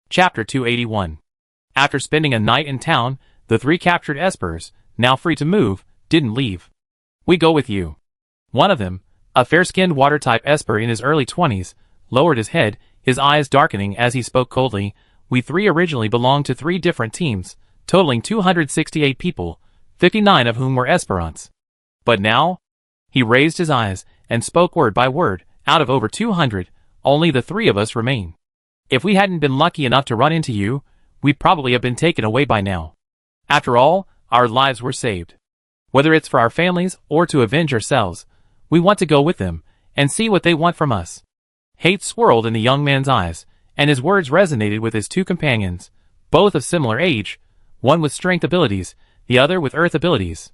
Chapter 281. After spending a night in town, the three captured espers, now free to move, didn't leave. "We go with you." One of them, a fair-skinned water-type esper in his early 20s, lowered his head, his eyes darkening as he spoke coldly. "We three originally belonged to three different teams, totaling 268 people, 59 of whom were Esperants. But now?" He raised his eyes and spoke word by word. "Out of over 200, only the three of us remain. If we hadn't been lucky enough to run into you, we'd probably have been taken away by now. After all, our lives were saved. Whether it's for our families or to avenge ourselves, we want to go with them and see what they want from us." Hate swirled in the young man's eyes, and his words resonated with his two companions, both of similar age, one with strength abilities, the other with earth abilities.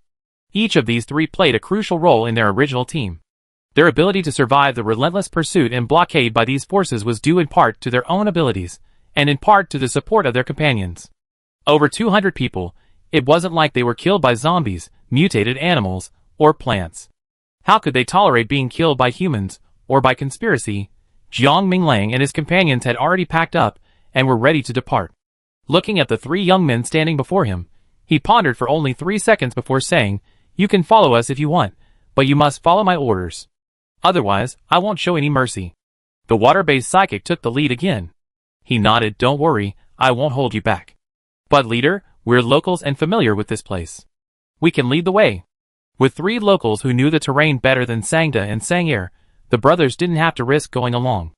Each of these three played a crucial role in their original team. Their ability to survive the relentless pursuit and blockade by these forces was due in part to their own abilities, and in part to the support of their companions. Over 200 people, it wasn't like they were killed by zombies, mutated animals, or plants. How could they tolerate being killed by humans, or by conspiracy? Jiang Minglang and his companions had already packed up, and were ready to depart. Looking at the three young men standing before him, he pondered for only 3 seconds before saying, "You can follow us if you want, but you must follow my orders. Otherwise, I won't show any mercy." The water-based psychic took the lead again. He nodded. "Don't worry, I won't hold you back. But leader, we're locals and familiar with this place. We can lead the way." With three locals who knew the terrain better than Sangda and Sang'er, the brothers didn't have to risk going along.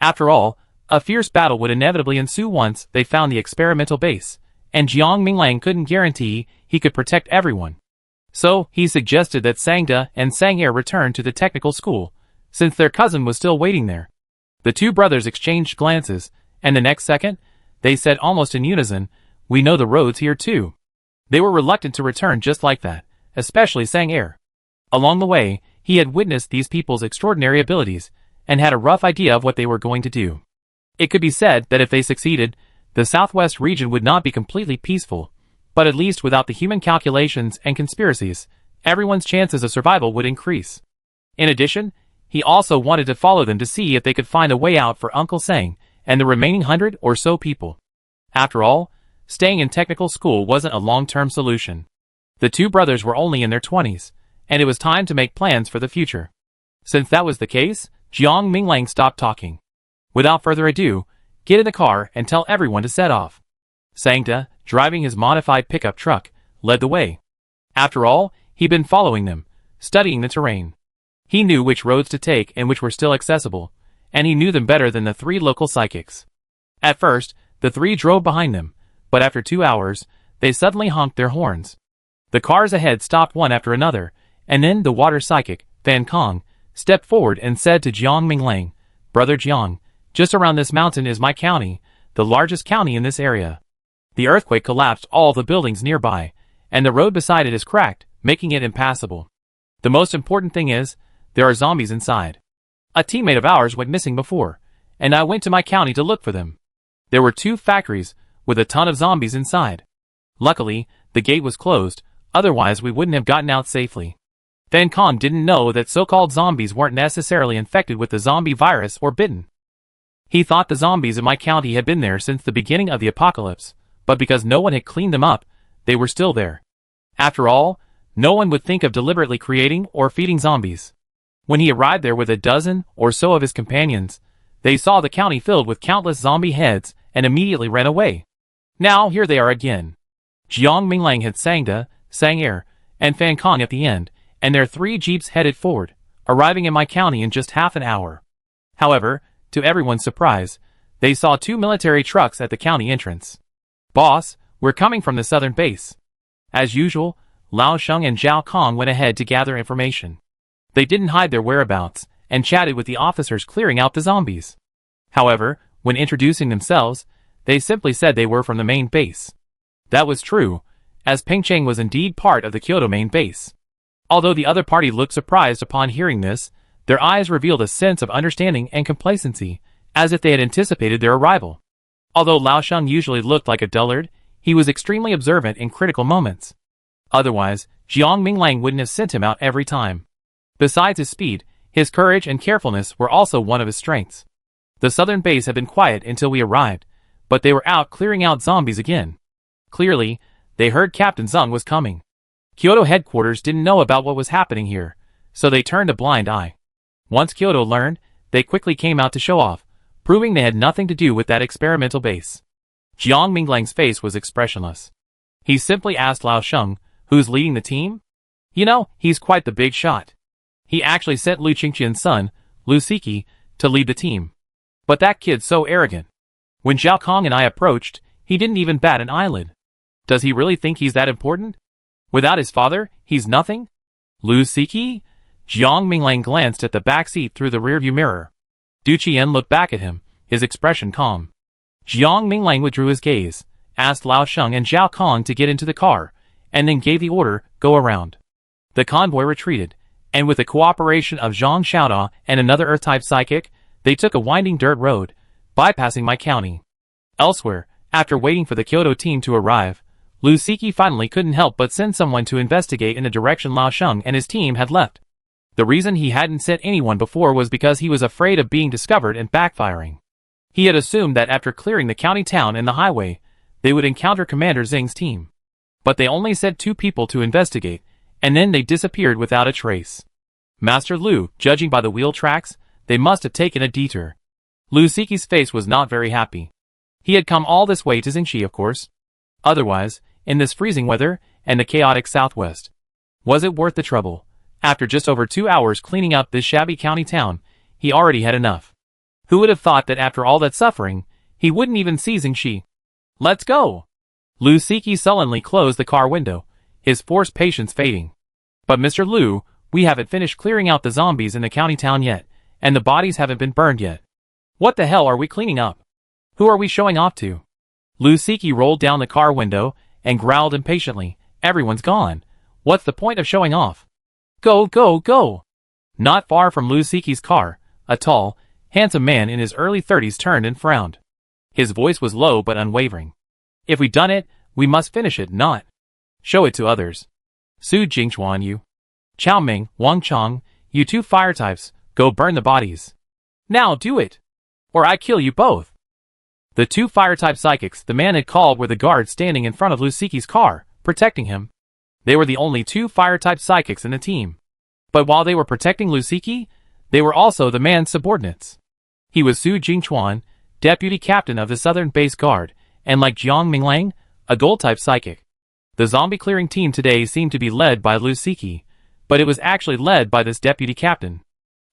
After all, a fierce battle would inevitably ensue once they found the experimental base, and Jiang Minglang couldn't guarantee he could protect everyone. So, he suggested that Sangda and Sang'er return to the technical school, since their cousin was still waiting there. The two brothers exchanged glances, and the next second, they said almost in unison, "We know the roads here too." They were reluctant to return just like that, especially Sang'er. Along the way, he had witnessed these people's extraordinary abilities, and had a rough idea of what they were going to do. It could be said that if they succeeded, the southwest region would not be completely peaceful, but at least without the human calculations and conspiracies, everyone's chances of survival would increase. In addition, he also wanted to follow them to see if they could find a way out for Uncle Sang and the remaining 100 or so people. After all, staying in technical school wasn't a long-term solution. The two brothers were only in their 20s, and it was time to make plans for the future. Since that was the case, Jiang Minglang stopped talking. "Without further ado, get in the car and tell everyone to set off." Sangda, driving his modified pickup truck, led the way. After all, he'd been following them, studying the terrain. He knew which roads to take and which were still accessible, and he knew them better than the three local psychics. At first, the three drove behind them, but after 2 hours, they suddenly honked their horns. The cars ahead stopped one after another, and then the water psychic, Fan Kong, stepped forward and said to Jiang Minglang, "Brother Jiang, just around this mountain is my county, the largest county in this area. The earthquake collapsed all the buildings nearby, and the road beside it is cracked, making it impassable. The most important thing is, there are zombies inside. A teammate of ours went missing before, and I went to my county to look for them. There were 2 factories, with a ton of zombies inside. Luckily, the gate was closed, otherwise we wouldn't have gotten out safely." Fan Kong didn't know that so-called zombies weren't necessarily infected with the zombie virus or bitten. He thought the zombies in my county had been there since the beginning of the apocalypse, but because no one had cleaned them up, they were still there. After all, no one would think of deliberately creating or feeding zombies. When he arrived there with a dozen or so of his companions, they saw the county filled with countless zombie heads and immediately ran away. Now here they are again. Jiang Minglang had Sangda, Sang'er, and Fan Kong at the end, and their 3 jeeps headed forward, arriving in my county in just half an hour. However, to everyone's surprise, they saw 2 military trucks at the county entrance. "Boss, we're coming from the southern base." As usual, Lao Sheng and Zhao Kong went ahead to gather information. They didn't hide their whereabouts, and chatted with the officers clearing out the zombies. However, when introducing themselves, they simply said they were from the main base. That was true, as Pengcheng was indeed part of the Kyoto main base. Although the other party looked surprised upon hearing this, their eyes revealed a sense of understanding and complacency, as if they had anticipated their arrival. Although Lao Sheng usually looked like a dullard, he was extremely observant in critical moments. Otherwise, Jiang Minglang wouldn't have sent him out every time. Besides his speed, his courage and carefulness were also one of his strengths. The southern base had been quiet until we arrived, but they were out clearing out zombies again. Clearly, they heard Captain Zung was coming. Kyoto headquarters didn't know about what was happening here, so they turned a blind eye. Once Kyoto learned, they quickly came out to show off, proving they had nothing to do with that experimental base. Jiang Minglang's face was expressionless. He simply asked Lao Sheng, who's leading the team? You know, he's quite the big shot. He actually sent Lu Qingqian's son, Lu Siki, to lead the team. But that kid's so arrogant. When Zhao Kong and I approached, he didn't even bat an eyelid. Does he really think he's that important? Without his father, he's nothing? Lu Siki? Jiang Minglang glanced at the back seat through the rearview mirror. Du Qian looked back at him, his expression calm. Jiang Minglang withdrew his gaze, asked Lao Sheng and Zhao Kong to get into the car, and then gave the order, go around. The convoy retreated, and with the cooperation of Zhang Xiaoda and another Earth-type psychic, they took a winding dirt road, bypassing my county. Elsewhere, after waiting for the Kyoto team to arrive, Lu Siki finally couldn't help but send someone to investigate in the direction Lao Sheng and his team had left. The reason he hadn't sent anyone before was because he was afraid of being discovered and backfiring. He had assumed that after clearing the county town and the highway, they would encounter Commander Zing's team. But they only sent 2 people to investigate, and then they disappeared without a trace. Master Lu, judging by the wheel tracks, they must have taken a detour. Lu Siki's face was not very happy. He had come all this way to Xingxi, of course. Otherwise, in this freezing weather and the chaotic southwest, was it worth the trouble? After just over 2 hours cleaning up this shabby county town, he already had enough. Who would have thought that after all that suffering, he wouldn't even see Xingxi? Let's go! Lu Siki sullenly closed the car window, his forced patience fading. But Mr. Lu, we haven't finished clearing out the zombies in the county town yet, and the bodies haven't been burned yet. What the hell are we cleaning up? Who are we showing off to? Lu Siki rolled down the car window and growled impatiently, everyone's gone. What's the point of showing off? Go, go, go! Not far from Lu Siki's car, a tall, handsome man in his early 30s turned and frowned. His voice was low but unwavering. If we done it, we must finish it, not show it to others. Su Jingchuan, you. Chao Ming, Wang Chong, you 2 fire types, go burn the bodies. Now do it! Or I kill you both! The 2 fire-type psychics the man had called were the guards standing in front of Lu Siki's car, protecting him. They were the only 2 fire-type psychics in the team. But while they were protecting Lu Siki, they were also the man's subordinates. He was Su Jingchuan, deputy captain of the Southern Base Guard, and like Jiang Minglang, a gold-type psychic. The zombie-clearing team today seemed to be led by Lu Siki, but it was actually led by this deputy captain.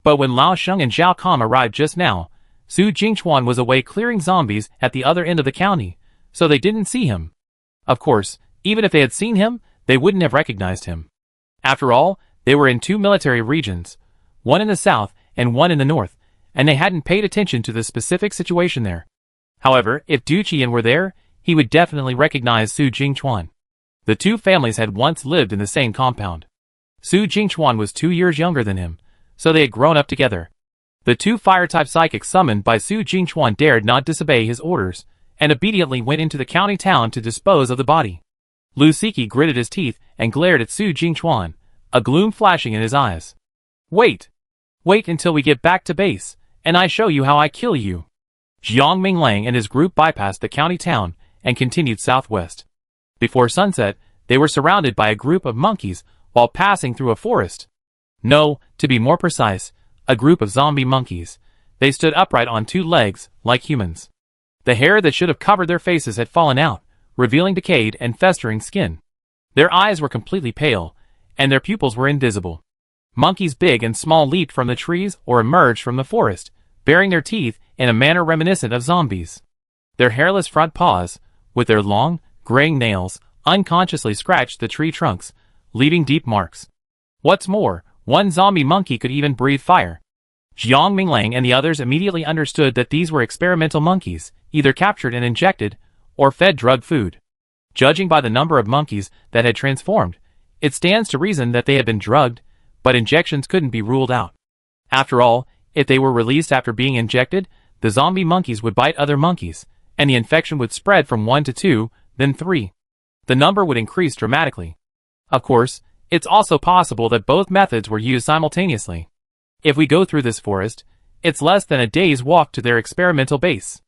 But when Lao Sheng and Zhao Kong arrived just now, Su Jingchuan was away clearing zombies at the other end of the county, so they didn't see him. Of course, even if they had seen him, they wouldn't have recognized him. After all, they were in 2 military regions, one in the south and one in the north, and they hadn't paid attention to the specific situation there. However, if Du Qian were there, he would definitely recognize Su Jingchuan. The 2 families had once lived in the same compound. Su Jingchuan was 2 years younger than him, so they had grown up together. The 2 fire-type psychics summoned by Su Jingchuan dared not disobey his orders, and obediently went into the county town to dispose of the body. Lu Siki gritted his teeth and glared at Su Jingchuan, a gloom flashing in his eyes. Wait! Wait until we get back to base, and I show you how I kill you. Jiang Minglang and his group bypassed the county town and continued southwest. Before sunset, they were surrounded by a group of monkeys while passing through a forest. No, to be more precise, a group of zombie monkeys. They stood upright on 2 legs, like humans. The hair that should have covered their faces had fallen out, revealing decayed and festering skin. Their eyes were completely pale, and their pupils were invisible. Monkeys big and small leaped from the trees or emerged from the forest, baring their teeth in a manner reminiscent of zombies. Their hairless front paws, with their long, graying nails, unconsciously scratched the tree trunks, leaving deep marks. What's more, one zombie monkey could even breathe fire. Jiang Minglang and the others immediately understood that these were experimental monkeys, either captured and injected, or fed drug food. Judging by the number of monkeys that had transformed, it stands to reason that they had been drugged, but injections couldn't be ruled out. After all, if they were released after being injected, the zombie monkeys would bite other monkeys, and the infection would spread from 1 to 2, then 3. The number would increase dramatically. Of course, it's also possible that both methods were used simultaneously. If we go through this forest, it's less than a day's walk to their experimental base.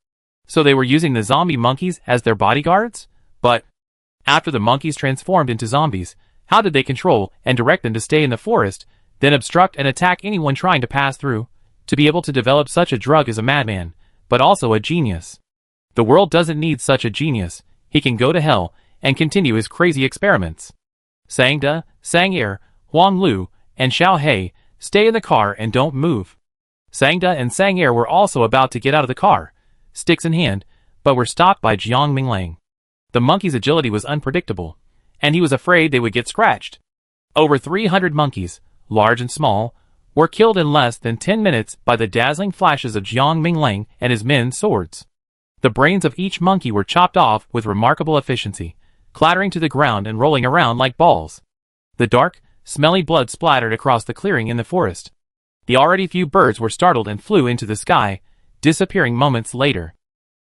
So they were using the zombie monkeys as their bodyguards? But after the monkeys transformed into zombies, how did they control and direct them to stay in the forest, then obstruct and attack anyone trying to pass through? To be able to develop such a drug is a madman, but also a genius. The world doesn't need such a genius. He can go to hell and continue his crazy experiments. Sang Da, Sang Er, Huang Lu, and Xiao He, stay in the car and don't move. Sang Da and Sang Er were also about to get out of the car, sticks in hand, but were stopped by Jiang Minglang. The monkey's agility was unpredictable, and he was afraid they would get scratched. Over 300 monkeys, large and small, were killed in less than 10 minutes by the dazzling flashes of Jiang Minglang and his men's swords. The brains of each monkey were chopped off with remarkable efficiency, clattering to the ground and rolling around like balls. The dark, smelly blood splattered across the clearing in the forest. The already few birds were startled and flew into the sky, disappearing moments later.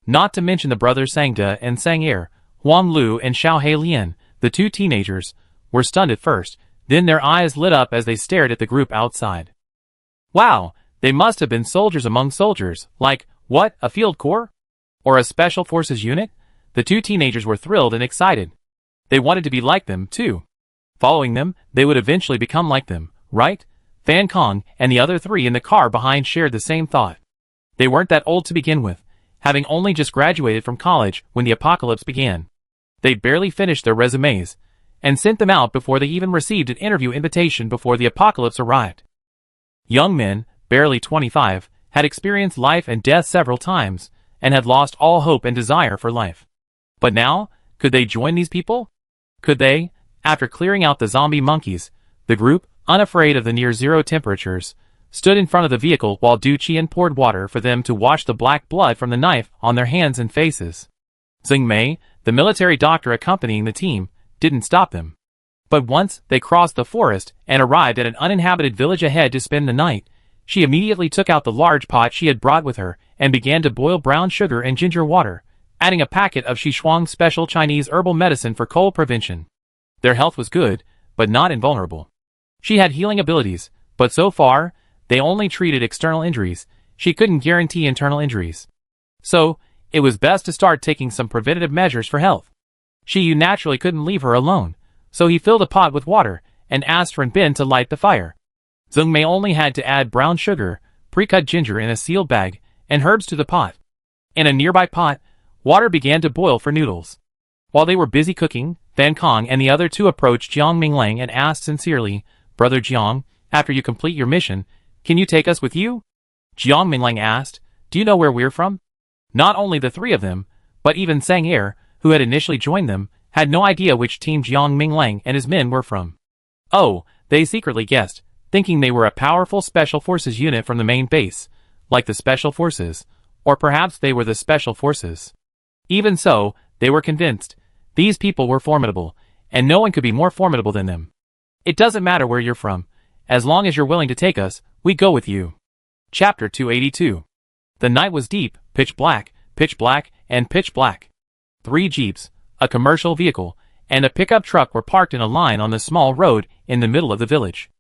Not to mention the brothers Sang Da and Sang Er, Huang Lu and Xiao He Lian, the two teenagers, were stunned at first, then their eyes lit up as they stared at the group outside. Wow, they must have been soldiers among soldiers, like, what, a field corps? Or a special forces unit? The two teenagers were thrilled and excited. They wanted to be like them, too. Following them, they would eventually become like them, right? Fan Kong and the other three in the car behind shared the same thought. They weren't that old to begin with, having only just graduated from college when the apocalypse began. They'd barely finished their resumes, and sent them out before they even received an interview invitation before the apocalypse arrived. Young men, barely 25, had experienced life and death several times, and had lost all hope and desire for life. But now, could they join these people? Could they, after clearing out the zombie monkeys, the group, unafraid of the near-zero temperatures, stood in front of the vehicle while Du Qian poured water for them to wash the black blood from the knife on their hands and faces. Xing Mei, the military doctor accompanying the team, didn't stop them. But once they crossed the forest and arrived at an uninhabited village ahead to spend the night, she immediately took out the large pot she had brought with her and began to boil brown sugar and ginger water, adding a packet of Xishuang's special Chinese herbal medicine for cold prevention. Their health was good, but not invulnerable. She had healing abilities, but so far, they only treated external injuries. She couldn't guarantee internal injuries. So, it was best to start taking some preventative measures for health. Yu naturally couldn't leave her alone, so he filled a pot with water and asked Ren Bin to light the fire. Zheng Mei only had to add brown sugar, pre-cut ginger in a sealed bag, and herbs to the pot. In a nearby pot, water began to boil for noodles. While they were busy cooking, Fan Kong and the other two approached Jiang Minglang and asked sincerely, "Brother Jiang, after you complete your mission, can you take us with you?" Jiang Minglang asked, "Do you know where we're from?" Not only the three of them, but even Sang Er, who had initially joined them, had no idea which team Jiang Minglang and his men were from. Oh, they secretly guessed, thinking they were a powerful special forces unit from the main base, like the special forces, or perhaps they were the special forces. Even so, they were convinced, these people were formidable, and no one could be more formidable than them. It doesn't matter where you're from, as long as you're willing to take us, we go with you. Chapter 282. The night was deep, pitch black, and pitch black. 3 jeeps, a commercial vehicle, and a pickup truck were parked in a line on the small road in the middle of the village.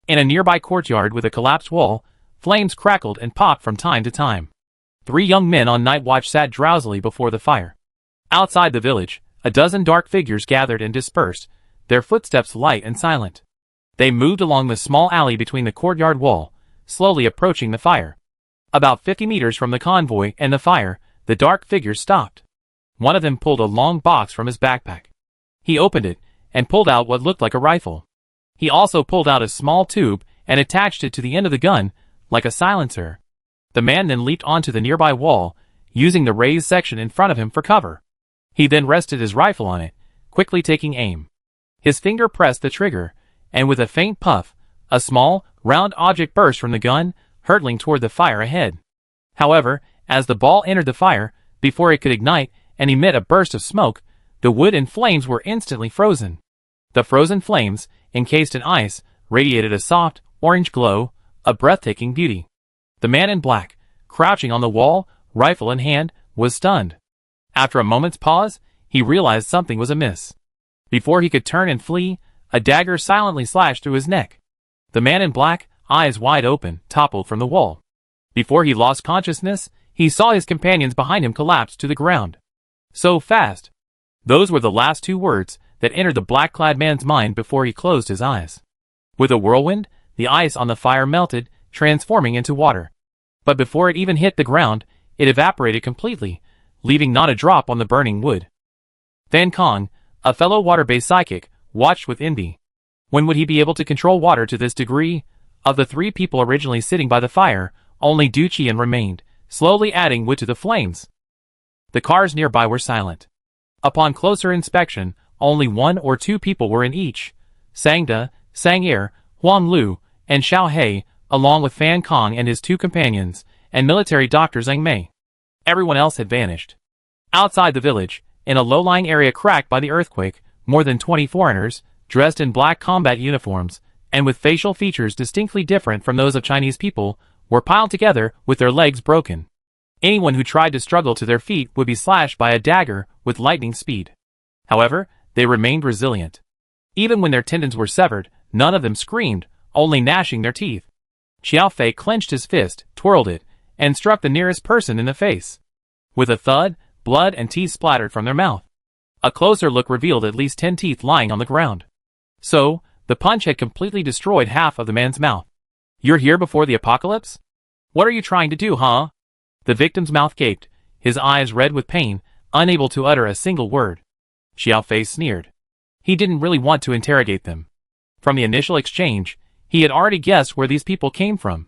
In a nearby courtyard with a collapsed wall, flames crackled and popped from time to time. 3 young men on night watch sat drowsily before the fire. Outside the village, a dozen dark figures gathered and dispersed, their footsteps light and silent. They moved along the small alley between the courtyard wall, slowly approaching the fire. About 50 meters from the convoy and the fire, the dark figures stopped. One of them pulled a long box from his backpack. He opened it, and pulled out what looked like a rifle. He also pulled out a small tube, and attached it to the end of the gun, like a silencer. The man then leaped onto the nearby wall, using the raised section in front of him for cover. He then rested his rifle on it, quickly taking aim. His finger pressed the trigger, and with a faint puff, a small, round object burst from the gun, hurtling toward the fire ahead. However, as the ball entered the fire, before it could ignite and emit a burst of smoke, the wood and flames were instantly frozen. The frozen flames, encased in ice, radiated a soft, orange glow, a breathtaking beauty. The man in black, crouching on the wall, rifle in hand, was stunned. After a moment's pause, he realized something was amiss. Before he could turn and flee, a dagger silently slashed through his neck. The man in black, eyes wide open, toppled from the wall. Before he lost consciousness, He saw his companions behind him collapse to the ground. So fast. Those were the last two words that entered the black-clad man's mind before he closed his eyes. With a whirlwind, the ice on the fire melted, transforming into water. But before it even hit the ground, it evaporated completely, leaving not a drop on the burning wood. Fan Kong, a fellow water-based psychic, watched with envy. When would he be able to control water to this degree? Of the three people originally sitting by the fire, only Du Qian remained, slowly adding wood to the flames. The cars nearby were silent. Upon closer inspection, only 1 or 2 people were in each. Sangda, Sang-er, Huang Lu, and Xiao He, along with Fan Kong and his 2 companions, and military doctor Zhang Mei. Everyone else had vanished. Outside the village, in a low-lying area cracked by the earthquake, more than 20 foreigners, dressed in black combat uniforms, and with facial features distinctly different from those of Chinese people, were piled together with their legs broken. Anyone who tried to struggle to their feet would be slashed by a dagger with lightning speed. However, they remained resilient. Even when their tendons were severed, none of them screamed, only gnashing their teeth. Xiao Fei clenched his fist, twirled it, and struck the nearest person in the face. With a thud, blood and teeth splattered from their mouth. A closer look revealed at least 10 teeth lying on the ground. So, the punch had completely destroyed half of the man's mouth. "You're here before the apocalypse? What are you trying to do, huh?" The victim's mouth gaped, his eyes red with pain, unable to utter a single word. Xiao Fei sneered. He didn't really want to interrogate them. From the initial exchange, he had already guessed where these people came from.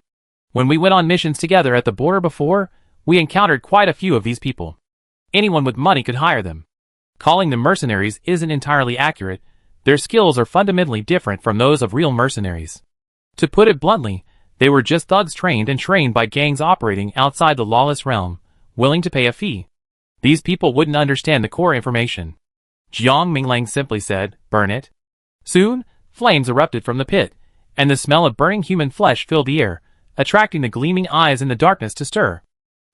When we went on missions together at the border before, we encountered quite a few of these people. Anyone with money could hire them. Calling them mercenaries isn't entirely accurate. Their skills are fundamentally different from those of real mercenaries. To put it bluntly, they were just thugs trained by gangs operating outside the lawless realm, willing to pay a fee. These people wouldn't understand the core information. Jiang Minglang simply said, "Burn it." Soon, flames erupted from the pit, and the smell of burning human flesh filled the air, attracting the gleaming eyes in the darkness to stir.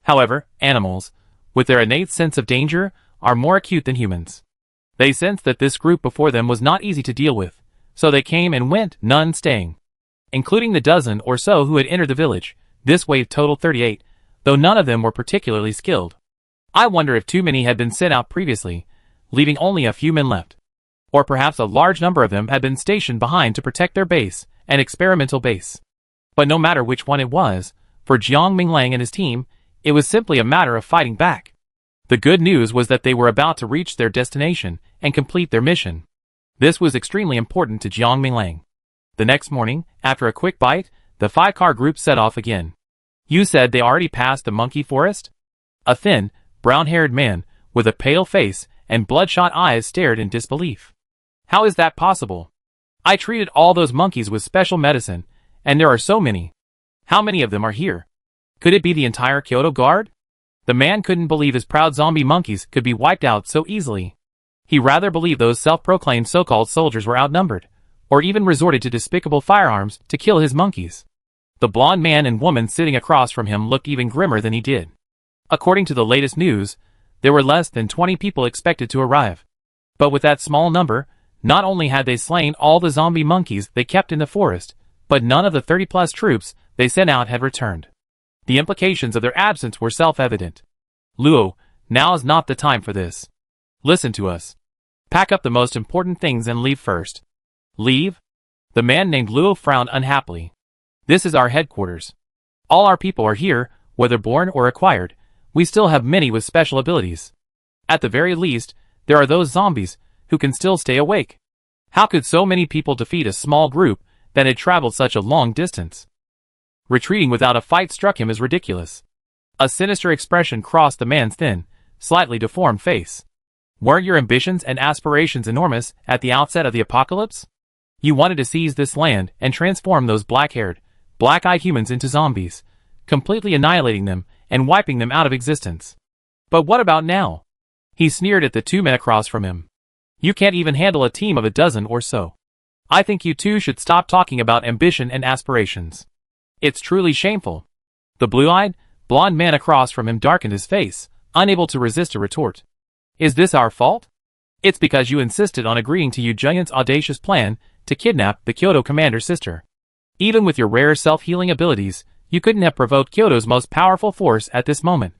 However, animals, with their innate sense of danger, are more acute than humans. They sensed that this group before them was not easy to deal with, so they came and went, none staying. Including the dozen or so who had entered the village, this wave totaled 38, though none of them were particularly skilled. I wonder if too many had been sent out previously, leaving only a few men left. Or perhaps a large number of them had been stationed behind to protect their base, an experimental base. But no matter which one it was, for Jiang Minglang and his team, it was simply a matter of fighting back. The good news was that they were about to reach their destination and complete their mission. This was extremely important to Jiang Minglang. The next morning, after a quick bite, the 5-car group set off again. "You said they already passed the monkey forest?" A thin, brown-haired man, with a pale face and bloodshot eyes stared in disbelief. "How is that possible? I treated all those monkeys with special medicine, and there are so many. How many of them are here? Could it be the entire Kyoto Guard?" The man couldn't believe his proud zombie monkeys could be wiped out so easily. He rather believed those self-proclaimed so-called soldiers were outnumbered, or even resorted to despicable firearms to kill his monkeys. The blonde man and woman sitting across from him looked even grimmer than he did. According to the latest news, there were less than 20 people expected to arrive. But with that small number, not only had they slain all the zombie monkeys they kept in the forest, but none of the 30-plus troops they sent out had returned. The implications of their absence were self-evident. "Luo, now is not the time for this. Listen to us. Pack up the most important things and leave first." "Leave?" The man named Luo frowned unhappily. "This is our headquarters. All our people are here, whether born or acquired. We still have many with special abilities. At the very least, there are those zombies who can still stay awake. How could so many people defeat a small group that had traveled such a long distance?" Retreating without a fight struck him as ridiculous. A sinister expression crossed the man's thin, slightly deformed face. "Weren't your ambitions and aspirations enormous at the outset of the apocalypse? You wanted to seize this land and transform those black-haired, black-eyed humans into zombies, completely annihilating them and wiping them out of existence. But what about now?" He sneered at the 2 men across from him. "You can't even handle a team of a dozen or so. I think you two should stop talking about ambition and aspirations. It's truly shameful." The blue-eyed, blonde man across from him darkened his face, unable to resist a retort. "Is this our fault? It's because you insisted on agreeing to Yu Zhenyan's audacious plan to kidnap the Kyoto commander's sister. Even with your rare self-healing abilities, you couldn't have provoked Kyoto's most powerful force at this moment.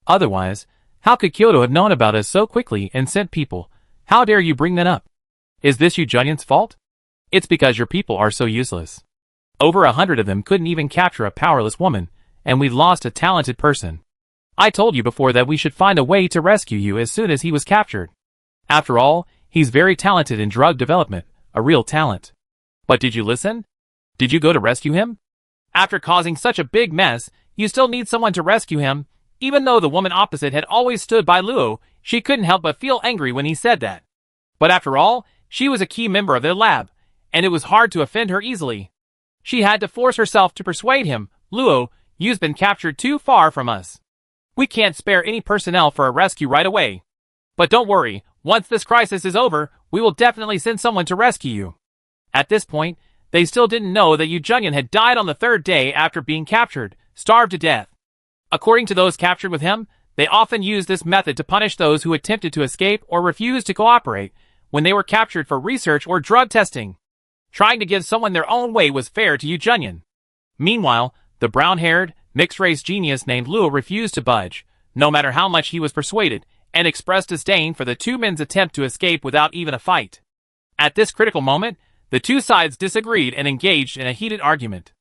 Otherwise, how could Kyoto have known about us so quickly and sent people? How dare you bring that up? Is this Yu Junyun's fault? It's because your people are so useless. Over 100 of them couldn't even capture a powerless woman, and we lost a talented person. I told you before that we should find a way to rescue you as soon as he was captured. After all, he's very talented in drug development, a real talent. But did you listen? Did you go to rescue him? After causing such a big mess, you still need someone to rescue him. Even though the woman opposite had always stood by Luo, she couldn't help but feel angry when he said that. But after all, she was a key member of their lab, and it was hard to offend her easily. She had to force herself to persuade him, Luo, you've been captured too far from us. We can't spare any personnel for a rescue right away. But don't worry, once this crisis is over, we will definitely send someone to rescue you. At this point, they still didn't know that Yu Junyun had died on the third day after being captured, starved to death. According to those captured with him, they often used this method to punish those who attempted to escape or refused to cooperate when they were captured for research or drug testing. Trying to give someone their own way was fair to Yu Junyun. Meanwhile, the brown-haired, mixed-race genius named Luo refused to budge, no matter how much he was persuaded, and expressed disdain for the two men's attempt to escape without even a fight. At this critical moment, the two sides disagreed and engaged in a heated argument.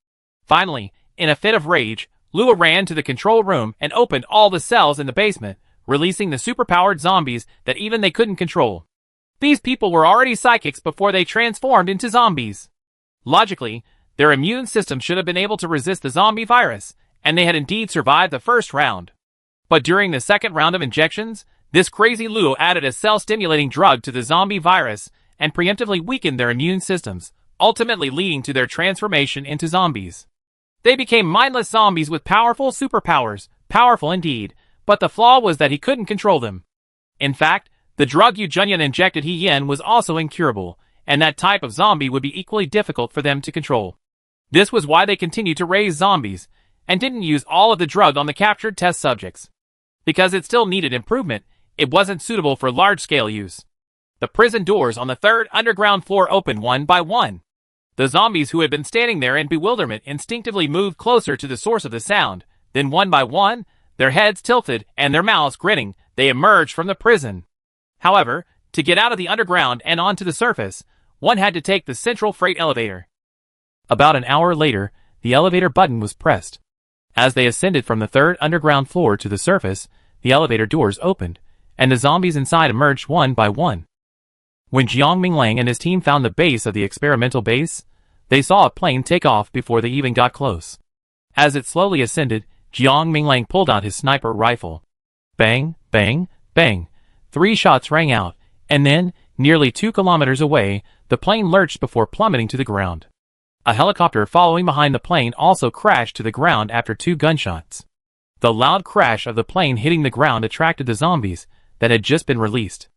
Finally, in a fit of rage, Luo ran to the control room and opened all the cells in the basement, releasing the superpowered zombies that even they couldn't control. These people were already psychics before they transformed into zombies. Logically, their immune system should have been able to resist the zombie virus, and they had indeed survived the first round. But during the second round of injections, this crazy Luo added a cell-stimulating drug to the zombie virus and preemptively weakened their immune systems, ultimately leading to their transformation into zombies. They became mindless zombies with powerful superpowers, powerful indeed, but the flaw was that he couldn't control them. In fact, the drug Yu Junyun injected He Yin was also incurable, and that type of zombie would be equally difficult for them to control. This was why they continued to raise zombies, and didn't use all of the drug on the captured test subjects. Because it still needed improvement, it wasn't suitable for large-scale use. The prison doors on the third underground floor opened one by one. The zombies who had been standing there in bewilderment instinctively moved closer to the source of the sound, then one by one, their heads tilted and their mouths grinning, they emerged from the prison. However, to get out of the underground and onto the surface, one had to take the central freight elevator. About an hour later, the elevator button was pressed. As they ascended from the third underground floor to the surface, the elevator doors opened, and the zombies inside emerged one by one. When Jiang Minglang and his team found the base of the experimental base, they saw a plane take off before they even got close. As it slowly ascended, Jiang Minglang pulled out his sniper rifle. Bang, bang, bang. 3 shots rang out, and then, nearly 2 kilometers away, the plane lurched before plummeting to the ground. A helicopter following behind the plane also crashed to the ground after 2 gunshots. The loud crash of the plane hitting the ground attracted the zombies that had just been released.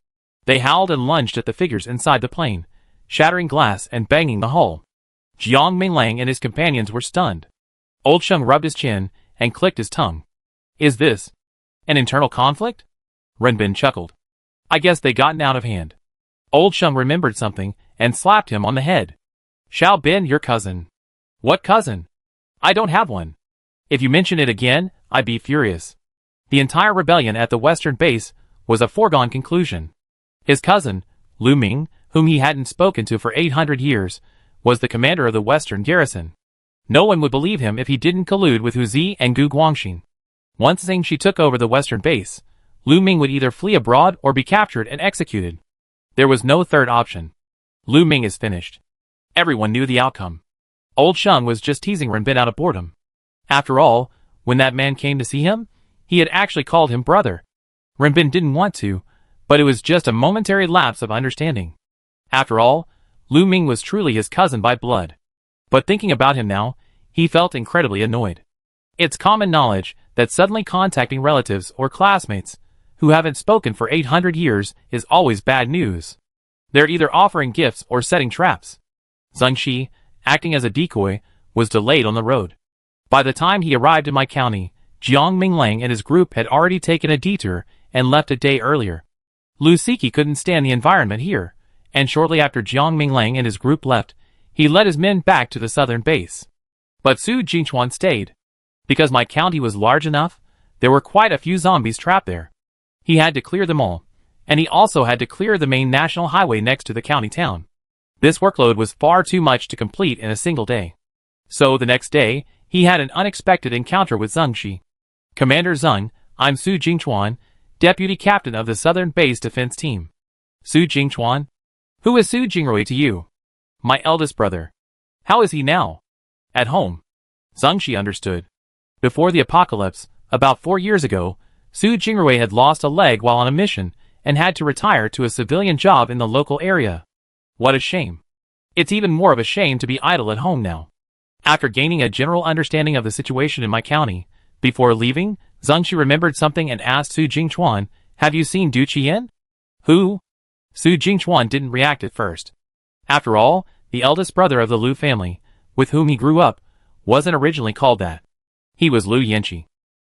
They howled and lunged at the figures inside the plane, shattering glass and banging the hull. Jiang Minglang and his companions were stunned. Old Sheng rubbed his chin and clicked his tongue. Is this an internal conflict? Renbin chuckled. I guess they gotten out of hand. Old Sheng remembered something and slapped him on the head. Xiao Bin, your cousin. What cousin? I don't have one. If you mention it again, I'd be furious. The entire rebellion at the western base was a foregone conclusion. His cousin, Lu Ming, whom he hadn't spoken to for 800 years, was the commander of the western garrison. No one would believe him if he didn't collude with Hu Zi and Gu Guangxin. Once Zhang Shi took over the western base, Lu Ming would either flee abroad or be captured and executed. There was no third option. Lu Ming is finished. Everyone knew the outcome. Old Sheng was just teasing Renbin out of boredom. After all, when that man came to see him, he had actually called him brother. Renbin didn't want to, but it was just a momentary lapse of understanding. After all, Lu Ming was truly his cousin by blood. But thinking about him now, he felt incredibly annoyed. It's common knowledge that suddenly contacting relatives or classmates who haven't spoken for 800 years is always bad news. They're either offering gifts or setting traps. Zhang Shi, acting as a decoy, was delayed on the road. By the time he arrived in my county, Jiang Minglang and his group had already taken a detour and left a day earlier. Lu Siki couldn't stand the environment here, and shortly after Jiang Minglang and his group left, he led his men back to the southern base. But Su Jingchuan stayed. Because my county was large enough, There were quite a few zombies trapped there. He had to clear them all, and he also had to clear the main national highway next to the county town. This workload was far too much to complete in a single day. So the next day, he had an unexpected encounter with Zheng Shi. "Commander Zheng, I'm Su Jingchuan, Deputy Captain of the Southern Base Defense Team." "Su Jingchuan? Who is Su Jingrui to you?" "My eldest brother." "How is he now?" "At home." Zheng Shi understood. Before the apocalypse, about 4 years ago, Su Jingrui had lost a leg while on a mission and had to retire to a civilian job in the local area. What a shame. It's even more of a shame to be idle at home now. After gaining a general understanding of the situation in my county, before leaving, Zheng Shi remembered something and asked Su Jingchuan, "Have you seen Du Qian?" "Who?" Su Jingchuan didn't react at first. After all, the eldest brother of the Lu family, with whom he grew up, wasn't originally called that. He was Lu Yanqi.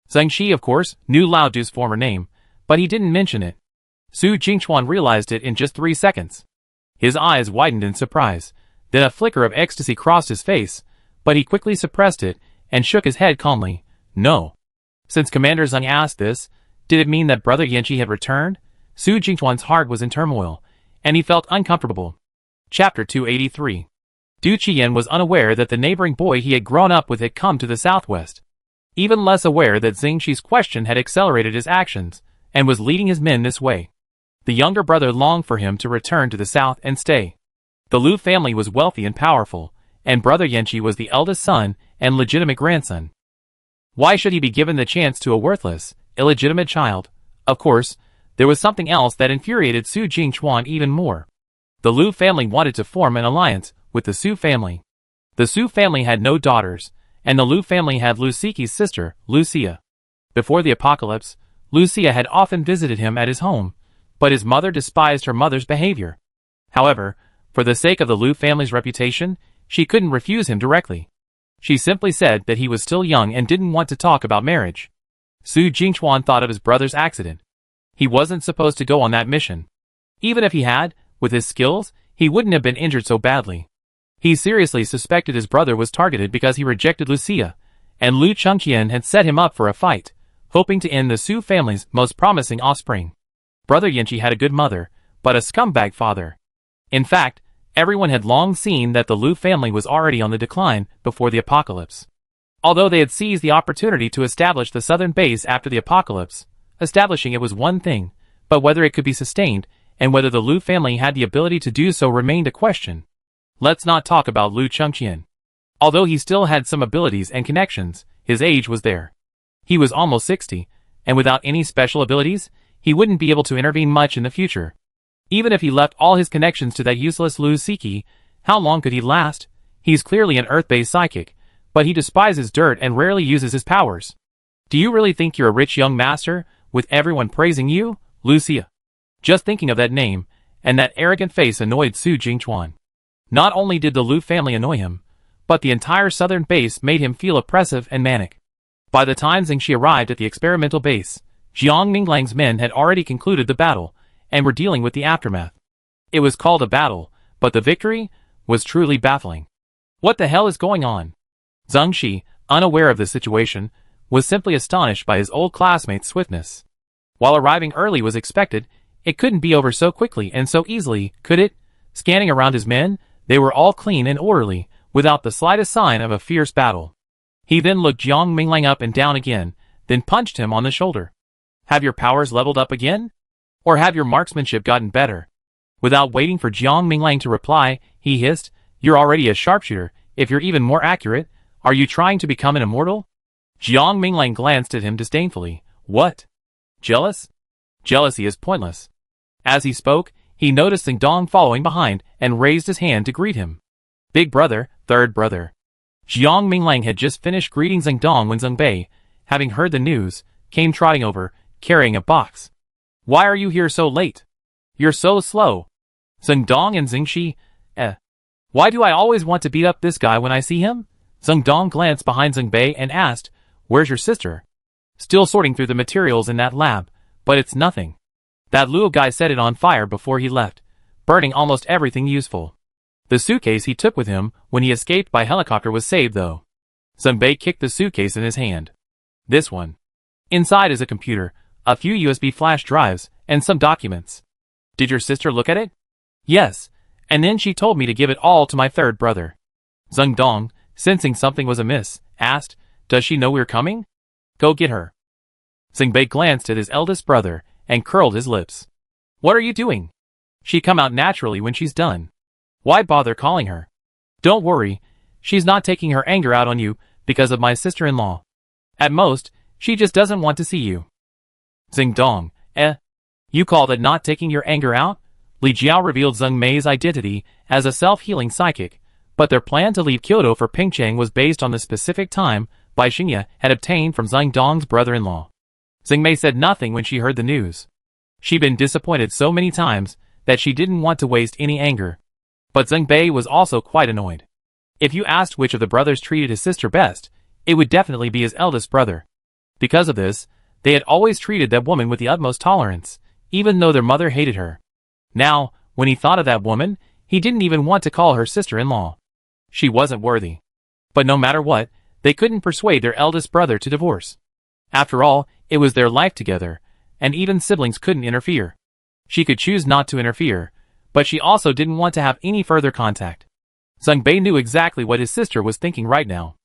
Zheng Shi, of course, knew Lao Du's former name, but he didn't mention it. Su Jingchuan realized it in just 3 seconds. His eyes widened in surprise, then a flicker of ecstasy crossed his face, but he quickly suppressed it and shook his head calmly. "No." Since Commander Zheng asked this, did it mean that Brother Yanqi had returned? Su Jingchuan's heart was in turmoil, and he felt uncomfortable. Chapter 283. Du Qian was unaware that the neighboring boy he had grown up with had come to the southwest. Even less aware that Zheng Shi's question had accelerated his actions, and was leading his men this way. The younger brother longed for him to return to the south and stay. The Lu family was wealthy and powerful, and Brother Yanqi was the eldest son and legitimate grandson. Why should he be given the chance to a worthless, illegitimate child? Of course, there was something else that infuriated Su Jingchuan even more. The Lu family wanted to form an alliance with the Su family. The Su family had no daughters, and the Lu family had Lu Siqi's sister, Lucia. Before the apocalypse, Lucia had often visited him at his home, but his mother despised her mother's behavior. However, for the sake of the Lu family's reputation, she couldn't refuse him directly. She simply said that he was still young and didn't want to talk about marriage. Su Jingchuan thought of his brother's accident. He wasn't supposed to go on that mission. Even if he had, with his skills, he wouldn't have been injured so badly. He seriously suspected his brother was targeted because he rejected Lucia, and Lu Chengqian had set him up for a fight, hoping to end the Su family's most promising offspring. Brother Yanqi had a good mother, but a scumbag father. In fact, everyone had long seen that the Lu family was already on the decline before the apocalypse. Although they had seized the opportunity to establish the southern base after the apocalypse, establishing it was one thing, but whether it could be sustained, and whether the Lu family had the ability to do so remained a question. Let's not talk about Lu Chengqian. Although he still had some abilities and connections, his age was there. He was almost 60, and without any special abilities, he wouldn't be able to intervene much in the future. Even if he left all his connections to that useless Lu Siqi, how long could he last? He's clearly an Earth-based psychic, but he despises dirt and rarely uses his powers. Do you really think you're a rich young master, with everyone praising you, Lucia? Just thinking of that name, and that arrogant face annoyed Su Jingchuan. Not only did the Lu family annoy him, but the entire southern base made him feel oppressive and manic. By the time Zheng Shi arrived at the experimental base, Jiang Minglang's men had already concluded the battle, and were dealing with the aftermath. It was called a battle, but the victory was truly baffling. What the hell is going on? Zheng Shi, unaware of the situation, was simply astonished by his old classmate's swiftness. While arriving early was expected, it couldn't be over so quickly and so easily, could it? Scanning around his men, they were all clean and orderly, without the slightest sign of a fierce battle. He then looked Jiang Minglang up and down again, then punched him on the shoulder. Have your powers leveled up again? Or have your marksmanship gotten better? Without waiting for Jiang Minglang to reply, he hissed, You're already a sharpshooter, if you're even more accurate, are you trying to become an immortal? Jiang Minglang glanced at him disdainfully. What? Jealous? Jealousy is pointless. As he spoke, he noticed Zheng Dong following behind and raised his hand to greet him. Big brother, third brother. Jiang Minglang had just finished greeting Zheng Dong when Zheng Bei, having heard the news, came trotting over, carrying a box. Why are you here so late? You're so slow. Zheng Dong and Zheng Shi, Why do I always want to beat up this guy when I see him? Zheng Dong glanced behind Zheng Bei and asked, Where's your sister? Still sorting through the materials in that lab, but it's nothing. That Luo guy set it on fire before he left, burning almost everything useful. The suitcase he took with him when he escaped by helicopter was saved though. Zheng Bei kicked the suitcase in his hand. This one. Inside is a computer, a few USB flash drives, and some documents. Did your sister look at it? Yes, and then she told me to give it all to my third brother. Zeng Dong, sensing something was amiss, asked, Does she know we're coming? Go get her. Zeng Bei glanced at his eldest brother and curled his lips. What are you doing? She come out naturally when she's done. Why bother calling her? Don't worry, she's not taking her anger out on you because of my sister-in-law. At most, she just doesn't want to see you. Zeng Dong, You call that not taking your anger out? Li Jiao revealed Zeng Mei's identity as a self-healing psychic, but their plan to leave Kyoto for Pingcheng was based on the specific time Bai Xingye had obtained from Zeng Dong's brother-in-law. Zeng Mei said nothing when she heard the news. She'd been disappointed so many times that she didn't want to waste any anger. But Zeng Bei was also quite annoyed. If you asked which of the brothers treated his sister best, it would definitely be his eldest brother. Because of this, they had always treated that woman with the utmost tolerance, even though their mother hated her. Now, when he thought of that woman, he didn't even want to call her sister-in-law. She wasn't worthy. But no matter what, they couldn't persuade their eldest brother to divorce. After all, it was their life together, and even siblings couldn't interfere. She could choose not to interfere, but she also didn't want to have any further contact. Zeng Bei knew exactly what his sister was thinking right now.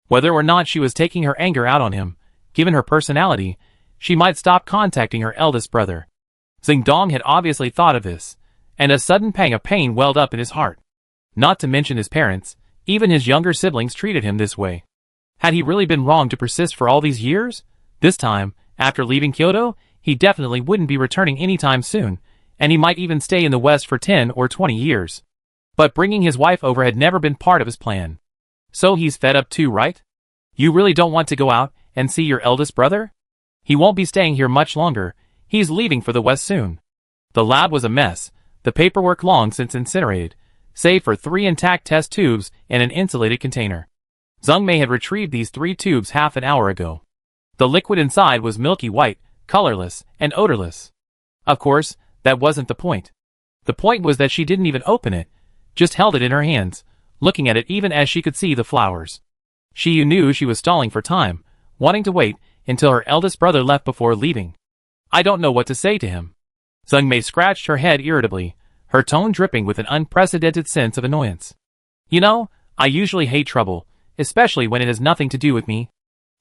Whether or not she was taking her anger out on him, given her personality, she might stop contacting her eldest brother. Zeng Dong had obviously thought of this, and a sudden pang of pain welled up in his heart. Not to mention his parents, even his younger siblings treated him this way. Had he really been wrong to persist for all these years? This time, after leaving Kyoto, he definitely wouldn't be returning anytime soon, and he might even stay in the West for 10 or 20 years. But bringing his wife over had never been part of his plan. So he's fed up too, right? You really don't want to go out and see your eldest brother? He won't be staying here much longer. He's leaving for the West soon. The lab was a mess, the paperwork long since incinerated, save for 3 intact test tubes and an insulated container. Zeng Mei had retrieved these 3 tubes half an hour ago. The liquid inside was milky white, colorless, and odorless. Of course, that wasn't the point. The point was that she didn't even open it, just held it in her hands, looking at it even as she could see the flowers. She knew she was stalling for time, wanting to wait until her eldest brother left before leaving. I don't know what to say to him. Zeng Mei scratched her head irritably, her tone dripping with an unprecedented sense of annoyance. You know, I usually hate trouble, especially when it has nothing to do with me.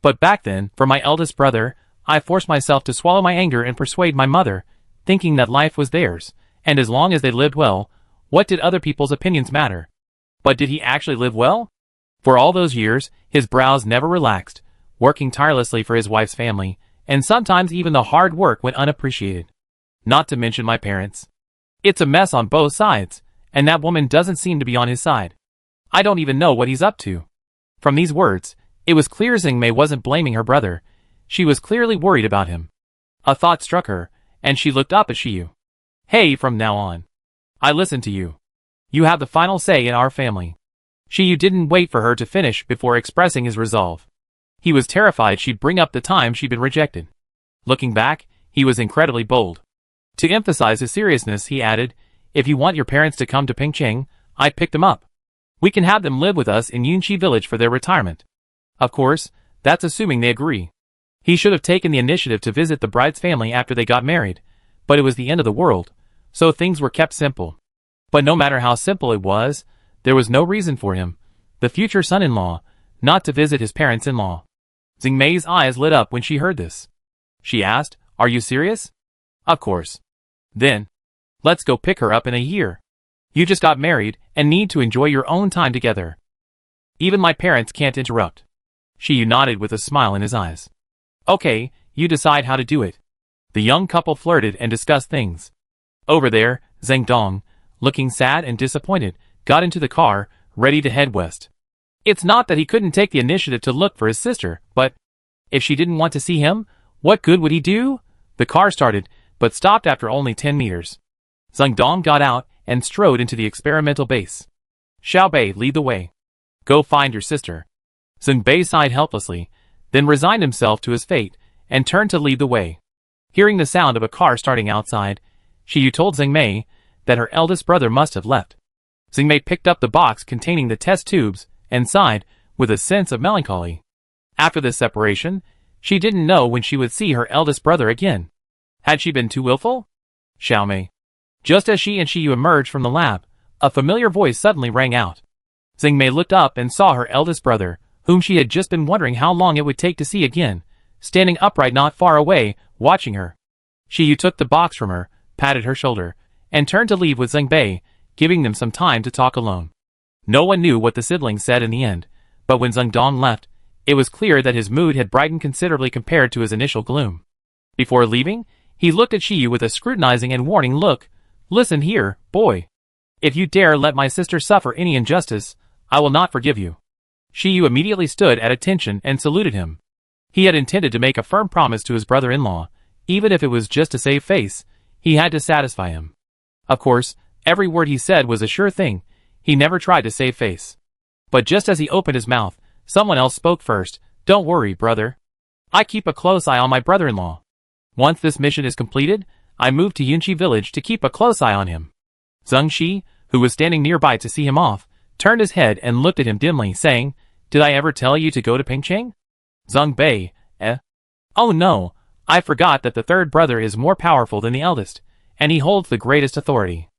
But back then, for my eldest brother, I forced myself to swallow my anger and persuade my mother, thinking that life was theirs, and as long as they lived well, what did other people's opinions matter? But did he actually live well? For all those years, his brows never relaxed, working tirelessly for his wife's family, and sometimes even the hard work went unappreciated. Not to mention my parents. It's a mess on both sides, and that woman doesn't seem to be on his side. I don't even know what he's up to. From these words, it was clear Zeng Mei wasn't blaming her brother. She was clearly worried about him. A thought struck her, and she looked up at Shiyu. Hey, from now on, I listen to you. You have the final say in our family. Shiyu didn't wait for her to finish before expressing his resolve. He was terrified she'd bring up the time she'd been rejected. Looking back, he was incredibly bold. To emphasize his seriousness, he added, If you want your parents to come to Pingcheng, I'd pick them up. We can have them live with us in Yunqi village for their retirement. Of course, that's assuming they agree. He should have taken the initiative to visit the bride's family after they got married, but it was the end of the world, so things were kept simple. But no matter how simple it was, there was no reason for him, the future son-in-law, not to visit his parents-in-law. Zeng Mei's eyes lit up when she heard this. She asked, Are you serious? Of course. Then, let's go pick her up in a year. You just got married and need to enjoy your own time together. Even my parents can't interrupt. Shiyu nodded with a smile in his eyes. Okay, you decide how to do it. The young couple flirted and discussed things. Over there, Zeng Dong, looking sad and disappointed, got into the car, ready to head west. It's not that he couldn't take the initiative to look for his sister, but if she didn't want to see him, what good would he do? The car started, but stopped after only 10 meters. Zeng Dong got out and strode into the experimental base. Xiao Bei, lead the way. Go find your sister. Zeng Bei sighed helplessly, then resigned himself to his fate and turned to lead the way. Hearing the sound of a car starting outside, Shiyu told Zeng Mei that her eldest brother must have left. Zeng Mei picked up the box containing the test tubes and sighed with a sense of melancholy. After this separation, She didn't know when she would see her eldest brother again. Had she been too willful? Xiao Mei. Just as she and Shiyu emerged from the lab, a familiar voice suddenly rang out. Xing Mei looked up and saw her eldest brother, whom she had just been wondering how long it would take to see again, standing upright not far away, watching her. Shiyu took the box from her, patted her shoulder, and turned to leave with Zheng Bei, giving them some time to talk alone. No one knew what the siblings said in the end, but when Zheng Dong left, it was clear that his mood had brightened considerably compared to his initial gloom. Before leaving, he looked at Shiyu with a scrutinizing and warning look. Listen here, boy. If you dare let my sister suffer any injustice, I will not forgive you. Shiyu immediately stood at attention and saluted him. He had intended to make a firm promise to his brother-in-law, even if it was just to save face. He had to satisfy him. Of course, every word he said was a sure thing. He never tried to save face. But just as he opened his mouth, someone else spoke first. Don't worry, brother. I keep a close eye on my brother-in-law. Once this mission is completed, I move to Yunqi village to keep a close eye on him. Zheng Shi, who was standing nearby to see him off, turned his head and looked at him dimly, saying, Did I ever tell you to go to Pingcheng? Zheng Bei, eh? Oh no, I forgot that the third brother is more powerful than the eldest, and he holds the greatest authority.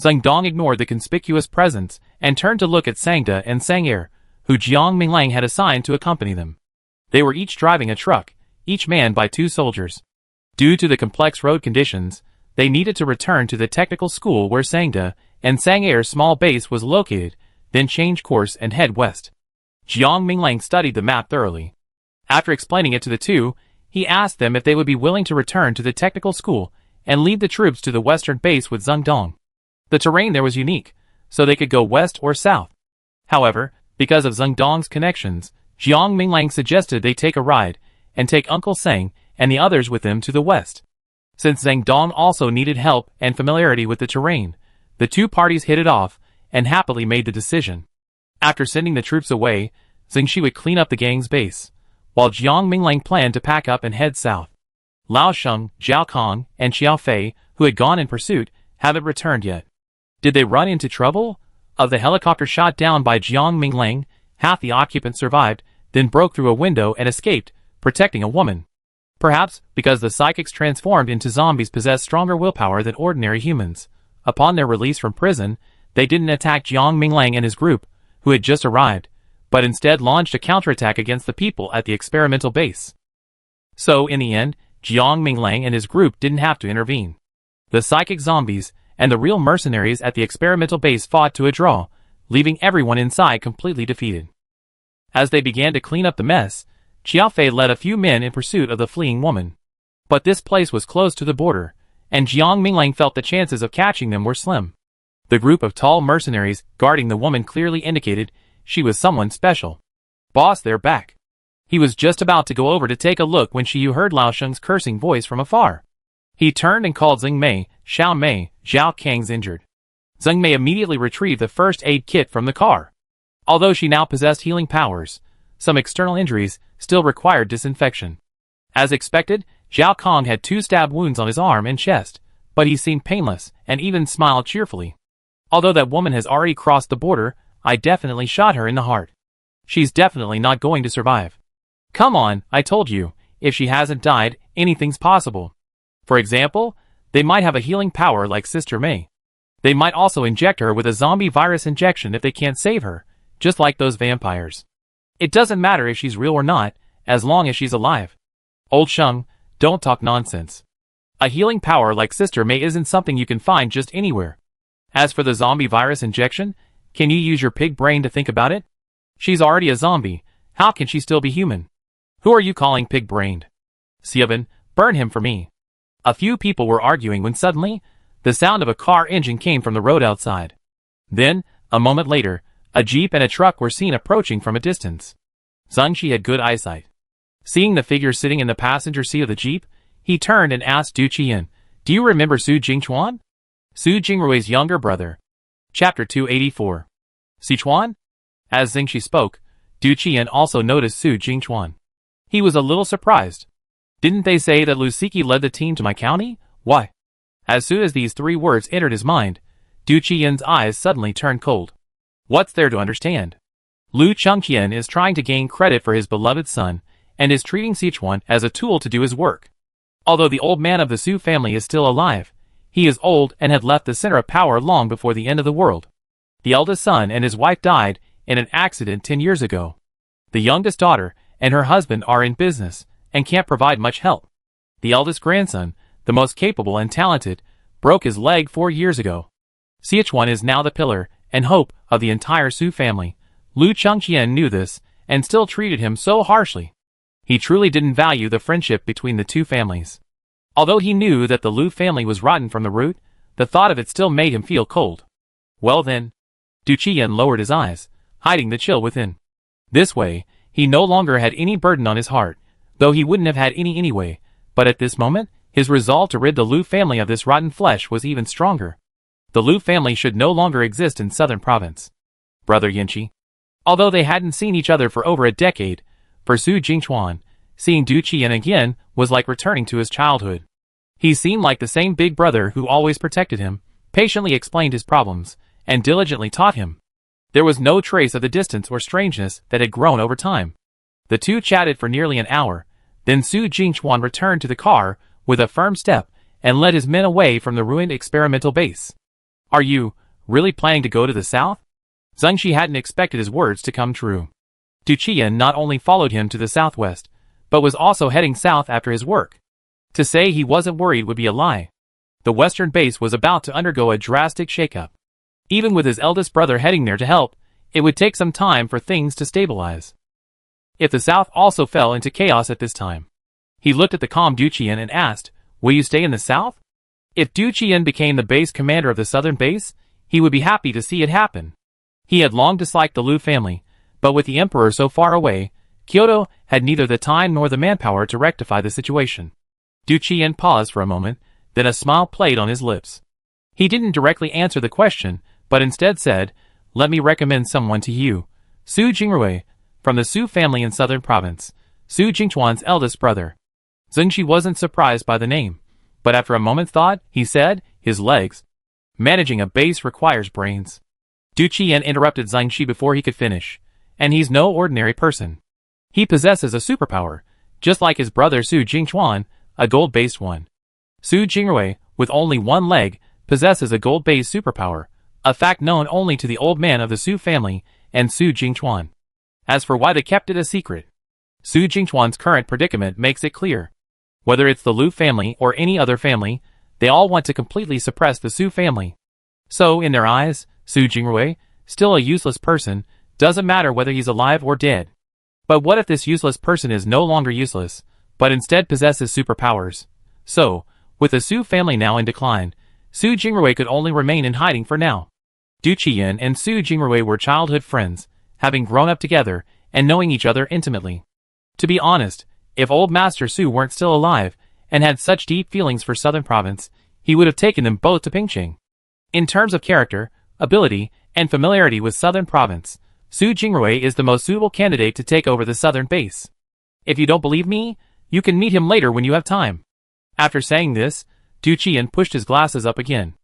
Zheng Dong ignored the conspicuous presence and turned to look at Sangda and Sang'er, who Jiang Minglang had assigned to accompany them. They were each driving a truck, each manned by 2 soldiers. Due to the complex road conditions, they needed to return to the technical school where Sangda and Sang'er's small base was located, then change course and head west. Jiang Minglang studied the map thoroughly. After explaining it to the two, he asked them if they would be willing to return to the technical school and lead the troops to the western base with Zheng Dong. The terrain there was unique, so they could go west or south. However, because of Zheng Dong's connections, Jiang Minglang suggested they take a ride and take Uncle Seng and the others with them to the west. Since Zheng Dong also needed help and familiarity with the terrain, the two parties hit it off and happily made the decision. After sending the troops away, Zheng Shi would clean up the gang's base, while Jiang Minglang planned to pack up and head south. Lao Sheng, Zhao Kong, and Xiao Fei, who had gone in pursuit, haven't returned yet. Did they run into trouble? Of the helicopter shot down by Jiang Minglang, half the occupants survived, then broke through a window and escaped, protecting a woman. Perhaps because the psychics transformed into zombies possessed stronger willpower than ordinary humans. Upon their release from prison, they didn't attack Jiang Minglang and his group, who had just arrived, but instead launched a counterattack against the people at the experimental base. So, in the end, Jiang Minglang and his group didn't have to intervene. The psychic zombies and the real mercenaries at the experimental base fought to a draw, leaving everyone inside completely defeated. As they began to clean up the mess, Xiao Fei led a few men in pursuit of the fleeing woman. But this place was close to the border, and Jiang Minglang felt the chances of catching them were slim. The group of tall mercenaries guarding the woman clearly indicated she was someone special. Boss, they're back. He was just about to go over to take a look when Shiyu heard Lao Sheng's cursing voice from afar. He turned and called Xing Mei, Xiao Mei, Zhao Kang's injured. Xing Mei immediately retrieved the first aid kit from the car. Although she now possessed healing powers, some external injuries still required disinfection. As expected, Zhao Kong had 2 stab wounds on his arm and chest, but he seemed painless and even smiled cheerfully. Although that woman has already crossed the border, I definitely shot her in the heart. She's definitely not going to survive. Come on, I told you, if she hasn't died, anything's possible. For example, they might have a healing power like Sister Mei. They might also inject her with a zombie virus injection if they can't save her, just like those vampires. It doesn't matter if she's real or not, as long as she's alive. Old Sheng, don't talk nonsense. A healing power like Sister Mei isn't something you can find just anywhere. As for the zombie virus injection, can you use your pig brain to think about it? She's already a zombie, how can she still be human? Who are you calling pig-brained? Siobhan, burn him for me. A few people were arguing when suddenly, the sound of a car engine came from the road outside. Then, a moment later, a jeep and a truck were seen approaching from a distance. Zheng Shi had good eyesight. Seeing the figure sitting in the passenger seat of the jeep, he turned and asked Du Qian, Do you remember Su Jingchuan? Su Jingrui's younger brother. Chapter 284. Sichuan? As Zheng Shi spoke, Du Qian also noticed Su Jingchuan. He was a little surprised. Didn't they say that Lu Siki led the team to my county? Why? As soon as these 3 words entered his mind, Du Qian's eyes suddenly turned cold. What's there to understand? Lu Chengqian is trying to gain credit for his beloved son, and is treating Sichuan as a tool to do his work. Although the old man of the Su family is still alive, he is old and had left the center of power long before the end of the world. The eldest son and his wife died in an accident 10 years ago. The youngest daughter and her husband are in business and can't provide much help. The eldest grandson, the most capable and talented, broke his leg 4 years ago. Sichuan is now the pillar and hope of the entire Su family. Lu Chengqian knew this and still treated him so harshly. He truly didn't value the friendship between the two families. Although he knew that the Lu family was rotten from the root, the thought of it still made him feel cold. Well then, Du Qian lowered his eyes, hiding the chill within. This way, he no longer had any burden on his heart, though he wouldn't have had any anyway, but at this moment, his resolve to rid the Lu family of this rotten flesh was even stronger. The Lu family should no longer exist in southern province. Brother Yanqi. Although they hadn't seen each other for over a decade, for Su Jingchuan, seeing Du Qian again was like returning to his childhood. He seemed like the same big brother who always protected him, patiently explained his problems, and diligently taught him. There was no trace of the distance or strangeness that had grown over time. The two chatted for nearly an hour, then Su Jingchuan returned to the car with a firm step and led his men away from the ruined experimental base. Are you really planning to go to the south? Zheng Shi hadn't expected his words to come true. Du Qian not only followed him to the southwest, but was also heading south after his work. To say he wasn't worried would be a lie. The western base was about to undergo a drastic shakeup. Even with his eldest brother heading there to help, it would take some time for things to stabilize. If the south also fell into chaos at this time. He looked at the calm Du Qian and asked, will you stay in the south? If Du Qian became the base commander of the southern base, he would be happy to see it happen. He had long disliked the Lu family, but with the emperor so far away, Kyoto had neither the time nor the manpower to rectify the situation. Du Qian paused for a moment, then a smile played on his lips. He didn't directly answer the question, but instead said, let me recommend someone to you. Su Jingrui, from the Su family in southern province, Su Jingchuan's eldest brother. Zheng Shi wasn't surprised by the name, but after a moment's thought, he said, his legs. Managing a base requires brains. Du Qian interrupted Zheng Shi before he could finish, and he's no ordinary person. He possesses a superpower, just like his brother Su Jingchuan, a gold-based one. Su Jingrui, with only one leg, possesses a gold-based superpower, a fact known only to the old man of the Su family and Su Jingchuan. As for why they kept it a secret, Su Jingchuan's current predicament makes it clear. Whether it's the Lu family or any other family, they all want to completely suppress the Su family. So, in their eyes, Su Jingrui, still a useless person, doesn't matter whether he's alive or dead. But what if this useless person is no longer useless, but instead possesses superpowers? So, with the Su family now in decline, Su Jingrui could only remain in hiding for now. Du Qian and Su Jingrui were childhood friends, having grown up together and knowing each other intimately. To be honest, if old Master Su weren't still alive and had such deep feelings for Southern Province, he would have taken them both to Pingqing. In terms of character, ability, and familiarity with Southern Province, Su Jingrui is the most suitable candidate to take over the southern base. If you don't believe me, you can meet him later when you have time. After saying this, Du Qian pushed his glasses up again.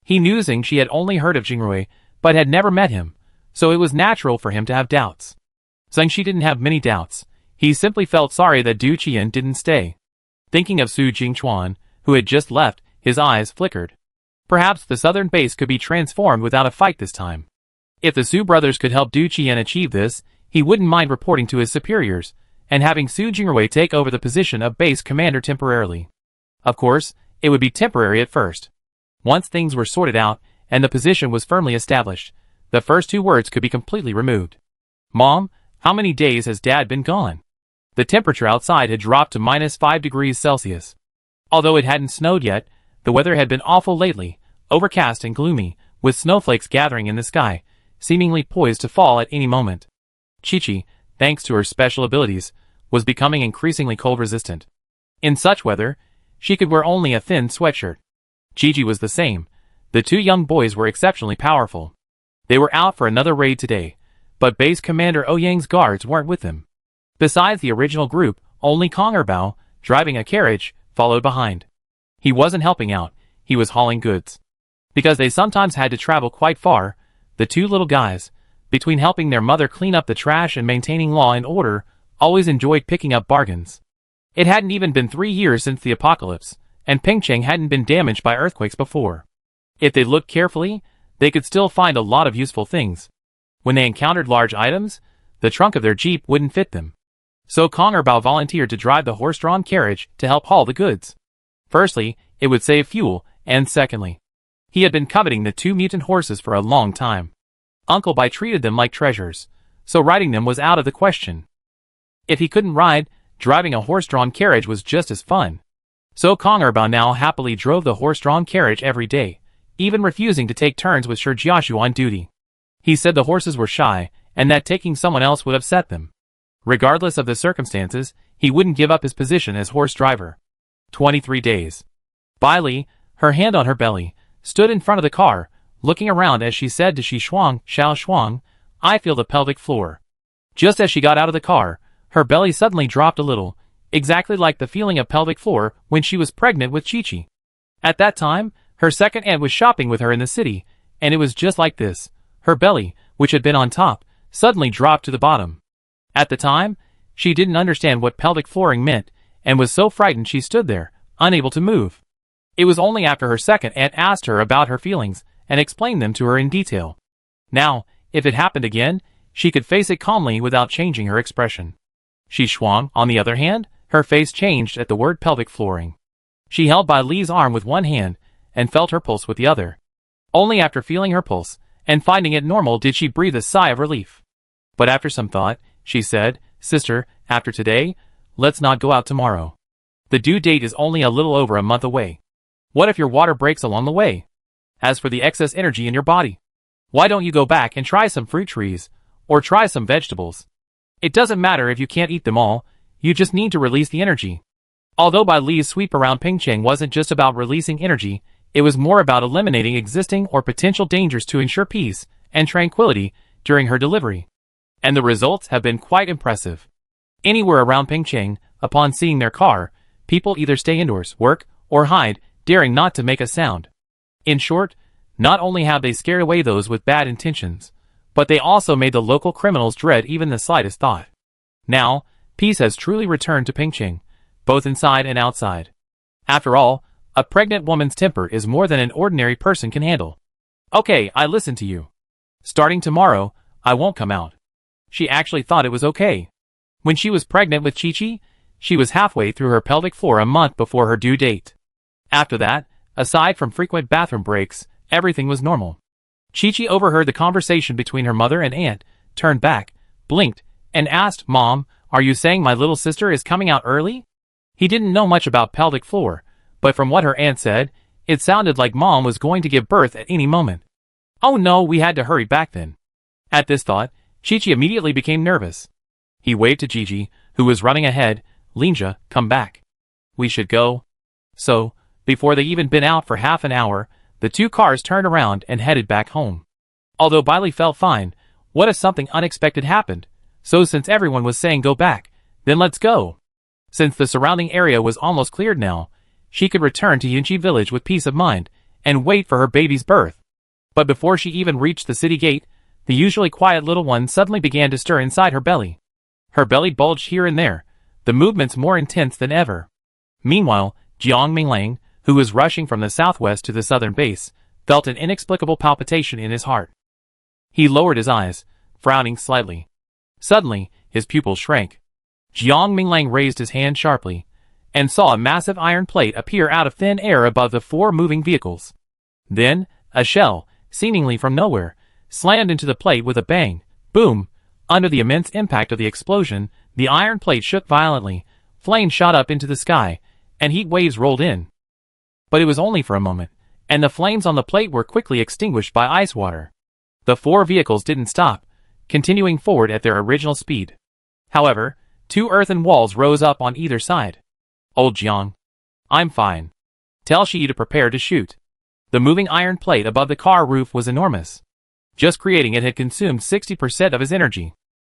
He knew Zheng Shi had only heard of Jingrui, but had never met him, so it was natural for him to have doubts. Zheng Shi didn't have many doubts. He simply felt sorry that Du Qian didn't stay. Thinking of Su Jingchuan, who had just left, his eyes flickered. Perhaps the southern base could be transformed without a fight this time. If the Su brothers could help Du Qian achieve this, he wouldn't mind reporting to his superiors, and having Su Jingrui take over the position of base commander temporarily. Of course, it would be temporary at first. Once things were sorted out, and the position was firmly established, the first 2 words could be completely removed. Mom, how many days has Dad been gone? The temperature outside had dropped to -5 degrees Celsius. Although it hadn't snowed yet, the weather had been awful lately, overcast and gloomy, with snowflakes gathering in the sky, seemingly poised to fall at any moment. Chi-Chi, thanks to her special abilities, was becoming increasingly cold-resistant. In such weather, she could wear only a thin sweatshirt. Gigi was the same. The 2 young boys were exceptionally powerful. They were out for another raid today, but base commander Ouyang's guards weren't with them. Besides the original group, only Kong Erbao, driving a carriage, followed behind. He wasn't helping out, he was hauling goods. Because they sometimes had to travel quite far, the 2 little guys, between helping their mother clean up the trash and maintaining law and order, always enjoyed picking up bargains. It hadn't even been 3 years since the apocalypse, and Pingcheng hadn't been damaged by earthquakes before. If they looked carefully, they could still find a lot of useful things. When they encountered large items, the trunk of their jeep wouldn't fit them. So Kongerbao volunteered to drive the horse-drawn carriage to help haul the goods. Firstly, it would save fuel, and secondly, he had been coveting the 2 mutant horses for a long time. Uncle Bai treated them like treasures, so riding them was out of the question. If he couldn't ride, driving a horse-drawn carriage was just as fun. So Kongerbao now happily drove the horse-drawn carriage every day, even refusing to take turns with Shi Jiashu on duty. He said the horses were shy, and that taking someone else would upset them. Regardless of the circumstances, he wouldn't give up his position as horse driver. 23 days. Bai Li, her hand on her belly, stood in front of the car, looking around as she said to Shi Shuang, Xiao Shuang, I feel the pelvic floor. Just as she got out of the car, her belly suddenly dropped a little, exactly like the feeling of pelvic floor when she was pregnant with Chi-Chi. At that time, her second aunt was shopping with her in the city, and it was just like this. Her belly, which had been on top, suddenly dropped to the bottom. At the time, she didn't understand what pelvic flooring meant, and was so frightened she stood there, unable to move. It was only after her second aunt asked her about her feelings, and explained them to her in detail. Now, if it happened again, she could face it calmly without changing her expression. Shi Shuang, on the other hand, her face changed at the word pelvic flooring. She held Bai Li's arm with one hand, and felt her pulse with the other. Only after feeling her pulse, and finding it normal did she breathe a sigh of relief. But after some thought, she said, Sister, after today, let's not go out tomorrow. The due date is only a little over a month away. What if your water breaks along the way? As for the excess energy in your body, why don't you go back and try some fruit trees, or try some vegetables? It doesn't matter if you can't eat them all, you just need to release the energy. Although Bai Li's sweep around Pingcheng wasn't just about releasing energy, it was more about eliminating existing or potential dangers to ensure peace and tranquility during her delivery. And the results have been quite impressive. Anywhere around Pingcheng, upon seeing their car, people either stay indoors, work, or hide, daring not to make a sound. In short, not only have they scared away those with bad intentions, but they also made the local criminals dread even the slightest thought. Now, peace has truly returned to Pingcheng, both inside and outside. After all, a pregnant woman's temper is more than an ordinary person can handle. Okay, I listen to you. Starting tomorrow, I won't come out. She actually thought it was okay. When she was pregnant with Chi-Chi, she was halfway through her pelvic floor a month before her due date. After that, aside from frequent bathroom breaks, everything was normal. Chi-Chi overheard the conversation between her mother and aunt, turned back, blinked, and asked, Mom, are you saying my little sister is coming out early? He didn't know much about pelvic floor, but from what her aunt said, it sounded like Mom was going to give birth at any moment. Oh no, we had to hurry back then. At this thought, Chi-Chi immediately became nervous. He waved to Gigi, who was running ahead, Linja, come back. We should go. So, before they even been out for half an hour, the two cars turned around and headed back home. Although Bai Li felt fine, what if something unexpected happened? So since everyone was saying go back, then let's go. Since the surrounding area was almost cleared now, she could return to Yunqi village with peace of mind, and wait for her baby's birth. But before she even reached the city gate, the usually quiet little one suddenly began to stir inside her belly. Her belly bulged here and there, the movements more intense than ever. Meanwhile, Jiang Minglang, who was rushing from the southwest to the southern base, felt an inexplicable palpitation in his heart. He lowered his eyes, frowning slightly. Suddenly, his pupils shrank. Jiang Minglang raised his hand sharply, and saw a massive iron plate appear out of thin air above the 4 moving vehicles. Then, a shell, seemingly from nowhere, slammed into the plate with a bang. Boom! Under the immense impact of the explosion, the iron plate shook violently, flames shot up into the sky, and heat waves rolled in. But it was only for a moment, and the flames on the plate were quickly extinguished by ice water. The 4 vehicles didn't stop, continuing forward at their original speed. However, 2 earthen walls rose up on either side. Old Jiang. I'm fine. Tell Shi to prepare to shoot. The moving iron plate above the car roof was enormous. Just creating it had consumed 60% of his energy.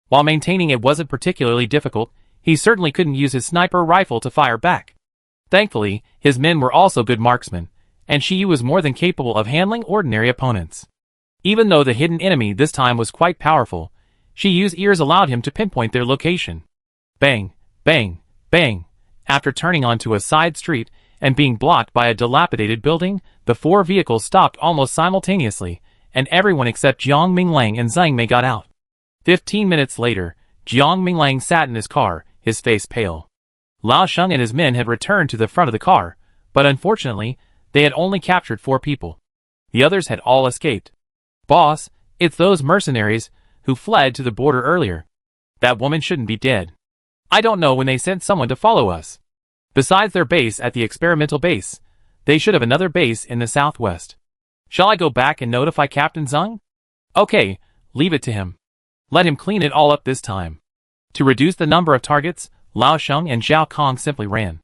While maintaining it wasn't particularly difficult, he certainly couldn't use his sniper rifle to fire back. Thankfully, his men were also good marksmen, and Shi was more than capable of handling ordinary opponents. Even though the hidden enemy this time was quite powerful, Shi's ears allowed him to pinpoint their location. Bang, bang, bang. After turning onto a side street and being blocked by a dilapidated building, the four vehicles stopped almost simultaneously, and everyone except Jiang Minglang and Zhang Mei got out. 15 minutes later, Jiang Minglang sat in his car, his face pale. Lao Sheng and his men had returned to the front of the car, but unfortunately, they had only captured 4 people. The others had all escaped. Boss, it's those mercenaries who fled to the border earlier. That woman shouldn't be dead. I don't know when they sent someone to follow us. Besides their base at the experimental base, they should have another base in the southwest. Shall I go back and notify Captain Zhang? Okay, leave it to him. Let him clean it all up this time. To reduce the number of targets, Lao Sheng and Zhao Kong simply ran.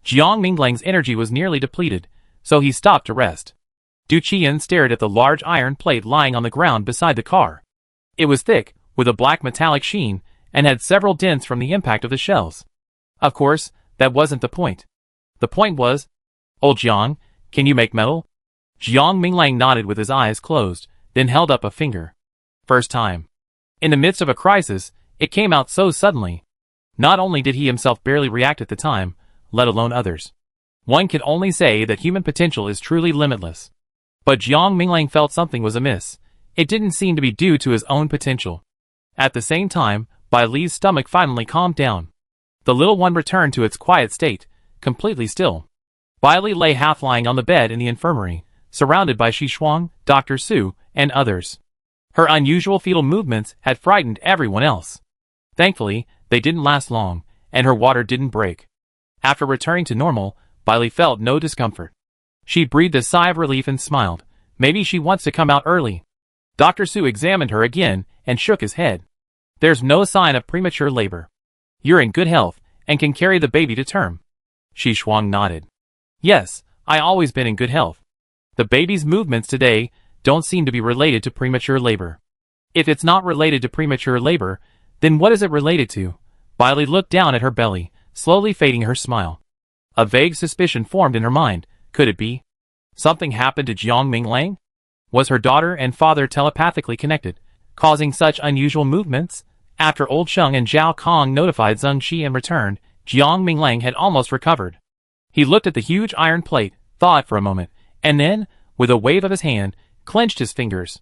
Jiang Minglang's energy was nearly depleted, so he stopped to rest. Du Qian stared at the large iron plate lying on the ground beside the car. It was thick, with a black metallic sheen, and had several dents from the impact of the shells. Of course, that wasn't the point. The point was, "Old Jiang, can you make metal?" Jiang Minglang nodded with his eyes closed, then held up a finger. First time. In the midst of a crisis, it came out so suddenly. Not only did he himself barely react at the time, let alone others. One can only say that human potential is truly limitless. But Jiang Minglang felt something was amiss. It didn't seem to be due to his own potential. At the same time, Bai Li's stomach finally calmed down. The little one returned to its quiet state, completely still. Bai Li lay half lying on the bed in the infirmary, surrounded by Shi Shuang, Dr. Su, and others. Her unusual fetal movements had frightened everyone else. Thankfully, they didn't last long, and her water didn't break. After returning to normal, Bai Li felt no discomfort. She breathed a sigh of relief and smiled. Maybe she wants to come out early. Dr. Su examined her again and shook his head. There's no sign of premature labor. You're in good health and can carry the baby to term. Shi Shuang nodded. Yes, I always been in good health. The baby's movements today don't seem to be related to premature labor. If it's not related to premature labor, then what is it related to? Bai Li looked down at her belly, slowly fading her smile. A vague suspicion formed in her mind. Could it be? Something happened to Jiang Minglang? Was her daughter and father telepathically connected, causing such unusual movements? After Old Sheng and Zhao Kong notified Zheng Shi and returned, Jiang Minglang had almost recovered. He looked at the huge iron plate, thought for a moment, and then, with a wave of his hand, clenched his fingers.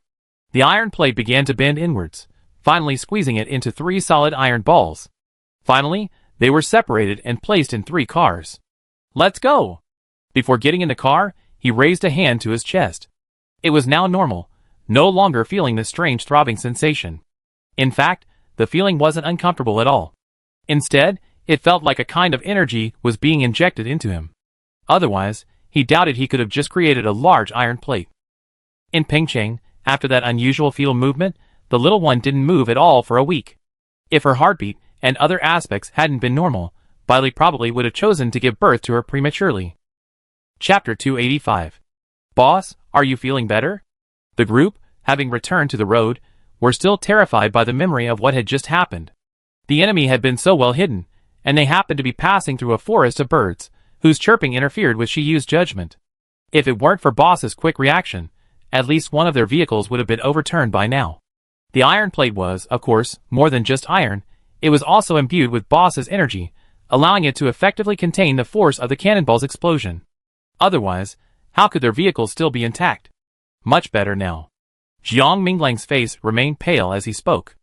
The iron plate began to bend inwards, finally squeezing it into 3 solid iron balls. Finally, they were separated and placed in 3 cars. Let's go! Before getting in the car, he raised a hand to his chest. It was now normal, no longer feeling the strange throbbing sensation. In fact, the feeling wasn't uncomfortable at all. Instead, it felt like a kind of energy was being injected into him. Otherwise, he doubted he could have just created a large iron plate. In Pingcheng, after that unusual fetal movement, the little one didn't move at all for a week. If her heartbeat and other aspects hadn't been normal, Bai Li probably would have chosen to give birth to her prematurely. Chapter 285. Boss, are you feeling better? The group, having returned to the road, were still terrified by the memory of what had just happened. The enemy had been so well hidden, and they happened to be passing through a forest of birds, whose chirping interfered with Shi Yu's judgment. If it weren't for Boss's quick reaction, at least one of their vehicles would have been overturned by now. The iron plate was, of course, more than just iron. It was also imbued with Boss's energy, allowing it to effectively contain the force of the cannonball's explosion. Otherwise, how could their vehicles still be intact? Much better now. Jiang Minglang's face remained pale as he spoke.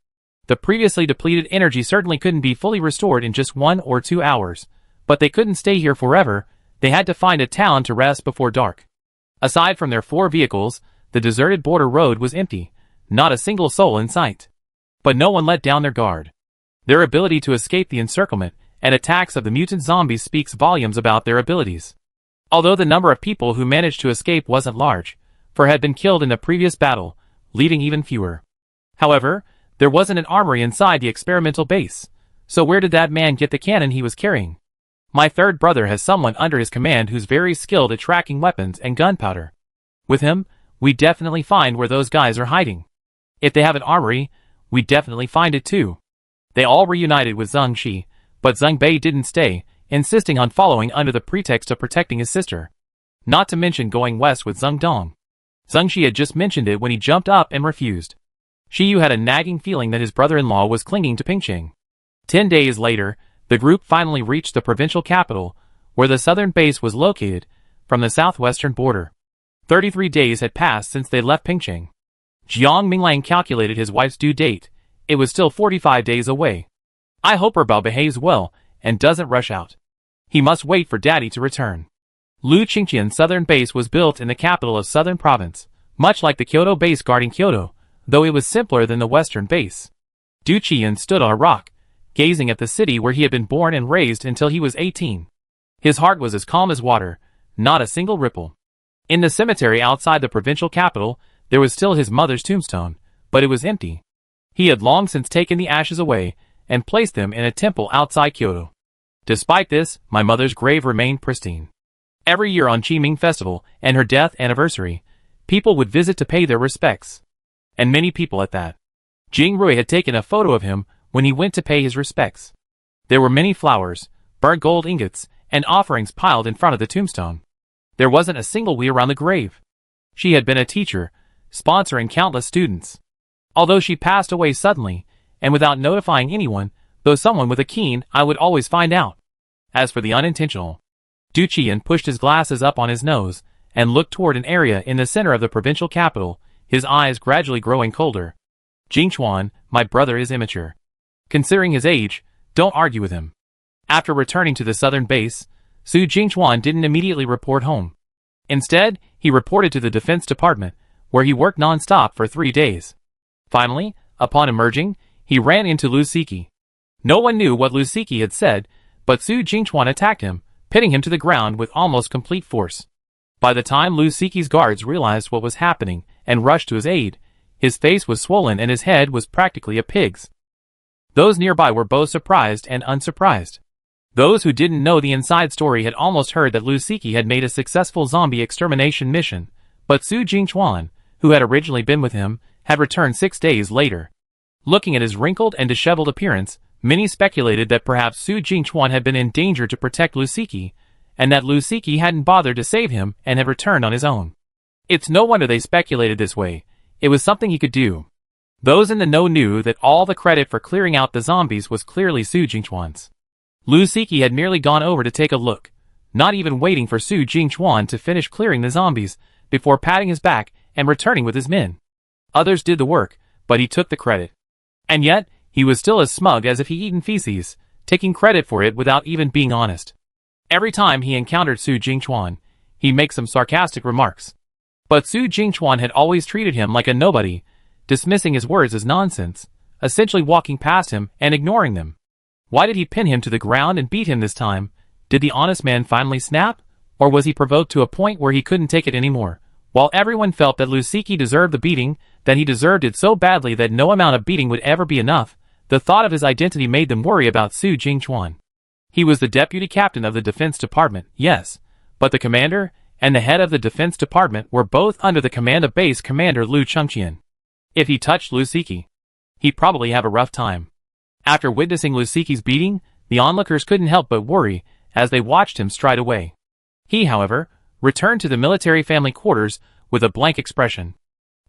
The previously depleted energy certainly couldn't be fully restored in just 1 or 2 hours, but they couldn't stay here forever. They had to find a town to rest before dark. Aside from their 4 vehicles, the deserted border road was empty, not a single soul in sight. But no one let down their guard. Their ability to escape the encirclement and attacks of the mutant zombies speaks volumes about their abilities. Although the number of people who managed to escape wasn't large, for had been killed in the previous battle, leaving even fewer. However, there wasn't an armory inside the experimental base, so where did that man get the cannon he was carrying? My third brother has someone under his command who's very skilled at tracking weapons and gunpowder. With him, we definitely find where those guys are hiding. If they have an armory, we definitely find it too. They all reunited with Zheng Shi, but Zheng Bei didn't stay, insisting on following under the pretext of protecting his sister. Not to mention going west with Zheng Dong. Zheng Shi had just mentioned it when he jumped up and refused. Shi Yu had a nagging feeling that his brother-in-law was clinging to Pingcheng. 10 days later, The group finally reached the provincial capital, where the southern base was located, from the southwestern border. 33 days had passed since they left Pingcheng. Jiang Minglang calculated his wife's due date. It was still 45 days away. I hope her Bao behaves well and doesn't rush out. He must wait for Daddy to return. Lu Qingqian's southern base was built in the capital of Southern Province, much like the Kyoto base guarding Kyoto, though it was simpler than the western base. Du Qian stood on a rock, gazing at the city where he had been born and raised until he was 18. His heart was as calm as water, not a single ripple. In the cemetery outside the provincial capital, there was still his mother's tombstone, but it was empty. He had long since taken the ashes away and placed them in a temple outside Kyoto. Despite this, my mother's grave remained pristine. Every year on Qiming Festival and her death anniversary, people would visit to pay their respects. And many people at that. Jing Rui had taken a photo of him when he went to pay his respects. There were many flowers, burnt gold ingots, and offerings piled in front of the tombstone. There wasn't a single we around the grave. She had been a teacher, sponsoring countless students. Although she passed away suddenly, and without notifying anyone, though someone with a keen eye would always find out. As for the unintentional, Du Qian pushed his glasses up on his nose and looked toward an area in the center of the provincial capital, his eyes gradually growing colder. Jingchuan, my brother is immature. Considering his age, don't argue with him. After returning to the southern base, Su Jingchuan didn't immediately report home. Instead, he reported to the Defense Department, where he worked non-stop for 3 days. Finally, upon emerging, he ran into Lu Siki. No one knew what Lu Siki had said, but Su Jingchuan attacked him, pitting him to the ground with almost complete force. By the time Lu Siki's guards realized what was happening and rushed to his aid, his face was swollen and his head was practically a pig's. Those nearby were both surprised and unsurprised. Those who didn't know the inside story had almost heard that Lu Siki had made a successful zombie extermination mission, but Su Jingchuan, who had originally been with him, had returned 6 days later. Looking at his wrinkled and disheveled appearance, many speculated that perhaps Su Jingchuan had been in danger to protect Lu Siki, and that Lu Siki hadn't bothered to save him and had returned on his own. It's no wonder they speculated this way. It was something he could do. Those in the know knew that all the credit for clearing out the zombies was clearly Su Jingchuan's. Lu Siki had merely gone over to take a look, not even waiting for Su Jingchuan to finish clearing the zombies, before patting his back and returning with his men. Others did the work, but he took the credit. And yet, he was still as smug as if he'd eaten feces, taking credit for it without even being honest. Every time he encountered Su Jingchuan, he'd make some sarcastic remarks. But Su Jingchuan had always treated him like a nobody, dismissing his words as nonsense, essentially walking past him and ignoring them. Why did he pin him to the ground and beat him this time? Did the honest man finally snap? Or was he provoked to a point where he couldn't take it anymore? While everyone felt that Lu Siki deserved the beating, that he deserved it so badly that no amount of beating would ever be enough, the thought of his identity made them worry about Su Jingchuan. He was the deputy captain of the Defense Department, yes, but the commander and the head of the Defense Department were both under the command of Base Commander Lu Chengqian. If he touched Lu Siki, he'd probably have a rough time. After witnessing Lu Siki's beating, the onlookers couldn't help but worry as they watched him stride away. He, however, returned to the military family quarters with a blank expression.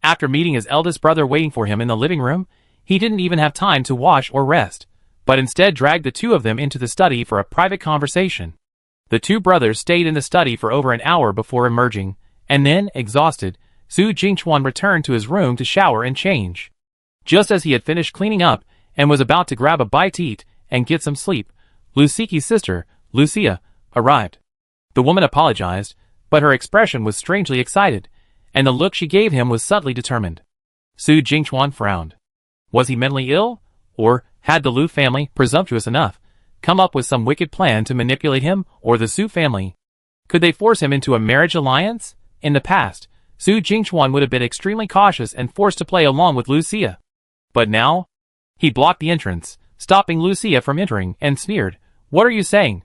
After meeting his eldest brother waiting for him in the living room, he didn't even have time to wash or rest, but instead dragged the two of them into the study for a private conversation. The two brothers stayed in the study for over an hour before emerging, and then, exhausted, Su Jingchuan returned to his room to shower and change. Just as he had finished cleaning up and was about to grab a bite to eat and get some sleep, Lu Siki's sister, Lucia, arrived. The woman apologized, but her expression was strangely excited, and the look she gave him was subtly determined. Su Jingchuan frowned. Was he mentally ill? Or had the Lu family, presumptuous enough, come up with some wicked plan to manipulate him or the Su family? Could they force him into a marriage alliance? In the past, Su Jingchuan would have been extremely cautious and forced to play along with Lucia. But now? He blocked the entrance, stopping Lucia from entering, and sneered, "What are you saying?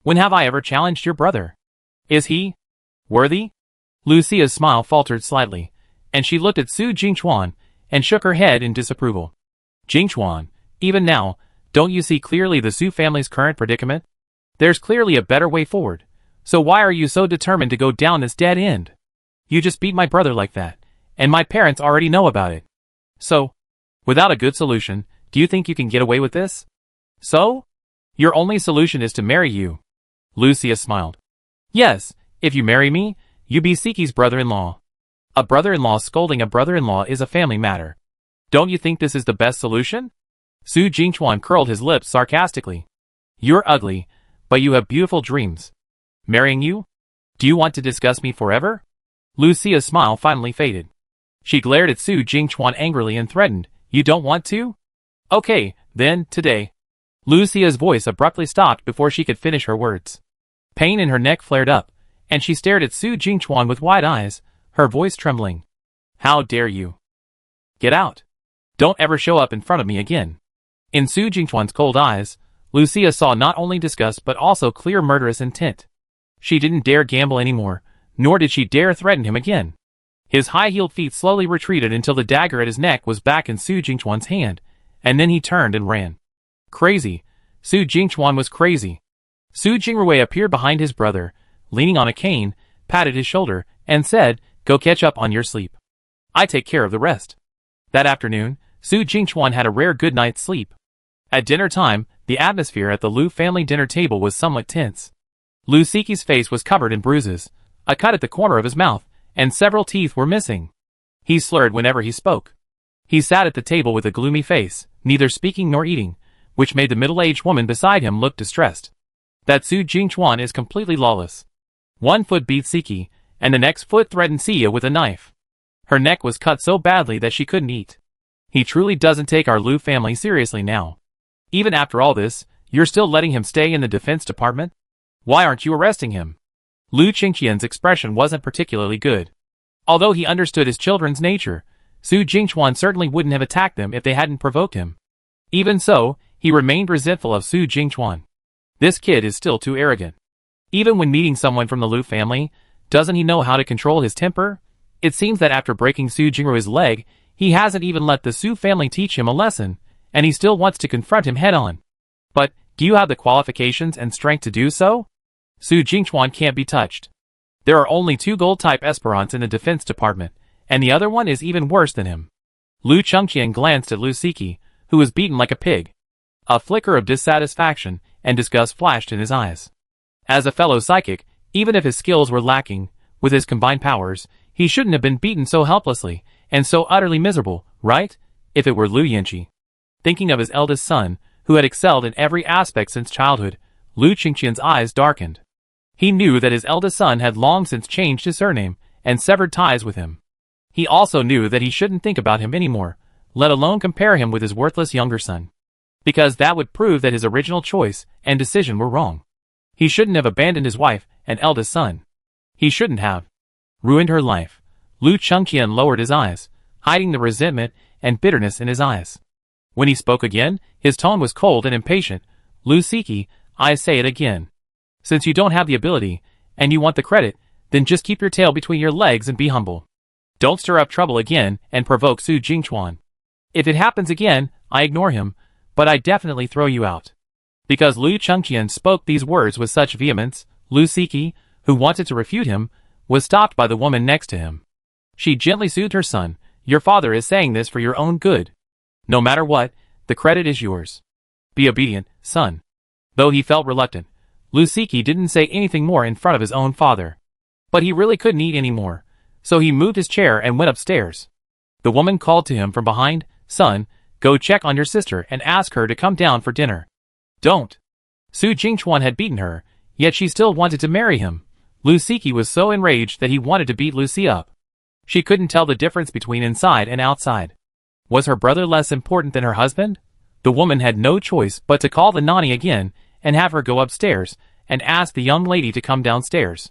When have I ever challenged your brother? Is he worthy?" Lucia's smile faltered slightly, and she looked at Su Jingchuan and shook her head in disapproval. "Jingchuan, even now, don't you see clearly the Su family's current predicament? There's clearly a better way forward, so why are you so determined to go down this dead end? You just beat my brother like that, and my parents already know about it. So, without a good solution, do you think you can get away with this?" "So?" Your only solution is to marry you. Lucia smiled. Yes, if you marry me, you be Siki's brother-in-law. A brother-in-law scolding a brother-in-law is a family matter. Don't you think this is the best solution? Su Jingchuan curled his lips sarcastically. You're ugly, but you have beautiful dreams. Marrying you? Do you want to disgust me forever? Lucia's smile finally faded. She glared at Su Jingchuan angrily and threatened, You don't want to? Okay, then, today. Lucia's voice abruptly stopped before she could finish her words. Pain in her neck flared up, and she stared at Su Jingchuan with wide eyes, her voice trembling. How dare you? Get out. Don't ever show up in front of me again. In Su Jingchuan's cold eyes, Lucia saw not only disgust but also clear murderous intent. She didn't dare gamble anymore, nor did she dare threaten him again. His high-heeled feet slowly retreated until the dagger at his neck was back in Su Jingchuan's hand, and then he turned and ran. Crazy. Su Jingchuan was crazy. Su Jingrui appeared behind his brother, leaning on a cane, patted his shoulder, and said, Go catch up on your sleep. I take care of the rest. That afternoon, Su Jingchuan had a rare good night's sleep. At dinner time, the atmosphere at the Lu family dinner table was somewhat tense. Lu Siki's face was covered in bruises, a cut at the corner of his mouth, and several teeth were missing. He slurred whenever he spoke. He sat at the table with a gloomy face, neither speaking nor eating, which made the middle-aged woman beside him look distressed. That Su Jingchuan is completely lawless. One foot beat Siki, and the next foot threatened Sia with a knife. Her neck was cut so badly that she couldn't eat. He truly doesn't take our Lu family seriously now. Even after all this, you're still letting him stay in the defense department? Why aren't you arresting him? Lu Qingqian's expression wasn't particularly good. Although he understood his children's nature, Su Jingchuan certainly wouldn't have attacked them if they hadn't provoked him. Even so, he remained resentful of Su Jingchuan. This kid is still too arrogant. Even when meeting someone from the Lu family, doesn't he know how to control his temper? It seems that after breaking Su Jingrui's leg, he hasn't even let the Su family teach him a lesson, and he still wants to confront him head-on. But, do you have the qualifications and strength to do so? Su Jingchuan can't be touched. There are only 2 gold-type aspirants in the defense department, and the other one is even worse than him. Lu Chengqian glanced at Lu Siki, who was beaten like a pig. A flicker of dissatisfaction and disgust flashed in his eyes. As a fellow psychic, even if his skills were lacking, with his combined powers, he shouldn't have been beaten so helplessly, and so utterly miserable, right? If it were Lu Yanqi. Thinking of his eldest son, who had excelled in every aspect since childhood, Lu Qingqian's eyes darkened. He knew that his eldest son had long since changed his surname, and severed ties with him. He also knew that he shouldn't think about him anymore, let alone compare him with his worthless younger son. Because that would prove that his original choice and decision were wrong. He shouldn't have abandoned his wife and eldest son. He shouldn't have ruined her life. Lu Chengqian lowered his eyes, hiding the resentment and bitterness in his eyes. When he spoke again, his tone was cold and impatient. Lu Siki, I say it again. Since you don't have the ability, and you want the credit, then just keep your tail between your legs and be humble. Don't stir up trouble again and provoke Su Jingchuan. If it happens again, I ignore him, but I definitely throw you out. Because Lu Chengqian spoke these words with such vehemence, Lu Siki, who wanted to refute him, was stopped by the woman next to him. She gently soothed her son, Your father is saying this for your own good. No matter what, the credit is yours. Be obedient, son. Though he felt reluctant, Lu Siki didn't say anything more in front of his own father. But he really couldn't eat anymore, so he moved his chair and went upstairs. The woman called to him from behind, Son, go check on your sister and ask her to come down for dinner. Don't. Su Jingchuan had beaten her, yet she still wanted to marry him. Lu Siki was so enraged that he wanted to beat Lucy up. She couldn't tell the difference between inside and outside. Was her brother less important than her husband? The woman had no choice but to call the nanny again and have her go upstairs and ask the young lady to come downstairs.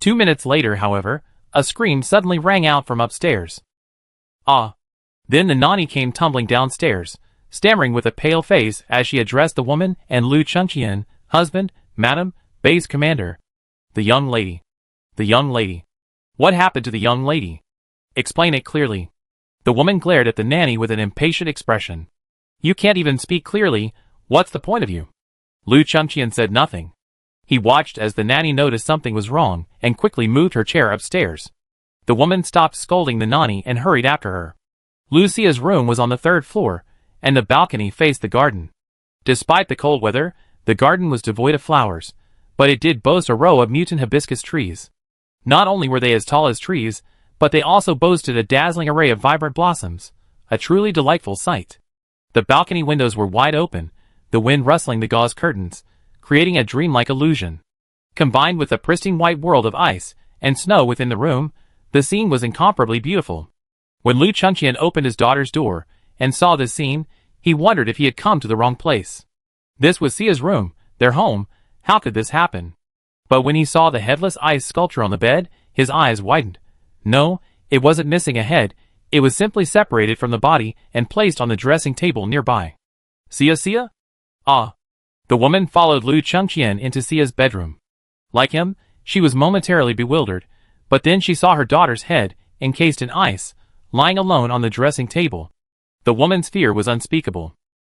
2 minutes later, however, a scream suddenly rang out from upstairs. Ah! Then the nanny came tumbling downstairs, stammering with a pale face as she addressed the woman and Lu Chengqian, husband, madam, base commander. The young lady. The young lady. What happened to the young lady? Explain it clearly. The woman glared at the nanny with an impatient expression. You can't even speak clearly, what's the point of you? Lu Chengqian said nothing. He watched as the nanny noticed something was wrong and quickly moved her chair upstairs. The woman stopped scolding the nanny and hurried after her. Lucia's room was on the 3rd floor, and the balcony faced the garden. Despite the cold weather, the garden was devoid of flowers, but it did boast a row of mutant hibiscus trees. Not only were they as tall as trees, but they also boasted a dazzling array of vibrant blossoms, a truly delightful sight. The balcony windows were wide open, the wind rustling the gauze curtains, creating a dreamlike illusion. Combined with the pristine white world of ice and snow within the room, the scene was incomparably beautiful. When Lu Chengqian opened his daughter's door and saw this scene, he wondered if he had come to the wrong place. This was Sia's room, their home. How could this happen? But when he saw the headless ice sculpture on the bed, his eyes widened. No, it wasn't missing a head, it was simply separated from the body and placed on the dressing table nearby. Sia? Ah. The woman followed Lu Chengqian into Sia's bedroom. Like him, she was momentarily bewildered, but then she saw her daughter's head, encased in ice, lying alone on the dressing table. The woman's fear was unspeakable.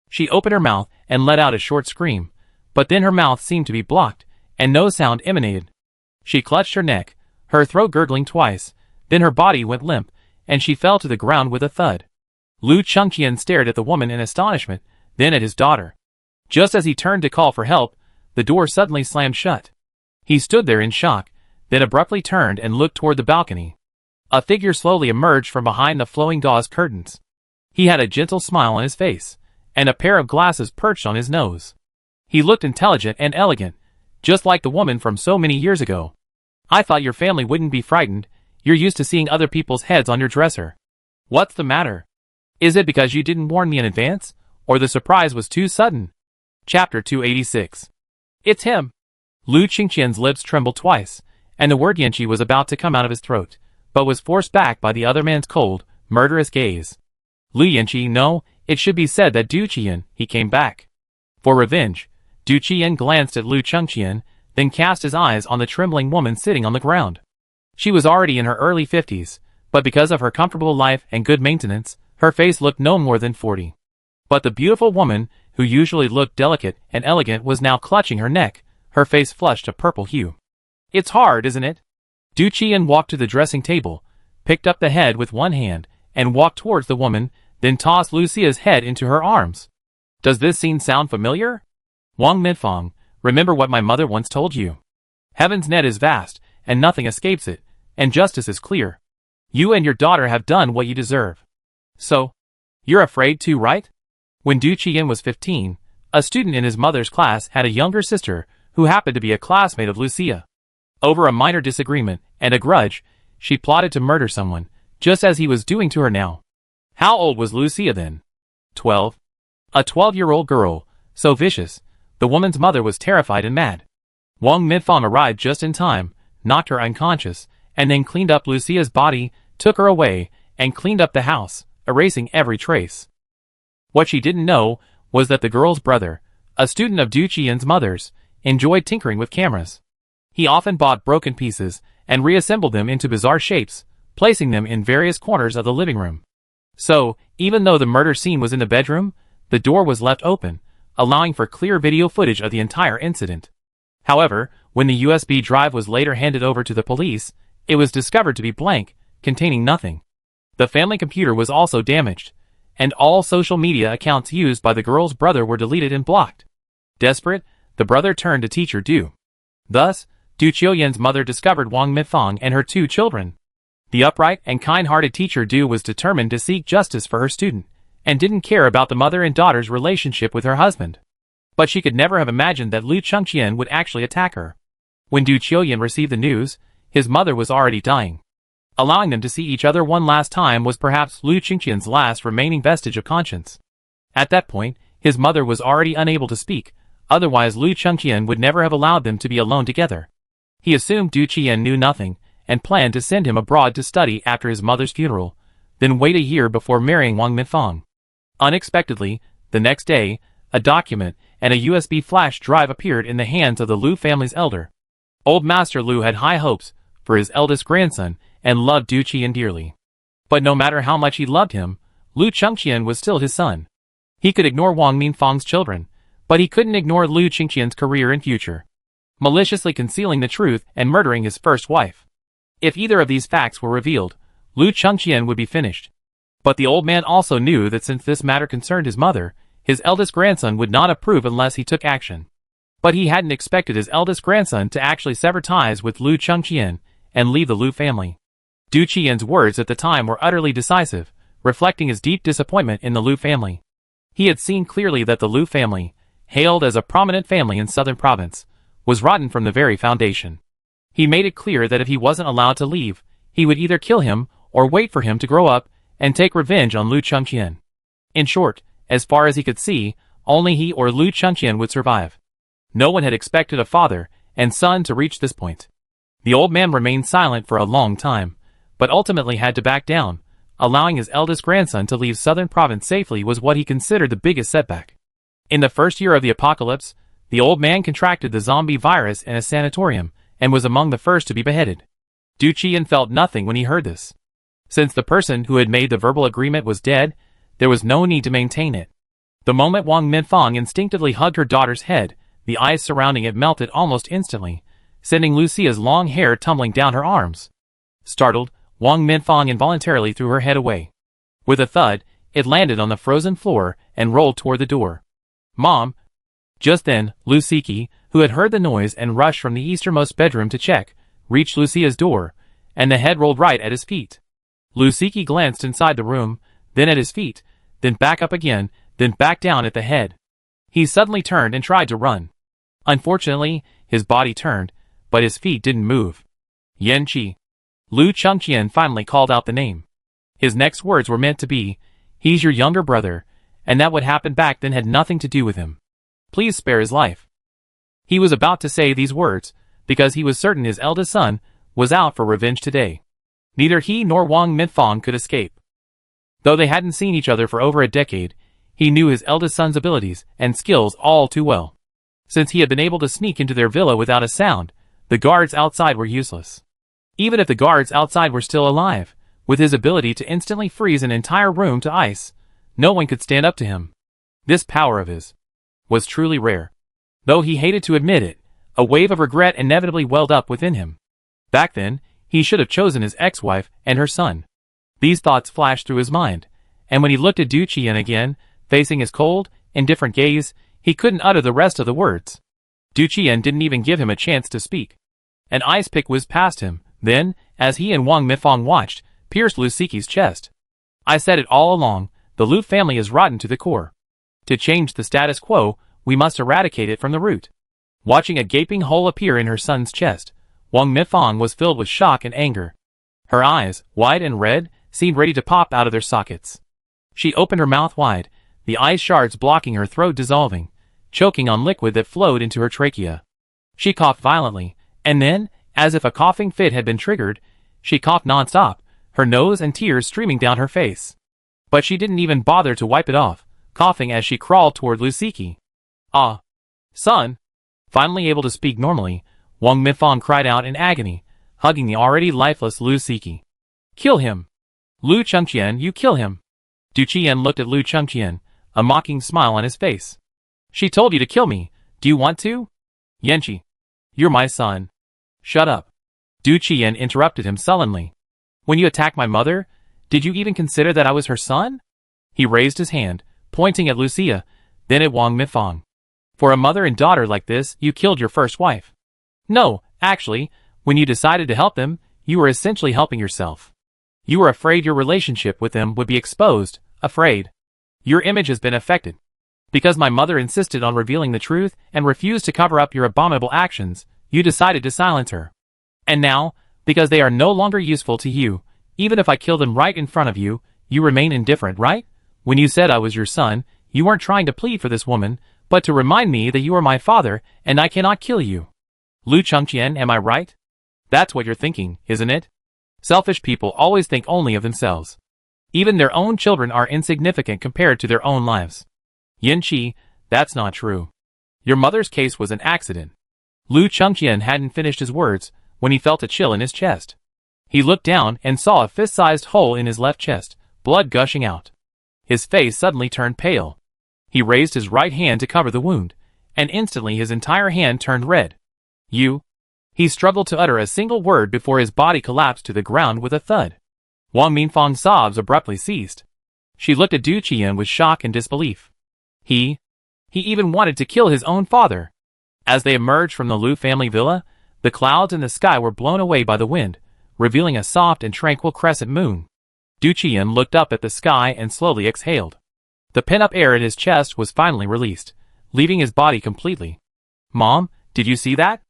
She opened her mouth and let out a short scream, but then her mouth seemed to be blocked, and no sound emanated. She clutched her neck, her throat gurgling twice, then her body went limp, and she fell to the ground with a thud. Lu Chengqian stared at the woman in astonishment, then at his daughter. Just as he turned to call for help, the door suddenly slammed shut. He stood there in shock, then abruptly turned and looked toward the balcony. A figure slowly emerged from behind the flowing gauze curtains. He had a gentle smile on his face, and a pair of glasses perched on his nose. He looked intelligent and elegant, just like the woman from so many years ago. I thought your family wouldn't be frightened. You're used to seeing other people's heads on your dresser. What's the matter? Is it because you didn't warn me in advance, or the surprise was too sudden? Chapter 286. It's him. Lu Chengqian's lips trembled twice, and the word Yanqi was about to come out of his throat, but was forced back by the other man's cold, murderous gaze. Lu Yanqi, no, it should be said that Du Qian, he came back. For revenge. Du Qian glanced at Lu Chengqian, then cast his eyes on the trembling woman sitting on the ground. She was already in her early 50s, but because of her comfortable life and good maintenance, her face looked no more than 40. But the beautiful woman, who usually looked delicate and elegant, was now clutching her neck, her face flushed a purple hue. It's hard, isn't it? Du Qian walked to the dressing table, picked up the head with one hand, and walked towards the woman, then tossed Lucia's head into her arms. Does this scene sound familiar? Wang Minfang, remember what my mother once told you. Heaven's net is vast, and nothing escapes it, and justice is clear. You and your daughter have done what you deserve. So, you're afraid too, right? When Du Qian was 15, a student in his mother's class had a younger sister who happened to be a classmate of Lucia. Over a minor disagreement and a grudge, she plotted to murder someone, just as he was doing to her now. How old was Lucia then? 12. A 12-year-old girl, so vicious, the woman's mother was terrified and mad. Wang Minfang arrived just in time, knocked her unconscious, and then cleaned up Lucia's body, took her away, and cleaned up the house, erasing every trace. What she didn't know was that the girl's brother, a student of Du Qian's mother's, enjoyed tinkering with cameras. He often bought broken pieces and reassembled them into bizarre shapes, placing them in various corners of the living room. So, even though the murder scene was in the bedroom, the door was left open, allowing for clear video footage of the entire incident. However, when the USB drive was later handed over to the police, it was discovered to be blank, containing nothing. The family computer was also damaged, and all social media accounts used by the girl's brother were deleted and blocked. Desperate, the brother turned to teacher Du. Thus, Du Qiuyan's mother discovered Wang Minfang and her two children. The upright and kind-hearted teacher Du was determined to seek justice for her student, and didn't care about the mother and daughter's relationship with her husband. But she could never have imagined that Lu Chengqian would actually attack her. When Du Qiuyan received the news, his mother was already dying. Allowing them to see each other one last time was perhaps Lu Chengqian's last remaining vestige of conscience. At that point, his mother was already unable to speak, otherwise Lu Chengqian would never have allowed them to be alone together. He assumed Du Qian knew nothing, and planned to send him abroad to study after his mother's funeral, then wait a year before marrying Wang Minfang. Unexpectedly, the next day, a document and a USB flash drive appeared in the hands of the Lu family's elder. Old Master Lu had high hopes for his eldest grandson and loved Du Qian dearly. But no matter how much he loved him, Lu Chengqian was still his son. He could ignore Wang Minfang's children, but he couldn't ignore Lu Chengqian's career and future. Maliciously concealing the truth and murdering his first wife. If either of these facts were revealed, Lu Chengqian would be finished. But the old man also knew that since this matter concerned his mother, his eldest grandson would not approve unless he took action. But he hadn't expected his eldest grandson to actually sever ties with Lu Chengqian and leave the Lu family. Du Qian's words at the time were utterly decisive, reflecting his deep disappointment in the Lu family. He had seen clearly that the Lu family, hailed as a prominent family in southern province, was rotten from the very foundation. He made it clear that if he wasn't allowed to leave, he would either kill him or wait for him to grow up and take revenge on Lu Chengqian. In short, as far as he could see, only he or Lu Chengqian would survive. No one had expected a father and son to reach this point. The old man remained silent for a long time, but ultimately had to back down. Allowing his eldest grandson to leave southern province safely was what he considered the biggest setback. In the first year of the apocalypse, the old man contracted the zombie virus in a sanatorium and was among the first to be beheaded. Du Qian felt nothing when he heard this. Since the person who had made the verbal agreement was dead, there was no need to maintain it. The moment Wang Minfang instinctively hugged her daughter's head, the ice surrounding it melted almost instantly, sending Lucia's long hair tumbling down her arms. Startled, Wang Minfang involuntarily threw her head away. With a thud, it landed on the frozen floor and rolled toward the door. "Mom!" Just then, Lu Siki, who had heard the noise and rushed from the easternmost bedroom to check, reached Lucia's door, and the head rolled right at his feet. Lu Siki glanced inside the room, then at his feet, then back up again, then back down at the head. He suddenly turned and tried to run. Unfortunately, his body turned, but his feet didn't move. "Yan Qi." Lu Chengqian finally called out the name. His next words were meant to be, "He's your younger brother," and that what happened back then had nothing to do with him. Please spare his life. He was about to say these words, because he was certain his eldest son was out for revenge today. Neither he nor Wang Minfang could escape. Though they hadn't seen each other for over a decade, he knew his eldest son's abilities and skills all too well. Since he had been able to sneak into their villa without a sound, the guards outside were useless. Even if the guards outside were still alive, with his ability to instantly freeze an entire room to ice, no one could stand up to him. This power of his was truly rare. Though he hated to admit it, a wave of regret inevitably welled up within him. Back then, he should have chosen his ex-wife and her son. These thoughts flashed through his mind, and when he looked at Du Qian again, facing his cold, indifferent gaze, he couldn't utter the rest of the words. Du Qian didn't even give him a chance to speak. An ice pick whizzed past him, then, as he and Wang Minfang watched, pierced Lu Siki's chest. "I said it all along, the Lu family is rotten to the core. To change the status quo, we must eradicate it from the root." Watching a gaping hole appear in her son's chest, Wang Minfang was filled with shock and anger. Her eyes, wide and red, seemed ready to pop out of their sockets. She opened her mouth wide, the ice shards blocking her throat dissolving, choking on liquid that flowed into her trachea. She coughed violently, and then, as if a coughing fit had been triggered, she coughed non-stop, her nose and tears streaming down her face. But she didn't even bother to wipe it off, coughing as she crawled toward Lu Siki. "Ah, son!" Finally able to speak normally, Wang Minfang cried out in agony, hugging the already lifeless Lu Siki. "Kill him! Lu Chengqian, you kill him!" Du Qian looked at Lu Chengqian, a mocking smile on his face. "She told you to kill me. Do you want to?" "Yanqi, you're my son." "Shut up." Du Qian interrupted him sullenly. "When you attacked my mother, did you even consider that I was her son?" He raised his hand, pointing at Lucia, then at Wang Minfang. "For a mother and daughter like this, you killed your first wife." "No, actually, when you decided to help them, you were essentially helping yourself. You were afraid your relationship with them would be exposed, afraid. Your image has been affected. Because my mother insisted on revealing the truth and refused to cover up your abominable actions, you decided to silence her. And now, because they are no longer useful to you, even if I kill them right in front of you, you remain indifferent, right? When you said I was your son, you weren't trying to plead for this woman, but to remind me that you are my father and I cannot kill you. Lu Chengqian, am I right? That's what you're thinking, isn't it? Selfish people always think only of themselves. Even their own children are insignificant compared to their own lives. Yin Qi, that's not true. Your mother's case was an accident." Lu Chengqian hadn't finished his words when he felt a chill in his chest. He looked down and saw a fist-sized hole in his left chest, blood gushing out. His face suddenly turned pale. He raised his right hand to cover the wound, and instantly his entire hand turned red. "You?" He struggled to utter a single word before his body collapsed to the ground with a thud. Wang Minfang's sobs abruptly ceased. She looked at Du Qian with shock and disbelief. He even wanted to kill his own father. As they emerged from the Liu family villa, the clouds in the sky were blown away by the wind, revealing a soft and tranquil crescent moon. Du Qian looked up at the sky and slowly exhaled. The pent-up air in his chest was finally released, leaving his body completely. "Mom, did you see that?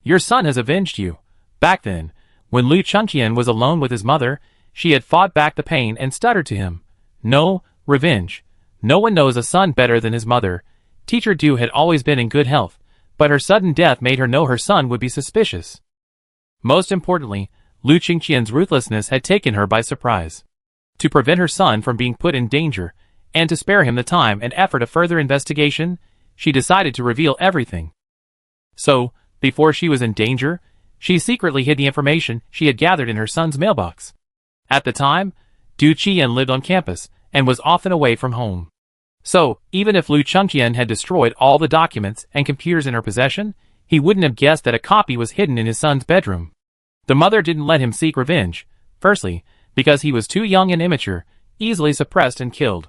Your son has avenged you." Back then, when Liu Chengqian was alone with his mother, she had fought back the pain and stuttered to him, "No, revenge. No one knows a son better than his mother." Teacher Du had always been in good health, but her sudden death made her know her son would be suspicious. Most importantly, Liu Chengqian's ruthlessness had taken her by surprise. To prevent her son from being put in danger, and to spare him the time and effort of further investigation, she decided to reveal everything. So, before she was in danger, she secretly hid the information she had gathered in her son's mailbox. At the time, Du Qian lived on campus and was often away from home. So, even if Liu Chengqian had destroyed all the documents and computers in her possession, he wouldn't have guessed that a copy was hidden in his son's bedroom. The mother didn't let him seek revenge, firstly, because he was too young and immature, easily suppressed and killed.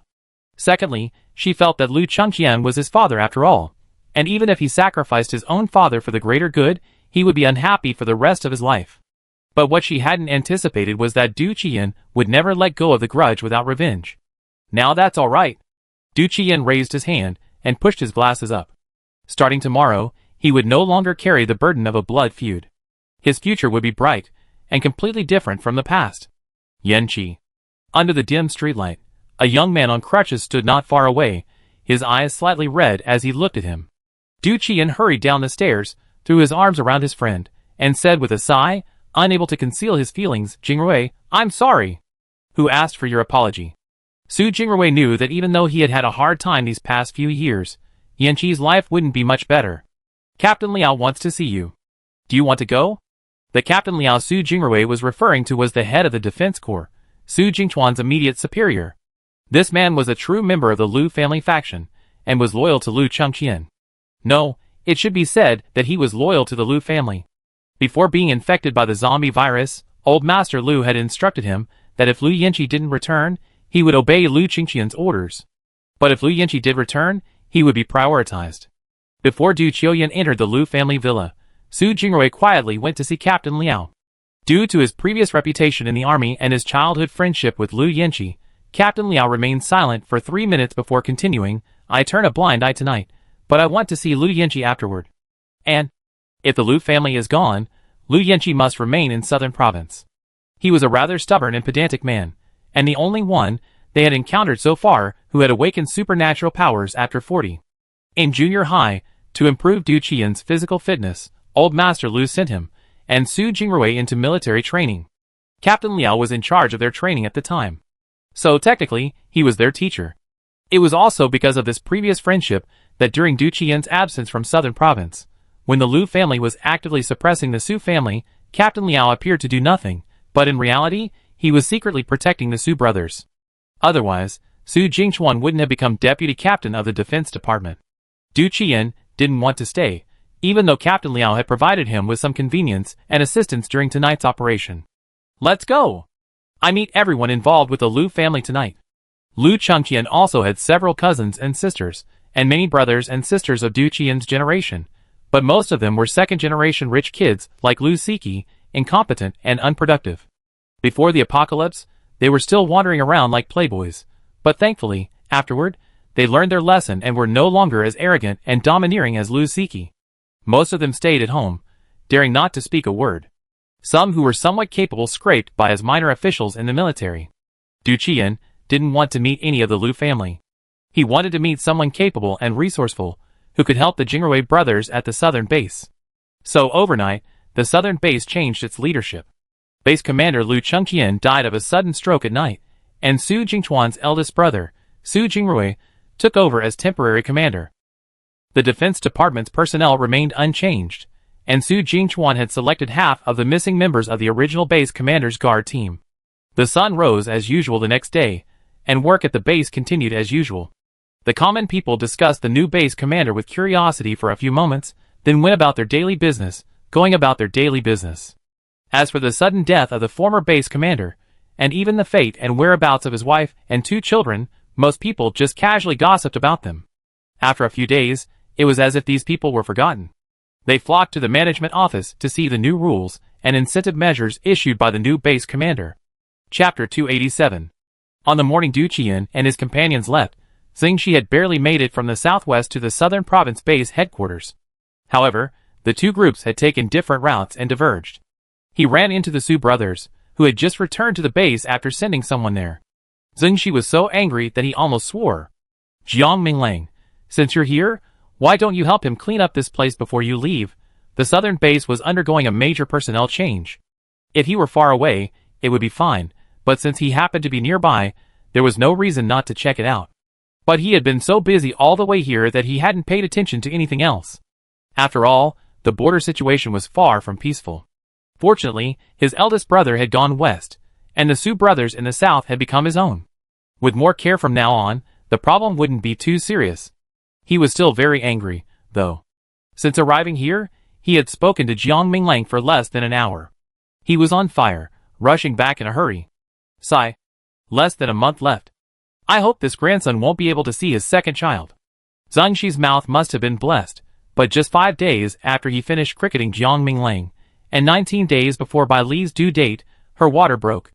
Secondly, she felt that Liu Chengqian was his father after all, and even if he sacrificed his own father for the greater good, he would be unhappy for the rest of his life. But what she hadn't anticipated was that Du Qian would never let go of the grudge without revenge. "Now that's all right." Du Qian raised his hand and pushed his glasses up. Starting tomorrow, he would no longer carry the burden of a blood feud. His future would be bright and completely different from the past. Yanqi. Under the dim streetlight, a young man on crutches stood not far away, his eyes slightly red as he looked at him. Du Qian hurried down the stairs, threw his arms around his friend, and said with a sigh, unable to conceal his feelings, "Jingrui, I'm sorry." "Who asked for your apology?" Su Jingrui knew that even though he had had a hard time these past few years, Yanqi's life wouldn't be much better. "Captain Liao wants to see you. Do you want to go?" The Captain Liao Su Jingrui was referring to was the head of the Defense Corps, Su Jingchuan's immediate superior. This man was a true member of the Liu family faction, and was loyal to Liu Chengqian. No, it should be said that he was loyal to the Liu family. Before being infected by the zombie virus, Old Master Liu had instructed him that if Liu Yanqi didn't return, he would obey Liu Chengqian's orders. But if Liu Yanqi did return, he would be prioritized. Before Du Qian entered the Liu family villa, Su Jingrui quietly went to see Captain Liao. Due to his previous reputation in the army and his childhood friendship with Liu Yanqi, Captain Liao remained silent for 3 minutes before continuing, "I turn a blind eye tonight, but I want to see Liu Yanqi afterward. And, if the Liu family is gone, Liu Yanqi must remain in Southern Province." He was a rather stubborn and pedantic man, and the only one they had encountered so far who had awakened supernatural powers after 40. In junior high, to improve Du Qian's physical fitness, Old Master Liu sent him and Su Jingrui into military training. Captain Liao was in charge of their training at the time. So technically, he was their teacher. It was also because of this previous friendship that during Du Qian's absence from Southern Province, when the Liu family was actively suppressing the Su family, Captain Liao appeared to do nothing, but in reality, he was secretly protecting the Su brothers. Otherwise, Su Jingchuan wouldn't have become deputy captain of the Defense Department. Du Qian didn't want to stay, even though Captain Liao had provided him with some convenience and assistance during tonight's operation. "Let's go! I meet everyone involved with the Liu family tonight." Liu Chengqian also had several cousins and sisters, and many brothers and sisters of Du Qian's generation, but most of them were second-generation rich kids like Liu Siki, incompetent and unproductive. Before the apocalypse, they were still wandering around like playboys, but thankfully, afterward, they learned their lesson and were no longer as arrogant and domineering as Liu Siki. Most of them stayed at home, daring not to speak a word. Some who were somewhat capable scraped by as minor officials in the military. Du Qian didn't want to meet any of the Liu family. He wanted to meet someone capable and resourceful, who could help the Jingrui brothers at the southern base. So overnight, the southern base changed its leadership. Base commander Liu Chengqian died of a sudden stroke at night, and Su Jingchuan's eldest brother, Su Jingrui, took over as temporary commander. The Defense Department's personnel remained unchanged, and Su Jingchuan had selected half of the missing members of the original base commander's guard team. The sun rose as usual the next day, and work at the base continued as usual. The common people discussed the new base commander with curiosity for a few moments, then went about their daily business, going about their daily business. As for the sudden death of the former base commander, and even the fate and whereabouts of his wife and 2 children, most people just casually gossiped about them. After a few days, it was as if these people were forgotten. They flocked to the management office to see the new rules and incentive measures issued by the new base commander. Chapter 287. On the morning Du Qian and his companions left, Xingshi had barely made it from the southwest to the southern province base headquarters. However, the two groups had taken different routes and diverged. He ran into the Su brothers, who had just returned to the base after sending someone there. Xingshi was so angry that he almost swore. "Jiang Minglang, since you're here, why don't you help him clean up this place before you leave?" The southern base was undergoing a major personnel change. If he were far away, it would be fine, but since he happened to be nearby, there was no reason not to check it out. But he had been so busy all the way here that he hadn't paid attention to anything else. After all, the border situation was far from peaceful. Fortunately, his eldest brother had gone west, and the Su brothers in the south had become his own. With more care from now on, the problem wouldn't be too serious. He was still very angry, though. Since arriving here, he had spoken to Jiang Minglang for less than an hour. He was on fire, rushing back in a hurry. Sigh. Less than a month left. I hope this grandson won't be able to see his second child. Xingshi's mouth must have been blessed, but just 5 days after he finished cricketing Jiang Minglang, and 19 days before Bai Li's due date, her water broke.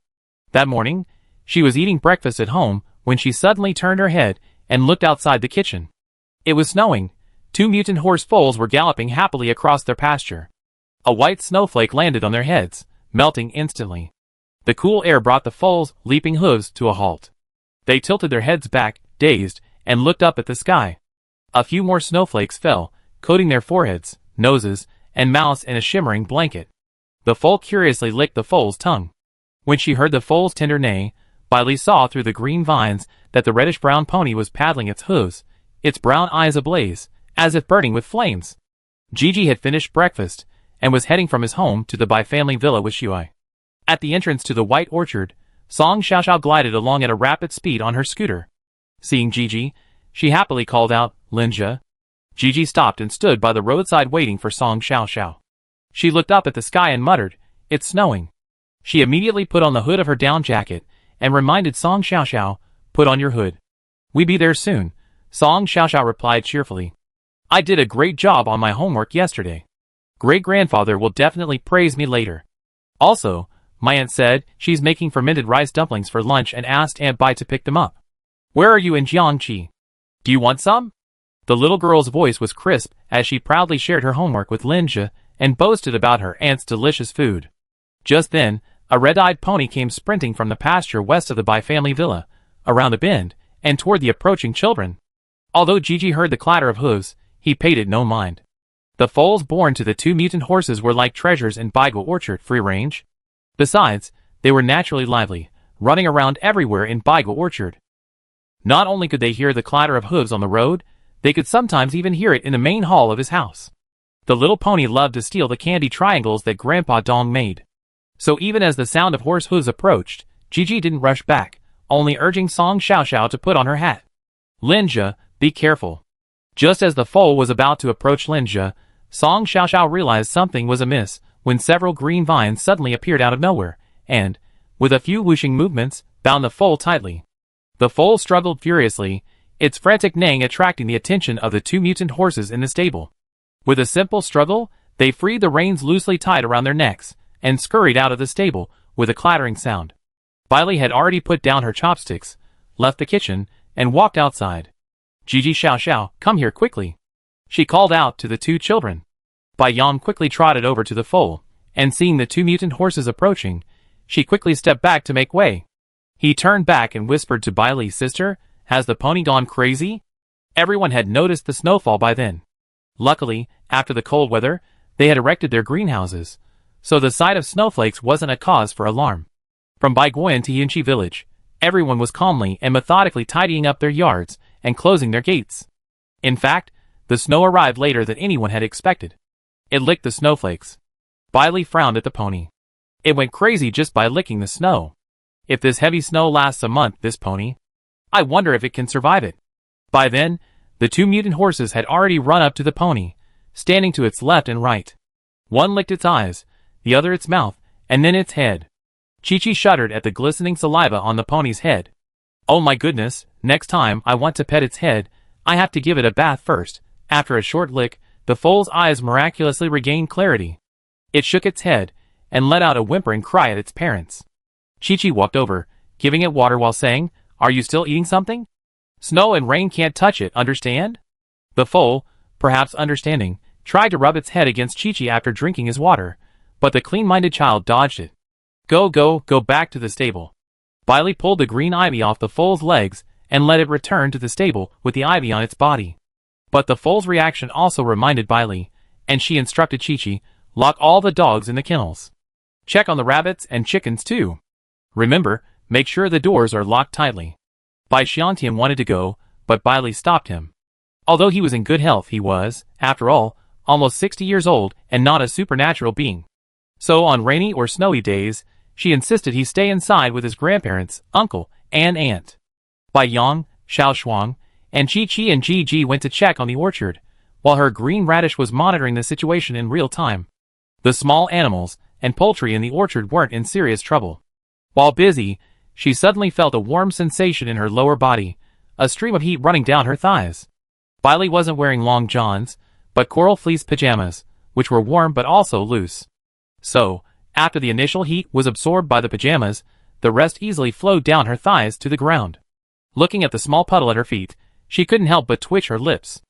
That morning, she was eating breakfast at home when she suddenly turned her head and looked outside the kitchen. It was snowing. 2 mutant horse foals were galloping happily across their pasture. A white snowflake landed on their heads, melting instantly. The cool air brought the foals' leaping hooves to a halt. They tilted their heads back, dazed, and looked up at the sky. A few more snowflakes fell, coating their foreheads, noses, and mouths in a shimmering blanket. The foal curiously licked the foal's tongue. When she heard the foal's tender neigh, Bai Li saw through the green vines that the reddish-brown pony was paddling its hooves, its brown eyes ablaze, as if burning with flames. Gigi had finished breakfast, and was heading from his home to the Bai family villa with Shuai. At the entrance to the White Orchard, Song Xiaoxiao glided along at a rapid speed on her scooter. Seeing Gigi, she happily called out, "Linja." Gigi stopped and stood by the roadside waiting for Song Xiaoxiao. She looked up at the sky and muttered, "It's snowing." She immediately put on the hood of her down jacket and reminded Song Xiaoxiao, "Put on your hood. We be there soon." Song Xiaoxiao replied cheerfully, "I did a great job on my homework yesterday. Great-grandfather will definitely praise me later. Also, my aunt said she's making fermented rice dumplings for lunch and asked Aunt Bai to pick them up. Where are you in Jiangxi? Do you want some?" The little girl's voice was crisp as she proudly shared her homework with Linja and boasted about her aunt's delicious food. Just then, a red-eyed pony came sprinting from the pasture west of the Bai family villa, around the bend, and toward the approaching children. Although Gigi heard the clatter of hooves, he paid it no mind. The foals born to the 2 mutant horses were like treasures in Baigu Orchard free range. Besides, they were naturally lively, running around everywhere in Baigu Orchard. Not only could they hear the clatter of hooves on the road, they could sometimes even hear it in the main hall of his house. The little pony loved to steal the candy triangles that Grandpa Dong made. So even as the sound of horse hooves approached, Gigi didn't rush back, only urging Song Xiaoxiao to put on her hat. "Linja, be careful." Just as the foal was about to approach Linja, Song Xiaoxiao realized something was amiss when several green vines suddenly appeared out of nowhere, and, with a few whooshing movements, bound the foal tightly. The foal struggled furiously, its frantic neighing attracting the attention of the 2 mutant horses in the stable. With a simple struggle, they freed the reins loosely tied around their necks, and scurried out of the stable, with a clattering sound. Bai Li had already put down her chopsticks, left the kitchen, and walked outside. "Gigi Xiaoxiao, come here quickly," she called out to the 2 children. Bai Yan quickly trotted over to the foal, and seeing the 2 mutant horses approaching, she quickly stepped back to make way. He turned back and whispered to Bai Li, "Sister, has the pony gone crazy?" Everyone had noticed the snowfall by then. Luckily, after the cold weather, they had erected their greenhouses, so the sight of snowflakes wasn't a cause for alarm. From Baiguan to Yinchi village, everyone was calmly and methodically tidying up their yards and closing their gates. In fact, the snow arrived later than anyone had expected. It licked the snowflakes. Bai Li frowned at the pony. It went crazy just by licking the snow. If this heavy snow lasts a month, this pony, I wonder if it can survive it. By then, the 2 mutant horses had already run up to the pony, standing to its left and right. One licked its eyes, the other its mouth, and then its head. Chi-Chi shuddered at the glistening saliva on the pony's head. "Oh my goodness, next time I want to pet its head, I have to give it a bath first." After a short lick, the foal's eyes miraculously regained clarity. It shook its head, and let out a whimpering cry at its parents. Chi-Chi walked over, giving it water while saying, "Are you still eating something? Snow and rain can't touch it, understand?" The foal, perhaps understanding, tried to rub its head against Chi-Chi after drinking his water, but the clean-minded child dodged it. Go back to the stable." Bailey pulled the green ivy off the foal's legs and let it return to the stable with the ivy on its body. But the foal's reaction also reminded Bailey, and she instructed Chi-Chi, "Lock all the dogs in the kennels. Check on the rabbits and chickens too. Remember, make sure the doors are locked tightly." Bai Xiantian wanted to go, but Bailey stopped him. Although he was in good health, he was, after all, almost 60 years old and not a supernatural being. So on rainy or snowy days, she insisted he stay inside with his grandparents, uncle, and aunt. Bai Yang, Xiao Shuang, and Chi-Chi and Ji went to check on the orchard, while her green radish was monitoring the situation in real time. The small animals and poultry in the orchard weren't in serious trouble. While busy, she suddenly felt a warm sensation in her lower body, a stream of heat running down her thighs. Bailey wasn't wearing long johns, but coral fleece pajamas, which were warm but also loose. So, after the initial heat was absorbed by the pajamas, the rest easily flowed down her thighs to the ground. Looking at the small puddle at her feet, she couldn't help but twitch her lips.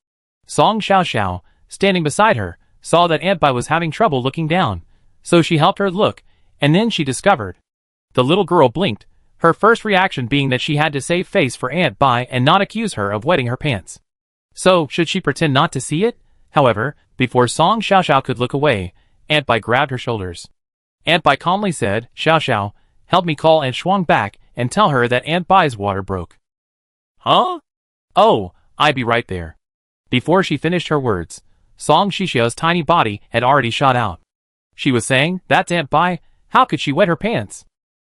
Song Xiao, standing beside her, saw that Aunt Bai was having trouble looking down, so she helped her look, and then she discovered. The little girl blinked, her first reaction being that she had to save face for Aunt Bai and not accuse her of wetting her pants. So, should she pretend not to see it? However, before Song Xiao could look away, Aunt Bai grabbed her shoulders. Aunt Bai calmly said, Xiao, help me call Aunt Shuang back and tell her that Aunt Bai's water broke." "Huh? Oh, I'll be right there." Before she finished her words, Song Xiao's tiny body had already shot out. She was saying, "That's Aunt Bai, how could she wet her pants?"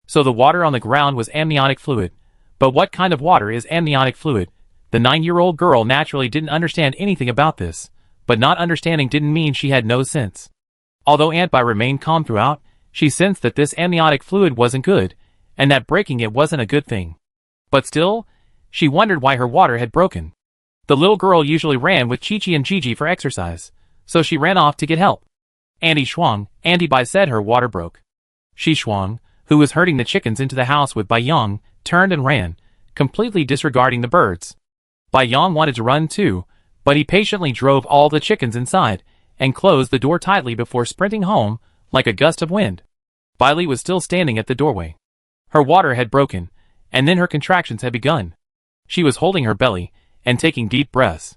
So the water on the ground was amniotic fluid. But what kind of water is amniotic fluid? The 9-year-old girl naturally didn't understand anything about this, but not understanding didn't mean she had no sense. Although Aunt Bai remained calm throughout, she sensed that this amniotic fluid wasn't good, and that breaking it wasn't a good thing. But still, she wondered why her water had broken. The little girl usually ran with Chi-Chi and Ji for exercise, so she ran off to get help. Auntie Shuang, Auntie Bai said her water broke. Shi Shuang, who was herding the chickens into the house with Bai Yang, turned and ran, completely disregarding the birds. Bai Yang wanted to run too, but he patiently drove all the chickens inside, and closed the door tightly before sprinting home, like a gust of wind. Bailey was still standing at the doorway. Her water had broken, and then her contractions had begun. She was holding her belly, and taking deep breaths.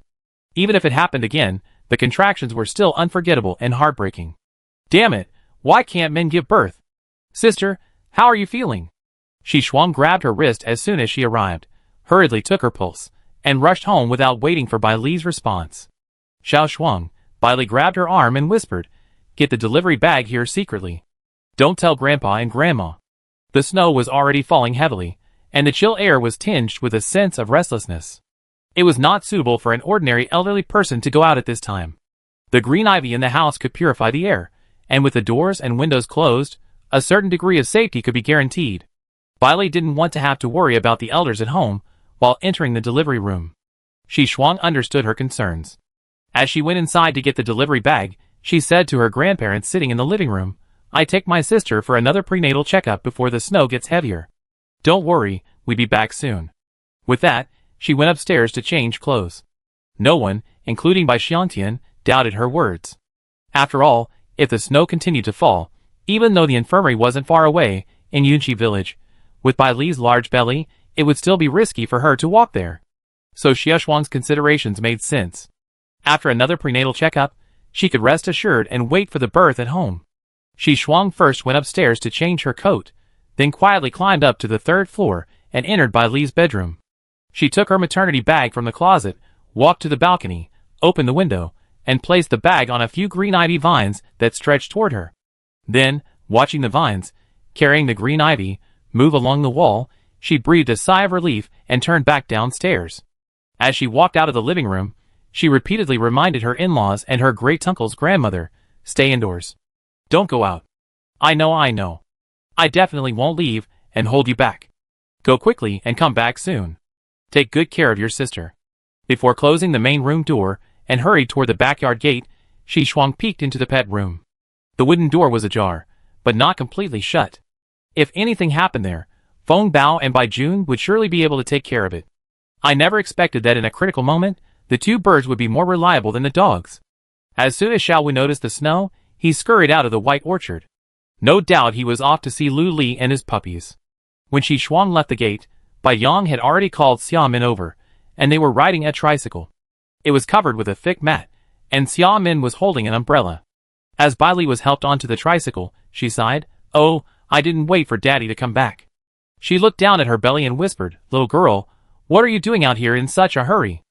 Even if it happened again, the contractions were still unforgettable and heartbreaking. "Damn it, why can't men give birth? Sister, how are you feeling?" Shi Shuang grabbed her wrist as soon as she arrived, hurriedly took her pulse, and rushed home without waiting for Bailey's response. Xiao Shuang, Bailey grabbed her arm and whispered, "Get the delivery bag here secretly. Don't tell Grandpa and Grandma." The snow was already falling heavily, and the chill air was tinged with a sense of restlessness. It was not suitable for an ordinary elderly person to go out at this time. The green ivy in the house could purify the air, and with the doors and windows closed, a certain degree of safety could be guaranteed. Bailey didn't want to have to worry about the elders at home while entering the delivery room. Shi Shuang understood her concerns. As she went inside to get the delivery bag, she said to her grandparents sitting in the living room, "I take my sister for another prenatal checkup before the snow gets heavier. Don't worry, we'll be back soon." With that, she went upstairs to change clothes. No one, including Bai Xiantian, doubted her words. After all, if the snow continued to fall, even though the infirmary wasn't far away, in Yunqi village, with Bai Li's large belly, it would still be risky for her to walk there. So Xie Shuang's considerations made sense. After another prenatal checkup, she could rest assured and wait for the birth at home. Shi Shuang first went upstairs to change her coat, then quietly climbed up to the 3rd floor and entered Bai Li's bedroom. She took her maternity bag from the closet, walked to the balcony, opened the window, and placed the bag on a few green ivy vines that stretched toward her. Then, watching the vines, carrying the green ivy, move along the wall, she breathed a sigh of relief and turned back downstairs. As she walked out of the living room, she repeatedly reminded her in-laws and her great-uncle's grandmother, "Stay indoors. Don't go out. I know. I definitely won't leave and hold you back. Go quickly and come back soon. Take good care of your sister." Before closing the main room door and hurried toward the backyard gate, Shi Shuang peeked into the pet room. The wooden door was ajar, but not completely shut. If anything happened there, Feng Bao and Bai Jun would surely be able to take care of it. I never expected that in a critical moment, the two birds would be more reliable than the dogs. As soon as Xiaowu noticed the snow, he scurried out of the white orchard. No doubt he was off to see Lu Li and his puppies. When Shi Shuang left the gate, Bai Yang had already called Xia Min over, and they were riding a tricycle. It was covered with a thick mat, and Xia Min was holding an umbrella. As Bai Li was helped onto the tricycle, she sighed, "Oh, I didn't wait for Daddy to come back." She looked down at her belly and whispered, "Little girl, what are you doing out here in such a hurry?"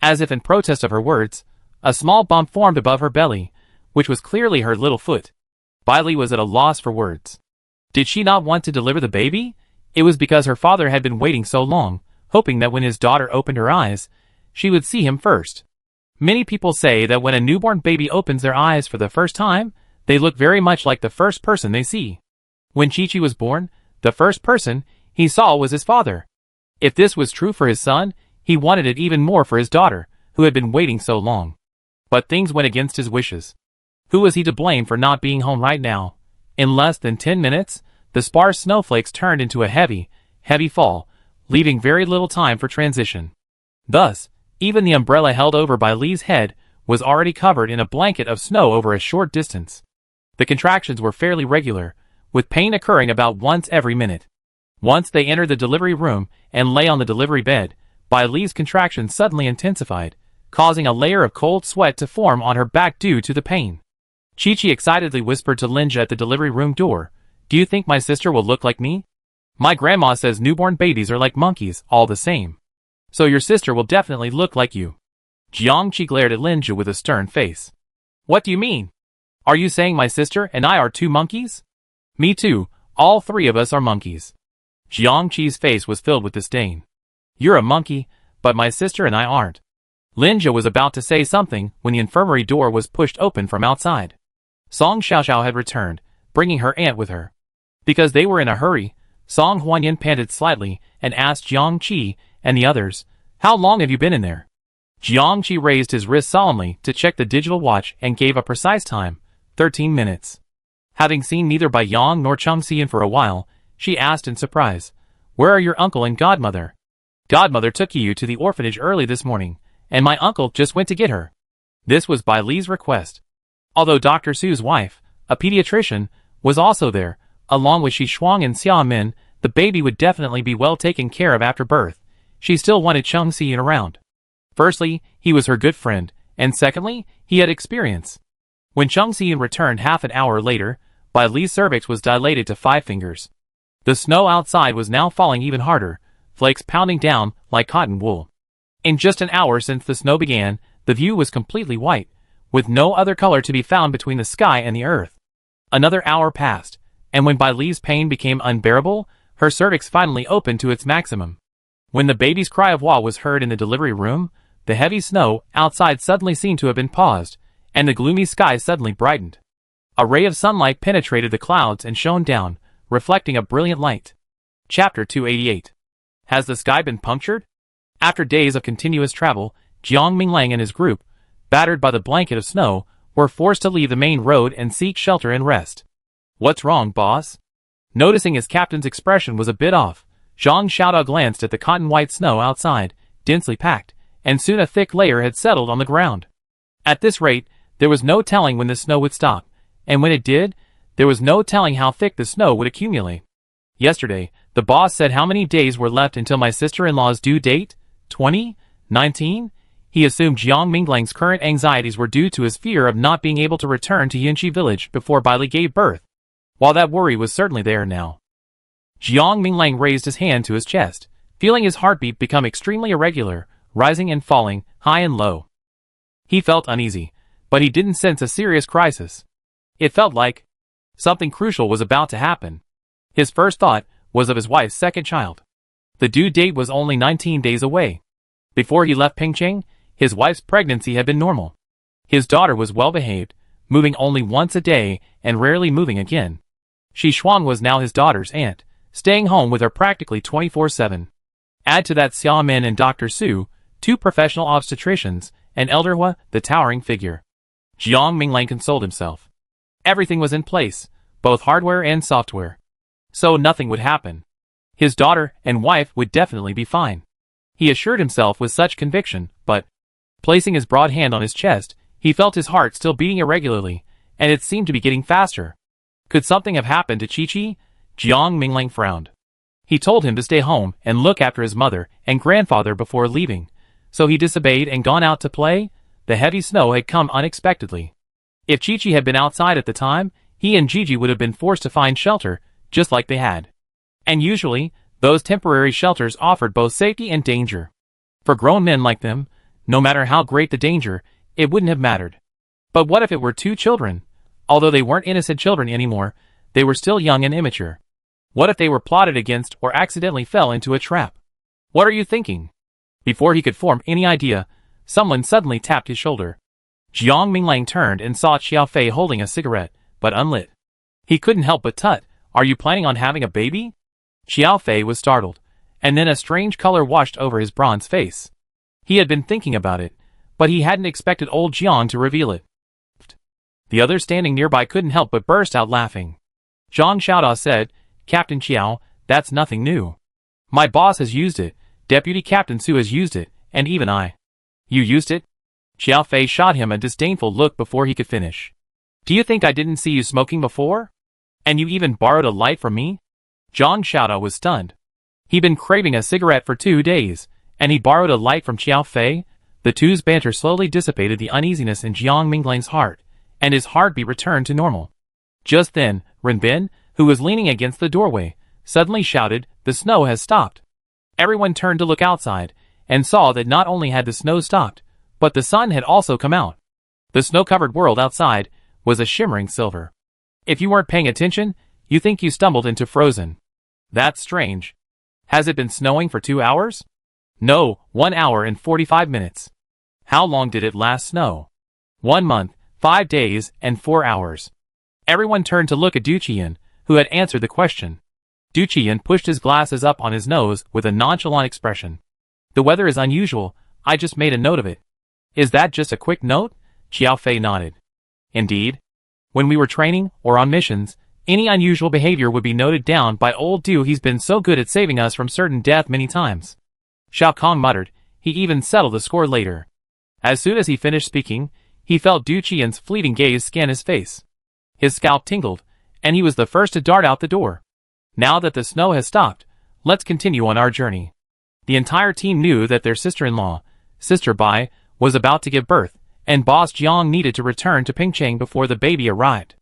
As if in protest of her words, a small bump formed above her belly, which was clearly her little foot. Bai Li was at a loss for words. Did she not want to deliver the baby? It was because her father had been waiting so long, hoping that when his daughter opened her eyes, she would see him first. Many people say that when a newborn baby opens their eyes for the first time, they look very much like the first person they see. When Chi-Chi was born, the first person he saw was his father. If this was true for his son, he wanted it even more for his daughter, who had been waiting so long. But things went against his wishes. Who was he to blame for not being home right now? In less than 10 minutes, the sparse snowflakes turned into a heavy, heavy fall, leaving very little time for transition. Thus, even the umbrella held over by Li's head was already covered in a blanket of snow over a short distance. The contractions were fairly regular, with pain occurring about once every minute. Once they entered the delivery room and lay on the delivery bed, Bai Li's contractions suddenly intensified, causing a layer of cold sweat to form on her back due to the pain. Chi-Chi excitedly whispered to Linja at the delivery room door, "Do you think my sister will look like me? My grandma says newborn babies are like monkeys, all the same. So your sister will definitely look like you." Jiangqi glared at Linja with a stern face. "What do you mean? Are you saying my sister and I are two monkeys?" "Me too, all three of us are monkeys." Jiangqi's face was filled with disdain. "You're a monkey, but my sister and I aren't." Linja was about to say something when the infirmary door was pushed open from outside. Song Xiaoxiao had returned, bringing her aunt with her. Because they were in a hurry, Song Huanyan panted slightly and asked Jiangqi and the others, "How long have you been in there?" Jiangqi raised his wrist solemnly to check the digital watch and gave a precise time, 13 minutes. Having seen neither Bai Yang nor Cheng Xian for a while, she asked in surprise, "Where are your uncle and godmother?" "Godmother took you to the orphanage early this morning, and my uncle just went to get her." This was Bai Li's request. Although Dr. Su's wife, a pediatrician, was also there, along with Shi Shuang and Xia Min, the baby would definitely be well taken care of after birth. She still wanted Cheng Xian around. Firstly, he was her good friend, and secondly, he had experience. When Cheng Xian returned half an hour later, Bai Li's cervix was dilated to 5 fingers. The snow outside was now falling even harder, flakes pounding down like cotton wool. In just an hour since the snow began, the view was completely white, with no other color to be found between the sky and the earth. Another hour passed, and when Bai Li's pain became unbearable, her cervix finally opened to its maximum. When the baby's cry of "wah" was heard in the delivery room, the heavy snow outside suddenly seemed to have been paused, and the gloomy sky suddenly brightened. A ray of sunlight penetrated the clouds and shone down, reflecting a brilliant light. Chapter 288. Has the sky been punctured? After days of continuous travel, Jiang Minglang and his group, battered by the blanket of snow, were forced to leave the main road and seek shelter and rest. "What's wrong, boss?" Noticing his captain's expression was a bit off, Zhang Xiaodao glanced at the cotton-white snow outside, densely packed, and soon a thick layer had settled on the ground. At this rate, there was no telling when the snow would stop, and when it did, there was no telling how thick the snow would accumulate. "Yesterday, the boss said how many days were left until my sister-in-law's due date? 20? 19? He assumed Jiang Minglang's current anxieties were due to his fear of not being able to return to Yunqi village before Bai Li gave birth. While that worry was certainly there now. Jiang Minglang raised his hand to his chest, feeling his heartbeat become extremely irregular, rising and falling, high and low. He felt uneasy, but he didn't sense a serious crisis. It felt like something crucial was about to happen. His first thought was of his wife's second child. The due date was only 19 days away. Before he left Pingcheng, his wife's pregnancy had been normal. His daughter was well behaved, moving only once a day and rarely moving again. Shi Shuang was now his daughter's aunt, staying home with her practically 24/7. Add to that Xia Min and Dr. Su, 2 professional obstetricians, and Elder Hua, the towering figure. Jiang Minglang consoled himself. Everything was in place, both hardware and software. So nothing would happen. His daughter and wife would definitely be fine. He assured himself with such conviction, but, placing his broad hand on his chest, he felt his heart still beating irregularly, and it seemed to be getting faster. Could something have happened to Chi-Chi? Jiang Minglang frowned. He told him to stay home and look after his mother and grandfather before leaving, so he disobeyed and gone out to play. The heavy snow had come unexpectedly. If Chi-Chi had been outside at the time, he and Gigi would have been forced to find shelter, just like they had. And usually, those temporary shelters offered both safety and danger. For grown men like them, no matter how great the danger, it wouldn't have mattered. But what if it were two children? Although they weren't innocent children anymore, they were still young and immature. What if they were plotted against or accidentally fell into a trap? What are you thinking? Before he could form any idea, someone suddenly tapped his shoulder. Jiang Minglang turned and saw Xiao Fei holding a cigarette, but unlit. He couldn't help but tut, "Are you planning on having a baby?" Xiao Fei was startled, and then a strange color washed over his bronze face. He had been thinking about it, but he hadn't expected old Jiang to reveal it. The others standing nearby couldn't help but burst out laughing. Zhang Xiaodao said, "Captain Qiao, that's nothing new. My boss has used it, Deputy Captain Su has used it, and even I." "You used it?" Xiao Fei shot him a disdainful look before he could finish. "Do you think I didn't see you smoking before? And you even borrowed a light from me?" Zhang Xiaodao was stunned. He'd been craving a cigarette for 2 days, and he borrowed a light from Xiao Fei. The two's banter slowly dissipated the uneasiness in Jiang Minglang's heart, and his heartbeat returned to normal. Just then, Renbin, who was leaning against the doorway, suddenly shouted, "The snow has stopped." Everyone turned to look outside, and saw that not only had the snow stopped, but the sun had also come out. The snow-covered world outside was a shimmering silver. If you weren't paying attention, you think you stumbled into frozen. That's strange. Has it been snowing for 2 hours? No, 1 hour and 45 minutes. How long did it last snow? 1 month, 5 days, and 4 hours. Everyone turned to look at Du Qian, who had answered the question. Du Qian pushed his glasses up on his nose with a nonchalant expression. "The weather is unusual, I just made a note of it." "Is that just a quick note?" Xiao Fei nodded. "Indeed. When we were training, or on missions, any unusual behavior would be noted down by old Du. He's been so good at saving us from certain death many times." Xiao Kong muttered. He even settled the score later. As soon as he finished speaking, he felt Du Qian's fleeting gaze scan his face. His scalp tingled, and he was the first to dart out the door. "Now that the snow has stopped, let's continue on our journey." The entire team knew that their sister-in-law, Sister Bai, was about to give birth, and Boss Jiang needed to return to Pingcheng before the baby arrived.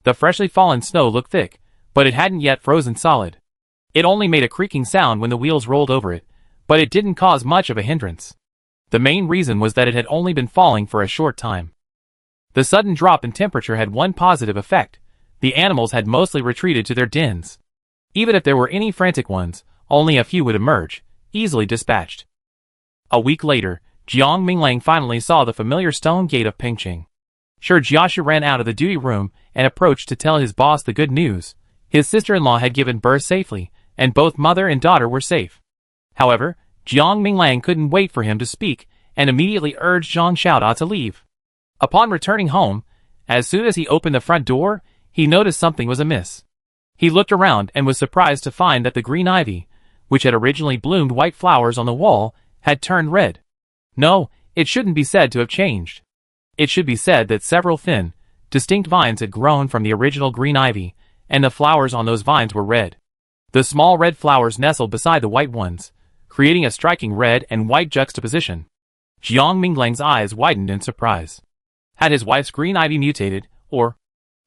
The freshly fallen snow looked thick, but it hadn't yet frozen solid. It only made a creaking sound when the wheels rolled over it, but it didn't cause much of a hindrance. The main reason was that it had only been falling for a short time. The sudden drop in temperature had one positive effect. The animals had mostly retreated to their dens. Even if there were any frantic ones, only a few would emerge, easily dispatched. A week later, Jiang Minglang finally saw the familiar stone gate of Pingcheng. Sure, Jiaxu ran out of the duty room and approached to tell his boss the good news. His sister-in-law had given birth safely, and both mother and daughter were safe. However, Jiang Minglang couldn't wait for him to speak, and immediately urged Zhang Xiaodao to leave. Upon returning home, as soon as he opened the front door, he noticed something was amiss. He looked around and was surprised to find that the green ivy, which had originally bloomed white flowers on the wall, had turned red. No, it shouldn't be said to have changed. It should be said that several thin, distinct vines had grown from the original green ivy, and the flowers on those vines were red. The small red flowers nestled beside the white ones, creating a striking red and white juxtaposition. Jiang Minglang's eyes widened in surprise. Had his wife's green ivy mutated, or,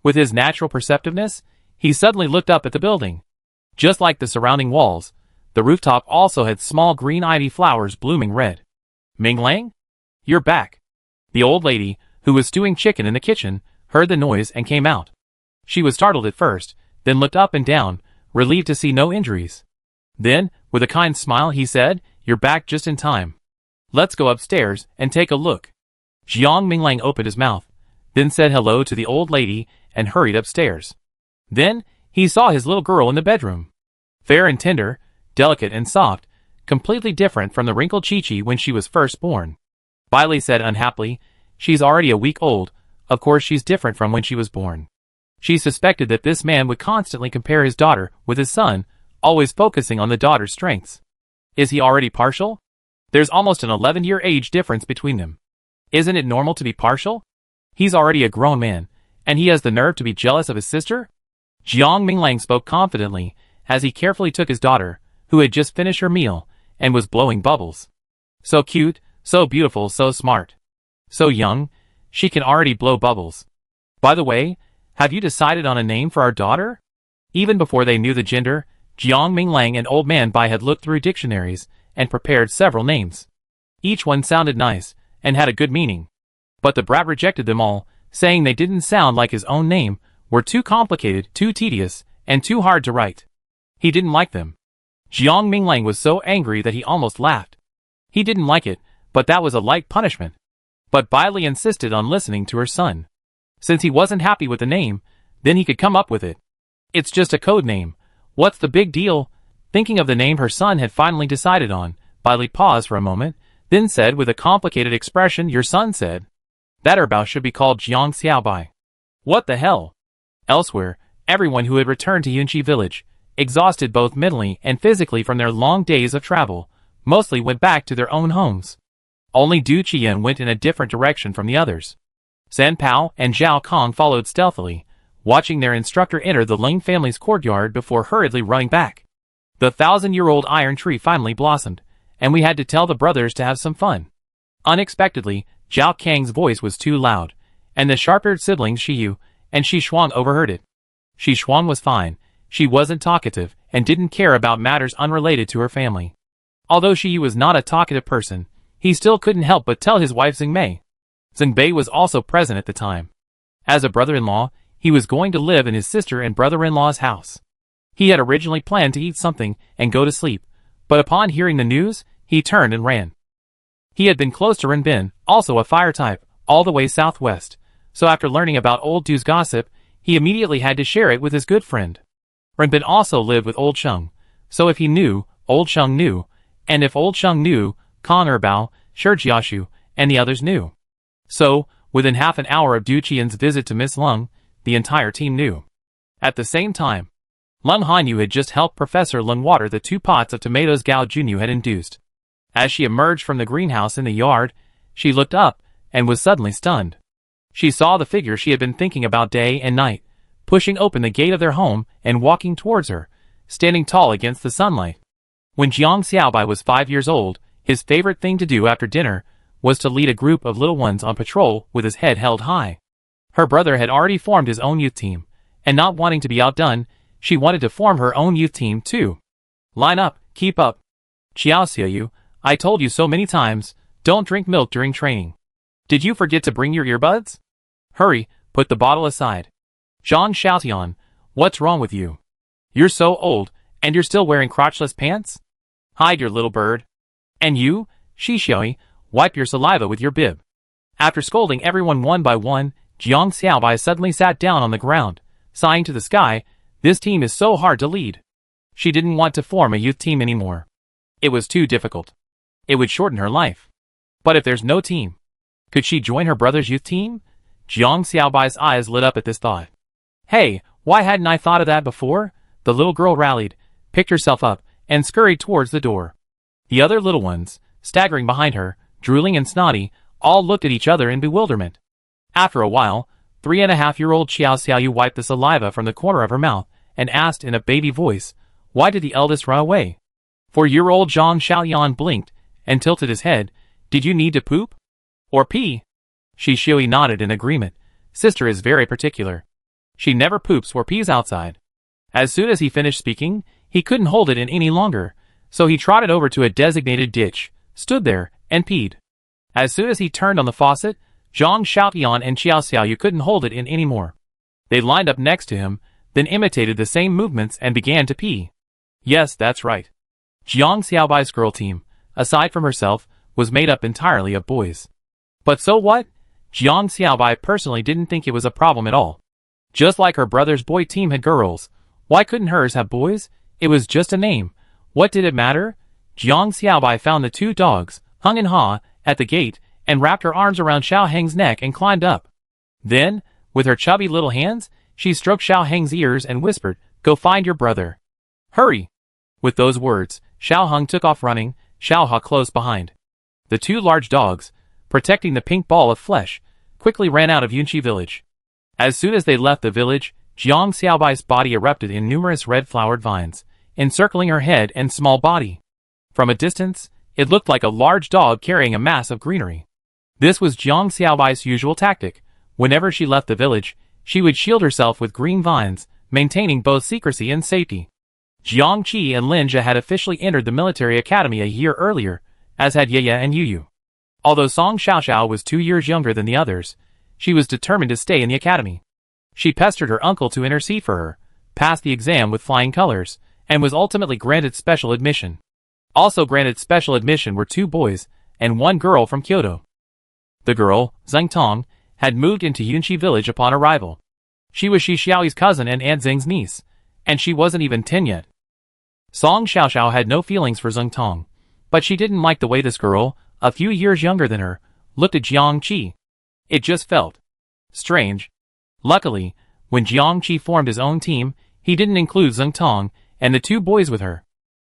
with his natural perceptiveness, he suddenly looked up at the building. Just like the surrounding walls, the rooftop also had small green ivy flowers blooming red. "Minglang? You're back." The old lady, who was stewing chicken in the kitchen, heard the noise and came out. She was startled at first, then looked up and down, relieved to see no injuries. Then, with a kind smile, he said, "You're back just in time. Let's go upstairs and take a look." Jiang Minglang opened his mouth, then said hello to the old lady and hurried upstairs. Then, he saw his little girl in the bedroom. Fair and tender, delicate and soft, completely different from the wrinkled Chi-Chi when she was first born. Bailey said unhappily, "She's already a week old, Of course she's different from when she was born. She suspected that this man would constantly compare his daughter with his son, always focusing on the daughter's strengths. Is he already partial? There's almost an 11-year age difference between them. Isn't it normal to be partial? He's already a grown man, and he has the nerve to be jealous of his sister? Jiang Minglang spoke confidently, as he carefully took his daughter, who had just finished her meal, and was blowing bubbles. So cute, so beautiful, so smart. So young, she can already blow bubbles. By the way, have you decided on a name for our daughter? Even before they knew the gender, Jiang Minglang and Old Man Bai had looked through dictionaries and prepared several names. Each one sounded nice and had a good meaning. But the brat rejected them all, saying they didn't sound like his own name, were too complicated, too tedious, and too hard to write. He didn't like them. Jiang Minglang was so angry that he almost laughed. He didn't like it, but that was a light punishment. But Bai Li insisted on listening to her son. Since he wasn't happy with the name, then he could come up with it. It's just a code name. What's the big deal? Thinking of the name her son had finally decided on, Bai Li paused for a moment, then said with a complicated expression, "Your son said that Erbao should be called Jiang Xiaobai." What the hell? Elsewhere, everyone who had returned to Yunqi village, exhausted both mentally and physically from their long days of travel, mostly went back to their own homes. Only Du Qian went in a different direction from the others. San Pao and Zhao Kong followed stealthily, watching their instructor enter the Ling family's courtyard before hurriedly running back. The 1,000-year-old iron tree finally blossomed, and we had to tell the brothers to have some fun. Unexpectedly, Zhao Kang's voice was too loud, and the sharp-eared siblings Shiyu and Shi Shuang overheard it. Shi Shuang was fine. She wasn't talkative and didn't care about matters unrelated to her family. Although Shiyu was not a talkative person, he still couldn't help but tell his wife Xingmei. Xingbei was also present at the time. As a brother-in-law, he was going to live in his sister and brother-in-law's house. He had originally planned to eat something and go to sleep, but upon hearing the news, he turned and ran. He had been close to Renbin, also a fire type, all the way southwest, so after learning about Old Du's gossip, he immediately had to share it with his good friend. Renbin also lived with Old Sheng, so if he knew, Old Sheng knew, and if Old Sheng knew, Kong Erbao, Shijiashu, and the others knew. So, within half an hour of Du Qian's visit to Miss Lung, the entire team knew. At the same time, Lung Hanyu had just helped Professor Lung water the 2 pots of tomatoes Gao Junyu had induced. As she emerged from the greenhouse in the yard, she looked up and was suddenly stunned. She saw the figure she had been thinking about day and night, pushing open the gate of their home and walking towards her, standing tall against the sunlight. When Jiang Xiaobai was 5 years old, his favorite thing to do after dinner was to lead a group of little ones on patrol with his head held high. Her brother had already formed his own youth team, and not wanting to be outdone, she wanted to form her own youth team too. Line up, keep up. Xiao Xiaoyu, I told you so many times, don't drink milk during training. Did you forget to bring your earbuds? Hurry, put the bottle aside. Zhang Xiaotian, what's wrong with you? You're so old, and you're still wearing crotchless pants? Hide your little bird. And you, Shi Xiaoyi, wipe your saliva with your bib. After scolding everyone one by one, Jiang Xiaobai suddenly sat down on the ground, sighing to the sky, this team is so hard to lead. She didn't want to form a youth team anymore. It was too difficult. It would shorten her life. But if there's no team, could she join her brother's youth team? Jiang Xiaobai's eyes lit up at this thought. Hey, why hadn't I thought of that before? The little girl rallied, picked herself up, and scurried towards the door. The other little ones, staggering behind her, drooling and snotty, all looked at each other in bewilderment. After a while, 3.5-year-old Xiao Xiaoyu wiped the saliva from the corner of her mouth and asked in a baby voice, why did the eldest run away? 4-year-old Zhang Xiaoyan blinked and tilted his head. Did you need to poop? Or pee? Shi Xiaoyi nodded in agreement. Sister is very particular. She never poops or pees outside. As soon as he finished speaking, he couldn't hold it in any longer, so he trotted over to a designated ditch, stood there, and peed. As soon as he turned on the faucet, Zhang Xiaotian and Xiao Xiaoyu couldn't hold it in anymore. They lined up next to him, then imitated the same movements and began to pee. Yes, that's right. Jiang Xiaobai's girl team, aside from herself, was made up entirely of boys. But so what? Jiang Xiaobai personally didn't think it was a problem at all. Just like her brother's boy team had girls, why couldn't hers have boys? It was just a name. What did it matter? Jiang Xiaobai found the 2 dogs, Hung and Ha, at the gate, and wrapped her arms around Xiao Heng's neck and climbed up. Then, with her chubby little hands, she stroked Xiao Heng's ears and whispered, "Go find your brother. Hurry!" With those words, Xiao Heng took off running, Xiao Ha close behind. The two large dogs, protecting the pink ball of flesh, quickly ran out of Yunqi village. As soon as they left the village, Jiang Xiaobai's body erupted in numerous red-flowered vines, encircling her head and small body. From a distance, it looked like a large dog carrying a mass of greenery. This was Jiang Xiaobai's usual tactic. Whenever she left the village, she would shield herself with green vines, maintaining both secrecy and safety. Jiang Qi and Lin Jia had officially entered the military academy a year earlier, as had Ye Ye and Yu Yu. Although Song Xiaoxiao was 2 years younger than the others, she was determined to stay in the academy. She pestered her uncle to intercede for her, passed the exam with flying colors, and was ultimately granted special admission. Also granted special admission were 2 boys and 1 girl from Kyoto. The girl, Zheng Tong, had moved into Yunqi village upon arrival. She was Shi Xiaoyi's cousin and Aunt Zheng's niece, and she wasn't even 10 yet. Song Xiaoxiao had no feelings for Zheng Tong, but she didn't like the way this girl, a few years younger than her, looked at Jiang Qi. It just felt strange. Luckily, when Jiang Qi formed his own team, he didn't include Zheng Tong and the 2 boys with her.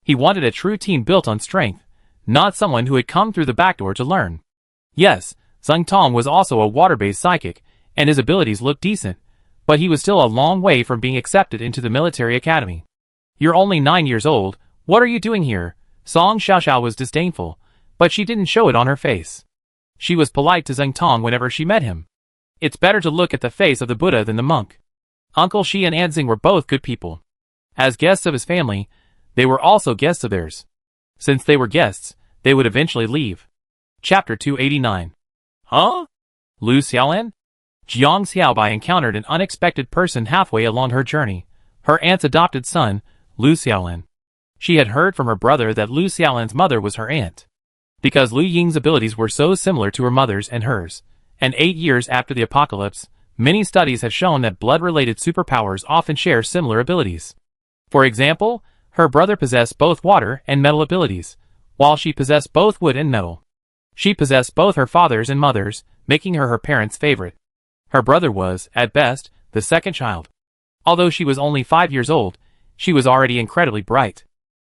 He wanted a true team built on strength, not someone who had come through the back door to learn. Yes, Zheng Tong was also a water-based psychic, and his abilities looked decent, but he was still a long way from being accepted into the military academy. "You're only 9 years old, what are you doing here?" Song Xiaoxiao was disdainful, but she didn't show it on her face. She was polite to Zheng Tong whenever she met him. It's better to look at the face of the Buddha than the monk. Uncle Shi and Aunt Zing were both good people. As guests of his family, they were also guests of theirs. Since they were guests, they would eventually leave. Chapter 289. Huh? Lu Xiaolan? Jiang Xiaobai encountered an unexpected person halfway along her journey, her aunt's adopted son, Lu Xiaolan. She had heard from her brother that Lu Xiaolan's mother was her aunt. Because Lu Ying's abilities were so similar to her mother's and hers, and 8 years after the apocalypse, many studies have shown that blood-related superpowers often share similar abilities. For example, her brother possessed both water and metal abilities, while she possessed both wood and metal. She possessed both her father's and mother's, making her parents' favorite. Her brother was, at best, the second child. Although she was only 5 years old, she was already incredibly bright.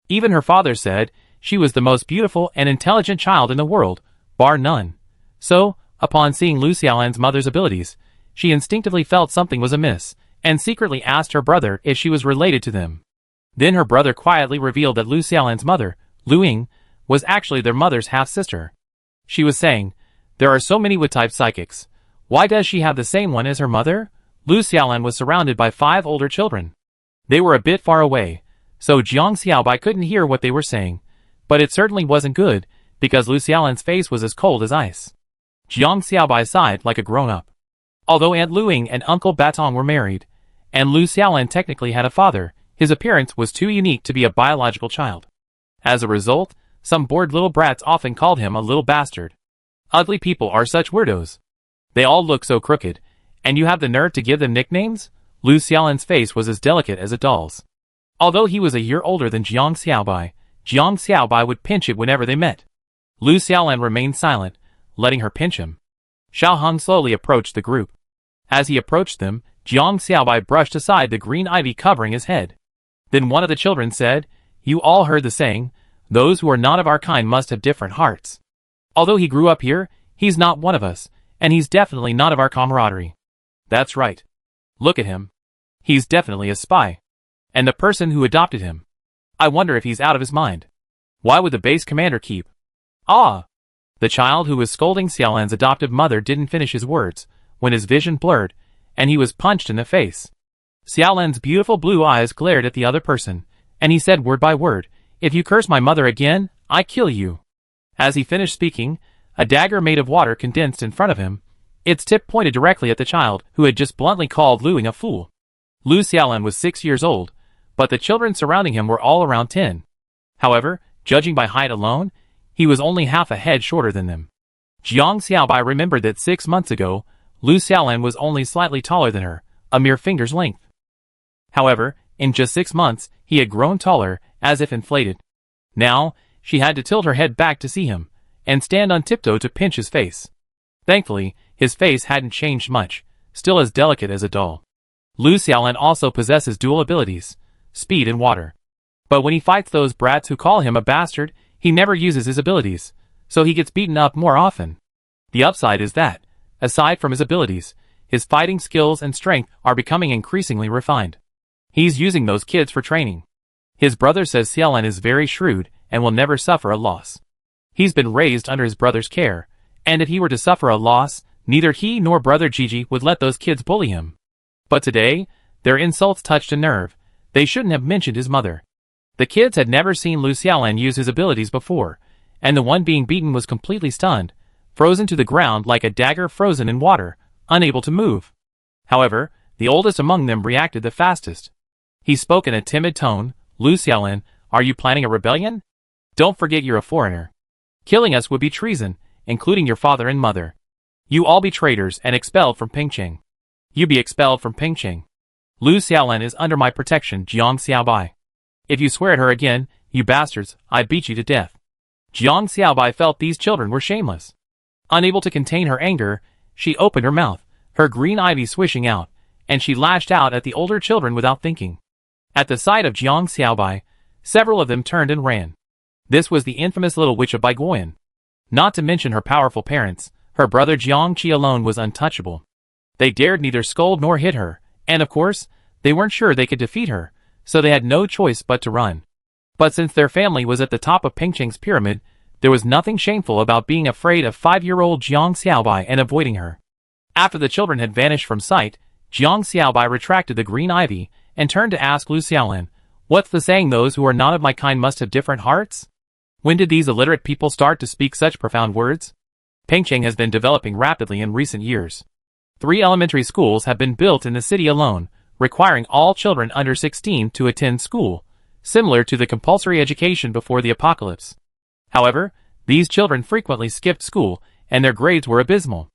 Even her father said she was the most beautiful and intelligent child in the world, bar none. So, upon seeing Lu Xiaolan's mother's abilities, she instinctively felt something was amiss, and secretly asked her brother if she was related to them. Then her brother quietly revealed that Lu Xiaolan's mother, Lu Ying, was actually their mother's half-sister. She was saying, "There are so many Wood-type psychics. Why does she have the same one as her mother?" Lu Xiaolan was surrounded by 5 older children. They were a bit far away, so Jiang Xiaobai couldn't hear what they were saying, but it certainly wasn't good, because Lu Xiaolan's face was as cold as ice. Jiang Xiaobai sighed like a grown-up. Although Aunt Lu Ying and Uncle Batong were married, and Lu Xiaolan technically had a father, his appearance was too unique to be a biological child. As a result, some bored little brats often called him a little bastard. Ugly people are such weirdos. They all look so crooked, and you have the nerve to give them nicknames? Lu Xiaolan's face was as delicate as a doll's. Although he was a year older than Jiang Xiaobai would pinch it whenever they met. Lu Xiaolan remained silent, letting her pinch him. Xiao Heng slowly approached the group. As he approached them, Jiang Xiaobai brushed aside the green ivy covering his head. Then one of the children said, "You all heard the saying, those who are not of our kind must have different hearts. Although he grew up here, he's not one of us, and he's definitely not of our camaraderie." That's right. Look at him. He's definitely a spy. And the person who adopted him. I wonder if he's out of his mind. Why would the base commander keep? Ah! The child who was scolding Xiaolan's adoptive mother didn't finish his words, when his vision blurred, and he was punched in the face. Xiaolan's beautiful blue eyes glared at the other person, and he said word by word, "If you curse my mother again, I kill you." As he finished speaking, a dagger made of water condensed in front of him. Its tip pointed directly at the child, who had just bluntly called Lu Ying a fool. Lu Xiaolan was 6 years old, but the children surrounding him were all around 10. However, judging by height alone, he was only half a head shorter than them. Jiang Xiaobai remembered that 6 months ago, Lu Xiaolan was only slightly taller than her, a mere finger's length. However, in just 6 months, he had grown taller, as if inflated. Now, she had to tilt her head back to see him, and stand on tiptoe to pinch his face. Thankfully, his face hadn't changed much, still as delicate as a doll. Lu Xiaolan also possesses dual abilities, speed and water. But when he fights those brats who call him a bastard, he never uses his abilities, so he gets beaten up more often. The upside is that, aside from his abilities, his fighting skills and strength are becoming increasingly refined. He's using those kids for training. His brother says Xiaolan is very shrewd and will never suffer a loss. He's been raised under his brother's care, and if he were to suffer a loss, neither he nor brother Gigi would let those kids bully him. But today, their insults touched a nerve. They shouldn't have mentioned his mother. The kids had never seen Lu Xiaolan use his abilities before, and the one being beaten was completely stunned, frozen to the ground like a dagger frozen in water, unable to move. However, the oldest among them reacted the fastest. He spoke in a timid tone, "Lu Xiaolan, are you planning a rebellion? Don't forget you're a foreigner. Killing us would be treason, including your father and mother. You all be traitors and expelled from Pingqing. You be expelled from Pingqing. Lu Xiaolan is under my protection, Jiang Xiaobai. If you swear at her again, you bastards, I beat you to death." Jiang Xiaobai felt these children were shameless. Unable to contain her anger, she opened her mouth, her green ivy swishing out, and she lashed out at the older children without thinking. At the sight of Jiang Xiaobai, several of them turned and ran. This was the infamous little witch of Baiguoyan. Not to mention her powerful parents, her brother Jiang Qi alone was untouchable. They dared neither scold nor hit her, and of course, they weren't sure they could defeat her, so they had no choice but to run. But since their family was at the top of Pingqing's pyramid, there was nothing shameful about being afraid of 5-year-old Jiang Xiaobai and avoiding her. After the children had vanished from sight, Jiang Xiaobai retracted the green ivy and turned to ask Lu Xiaolan, "What's the saying, those who are not of my kind must have different hearts? When did these illiterate people start to speak such profound words?" Pingqing has been developing rapidly in recent years. 3 elementary schools have been built in the city alone, requiring all children under 16 to attend school, similar to the compulsory education before the apocalypse. However, these children frequently skipped school, and their grades were abysmal.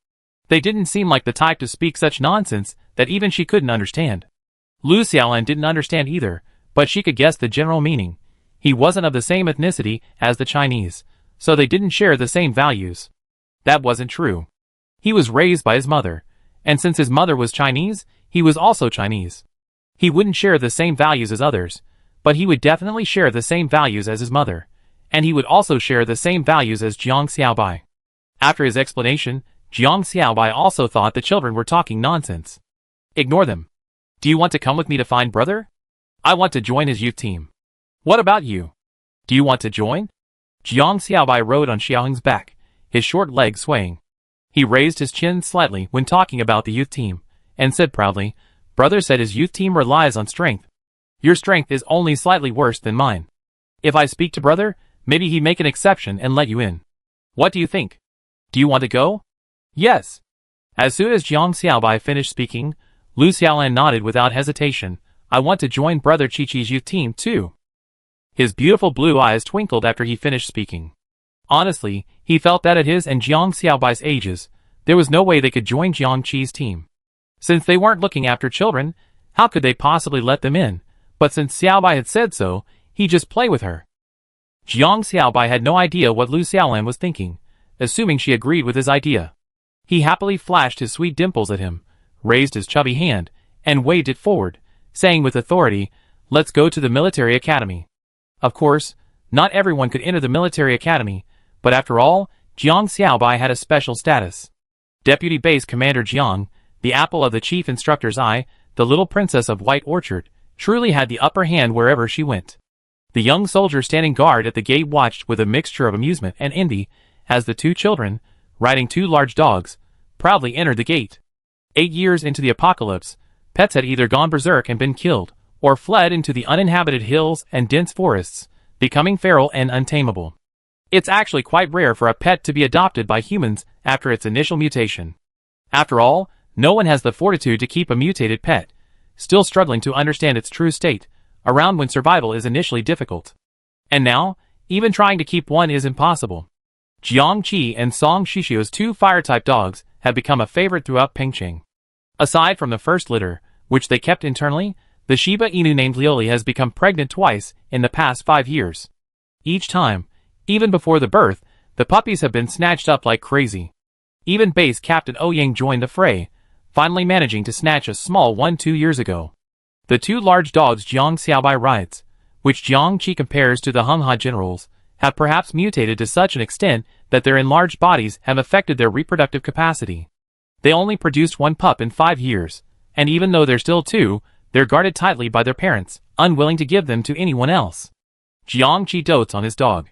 They didn't seem like the type to speak such nonsense that even she couldn't understand. Lu Xiaolan didn't understand either, but she could guess the general meaning. He wasn't of the same ethnicity as the Chinese, so they didn't share the same values. That wasn't true. He was raised by his mother, and since his mother was Chinese, he was also Chinese. He wouldn't share the same values as others, but he would definitely share the same values as his mother, and he would also share the same values as Jiang Xiaobai. After his explanation, Jiang Xiaobai also thought the children were talking nonsense. "Ignore them. Do you want to come with me to find brother? I want to join his youth team. What about you? Do you want to join?" Jiang Xiaobai rode on Xiaoheng's back, his short legs swaying. He raised his chin slightly when talking about the youth team, and said proudly, "Brother said his youth team relies on strength. Your strength is only slightly worse than mine. If I speak to brother, maybe he'd make an exception and let you in. What do you think? Do you want to go?" "Yes." As soon as Jiang Xiaobai finished speaking, Lu Xiaolan nodded without hesitation. "I want to join brother Qiqi's youth team too." His beautiful blue eyes twinkled after he finished speaking. Honestly, he felt that at his and Jiang Xiaobai's ages, there was no way they could join Jiang Qi's team. Since they weren't looking after children, how could they possibly let them in? But since Xiaobai had said so, he'd just play with her. Jiang Xiaobai had no idea what Lu Xiaolan was thinking, assuming she agreed with his idea. He happily flashed his sweet dimples at him, raised his chubby hand, and waved it forward, saying with authority, "Let's go to the military academy." Of course, not everyone could enter the military academy, but after all, Jiang Xiaobai had a special status. Deputy Base Commander Jiang, the apple of the chief instructor's eye, the little princess of White Orchard, truly had the upper hand wherever she went. The young soldier standing guard at the gate watched with a mixture of amusement and envy as the 2 children, riding 2 large dogs, proudly entered the gate. 8 years into the apocalypse, pets had either gone berserk and been killed, or fled into the uninhabited hills and dense forests, becoming feral and untamable. It's actually quite rare for a pet to be adopted by humans after its initial mutation. After all, no one has the fortitude to keep a mutated pet, still struggling to understand its true state, around when survival is initially difficult. And now, even trying to keep one is impossible. Jiang Qi and Song Shishio's 2 fire-type dogs have become a favorite throughout Pingqing. Aside from the first litter, which they kept internally, the Shiba Inu named Lioli has become pregnant twice in the past 5 years. Each time, even before the birth, the puppies have been snatched up like crazy. Even Base Captain Ouyang joined the fray, finally managing to snatch a small one 2 years ago. The two large dogs Jiang Xiaobai rides, which Jiang Qi compares to the Hung Ha generals, have perhaps mutated to such an extent that their enlarged bodies have affected their reproductive capacity. They only produced one pup in 5 years, and even though they're still two, they're guarded tightly by their parents, unwilling to give them to anyone else. Jiang Qi dotes on his dog.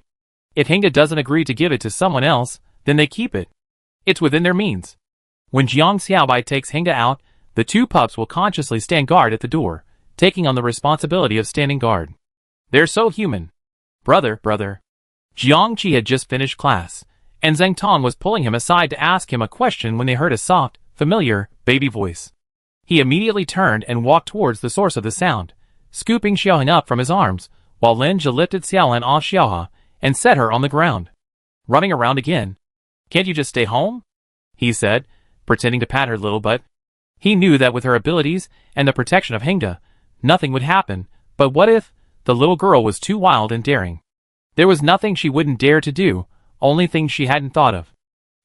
If Hingda doesn't agree to give it to someone else, then they keep it. It's within their means. When Jiang Xiaobai takes Hingda out, the two pups will consciously stand guard at the door, taking on the responsibility of standing guard. They're so human. Brother. Jiang Qi had just finished class, and Zheng Tong was pulling him aside to ask him a question when they heard a soft, familiar, baby voice. He immediately turned and walked towards the source of the sound, scooping Xiaoheng up from his arms, while Lin Jia lifted Xiaolan off Xiaoha and set her on the ground. Running around again. Can't you just stay home? He said, pretending to pat her little butt. He knew that with her abilities and the protection of Hingda, nothing would happen, but what if the little girl was too wild and daring? There was nothing she wouldn't dare to do, only things she hadn't thought of.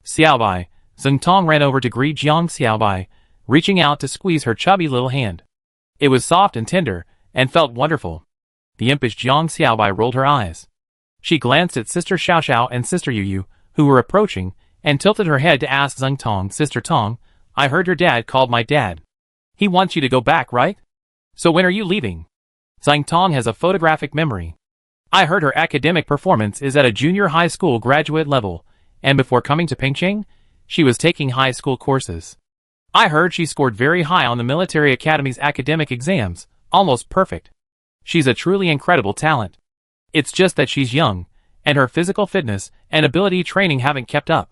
Xiaobai, Zheng Tong ran over to greet Jiang Xiaobai, reaching out to squeeze her chubby little hand. It was soft and tender, and felt wonderful. The impish Jiang Xiaobai rolled her eyes. She glanced at Sister Xiaoxiao and Sister Yu, who were approaching, and tilted her head to ask Zheng Tong, Sister Tong, I heard your dad called my dad. He wants you to go back, right? So when are you leaving? Zheng Tong has a photographic memory. I heard her academic performance is at a junior high school graduate level, and before coming to Pingcheng, she was taking high school courses. I heard she scored very high on the military academy's academic exams, almost perfect. She's a truly incredible talent. It's just that she's young, and her physical fitness and ability training haven't kept up.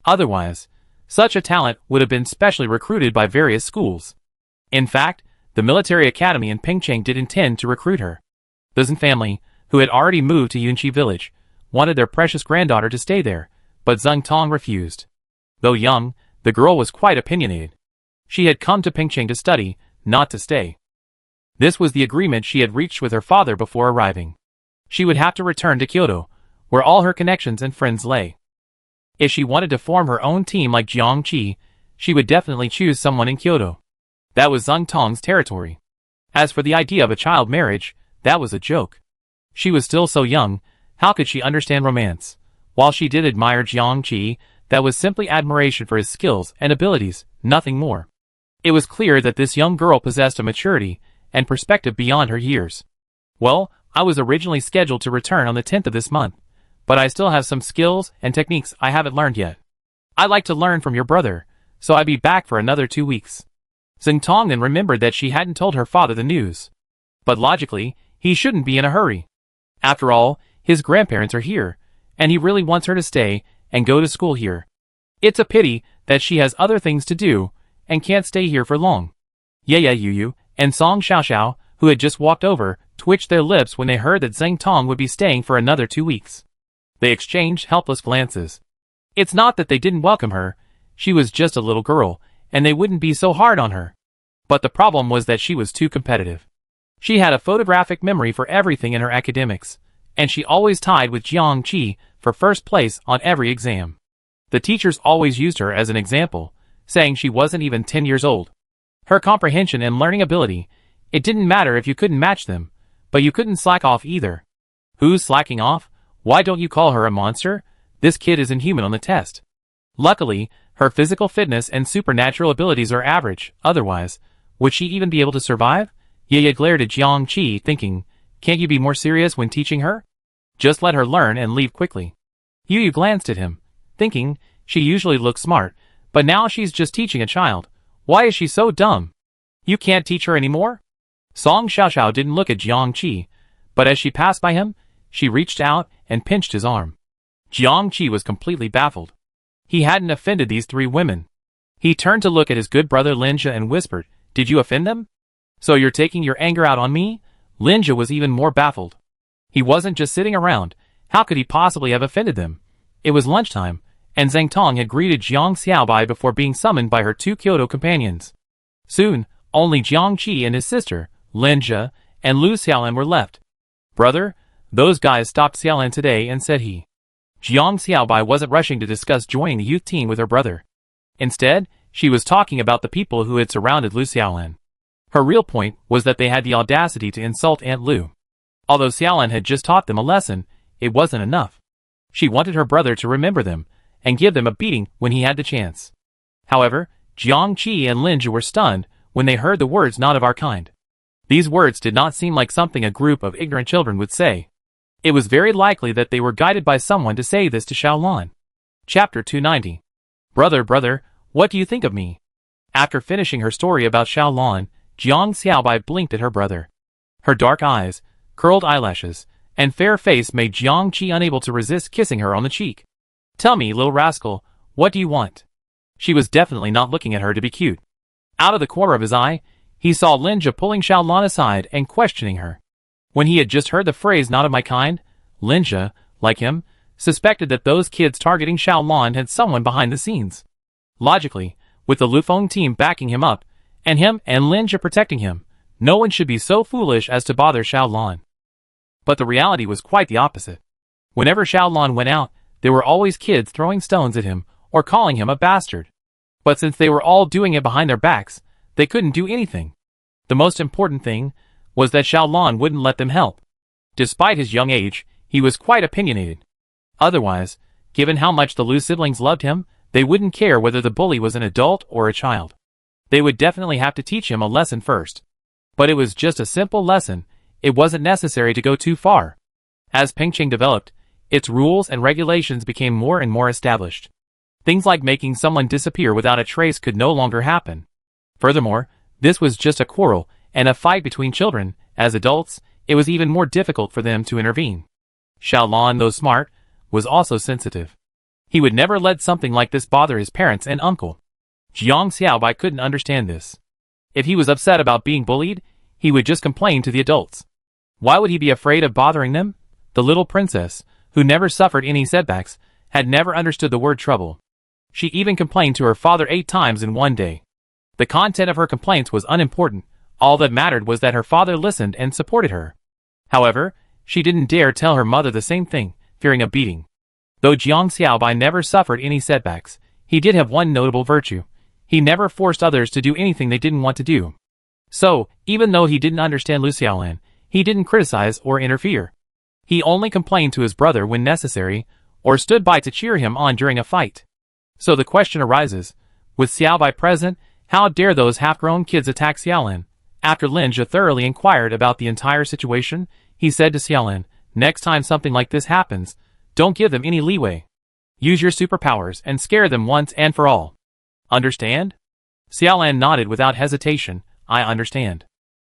Otherwise, such a talent would have been specially recruited by various schools. In fact, the military academy in Pingcheng did intend to recruit her. The Zhen family, who had already moved to Yunqi village, wanted their precious granddaughter to stay there, but Zheng Tong refused. Though young, the girl was quite opinionated. She had come to Pingcheng to study, not to stay. This was the agreement she had reached with her father before arriving. She would have to return to Kyoto, where all her connections and friends lay. If she wanted to form her own team like Jiang Qi, she would definitely choose someone in Kyoto. That was Zheng Tong's territory. As for the idea of a child marriage, that was a joke. She was still so young, how could she understand romance? While she did admire Jiang Qi, that was simply admiration for his skills and abilities, nothing more. It was clear that this young girl possessed a maturity and perspective beyond her years. Well, I was originally scheduled to return on the 10th of this month, but I still have some skills and techniques I haven't learned yet. I'd like to learn from your brother, so I'd be back for another 2 weeks. Zheng Tong then remembered that she hadn't told her father the news. But logically, he shouldn't be in a hurry. After all, his grandparents are here, and he really wants her to stay and go to school here. It's a pity that she has other things to do and can't stay here for long. Yu and Song Xiaoxiao, who had just walked over, twitched their lips when they heard that Zheng Tong would be staying for another 2 weeks. They exchanged helpless glances. It's not that they didn't welcome her, she was just a little girl, and they wouldn't be so hard on her. But the problem was that she was too competitive. She had a photographic memory for everything in her academics, and she always tied with Jiang Qi for first place on every exam. The teachers always used her as an example, saying she wasn't even 10 years old. Her comprehension and learning ability, it didn't matter if you couldn't match them, but you couldn't slack off either. Who's slacking off? Why don't you call her a monster? This kid is inhuman on the test. Luckily, her physical fitness and supernatural abilities are average, otherwise, would she even be able to survive? Yaya glared at Jiang Qi, thinking, can't you be more serious when teaching her? Just let her learn and leave quickly. Yu glanced at him, thinking, she usually looks smart, but now she's just teaching a child. Why is she so dumb? You can't teach her anymore? Song Xiaoxiao didn't look at Jiang Qi, but as she passed by him, she reached out and pinched his arm. Jiang Qi was completely baffled. He hadn't offended these 3 women. He turned to look at his good brother Lin Jia and whispered, did you offend them? So you're taking your anger out on me? Lin Jia was even more baffled. He wasn't just sitting around, how could he possibly have offended them? It was lunchtime, and Zheng Tong had greeted Jiang Xiaobai before being summoned by her 2 Kyoto companions. Soon, only Jiang Qi and his sister, Lin Jia, and Lu Xiaolan were left. Brother, those guys stopped Xiaolan today and said he. Jiang Xiaobai wasn't rushing to discuss joining the youth team with her brother. Instead, She was talking about the people who had surrounded Lu Xiaolan. Her real point was that they had the audacity to insult Aunt Lu. Although Xiaolan had just taught them a lesson, it wasn't enough. She wanted her brother to remember them, and give them a beating when he had the chance. However, Jiang Qi and Lin Zhi were stunned when they heard the words "not of our kind." These words did not seem like something a group of ignorant children would say. It was very likely that they were guided by someone to say this to Xiaolan. Chapter 290. Brother, what do you think of me? After finishing her story about Xiaolan, Jiang Xiaobai blinked at her brother. Her dark eyes, curled eyelashes, and fair face made Jiang Qi unable to resist kissing her on the cheek. Tell me, little rascal, what do you want? She was definitely not looking at her to be cute. Out of the corner of his eye, he saw Lin Zhi pulling Xiaolan aside and questioning her. When he had just heard the phrase "not of my kind," Lin Zhi, like him, suspected that those kids targeting Xiaolan had someone behind the scenes. Logically, with the Lufeng team backing him up, and him and Lin Zhi protecting him, no one should be so foolish as to bother Xiaolan. But the reality was quite the opposite. Whenever Xiaolan went out, there were always kids throwing stones at him or calling him a bastard. But since they were all doing it behind their backs, they couldn't do anything. The most important thing was that Xiaolan wouldn't let them help. Despite his young age, he was quite opinionated. Otherwise, given how much the Lu siblings loved him, they wouldn't care whether the bully was an adult or a child. They would definitely have to teach him a lesson first. But it was just a simple lesson. It wasn't necessary to go too far. As Pengcheng developed, its rules and regulations became more and more established. Things like making someone disappear without a trace could no longer happen. Furthermore, this was just a quarrel and a fight between children. As adults, it was even more difficult for them to intervene. Xiaolan, though smart, was also sensitive. He would never let something like this bother his parents and uncle. Jiang Xiaobai couldn't understand this. If he was upset about being bullied, he would just complain to the adults. Why would he be afraid of bothering them? The little princess, who never suffered any setbacks, had never understood the word trouble. She even complained to her father 8 times in one day. The content of her complaints was unimportant. All that mattered was that her father listened and supported her. However, she didn't dare tell her mother the same thing, fearing a beating. Though Jiang Xiaobai never suffered any setbacks, he did have one notable virtue. He never forced others to do anything they didn't want to do. So, even though he didn't understand Lu Xiaolan, he didn't criticize or interfere. He only complained to his brother when necessary, or stood by to cheer him on during a fight. So the question arises, with Xiaobai present, how dare those half-grown kids attack Xiaolan? After Lin Zhi thoroughly inquired about the entire situation, he said to Xiaolan, next time something like this happens, don't give them any leeway. Use your superpowers and scare them once and for all. Understand? Xiaolan nodded without hesitation. I understand.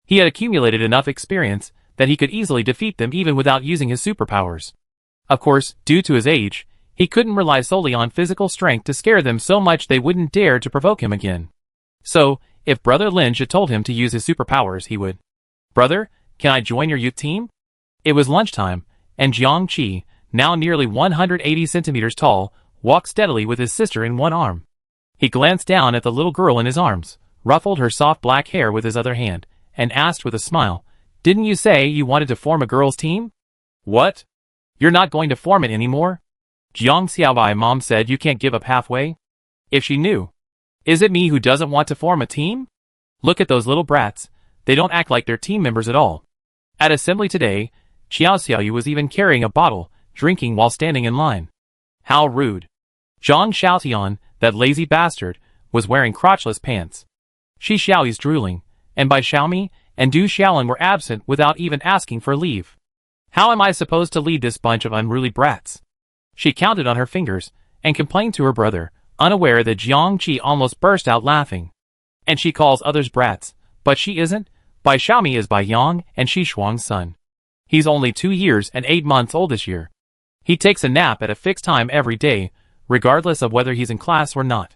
He had accumulated enough experience that he could easily defeat them even without using his superpowers. Of course, due to his age, he couldn't rely solely on physical strength to scare them so much they wouldn't dare to provoke him again. So, if Brother Lin Zhi told him to use his superpowers, he would. Brother, can I join your youth team? It was lunchtime, and Jiang Qi, now nearly 180 centimeters tall, walked steadily with his sister in one arm. He glanced down at the little girl in his arms, ruffled her soft black hair with his other hand, and asked with a smile, didn't you say you wanted to form a girls' team? What? You're not going to form it anymore? Jiang Xiaobai mom said you can't give up halfway. If she knew. Is it me who doesn't want to form a team? Look at those little brats. They don't act like they're team members at all. At assembly today, Xiao Xiaoyu was even carrying a bottle, drinking while standing in line. How rude. Zhang Xiaotian, that lazy bastard, was wearing crotchless pants. Shi Xiaoyu's drooling, and Bai Xiaomi and Du Xiaolin were absent without even asking for leave. How am I supposed to lead this bunch of unruly brats? She counted on her fingers, and complained to her brother, unaware that Jiang Qi almost burst out laughing. And she calls others brats, but she isn't. Bai Xiaomi is Bai Yang and Shi Shuang's son. He's only 2 years and 8 months old this year. He takes a nap at a fixed time every day, regardless of whether he's in class or not.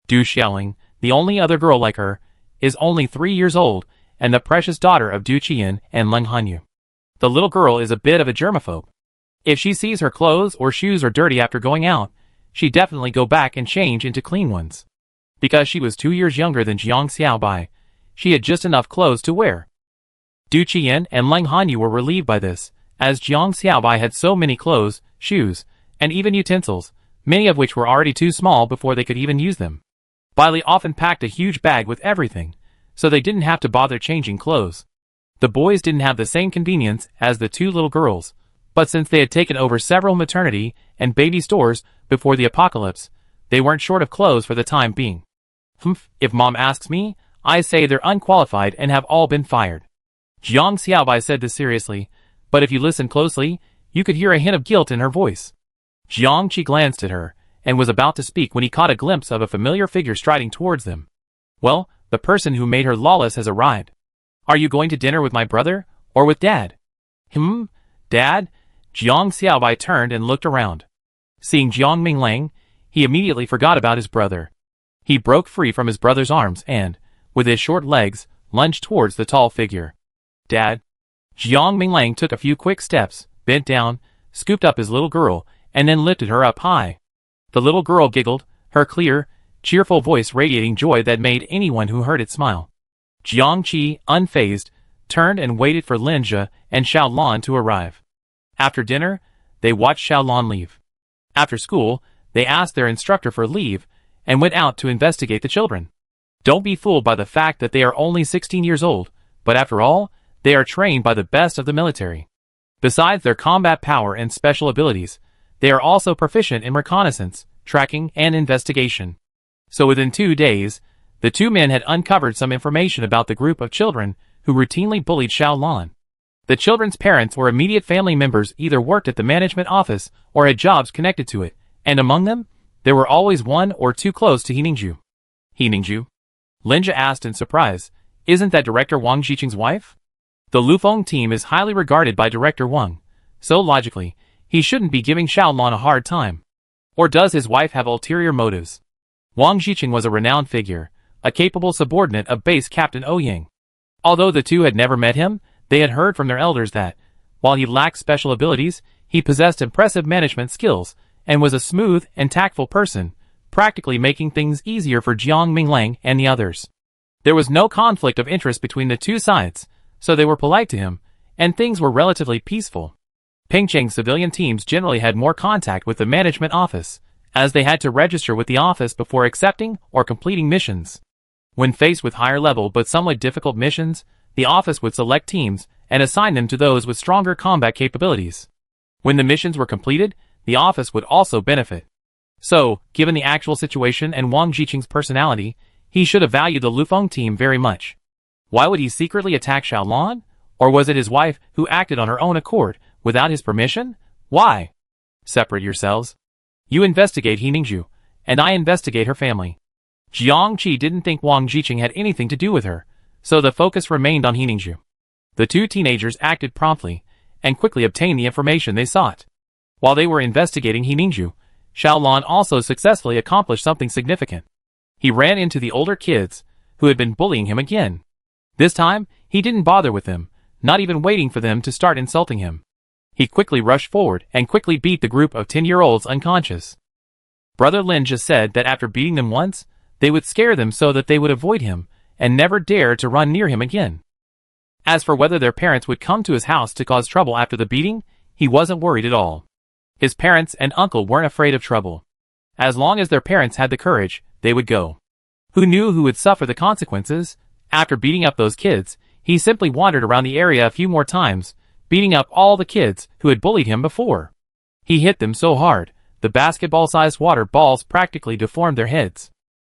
Du Xiaoling, the only other girl like her, is only 3 years old, and the precious daughter of Du Qian and Leng Hanyu. The little girl is a bit of a germaphobe. If she sees her clothes or shoes are dirty after going out, she'd definitely go back and change into clean ones. Because she was 2 years younger than Jiang Xiaobai, she had just enough clothes to wear. Du Qian and Leng Hanyu were relieved by this, as Jiang Xiaobai had so many clothes, shoes, and even utensils, many of which were already too small before they could even use them. Bailey often packed a huge bag with everything, so they didn't have to bother changing clothes. The boys didn't have the same convenience as the two little girls, but since they had taken over several maternity and baby stores before the apocalypse, they weren't short of clothes for the time being. If Mom asks me, I say they're unqualified and have all been fired. Jiang Xiaobai said this seriously, but if you listen closely, you could hear a hint of guilt in her voice. Jiang Qi glanced at her, and was about to speak when he caught a glimpse of a familiar figure striding towards them. Well, the person who made her lawless has arrived. Are you going to dinner with my brother, or with Dad? Dad? Jiang Xiaobai turned and looked around. Seeing Jiang Minglang, he immediately forgot about his brother. He broke free from his brother's arms and, with his short legs, lunged towards the tall figure. Dad? Jiang Minglang took a few quick steps, bent down, scooped up his little girl, and then lifted her up high. The little girl giggled, her clear, cheerful voice radiating joy that made anyone who heard it smile. Jiang Qi, unfazed, turned and waited for Linja and Xiaolan to arrive. After dinner, they watched Xiaolan leave. After school, they asked their instructor for leave and went out to investigate the children. Don't be fooled by the fact that they are only 16 years old, but after all, they are trained by the best of the military. Besides their combat power and special abilities, they are also proficient in reconnaissance, tracking, and investigation. So within 2 days, the two men had uncovered some information about the group of children who routinely bullied Xiaolan. The children's parents or immediate family members either worked at the management office or had jobs connected to it, and among them, there were always one or two close to Hiningju. Hiningju? Linja asked in surprise. Isn't that Director Wang Jiqing's wife? The Lufeng team is highly regarded by Director Wang, so logically, he shouldn't be giving Xiaolan a hard time. Or does his wife have ulterior motives? Wang Jiqing was a renowned figure, a capable subordinate of Base Captain Ouyang. Although the two had never met him, they had heard from their elders that, while he lacked special abilities, he possessed impressive management skills, and was a smooth and tactful person, practically making things easier for Jiang Minglang and the others. There was no conflict of interest between the two sides, so they were polite to him, and things were relatively peaceful. Pingcheng's civilian teams generally had more contact with the management office, as they had to register with the office before accepting or completing missions. When faced with higher level but somewhat difficult missions, the office would select teams and assign them to those with stronger combat capabilities. When the missions were completed, the office would also benefit. So, given the actual situation and Wang Jiqing's personality, he should have valued the Lufeng team very much. Why would he secretly attack Xiaolan? Or was it his wife who acted on her own accord, without his permission? Why? Separate yourselves. You investigate Hiningju, and I investigate her family. Jiang Qi didn't think Wang Jiqing had anything to do with her, so the focus remained on Hiningju. The two teenagers acted promptly, and quickly obtained the information they sought. While they were investigating Hiningju, Xiaolan also successfully accomplished something significant. He ran into the older kids, who had been bullying him again. This time, he didn't bother with them, not even waiting for them to start insulting him. He quickly rushed forward and quickly beat the group of 10-year-olds unconscious. Brother Lin just said that after beating them once, they would scare them so that they would avoid him, and never dare to run near him again. As for whether their parents would come to his house to cause trouble after the beating, he wasn't worried at all. His parents and uncle weren't afraid of trouble. As long as their parents had the courage, they would go. Who knew who would suffer the consequences? After beating up those kids, he simply wandered around the area a few more times, beating up all the kids who had bullied him before. He hit them so hard, the basketball-sized water balls practically deformed their heads.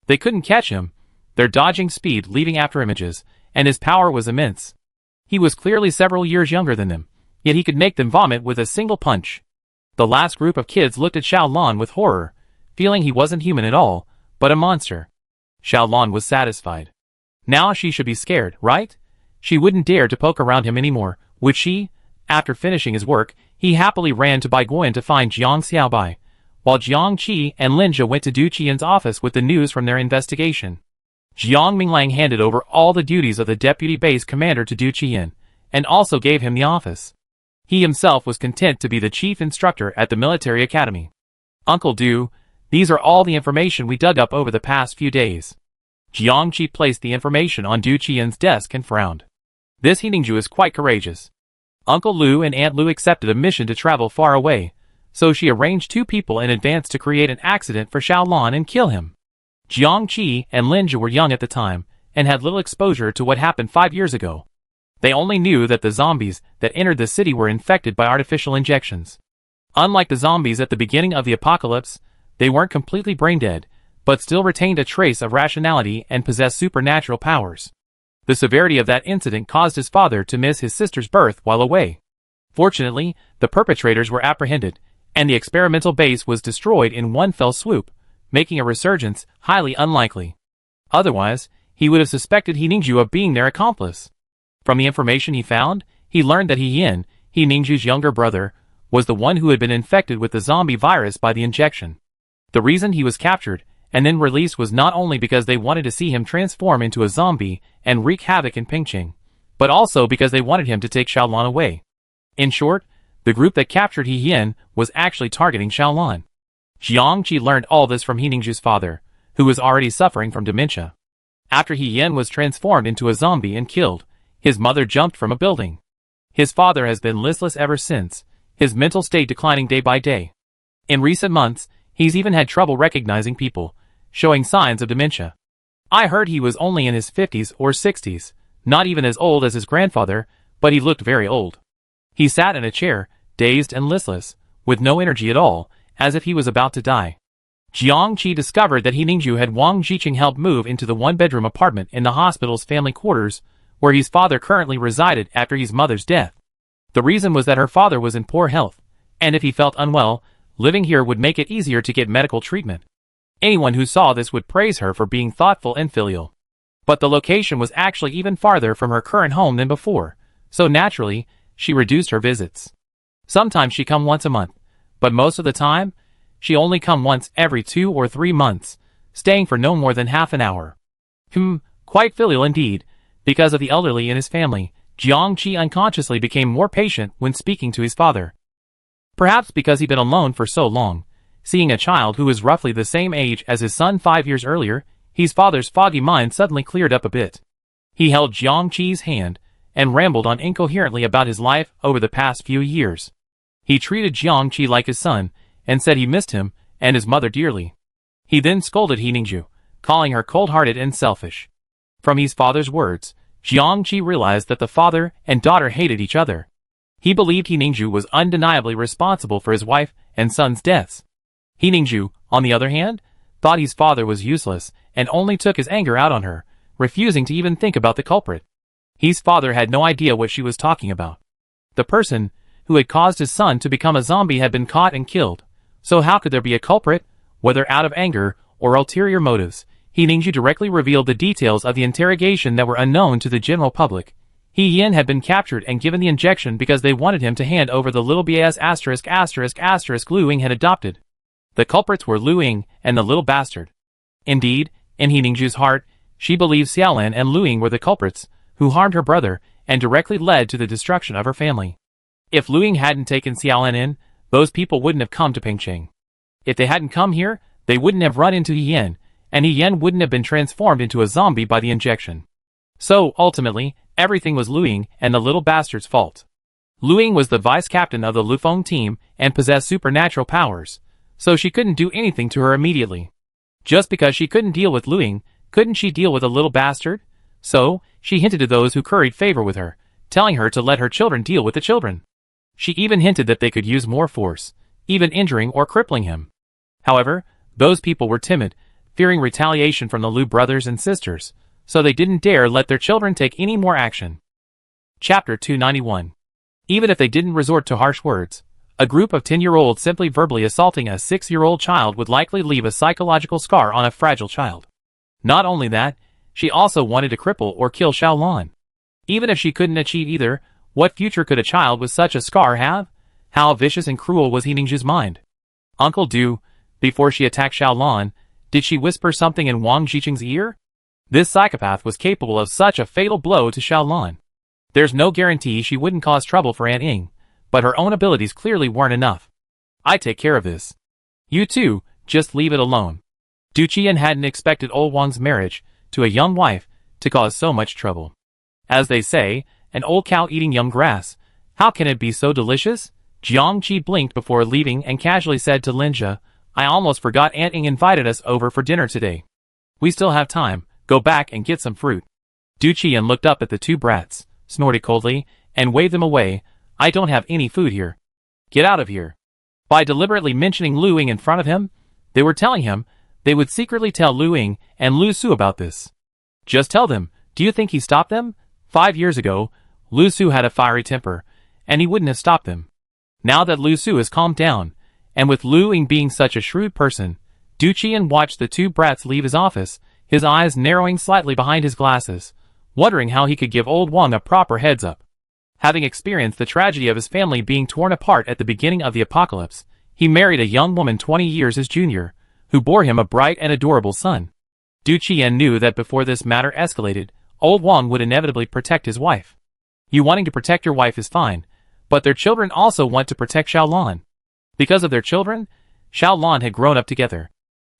They couldn't catch him, their dodging speed leaving after images, and his power was immense. He was clearly several years younger than them, yet he could make them vomit with a single punch. The last group of kids looked at Xiaolan with horror, feeling he wasn't human at all, but a monster. Xiaolan was satisfied. Now she should be scared, right? She wouldn't dare to poke around him anymore, would she? After finishing his work, he happily ran to Baiguan to find Jiang Xiaobai, while Jiang Qi and Linja went to Du Qian's office with the news from their investigation. Jiang Minglang handed over all the duties of the deputy base commander to Du Qian, and also gave him the office. He himself was content to be the chief instructor at the military academy. Uncle Du, these are all the information we dug up over the past few days. Jiang Qi placed the information on Du Qian's desk and frowned. This Hiningju is quite courageous. Uncle Lu and Aunt Lu accepted a mission to travel far away, so she arranged two people in advance to create an accident for Xiaolan and kill him. Jiang Qi and Lin Zhi were young at the time, and had little exposure to what happened 5 years ago. They only knew that the zombies that entered the city were infected by artificial injections. Unlike the zombies at the beginning of the apocalypse, they weren't completely brain-dead, but still retained a trace of rationality and possessed supernatural powers. The severity of that incident caused his father to miss his sister's birth while away. Fortunately, the perpetrators were apprehended, and the experimental base was destroyed in one fell swoop, making a resurgence highly unlikely. Otherwise, he would have suspected He Ningzhu of being their accomplice. From the information he found, he learned that He Ningzhu's younger brother, was the one who had been infected with the zombie virus by the injection. The reason he was captured and then released was not only because they wanted to see him transform into a zombie and wreak havoc in Pingqing, but also because they wanted him to take Xiaolan away. In short, the group that captured He Yin was actually targeting Xiaolan. Jiang Qi learned all this from He Ningzhu's father, who was already suffering from dementia. After He Yin was transformed into a zombie and killed, his mother jumped from a building. His father has been listless ever since, his mental state declining day by day. In recent months, he's even had trouble recognizing people, showing signs of dementia. I heard he was only in his 50s or 60s, not even as old as his grandfather, but he looked very old. He sat in a chair, dazed and listless, with no energy at all, as if he was about to die. Jiang Qi discovered that He Ningzhu had Wang Jiqing help move into the one-bedroom apartment in the hospital's family quarters, where his father currently resided after his mother's death. The reason was that her father was in poor health, and if he felt unwell, living here would make it easier to get medical treatment. Anyone who saw this would praise her for being thoughtful and filial. But the location was actually even farther from her current home than before, so naturally, she reduced her visits. Sometimes she come once a month, but most of the time, she only come once every 2 or 3 months, staying for no more than half an hour. Quite filial indeed. Because of the elderly in his family, Jiang Qi unconsciously became more patient when speaking to his father. Perhaps because he'd been alone for so long, seeing a child who was roughly the same age as his son 5 years earlier, his father's foggy mind suddenly cleared up a bit. He held Jiang Qi's hand and rambled on incoherently about his life over the past few years. He treated Jiang Qi like his son, and said he missed him and his mother dearly. He then scolded He Ningzhu, calling her cold-hearted and selfish. From his father's words, Jiang Qi realized that the father and daughter hated each other. He believed He Ningzhu was undeniably responsible for his wife and son's deaths. He Ningzhu, on the other hand, thought his father was useless and only took his anger out on her, refusing to even think about the culprit. His father had no idea what she was talking about. The person who had caused his son to become a zombie had been caught and killed, so how could there be a culprit, whether out of anger or ulterior motives? He Ningzhu directly revealed the details of the interrogation that were unknown to the general public. He Yin had been captured and given the injection because they wanted him to hand over the little BS***** Lu Ying had adopted. The culprits were Lu Ying and the little bastard. Indeed, in He Ningzhu's heart, she believed Xiaolan and Lu Ying were the culprits, who harmed her brother and directly led to the destruction of her family. If Lu Ying hadn't taken Xiaolan in, those people wouldn't have come to Pingqing. If they hadn't come here, they wouldn't have run into He Yin, and He Yin wouldn't have been transformed into a zombie by the injection. So, ultimately, everything was Lu Ying and the little bastard's fault. Lu Ying was the vice-captain of the Lufeng team and possessed supernatural powers, so she couldn't do anything to her immediately. Just because she couldn't deal with Lu Ying, couldn't she deal with a little bastard? So, she hinted to those who curried favor with her, telling her to let her children deal with the children. She even hinted that they could use more force, even injuring or crippling him. However, those people were timid, fearing retaliation from the Lu brothers and sisters, so they didn't dare let their children take any more action. Chapter 291. Even if they didn't resort to harsh words, a group of 10-year-olds simply verbally assaulting a 6-year-old child would likely leave a psychological scar on a fragile child. Not only that, she also wanted to cripple or kill Xiaolan. Even if she couldn't achieve either, what future could a child with such a scar have? How vicious and cruel was He Ningzhu's mind? Uncle Du, before she attacked Xiaolan, did she whisper something in Wang Jiqing's ear? This psychopath was capable of such a fatal blow to Xiaolan. There's no guarantee she wouldn't cause trouble for Aunt Ying, but her own abilities clearly weren't enough. I take care of this. You too, just leave it alone. Du Qian hadn't expected old Wang's marriage to a young wife to cause so much trouble. As they say, an old cow eating young grass. How can it be so delicious? Jiang Qi blinked before leaving and casually said to Lin Zhi, I almost forgot Aunt Ying invited us over for dinner today. We still have time, go back and get some fruit. Du Qian looked up at the two brats, snorted coldly, and waved them away. I don't have any food here. Get out of here. By deliberately mentioning Lu Ying in front of him, they were telling him they would secretly tell Lu Ying and Lu Su about this. Just tell them. Do you think he stopped them? 5 years ago, Lu Su had a fiery temper, and he wouldn't have stopped them. Now that Lu Su has calmed down, and with Lu Ying being such a shrewd person, Du Qian watched the two brats leave his office, his eyes narrowing slightly behind his glasses, wondering how he could give old Wang a proper heads up. Having experienced the tragedy of his family being torn apart at the beginning of the apocalypse, he married a young woman 20 years his junior, who bore him a bright and adorable son. Du Qian knew that before this matter escalated, old Wang would inevitably protect his wife. You wanting to protect your wife is fine, but their children also want to protect Xiaolan. Because of their children, Xiaolan had grown up together.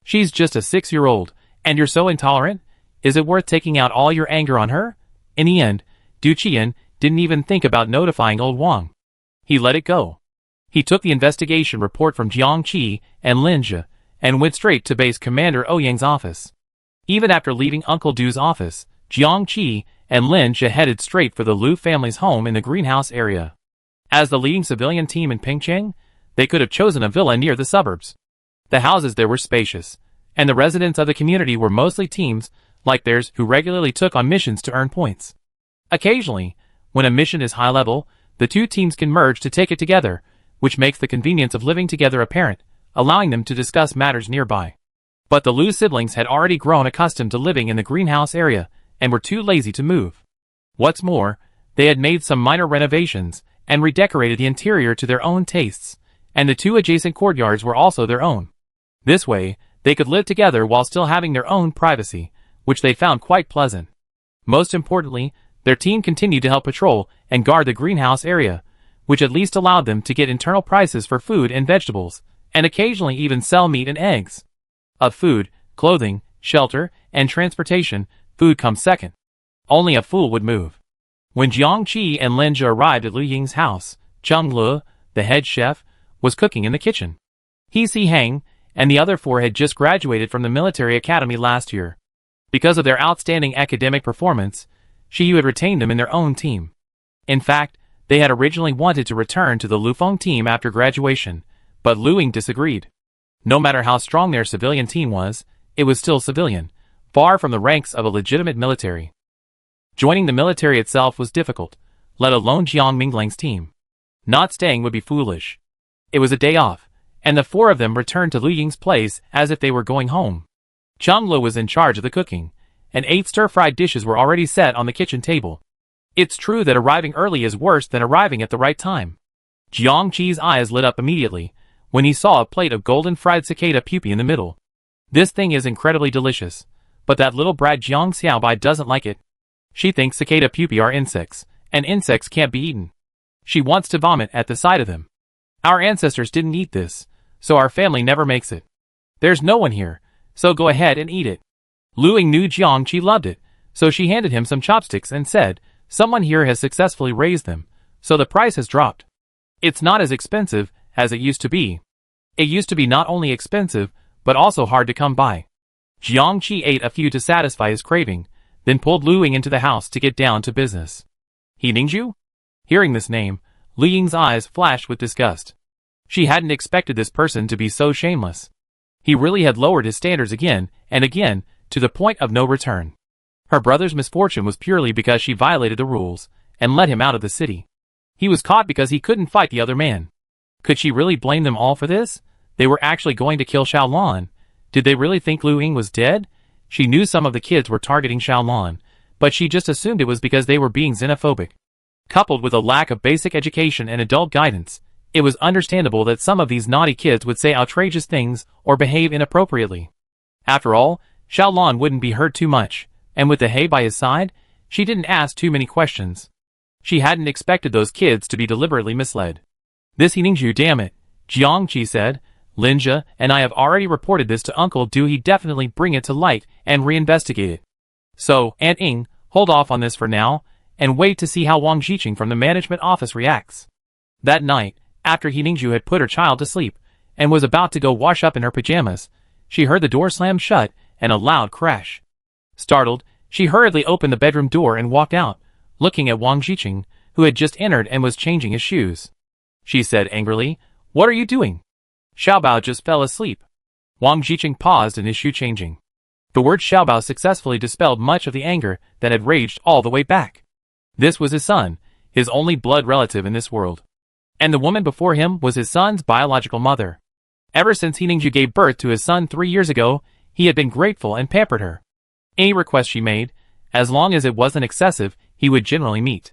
She's just a 6-year-old, and you're so intolerant? Is it worth taking out all your anger on her? In the end, Du Qian didn't even think about notifying old Wang. He let it go. He took the investigation report from Jiang Qi and Lin Zhe, and went straight to Base Commander Ouyang's office. Even after leaving Uncle Du's office, Jiang Qi and Lin Zhe headed straight for the Lu family's home in the greenhouse area. As the leading civilian team in Pingcheng, they could have chosen a villa near the suburbs. The houses there were spacious, and the residents of the community were mostly teams like theirs who regularly took on missions to earn points. Occasionally, when a mission is high level, the two teams can merge to take it together, which makes the convenience of living together apparent, allowing them to discuss matters nearby. But the Lu siblings had already grown accustomed to living in the greenhouse area, and were too lazy to move. What's more, they had made some minor renovations, and redecorated the interior to their own tastes, and the two adjacent courtyards were also their own. This way, they could live together while still having their own privacy, which they found quite pleasant. Most importantly, their team continued to help patrol and guard the greenhouse area, which at least allowed them to get internal prices for food and vegetables, and occasionally even sell meat and eggs. Of food, clothing, shelter, and transportation, food comes second. Only a fool would move. When Jiang Qi and Lin Zhe arrived at Lu Ying's house, Zheng Le, the head chef, was cooking in the kitchen. He Si Hang and the other four had just graduated from the military academy last year. Because of their outstanding academic performance, Shi had retained them in their own team. In fact, they had originally wanted to return to the Lufeng team after graduation, but Lu Ying disagreed. No matter how strong their civilian team was, it was still civilian, far from the ranks of a legitimate military. Joining the military itself was difficult, let alone Jiang Minglang's team. Not staying would be foolish. It was a day off, and the four of them returned to Lu Ying's place as if they were going home. Zheng Le was in charge of the cooking, and 8 stir-fried dishes were already set on the kitchen table. It's true that arriving early is worse than arriving at the right time. Jiang Qi's eyes lit up immediately when he saw a plate of golden fried cicada pupae in the middle. This thing is incredibly delicious, but that little brat Jiang Xiaobai doesn't like it. She thinks cicada pupae are insects, and insects can't be eaten. She wants to vomit at the sight of them. Our ancestors didn't eat this, so our family never makes it. There's no one here, so go ahead and eat it. Lu Ying knew Jiang Qi loved it, so she handed him some chopsticks and said, someone here has successfully raised them, so the price has dropped. It's not as expensive as it used to be. It used to be not only expensive, but also hard to come by. Jiang Qi ate a few to satisfy his craving, then pulled Lu Ying into the house to get down to business. He Ningju? Hearing this name, Lu Ying's eyes flashed with disgust. She hadn't expected this person to be so shameless. He really had lowered his standards again and again, to the point of no return. Her brother's misfortune was purely because she violated the rules, and let him out of the city. He was caught because he couldn't fight the other man. Could she really blame them all for this? They were actually going to kill Xiaolan. Did they really think Lu Ying was dead? She knew some of the kids were targeting Xiaolan, but she just assumed it was because they were being xenophobic. Coupled with a lack of basic education and adult guidance, it was understandable that some of these naughty kids would say outrageous things or behave inappropriately. After all, Xiaolan wouldn't be hurt too much, and with the hay by his side, she didn't ask too many questions. She hadn't expected those kids to be deliberately misled. This Ningju, damn it, Jiang Qi said. Lin Zhe and I have already reported this to Uncle Du. He definitely bring it to light and reinvestigate it. So, Aunt Ying, hold off on this for now, and wait to see how Wang Zhiqing from the management office reacts. That night, after Ningju had put her child to sleep, and was about to go wash up in her pajamas, she heard the door slam shut, and a loud crash. Startled, she hurriedly opened the bedroom door and walked out, looking at Wang Jiqing, who had just entered and was changing his shoes. She said angrily, "What are you doing?" "Xiaobao just fell asleep." Wang Jiqing paused in his shoe changing. The word Xiaobao successfully dispelled much of the anger that had raged all the way back. This was his son, his only blood relative in this world. And the woman before him was his son's biological mother. Ever since He Ningju gave birth to his son 3 years ago, he had been grateful and pampered her. Any request she made, as long as it wasn't excessive, he would generally meet.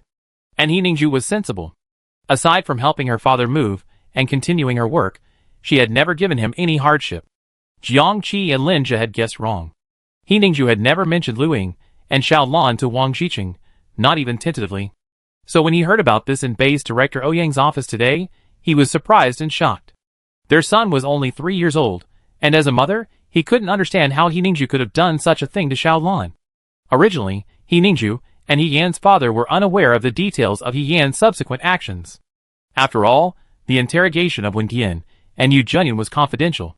And He Ningju was sensible. Aside from helping her father move and continuing her work, she had never given him any hardship. Jiang Qi and Lin Jie had guessed wrong. He Ningju had never mentioned Lu Ying and Xiao Lan to Wang Jiqing, not even tentatively. So when he heard about this in base director Ouyang's office today, he was surprised and shocked. Their son was only 3 years old, and as a mother, he couldn't understand how He Ningju could have done such a thing to Xiao Lan. Originally, He Ningju and He Yan's father were unaware of the details of He Yan's subsequent actions. After all, the interrogation of Wen Qian and Yu Junyan was confidential.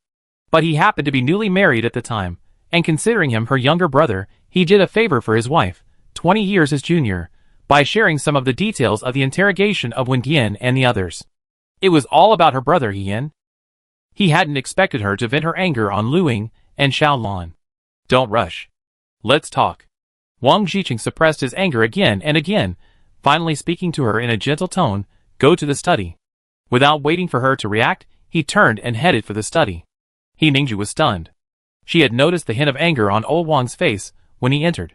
But he happened to be newly married at the time, and considering him her younger brother, he did a favor for his wife, 20 years his junior, by sharing some of the details of the interrogation of Wen Qian and the others. It was all about her brother He Yan. He hadn't expected her to vent her anger on Lu Ying and Xiao Lan. "Don't rush. Let's talk." Wang Jiqing suppressed his anger again and again, finally speaking to her in a gentle tone, "Go to the study." Without waiting for her to react, he turned and headed for the study. He Ningju was stunned. She had noticed the hint of anger on old Wang's face when he entered.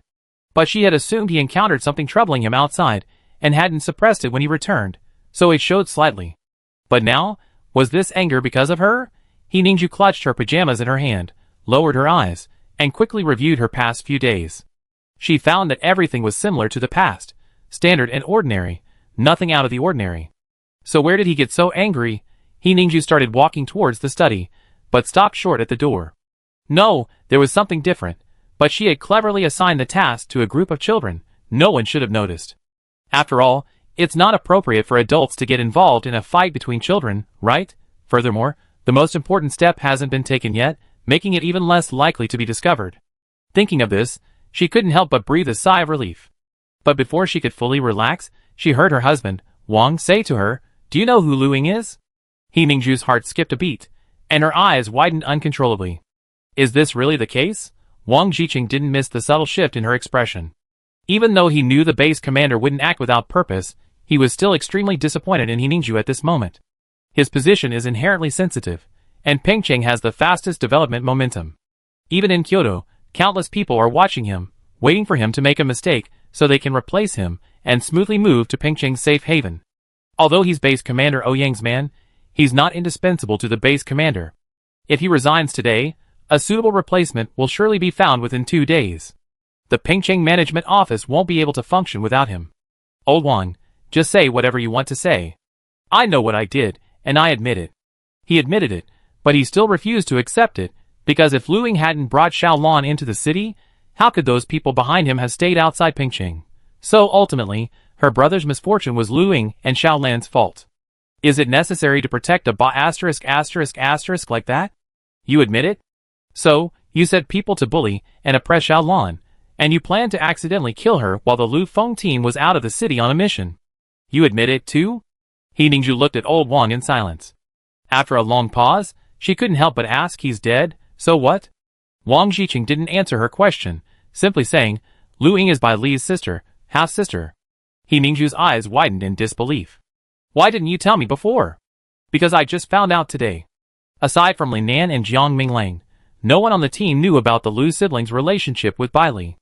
But she had assumed he encountered something troubling him outside, and hadn't suppressed it when he returned, so it showed slightly. But now, was this anger because of her? He Ningju clutched her pajamas in her hand, lowered her eyes, and quickly reviewed her past few days. She found that everything was similar to the past, standard and ordinary, nothing out of the ordinary. So where did he get so angry? He Ningju started walking towards the study, but stopped short at the door. No, there was something different, but she had cleverly assigned the task to a group of children. No one should have noticed. After all, it's not appropriate for adults to get involved in a fight between children, right? Furthermore, the most important step hasn't been taken yet, making it even less likely to be discovered. Thinking of this, she couldn't help but breathe a sigh of relief. But before she could fully relax, she heard her husband, Wang, say to her, "Do you know who Lu Ying is?" He Ningju's heart skipped a beat, and her eyes widened uncontrollably. Is this really the case? Wang Jiqing didn't miss the subtle shift in her expression. Even though he knew the base commander wouldn't act without purpose, he was still extremely disappointed in He Ningju at this moment. His position is inherently sensitive, and Pengcheng has the fastest development momentum. Even in Kyoto, countless people are watching him, waiting for him to make a mistake so they can replace him and smoothly move to Pengcheng's safe haven. Although he's base commander Ouyang's man, he's not indispensable to the base commander. If he resigns today, a suitable replacement will surely be found within 2 days. The Pengcheng management office won't be able to function without him. Old Wang, just say whatever you want to say. I know what I did, and I admit it. He admitted it, but he still refused to accept it, because if Lu Ying hadn't brought Xiao Lan into the city, how could those people behind him have stayed outside Pengcheng? So ultimately, her brother's misfortune was Lu Ying and Xiao Lan's fault. Is it necessary to protect a **** like that? You admit it? So, you set people to bully and oppress Xiao Lan, and you planned to accidentally kill her while the Lu Feng team was out of the city on a mission. You admit it too? He Ningju looked at old Wang in silence. After a long pause, she couldn't help but ask, he's dead, so what? Wang Jiqing didn't answer her question, simply saying, Lu Ying is Bai Li's sister, half-sister. He Ningju's eyes widened in disbelief. Why didn't you tell me before? Because I just found out today. Aside from Lin Nan and Jiang Minglang, no one on the team knew about the Lu siblings' relationship with Bai Li.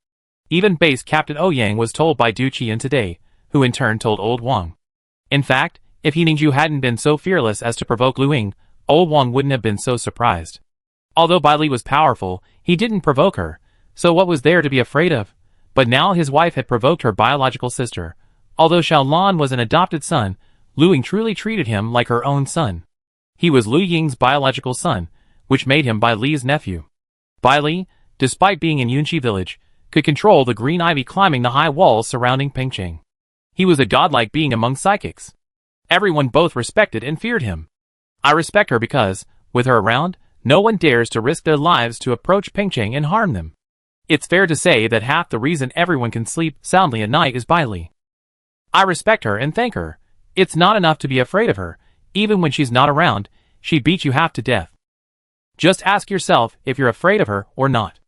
Even base Captain Ouyang was told by Du Qian today, who in turn told old Wang. In fact, if He Ningju hadn't been so fearless as to provoke Lu Ying, old Wang wouldn't have been so surprised. Although Bai Li was powerful, he didn't provoke her, so what was there to be afraid of? But now his wife had provoked her biological sister. Although Xiao Lan was an adopted son, Lu Ying truly treated him like her own son. He was Lu Ying's biological son, which made him Bai Li's nephew. Bai Li, despite being in Yunqi village, could control the green ivy climbing the high walls surrounding Pengcheng. He was a godlike being among psychics. Everyone both respected and feared him. I respect her because, with her around, No one dares to risk their lives to approach Pingcheng and harm them. It's fair to say that half the reason everyone can sleep soundly at night is Bailey. I respect her and thank her. It's not enough to be afraid of her. Even when she's not around, she beats you half to death. Just ask yourself if you're afraid of her or not.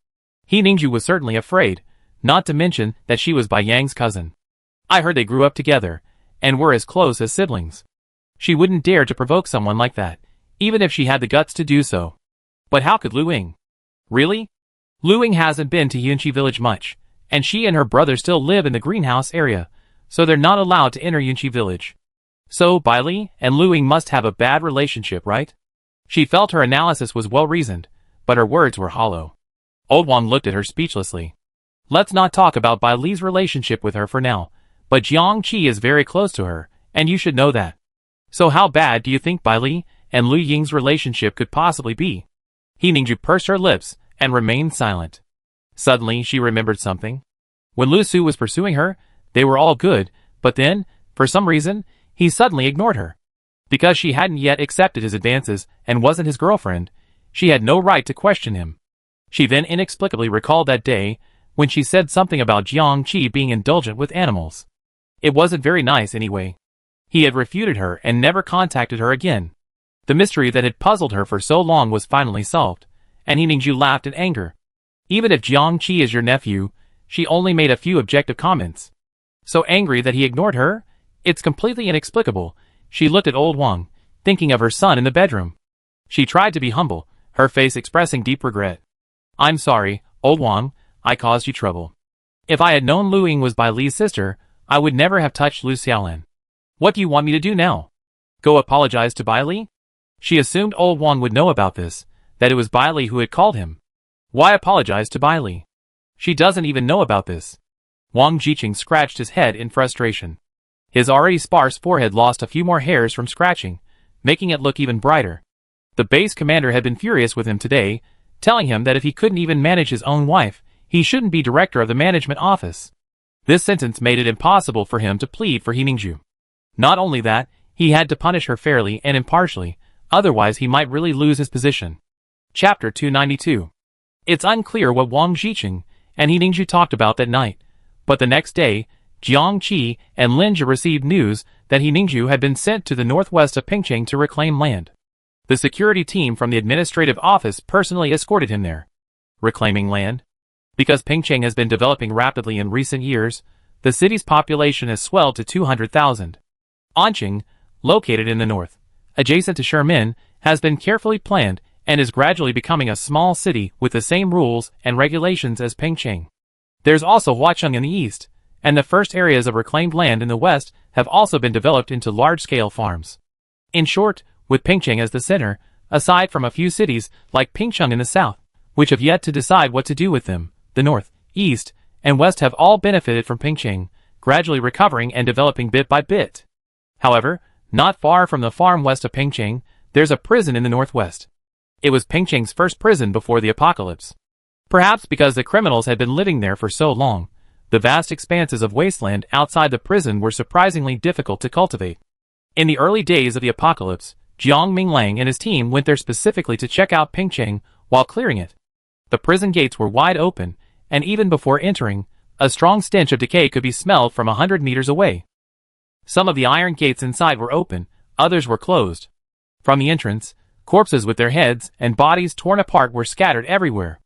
He Ningju was certainly afraid, not to mention that she was Bai Yang's cousin. I heard they grew up together, and were as close as siblings. She wouldn't dare to provoke someone like that, even if she had the guts to do so. But how could Lu Ying? Really? Lu Ying hasn't been to Yunqi village much, and she and her brother still live in the greenhouse area, so they're not allowed to enter Yunqi village. So Bailey and Lu Ying must have a bad relationship, right? She felt her analysis was well-reasoned, but her words were hollow. Old Wang looked at her speechlessly. Let's not talk about Bailey's relationship with her for now, but Jiang Qi is very close to her, and you should know that. So how bad do you think Bailey and Lu Ying's relationship could possibly be? He Ningju pursed her lips and remained silent. Suddenly she remembered something. When Lu Su was pursuing her, they were all good, but then, for some reason, he suddenly ignored her. Because she hadn't yet accepted his advances and wasn't his girlfriend, she had no right to question him. She then inexplicably recalled that day when she said something about Jiang Qi being indulgent with animals. It wasn't very nice anyway. He had refuted her and never contacted her again. The mystery that had puzzled her for so long was finally solved, and He Ningju laughed in anger. Even if Jiang Qi is your nephew, she only made a few objective comments. So angry that he ignored her? It's completely inexplicable. She looked at old Wang, thinking of her son in the bedroom. She tried to be humble, her face expressing deep regret. I'm sorry, old Wang, I caused you trouble. If I had known Lu Ying was Bai Li's sister, I would never have touched Lu Xiaolan. What do you want me to do now? Go apologize to Bai Li? She assumed old Wang would know about this, that it was Bai Li who had called him. Why apologize to Bai Li? She doesn't even know about this. Wang Jiqing scratched his head in frustration. His already sparse forehead lost a few more hairs from scratching, making it look even brighter. The base commander had been furious with him today, telling him that if he couldn't even manage his own wife, he shouldn't be director of the management office. This sentence made it impossible for him to plead for He Ningju. Not only that, he had to punish her fairly and impartially, otherwise he might really lose his position. Chapter 292. It's unclear what Wang Jiqing and He Ningju talked about that night, but the next day, Jiang Qi and Linja received news that He Ningju had been sent to the northwest of Pingcheng to reclaim land. The security team from the administrative office personally escorted him there. Reclaiming land? Because Pingcheng has been developing rapidly in recent years, the city's population has swelled to 200,000. Anqing, located in the north, adjacent to Shermin, has been carefully planned and is gradually becoming a small city with the same rules and regulations as Pingcheng. There's also Huacheng in the east, and the first areas of reclaimed land in the west have also been developed into large-scale farms. In short, with Pingcheng as the center, aside from a few cities like Pingcheng in the south, which have yet to decide what to do with them, the north, east, and west have all benefited from Pingcheng, gradually recovering and developing bit by bit. However, not far from the farm west of Pingcheng, there's a prison in the northwest. It was Pingcheng's first prison before the apocalypse. Perhaps because the criminals had been living there for so long, the vast expanses of wasteland outside the prison were surprisingly difficult to cultivate. In the early days of the apocalypse, Jiang Minglang and his team went there specifically to check out Pingcheng while clearing it. The prison gates were wide open, and even before entering, a strong stench of decay could be smelled from 100 meters away. Some of the iron gates inside were open, others were closed. From the entrance, corpses with their heads and bodies torn apart were scattered everywhere.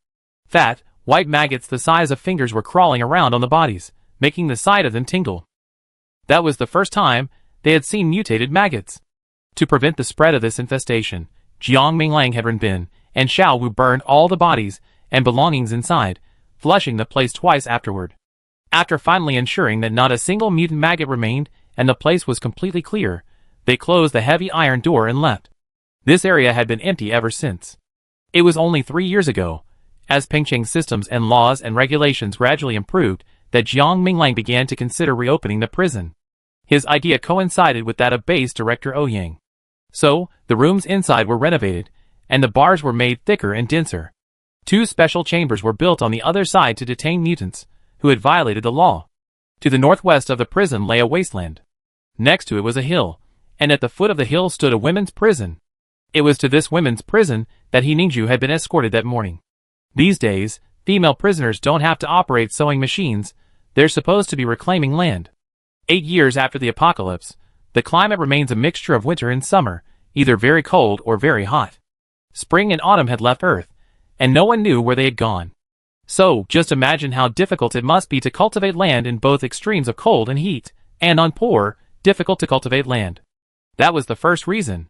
Fat, white maggots the size of fingers were crawling around on the bodies, making the sight of them tingle. That was the first time they had seen mutated maggots. To prevent the spread of this infestation, Jiang Minglang had Renbin and Xiao Wu burned all the bodies and belongings inside, flushing the place twice afterward. After finally ensuring that not a single mutant maggot remained and the place was completely clear, they closed the heavy iron door and left. This area had been empty ever since. It was only 3 years ago, as Pingcheng's systems and laws and regulations gradually improved, that Jiang Minglang began to consider reopening the prison. His idea coincided with that of base director Ouyang. So, the rooms inside were renovated, and the bars were made thicker and denser. 2 special chambers were built on the other side to detain mutants, who had violated the law. To the northwest of the prison lay a wasteland. Next to it was a hill, and at the foot of the hill stood a women's prison. It was to this women's prison that He Ningju had been escorted that morning. These days, female prisoners don't have to operate sewing machines, they're supposed to be reclaiming land. 8 years after the apocalypse, the climate remains a mixture of winter and summer, either very cold or very hot. Spring and autumn had left Earth, and no one knew where they had gone. So, just imagine how difficult it must be to cultivate land in both extremes of cold and heat, and on poor, difficult to cultivate land. That was the first reason.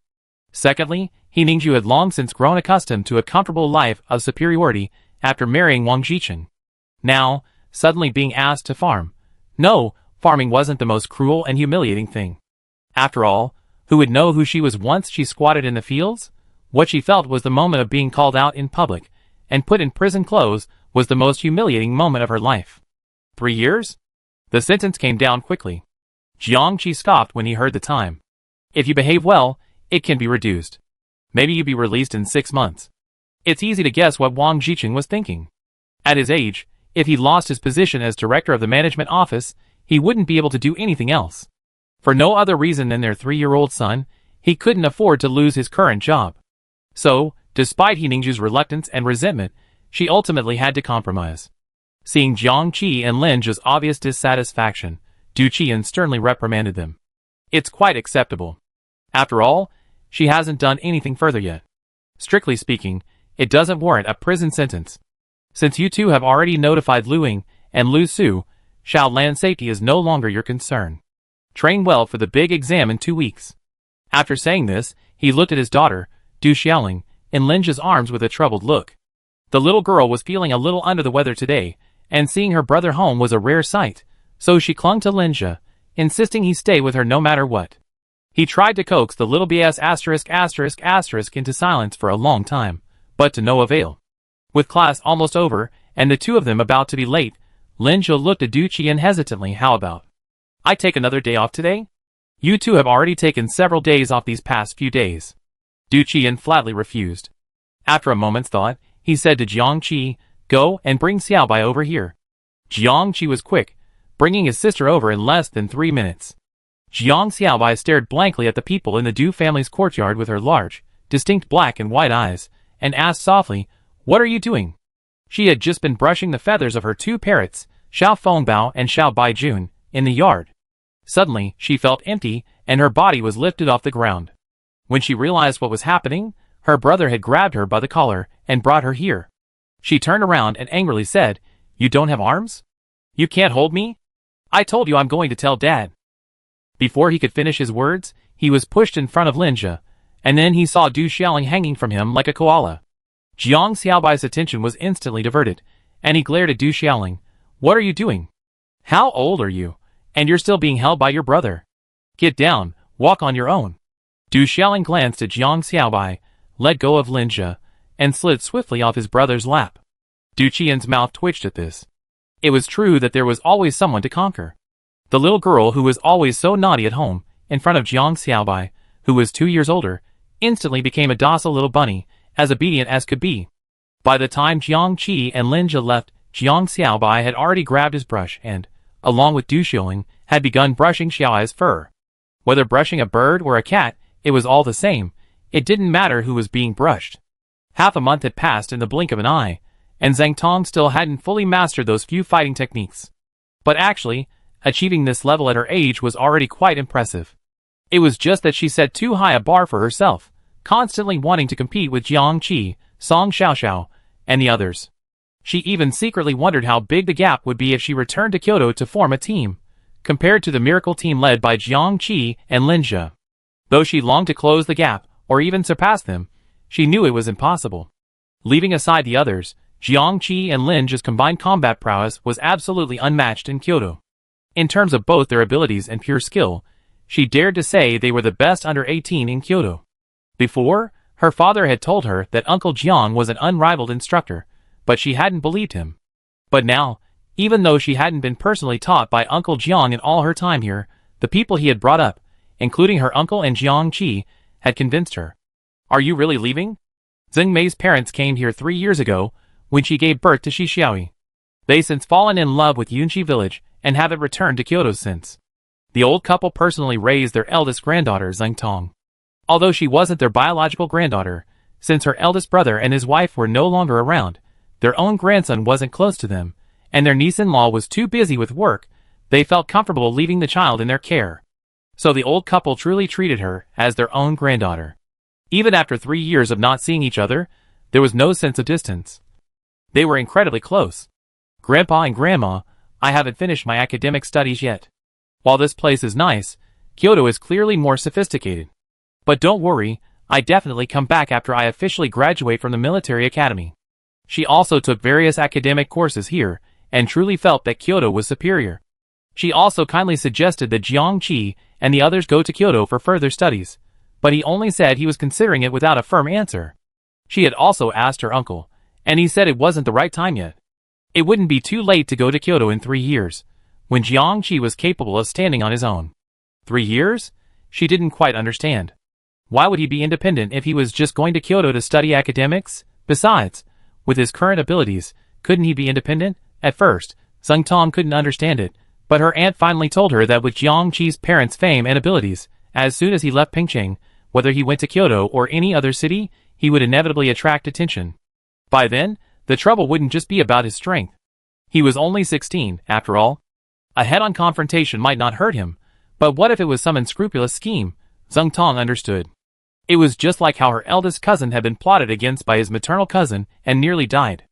Secondly, He Ningju had long since grown accustomed to a comfortable life of superiority after marrying Wang Jichen. Now, suddenly being asked to farm. No, farming wasn't the most cruel and humiliating thing. After all, who would know who she was once she squatted in the fields? What she felt was the moment of being called out in public, and put in prison clothes was the most humiliating moment of her life. 3 years? The sentence came down quickly. Jiang Qi scoffed when he heard the time. If you behave well, it can be reduced. Maybe you'd be released in 6 months. It's easy to guess what Wang Jichen was thinking. At his age, if he lost his position as director of the management office, he wouldn't be able to do anything else. For no other reason than their 3-year-old son, he couldn't afford to lose his current job. So, despite He Ningju's reluctance and resentment, she ultimately had to compromise. Seeing Jiang Qi and Lin Zhe's obvious dissatisfaction, Du Qian sternly reprimanded them. It's quite acceptable. After all, she hasn't done anything further yet. Strictly speaking, it doesn't warrant a prison sentence. Since you two have already notified Lu Ying and Lu Su, Shao Lan's safety is no longer your concern. Train well for the big exam in 2 weeks. After saying this, he looked at his daughter, Du Xiaoling, in Lin Zhe's arms with a troubled look. The little girl was feeling a little under the weather today, and seeing her brother home was a rare sight, so she clung to Lin Zhe, insisting he stay with her no matter what. He tried to coax the little BS **** into silence for a long time, but to no avail. With class almost over, and the two of them about to be late, Lin Zhe looked at Du Qian hesitantly. How about I take another day off today? You two have already taken several days off these past few days. Du Qian flatly refused. After a moment's thought, he said to Jiang Qi, go and bring Xiaobai over here. Jiang Qi was quick, bringing his sister over in less than 3 minutes. Jiang Xiaobai stared blankly at the people in the Du family's courtyard with her large, distinct black and white eyes, and asked softly, what are you doing? She had just been brushing the feathers of her 2 parrots, Xiao Fengbao and Xiao Baijun, in the yard. Suddenly, she felt empty, and her body was lifted off the ground. When she realized what was happening, her brother had grabbed her by the collar and brought her here. She turned around and angrily said, you don't have arms? You can't hold me? I told you I'm going to tell Dad. Before he could finish his words, he was pushed in front of Lin Zhe, and then he saw Du Xiaoling hanging from him like a koala. Jiang Xiaobai's attention was instantly diverted, and he glared at Du Xiaoling. What are you doing? How old are you? And you're still being held by your brother. Get down, walk on your own. Du Xiaoling glanced at Jiang Xiaobai, let go of Lin Zhe, and slid swiftly off his brother's lap. Du Qian's mouth twitched at this. It was true that there was always someone to conquer. The little girl who was always so naughty at home, in front of Jiang Xiaobai, who was 2 years older, instantly became a docile little bunny, as obedient as could be. By the time Jiang Qi and Lin Zhe left, Jiang Xiaobai had already grabbed his brush and, along with Du Xiaoling, had begun brushing Xiaoai's fur. Whether brushing a bird or a cat, it was all the same. It didn't matter who was being brushed. Half a month had passed in the blink of an eye, and Zhang Tong still hadn't fully mastered those few fighting techniques. But actually, achieving this level at her age was already quite impressive. It was just that she set too high a bar for herself, constantly wanting to compete with Jiang Qi, Song Xiaoxiao, and the others. She even secretly wondered how big the gap would be if she returned to Kyoto to form a team, compared to the miracle team led by Jiang Qi and Lin Zhe. Though she longed to close the gap, or even surpass them, she knew it was impossible. Leaving aside the others, Jiang Qi and Lin Zhe's combined combat prowess was absolutely unmatched in Kyoto. In terms of both their abilities and pure skill, she dared to say they were the best under 18 in Kyoto. Before, her father had told her that Uncle Jiang was an unrivaled instructor, but she hadn't believed him. But now, even though she hadn't been personally taught by Uncle Jiang in all her time here, the people he had brought up, including her uncle and Jiang Qi, had convinced her. Are you really leaving? Zheng Mei's parents came here 3 years ago, when she gave birth to Shi Xiaoyi. They since fallen in love with Yunqi village, and haven't returned to Kyoto since. The old couple personally raised their eldest granddaughter Zheng Tong. Although she wasn't their biological granddaughter, since her eldest brother and his wife were no longer around, their own grandson wasn't close to them, and their niece-in-law was too busy with work, they felt comfortable leaving the child in their care. So the old couple truly treated her as their own granddaughter. Even after 3 years of not seeing each other, there was no sense of distance. They were incredibly close. Grandpa and Grandma, I haven't finished my academic studies yet. While this place is nice, Kyoto is clearly more sophisticated. But don't worry, I definitely come back after I officially graduate from the military academy. She also took various academic courses here, and truly felt that Kyoto was superior. She also kindly suggested that Jiangqi and the others go to Kyoto for further studies, but he only said he was considering it without a firm answer. She had also asked her uncle, and he said it wasn't the right time yet. It wouldn't be too late to go to Kyoto in 3 years, when Jiangqi was capable of standing on his own. 3 years? She didn't quite understand. Why would he be independent if he was just going to Kyoto to study academics? Besides, with his current abilities, couldn't he be independent? At first, Zheng Tong couldn't understand it, but her aunt finally told her that with Jiangqi's parents' fame and abilities, as soon as he left Pingcheng, whether he went to Kyoto or any other city, he would inevitably attract attention. By then, the trouble wouldn't just be about his strength. He was only 16, after all. A head-on confrontation might not hurt him, but what if it was some unscrupulous scheme? Zheng Tong understood. It was just like how her eldest cousin had been plotted against by his maternal cousin and nearly died.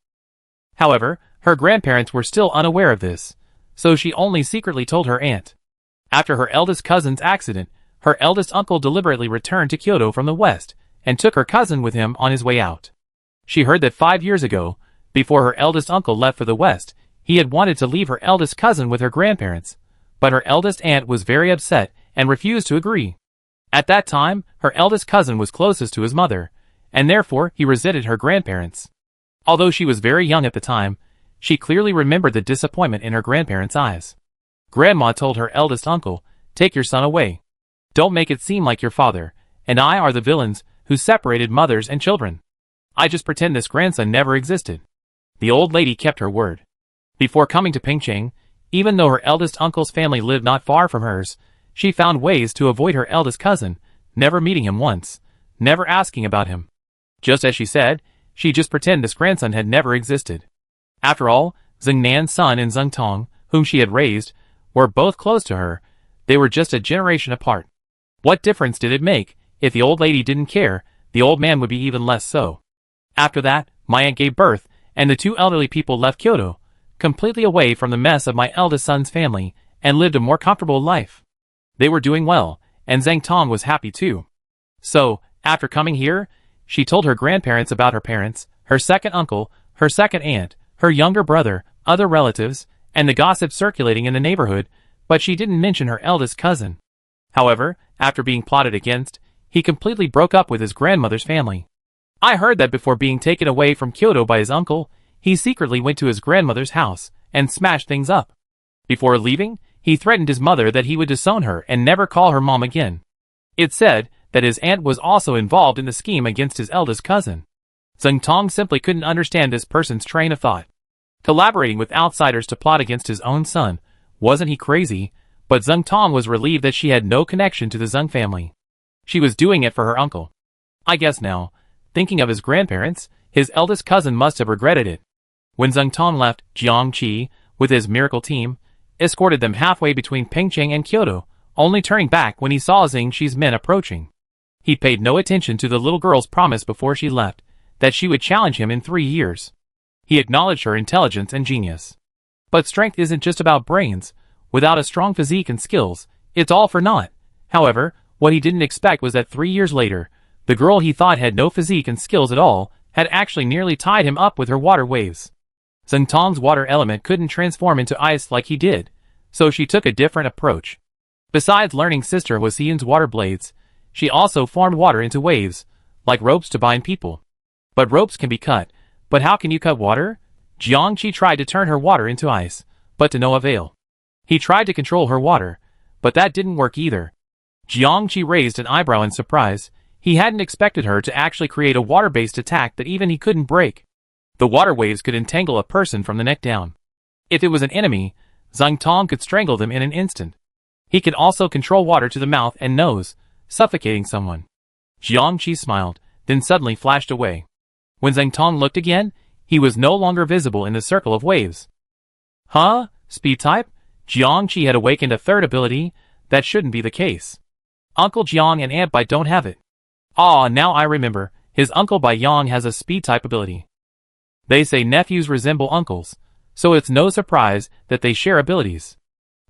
However, her grandparents were still unaware of this, so she only secretly told her aunt. After her eldest cousin's accident, her eldest uncle deliberately returned to Kyoto from the west, and took her cousin with him on his way out. She heard that 5 years ago, before her eldest uncle left for the west, he had wanted to leave her eldest cousin with her grandparents, but her eldest aunt was very upset and refused to agree. At that time, her eldest cousin was closest to his mother, and therefore he resented her grandparents. Although she was very young at the time, she clearly remembered the disappointment in her grandparents' eyes. Grandma told her eldest uncle, "Take your son away. Don't make it seem like your father and I are the villains who separated mothers and children. I just pretend this grandson never existed." The old lady kept her word. Before coming to Pingcheng, even though her eldest uncle's family lived not far from hers, she found ways to avoid her eldest cousin, never meeting him once, never asking about him. Just as she said, she just pretended this grandson had never existed. After all, Zheng Nan's son and Zheng Tong, whom she had raised, were both close to her. They were just a generation apart. What difference did it make? If the old lady didn't care, the old man would be even less so. After that, my aunt gave birth, and the two elderly people left Kyoto, completely away from the mess of my eldest son's family, and lived a more comfortable life. They were doing well, and Zheng Tong was happy too. So, after coming here, she told her grandparents about her parents, her second uncle, her second aunt, her younger brother, other relatives, and the gossip circulating in the neighborhood, but she didn't mention her eldest cousin. However, after being plotted against, he completely broke up with his grandmother's family. I heard that before being taken away from Kyoto by his uncle, he secretly went to his grandmother's house and smashed things up. Before leaving, he threatened his mother that he would disown her and never call her mom again. It's said that his aunt was also involved in the scheme against his eldest cousin. Zheng Tong simply couldn't understand this person's train of thought. Collaborating with outsiders to plot against his own son, wasn't he crazy? But Zheng Tong was relieved that she had no connection to the Zheng family. She was doing it for her uncle. I guess now, thinking of his grandparents, his eldest cousin must have regretted it. When Zheng Tong left, Jiangqi, with his miracle team, escorted them halfway between Pingcheng and Kyoto, only turning back when he saw Zhengxi's men approaching. He paid no attention to the little girl's promise before she left, that she would challenge him in 3 years. He acknowledged her intelligence and genius. But strength isn't just about brains. Without a strong physique and skills, it's all for naught. However, what he didn't expect was that 3 years later, the girl he thought had no physique and skills at all, had actually nearly tied him up with her water waves. Zheng Tong's water element couldn't transform into ice like he did, so she took a different approach. Besides learning Sister Huaxian's water blades, she also formed water into waves, like ropes to bind people. But ropes can be cut, but how can you cut water? Jiangqi tried to turn her water into ice, but to no avail. He tried to control her water, but that didn't work either. Jiangqi raised an eyebrow in surprise. He hadn't expected her to actually create a water-based attack that even he couldn't break. The water waves could entangle a person from the neck down. If it was an enemy, Zheng Tong could strangle them in an instant. He could also control water to the mouth and nose, suffocating someone. Jiang Qi smiled, then suddenly flashed away. When Zhang Tong looked again, he was no longer visible in the circle of waves. Huh? Speed type? Jiang Qi had awakened a third ability? That shouldn't be the case. Uncle Jiang and Aunt Bai don't have it. Ah, now I remember, his uncle Bai Yang has a speed type ability. They say nephews resemble uncles, so it's no surprise that they share abilities.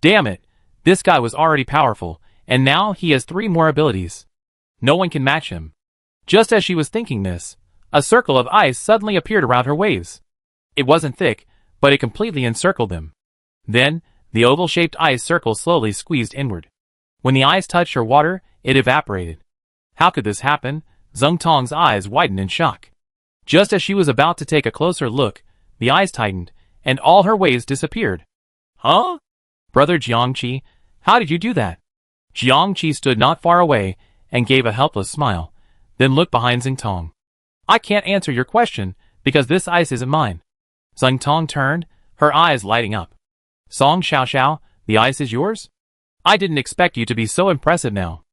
Damn it, this guy was already powerful, and now he has 3 more abilities. No one can match him. Just as she was thinking this, a circle of ice suddenly appeared around her waves. It wasn't thick, but it completely encircled them. Then, the oval-shaped ice circle slowly squeezed inward. When the ice touched her water, it evaporated. How could this happen? Zhang Tong's eyes widened in shock. Just as she was about to take a closer look, the ice tightened, and all her waves disappeared. Huh? Brother Jiang Qi, how did you do that? Jiang Qi stood not far away and gave a helpless smile, then looked behind Zhang Tong. I can't answer your question, because this ice isn't mine. Zhang Tong turned, her eyes lighting up. Song Xiao, the ice is yours? I didn't expect you to be so impressive now.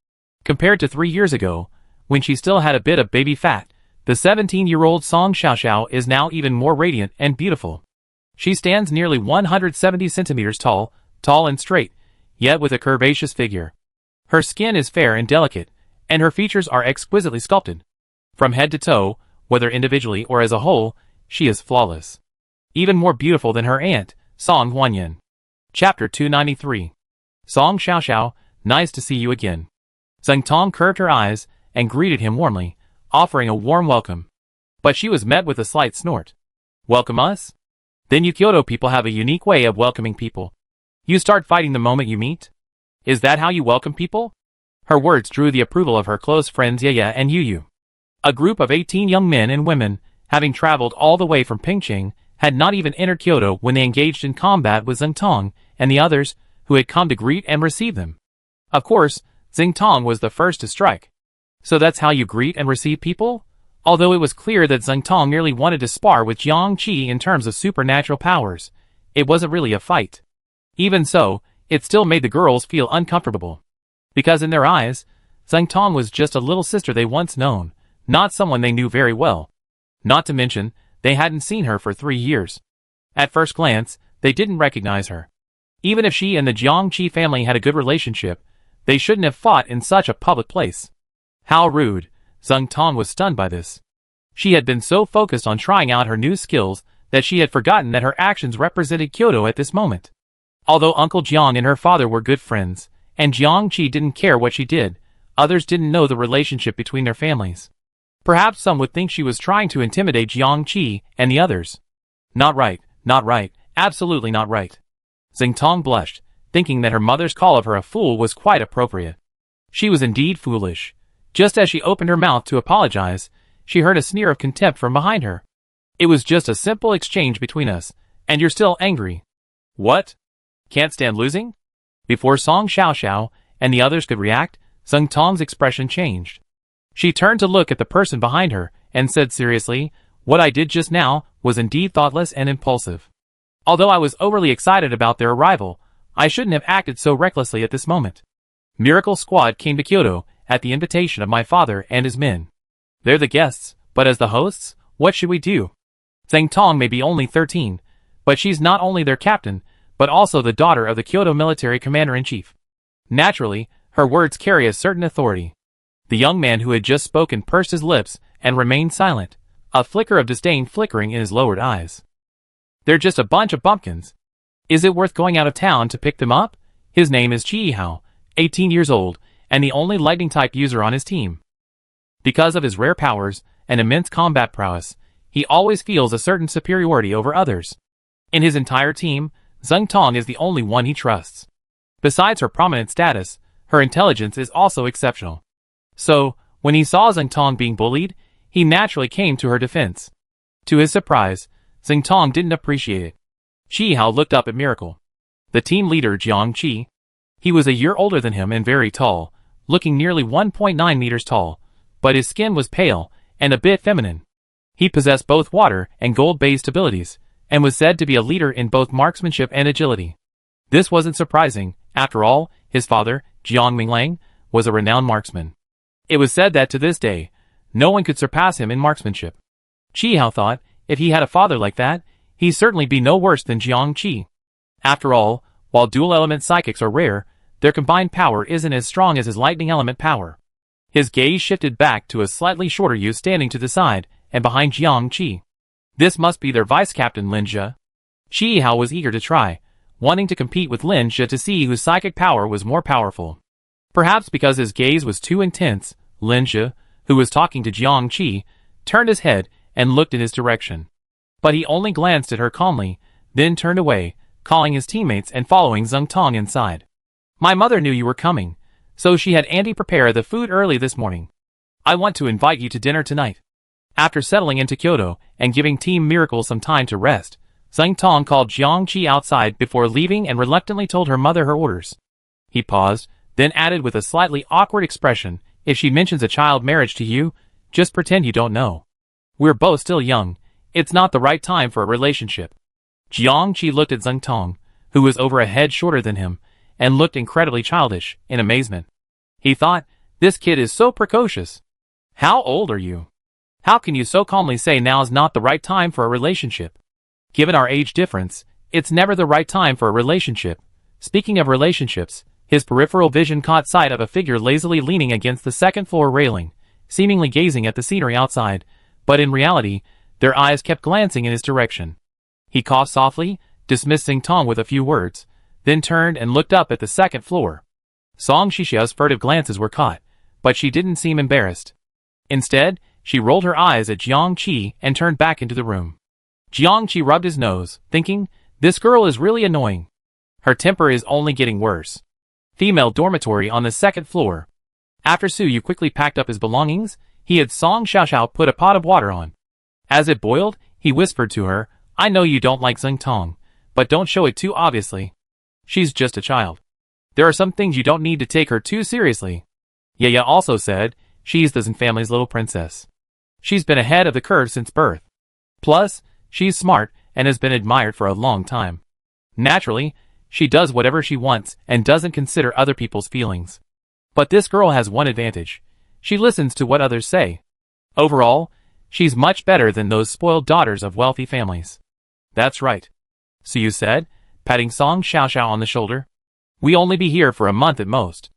Compared to 3 years ago, when she still had a bit of baby fat, the 17-year-old Song Xiao is now even more radiant and beautiful. She stands nearly 170 centimeters tall and straight, yet with a curvaceous figure. Her skin is fair and delicate, and her features are exquisitely sculpted. From head to toe, whether individually or as a whole, she is flawless. Even more beautiful than her aunt, Song Huanyan. Chapter 293. Song Xiao, nice to see you again. Zhang Tong curved her eyes and greeted him warmly, offering a warm welcome. But she was met with a slight snort. Welcome us? Then you Kyoto people have a unique way of welcoming people. You start fighting the moment you meet? Is that how you welcome people? Her words drew the approval of her close friends Yaya and Yu. A group of 18 young men and women, having traveled all the way from Pingqing, had not even entered Kyoto when they engaged in combat with Zhang Tong and the others, who had come to greet and receive them. Of course, Zhang Tong was the first to strike. So that's how you greet and receive people? Although it was clear that Zhang Tong merely wanted to spar with Jiang Qi in terms of supernatural powers, it wasn't really a fight. Even so, it still made the girls feel uncomfortable. Because in their eyes, Zhang Tong was just a little sister they once known, not someone they knew very well. Not to mention, they hadn't seen her for 3 years. At first glance, they didn't recognize her. Even if she and the Jiang Qi family had a good relationship, they shouldn't have fought in such a public place. How rude. Zhang Tong was stunned by this. She had been so focused on trying out her new skills that she had forgotten that her actions represented Kyoto at this moment. Although Uncle Jiang and her father were good friends, and Jiang Qi didn't care what she did, others didn't know the relationship between their families. Perhaps some would think she was trying to intimidate Jiang Qi and the others. Not right, absolutely not right. Zhang Tong blushed, thinking that her mother's call of her a fool was quite appropriate. She was indeed foolish. Just as she opened her mouth to apologize, she heard a sneer of contempt from behind her. It was just a simple exchange between us, and you're still angry. What? Can't stand losing? Before Song Xiao and the others could react, Zhang Tong's expression changed. She turned to look at the person behind her and said seriously, what I did just now was indeed thoughtless and impulsive. Although I was overly excited about their arrival, I shouldn't have acted so recklessly at this moment. Miracle Squad came to Kyoto at the invitation of my father and his men. They're the guests, but as the hosts, what should we do? Zhang Tong may be only 13, but she's not only their captain, but also the daughter of the Kyoto military commander-in-chief. Naturally, her words carry a certain authority. The young man who had just spoken pursed his lips and remained silent, a flicker of disdain flickering in his lowered eyes. They're just a bunch of bumpkins. Is it worth going out of town to pick them up? His name is Chi Hao, 18 years old, and the only lightning-type user on his team. Because of his rare powers and immense combat prowess, he always feels a certain superiority over others. In his entire team, Zhang Tong is the only one he trusts. Besides her prominent status, her intelligence is also exceptional. So, when he saw Zhang Tong being bullied, he naturally came to her defense. To his surprise, Zhang Tong didn't appreciate it. Chi Hao looked up at Miracle. The team leader Jiang Qi. He was a year older than him and very tall, looking nearly 1.9 meters tall, but his skin was pale and a bit feminine. He possessed both water and gold-based abilities, and was said to be a leader in both marksmanship and agility. This wasn't surprising, after all, his father, Jiang Minglang, was a renowned marksman. It was said that to this day, no one could surpass him in marksmanship. Chi Hao thought, if he had a father like that, he'd certainly be no worse than Jiang Qi. After all, while dual-element psychics are rare, their combined power isn't as strong as his lightning element power. His gaze shifted back to a slightly shorter youth standing to the side and behind Jiang Qi. This must be their vice-captain Lin Jie. Chi Hao was eager to try, wanting to compete with Lin Jie to see whose psychic power was more powerful. Perhaps because his gaze was too intense, Lin Jie, who was talking to Jiang Qi, turned his head and looked in his direction. But he only glanced at her calmly, then turned away, calling his teammates and following Zheng Tong inside. My mother knew you were coming, so she had Andy prepare the food early this morning. I want to invite you to dinner tonight. After settling into Kyoto and giving Team Miracle some time to rest, Zheng Tong called Jiang Qi outside before leaving and reluctantly told her mother her orders. He paused, then added with a slightly awkward expression, if she mentions a child marriage to you, just pretend you don't know. We're both still young. It's not the right time for a relationship. Jiang Qi looked at Zheng Tong, who was over a head shorter than him, and looked incredibly childish, in amazement. He thought, this kid is so precocious. How old are you? How can you so calmly say now's not the right time for a relationship? Given our age difference, it's never the right time for a relationship. Speaking of relationships, his peripheral vision caught sight of a figure lazily leaning against the second-floor railing, seemingly gazing at the scenery outside, but in reality, their eyes kept glancing in his direction. He coughed softly, dismissed Zheng Tong with a few words, then turned and looked up at the second floor. Song Shishia's furtive glances were caught, but she didn't seem embarrassed. Instead, she rolled her eyes at Jiang Qi and turned back into the room. Jiang Qi rubbed his nose, thinking, this girl is really annoying. Her temper is only getting worse. Female dormitory on the second floor. After Su Yu quickly packed up his belongings, he had Song Xiaoxiao put a pot of water on. As it boiled, he whispered to her, I know you don't like Zheng Tong, but don't show it too obviously. She's just a child. There are some things you don't need to take her too seriously. Yaya also said, she's the Zheng family's little princess. She's been ahead of the curve since birth. Plus, she's smart and has been admired for a long time. Naturally, she does whatever she wants and doesn't consider other people's feelings. But this girl has one advantage. She listens to what others say. Overall, she's much better than those spoiled daughters of wealthy families. That's right. Su Yu said, patting Song Xiaoxiao on the shoulder. We only be here for a month at most.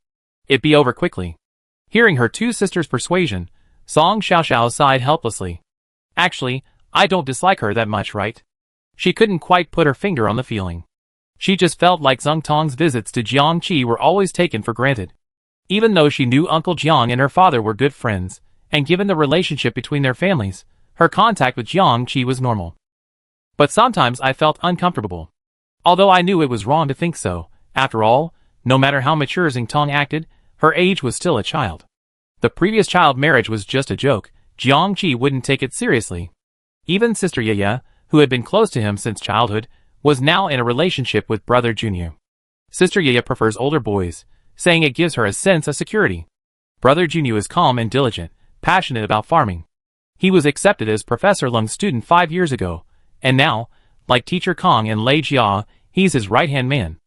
It'd be over quickly. Hearing her two sisters' persuasion, Song Xiaoxiao sighed helplessly. Actually, I don't dislike her that much, right? She couldn't quite put her finger on the feeling. She just felt like Zheng Tong's visits to Jiang Qi were always taken for granted. Even though she knew Uncle Jiang and her father were good friends, and given the relationship between their families, her contact with Jiang Qi was normal. But sometimes I felt uncomfortable. Although I knew it was wrong to think so, after all, no matter how mature Zheng Tong acted, her age was still a child. The previous child marriage was just a joke. Jiang Qi wouldn't take it seriously. Even Sister Yaya, who had been close to him since childhood, was now in a relationship with Brother Junyu. Sister Yaya prefers older boys, saying it gives her a sense of security. Brother Junyu is calm and diligent, passionate about farming. He was accepted as Professor Lung's student 5 years ago, and now, like Teacher Kong and Lei Jia, he's his right-hand man.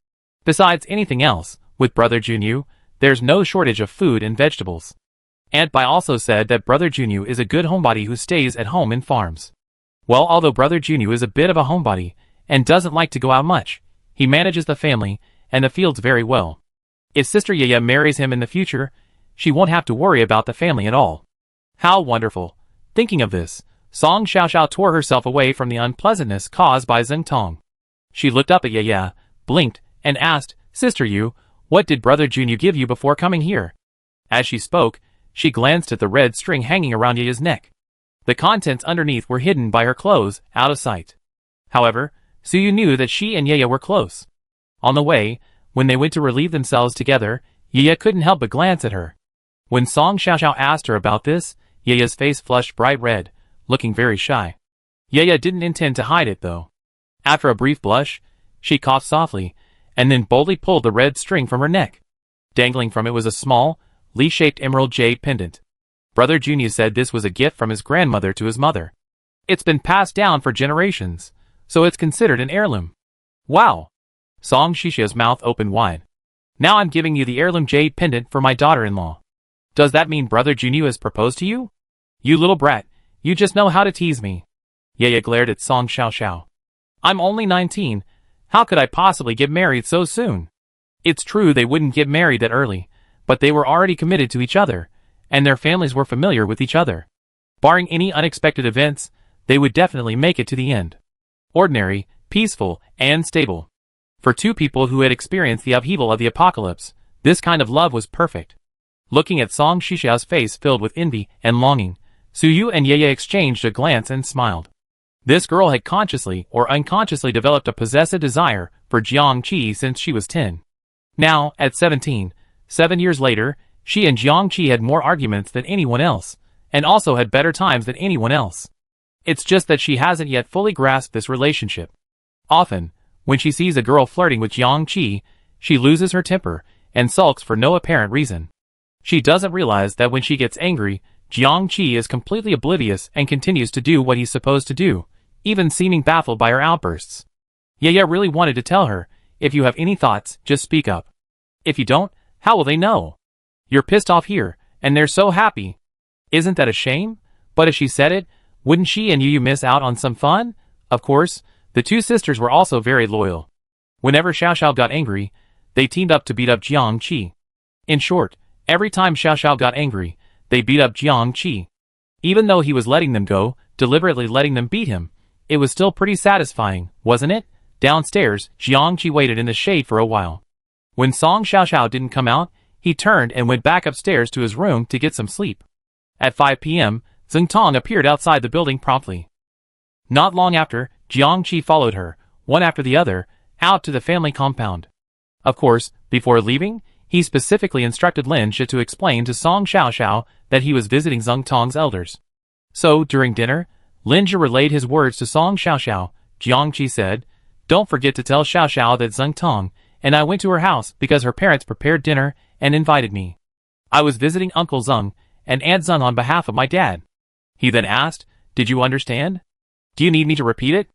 Besides anything else, with Brother Junyu, there's no shortage of food and vegetables. Aunt Bai also said that Brother Junyu is a good homebody who stays at home and farms. Well, although Brother Junyu is a bit of a homebody, and doesn't like to go out much, he manages the family and the fields very well. If Sister Yaya marries him in the future, she won't have to worry about the family at all. How wonderful. Thinking of this, Song Xiaoxiao tore herself away from the unpleasantness caused by Zheng Tong. She looked up at Yaya, blinked, and asked, Sister Yu, what did Brother Junyu give you before coming here? As she spoke, she glanced at the red string hanging around Yaya's neck. The contents underneath were hidden by her clothes, out of sight. However, Su Yu knew that she and Yaya were close. On the way, when they went to relieve themselves together, Yaya couldn't help but glance at her. When Song Xiaoxiao asked her about this, Yaya's face flushed bright red, looking very shy. Yaya didn't intend to hide it though. After a brief blush, she coughed softly, and then boldly pulled the red string from her neck. Dangling from it was a small, leaf-shaped emerald jade pendant. Brother Junyu said this was a gift from his grandmother to his mother. It's been passed down for generations, so it's considered an heirloom. Wow! Song Shishia's mouth opened wide. Now I'm giving you the heirloom jade pendant for my daughter-in-law. Does that mean Brother Junyu has proposed to you? You little brat, you just know how to tease me. Ye glared at Song Xiaoxiao. I'm only 19, how could I possibly get married so soon? It's true they wouldn't get married that early, but they were already committed to each other, and their families were familiar with each other. Barring any unexpected events, they would definitely make it to the end. Ordinary, peaceful, and stable. For two people who had experienced the upheaval of the apocalypse, this kind of love was perfect. Looking at Song Xiaoxiao's face filled with envy and longing, Suyu and Ye exchanged a glance and smiled. This girl had consciously or unconsciously developed a possessive desire for Jiang Qi since she was 10. Now, at 17, 7 years later, she and Jiang Qi had more arguments than anyone else, and also had better times than anyone else. It's just that she hasn't yet fully grasped this relationship. Often, when she sees a girl flirting with Jiang Qi, she loses her temper and sulks for no apparent reason. She doesn't realize that when she gets angry, Jiang Qi is completely oblivious and continues to do what he's supposed to do, even seeming baffled by her outbursts. Ye really wanted to tell her, if you have any thoughts, just speak up. If you don't, how will they know? You're pissed off here, and they're so happy. Isn't that a shame? But if she said it, wouldn't she and you miss out on some fun? Of course, the two sisters were also very loyal. Whenever Xiaoxiao got angry, they teamed up to beat up Jiang Qi. In short, every time Xiaoxiao got angry, they beat up Jiang Qi. Even though he was letting them go, deliberately letting them beat him, it was still pretty satisfying, wasn't it? Downstairs, Jiang Qi waited in the shade for a while. When Song Xiaoxiao didn't come out, he turned and went back upstairs to his room to get some sleep. At 5 p.m., Zeng Tong appeared outside the building promptly. Not long after, Jiang Qi followed her, one after the other, out to the family compound. Of course, before leaving, he specifically instructed Lin Zhi to explain to Song Xiaoxiao that he was visiting Zeng Tong's elders. So, during dinner, Lin Zhi relayed his words to Song Xiaoxiao. Jiang Qi said, "Don't forget to tell Xiaoxiao that Zeng Tong and I went to her house because her parents prepared dinner and invited me. I was visiting Uncle Zeng and Aunt Zeng on behalf of my dad." He then asked, "Did you understand? Do you need me to repeat it?"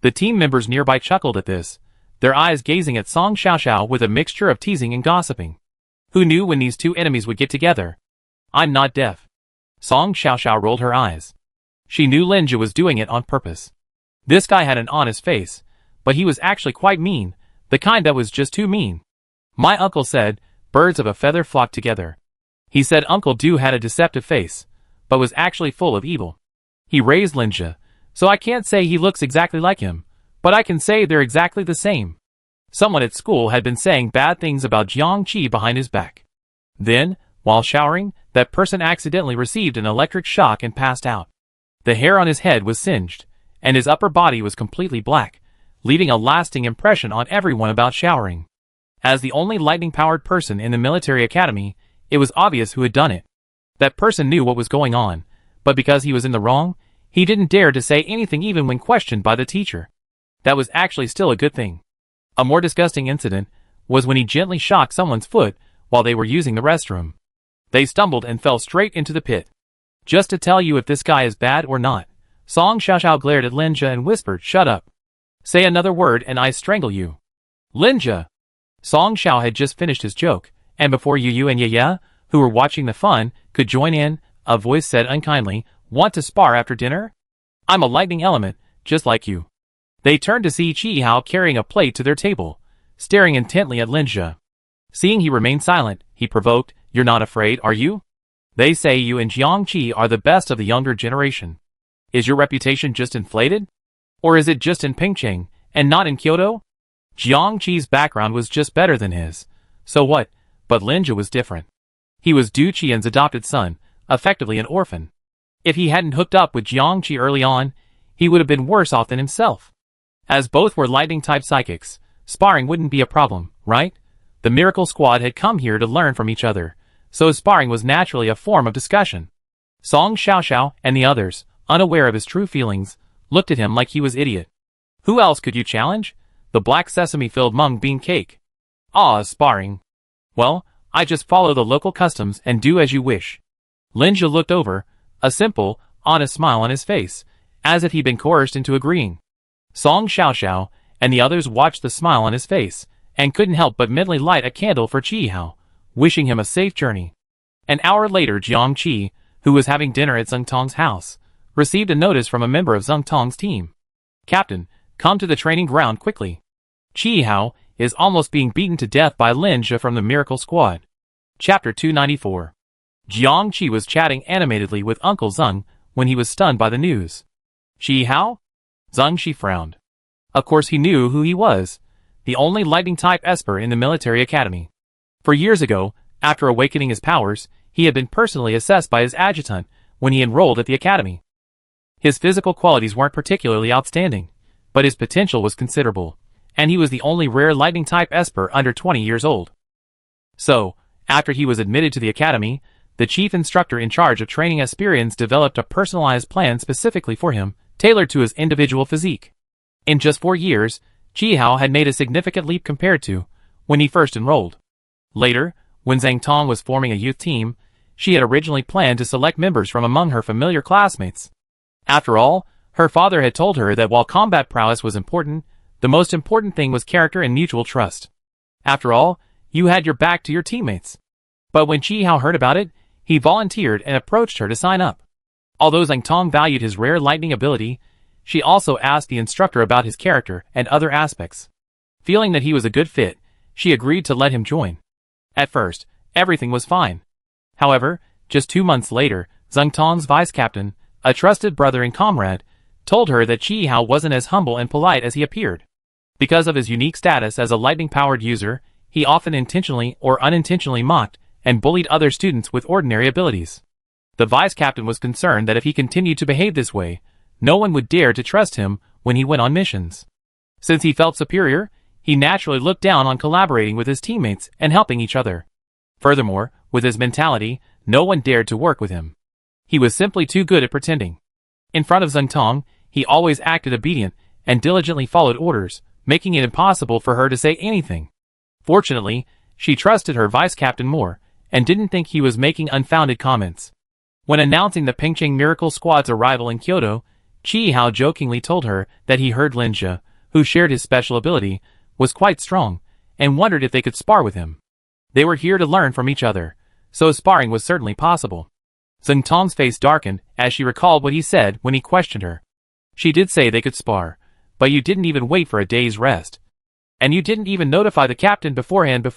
The team members nearby chuckled at this, their eyes gazing at Song Xiaoxiao with a mixture of teasing and gossiping. Who knew when these two enemies would get together? I'm not deaf. Song Xiaoxiao rolled her eyes. She knew Lin Zhi was doing it on purpose. This guy had an honest face, but he was actually quite mean, the kind that was just too mean. My uncle said, birds of a feather flock together. He said Uncle Du had a deceptive face, but was actually full of evil. He raised Lin Zhi, so I can't say he looks exactly like him, but I can say they're exactly the same. Someone at school had been saying bad things about Jiang Qi behind his back. Then, while showering, that person accidentally received an electric shock and passed out. The hair on his head was singed, and his upper body was completely black, leaving a lasting impression on everyone about showering. As the only lightning-powered person in the military academy, it was obvious who had done it. That person knew what was going on, but because he was in the wrong, he didn't dare to say anything even when questioned by the teacher. That was actually still a good thing. A more disgusting incident was when he gently shocked someone's foot while they were using the restroom. They stumbled and fell straight into the pit. Just to tell you if this guy is bad or not, Song Xiaoxiao glared at Lin Zhi and whispered, "Shut up. Say another word and I strangle you." Lin Zhi! Song Xiao had just finished his joke, and before Yu and Ye, who were watching the fun, could join in, a voice said unkindly, "Want to spar after dinner? I'm a lightning element, just like you." They turned to see Qi Hao carrying a plate to their table, staring intently at Lin Zhi. Seeing he remained silent, he provoked, "You're not afraid, are you? They say you and Jiang Qi are the best of the younger generation. Is your reputation just inflated? Or is it just in Pingcheng, and not in Kyoto? Jiang Qi's background was just better than his. So what? But Lin Zhi was different. He was Du Qian's adopted son, effectively an orphan. If he hadn't hooked up with Jiang Qi early on, he would have been worse off than himself. As both were lightning-type psychics, sparring wouldn't be a problem, right? The Miracle Squad had come here to learn from each other, so sparring was naturally a form of discussion. Song Xiaoxiao and the others, unaware of his true feelings, looked at him like he was idiot. Who else could you challenge? The black sesame-filled mung bean cake. Ah, sparring. Well, I just follow the local customs and do as you wish. Lin Zhi looked over, a simple, honest smile on his face, as if he'd been coerced into agreeing. Song Xiaoxiao and the others watched the smile on his face, and couldn't help but mentally light a candle for Qi Hao, wishing him a safe journey. An hour later, Jiang Qi, who was having dinner at Zheng Tong's house, received a notice from a member of Zheng Tong's team. Captain, come to the training ground quickly. Qi Hao is almost being beaten to death by Lin Zhe from the Miracle Squad. Chapter 294. Jiang Qi was chatting animatedly with Uncle Zheng when he was stunned by the news. Qi Hao? Zheng Shi frowned. Of course he knew who he was, the only lightning-type esper in the military academy. For years ago, after awakening his powers, he had been personally assessed by his adjutant when he enrolled at the academy. His physical qualities weren't particularly outstanding, but his potential was considerable, and he was the only rare lightning-type esper under 20 years old. So, after he was admitted to the academy, the chief instructor in charge of training aspirants developed a personalized plan specifically for him, tailored to his individual physique. In just 4 years, Qi Hao had made a significant leap compared to when he first enrolled. Later, when Zhang Tong was forming a youth team, she had originally planned to select members from among her familiar classmates. After all, her father had told her that while combat prowess was important, the most important thing was character and mutual trust. After all, you had your back to your teammates. But when Qi Hao heard about it, he volunteered and approached her to sign up. Although Zhang Tong valued his rare lightning ability, she also asked the instructor about his character and other aspects. Feeling that he was a good fit, she agreed to let him join. At first, everything was fine. However, just 2 months later, Zhang Tong's vice captain, a trusted brother and comrade, told her that Qi Hao wasn't as humble and polite as he appeared. Because of his unique status as a lightning-powered user, he often intentionally or unintentionally mocked and bullied other students with ordinary abilities. The vice captain was concerned that if he continued to behave this way, no one would dare to trust him when he went on missions. Since he felt superior, he naturally looked down on collaborating with his teammates and helping each other. Furthermore, with his mentality, no one dared to work with him. He was simply too good at pretending. In front of Zheng Tong, he always acted obedient and diligently followed orders, making it impossible for her to say anything. Fortunately, she trusted her vice captain more, and didn't think he was making unfounded comments. When announcing the Pingcheng Miracle Squad's arrival in Kyoto, Qi Hao jokingly told her that he heard Lin Zhe, who shared his special ability, was quite strong, and wondered if they could spar with him. They were here to learn from each other, so sparring was certainly possible. Zheng Tong's face darkened as she recalled what he said when he questioned her. She did say they could spar, but you didn't even wait for a day's rest. And you didn't even notify the captain beforehand.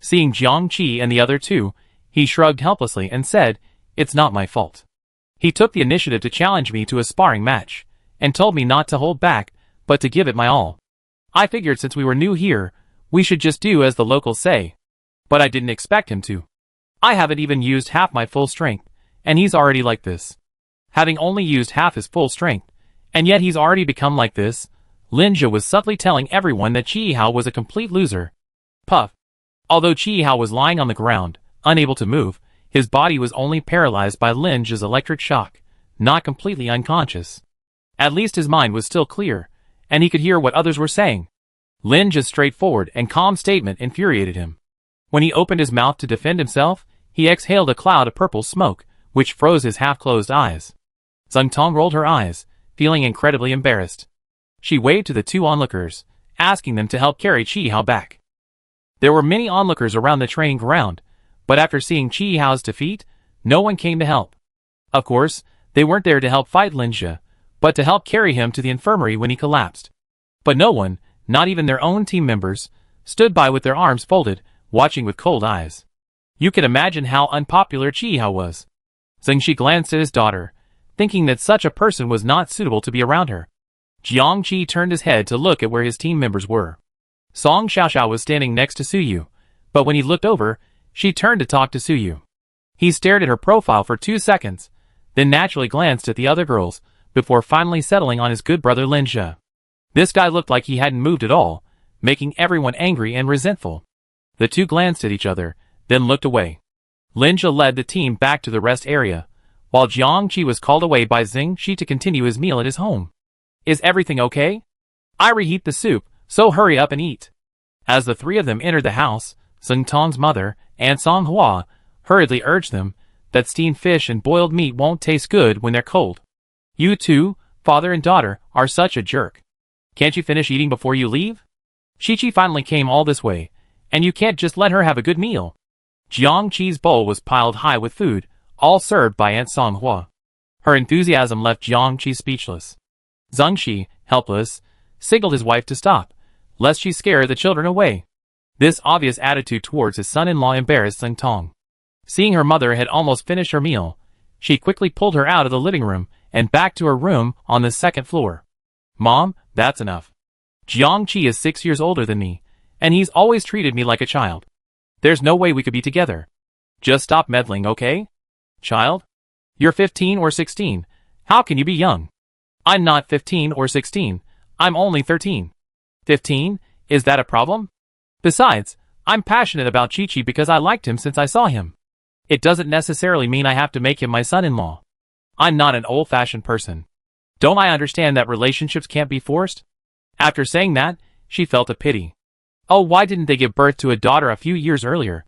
Seeing Jiang Qi and the other two, he shrugged helplessly and said, "It's not my fault. He took the initiative to challenge me to a sparring match, and told me not to hold back, but to give it my all. I figured since we were new here, we should just do as the locals say. But I didn't expect him to. I haven't even used half my full strength, and he's already like this." Having only used half his full strength, and yet he's already become like this, Lin Zhe was subtly telling everyone that Qi Hao was a complete loser. Puff. Although Qi Hao was lying on the ground, unable to move, his body was only paralyzed by Lin Zhe's electric shock, not completely unconscious. At least his mind was still clear, and he could hear what others were saying. Lin Zhe's straightforward and calm statement infuriated him. When he opened his mouth to defend himself, he exhaled a cloud of purple smoke, which froze his half-closed eyes. Zheng Tong rolled her eyes, feeling incredibly embarrassed. She waved to the two onlookers, asking them to help carry Qi Hao back. There were many onlookers around the training ground, but after seeing Qi Hao's defeat, no one came to help. Of course, they weren't there to help fight Lin Zhe, but to help carry him to the infirmary when he collapsed. But no one, not even their own team members, stood by with their arms folded, watching with cold eyes. You could imagine how unpopular Qi Hao was. Zheng Shi glanced at his daughter, thinking that such a person was not suitable to be around her. Jiang Qi turned his head to look at where his team members were. Song Xiaoxiao was standing next to Suyu, but when he looked over, she turned to talk to Suyu. He stared at her profile for 2 seconds, then naturally glanced at the other girls, before finally settling on his good brother Lin Zhe. This guy looked like he hadn't moved at all, making everyone angry and resentful. The two glanced at each other, then looked away. Linja led the team back to the rest area, while Jiangqi was called away by Xing Shi to continue his meal at his home. Is everything okay? I reheat the soup, so hurry up and eat. As the three of them entered the house, Xing Tong's mother, Aunt Song Hua, hurriedly urged them that steamed fish and boiled meat won't taste good when they're cold. You two, father and daughter, are such a jerk. Can't you finish eating before you leave? Chi-Chi finally came all this way, and you can't just let her have a good meal. Jiangqi's bowl was piled high with food, all served by Aunt Song Hua. Her enthusiasm left Jiangqi speechless. Zheng Shi, helpless, signaled his wife to stop, lest she scare the children away. This obvious attitude towards his son-in-law embarrassed Xing Tong. Seeing her mother had almost finished her meal, she quickly pulled her out of the living room and back to her room on the second floor. Mom, that's enough. Jiangqi is 6 years older than me, and he's always treated me like a child. There's no way we could be together. Just stop meddling, okay? Child? You're 15 or 16. How can you be young? I'm not 15 or 16. I'm only 13. 15? Is that a problem? Besides, I'm passionate about Chi-Chi because I liked him since I saw him. It doesn't necessarily mean I have to make him my son-in-law. I'm not an old-fashioned person. Don't I understand that relationships can't be forced? After saying that, she felt a pity. Oh, why didn't they give birth to a daughter a few years earlier?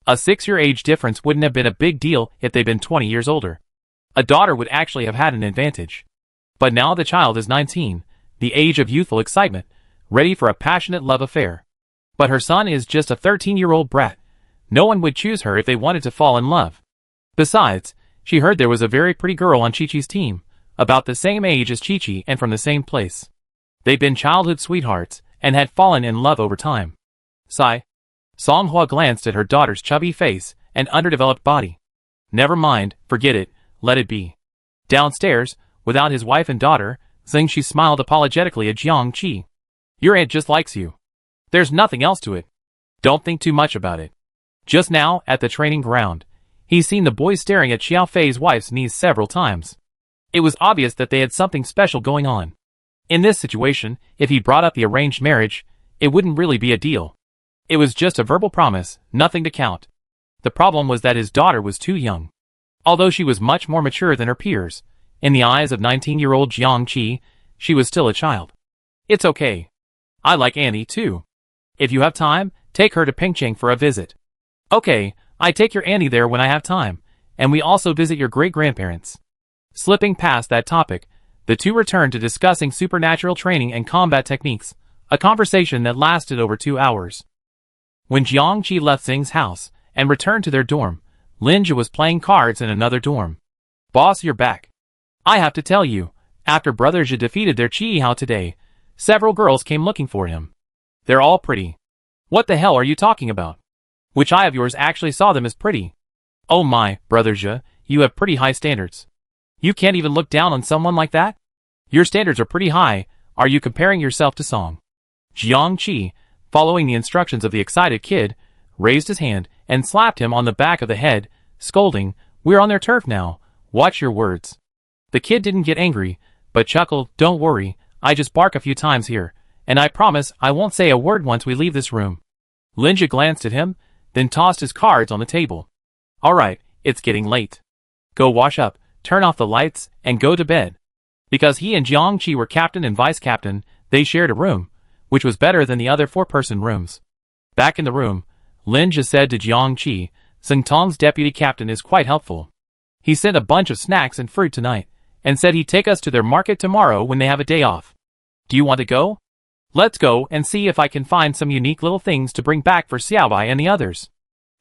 A 6-year age difference wouldn't have been a big deal if they'd been 20 years older. A daughter would actually have had an advantage. But now the child is 19, the age of youthful excitement, ready for a passionate love affair. But her son is just a 13-year-old brat. No one would choose her if they wanted to fall in love. Besides, she heard there was a very pretty girl on Chi-Chi's team, about the same age as Chi-Chi and from the same place. They'd been childhood sweethearts, and had fallen in love over time. Sigh. Song Hua glanced at her daughter's chubby face and underdeveloped body. Never mind, forget it, let it be. Downstairs, without his wife and daughter, Xing Shi smiled apologetically at Jiangqi. Your aunt just likes you. There's nothing else to it. Don't think too much about it. Just now, at the training ground, he's seen the boys staring at Xiao Fei's wife's knees several times. It was obvious that they had something special going on. In this situation, if he brought up the arranged marriage, it wouldn't really be a deal. It was just a verbal promise, nothing to count. The problem was that his daughter was too young. Although she was much more mature than her peers, in the eyes of 19-year-old Jiangqi, she was still a child. It's okay. I like Annie too. If you have time, take her to Pingcheng for a visit. Okay, I take your Annie there when I have time, and we also visit your great-grandparents. Slipping past that topic, the two returned to discussing supernatural training and combat techniques, a conversation that lasted over 2 hours. When Jiangqi left Xing's house and returned to their dorm, Linja was playing cards in another dorm. Boss, you're back. I have to tell you, after Brother Zhe defeated their Chi-Hao today, several girls came looking for him. They're all pretty. What the hell are you talking about? Which eye of yours actually saw them as pretty? Oh my, Brother Zhe, you have pretty high standards. You can't even look down on someone like that? Your standards are pretty high. Are you comparing yourself to Song? Jiangqi, following the instructions of the excited kid, raised his hand and slapped him on the back of the head, scolding, We're on their turf now. Watch your words. The kid didn't get angry, but chuckled, Don't worry, I just bark a few times here, and I promise I won't say a word once we leave this room. Linja glanced at him, then tossed his cards on the table. Alright, it's getting late. Go wash up, turn off the lights, and go to bed. Because he and Jiangqi were captain and vice-captain, they shared a room, which was better than the other 4-person rooms. Back in the room, Linja said to Jiangqi, Xing Tong's deputy captain is quite helpful. He sent a bunch of snacks and fruit tonight, and said he'd take us to their market tomorrow when they have a day off. Do you want to go? Let's go and see if I can find some unique little things to bring back for Xiaobai and the others.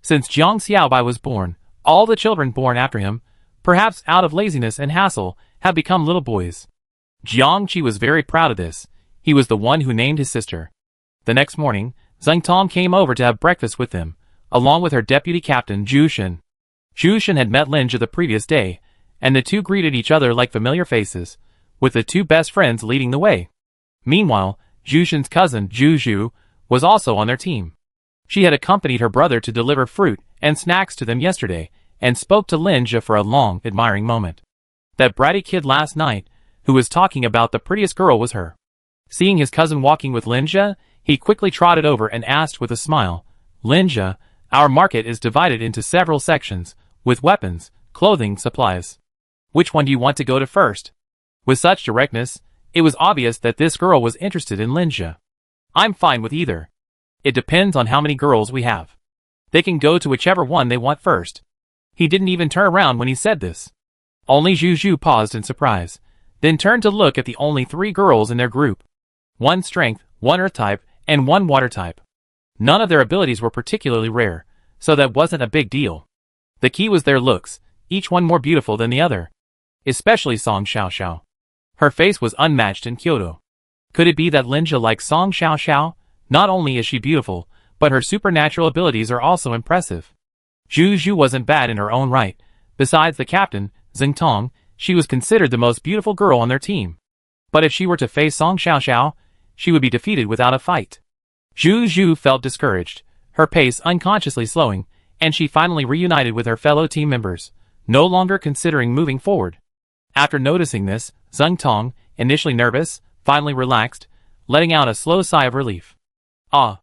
Since Jiang Xiaobai was born, all the children born after him, perhaps out of laziness and hassle, have become little boys. Jiangqi was very proud of this. He was the one who named his sister. The next morning, Xing Tong came over to have breakfast with them, along with her deputy captain Zhu Shen. Zhu Shen had met Linja the previous day, and the two greeted each other like familiar faces, with the two best friends leading the way. Meanwhile, Zhu Shen's cousin Zhu Zhu was also on their team. She had accompanied her brother to deliver fruit and snacks to them yesterday, and spoke to Linja for a long, admiring moment. That bratty kid last night, who was talking about the prettiest girl, was her. Seeing his cousin walking with Linja, he quickly trotted over and asked with a smile, Linja, our market is divided into several sections, with weapons, clothing, supplies. Which one do you want to go to first? With such directness, it was obvious that this girl was interested in Linja. I'm fine with either. It depends on how many girls we have. They can go to whichever one they want first. He didn't even turn around when he said this. Only Zhu paused in surprise, then turned to look at the only 3 girls in their group. 1 strength, 1 earth type, and 1 water type. None of their abilities were particularly rare, so that wasn't a big deal. The key was their looks, each one more beautiful than the other. Especially Song Xiaoxiao. Her face was unmatched in Kyoto. Could it be that Linja likes Song Xiaoxiao? Not only is she beautiful, but her supernatural abilities are also impressive. Zhu wasn't bad in her own right. Besides the captain, Zheng Tong, she was considered the most beautiful girl on their team. But if she were to face Song Xiaoxiao, she would be defeated without a fight. Zhu felt discouraged, her pace unconsciously slowing, and she finally reunited with her fellow team members, no longer considering moving forward. After noticing this, Zheng Tong, initially nervous, finally relaxed, letting out a slow sigh of relief. Ah!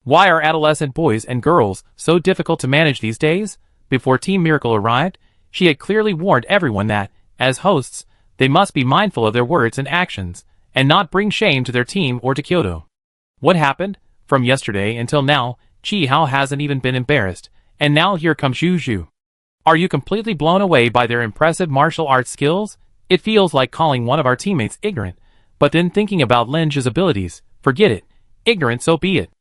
Why are adolescent boys and girls so difficult to manage these days? Before Team Miracle arrived, she had clearly warned everyone that, as hosts, they must be mindful of their words and actions, and not bring shame to their team or to Kyoto. What happened? From yesterday until now, Chi Hao hasn't even been embarrassed, and now here comes Zhu. Are you completely blown away by their impressive martial arts skills? It feels like calling one of our teammates ignorant, but then thinking about Linja's abilities, forget it, ignorant so be it.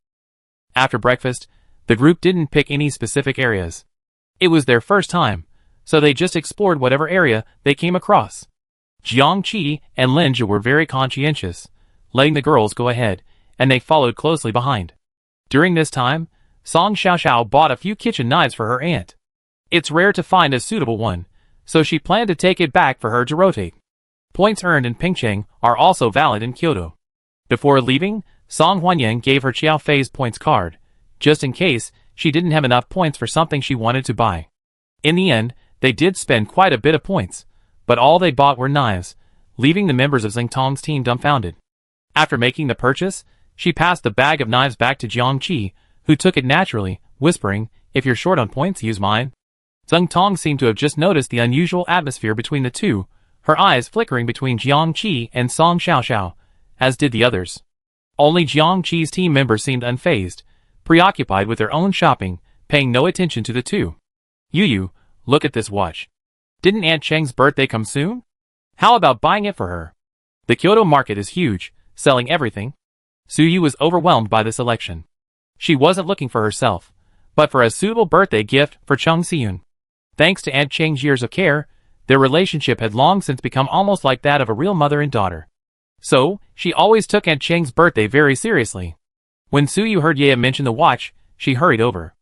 After breakfast, the group didn't pick any specific areas. It was their first time, so they just explored whatever area they came across. Jiang Qi and Linja were very conscientious, letting the girls go ahead, and they followed closely behind. During this time, Song Xiaoxiao bought a few kitchen knives for her aunt. It's rare to find a suitable one, so she planned to take it back for her to rotate. Points earned in Pingcheng are also valid in Kyoto. Before leaving, Song Huanyang gave her Qiao Fei's points card, just in case she didn't have enough points for something she wanted to buy. In the end, they did spend quite a bit of points, but all they bought were knives, leaving the members of Zheng Tong's team dumbfounded. After making the purchase, she passed the bag of knives back to Jiang Qi, who took it naturally, whispering, "If you're short on points, use mine." Zheng Tong seemed to have just noticed the unusual atmosphere between the two, her eyes flickering between Jiang Qi and Song Xiaoxiao, as did the others. Only Jiang Qi's team members seemed unfazed, preoccupied with their own shopping, paying no attention to the two. Yu, look at this watch. Didn't Aunt Cheng's birthday come soon? How about buying it for her? The Kyoto market is huge, selling everything. Suyu was overwhelmed by the selection. She wasn't looking for herself, but for a suitable birthday gift for Chung Siyun. Thanks to Aunt Cheng's years of care, their relationship had long since become almost like that of a real mother and daughter. So, she always took Aunt Cheng's birthday very seriously. When Suyu heard Ye mention the watch, she hurried over.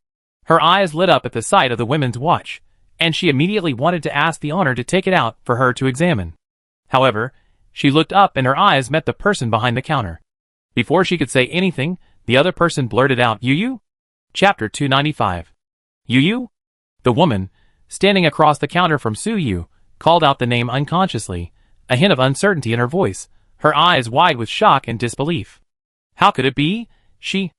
Her eyes lit up at the sight of the women's watch, and she immediately wanted to ask the owner to take it out for her to examine. However, she looked up and her eyes met the person behind the counter. Before she could say anything, the other person blurted out, "Yu?" Chapter 295. Yu? The woman, standing across the counter from Suyu, called out the name unconsciously, a hint of uncertainty in her voice, her eyes wide with shock and disbelief. How could it be? She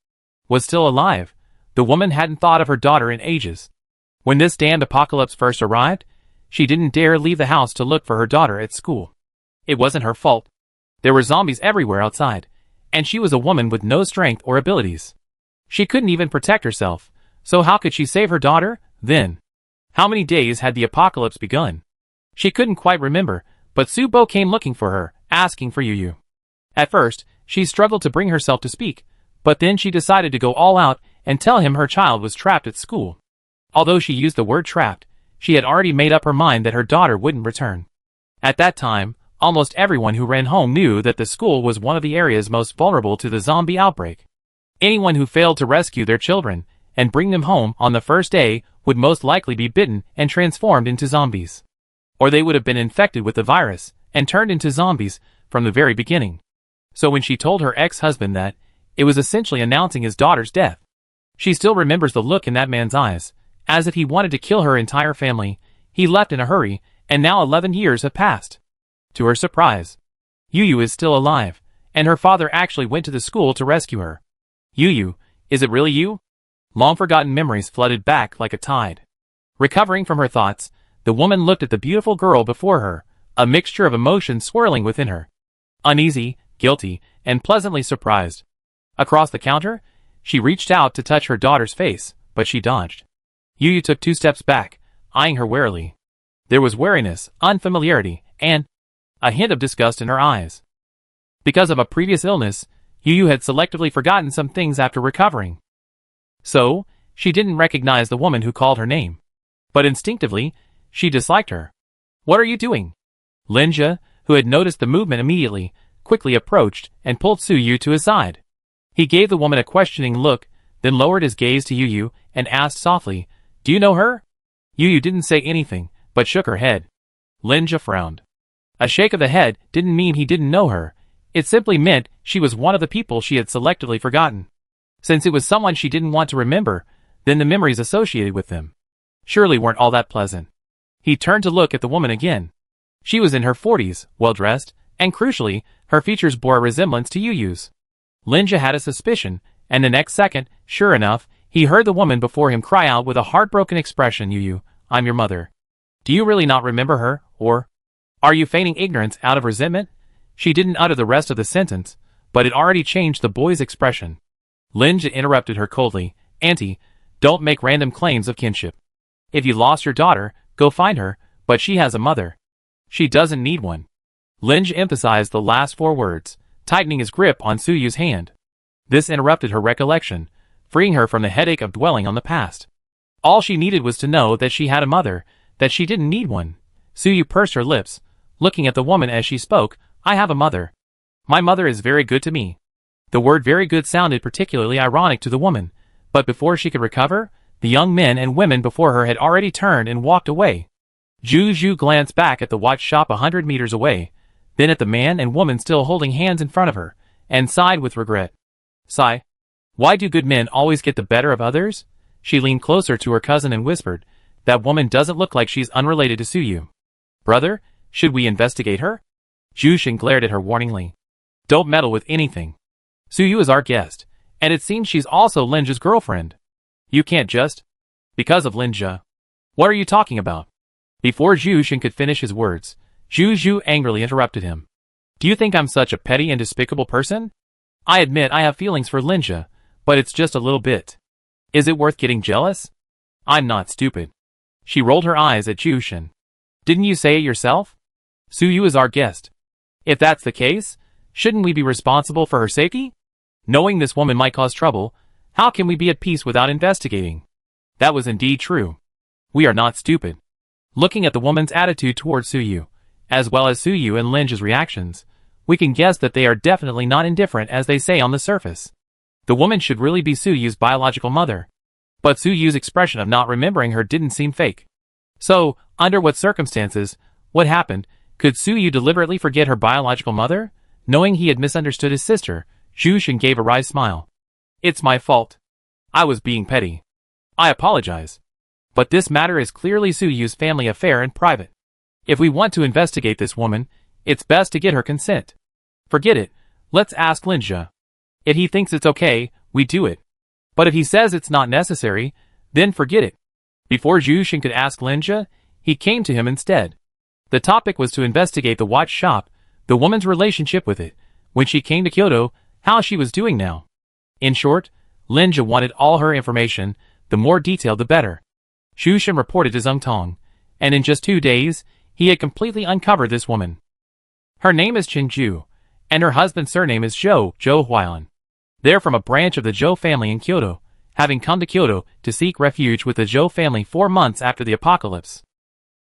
was still alive. The woman hadn't thought of her daughter in ages. When this damned apocalypse first arrived, she didn't dare leave the house to look for her daughter at school. It wasn't her fault. There were zombies everywhere outside, and she was a woman with no strength or abilities. She couldn't even protect herself, so how could she save her daughter, then? How many days had the apocalypse begun? She couldn't quite remember, but Subo came looking for her, asking for Yu. At first, she struggled to bring herself to speak, but then she decided to go all out and tell him her child was trapped at school. Although she used the word trapped, she had already made up her mind that her daughter wouldn't return. At that time, almost everyone who ran home knew that the school was one of the areas most vulnerable to the zombie outbreak. Anyone who failed to rescue their children and bring them home on the first day would most likely be bitten and transformed into zombies. Or they would have been infected with the virus and turned into zombies from the very beginning. So when she told her ex-husband that, it was essentially announcing his daughter's death. She still remembers the look in that man's eyes, as if he wanted to kill her entire family. He left in a hurry, and now 11 years have passed. To her surprise, Yu is still alive, and her father actually went to the school to rescue her. Yu, is it really you? Long-forgotten memories flooded back like a tide. Recovering from her thoughts, the woman looked at the beautiful girl before her, a mixture of emotions swirling within her. Uneasy, guilty, and pleasantly surprised. Across the counter, she reached out to touch her daughter's face, but she dodged. Yu took 2 steps back, eyeing her warily. There was wariness, unfamiliarity, and a hint of disgust in her eyes. Because of a previous illness, Yu had selectively forgotten some things after recovering. So, she didn't recognize the woman who called her name. But instinctively, she disliked her. "What are you doing?" Linja, who had noticed the movement immediately, quickly approached and pulled Suyu to his side. He gave the woman a questioning look, then lowered his gaze to Yu and asked softly, "Do you know her?" Yu didn't say anything, but shook her head. Linja frowned. A shake of the head didn't mean he didn't know her. It simply meant she was one of the people she had selectively forgotten. Since it was someone she didn't want to remember, then the memories associated with them surely weren't all that pleasant. He turned to look at the woman again. She was in her 40s, well-dressed, and crucially, her features bore a resemblance to Yuyu's. Linja had a suspicion, and the next second, sure enough, he heard the woman before him cry out with a heartbroken expression, "Yu, I'm your mother. Do you really not remember her, or are you feigning ignorance out of resentment?" She didn't utter the rest of the sentence, but it already changed the boy's expression. Linja interrupted her coldly, "Auntie, don't make random claims of kinship. If you lost your daughter, go find her, but she has a mother. She doesn't need one." Linja emphasized the last 4 words, tightening his grip on Suyu's hand. This interrupted her recollection, freeing her from the headache of dwelling on the past. All she needed was to know that she had a mother, that she didn't need one. Suyu pursed her lips, looking at the woman as she spoke. "I have a mother. My mother is very good to me." The word very good sounded particularly ironic to the woman, but before she could recover, the young men and women before her had already turned and walked away. Zhu glanced back at the watch shop 100 meters away, then at the man and woman still holding hands in front of her, and sighed with regret. Sigh. Why do good men always get the better of others? She leaned closer to her cousin and whispered, "That woman doesn't look like she's unrelated to Suyu. Brother, should we investigate her?" Jushin glared at her warningly. "Don't meddle with anything. Suyu is our guest, and it seems she's also Linja's girlfriend. You can't just..." "Because of Linja." "What are you talking about?" Before Jushin could finish his words, Zhu angrily interrupted him. "Do you think I'm such a petty and despicable person? I admit I have feelings for Linja, but it's just a little bit. Is it worth getting jealous? I'm not stupid." She rolled her eyes at Jushin. "Didn't you say it yourself? Suyu is our guest. If that's the case, shouldn't we be responsible for her safety? Knowing this woman might cause trouble, how can we be at peace without investigating?" That was indeed true. We are not stupid. Looking at the woman's attitude towards Suyu, as well as Suyu and Linja's reactions, we can guess that they are definitely not indifferent as they say on the surface. The woman should really be Suyu's biological mother. But Suyu's expression of not remembering her didn't seem fake. So, under what circumstances, what happened, could Suyu deliberately forget her biological mother? Knowing he had misunderstood his sister, Jushin gave a wry smile. "It's my fault. I was being petty. I apologize. But this matter is clearly Suyu's family affair and private. If we want to investigate this woman, it's best to get her consent. Forget it, let's ask Linja. If he thinks it's okay, we do it. But if he says it's not necessary, then forget it." Before Jushin could ask Linja, he came to him instead. The topic was to investigate the watch shop, the woman's relationship with it, when she came to Kyoto, how she was doing now. In short, Linja wanted all her information, the more detailed the better. Jushin reported to Zhengtong, and in just 2 days, he had completely uncovered this woman. Her name is Chenju, and her husband's surname is Zhou Huayan. They're from a branch of the Zhou family in Kyoto, having come to Kyoto to seek refuge with the Zhou family 4 months after the apocalypse.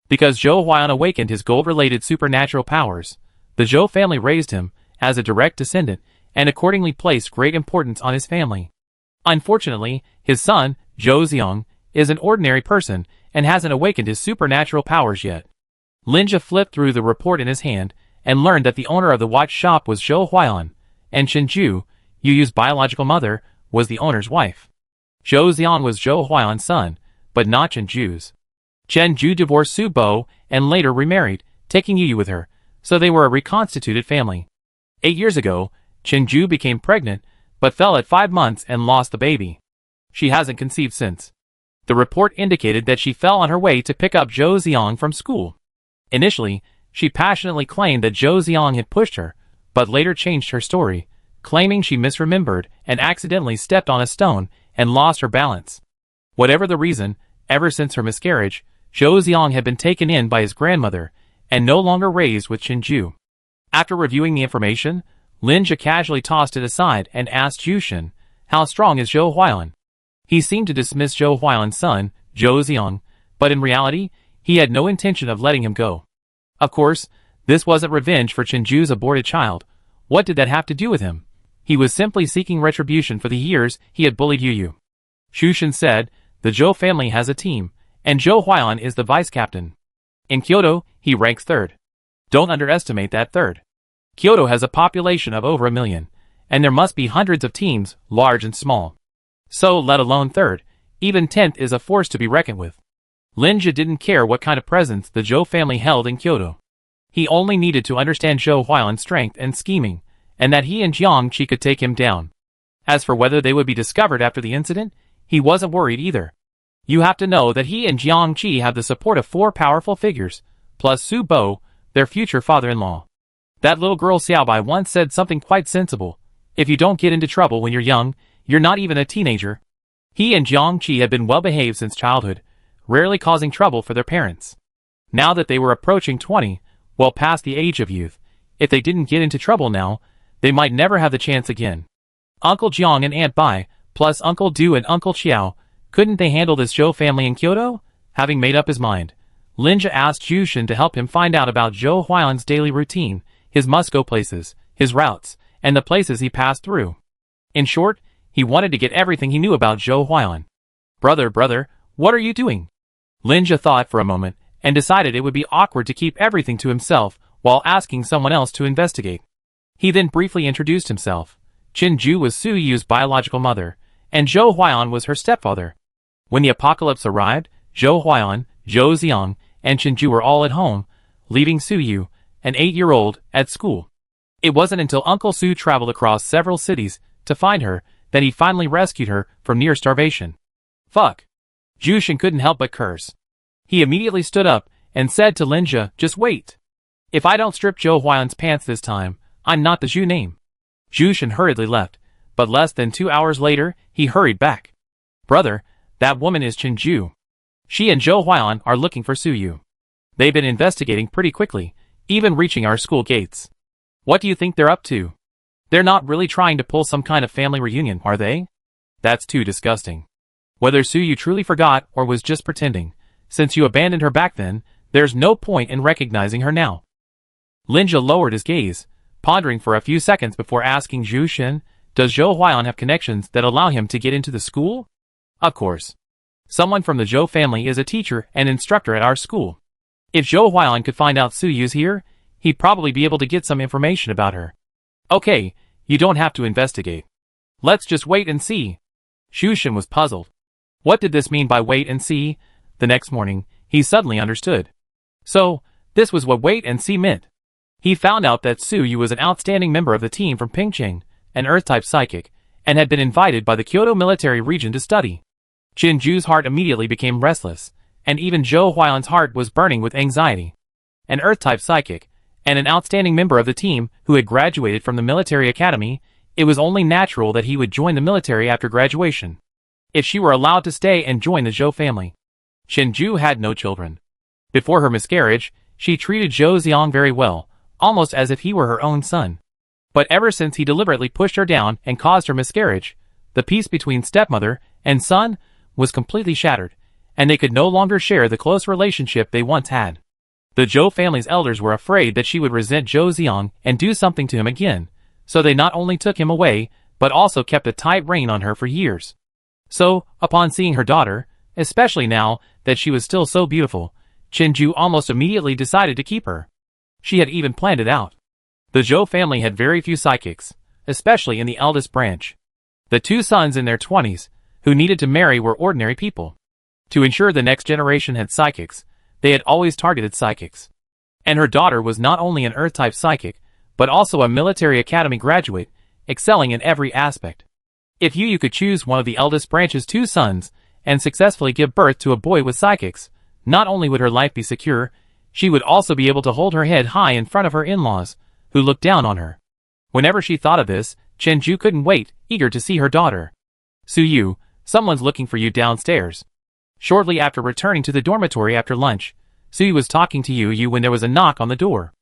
Because Zhou Huayan awakened his gold-related supernatural powers, the Zhou family raised him as a direct descendant and accordingly placed great importance on his family. Unfortunately, his son, Zhou Xiong, is an ordinary person and hasn't awakened his supernatural powers yet. Linja flipped through the report in his hand and learned that the owner of the watch shop was Zhou Huayan, and Chenju, Yuyu's biological mother, was the owner's wife. Zhou Xiong was Zhou Huayan's son, but not Chenju's. Chenju divorced Su Bo and later remarried, taking Yuyu with her, so they were a reconstituted family. 8 years ago, Chenju became pregnant, but fell at 5 months and lost the baby. She hasn't conceived since. The report indicated that she fell on her way to pick up Zhou Xiang from school. Initially, she passionately claimed that Zhou Xiang had pushed her, but later changed her story, claiming she misremembered and accidentally stepped on a stone and lost her balance. Whatever the reason, ever since her miscarriage, Zhou Xiang had been taken in by his grandmother and no longer raised with Chenju. After reviewing the information, Lin Jia casually tossed it aside and asked Jushin, "How strong is Zhou Huailan?" He seemed to dismiss Zhou Huailan's son, Zhou Xiang, but in reality, he had no intention of letting him go. Of course, this wasn't revenge for Chenju's aborted child. What did that have to do with him? He was simply seeking retribution for the years he had bullied Yu. Jushin said, "The Zhou family has a team, and Zhou Huailan is the vice-captain. In Kyoto, he ranks third. Don't underestimate that third. Kyoto has a population of over 1 million, and there must be hundreds of teams, large and small. So, let alone third, even 10th is a force to be reckoned with." Lin Jia didn't care what kind of presence the Zhou family held in Kyoto. He only needed to understand Zhou Huailan's strength and scheming, and that he and Jiang Qi could take him down. As for whether they would be discovered after the incident, he wasn't worried either. You have to know that he and Jiang Qi have the support of 4 powerful figures, plus Su Bo, their future father-in-law. That little girl Xiaobai once said something quite sensible. If you don't get into trouble when you're young, you're not even a teenager. He and Jiang Qi had been well-behaved since childhood, rarely causing trouble for their parents. Now that they were approaching 20, well past the age of youth, if they didn't get into trouble now, they might never have the chance again. Uncle Jiang and Aunt Bai, plus Uncle Du and Uncle Xiao, couldn't they handle this Zhou family in Kyoto? Having made up his mind, Lin Jia asked Jushin to help him find out about Zhou Huailan's daily routine, his must-go places, his routes, and the places he passed through. In short, he wanted to get everything he knew about Zhou Huailan. Brother, what are you doing?" Lin Jia thought for a moment, and decided it would be awkward to keep everything to himself while asking someone else to investigate. He then briefly introduced himself. Chenju was Su Yu's biological mother, and Zhou Huailan was her stepfather. When the apocalypse arrived, Zhou Huailan, Zhou Xiang, and Chenju were all at home, leaving Su Yu, an 8-year-old, at school. It wasn't until Uncle Su traveled across several cities to find her that he finally rescued her from near starvation. "Fuck." Jushin couldn't help but curse. He immediately stood up and said to Lin Jia, "Just wait. If I don't strip Zhou Huailan's pants this time, I'm not the Zhu name." Jushin hurriedly left, but less than 2 hours later, he hurried back. "Brother, that woman is Chenju. She and Zhou Huailan are looking for Su Yu. They've been investigating pretty quickly, even reaching our school gates. What do you think they're up to? They're not really trying to pull some kind of family reunion, are they? That's too disgusting. Whether Su Yu truly forgot or was just pretending, since you abandoned her back then, there's no point in recognizing her now." Lin Jia lowered his gaze, pondering for a few seconds before asking Jushin, "Does Zhou Huailan have connections that allow him to get into the school?" "Of course. Someone from the Zhou family is a teacher and instructor at our school. If Zhou Huailan could find out Su Yu's here, he'd probably be able to get some information about her." "Okay, you don't have to investigate. Let's just wait and see." Jushin was puzzled. What did this mean by wait and see? The next morning, he suddenly understood. So, this was what wait and see meant. He found out that Su Yu was an outstanding member of the team from Pingcheng, an Earth-type psychic, and had been invited by the Kyoto military region to study. Chenju's heart immediately became restless, and even Zhou Huailan's heart was burning with anxiety. An Earth-type psychic, and an outstanding member of the team who had graduated from the military academy, it was only natural that he would join the military after graduation. If she were allowed to stay and join the Zhou family. Chenju had no children. Before her miscarriage, she treated Zhou Xiang very well, almost as if he were her own son. But ever since he deliberately pushed her down and caused her miscarriage, the peace between stepmother and son was completely shattered, and they could no longer share the close relationship they once had. The Zhou family's elders were afraid that she would resent Zhou Xiang and do something to him again, so they not only took him away, but also kept a tight rein on her for years. So, upon seeing her daughter, especially now that she was still so beautiful, Chenju almost immediately decided to keep her. She had even planned it out. The Zhou family had very few psychics, especially in the eldest branch. The 2 sons in their 20s, who needed to marry, were ordinary people. To ensure the next generation had psychics, they had always targeted psychics. And her daughter was not only an Earth-type psychic, but also a military academy graduate, excelling in every aspect. If you could choose one of the eldest branch's 2 sons, and successfully give birth to a boy with psychics, not only would her life be secure, she would also be able to hold her head high in front of her in-laws, who looked down on her. Whenever she thought of this, Chenju couldn't wait, eager to see her daughter. Suyu, someone's looking for you downstairs. Shortly after returning to the dormitory after lunch, Suyu was talking to Yu when there was a knock on the door.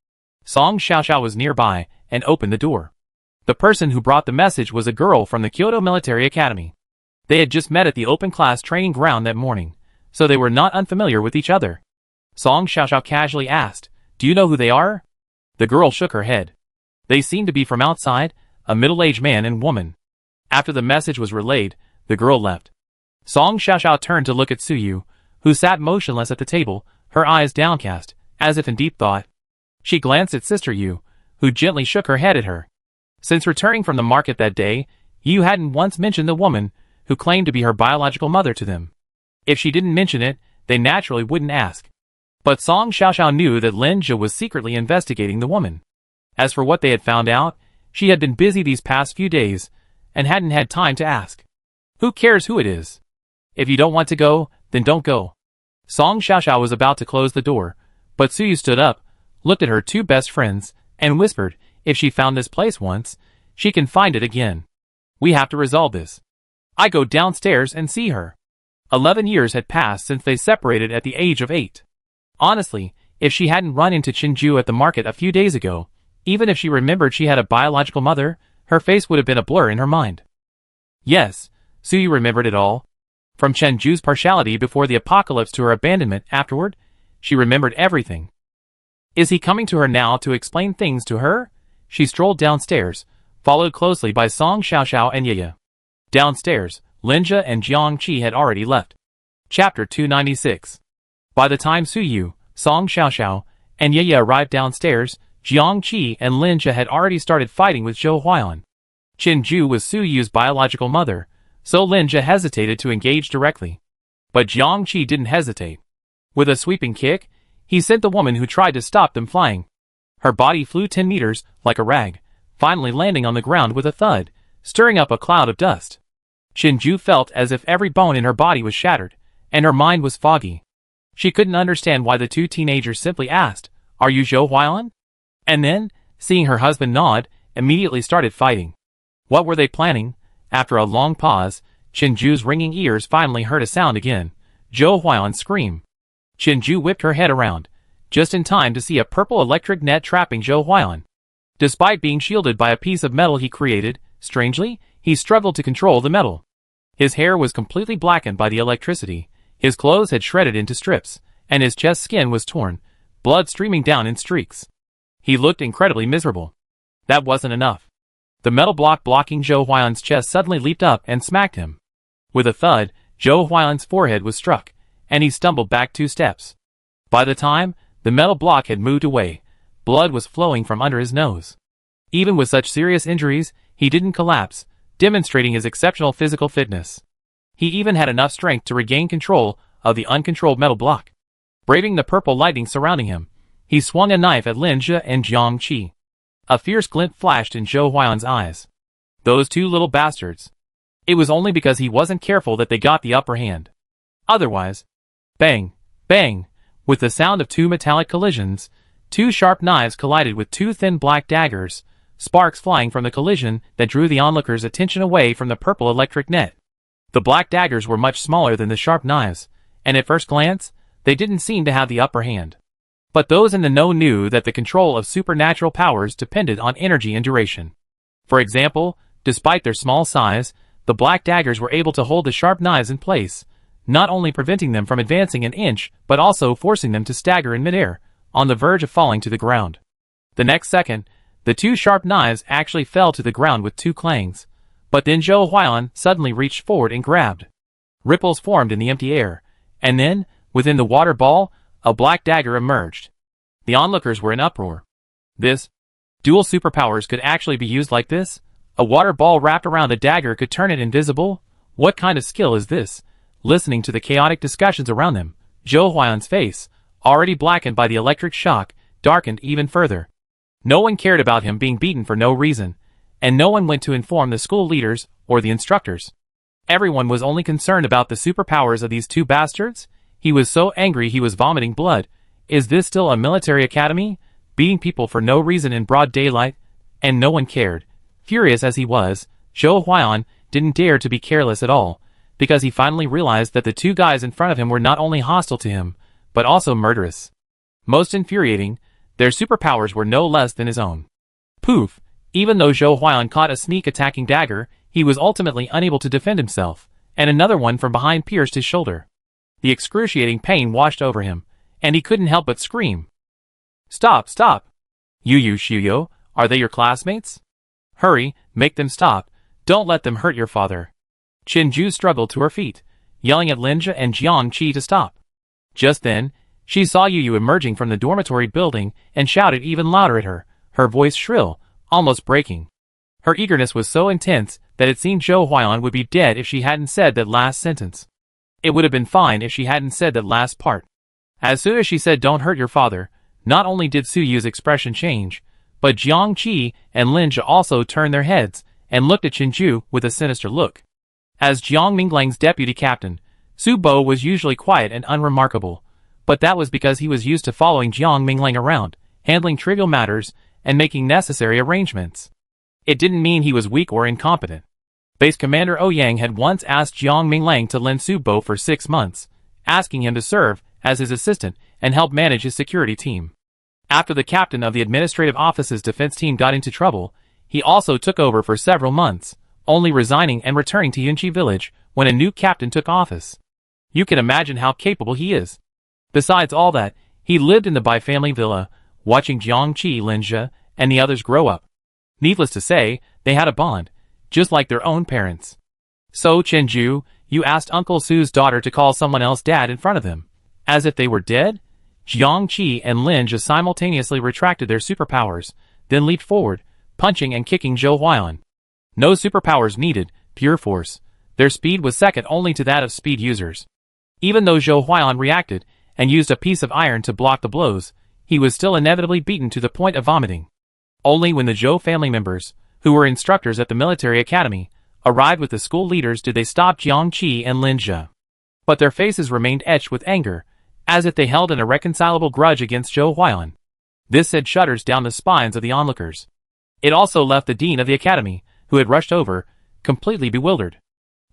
Song Xiaoxiao was nearby, and opened the door. The person who brought the message was a girl from the Kyoto Military Academy. They had just met at the open class training ground that morning, so they were not unfamiliar with each other. Song Xiaoxiao casually asked, "Do you know who they are?" The girl shook her head. They seemed to be from outside, a middle-aged man and woman. After the message was relayed, the girl left. Song Xiaoxiao turned to look at Suyu, who sat motionless at the table, her eyes downcast, as if in deep thought. She glanced at Sister Yu, who gently shook her head at her. Since returning from the market that day, Yu hadn't once mentioned the woman who claimed to be her biological mother to them. If she didn't mention it, they naturally wouldn't ask. But Song Xiaoxiao knew that Lin Zhe was secretly investigating the woman. As for what they had found out, she had been busy these past few days, and hadn't had time to ask. Who cares who it is? If you don't want to go, then don't go. Song Xiaoxiao was about to close the door, but Suyu stood up, looked at her 2 best friends, and whispered, "If she found this place once, she can find it again. We have to resolve this. I go downstairs and see her." 11 years had passed since they separated at the age of 8. Honestly, if she hadn't run into Chenju at the market a few days ago, even if she remembered she had a biological mother, her face would have been a blur in her mind. Yes, Suyu remembered it all. From Chenju's partiality before the apocalypse to her abandonment afterward, she remembered everything. Is he coming to her now to explain things to her? She strolled downstairs, followed closely by Song Xiaoxiao and Yeye. Downstairs, Lin Zhe and Jiang Qi had already left. Chapter 296. By the time Suyu, Song Xiaoxiao, and Yeye arrived downstairs, Jiang Qi and Lin Zhe had already started fighting with Zhou Huayan. Chenju was Suyu's biological mother, so Lin Zhe hesitated to engage directly. But Jiang Qi didn't hesitate. With a sweeping kick, he sent the woman who tried to stop them flying. Her body flew 10 meters, like a rag, finally landing on the ground with a thud, stirring up a cloud of dust. Chenju felt as if every bone in her body was shattered, and her mind was foggy. She couldn't understand why the 2 teenagers simply asked, "Are you Zhou Huayan?" And then, seeing her husband nod, immediately started fighting. What were they planning? After a long pause, Chenju's ringing ears finally heard a sound again. Zhou Huayan's scream. Chenju whipped her head around, just in time to see a purple electric net trapping Zhou Huayan. Despite being shielded by a piece of metal he created, strangely, he struggled to control the metal. His hair was completely blackened by the electricity, his clothes had shredded into strips, and his chest skin was torn, blood streaming down in streaks. He looked incredibly miserable. That wasn't enough. The metal block blocking Zhou Huayan's chest suddenly leaped up and smacked him. With a thud, Zhou Huayan's forehead was struck, and he stumbled back 2 steps. By the time the metal block had moved away, blood was flowing from under his nose. Even with such serious injuries, he didn't collapse, demonstrating his exceptional physical fitness. He even had enough strength to regain control of the uncontrolled metal block. Braving the purple lightning surrounding him, he swung a knife at Lin Zhe and Jiang Qi. A fierce glint flashed in Zhou Huayan's eyes. Those 2 little bastards. It was only because he wasn't careful that they got the upper hand. Otherwise, bang, bang, with the sound of 2 metallic collisions, 2 sharp knives collided with 2 thin black daggers, sparks flying from the collision that drew the onlookers' attention away from the purple electric net. The black daggers were much smaller than the sharp knives, and at first glance, they didn't seem to have the upper hand. But those in the know knew that the control of supernatural powers depended on energy and duration. For example, despite their small size, the black daggers were able to hold the sharp knives in place, not only preventing them from advancing an inch, but also forcing them to stagger in midair, on the verge of falling to the ground. The next second, the 2 sharp knives actually fell to the ground with 2 clangs, but then Zhou Huayan suddenly reached forward and grabbed. Ripples formed in the empty air, and then, within the water ball, a black dagger emerged. The onlookers were in uproar. This? Dual superpowers could actually be used like this? A water ball wrapped around a dagger could turn it invisible? What kind of skill is this? Listening to the chaotic discussions around them, Zhou Huayan's face, already blackened by the electric shock, darkened even further. No one cared about him being beaten for no reason, and no one went to inform the school leaders or the instructors. Everyone was only concerned about the superpowers of these two bastards. He was so angry he was vomiting blood. Is this still a military academy? Beating people for no reason in broad daylight? And no one cared. Furious as he was, Zhou Huan didn't dare to be careless at all, because he finally realized that the two guys in front of him were not only hostile to him, but also murderous. Most infuriating, their superpowers were no less than his own. Poof! Even though Zhou Huan caught a sneak attacking dagger, he was ultimately unable to defend himself, and another one from behind pierced his shoulder. The excruciating pain washed over him, and he couldn't help but scream. Stop, stop! Yu Xiuyo, are they your classmates? Hurry, make them stop, don't let them hurt your father. Chenju struggled to her feet, yelling at Linja and Jiang Qi to stop. Just then, she saw Yu emerging from the dormitory building and shouted even louder at her, her voice shrill, almost breaking. Her eagerness was so intense that it seemed Zhou Huan would be dead if she hadn't said that last sentence. It would have been fine if she hadn't said that last part. As soon as she said don't hurt your father, not only did Su Yu's expression change, but Jiang Qi and Linja also turned their heads and looked at Chenju with a sinister look. As Jiang Minglang's deputy captain, Su Bo was usually quiet and unremarkable, but that was because he was used to following Jiang Minglang around, handling trivial matters, and making necessary arrangements. It didn't mean he was weak or incompetent. Base Commander Ouyang had once asked Jiang Minglang to lend Su Bo for 6 months, asking him to serve as his assistant and help manage his security team. After the captain of the administrative office's defense team got into trouble, he also took over for several months, only resigning and returning to Yunqi village when a new captain took office. You can imagine how capable he is. Besides all that, he lived in the Bai family villa, watching Jiang Qi, Linja, and the others grow up. Needless to say, they had a bond, just like their own parents. So, Chenju, you asked Uncle Su's daughter to call someone else dad in front of them, as if they were dead? Jiang Qi and Linja simultaneously retracted their superpowers, then leaped forward, punching and kicking Zhou Huan. No superpowers needed, pure force. Their speed was second only to that of speed users. Even though Zhou Huan reacted and used a piece of iron to block the blows, he was still inevitably beaten to the point of vomiting. Only when the Zhou family members, who were instructors at the military academy, arrived with the school leaders did they stop Jiang Qi and Linja. But their faces remained etched with anger, as if they held an irreconcilable grudge against Zhou Huan. This sent shudders down the spines of the onlookers. It also left the dean of the academy, who had rushed over, completely bewildered.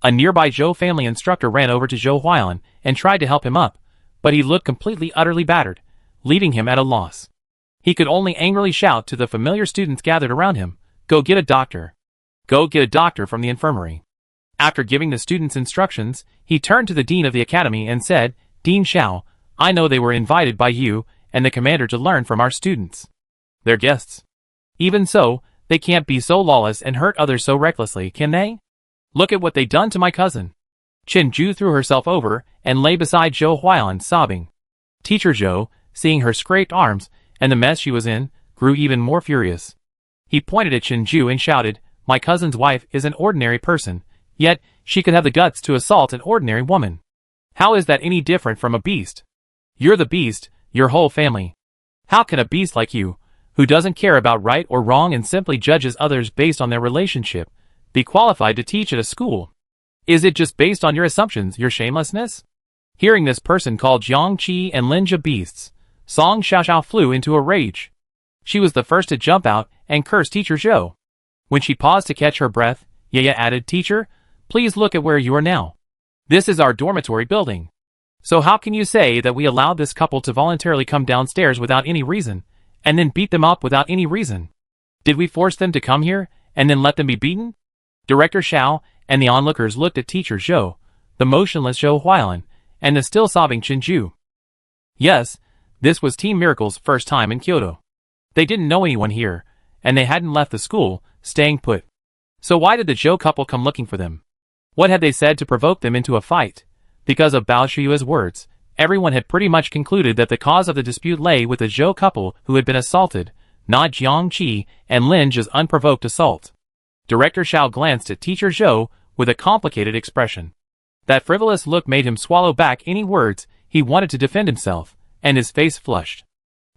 A nearby Zhou family instructor ran over to Zhou Huan and tried to help him up, but he looked completely utterly battered, leaving him at a loss. He could only angrily shout to the familiar students gathered around him, "Go get a doctor. Go get a doctor from the infirmary." After giving the students instructions, he turned to the dean of the academy and said, "Dean Xiao, I know they were invited by you and the commander to learn from our students. They're guests. Even so, they can't be so lawless and hurt others so recklessly, can they? Look at what they done to my cousin." Chenju threw herself over and lay beside Zhou Huan, sobbing. Teacher Zhou, seeing her scraped arms and the mess she was in, grew even more furious. He pointed at Chenju and shouted, "My cousin's wife is an ordinary person, yet she could have the guts to assault an ordinary woman. How is that any different from a beast? You're the beast, your whole family. How can a beast like you, who doesn't care about right or wrong and simply judges others based on their relationship, be qualified to teach at a school? Is it just based on your assumptions, your shamelessness?" Hearing this person called Jiang Qi and Linja beasts, Song Xiaoxiao flew into a rage. She was the first to jump out and curse Teacher Zhou. When she paused to catch her breath, Yaya added, "Teacher, please look at where you are now. This is our dormitory building. So how can you say that we allowed this couple to voluntarily come downstairs without any reason, and then beat them up without any reason? Did we force them to come here, and then let them be beaten?" Director Xiao and the onlookers looked at Teacher Zhou, the motionless Zhou Huan, and the still sobbing Chenju. Yes, this was Team Miracle's first time in Kyoto. They didn't know anyone here, and they hadn't left the school, staying put. So why did the Zhou couple come looking for them? What had they said to provoke them into a fight? Because of Bao Shiyue's words, everyone had pretty much concluded that the cause of the dispute lay with the Zhou couple who had been assaulted, not Jiang Qi and Linja's unprovoked assault. Director Xiao glanced at Teacher Zhou with a complicated expression. That frivolous look made him swallow back any words he wanted to defend himself, and his face flushed.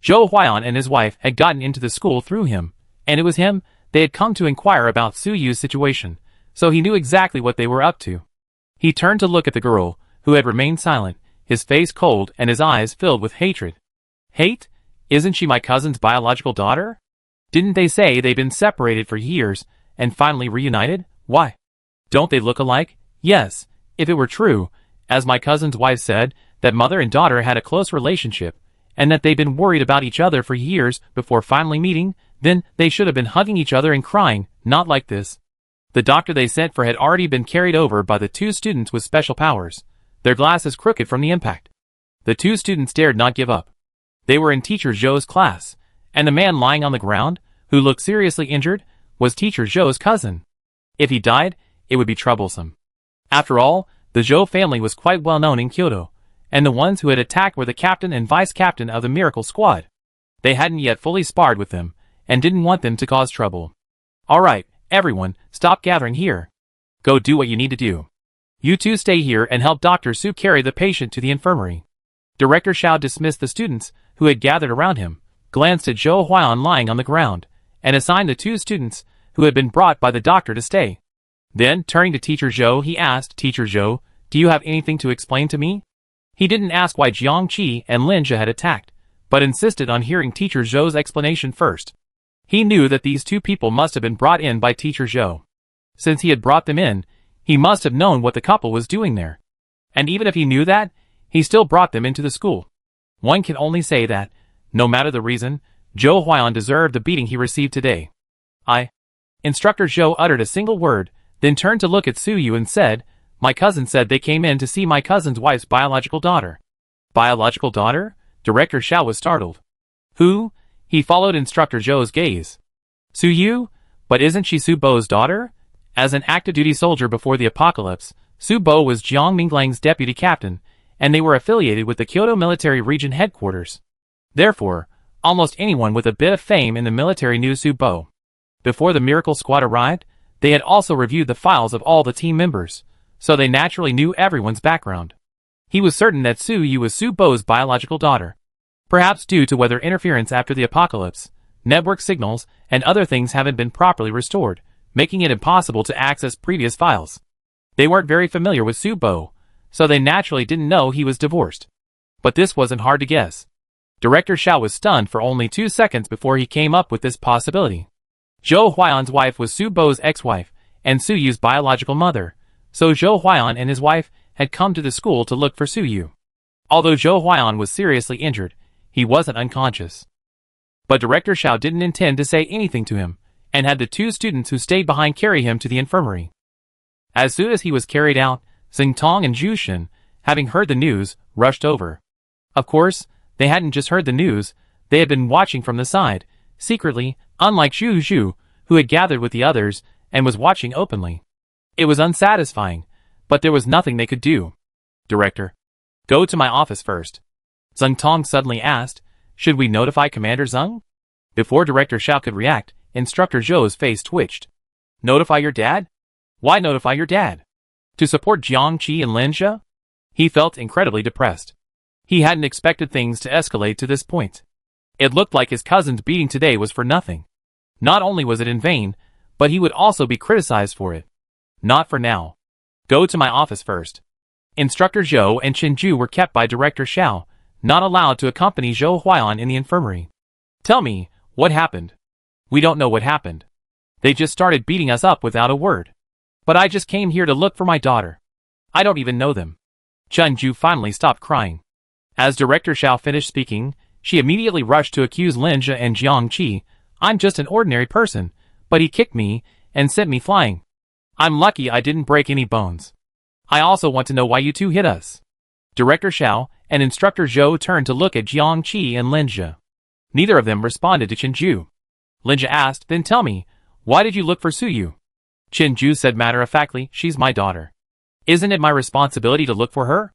Zhou Huan and his wife had gotten into the school through him, and it was him They had come to inquire about Su Yu's situation, so he knew exactly what they were up to. He turned to look at the girl, who had remained silent, his face cold and his eyes filled with hatred. Hate? Isn't she my cousin's biological daughter? Didn't they say they'd been separated for years and finally reunited? Why? Don't they look alike? Yes, if it were true, as my cousin's wife said, that mother and daughter had a close relationship, and that they'd been worried about each other for years before finally meeting, then they should have been hugging each other and crying, not like this. The doctor they sent for had already been carried over by the two students with special powers, their glasses crooked from the impact. The two students dared not give up. They were in Teacher Zhou's class, and the man lying on the ground, who looked seriously injured, was Teacher Zhou's cousin. If he died, it would be troublesome. After all, the Zhou family was quite well known in Kyoto, and the ones who had attacked were the captain and vice-captain of the Miracle Squad. They hadn't yet fully sparred with them, and didn't want them to cause trouble. All right, everyone, stop gathering here. Go do what you need to do. You two stay here and help Dr. Su carry the patient to the infirmary. Director Xiao dismissed the students, who had gathered around him, glanced at Zhou Huan lying on the ground, and assigned the two students, who had been brought by the doctor, to stay. Then, turning to Teacher Zhou, he asked, Teacher Zhou, do you have anything to explain to me? He didn't ask why Jiang Qi and Lin Jia had attacked, but insisted on hearing Teacher Zhou's explanation first. He knew that these two people must have been brought in by Teacher Zhou. Since he had brought them in, he must have known what the couple was doing there. And even if he knew that, he still brought them into the school. One can only say that, no matter the reason, Zhou Huan deserved the beating he received today. Instructor Zhou uttered a single word, then turned to look at Su Yu and said, my cousin said they came in to see my cousin's wife's biological daughter. Biological daughter? Director Xiao was startled. Who? He followed Instructor Zhou's gaze. Su Yu? But isn't she Su Bo's daughter? As an active-duty soldier before the apocalypse, Su Bo was Jiang Minglang's deputy captain, and they were affiliated with the Kyoto Military Region Headquarters. Therefore, almost anyone with a bit of fame in the military knew Su Bo. Before the Miracle Squad arrived, they had also reviewed the files of all the team members, so they naturally knew everyone's background. He was certain that Su Yu was Su Bo's biological daughter. Perhaps due to weather interference after the apocalypse, network signals and other things haven't been properly restored, making it impossible to access previous files. They weren't very familiar with Su Bo, so they naturally didn't know he was divorced. But this wasn't hard to guess. Director Xiao was stunned for only 2 seconds before he came up with this possibility. Zhou Huan's wife was Su Bo's ex-wife and Su Yu's biological mother, so Zhou Huan and his wife had come to the school to look for Su Yu. Although Zhou Huan was seriously injured, he wasn't unconscious. But Director Xiao didn't intend to say anything to him, and had the two students who stayed behind carry him to the infirmary. As soon as he was carried out, Xingtong and Zhu Shen, having heard the news, rushed over. Of course, they hadn't just heard the news, they had been watching from the side, secretly, unlike Zhu Zhu, who had gathered with the others, and was watching openly. It was unsatisfying, but there was nothing they could do. Director, go to my office first. Xingtong suddenly asked, should we notify Commander Zeng? Before Director Xiao could react, Instructor Zhou's face twitched. Notify your dad? Why notify your dad? To support Jiang Qi and Lin Jia? He felt incredibly depressed. He hadn't expected things to escalate to this point. It looked like his cousin's beating today was for nothing. Not only was it in vain, but he would also be criticized for it. Not for now. Go to my office first. Instructor Zhou and Chenju were kept by Director Xiao, not allowed to accompany Zhou Huan in the infirmary. Tell me, what happened? We don't know what happened. They just started beating us up without a word. But I just came here to look for my daughter. I don't even know them. Chenju finally stopped crying. As Director Xiao finished speaking, she immediately rushed to accuse Lin Jia and Jiang Qi. I'm just an ordinary person, but he kicked me and sent me flying. I'm lucky I didn't break any bones. I also want to know why you two hit us. Director Xiao and Instructor Zhou turned to look at Jiang Qi and Lin Jia. Neither of them responded to Chenju. Lin Jia asked, then tell me, why did you look for Su Yu? Chenju said matter-of-factly, she's my daughter. Isn't it my responsibility to look for her?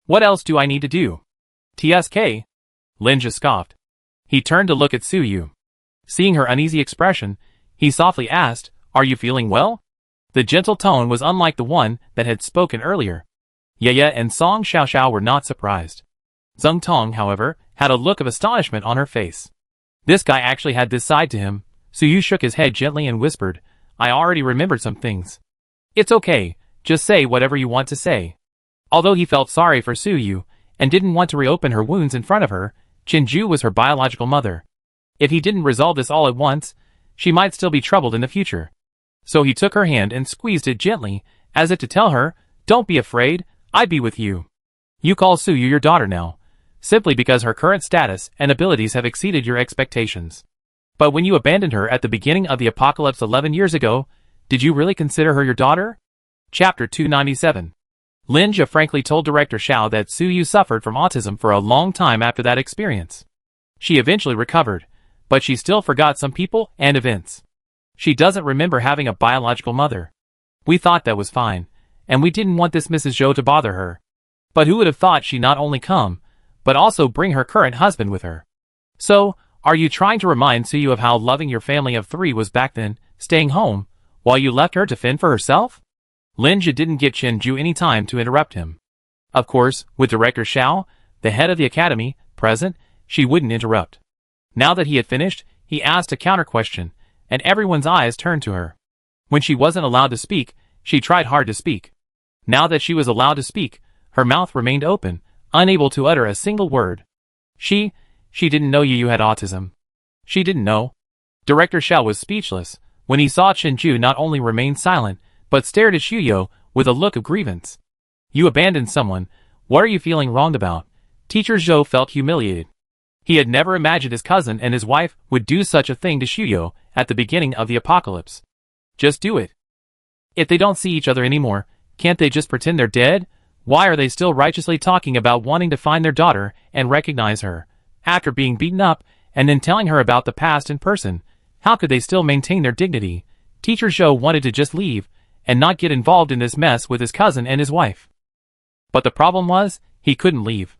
What else do I need to do? TSK? Lin Jia scoffed. He turned to look at Su Yu. Seeing her uneasy expression, he softly asked, are you feeling well? The gentle tone was unlike the one that had spoken earlier. Ye and Song Xiaoxiao were not surprised. Xingtong, however, had a look of astonishment on her face. This guy actually had this side to him, Suyu shook his head gently and whispered, I already remembered some things. It's okay, just say whatever you want to say. Although he felt sorry for Suyu, and didn't want to reopen her wounds in front of her, Chinju was her biological mother. If he didn't resolve this all at once, she might still be troubled in the future. So he took her hand and squeezed it gently, as if to tell her, don't be afraid, I'd be with you. You call Suyu your daughter now, simply because her current status and abilities have exceeded your expectations. But when you abandoned her at the beginning of the apocalypse 11 years ago, did you really consider her your daughter? Chapter 297. Lin Jia frankly told Director Xiao that Suyu suffered from autism for a long time after that experience. She eventually recovered, but she still forgot some people and events. She doesn't remember having a biological mother. We thought that was fine, and we didn't want this Mrs. Zhou to bother her. But who would have thought she'd not only come, but also bring her current husband with her? So, are you trying to remind Suyu of how loving your family of 3 was back then, staying home, while you left her to fend for herself? Lin Jia didn't give Chinju any time to interrupt him. Of course, with Director Xiao, the head of the academy, present, she wouldn't interrupt. Now that he had finished, he asked a counter-question, and everyone's eyes turned to her. When she wasn't allowed to speak, she tried hard to speak. Now that she was allowed to speak, her mouth remained open, unable to utter a single word. She didn't know you had autism. She didn't know. Director Xiao was speechless when he saw Chinju not only remain silent, but stared at Shuyo with a look of grievance. You abandoned someone, what are you feeling wronged about? Teacher Zhou felt humiliated. He had never imagined his cousin and his wife would do such a thing to Shuyo at the beginning of the apocalypse. Just do it. If they don't see each other anymore, can't they just pretend they're dead? Why are they still righteously talking about wanting to find their daughter and recognize her? After being beaten up, and then telling her about the past in person, how could they still maintain their dignity? Teacher Zhou wanted to just leave, and not get involved in this mess with his cousin and his wife. But the problem was, he couldn't leave.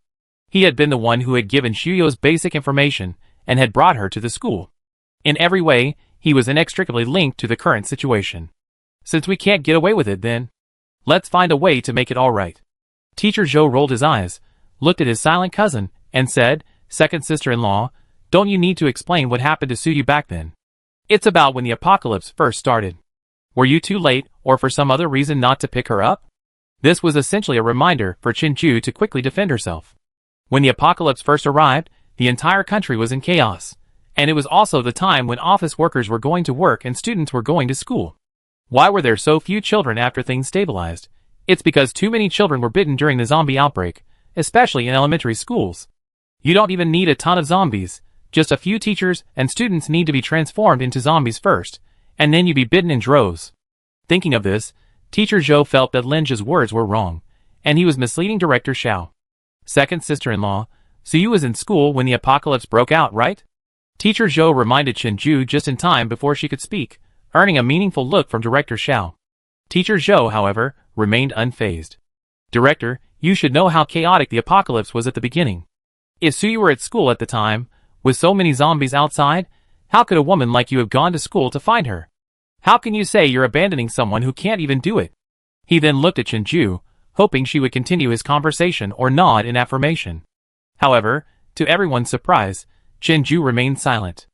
He had been the one who had given Shuyo's basic information, and had brought her to the school. In every way, he was inextricably linked to the current situation. Since we can't get away with it then, let's find a way to make it all right. Teacher Zhou rolled his eyes, looked at his silent cousin, and said, Second sister-in-law, don't you need to explain what happened to Suyu back then? It's about when the apocalypse first started. Were you too late, or for some other reason not to pick her up? This was essentially a reminder for Chinju to quickly defend herself. When the apocalypse first arrived, the entire country was in chaos, and it was also the time when office workers were going to work and students were going to school. Why were there so few children after things stabilized? It's because too many children were bitten during the zombie outbreak, especially in elementary schools. You don't even need a ton of zombies, just a few teachers and students need to be transformed into zombies first, and then you'd be bitten in droves. Thinking of this, Teacher Zhou felt that Lin Jia's words were wrong, and he was misleading Director Xiao. Second sister-in-law, so you was in school when the apocalypse broke out, right? Teacher Zhou reminded Chinju just in time before she could speak, earning a meaningful look from Director Xiao. Teacher Zhou, however, remained unfazed. Director, you should know how chaotic the apocalypse was at the beginning. If Suyu were at school at the time, with so many zombies outside, how could a woman like you have gone to school to find her? How can you say you're abandoning someone who can't even do it? He then looked at Chinju, hoping she would continue his conversation or nod in affirmation. However, to everyone's surprise, Chinju remained silent.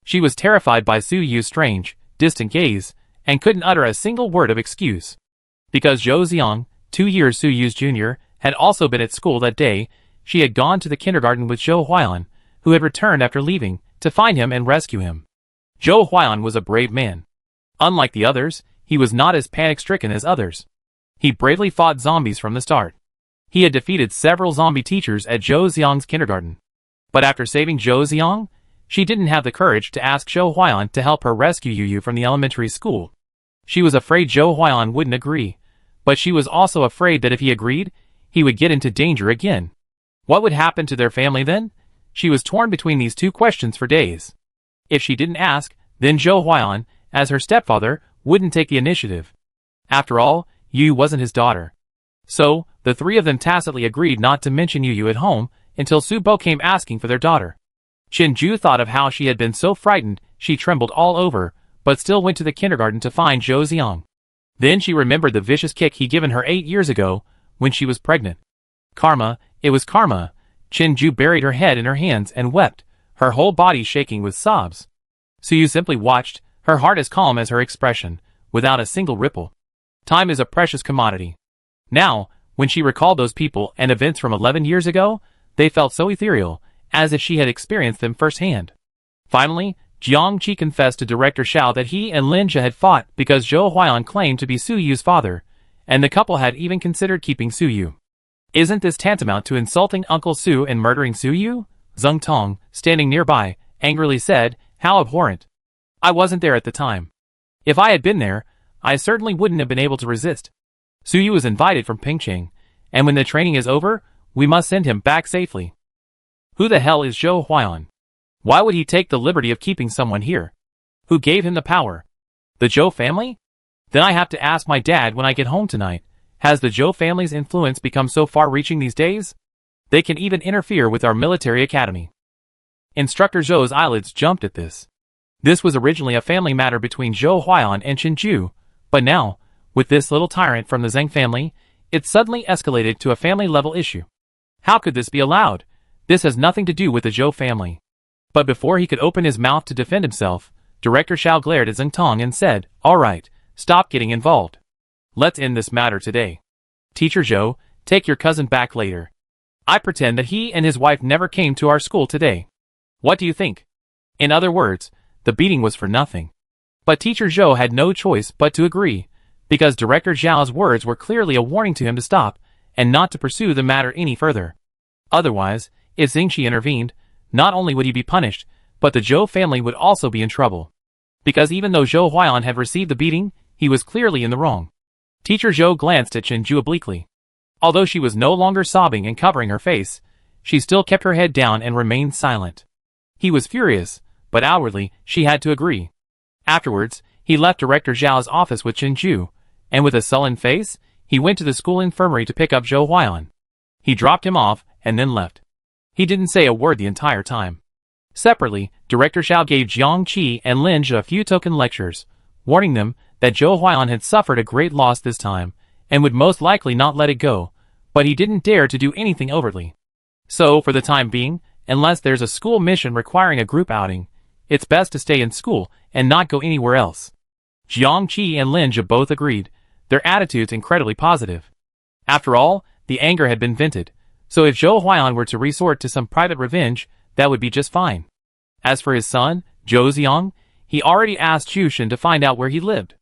She was terrified by Suyu's strange, distant gaze, and couldn't utter a single word of excuse. Because Zhou Xiang, 2 years Suyu's junior, had also been at school that day, she had gone to the kindergarten with Zhou Huilan, who had returned after leaving, to find him and rescue him. Zhou Huilan was a brave man. Unlike the others, he was not as panic-stricken as others. He bravely fought zombies from the start. He had defeated several zombie teachers at Zhou Xiang's kindergarten. But after saving Zhou Xiang, she didn't have the courage to ask Zhou Huilan to help her rescue Yu from the elementary school. She was afraid Zhou Huilan wouldn't agree, but she was also afraid that if he agreed, he would get into danger again. What would happen to their family then? She was torn between these two questions for days. If she didn't ask, then Zhou Huilan, as her stepfather, wouldn't take the initiative. After all, Yu wasn't his daughter. So, the three of them tacitly agreed not to mention Yu at home until Su Bo came asking for their daughter. Chinju thought of how she had been so frightened she trembled all over, but still went to the kindergarten to find Zhou Xiang. Then she remembered the vicious kick he given her 8 years ago, when she was pregnant. Karma, it was karma. Chinju buried her head in her hands and wept, her whole body shaking with sobs. Suyu simply watched, her heart as calm as her expression, without a single ripple. Time is a precious commodity. Now, when she recalled those people and events from 11 years ago, they felt so ethereal, as if she had experienced them firsthand. Finally, Jiang Qi confessed to Director Xiao that he and Lin Jia had fought because Zhou Huaiyan claimed to be Suyu's father, and the couple had even considered keeping Suyu. Isn't this tantamount to insulting Uncle Su and murdering Suyu? Zheng Tong, standing nearby, angrily said, how abhorrent. I wasn't there at the time. If I had been there, I certainly wouldn't have been able to resist. Suyu was invited from Pingcheng, and when the training is over, we must send him back safely. Who the hell is Zhou Huaiyan? Why would he take the liberty of keeping someone here? Who gave him the power? The Zhou family? Then I have to ask my dad when I get home tonight, has the Zhou family's influence become so far-reaching these days? They can even interfere with our military academy. Instructor Zhou's eyelids jumped at this. This was originally a family matter between Zhou Huaiyan and Chenju, but now, with this little tyrant from the Zheng family, it suddenly escalated to a family-level issue. How could this be allowed? This has nothing to do with the Zhou family. But before he could open his mouth to defend himself, Director Xiao glared at Zheng Tong and said, all right, stop getting involved. Let's end this matter today. Teacher Zhou, take your cousin back later. I pretend that he and his wife never came to our school today. What do you think? In other words, the beating was for nothing. But Teacher Zhou had no choice but to agree, because Director Xiao's words were clearly a warning to him to stop, and not to pursue the matter any further. Otherwise, if Xingxi intervened, not only would he be punished, but the Zhou family would also be in trouble. Because even though Zhou Huaiyan had received the beating, he was clearly in the wrong. Teacher Zhou glanced at Chenju obliquely. Although she was no longer sobbing and covering her face, she still kept her head down and remained silent. He was furious, but outwardly, she had to agree. Afterwards, he left Director Zhao's office with Chenju, and with a sullen face, he went to the school infirmary to pick up Zhou Huaiyan. He dropped him off, and then left. He didn't say a word the entire time. Separately, Director Xiao gave Jiang Qi and Lin Jia a few token lectures, warning them that Zhou Huaiyan had suffered a great loss this time, and would most likely not let it go, but he didn't dare to do anything overtly. So, for the time being, unless there's a school mission requiring a group outing, it's best to stay in school and not go anywhere else. Jiang Qi and Lin Jia both agreed, their attitudes incredibly positive. After all, the anger had been vented, so if Zhou Huaiyan were to resort to some private revenge, that would be just fine. As for his son, Zhou Xiang, he already asked Zhu Shen to find out where he lived.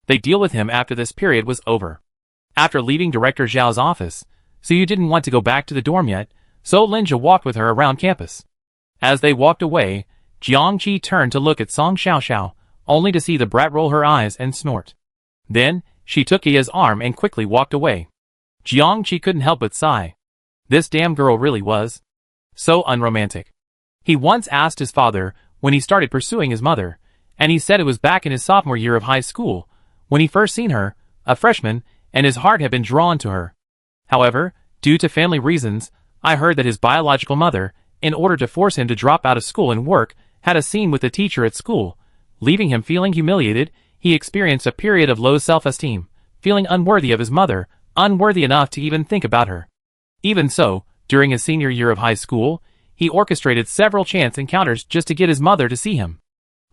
They'd deal with him after this period was over. After leaving Director Zhao's office, Suyu didn't want to go back to the dorm yet, so Lin Jia walked with her around campus. As they walked away, Jiang Qi turned to look at Song Xiaoxiao, only to see the brat roll her eyes and snort. Then, she took Ya's arm and quickly walked away. Jiang Qi couldn't help but sigh. This damn girl really was so unromantic. He once asked his father when he started pursuing his mother, and he said it was back in his sophomore year of high school, when he first seen her, a freshman, and his heart had been drawn to her. However, due to family reasons, I heard that his biological mother, in order to force him to drop out of school and work, had a scene with the teacher at school. Leaving him feeling humiliated, he experienced a period of low self-esteem, feeling unworthy of his mother, unworthy enough to even think about her. Even so, during his senior year of high school, he orchestrated several chance encounters just to get his mother to see him.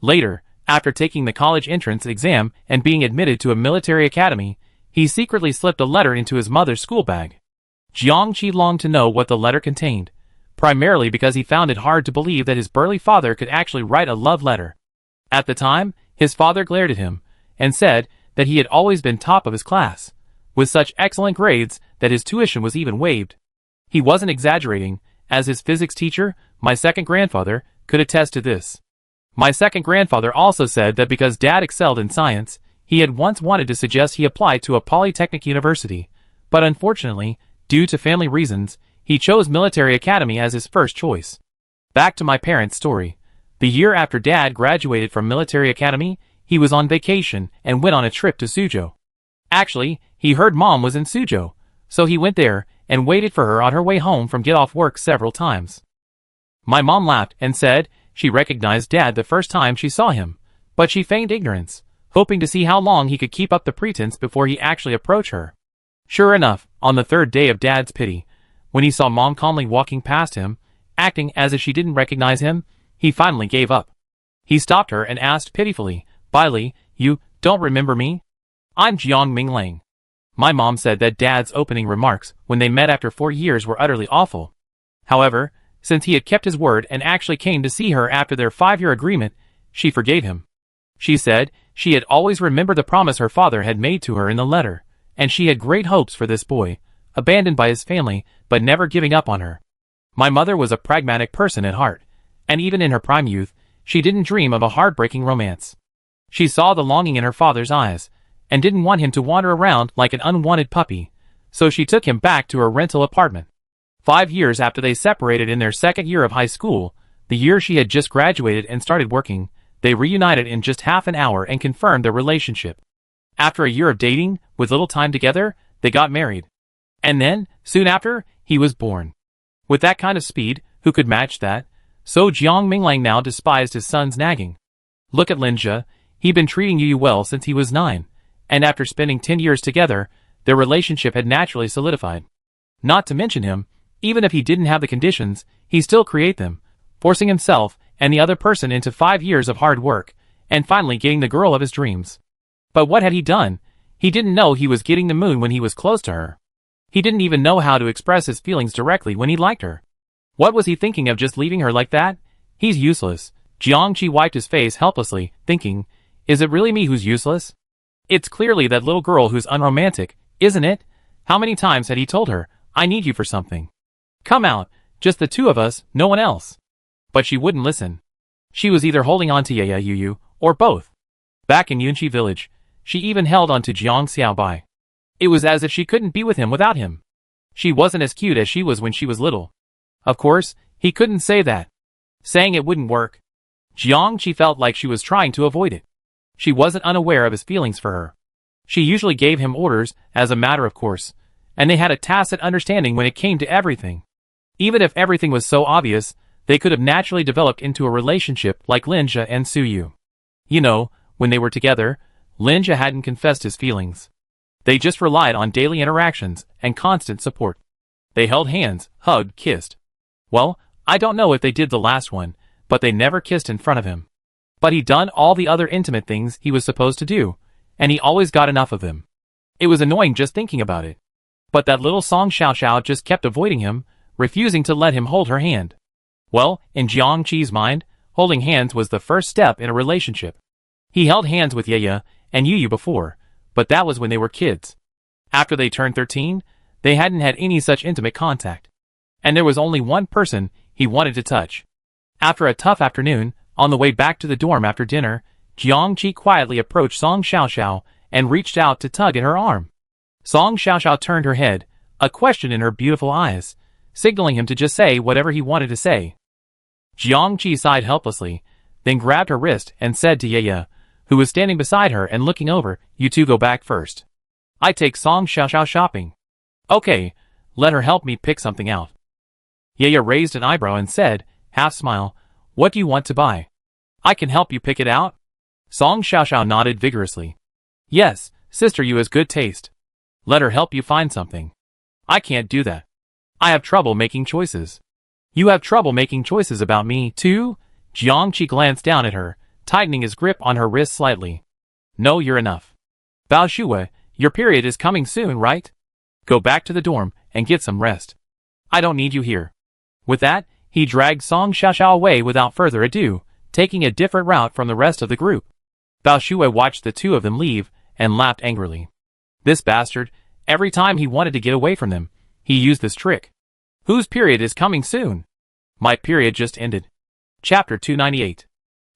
Later, after taking the college entrance exam and being admitted to a military academy, he secretly slipped a letter into his mother's school bag. Jiang Qi longed to know what the letter contained, primarily because he found it hard to believe that his burly father could actually write a love letter. At the time, his father glared at him, and said that he had always been top of his class, with such excellent grades that his tuition was even waived. He wasn't exaggerating, as his physics teacher, my second grandfather, could attest to this. My second grandfather also said that because Dad excelled in science, he had once wanted to suggest he apply to a polytechnic university, but unfortunately, due to family reasons, he chose military academy as his first choice. Back to my parents' story. The year after Dad graduated from military academy, he was on vacation and went on a trip to Suzhou. Actually, he heard Mom was in Suzhou, so he went there and waited for her on her way home from get off work several times. My mom laughed and said she recognized Dad the first time she saw him, but she feigned ignorance, hoping to see how long he could keep up the pretense before he actually approached her. Sure enough, on the third day of Dad's pity, when he saw Mom calmly walking past him, acting as if she didn't recognize him, he finally gave up. He stopped her and asked pitifully, Bailey, you don't remember me? I'm Jiang Minglang. My mom said that Dad's opening remarks when they met after 4 years were utterly awful. However, since he had kept his word and actually came to see her after their 5-year agreement, she forgave him. She said she had always remembered the promise her father had made to her in the letter, and she had great hopes for this boy, abandoned by his family, but never giving up on her. My mother was a pragmatic person at heart, and even in her prime youth, she didn't dream of a heartbreaking romance. She saw the longing in her father's eyes, and didn't want him to wander around like an unwanted puppy, so she took him back to her rental apartment. 5 years after they separated in their 2nd year of high school, the year she had just graduated and started working, they reunited in just half an hour and confirmed their relationship. After a year of dating, with little time together, they got married. And then, soon after, he was born. With that kind of speed, who could match that? So Jiang Minglang now despised his son's nagging. Look at Linjia, he'd been treating Yu well since he was 9, and after spending 10 years together, their relationship had naturally solidified. Not to mention him, even if he didn't have the conditions, he still create them, forcing himself and the other person into 5 years of hard work, and finally getting the girl of his dreams. But what had he done? He didn't know he was getting the moon when he was close to her. He didn't even know how to express his feelings directly when he liked her. What was he thinking of just leaving her like that? He's useless. Jiangqi wiped his face helplessly, thinking, is it really me who's useless? It's clearly that little girl who's unromantic, isn't it? How many times had he told her, I need you for something? Come out, just the two of us, no one else. But she wouldn't listen. She was either holding on to Yaya Yu, or both. Back in Yunqi village, she even held on to Jiang Xiaobai. It was as if she couldn't be with him without him. She wasn't as cute as she was when she was little. Of course, he couldn't say that. Saying it wouldn't work. Jiangqi felt like she was trying to avoid it. She wasn't unaware of his feelings for her. She usually gave him orders as a matter of course, and they had a tacit understanding when it came to everything. Even if everything was so obvious, they could have naturally developed into a relationship like Linjia and Suyu. You know, when they were together, Linjia hadn't confessed his feelings. They just relied on daily interactions and constant support. They held hands, hugged, kissed. Well, I don't know if they did the last one, but they never kissed in front of him. But he'd done all the other intimate things he was supposed to do, and he always got enough of them. It was annoying just thinking about it. But that little Song Xiaoxiao just kept avoiding him, refusing to let him hold her hand. Well, in Jiangqi's mind, holding hands was the first step in a relationship. He held hands with Yaya and Yu before, but that was when they were kids. After they turned 13, they hadn't had any such intimate contact. And there was only one person he wanted to touch. After a tough afternoon, on the way back to the dorm after dinner, Jiangqi quietly approached Song Xiaoxiao and reached out to tug at her arm. Song Xiaoxiao turned her head, a question in her beautiful eyes, signaling him to just say whatever he wanted to say. Jiangqi sighed helplessly, then grabbed her wrist and said to Yaya, who was standing beside her and looking over, you two go back first. I take Song Xiaoxiao shopping. Okay, let her help me pick something out. Yaya raised an eyebrow and said, half smile, what do you want to buy? I can help you pick it out. Song Xiaoxiao nodded vigorously. Yes, sister, you has good taste. Let her help you find something. I can't do that. I have trouble making choices. You have trouble making choices about me, too? Jiangqi glanced down at her, tightening his grip on her wrist slightly. No, you're enough. Bao Shuai, your period is coming soon, right? Go back to the dorm and get some rest. I don't need you here. With that, he dragged Song Xiaoxiao away without further ado, taking a different route from the rest of the group. Bao Shuai watched the two of them leave and laughed angrily. This bastard, every time he wanted to get away from them, he used this trick. Whose period is coming soon? My period just ended. Chapter 298.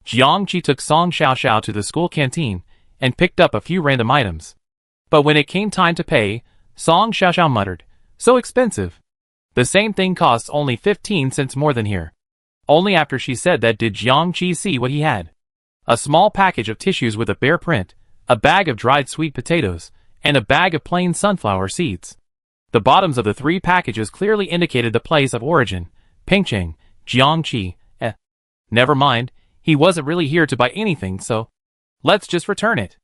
Jiangqi took Song Xiaoxiao to the school canteen and picked up a few random items. But when it came time to pay, Song Xiaoxiao muttered, so expensive. The same thing costs only 15 cents more than here. Only after she said that did Jiangqi see what he had. A small package of tissues with a bear print, a bag of dried sweet potatoes, and a bag of plain sunflower seeds. The bottoms of the 3 packages clearly indicated the place of origin, Pingcheng, Jiangqi. Never mind, he wasn't really here to buy anything, so let's just return it.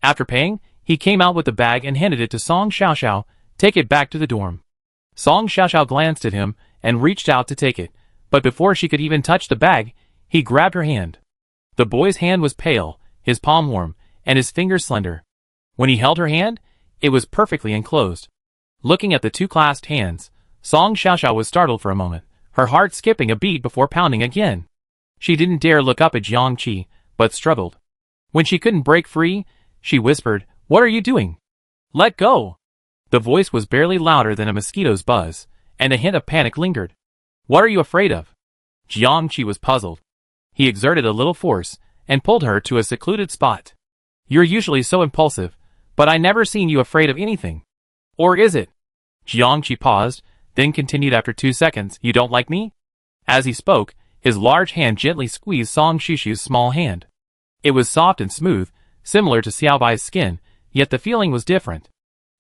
After paying, he came out with the bag and handed it to Song Xiaoxiao, take it back to the dorm. Song Xiaoxiao glanced at him and reached out to take it, but before she could even touch the bag, he grabbed her hand. The boy's hand was pale, his palm warm, and his fingers slender. When he held her hand, it was perfectly enclosed. Looking at the two clasped hands, Song Xiaoxiao was startled for a moment, her heart skipping a beat before pounding again. She didn't dare look up at Jiang Qi, but struggled. When she couldn't break free, she whispered, "What are you doing? Let go!" The voice was barely louder than a mosquito's buzz, and a hint of panic lingered. "What are you afraid of?" Jiang Qi was puzzled. He exerted a little force, and pulled her to a secluded spot. "You're usually so impulsive, but I never seen you afraid of anything. Or is it?" Jiang Qi paused, then continued after 2 seconds, "You don't like me?" As he spoke, his large hand gently squeezed Song Xiaoxiao's small hand. It was soft and smooth, similar to Xiao Bai's skin, yet the feeling was different.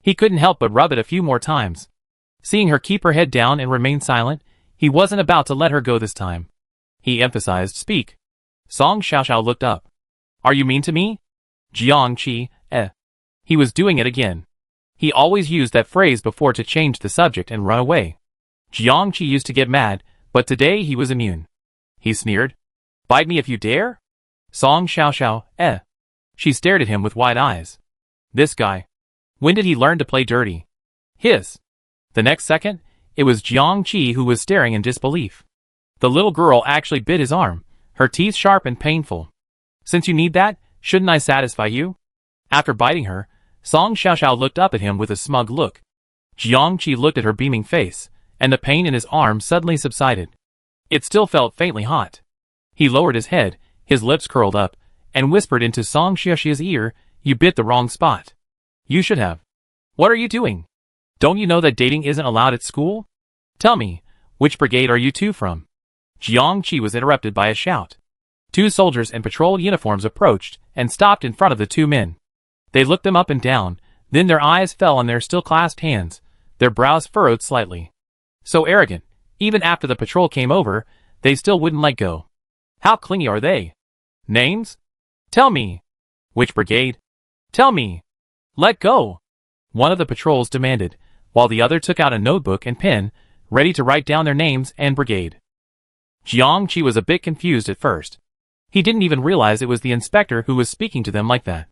He couldn't help but rub it a few more times. Seeing her keep her head down and remain silent, he wasn't about to let her go this time. He emphasized, "Speak." Song Xiaoxiao looked up. "Are you mean to me?" Jiang Qi, He was doing it again. He always used that phrase before to change the subject and run away. Jiang Qi used to get mad, but today he was immune. He sneered. "Bite me if you dare?" Song Xiaoxiao, She stared at him with wide eyes. This guy. When did he learn to play dirty? Hiss. The next second, it was Jiang Qi who was staring in disbelief. The little girl actually bit his arm, her teeth sharp and painful. "Since you need that, shouldn't I satisfy you?" After biting her, Song Xiaoxiao looked up at him with a smug look. Jiang Qi looked at her beaming face, and the pain in his arm suddenly subsided. It still felt faintly hot. He lowered his head, his lips curled up, and whispered into Song Xiaoxia's ear, "You bit the wrong spot. You should have. What are you doing? Don't you know that dating isn't allowed at school? Tell me, which brigade are you two from?" Jiang Qi was interrupted by a shout. 2 soldiers in patrol uniforms approached and stopped in front of the 2 men. They looked them up and down, then their eyes fell on their still clasped hands, their brows furrowed slightly. So arrogant, even after the patrol came over, they still wouldn't let go. How clingy are they? Names? Tell me. Which brigade? Tell me. Let go. One of the patrols demanded, while the other took out a notebook and pen, ready to write down their names and brigade. Jiang Qi was a bit confused at first. He didn't even realize it was the inspector who was speaking to them like that.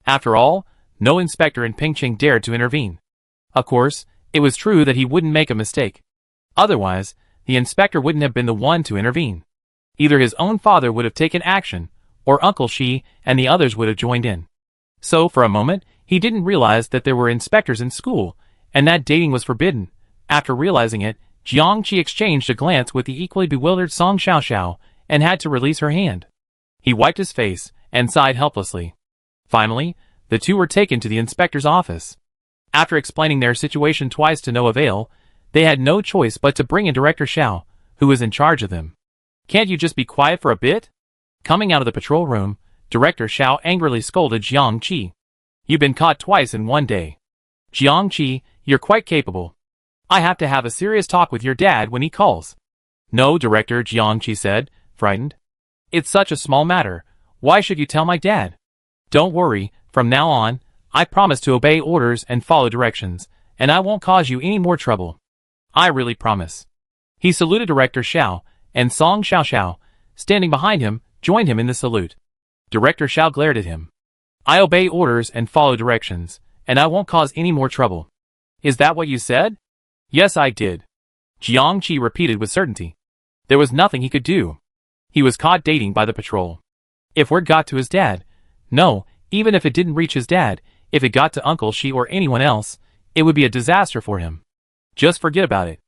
After all, no inspector in Pingqing dared to intervene. Of course, it was true that he wouldn't make a mistake. Otherwise, the inspector wouldn't have been the one to intervene. Either his own father would have taken action, or Uncle Shi and the others would have joined in. So, for a moment, he didn't realize that there were inspectors in school, and that dating was forbidden. After realizing it, Jiang Qi exchanged a glance with the equally bewildered Song Xiaoxiao, and had to release her hand. He wiped his face, and sighed helplessly. Finally, the 2 were taken to the inspector's office. After explaining their situation twice to no avail, they had no choice but to bring in Director Xiao, who was in charge of them. "Can't you just be quiet for a bit?" Coming out of the patrol room, Director Xiao angrily scolded Jiang Qi. "You've been caught twice in one day. Jiang Qi, you're quite capable. I have to have a serious talk with your dad when he calls." "No, Director," Jiang Qi said, frightened. "It's such a small matter. Why should you tell my dad?" "Don't worry, from now on, I promise to obey orders and follow directions, and I won't cause you any more trouble. I really promise." He saluted Director Xiao, and Song Xiaoxiao, standing behind him, joined him in the salute. Director Xiao glared at him. "I obey orders and follow directions, and I won't cause any more trouble." "Is that what you said?" "Yes, I did," Jiang Qi repeated with certainty. There was nothing he could do. He was caught dating by the patrol. If word got to his dad, no, even if it didn't reach his dad, if it got to Uncle Shi or anyone else, it would be a disaster for him. Just forget about it.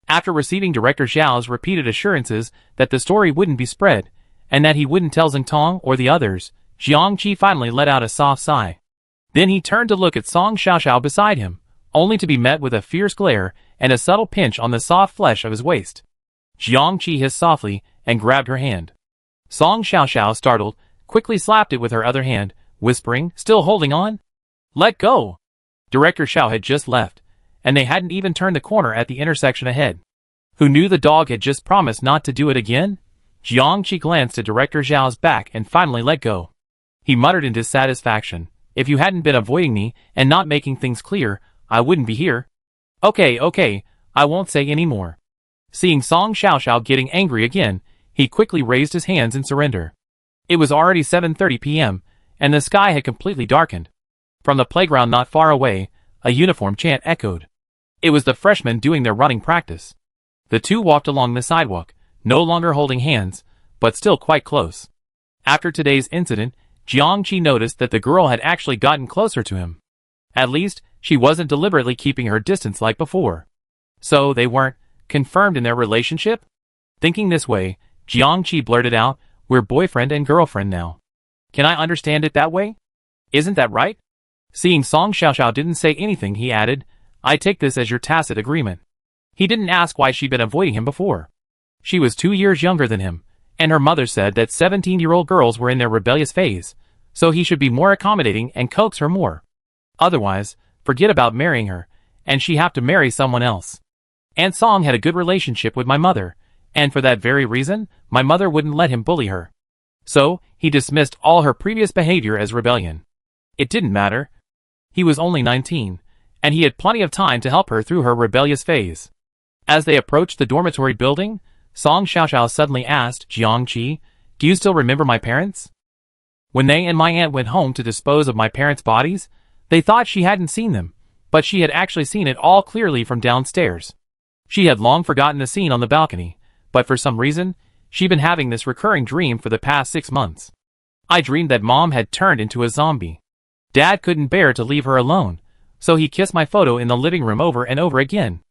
After receiving Director Xiao's repeated assurances that the story wouldn't be spread, and that he wouldn't tell Xingtong or the others, Jiang Qi finally let out a soft sigh. Then he turned to look at Song Xiaoxiao beside him, only to be met with a fierce glare and a subtle pinch on the soft flesh of his waist. Jiang Qi hissed softly and grabbed her hand. Song Xiaoxiao, startled, quickly slapped it with her other hand, whispering, "Still holding on? Let go!" Director Xiao had just left, and they hadn't even turned the corner at the intersection ahead. Who knew the dog had just promised not to do it again? Jiang Qi glanced at Director Xiao's back and finally let go. He muttered in dissatisfaction, "If you hadn't been avoiding me and not making things clear, I wouldn't be here." Okay, I won't say any more." Seeing Song Xiaoxiao getting angry again, he quickly raised his hands in surrender. It was already 7:30 p.m., and the sky had completely darkened. From the playground not far away, a uniform chant echoed. It was the freshmen doing their running practice. The two walked along the sidewalk, no longer holding hands, but still quite close. After today's incident, Jiangqi noticed that the girl had actually gotten closer to him. At least, she wasn't deliberately keeping her distance like before. So they weren't confirmed in their relationship? Thinking this way, Jiangqi blurted out, "We're boyfriend and girlfriend now. Can I understand it that way? Isn't that right?" Seeing Song Xiaoxiao didn't say anything, he added, "I take this as your tacit agreement." He didn't ask why she'd been avoiding him before. She was 2 years younger than him, and her mother said that 17-year-old girls were in their rebellious phase, so he should be more accommodating and coax her more. Otherwise, forget about marrying her, and she'd have to marry someone else. And Song had a good relationship with my mother, and for that very reason, my mother wouldn't let him bully her. So, he dismissed all her previous behavior as rebellion. It didn't matter. He was only 19, and he had plenty of time to help her through her rebellious phase. As they approached the dormitory building, Song Xiaoxiao suddenly asked Jiangqi, "Do you still remember my parents? When they and my aunt went home to dispose of my parents' bodies, they thought she hadn't seen them, but she had actually seen it all clearly from downstairs. She had long forgotten the scene on the balcony, but for some reason, she'd been having this recurring dream for the past 6 months. I dreamed that Mom had turned into a zombie. Dad couldn't bear to leave her alone, so he kissed my photo in the living room over and over again.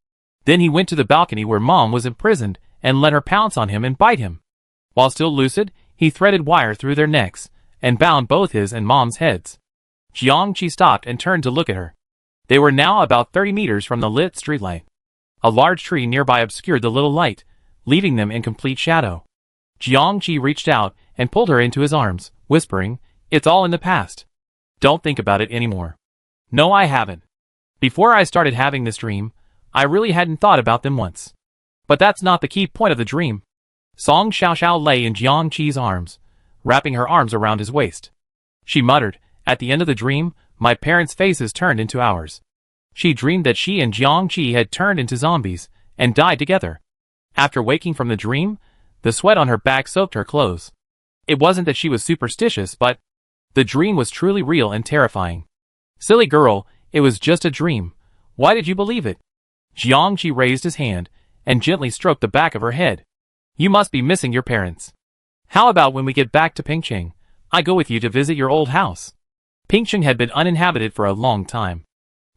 Then he went to the balcony where Mom was imprisoned and let her pounce on him and bite him. While still lucid, he threaded wire through their necks and bound both his and Mom's heads." Jiangqi stopped and turned to look at her. They were now about 30 meters from the lit streetlight. A large tree nearby obscured the little light, leaving them in complete shadow. Jiangqi reached out and pulled her into his arms, whispering, "It's all in the past. Don't think about it anymore." "No, I haven't. Before I started having this dream, I really hadn't thought about them once. But that's not the key point of the dream." Song Xiaoxiao lay in Jiangqi's arms, wrapping her arms around his waist. She muttered, "At the end of the dream, my parents' faces turned into ours." She dreamed that she and Jiangqi had turned into zombies and died together. After waking from the dream, the sweat on her back soaked her clothes. It wasn't that she was superstitious, but the dream was truly real and terrifying. "Silly girl, it was just a dream. Why did you believe it?" Jiangqi raised his hand and gently stroked the back of her head. "You must be missing your parents. How about when we get back to Pingcheng, I go with you to visit your old house?" Pingcheng had been uninhabited for a long time.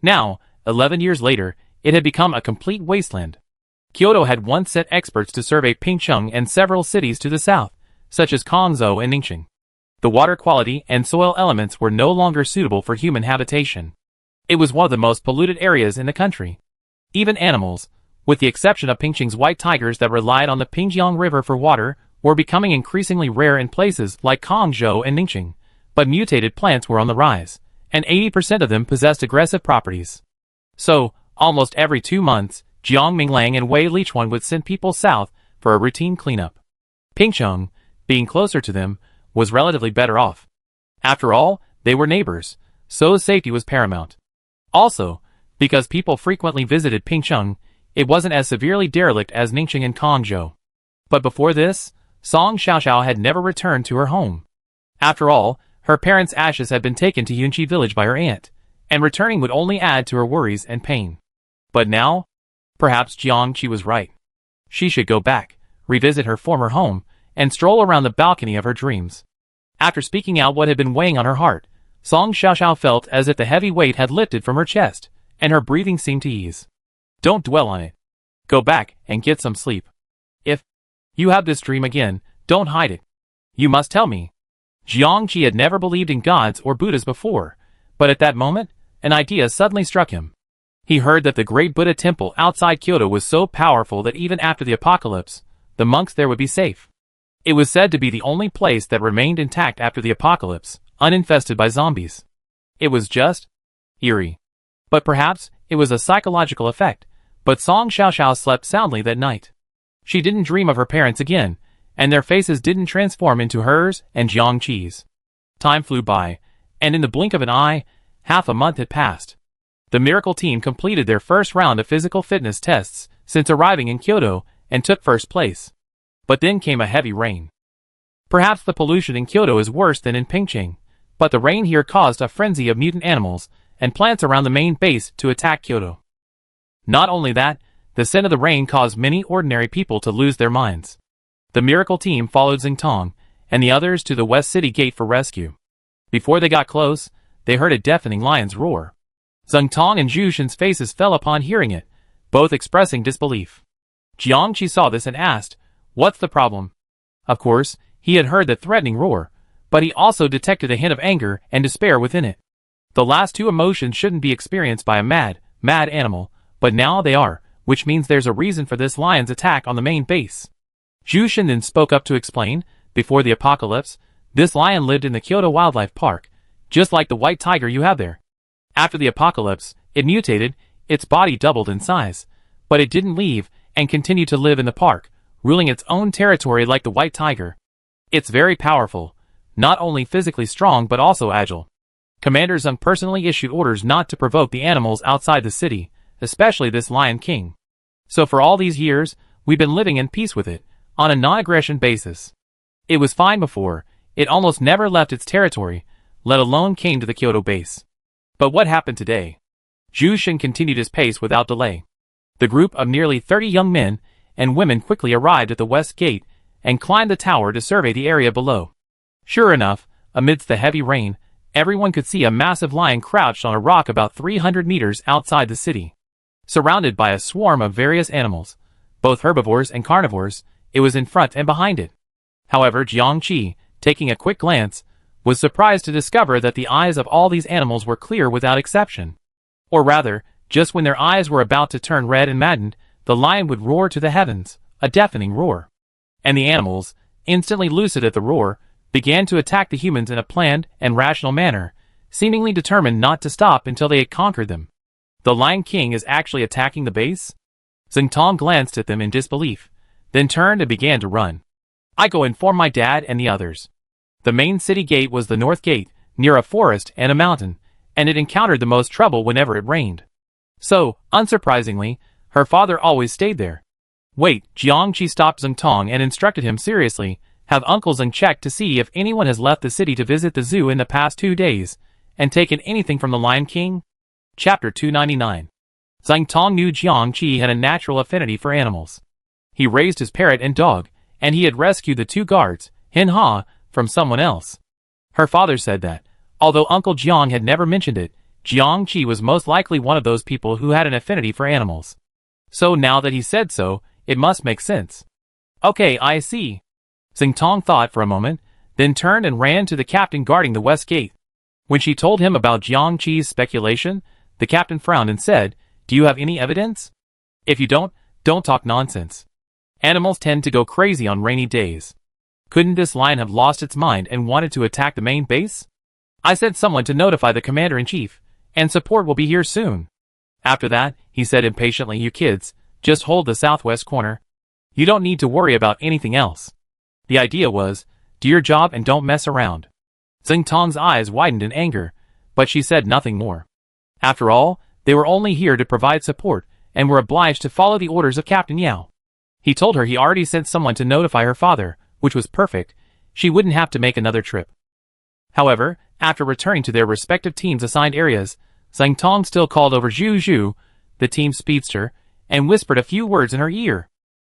Now, 11 years later, it had become a complete wasteland. Kyoto had once sent experts to survey Pingcheng and several cities to the south, such as Kongzhou and Ningxing. The water quality and soil elements were no longer suitable for human habitation. It was one of the most polluted areas in the country. Even animals, with the exception of Pingcheng's white tigers that relied on the Pingjiang River for water, were becoming increasingly rare in places like Kongzhou and Ningxing, but mutated plants were on the rise, and 80% of them possessed aggressive properties. So, almost every 2 months, Jiang Minglang and Wei Lichuan would send people south for a routine cleanup. Pingcheng, being closer to them, was relatively better off. After all, they were neighbors, so safety was paramount. Also, because people frequently visited Pingcheng, it wasn't as severely derelict as Ningxing and Kongzhou. But before this, Song Xiaoxiao had never returned to her home. After all, her parents' ashes had been taken to Yunqi village by her aunt, and returning would only add to her worries and pain. But now, perhaps Jiangqi was right. She should go back, revisit her former home, and stroll around the balcony of her dreams. After speaking out what had been weighing on her heart, Song Xiaoxiao felt as if the heavy weight had lifted from her chest, and her breathing seemed to ease. Don't dwell on it. Go back and get some sleep. If you have this dream again, don't hide it. You must tell me. Jiangqi had never believed in gods or Buddhas before, but at that moment, an idea suddenly struck him. He heard that the great Buddha temple outside Kyoto was so powerful that even after the apocalypse, the monks there would be safe. It was said to be the only place that remained intact after the apocalypse, uninfested by zombies. It was just eerie. But perhaps it was a psychological effect, but Song Xiaoxiao slept soundly that night. She didn't dream of her parents again, and their faces didn't transform into hers and Jiangqi's. Time flew by, and in the blink of an eye, half a month had passed. The miracle team completed their first round of physical fitness tests since arriving in Kyoto and took first place. But then came a heavy rain. Perhaps the pollution in Kyoto is worse than in Pingching, but the rain here caused a frenzy of mutant animals and plants around the main base to attack Kyoto. Not only that, the scent of the rain caused many ordinary people to lose their minds. The miracle team followed Xingtong and the others to the West City Gate for rescue. Before they got close, they heard a deafening lion's roar. Xingtong and Zhu Xun's faces fell upon hearing it, both expressing disbelief. Jiangqi saw this and asked, "What's the problem?" Of course, he had heard the threatening roar, but he also detected a hint of anger and despair within it. The last two emotions shouldn't be experienced by a mad animal, but now they are, which means there's a reason for this lion's attack on the main base. Zhu Xun then spoke up to explain, before the apocalypse, this lion lived in the Kyoto Wildlife Park, just like the white tiger you have there. After the apocalypse, it mutated, its body doubled in size, but it didn't leave and continued to live in the park, ruling its own territory like the white tiger. It's very powerful, not only physically strong but also agile. Commander Zeng personally issued orders not to provoke the animals outside the city, especially this Lion King. So for all these years, we've been living in peace with it, on a non-aggression basis. It was fine before, it almost never left its territory, let alone came to the Kyoto base. But what happened today? Zhu Xun continued his pace without delay. The group of nearly 30 young men and women quickly arrived at the west gate and climbed the tower to survey the area below. Sure enough, amidst the heavy rain, everyone could see a massive lion crouched on a rock about 300 meters outside the city. Surrounded by a swarm of various animals, both herbivores and carnivores, it was in front and behind it. However, Jiangqi, taking a quick glance, was surprised to discover that the eyes of all these animals were clear without exception. Or rather, just when their eyes were about to turn red and maddened, the lion would roar to the heavens, a deafening roar. And the animals, instantly lucid at the roar, began to attack the humans in a planned and rational manner, seemingly determined not to stop until they had conquered them. The Lion King is actually attacking the base? Xingtong glanced at them in disbelief, then turned and began to run. I go inform my dad and the others. The main city gate was the north gate, near a forest and a mountain, and it encountered the most trouble whenever it rained. So, unsurprisingly, her father always stayed there. Wait, Jiangqi stopped Xingtong and instructed him seriously, have Uncle Zeng check to see if anyone has left the city to visit the zoo in the past 2 days, and taken anything from the Lion King? Chapter 299. Xingtong knew Jiangqi had a natural affinity for animals. He raised his parrot and dog, and he had rescued the 2 guards, Hin Ha, from someone else. Her father said that, although Uncle Jiang had never mentioned it, Jiangqi was most likely one of those people who had an affinity for animals. So now that he said so, it must make sense. Okay, I see. Xingtong thought for a moment, then turned and ran to the captain guarding the west gate. When she told him about Jiangqi's speculation, the captain frowned and said, "Do you have any evidence? If you don't talk nonsense. Animals tend to go crazy on rainy days. Couldn't this lion have lost its mind and wanted to attack the main base? I sent someone to notify the commander-in-chief, and support will be here soon." After that, he said impatiently, "You kids, just hold the southwest corner. You don't need to worry about anything else. The idea was, do your job and don't mess around." Xingtong's eyes widened in anger, but she said nothing more. After all, they were only here to provide support, and were obliged to follow the orders of Captain Yao. He told her he already sent someone to notify her father, which was perfect. She wouldn't have to make another trip. However, after returning to their respective teams' assigned areas, Xingtong still called over Zhu Zhu, the team's speedster, and whispered a few words in her ear.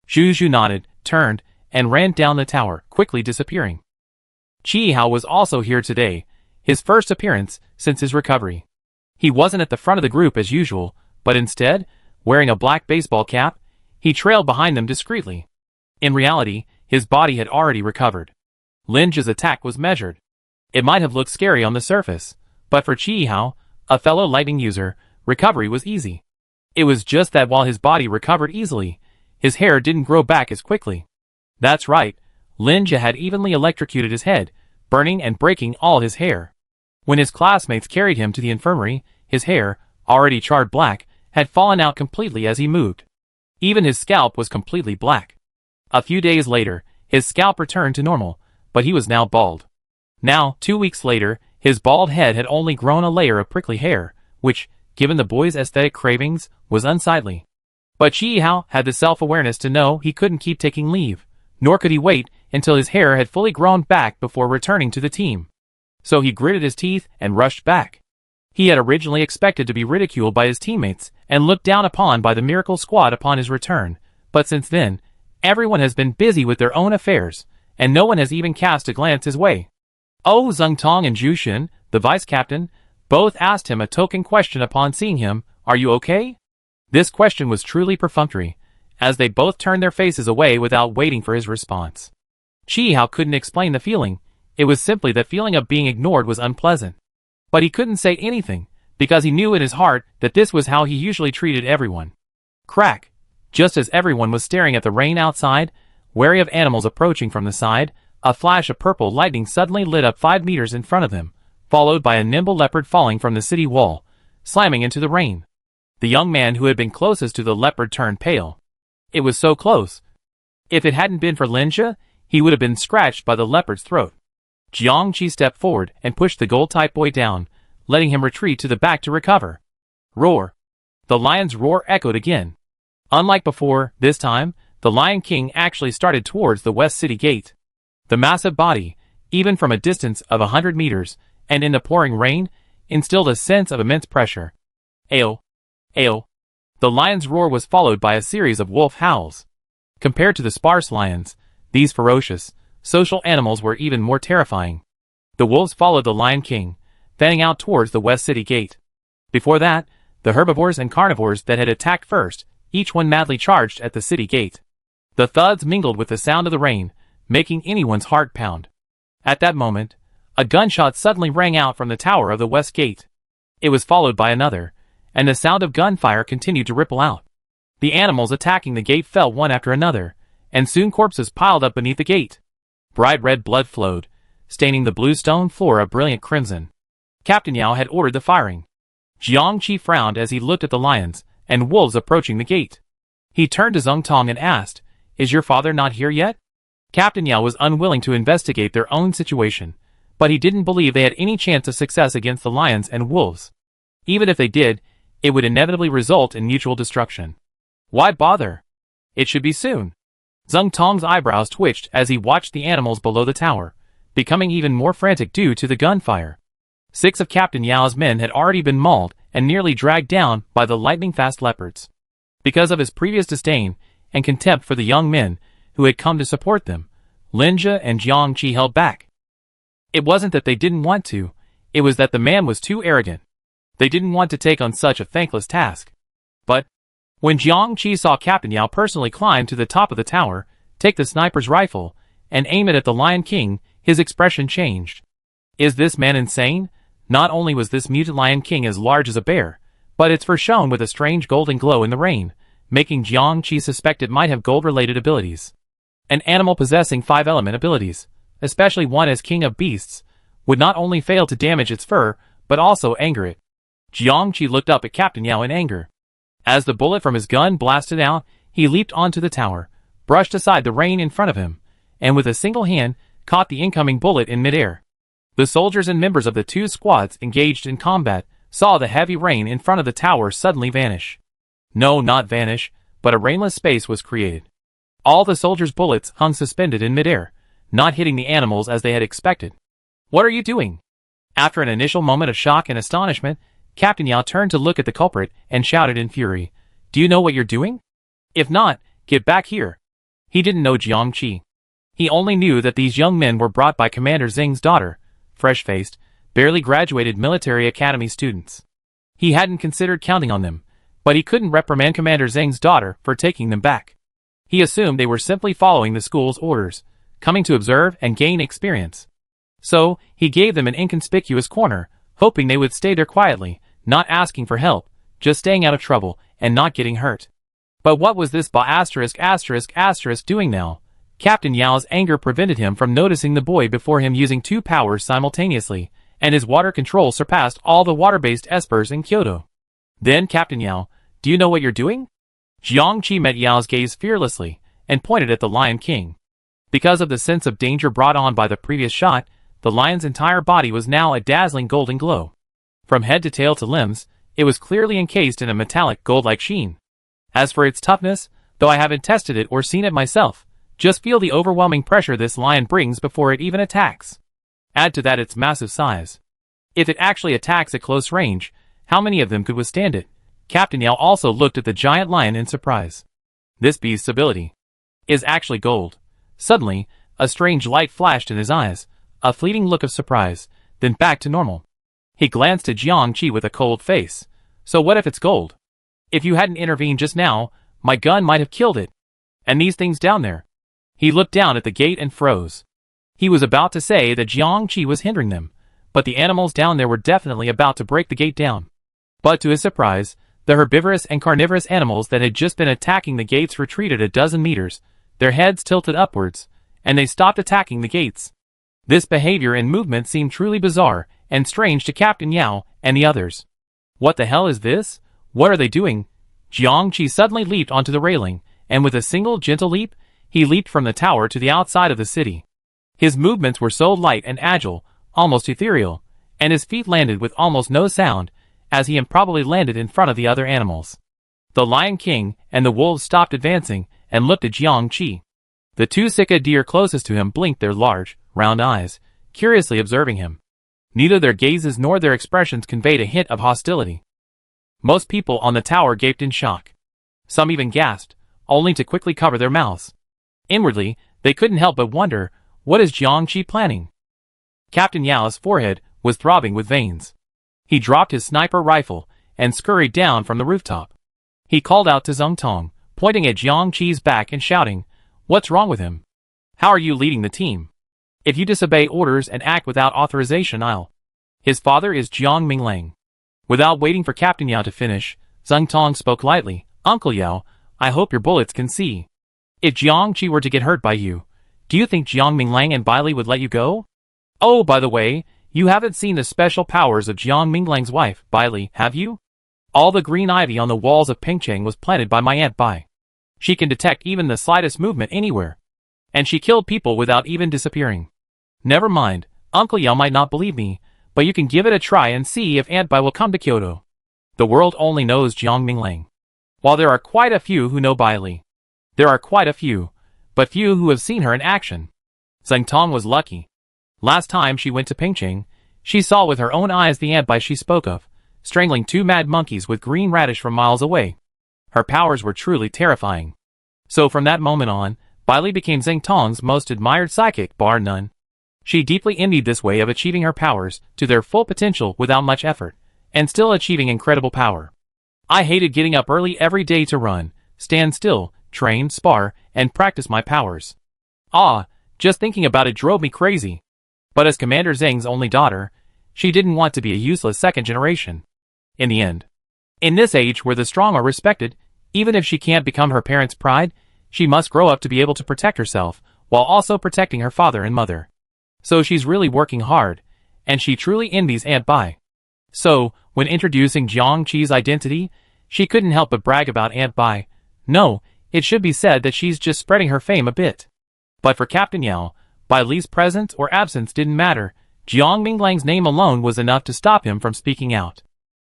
Zhu Zhu nodded, turned, and ran down the tower, quickly disappearing. Qi Hao was also here today, his first appearance since his recovery. He wasn't at the front of the group as usual, but instead, wearing a black baseball cap, he trailed behind them discreetly. In reality, his body had already recovered. Lin's attack was measured. It might have looked scary on the surface, but for Qi Hao, a fellow lightning user, recovery was easy. It was just that while his body recovered easily, his hair didn't grow back as quickly. That's right, Lin had evenly electrocuted his head, burning and breaking all his hair. When his classmates carried him to the infirmary, his hair, already charred black, had fallen out completely as he moved. Even his scalp was completely black. A few days later, his scalp returned to normal, but he was now bald. Now, 2 weeks later, his bald head had only grown a layer of prickly hair, which, given the boy's aesthetic cravings, was unsightly. But Qi Hao had the self-awareness to know he couldn't keep taking leave, Nor could he wait until his hair had fully grown back before returning to the team. So he gritted his teeth and rushed back. He had originally expected to be ridiculed by his teammates and looked down upon by the Miracle Squad upon his return, but since then, everyone has been busy with their own affairs, and no one has even cast a glance his way. Oh, Zheng Tong and Zhu Xun, the vice-captain, both asked him a token question upon seeing him, "Are you okay?" This question was truly perfunctory, as they both turned their faces away without waiting for his response. Chi Hao couldn't explain the feeling. It was simply that feeling of being ignored was unpleasant. But he couldn't say anything, because he knew in his heart that this was how he usually treated everyone. Crack! Just as everyone was staring at the rain outside, wary of animals approaching from the side, a flash of purple lightning suddenly lit up 5 meters in front of them, followed by a nimble leopard falling from the city wall, slamming into the rain. The young man who had been closest to the leopard turned pale. It was so close. If it hadn't been for Linjia, he would have been scratched by the leopard's throat. Jiangqi stepped forward and pushed the gold-type boy down, letting him retreat to the back to recover. Roar! The lion's roar echoed again. Unlike before, this time, the Lion King actually started towards the West City Gate. The massive body, even from a distance of 100 meters, and in the pouring rain, instilled a sense of immense pressure. Ayo! Ayo! The lion's roar was followed by a series of wolf howls. Compared to the sparse lions, these ferocious, social animals were even more terrifying. The wolves followed the Lion King, fanning out towards the West City Gate. Before that, the herbivores and carnivores that had attacked first, each one madly charged at the city gate. The thuds mingled with the sound of the rain, making anyone's heart pound. At that moment, a gunshot suddenly rang out from the tower of the West Gate. It was followed by another, and the sound of gunfire continued to ripple out. The animals attacking the gate fell one after another, and soon corpses piled up beneath the gate. Bright red blood flowed, staining the blue stone floor a brilliant crimson. Captain Yao had ordered the firing. Jiangqi frowned as he looked at the lions and wolves approaching the gate. He turned to Zheng Tong and asked, "Is your father not here yet?" Captain Yao was unwilling to investigate their own situation, but he didn't believe they had any chance of success against the lions and wolves. Even if they did, it would inevitably result in mutual destruction. Why bother? It should be soon. Zheng Tong's eyebrows twitched as he watched the animals below the tower, becoming even more frantic due to the gunfire. 6 of Captain Yao's men had already been mauled and nearly dragged down by the lightning-fast leopards. Because of his previous disdain and contempt for the young men who had come to support them, Linjia and Jiangqi held back. It wasn't that they didn't want to, it was that the man was too arrogant. They didn't want to take on such a thankless task. But when Jiangqi saw Captain Yao personally climb to the top of the tower, take the sniper's rifle, and aim it at the Lion King, his expression changed. Is this man insane? Not only was this mutant Lion King as large as a bear, but its fur shone with a strange golden glow in the rain, making Jiangqi suspect it might have gold-related abilities. An animal possessing 5-element abilities, especially one as king of beasts, would not only fail to damage its fur, but also anger it. Jiangqi looked up at Captain Yao in anger. As the bullet from his gun blasted out, he leaped onto the tower, brushed aside the rain in front of him, and with a single hand, caught the incoming bullet in midair. The soldiers and members of the 2 squads engaged in combat saw the heavy rain in front of the tower suddenly vanish. No, not vanish, but a rainless space was created. All the soldiers' bullets hung suspended in midair, not hitting the animals as they had expected. What are you doing? After an initial moment of shock and astonishment, Captain Yao turned to look at the culprit and shouted in fury, "Do you know what you're doing? If not, get back here." He didn't know Jiangqi. He only knew that these young men were brought by Commander Zheng's daughter, fresh-faced, barely graduated military academy students. He hadn't considered counting on them, but he couldn't reprimand Commander Zheng's daughter for taking them back. He assumed they were simply following the school's orders, coming to observe and gain experience. So, he gave them an inconspicuous corner, hoping they would stay there quietly, not asking for help, just staying out of trouble, and not getting hurt. But what was this doing now? Captain Yao's anger prevented him from noticing the boy before him using 2 powers simultaneously, and his water control surpassed all the water-based espers in Kyoto. Then Captain Yao, "Do you know what you're doing?" Jiangqi met Yao's gaze fearlessly, and pointed at the Lion King. Because of the sense of danger brought on by the previous shot, the lion's entire body was now a dazzling golden glow. From head to tail to limbs, it was clearly encased in a metallic gold-like sheen. As for its toughness, though I haven't tested it or seen it myself, Just feel the overwhelming pressure this lion brings before it even attacks. Add to that its massive size. If it actually attacks at close range, how many of them could withstand it? Captain Yao also looked at the giant lion in surprise. This beast's ability is actually gold. Suddenly, a strange light flashed in his eyes, a fleeting look of surprise, then back to normal. He glanced at Jiang Qi with a cold face. So what if it's gold? If you hadn't intervened just now, my gun might have killed it. And these things down there. He looked down at the gate and froze. He was about to say that Jiang Qi was hindering them, but the animals down there were definitely about to break the gate down. But to his surprise, the herbivorous and carnivorous animals that had just been attacking the gates retreated a dozen meters, their heads tilted upwards, and they stopped attacking the gates. This behavior and movement seemed truly bizarre and strange to Captain Yao and the others. What the hell is this? What are they doing? Jiang Qi suddenly leaped onto the railing, and with a single gentle leap, he leaped from the tower to the outside of the city. His movements were so light and agile, almost ethereal, and his feet landed with almost no sound, as he improbably landed in front of the other animals. The Lion King and the wolves stopped advancing and looked at Jiang Qi. The two Sika deer closest to him blinked their large, round eyes, curiously observing him. Neither their gazes nor their expressions conveyed a hint of hostility. Most people on the tower gaped in shock. Some even gasped, only to quickly cover their mouths. Inwardly, they couldn't help but wonder, what is Jiang Qi planning? Captain Yao's forehead was throbbing with veins. He dropped his sniper rifle and scurried down from the rooftop. He called out to Zheng Tong, pointing at Jiang Qi's back and shouting, "What's wrong with him? How are you leading the team? If you disobey orders and act without authorization, I'll..." His father is Jiang Minglang. Without waiting for Captain Yao to finish, Zheng Tong spoke lightly, "Uncle Yao, I hope your bullets can see. If Jiang Qi were to get hurt by you, do you think Jiang Minglang and Bai Li would let you go? Oh, by the way, you haven't seen the special powers of Jiang Minglang's wife, Bai Li, have you? All the green ivy on the walls of Pingcheng was planted by my Aunt Bai. She can detect even the slightest movement anywhere. And she killed people without even disappearing. Never mind, Uncle Yao might not believe me, but you can give it a try and see if Aunt Bai will come to Kyoto. The world only knows Jiang Minglang. While there are quite a few who know Bai Li. There are quite a few, but few who have seen her in action. Zheng Tong was lucky. Last time she went to Pingcheng, she saw with her own eyes the Aunt Bai she spoke of, strangling two mad monkeys with green radish from miles away. Her powers were truly terrifying. So from that moment on, Bai Li became Zheng Tong's most admired psychic, bar none. She deeply envied this way of achieving her powers to their full potential without much effort, and still achieving incredible power. I hated getting up early every day to run, stand still, train, spar, and practice my powers. Just thinking about it drove me crazy. But as Commander Zheng's only daughter, she didn't want to be a useless second generation. In the end. In this age where the strong are respected, even if she can't become her parents' pride, she must grow up to be able to protect herself, while also protecting her father and mother. So she's really working hard, and she truly envies Aunt Bai. So, when introducing Jiang Qi's identity, she couldn't help but brag about Aunt Bai. No, it should be said that she's just spreading her fame a bit. But for Captain Yao, Bai Li's presence or absence didn't matter. Jiang Minglang's name alone was enough to stop him from speaking out.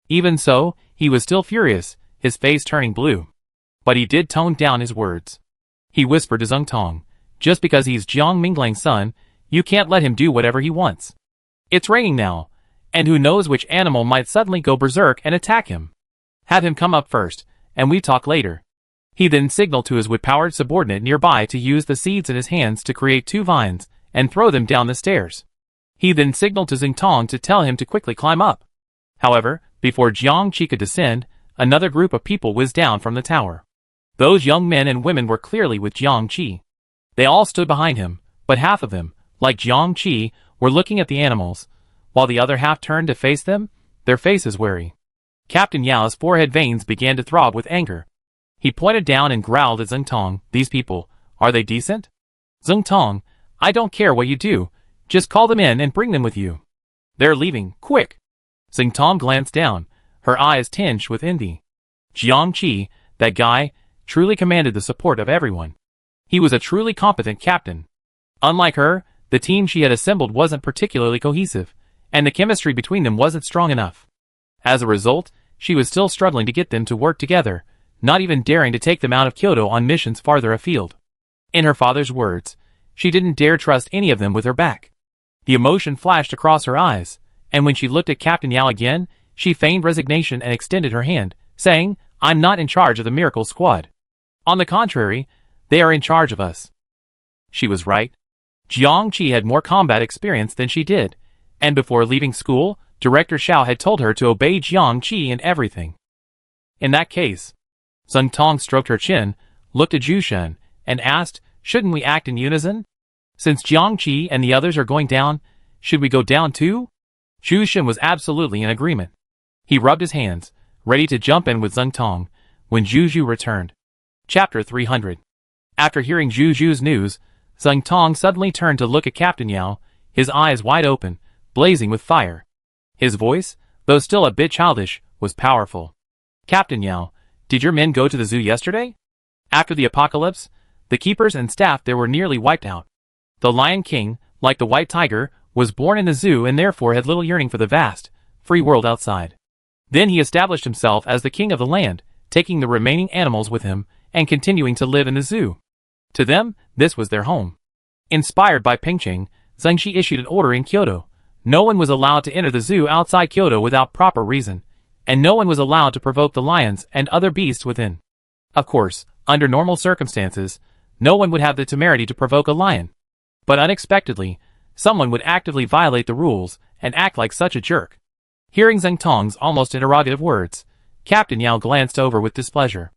Even so, he was still furious, his face turning blue. But he did tone down his words. He whispered to Zheng Tong, "Just because he's Jiang Minglang's son, you can't let him do whatever he wants. It's raining now, and who knows which animal might suddenly go berserk and attack him. Have him come up first, and we talk later." He then signaled to his wood-powered subordinate nearby to use the seeds in his hands to create two vines, and throw them down the stairs. He then signaled to Zheng Tong to tell him to quickly climb up. However, before Jiang Qi could descend, another group of people whizzed down from the tower. Those young men and women were clearly with Jiang Qi. They all stood behind him, but half of them, like Jiang Qi, were looking at the animals, while the other half turned to face them, their faces wary. Captain Yao's forehead veins began to throb with anger. He pointed down and growled at Zheng Tong, "These people, are they decent? Zheng Tong, I don't care what you do, just call them in and bring them with you. They're leaving, quick." Zheng Tong glanced down, her eyes tinged with envy. Jiang Qi, that guy, truly commanded the support of everyone. He was a truly competent captain. Unlike her, the team she had assembled wasn't particularly cohesive, and the chemistry between them wasn't strong enough. As a result, she was still struggling to get them to work together, not even daring to take them out of Kyoto on missions farther afield. In her father's words, she didn't dare trust any of them with her back. The emotion flashed across her eyes, and when she looked at Captain Yao again, she feigned resignation and extended her hand, saying, "I'm not in charge of the Miracle Squad. On the contrary, they are in charge of us." She was right. Jiang Qi had more combat experience than she did, and before leaving school, Director Xiao had told her to obey Jiang Qi in everything. In that case, Zheng Tong stroked her chin, looked at Zhu Shen, and asked, "Shouldn't we act in unison? Since Jiang Qi and the others are going down, should we go down too?" Zhu Shen was absolutely in agreement. He rubbed his hands, ready to jump in with Zheng Tong, when Zhu Zhu returned. Chapter 300. After hearing Zhu Zhu's news, Zheng Tong suddenly turned to look at Captain Yao, his eyes wide open, blazing with fire. His voice, though still a bit childish, was powerful. "Captain Yao, did your men go to the zoo yesterday? After the apocalypse, the keepers and staff there were nearly wiped out. The Lion King, like the White Tiger, was born in the zoo and therefore had little yearning for the vast, free world outside. Then he established himself as the king of the land, taking the remaining animals with him and continuing to live in the zoo. To them, this was their home. Inspired by Pingqing, Zhengxi issued an order in Kyoto. No one was allowed to enter the zoo outside Kyoto without proper reason, and no one was allowed to provoke the lions and other beasts within. Of course, under normal circumstances, no one would have the temerity to provoke a lion. But unexpectedly, someone would actively violate the rules and act like such a jerk." Hearing Zheng Tong's almost interrogative words, Captain Yao glanced over with displeasure.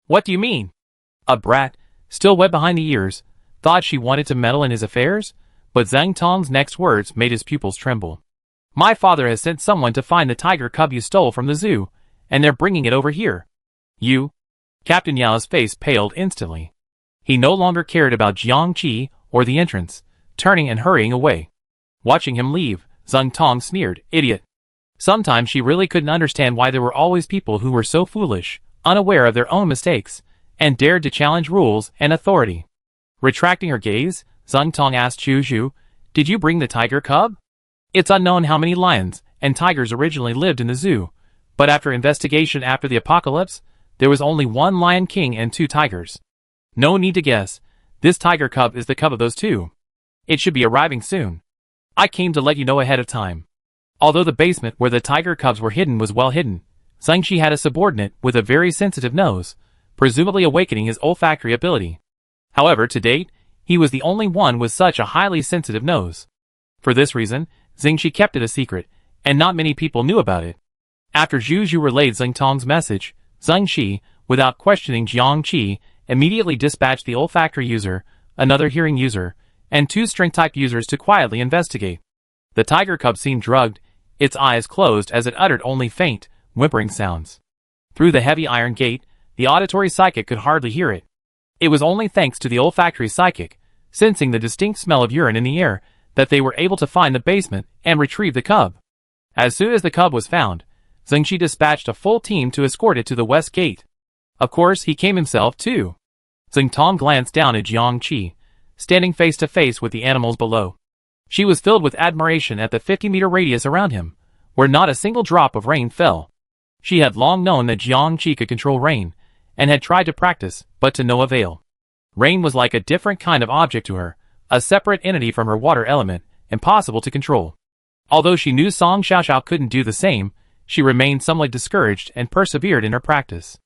"What do you mean? A brat, still wet behind the ears, thought she wanted to meddle in his affairs?" But Zheng Tong's next words made his pupils tremble. "My father has sent someone to find the tiger cub you stole from the zoo, and they're bringing it over here." "You?" Captain Yao's face paled instantly. He no longer cared about Jiang Qi or the entrance, turning and hurrying away. Watching him leave, Zheng Tong sneered, "Idiot." Sometimes she really couldn't understand why there were always people who were so foolish, unaware of their own mistakes, and dared to challenge rules and authority. Retracting her gaze, Zheng Tong asked Zhu Zhu, "Did you bring the tiger cub?" It's unknown how many lions and tigers originally lived in the zoo, but after investigation after the apocalypse, there was only one Lion King and 2 tigers. No need to guess, this tiger cub is the cub of those 2. It should be arriving soon. I came to let you know ahead of time. Although the basement where the tiger cubs were hidden was well hidden, Zhengxi had a subordinate with a very sensitive nose, presumably awakening his olfactory ability. However, to date, he was the only one with such a highly sensitive nose. For this reason, Zhengxi kept it a secret, and not many people knew about it. After Zhu Zhu relayed Zheng Tong's message, Zhengxi, without questioning Jiang Qi, immediately dispatched the olfactory user, another hearing user, and 2 strength-type users to quietly investigate. The tiger cub seemed drugged, its eyes closed as it uttered only faint, whimpering sounds. Through the heavy iron gate, the auditory psychic could hardly hear it. It was only thanks to the olfactory psychic, sensing the distinct smell of urine in the air, that they were able to find the basement and retrieve the cub. As soon as the cub was found, Zhengxi dispatched a full team to escort it to the west gate. Of course, he came himself too. Zheng Tong glanced down at Jiang Qi, standing face to face with the animals below. She was filled with admiration at the 50-meter radius around him, where not a single drop of rain fell. She had long known that Jiang Qi could control rain, and had tried to practice, but to no avail. Rain was like a different kind of object to her, a separate entity from her water element, impossible to control. Although she knew Song Xiaoxiao couldn't do the same, she remained somewhat discouraged and persevered in her practice.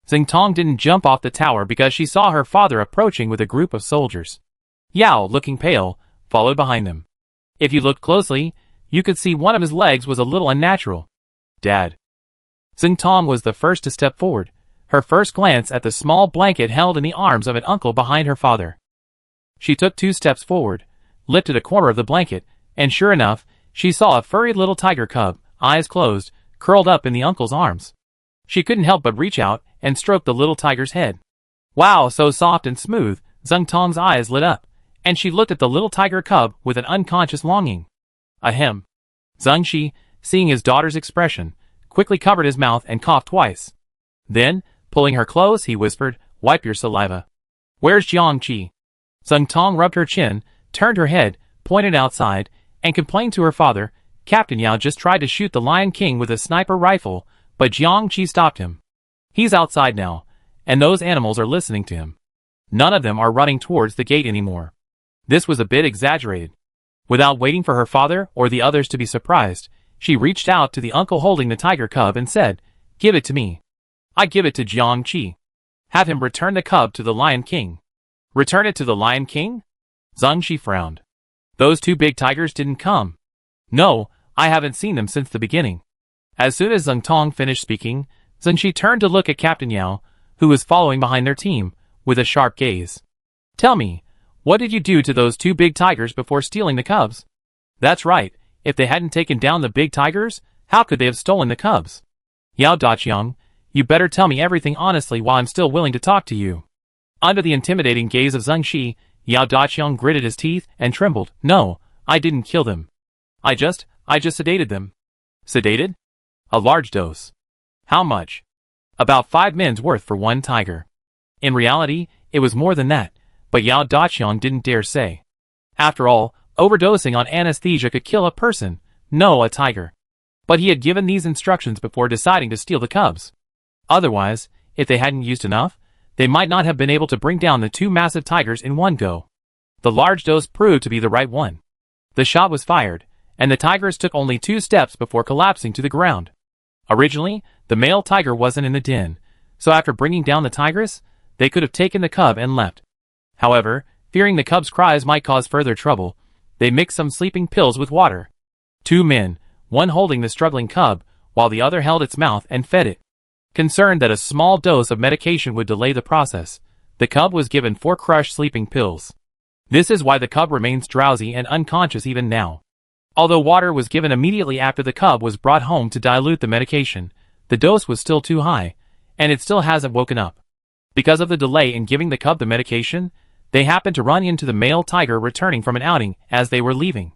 Zheng Tong didn't jump off the tower because she saw her father approaching with a group of soldiers. Yao, looking pale, followed behind them. If you looked closely, you could see one of his legs was a little unnatural. "Dad." Zheng Tong was the first to step forward, her first glance at the small blanket held in the arms of an uncle behind her father. She took 2 steps forward, lifted a corner of the blanket, and sure enough, she saw a furry little tiger cub, eyes closed, curled up in the uncle's arms. She couldn't help but reach out and stroke the little tiger's head. Wow, so soft and smooth, Zheng Tong's eyes lit up, and she looked at the little tiger cub with an unconscious longing. Ahem. Zhengxi, seeing his daughter's expression, quickly covered his mouth and coughed twice. Then, pulling her close, he whispered, "Wipe your saliva." "Where's Jiang Qi?" Zheng Tong rubbed her chin, turned her head, pointed outside, and complained to her father, "Captain Yao just tried to shoot the Lion King with a sniper rifle, but Jiang Qi stopped him. He's outside now, and those animals are listening to him." None of them are running towards the gate anymore. This was a bit exaggerated. Without waiting for her father or the others to be surprised, she reached out to the uncle holding the tiger cub and said, "Give it to me. I give it to Jiangqi. Have him return the cub to the Lion King." "Return it to the Lion King?" Zhang Shi frowned. "Those two big tigers didn't come." "No, I haven't seen them since the beginning." As soon as Zhang Tong finished speaking, Zhang Shi turned to look at Captain Yao, who was following behind their team, with a sharp gaze. "Tell me, what did you do to those two big tigers before stealing the cubs?" "That's right, if they hadn't taken down the big tigers, how could they have stolen the cubs?" "Yao Daqiang, you better tell me everything honestly while I'm still willing to talk to you." Under the intimidating gaze of Zhang Shi, Yao Daqiang gritted his teeth and trembled. "No, I didn't kill them. I just sedated them." "Sedated?" "A large dose." "How much?" "About 5 men's worth for one tiger." In reality, it was more than that, but Yao Daqiang didn't dare say. After all, overdosing on anesthesia could kill a person, no a tiger. But he had given these instructions before deciding to steal the cubs. Otherwise, if they hadn't used enough, they might not have been able to bring down the two massive tigers in one go. The large dose proved to be the right one. The shot was fired, and the tigers took only 2 steps before collapsing to the ground. Originally, the male tiger wasn't in the den, so after bringing down the tigress, they could have taken the cub and left. However, fearing the cub's cries might cause further trouble, they mixed some sleeping pills with water. 2 men, one holding the struggling cub, while the other held its mouth and fed it. Concerned that a small dose of medication would delay the process, the cub was given 4 crushed sleeping pills. This is why the cub remains drowsy and unconscious even now. Although water was given immediately after the cub was brought home to dilute the medication, the dose was still too high, and it still hasn't woken up. Because of the delay in giving the cub the medication, they happened to run into the male tiger returning from an outing as they were leaving.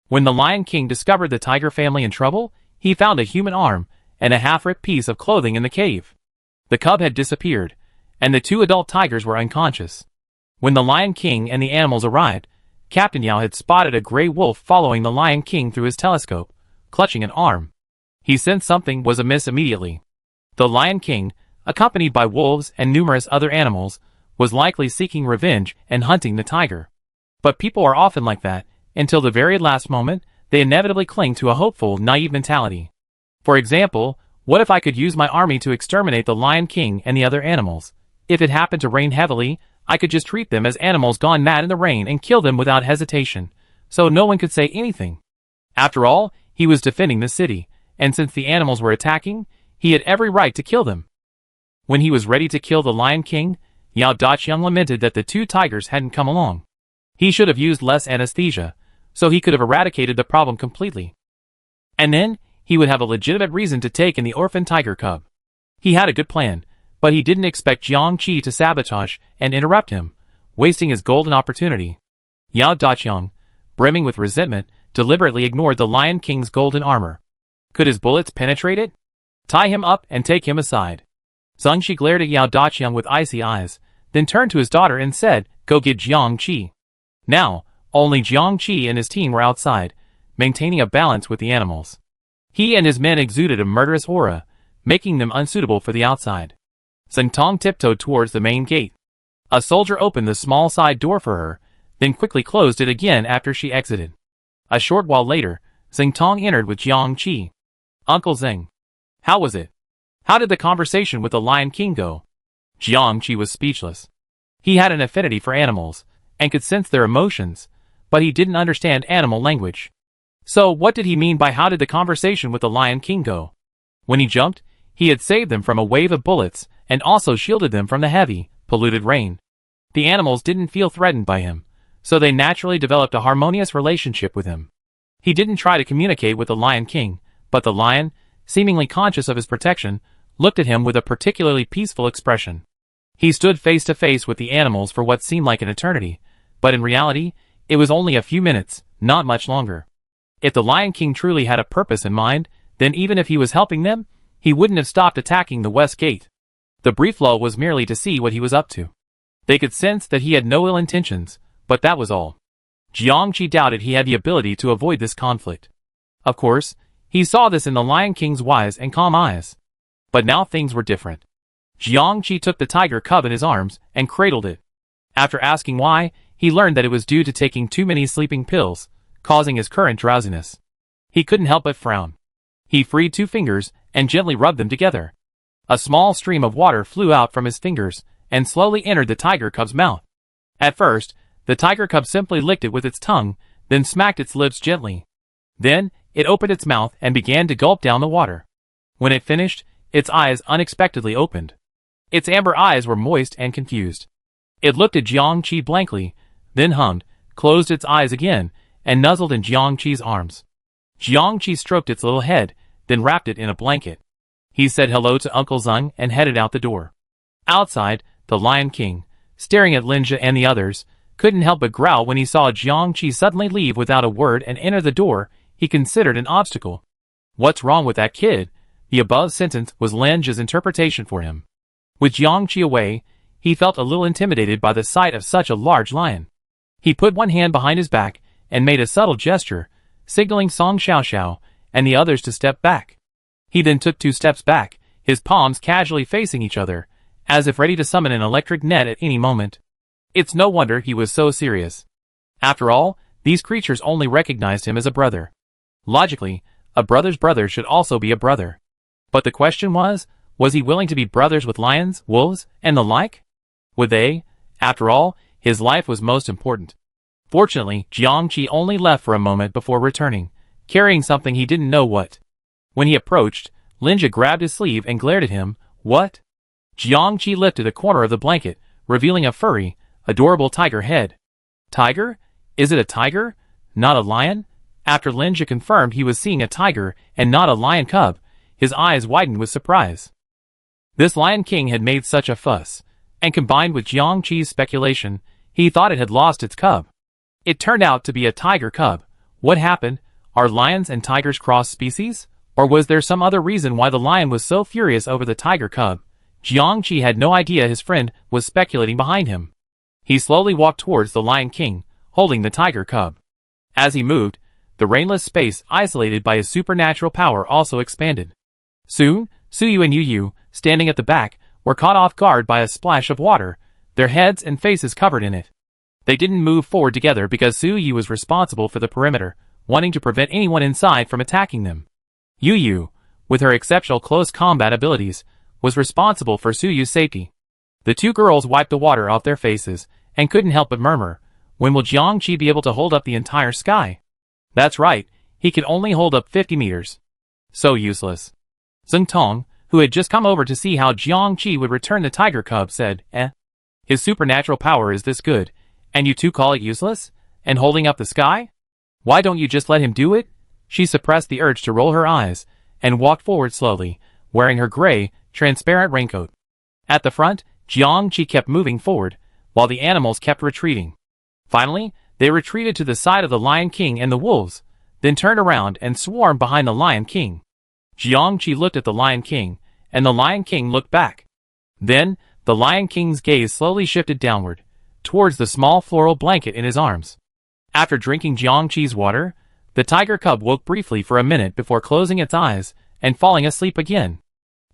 When the Lion King discovered the tiger family in trouble, he found a human arm and a half-ripped piece of clothing in the cave. The cub had disappeared, and the 2 adult tigers were unconscious. When the Lion King and the animals arrived, Captain Yao had spotted a gray wolf following the Lion King through his telescope, clutching an arm. He sensed something was amiss immediately. The Lion King, accompanied by wolves and numerous other animals, was likely seeking revenge and hunting the tiger. But people are often like that. Until the very last moment, they inevitably cling to a hopeful, naive mentality. For example, what if I could use my army to exterminate the Lion King and the other animals? If it happened to rain heavily, I could just treat them as animals gone mad in the rain and kill them without hesitation, so no one could say anything. After all, he was defending the city, and since the animals were attacking, he had every right to kill them. When he was ready to kill the Lion King, Yao Daqiang lamented that the 2 tigers hadn't come along. He should have used less anesthesia, so he could have eradicated the problem completely. And then, he would have a legitimate reason to take in the orphan tiger cub. He had a good plan, but he didn't expect Jiangqi to sabotage and interrupt him, wasting his golden opportunity. Yao Daqiang, brimming with resentment, deliberately ignored the Lion King's golden armor. Could his bullets penetrate it? Tie him up and take him aside. Zhang Shi glared at Yao Daqiang with icy eyes, then turned to his daughter and said, "Go get Jiangqi." Now, only Jiangqi and his team were outside, maintaining a balance with the animals. He and his men exuded a murderous aura, making them unsuitable for the outside. Zhang Tong tiptoed towards the main gate. A soldier opened the small side door for her, then quickly closed it again after she exited. A short while later, Zhang Tong entered with Jiangqi. "Uncle Zhang. How was it? How did the conversation with the Lion King go?" Jiangqi was speechless. He had an affinity for animals, and could sense their emotions, but he didn't understand animal language. So what did he mean by how did the conversation with the Lion King go? When he jumped, he had saved them from a wave of bullets, and also shielded them from the heavy, polluted rain. The animals didn't feel threatened by him, so they naturally developed a harmonious relationship with him. He didn't try to communicate with the Lion King, but the lion, seemingly conscious of his protection, looked at him with a particularly peaceful expression. He stood face to face with the animals for what seemed like an eternity, but in reality, it was only a few minutes, not much longer. If the Lion King truly had a purpose in mind, then even if he was helping them, he wouldn't have stopped attacking the west gate. The brief lull was merely to see what he was up to. They could sense that he had no ill intentions, but that was all. Jiangqi doubted he had the ability to avoid this conflict. Of course, he saw this in the Lion King's wise and calm eyes. But now things were different. Jiangqi took the tiger cub in his arms and cradled it. After asking why, he learned that it was due to taking too many sleeping pills, causing his current drowsiness. He couldn't help but frown. He freed 2 fingers and gently rubbed them together. A small stream of water flew out from his fingers and slowly entered the tiger cub's mouth. At first, the tiger cub simply licked it with its tongue, then smacked its lips gently. Then, it opened its mouth and began to gulp down the water. When it finished, its eyes unexpectedly opened. Its amber eyes were moist and confused. It looked at Jiangqi blankly, then hummed, closed its eyes again, and nuzzled in Jiangqi's arms. Jiangqi stroked its little head, then wrapped it in a blanket. He said hello to Uncle Zeng and headed out the door. Outside, the Lion King, staring at Linja and the others, couldn't help but growl when he saw Jiangqi suddenly leave without a word and enter the door he considered an obstacle. What's wrong with that kid? The above sentence was Linja's interpretation for him. With Jiangqi away, he felt a little intimidated by the sight of such a large lion. He put one hand behind his back and made a subtle gesture, signaling Song Xiaoxiao and the others to step back. He then took 2 steps back, his palms casually facing each other, as if ready to summon an electric net at any moment. It's no wonder he was so serious. After all, these creatures only recognized him as a brother. Logically, a brother's brother should also be a brother. But the question was he willing to be brothers with lions, wolves, and the like? Would they? After all, his life was most important. Fortunately, Jiangqi only left for a moment before returning, carrying something he didn't know what. When he approached, Linja grabbed his sleeve and glared at him. What? Jiangqi lifted a corner of the blanket, revealing a furry, adorable tiger head. Tiger? Is it a tiger? Not a lion? After Linja confirmed he was seeing a tiger and not a lion cub, his eyes widened with surprise. This Lion King had made such a fuss, and combined with Jiangqi's speculation, he thought it had lost its cub. It turned out to be a tiger cub. What happened? Are lions and tigers cross species? Or was there some other reason why the lion was so furious over the tiger cub? Jiangqi had no idea his friend was speculating behind him. He slowly walked towards the Lion King, holding the tiger cub. As he moved, the rainless space isolated by his supernatural power also expanded. Soon, Suyu and Yu, standing at the back, were caught off guard by a splash of water, their heads and faces covered in it. They didn't move forward together because Suyu was responsible for the perimeter, wanting to prevent anyone inside from attacking them. Yu, with her exceptional close combat abilities, was responsible for Suyu's safety. The 2 girls wiped the water off their faces and couldn't help but murmur, when will Jiangqi be able to hold up the entire sky? That's right, he could only hold up 50 meters. So useless. Zeng Tong, who had just come over to see how Jiangqi would return the tiger cub, said, His supernatural power is this good, and you 2 call it useless? And holding up the sky? Why don't you just let him do it? She suppressed the urge to roll her eyes, and walked forward slowly, wearing her gray, transparent raincoat. At the front, Jiangqi kept moving forward, while the animals kept retreating. Finally, they retreated to the side of the Lion King and the wolves, then turned around and swarmed behind the Lion King. Jiangqi looked at the Lion King, and the Lion King looked back. Then, the Lion King's gaze slowly shifted downward, towards the small floral blanket in his arms. After drinking Jiangqi's water, the tiger cub woke briefly for a minute before closing its eyes and falling asleep again.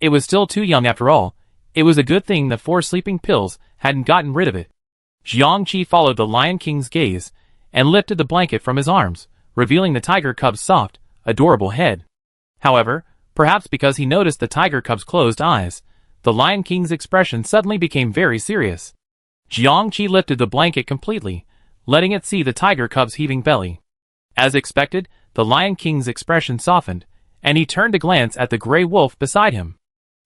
It was still too young after all. It was a good thing the 4 sleeping pills hadn't gotten rid of it. Jiangqi followed the Lion King's gaze and lifted the blanket from his arms, revealing the tiger cub's soft, adorable head. However, perhaps because he noticed the tiger cub's closed eyes, the Lion King's expression suddenly became very serious. Jiangqi lifted the blanket completely, letting it see the tiger cub's heaving belly. As expected, the Lion King's expression softened, and he turned to glance at the gray wolf beside him.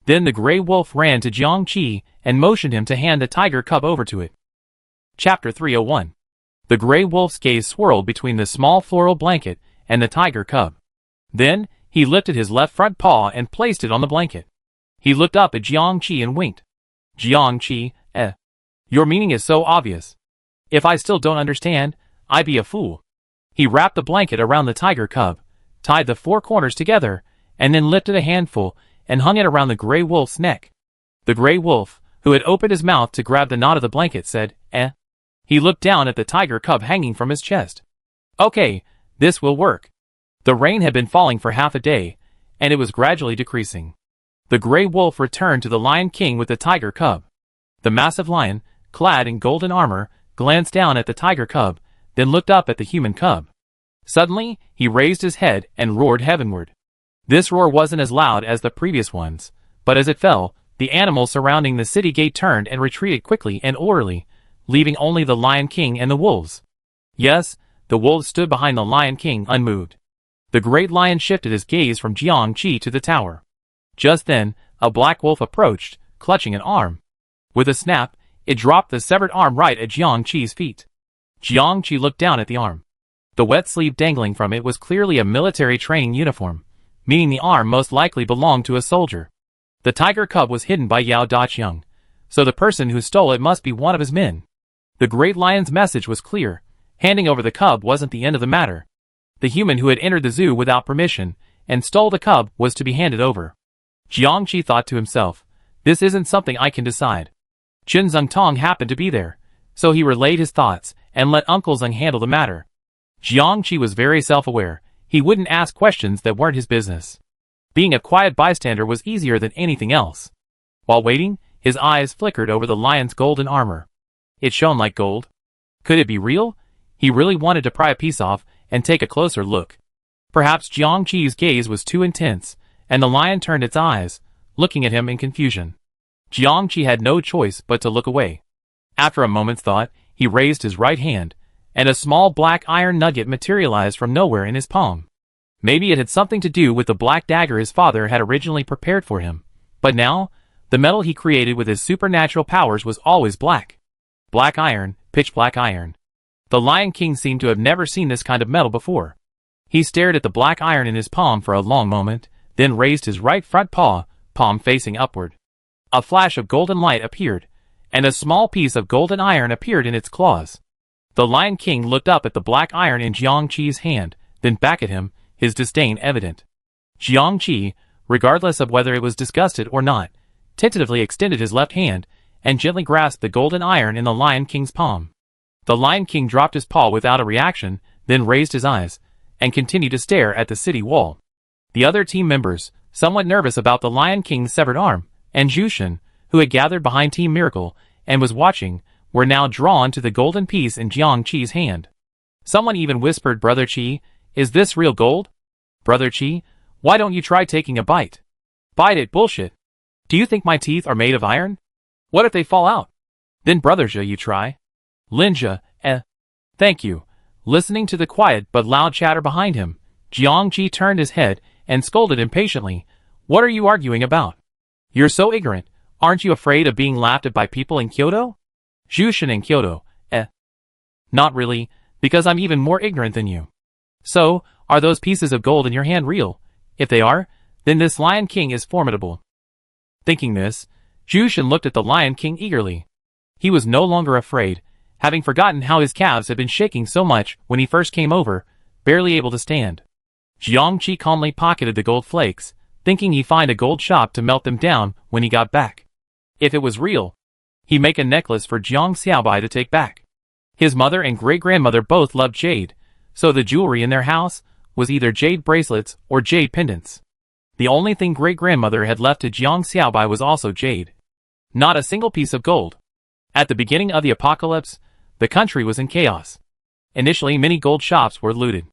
Then the gray wolf ran to Jiangqi and motioned him to hand the tiger cub over to it. Chapter 301. The gray wolf's gaze swirled between the small floral blanket and the tiger cub. Then, he lifted his left front paw and placed it on the blanket. He looked up at Jiangqi and winked. Jiangqi, your meaning is so obvious. If I still don't understand, I'd be a fool. He wrapped the blanket around the tiger cub, tied the 4 corners together, and then lifted a handful and hung it around the gray wolf's neck. The gray wolf, who had opened his mouth to grab the knot of the blanket, said, He looked down at the tiger cub hanging from his chest. Okay, this will work. The rain had been falling for half a day, and it was gradually decreasing. The gray wolf returned to the Lion King with the tiger cub. The massive lion, clad in golden armor, glanced down at the tiger cub, then looked up at the human cub. Suddenly, he raised his head and roared heavenward. This roar wasn't as loud as the previous ones, but as it fell, the animals surrounding the city gate turned and retreated quickly and orderly, leaving only the Lion King and the wolves. Yes, the wolves stood behind the Lion King unmoved. The great lion shifted his gaze from Jiangqi to the tower. Just then, a black wolf approached, clutching an arm. With a snap, it dropped the severed arm right at Jiangqi's feet. Jiangqi looked down at the arm. The wet sleeve dangling from it was clearly a military training uniform, meaning the arm most likely belonged to a soldier. The tiger cub was hidden by Yao Daqiang, so the person who stole it must be one of his men. The great lion's message was clear. Handing over the cub wasn't the end of the matter. The human who had entered the zoo without permission and stole the cub was to be handed over. Jiangqi thought to himself, this isn't something I can decide. Chen Zhengtong happened to be there, so he relayed his thoughts and let Uncle Zheng handle the matter. Jiangqi was very self-aware. He wouldn't ask questions that weren't his business. Being a quiet bystander was easier than anything else. While waiting, his eyes flickered over the lion's golden armor. It shone like gold. Could it be real? He really wanted to pry a piece off and take a closer look. Perhaps Jiangqi's gaze was too intense, and the lion turned its eyes, looking at him in confusion. Jiangqi had no choice but to look away. After a moment's thought, he raised his right hand, and a small black iron nugget materialized from nowhere in his palm. Maybe it had something to do with the black dagger his father had originally prepared for him, but now, the metal he created with his supernatural powers was always black. Black iron, pitch black iron. The Lion King seemed to have never seen this kind of metal before. He stared at the black iron in his palm for a long moment, then raised his right front paw, palm facing upward. A flash of golden light appeared, and a small piece of golden iron appeared in its claws. The Lion King looked up at the black iron in Jiangqi's hand, then back at him, his disdain evident. Jiangqi, regardless of whether it was disgusted or not, tentatively extended his left hand, and gently grasped the golden iron in the Lion King's palm. The Lion King dropped his paw without a reaction, then raised his eyes, and continued to stare at the city wall. The other team members, somewhat nervous about the Lion King's severed arm, and Jushin, who had gathered behind Team Miracle, and was watching, were now drawn to the golden piece in Jiangqi's hand. Someone even whispered, "Brother Qi, is this real gold? Brother Qi, why don't you try taking a bite?" "Bite it, bullshit. Do you think my teeth are made of iron? What if they fall out? Then Brother Zhe, you try." "Linja, thank you." Listening to the quiet but loud chatter behind him, Jiangqi turned his head and scolded impatiently, "What are you arguing about? You're so ignorant. Aren't you afraid of being laughed at by people in Kyoto?" "Jushin in Kyoto, Not really, because I'm even more ignorant than you." "So, are those pieces of gold in your hand real? If they are, then this Lion King is formidable." Thinking this, Jushin looked at the Lion King eagerly. He was no longer afraid, having forgotten how his calves had been shaking so much when he first came over, barely able to stand. Jiangqi calmly pocketed the gold flakes, thinking he'd find a gold shop to melt them down when he got back. If it was real, he'd make a necklace for Jiang Xiaobai to take back. His mother and great-grandmother both loved jade, so the jewelry in their house was either jade bracelets or jade pendants. The only thing great-grandmother had left to Jiang Xiaobai was also jade. Not a single piece of gold. At the beginning of the apocalypse, the country was in chaos. Initially, many gold shops were looted.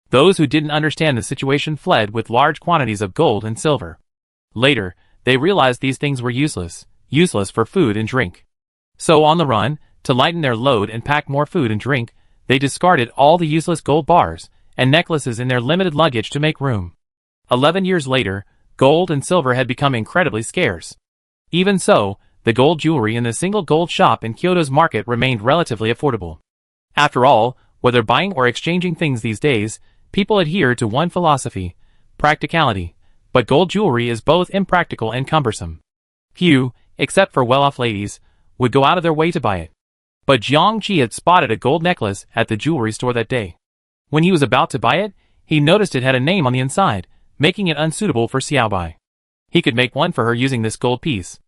Those who didn't understand the situation fled with large quantities of gold and silver. Later, they realized these things were useless for food and drink. So on the run, to lighten their load and pack more food and drink, they discarded all the useless gold bars and necklaces in their limited luggage to make room. 11 years later, gold and silver had become incredibly scarce. Even so, the gold jewelry in the single gold shop in Kyoto's market remained relatively affordable. After all, whether buying or exchanging things these days, people adhere to one philosophy: practicality. But gold jewelry is both impractical and cumbersome. Few, except for well-off ladies, would go out of their way to buy it. But Jiangqi had spotted a gold necklace at the jewelry store that day. When he was about to buy it, he noticed it had a name on the inside, making it unsuitable for Xiaobai. He could make one for her using this gold piece.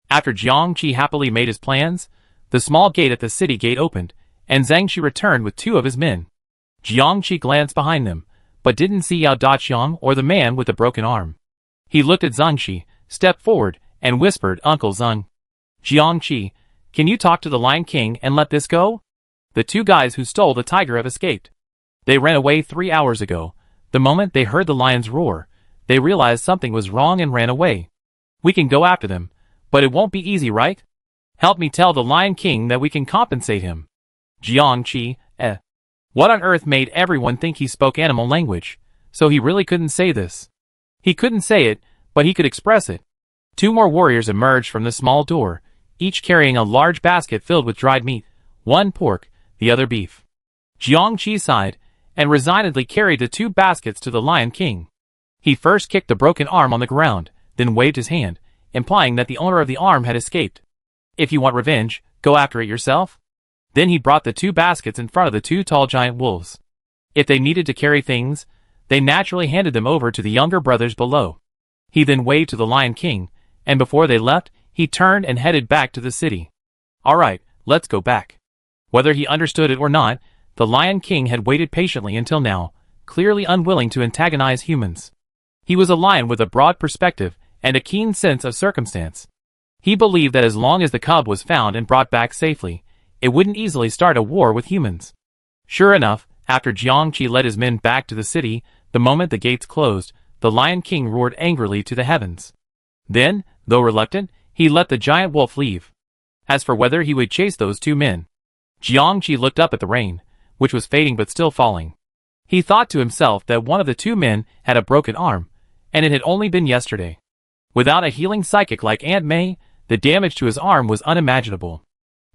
After Jiangqi happily made his plans, the small gate at the city gate opened, and Zhangxi returned with 2 of his men. Jiangqi glanced behind them, but didn't see Yao Daqiang or the man with the broken arm. He looked at Zhangxi, stepped forward, and whispered, "Uncle Zheng. Jiangqi, Can you talk to the Lion King and let this go? The two guys who stole the tiger have escaped. They ran away 3 hours ago. The moment they heard the lions roar, they realized something was wrong and ran away. We can go after them, but it won't be easy, right? Help me tell the Lion King that we can compensate him. Jiangqi, What on earth made everyone think he spoke animal language? So he really couldn't say this. He couldn't say it, but he could express it. Two more warriors emerged from the small door, each carrying a large basket filled with dried meat, one pork, the other beef. Jiangqi sighed, and resignedly carried the two baskets to the Lion King. He first kicked the broken arm on the ground, then waved his hand, implying that the owner of the arm had escaped. If you want revenge, go after it yourself. Then he brought the two baskets in front of the two tall giant wolves. If they needed to carry things, they naturally handed them over to the younger brothers below. He then waved to the Lion King, and before they left, he turned and headed back to the city. All right, let's go back. Whether he understood it or not, the Lion King had waited patiently until now, clearly unwilling to antagonize humans. He was a lion with a broad perspective and a keen sense of circumstance. He believed that as long as the cub was found and brought back safely, it wouldn't easily start a war with humans. Sure enough, after Jiangqi led his men back to the city, the moment the gates closed, the Lion King roared angrily to the heavens. Then, though reluctant, he let the giant wolf leave. As for whether he would chase those two men, Jiangqi looked up at the rain, which was fading but still falling. He thought to himself that one of the two men had a broken arm, and it had only been yesterday. Without a healing psychic like Aunt May, the damage to his arm was unimaginable.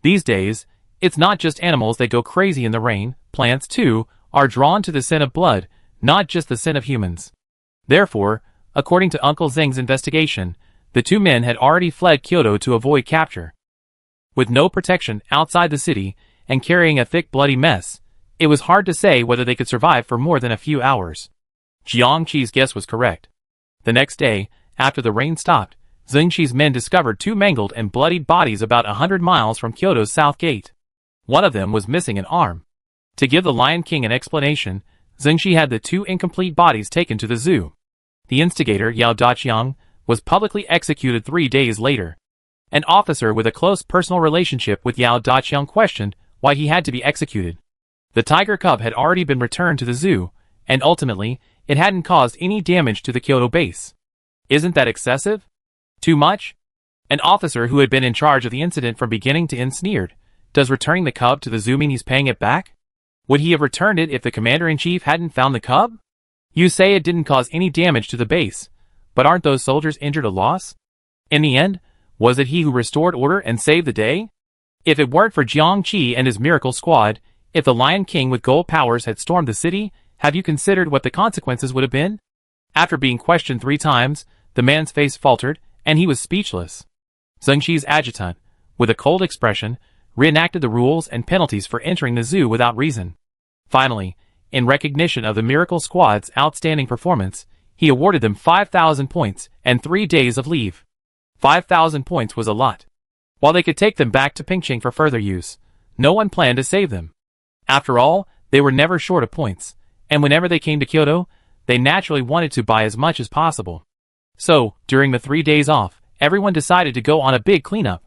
These days, it's not just animals that go crazy in the rain, plants too are drawn to the scent of blood, not just the scent of humans. Therefore, according to Uncle Zheng's investigation, the two men had already fled Kyoto to avoid capture. With no protection outside the city, and carrying a thick bloody mess, it was hard to say whether they could survive for more than a few hours. Jiangqi's guess was correct. The next day, after the rain stopped, Zhengqi's men discovered two mangled and bloodied bodies about 100 miles from Kyoto's south gate. One of them was missing an arm. To give the Lion King an explanation, Zhengqi had the two incomplete bodies taken to the zoo. The instigator, Yao Daqiang, was publicly executed 3 days later. An officer with a close personal relationship with Yao Daqiang questioned why he had to be executed. The tiger cub had already been returned to the zoo, and ultimately, it hadn't caused any damage to the Kyoto base. Isn't that excessive? Too much? An officer who had been in charge of the incident from beginning to end sneered. Does returning the cub to the zoo mean he's paying it back? Would he have returned it if the commander-in-chief hadn't found the cub? You say it didn't cause any damage to the base, but aren't those soldiers injured a loss? In the end, was it he who restored order and saved the day? If it weren't for Jiangqi and his miracle squad, if the Lion King with gold powers had stormed the city, have you considered what the consequences would have been? After being questioned 3 times, the man's face faltered, and he was speechless. Zhengqi's adjutant, with a cold expression, reenacted the rules and penalties for entering the zoo without reason. Finally, in recognition of the miracle squad's outstanding performance, he awarded them 5,000 points and 3 days of leave. 5,000 points was a lot. While they could take them back to Pingqing for further use, no one planned to save them. After all, they were never short of points, and whenever they came to Kyoto, they naturally wanted to buy as much as possible. So, during the 3 days off, everyone decided to go on a big cleanup.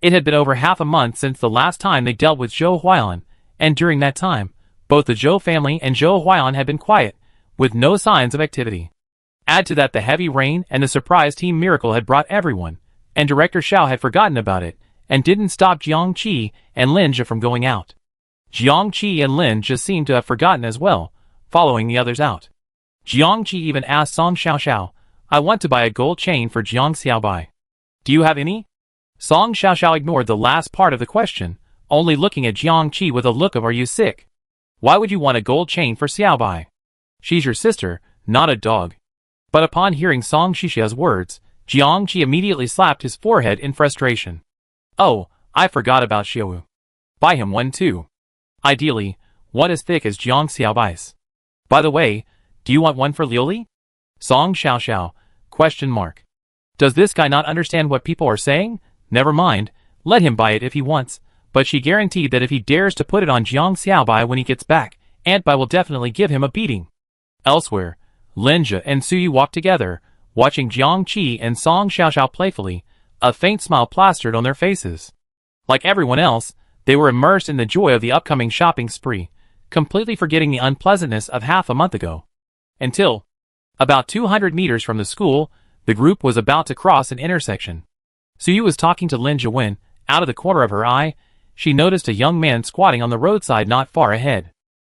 It had been over half a month since the last time they dealt with Zhou Huailan, and during that time, both the Zhou family and Zhou Huailan had been quiet, with no signs of activity. Add to that the heavy rain and the surprise team miracle had brought everyone, and Director Xiao had forgotten about it, and didn't stop Jiangqi and Linja from going out. Jiangqi and Linja seemed to have forgotten as well, following the others out. Jiangqi even asked Song Xiaoxiao, I want to buy a gold chain for Jiang Xiaobai. Do you have any? Song Xiaoxiao ignored the last part of the question, only looking at Jiangqi with a look of are you sick? Why would you want a gold chain for Xiaobai? She's your sister, not a dog. But upon hearing Song Xiaoxiao's words, Jiangqi immediately slapped his forehead in frustration. Oh, I forgot about Xiaowu. Buy him one too. Ideally, one as thick as Jiang Xiaobai's. By the way, do you want one for Liuli? Song Xiaoxiao, ? Does this guy not understand what people are saying? Never mind, let him buy it if he wants, but she guaranteed that if he dares to put it on Jiang Xiaobai when he gets back, Aunt Bai will definitely give him a beating. Elsewhere, Linja and Suyi walked together, watching Jiangqi and Song Xiaoxiao playfully, a faint smile plastered on their faces. Like everyone else, they were immersed in the joy of the upcoming shopping spree, completely forgetting the unpleasantness of half a month ago. Until, about 200 meters from the school, the group was about to cross an intersection. Suyu was talking to Lin Jia when, out of the corner of her eye, she noticed a young man squatting on the roadside not far ahead.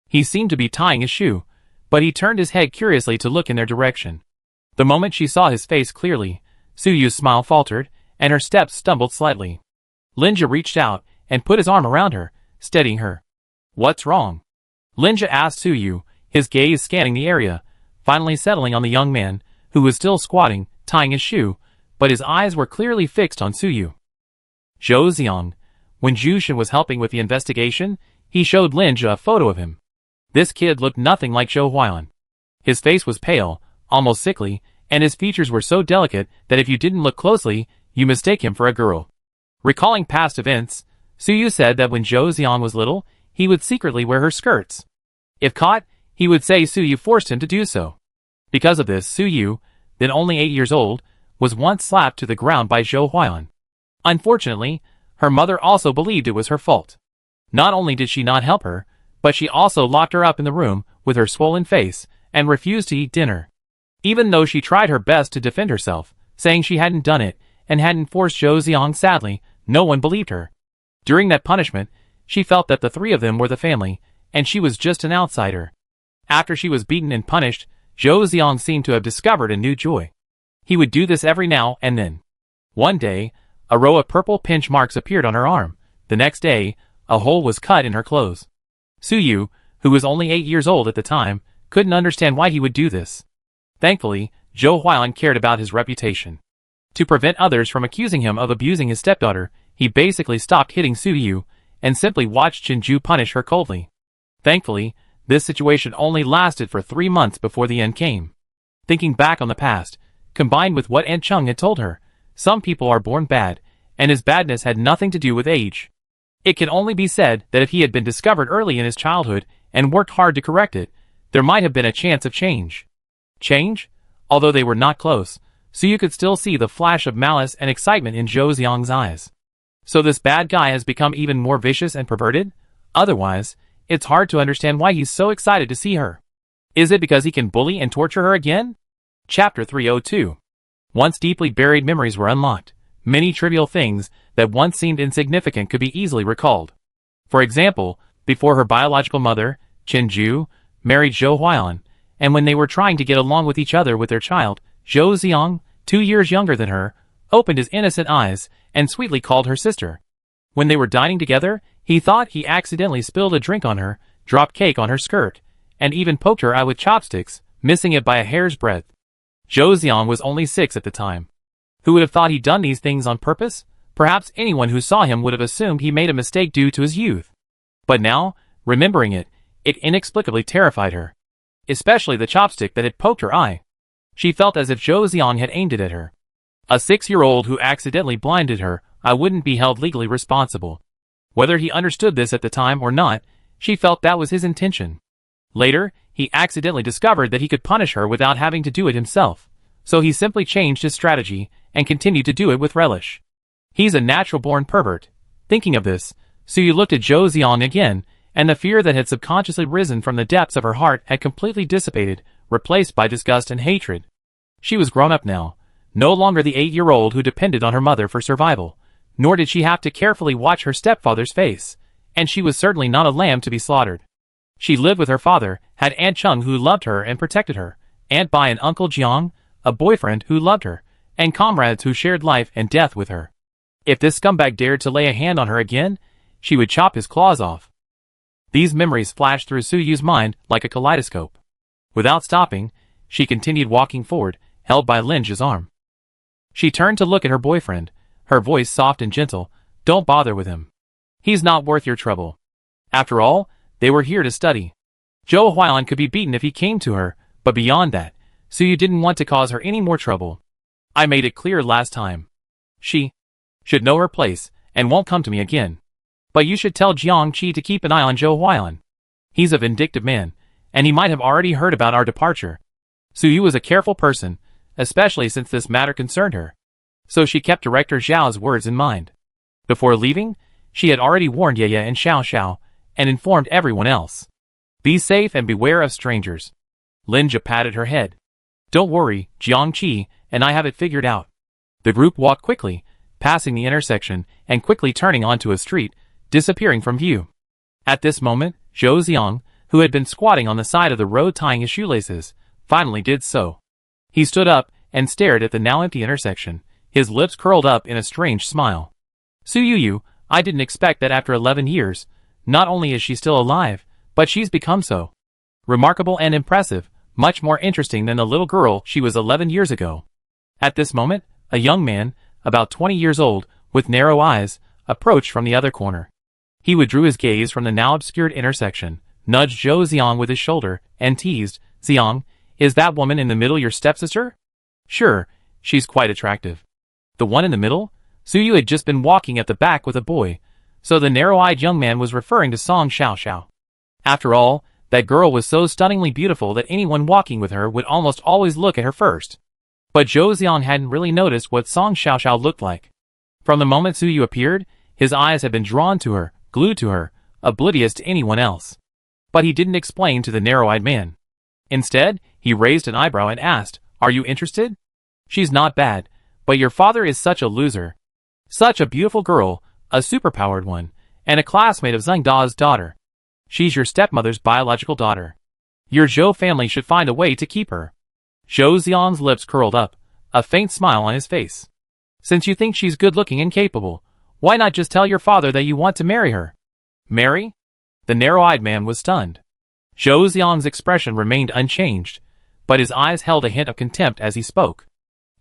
He seemed to be tying his shoe, but he turned his head curiously to look in their direction. The moment she saw his face clearly, Suyu's smile faltered, and her steps stumbled slightly. Lin Jia reached out and put his arm around her, steadying her. "What's wrong?" Lin Jia asked Suyu, his gaze scanning the area, finally settling on the young man, who was still squatting, tying his shoe, but his eyes were clearly fixed on Suyu. Zhou Xiang. When Zhu Shen was helping with the investigation, he showed Lin Jia a photo of him. This kid looked nothing like Zhou Huan. His face was pale, almost sickly, and his features were so delicate that if you didn't look closely, you mistake him for a girl. Recalling past events, Suyu said that when Zhou Xiang was little, he would secretly wear her skirts. If caught, he would say Suyu forced him to do so. Because of this, Suyu, then only 8 years old, was once slapped to the ground by Zhou Huan. Unfortunately, her mother also believed it was her fault. Not only did she not help her, but she also locked her up in the room with her swollen face and refused to eat dinner. Even though she tried her best to defend herself, saying she hadn't done it and hadn't forced Zhou Xiang, sadly, no one believed her. During that punishment, she felt that the three of them were the family, and she was just an outsider. After she was beaten and punished, Zhou Xiang seemed to have discovered a new joy. He would do this every now and then. One day, a row of purple pinch marks appeared on her arm. The next day, a hole was cut in her clothes. Suyu, who was only 8 years old at the time, couldn't understand why he would do this. Thankfully, Zhou Huan cared about his reputation. To prevent others from accusing him of abusing his stepdaughter, he basically stopped hitting Suyu and simply watched Jinju punish her coldly. Thankfully, this situation only lasted for 3 months before the end came. Thinking back on the past, combined with what Aunt Chung had told her, some people are born bad, and his badness had nothing to do with age. It can only be said that if he had been discovered early in his childhood and worked hard to correct it, there might have been a chance of change. Change? Although they were not close, so you could still see the flash of malice and excitement in Zhou Xiang's eyes. So this bad guy has become even more vicious and perverted? Otherwise, it's hard to understand why he's so excited to see her. Is it because he can bully and torture her again? Chapter 302. Once deeply buried memories were unlocked. Many trivial things that once seemed insignificant could be easily recalled. For example, before her biological mother, Chenju, married Zhou Huan, and when they were trying to get along with each other with their child, Zhou Xiang, 2 years younger than her, opened his innocent eyes and sweetly called her sister. When they were dining together, he thought he accidentally spilled a drink on her, dropped cake on her skirt, and even poked her eye with chopsticks, missing it by a hair's breadth. Zhou Xiang was only 6 at the time. Who would have thought he'd done these things on purpose? Perhaps anyone who saw him would have assumed he made a mistake due to his youth. But now, remembering it, it inexplicably terrified her. Especially the chopstick that had poked her eye. She felt as if Zhou Xiang had aimed it at her. A 6-year-old who accidentally blinded her, I wouldn't be held legally responsible. Whether he understood this at the time or not, she felt that was his intention. Later, he accidentally discovered that he could punish her without having to do it himself. So he simply changed his strategy and continued to do it with relish. He's a natural-born pervert. Thinking of this, Suyu looked at Zhou Xiang again, and the fear that had subconsciously risen from the depths of her heart had completely dissipated, replaced by disgust and hatred. She was grown up now, no longer the 8-year-old who depended on her mother for survival, nor did she have to carefully watch her stepfather's face, and she was certainly not a lamb to be slaughtered. She lived with her father, had Aunt Chung who loved her and protected her, Aunt Bai and Uncle Jiang, a boyfriend who loved her, and comrades who shared life and death with her. If this scumbag dared to lay a hand on her again, she would chop his claws off. These memories flashed through Suyu's mind like a kaleidoscope. Without stopping, she continued walking forward, held by Lin Jia's arm. She turned to look at her boyfriend, her voice soft and gentle. "Don't bother with him. He's not worth your trouble. After all, they were here to study." Zhou Huan could be beaten if he came to her, but beyond that, Suyu didn't want to cause her any more trouble. "I made it clear last time. She should know her place and won't come to me again. But you should tell Jiang Qi to keep an eye on Zhou Huan. He's a vindictive man, and he might have already heard about our departure." Suyu was a careful person, especially since this matter concerned her. So she kept Director Zhao's words in mind. Before leaving, she had already warned Ye and Xiao Xiao, and informed everyone else. Be safe and beware of strangers. Linja patted her head. Don't worry, Jiangqi and I have it figured out. The group walked quickly, passing the intersection and quickly turning onto a street, disappearing from view. At this moment, Zhou Xiang, who had been squatting on the side of the road tying his shoelaces, finally did so. He stood up and stared at the now empty intersection, his lips curled up in a strange smile. Su Yu, I didn't expect that after 11 years, not only is she still alive, but she's become so remarkable and impressive, much more interesting than the little girl she was 11 years ago. At this moment, a young man, about 20 years old, with narrow eyes, approached from the other corner. He withdrew his gaze from the now obscured intersection, nudged Zhou Xiang with his shoulder, and teased, Xiang, is that woman in the middle your stepsister? Sure, she's quite attractive. The one in the middle? Su Yu had just been walking at the back with a boy, so the narrow-eyed young man was referring to Song Xiao Xiao. After all, that girl was so stunningly beautiful that anyone walking with her would almost always look at her first. But Zhou Xiang hadn't really noticed what Song Xiao Xiao looked like. From the moment Su Yu appeared, his eyes had been drawn to her, glued to her, oblivious to anyone else. But he didn't explain to the narrow-eyed man. Instead, he raised an eyebrow and asked, Are you interested? She's not bad, but your father is such a loser. Such a beautiful girl, a superpowered one, and a classmate of Zheng Da's daughter. She's your stepmother's biological daughter. Your Zhou family should find a way to keep her. Zhou Xiang's lips curled up, a faint smile on his face. Since you think she's good-looking and capable, why not just tell your father that you want to marry her? Marry? The narrow-eyed man was stunned. Zhou Xiang's expression remained unchanged, but his eyes held a hint of contempt as he spoke.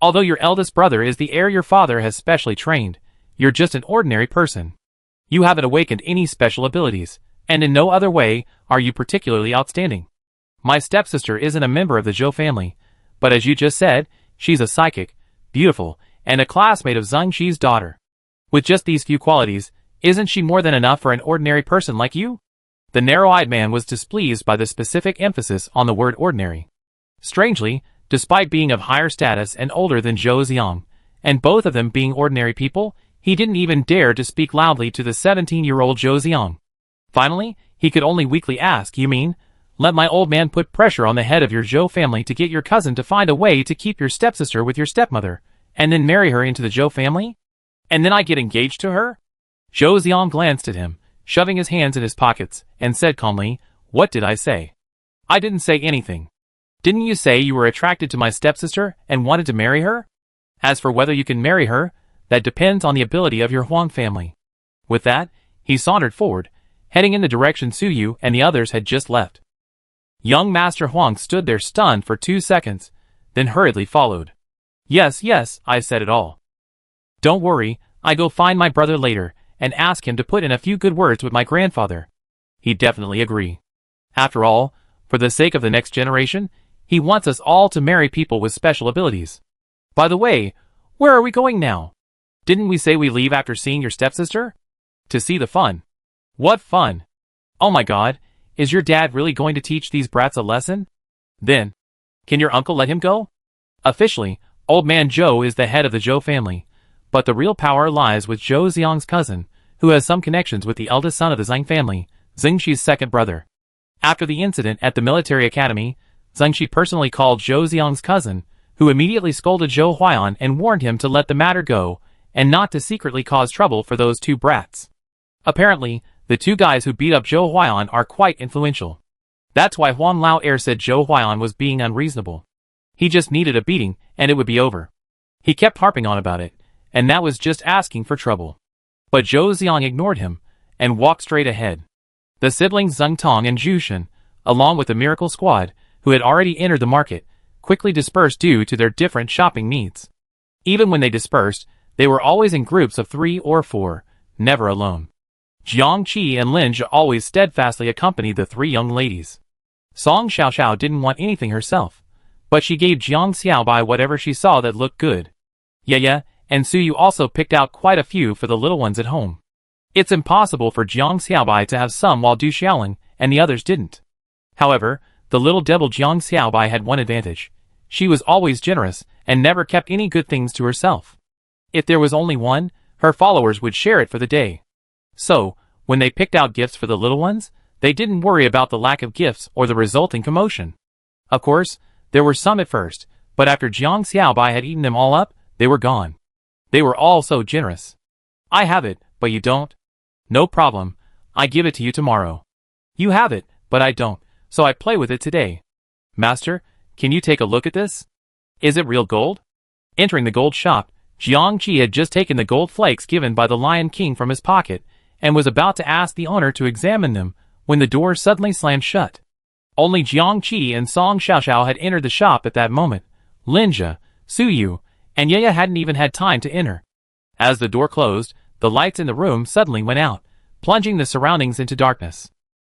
Although your eldest brother is the heir your father has specially trained, you're just an ordinary person. You haven't awakened any special abilities, and in no other way are you particularly outstanding. My stepsister isn't a member of the Zhou family, but as you just said, she's a psychic, beautiful, and a classmate of Zheng Xi's daughter. With just these few qualities, isn't she more than enough for an ordinary person like you? The narrow-eyed man was displeased by the specific emphasis on the word ordinary. Strangely, despite being of higher status and older than Zhou Xiang, and both of them being ordinary people, he didn't even dare to speak loudly to the 17-year-old Zhou Xiang. Finally, he could only weakly ask, You mean, let my old man put pressure on the head of your Zhou family to get your cousin to find a way to keep your stepsister with your stepmother, and then marry her into the Zhou family? And then I get engaged to her? Zhou Xiang glanced at him, shoving his hands in his pockets, and said calmly, What did I say? I didn't say anything. Didn't you say you were attracted to my stepsister and wanted to marry her? As for whether you can marry her, that depends on the ability of your Huang family. With that, he sauntered forward, heading in the direction Su Yu and the others had just left. Young Master Huang stood there stunned for 2 seconds, then hurriedly followed. Yes, I said it all. Don't worry, I go find my brother later and ask him to put in a few good words with my grandfather. He'd definitely agree. After all, for the sake of the next generation, he wants us all to marry people with special abilities. By the way, where are we going now? Didn't we say we leave after seeing your stepsister? To see the fun. What fun? Oh my god, is your dad really going to teach these brats a lesson? Then, can your uncle let him go? Officially, Old Man Zhou is the head of the Zhou family, but the real power lies with Zhou Xiang's cousin, who has some connections with the eldest son of the Zheng family, Zheng Xi's second brother. After the incident at the military academy, Zheng Xi personally called Zhou Xiang's cousin, who immediately scolded Zhou Huaiyan and warned him to let the matter go, and not to secretly cause trouble for those two brats. Apparently, the two guys who beat up Zhou Huaiyan are quite influential. That's why Huang Lao Air said Zhou Huaiyan was being unreasonable. He just needed a beating, and it would be over. He kept harping on about it, and that was just asking for trouble. But Zhou Xiang ignored him, and walked straight ahead. The siblings Zheng Tong and Zhu Shen, along with the Miracle Squad, who had already entered the market, quickly dispersed due to their different shopping needs. Even when they dispersed, they were always in groups of 3 or 4, never alone. Jiang Qi and Lin Zhe always steadfastly accompanied the 3 young ladies. Song Xiao Xiao didn't want anything herself, but she gave Jiang Xiaobai whatever she saw that looked good. Yeah, and Su Yu also picked out quite a few for the little ones at home. It's impossible for Jiang Xiaobai to have some while Du Xiaoling and the others didn't. However, the little devil Jiang Xiaobai had one advantage. She was always generous and never kept any good things to herself. If there was only one, her followers would share it for the day. So, when they picked out gifts for the little ones, they didn't worry about the lack of gifts or the resulting commotion. Of course, there were some at first, but after Jiang Xiaobai had eaten them all up, they were gone. They were all so generous. I have it, but you don't? No problem, I give it to you tomorrow. You have it, but I don't, so I play with it today. Master, can you take a look at this? Is it real gold? Entering the gold shop, Jiang Qi had just taken the gold flakes given by the Lion King from his pocket, and was about to ask the owner to examine them, when the door suddenly slammed shut. Only Jiang Qi and Song Xiaoxiao had entered the shop at that moment. Linja, Su Yu, and Yaya hadn't even had time to enter. As the door closed, the lights in the room suddenly went out, plunging the surroundings into darkness.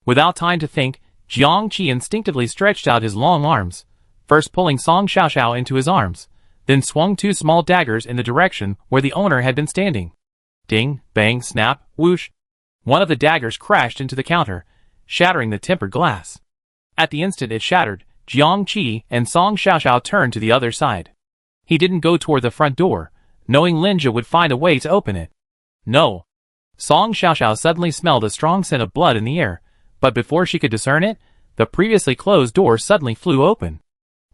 Without time to think, Jiang Qi instinctively stretched out his long arms, first pulling Song Xiaoxiao into his arms, then swung two small daggers in the direction where the owner had been standing. Ding, bang, snap, whoosh. One of the daggers crashed into the counter, shattering the tempered glass. At the instant it shattered, Jiang Qi and Song Xiaoxiao turned to the other side. He didn't go toward the front door, knowing Linja would find a way to open it. No. Song Xiaoxiao suddenly smelled a strong scent of blood in the air, but before she could discern it, the previously closed door suddenly flew open.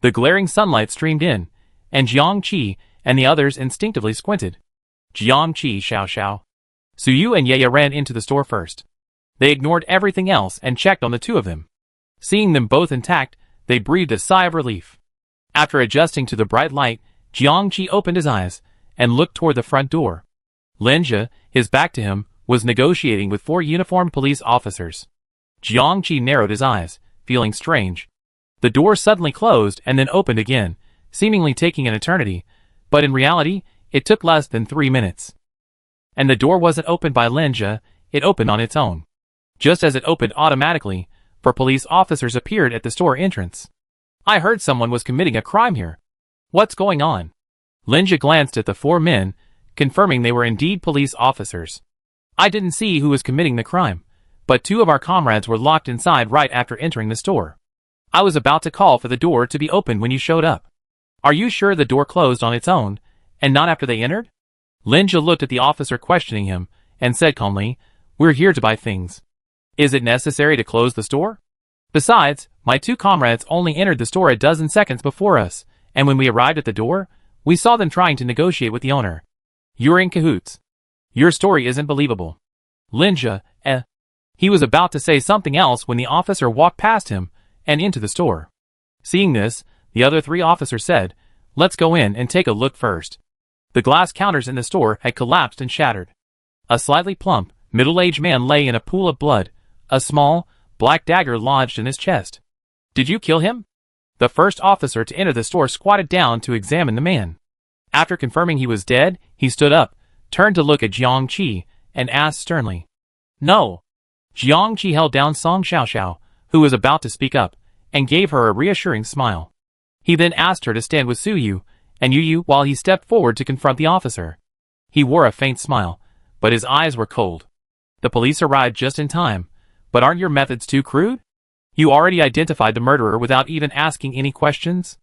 The glaring sunlight streamed in, and Jiang Qi and the others instinctively squinted. Jiang Qi Xiaoxiao. Su Yu and Yaya ran into the store first. They ignored everything else and checked on the two of them. Seeing them both intact, they breathed a sigh of relief. After adjusting to the bright light, Jiang Qi opened his eyes and looked toward the front door. Linja, his back to him, was negotiating with 4 uniformed police officers. Jiang Qi narrowed his eyes, feeling strange. The door suddenly closed and then opened again, seemingly taking an eternity, but in reality, it took less than 3 minutes. And the door wasn't opened by Linja, it opened on its own. Just as it opened automatically, 4 police officers appeared at the store entrance. I heard someone was committing a crime here. What's going on? Linja glanced at the 4 men, confirming they were indeed police officers. I didn't see who was committing the crime, but 2 of our comrades were locked inside right after entering the store. I was about to call for the door to be opened when you showed up. Are you sure the door closed on its own, and not after they entered? Linja looked at the officer questioning him, and said calmly, We're here to buy things. Is it necessary to close the store? Besides, my 2 comrades only entered the store a dozen seconds before us, and when we arrived at the door, we saw them trying to negotiate with the owner. You're in cahoots. Your story isn't believable. Linja, He was about to say something else when the officer walked past him and into the store. Seeing this, the other 3 officers said, Let's go in and take a look first. The glass counters in the store had collapsed and shattered. A slightly plump, middle-aged man lay in a pool of blood, a small, black dagger lodged in his chest. Did you kill him? The first officer to enter the store squatted down to examine the man. After confirming he was dead, he stood up, turned to look at Jiang Qi, and asked sternly. No. Jiang Qi held down Song Xiaoxiao, who was about to speak up, and gave her a reassuring smile. He then asked her to stand with Su Yu and Yu while he stepped forward to confront the officer. He wore a faint smile, but his eyes were cold. The police arrived just in time, but aren't your methods too crude? You already identified the murderer without even asking any questions?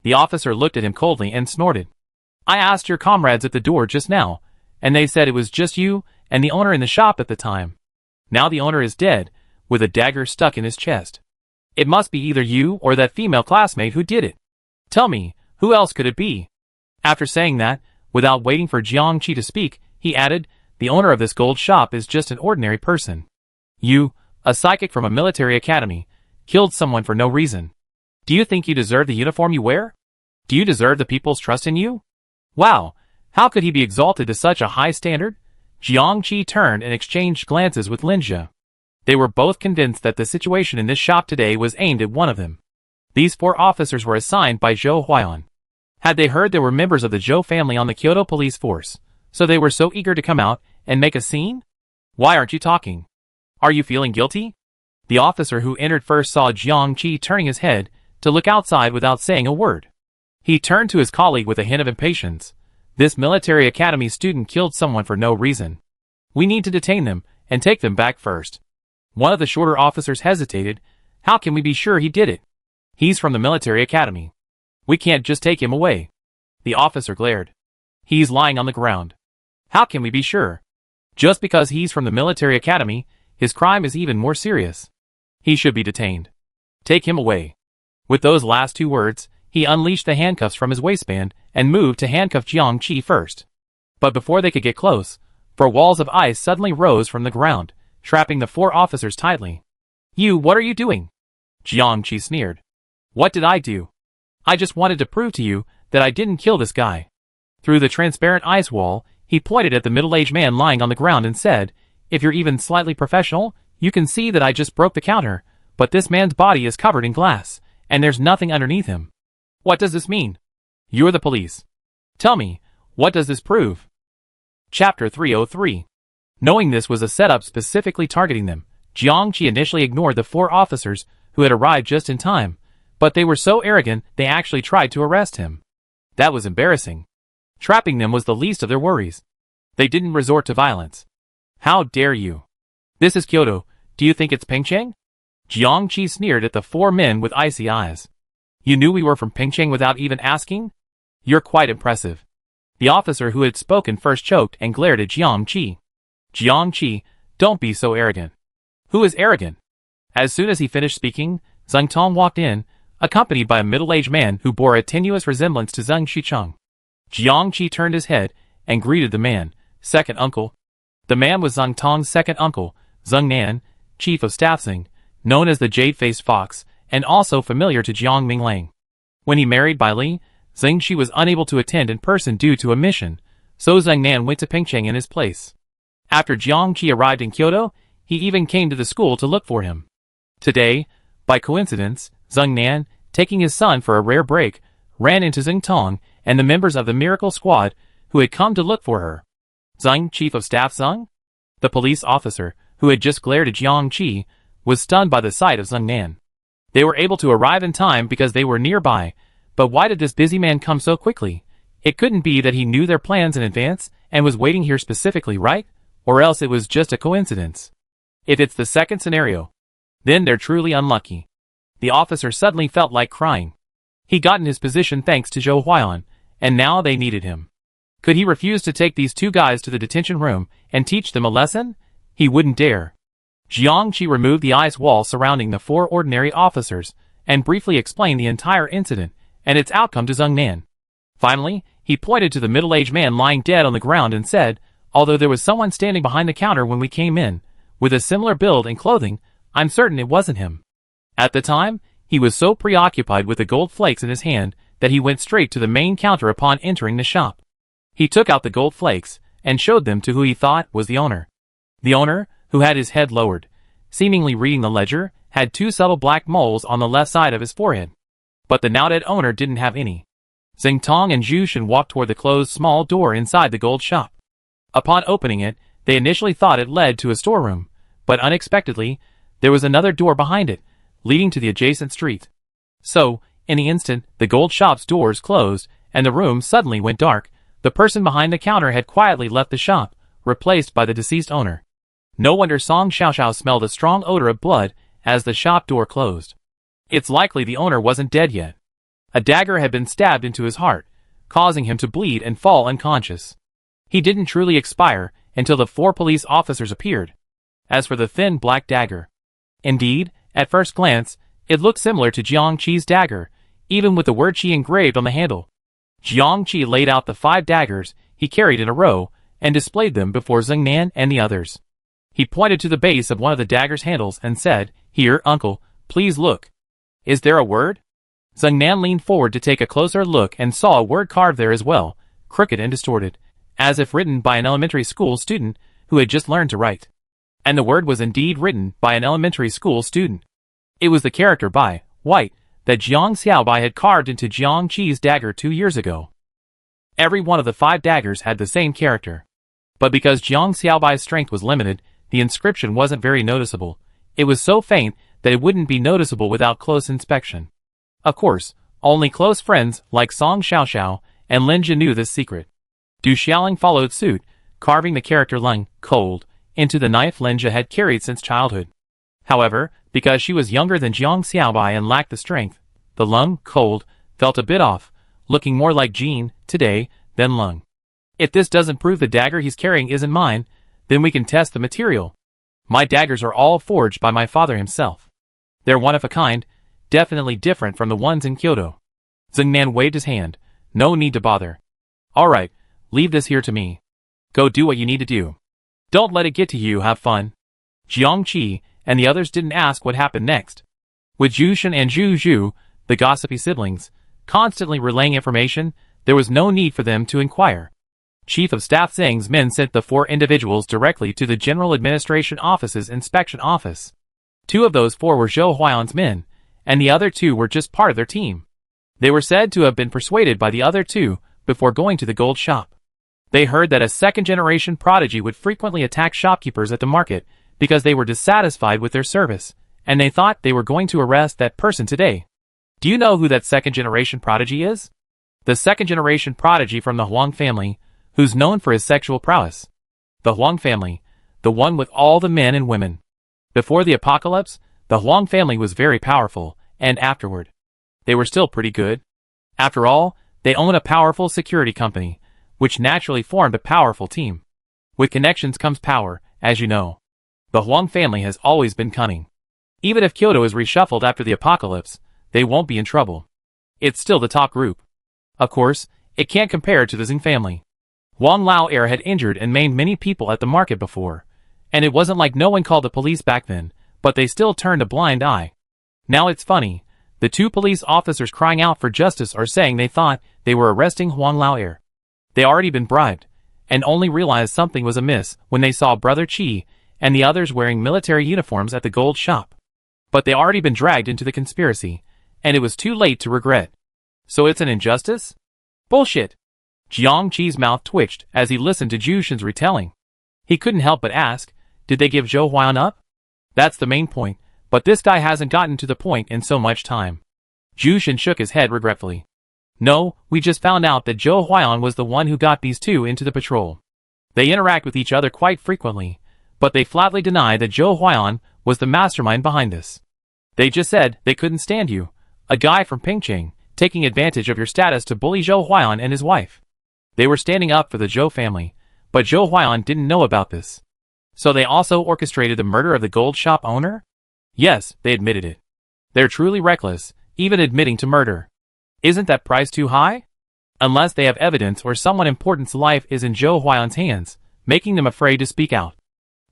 The officer looked at him coldly and snorted. I asked your comrades at the door just now, and they said it was just you and the owner in the shop at the time. Now the owner is dead, with a dagger stuck in his chest. It must be either you or that female classmate who did it. Tell me, who else could it be? After saying that, without waiting for Jiang Qi to speak, he added, The owner of this gold shop is just an ordinary person. You, a psychic from a military academy, killed someone for no reason. Do you think you deserve the uniform you wear? Do you deserve the people's trust in you? Wow, how could he be exalted to such a high standard? Jiang Qi turned and exchanged glances with Linja. They were both convinced that the situation in this shop today was aimed at one of them. These 4 officers were assigned by Zhou Huaiyan. Had they heard there were members of the Zhou family on the Kyoto police force, so they were so eager to come out and make a scene? Why aren't you talking? Are you feeling guilty? The officer who entered first saw Jiang Qi turning his head to look outside without saying a word. He turned to his colleague with a hint of impatience. This military academy student killed someone for no reason. We need to detain them and take them back first. One of the shorter officers hesitated. How can we be sure he did it? He's from the military academy. We can't just take him away. The officer glared. He's lying on the ground. How can we be sure? Just because he's from the military academy, his crime is even more serious. He should be detained. Take him away. With those last two words, he unleashed the handcuffs from his waistband and moved to handcuff Jiang Qi first. But before they could get close, 4 walls of ice suddenly rose from the ground, trapping the 4 officers tightly. What are you doing? Jiang Qi sneered. What did I do? I just wanted to prove to you that I didn't kill this guy. Through the transparent ice wall, he pointed at the middle-aged man lying on the ground and said, if you're even slightly professional, you can see that I just broke the counter, but this man's body is covered in glass, and there's nothing underneath him. What does this mean? You're the police. Tell me, what does this prove? Chapter 303. Knowing this was a setup specifically targeting them, Jiang Qi initially ignored the 4 officers who had arrived just in time, but they were so arrogant they actually tried to arrest him. That was embarrassing. Trapping them was the least of their worries. They didn't resort to violence. How dare you? This is Kyoto. Do you think it's Pingcheng? Jiang Qi sneered at the 4 men with icy eyes. You knew we were from Pingcheng without even asking? You're quite impressive. The officer who had spoken first choked and glared at Jiang Qi. Jiang Qi, don't be so arrogant. Who is arrogant? As soon as he finished speaking, Zheng Tong walked in, accompanied by a middle-aged man who bore a tenuous resemblance to Zheng Xicheng. Jiang Qi turned his head and greeted the man, second uncle. The man was Zheng Tong's second uncle, Zheng Nan, chief of staff Zheng, known as the Jade-Faced Fox, and also familiar to Jiang Minglang. When he married Bai Li, Zheng Shi was unable to attend in person due to a mission, so Zheng Nan went to Pingcheng in his place. After Jiang Qi arrived in Kyoto, he even came to the school to look for him. Today, by coincidence, Zheng Nan, taking his son for a rare break, ran into Zheng Tong and the members of the Miracle Squad who had come to look for her. Zheng, chief of staff Zheng? The police officer, who had just glared at Jiang Qi, was stunned by the sight of Zheng Nan. They were able to arrive in time because they were nearby, but why did this busy man come so quickly? It couldn't be that he knew their plans in advance and was waiting here specifically, right? Or else it was just a coincidence. If it's the second scenario, then they're truly unlucky. The officer suddenly felt like crying. He got in his position thanks to Zhou Huaiyan, and now they needed him. Could he refuse to take these 2 guys to the detention room and teach them a lesson? He wouldn't dare. Jiang Qi removed the ice wall surrounding the 4 ordinary officers and briefly explained the entire incident and its outcome to Zheng Nan. Finally, he pointed to the middle-aged man lying dead on the ground and said, although there was someone standing behind the counter when we came in, with a similar build and clothing, I'm certain it wasn't him. At the time, he was so preoccupied with the gold flakes in his hand that he went straight to the main counter upon entering the shop. He took out the gold flakes and showed them to who he thought was the owner. The owner, who had his head lowered, seemingly reading the ledger, had 2 subtle black moles on the left side of his forehead. But the now-dead owner didn't have any. Zheng Tong and Zhu Shen walked toward the closed small door inside the gold shop. Upon opening it, they initially thought it led to a storeroom, but unexpectedly, there was another door behind it, leading to the adjacent street. So, in the instant, the gold shop's doors closed, and the room suddenly went dark. The person behind the counter had quietly left the shop, replaced by the deceased owner. No wonder Song Xiaoxiao smelled a strong odor of blood as the shop door closed. It's likely the owner wasn't dead yet. A dagger had been stabbed into his heart, causing him to bleed and fall unconscious. He didn't truly expire until the 4 police officers appeared. As for the thin black dagger, indeed, at first glance, it looked similar to Jiang Qi's dagger, even with the word Qi engraved on the handle. Jiang Qi laid out the 5 daggers he carried in a row and displayed them before Zheng Nan and the others. He pointed to the base of one of the dagger's handles and said, "Here, uncle, please look. Is there a word?" Zheng Nan leaned forward to take a closer look and saw a word carved there as well, crooked and distorted, as if written by an elementary school student who had just learned to write. And the word was indeed written by an elementary school student. It was the character Bai, white, that Jiang Xiaobai had carved into Jiang Qi's dagger 2 years ago. Every one of the 5 daggers had the same character. But because Jiang Xiaobai's strength was limited, the inscription wasn't very noticeable. It was so faint that it wouldn't be noticeable without close inspection. Of course, only close friends like Song Xiaoxiao and Lin Jia knew this secret. Du Xiaoling followed suit, carving the character Leng, cold, into the knife Lin Jia had carried since childhood. However, because she was younger than Jiang Xiaobai and lacked the strength, the Leng, cold, felt a bit off, looking more like Jean, today, than Leng. If this doesn't prove the dagger he's carrying isn't mine, Then we can test the material. My daggers are all forged by my father himself. They're one of a kind, definitely different from the ones in Kyoto. Zhang Nan waved his hand. No need to bother. Alright, leave this here to me. Go do what you need to do. Don't let it get to you, have fun. Jiang Qi and the others didn't ask what happened next. With Zhu Shen and Zhu Zhu, the gossipy siblings, constantly relaying information, there was no need for them to inquire. Chief of Staff Zhang's men sent the 4 individuals directly to the General Administration Office's inspection office. 2 of those 4 were Zhou Huayan's men, and the other 2 were just part of their team. They were said to have been persuaded by the other 2 before going to the gold shop. They heard that a second-generation prodigy would frequently attack shopkeepers at the market because they were dissatisfied with their service, and they thought they were going to arrest that person today. Do you know who that second-generation prodigy is? The second-generation prodigy from the Huang family, who's known for his sexual prowess. The Huang family, the one with all the men and women. Before the apocalypse, the Huang family was very powerful, and afterward, they were still pretty good. After all, they own a powerful security company, which naturally formed a powerful team. With connections comes power, as you know. The Huang family has always been cunning. Even if Kyoto is reshuffled after the apocalypse, they won't be in trouble. It's still the top group. Of course, it can't compare to the Zhang family. Huang Lao Air had injured and maimed many people at the market before, and it wasn't like no one called the police back then, but they still turned a blind eye. Now it's funny, the 2 police officers crying out for justice are saying they thought they were arresting Huang Lao Air. They already been bribed, and only realized something was amiss when they saw Brother Qi and the others wearing military uniforms at the gold shop. But they already been dragged into the conspiracy, and it was too late to regret. So it's an injustice? Bullshit! Jiang Qi's mouth twitched as he listened to Zhu Shen's retelling. He couldn't help but ask, did they give Zhou Huan up? That's the main point, but this guy hasn't gotten to the point in so much time. Zhu Shen shook his head regretfully. No, we just found out that Zhou Huan was the one who got these 2 into the patrol. They interact with each other quite frequently, but they flatly deny that Zhou Huan was the mastermind behind this. They just said they couldn't stand you, a guy from Pingcheng, taking advantage of your status to bully Zhou Huan and his wife. They were standing up for the Zhou family, but Zhou Huan didn't know about this. So they also orchestrated the murder of the gold shop owner? Yes, they admitted it. They're truly reckless, even admitting to murder. Isn't that price too high? Unless they have evidence or someone important's life is in Zhou Huan's hands, making them afraid to speak out.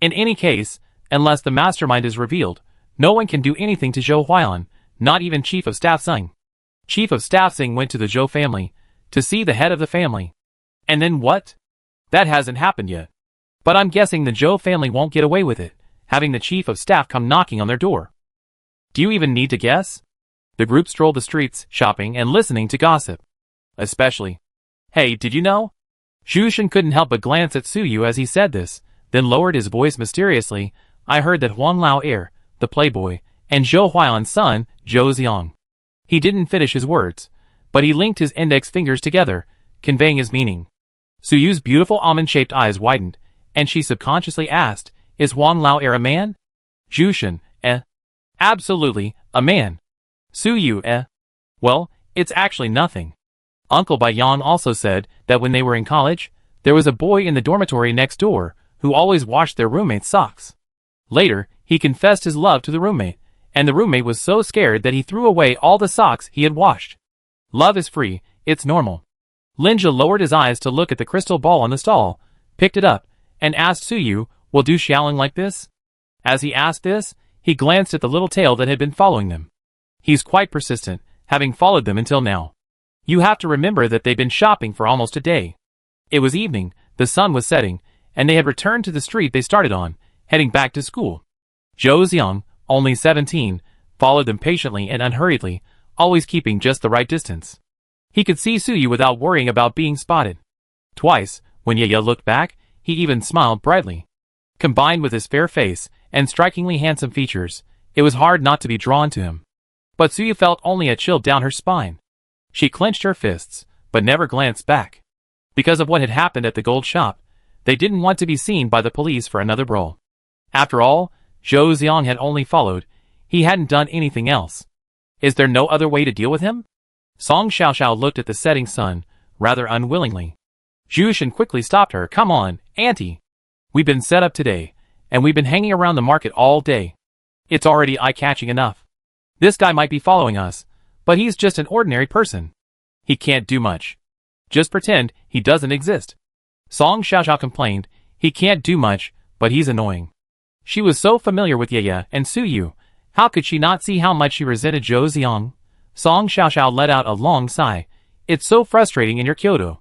In any case, unless the mastermind is revealed, no one can do anything to Zhou Huan, not even Chief of Staff Zhang. Chief of Staff Zhang went to the Zhou family to see the head of the family. And then what? That hasn't happened yet. But I'm guessing the Zhou family won't get away with it, having the Chief of Staff come knocking on their door. Do you even need to guess? The group strolled the streets, shopping and listening to gossip. Especially. Hey, did you know? Zhu Shen couldn't help but glance at Suyu as he said this, then lowered his voice mysteriously. I heard that Huang Lao Air, the playboy, and Zhou Huan's son, Zhou Xiang. He didn't finish his words, but he linked his index fingers together, conveying his meaning. Suyu's beautiful almond-shaped eyes widened, and she subconsciously asked, is Huang Lao Air a man? Zhu Shen, Absolutely, a man. Suyu, Well, it's actually nothing. Uncle Bai Yang also said that when they were in college, there was a boy in the dormitory next door who always washed their roommate's socks. Later, he confessed his love to the roommate, and the roommate was so scared that he threw away all the socks he had washed. Love is free, it's normal. Linja lowered his eyes to look at the crystal ball on the stall, picked it up, and asked Suyu, will do Xiaoling like this? As he asked this, he glanced at the little tail that had been following them. He's quite persistent, having followed them until now. You have to remember that they'd been shopping for almost a day. It was evening, the sun was setting, and they had returned to the street they started on, heading back to school. Zhou Xiang, only 17, followed them patiently and unhurriedly, always keeping just the right distance. He could see Suyu without worrying about being spotted. Twice, when Yaya looked back, he even smiled brightly. Combined with his fair face and strikingly handsome features, it was hard not to be drawn to him. But Suyu felt only a chill down her spine. She clenched her fists, but never glanced back. Because of what had happened at the gold shop, they didn't want to be seen by the police for another brawl. After all, Zhou Xiang had only followed, he hadn't done anything else. Is there no other way to deal with him? Song Xiaoxiao looked at the setting sun, rather unwillingly. Zhu Shen quickly stopped her. Come on, auntie. We've been set up today, and we've been hanging around the market all day. It's already eye-catching enough. This guy might be following us, but he's just an ordinary person. He can't do much. Just pretend he doesn't exist. Song Xiaoxiao complained. He can't do much, but he's annoying. She was so familiar with Ye and Suyu. How could she not see how much she resented Zhou Xiang? Song Xiaoxiao let out a long sigh. It's so frustrating in your Kyoto.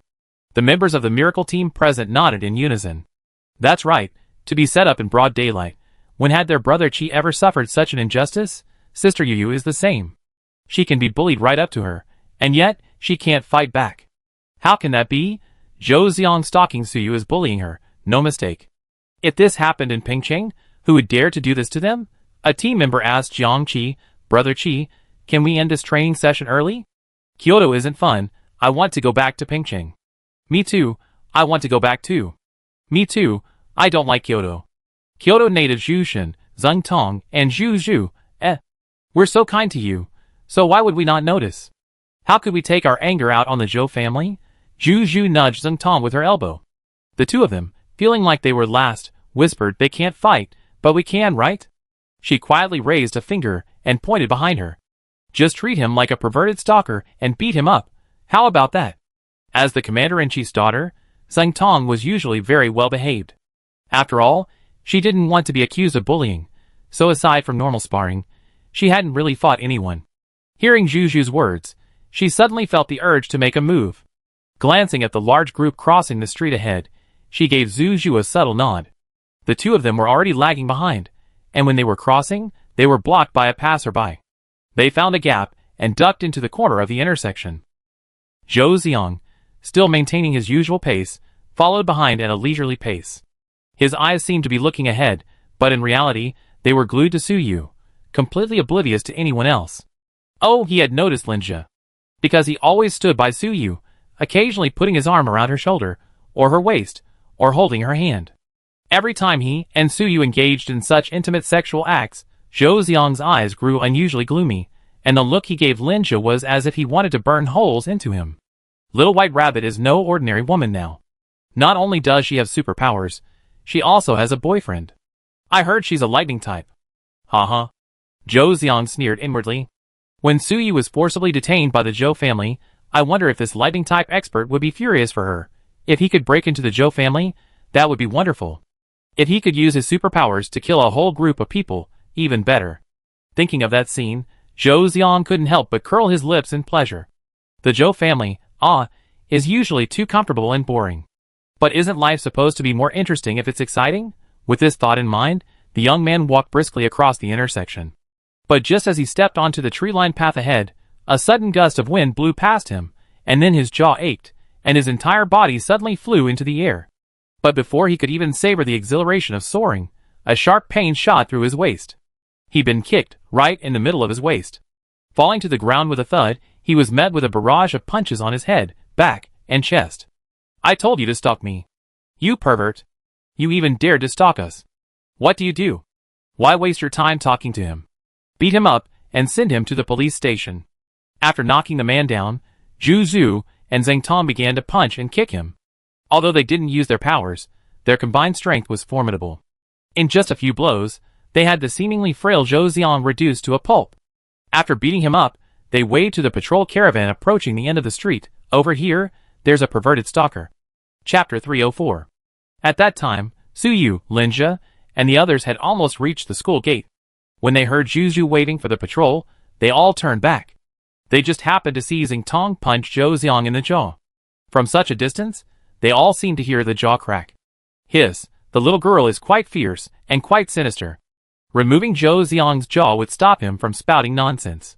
The members of the miracle team present nodded in unison. That's right, to be set up in broad daylight. When had their brother Qi ever suffered such an injustice? Sister Yu is the same. She can be bullied right up to her, and yet, she can't fight back. How can that be? Zhou Xiang stalking Suyu is bullying her, no mistake. If this happened in Pingcheng, who would dare to do this to them? A team member asked Jiang Qi, Brother Qi, can we end this training session early? Kyoto isn't fun, I want to go back to Pingcheng. Me too, I want to go back too. Me too, I don't like Kyoto. Kyoto native Zhu Shen, Zheng Tong, and Zhu Zhu, we're so kind to you, so why would we not notice? How could we take our anger out on the Zhou family? Zhu Zhu nudged Zheng Tong with her elbow. The two of them, feeling like they were last, whispered they can't fight, but we can, right? She quietly raised a finger and pointed behind her. Just treat him like a perverted stalker and beat him up. How about that? As the commander-in-chief's daughter, Zheng Tong was usually very well behaved. After all, she didn't want to be accused of bullying, so aside from normal sparring, she hadn't really fought anyone. Hearing Zhu Zhu's words, she suddenly felt the urge to make a move. Glancing at the large group crossing the street ahead, she gave Zhu Zhu a subtle nod. The two of them were already lagging behind, and when they were crossing, they were blocked by a passerby. They found a gap and ducked into the corner of the intersection. Zhou Xiang, still maintaining his usual pace, followed behind at a leisurely pace. His eyes seemed to be looking ahead, but in reality, they were glued to Suyu, completely oblivious to anyone else. Oh, he had noticed Linjia. Because he always stood by Suyu, occasionally putting his arm around her shoulder, or her waist, or holding her hand. Every time he and Suyu engaged in such intimate sexual acts, Zhou Xiang's eyes grew unusually gloomy, and the look he gave Linjia was as if he wanted to burn holes into him. Little White Rabbit is no ordinary woman now. Not only does she have superpowers, she also has a boyfriend. I heard she's a lightning type. Haha. Zhou Xiang sneered inwardly. When Suyu was forcibly detained by the Zhou family, I wonder if this lightning type expert would be furious for her. If he could break into the Zhou family, that would be wonderful. If he could use his superpowers to kill a whole group of people, even better. Thinking of that scene, Zhou Xiang couldn't help but curl his lips in pleasure. The Zhou family, is usually too comfortable and boring. But isn't life supposed to be more interesting if it's exciting? With this thought in mind, the young man walked briskly across the intersection. But just as he stepped onto the tree-lined path ahead, a sudden gust of wind blew past him, and then his jaw ached, and his entire body suddenly flew into the air. But before he could even savor the exhilaration of soaring, a sharp pain shot through his waist. He'd been kicked right in the middle of his waist. Falling to the ground with a thud, he was met with a barrage of punches on his head, back, and chest. I told you to stalk me. You pervert. You even dared to stalk us. What do you do? Why waste your time talking to him? Beat him up, and send him to the police station. After knocking the man down, Zhu Zhu and Zheng Tong began to punch and kick him. Although they didn't use their powers, their combined strength was formidable. In just a few blows, they had the seemingly frail Zhou Xiang reduced to a pulp. After beating him up, they waved to the patrol caravan approaching the end of the street. Over here, there's a perverted stalker. Chapter 304. At that time, Suyu, Linjia, and the others had almost reached the school gate. When they heard Zhu Zhu waiting for the patrol, they all turned back. They just happened to see Zheng Tong punch Zhou Xiang in the jaw. From such a distance, they all seemed to hear the jaw crack. Hiss, the little girl is quite fierce and quite sinister. Removing Zhou Xiang's jaw would stop him from spouting nonsense.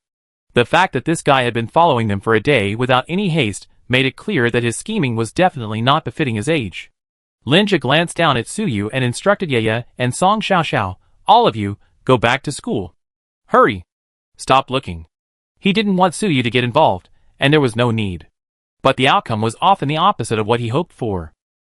The fact that this guy had been following them for a day without any haste made it clear that his scheming was definitely not befitting his age. Linjia glanced down at Suyu and instructed Ye and Song Xiaoxiao, all of you, go back to school. Hurry! Stop looking. He didn't want Suyu to get involved, and there was no need. But the outcome was often the opposite of what he hoped for.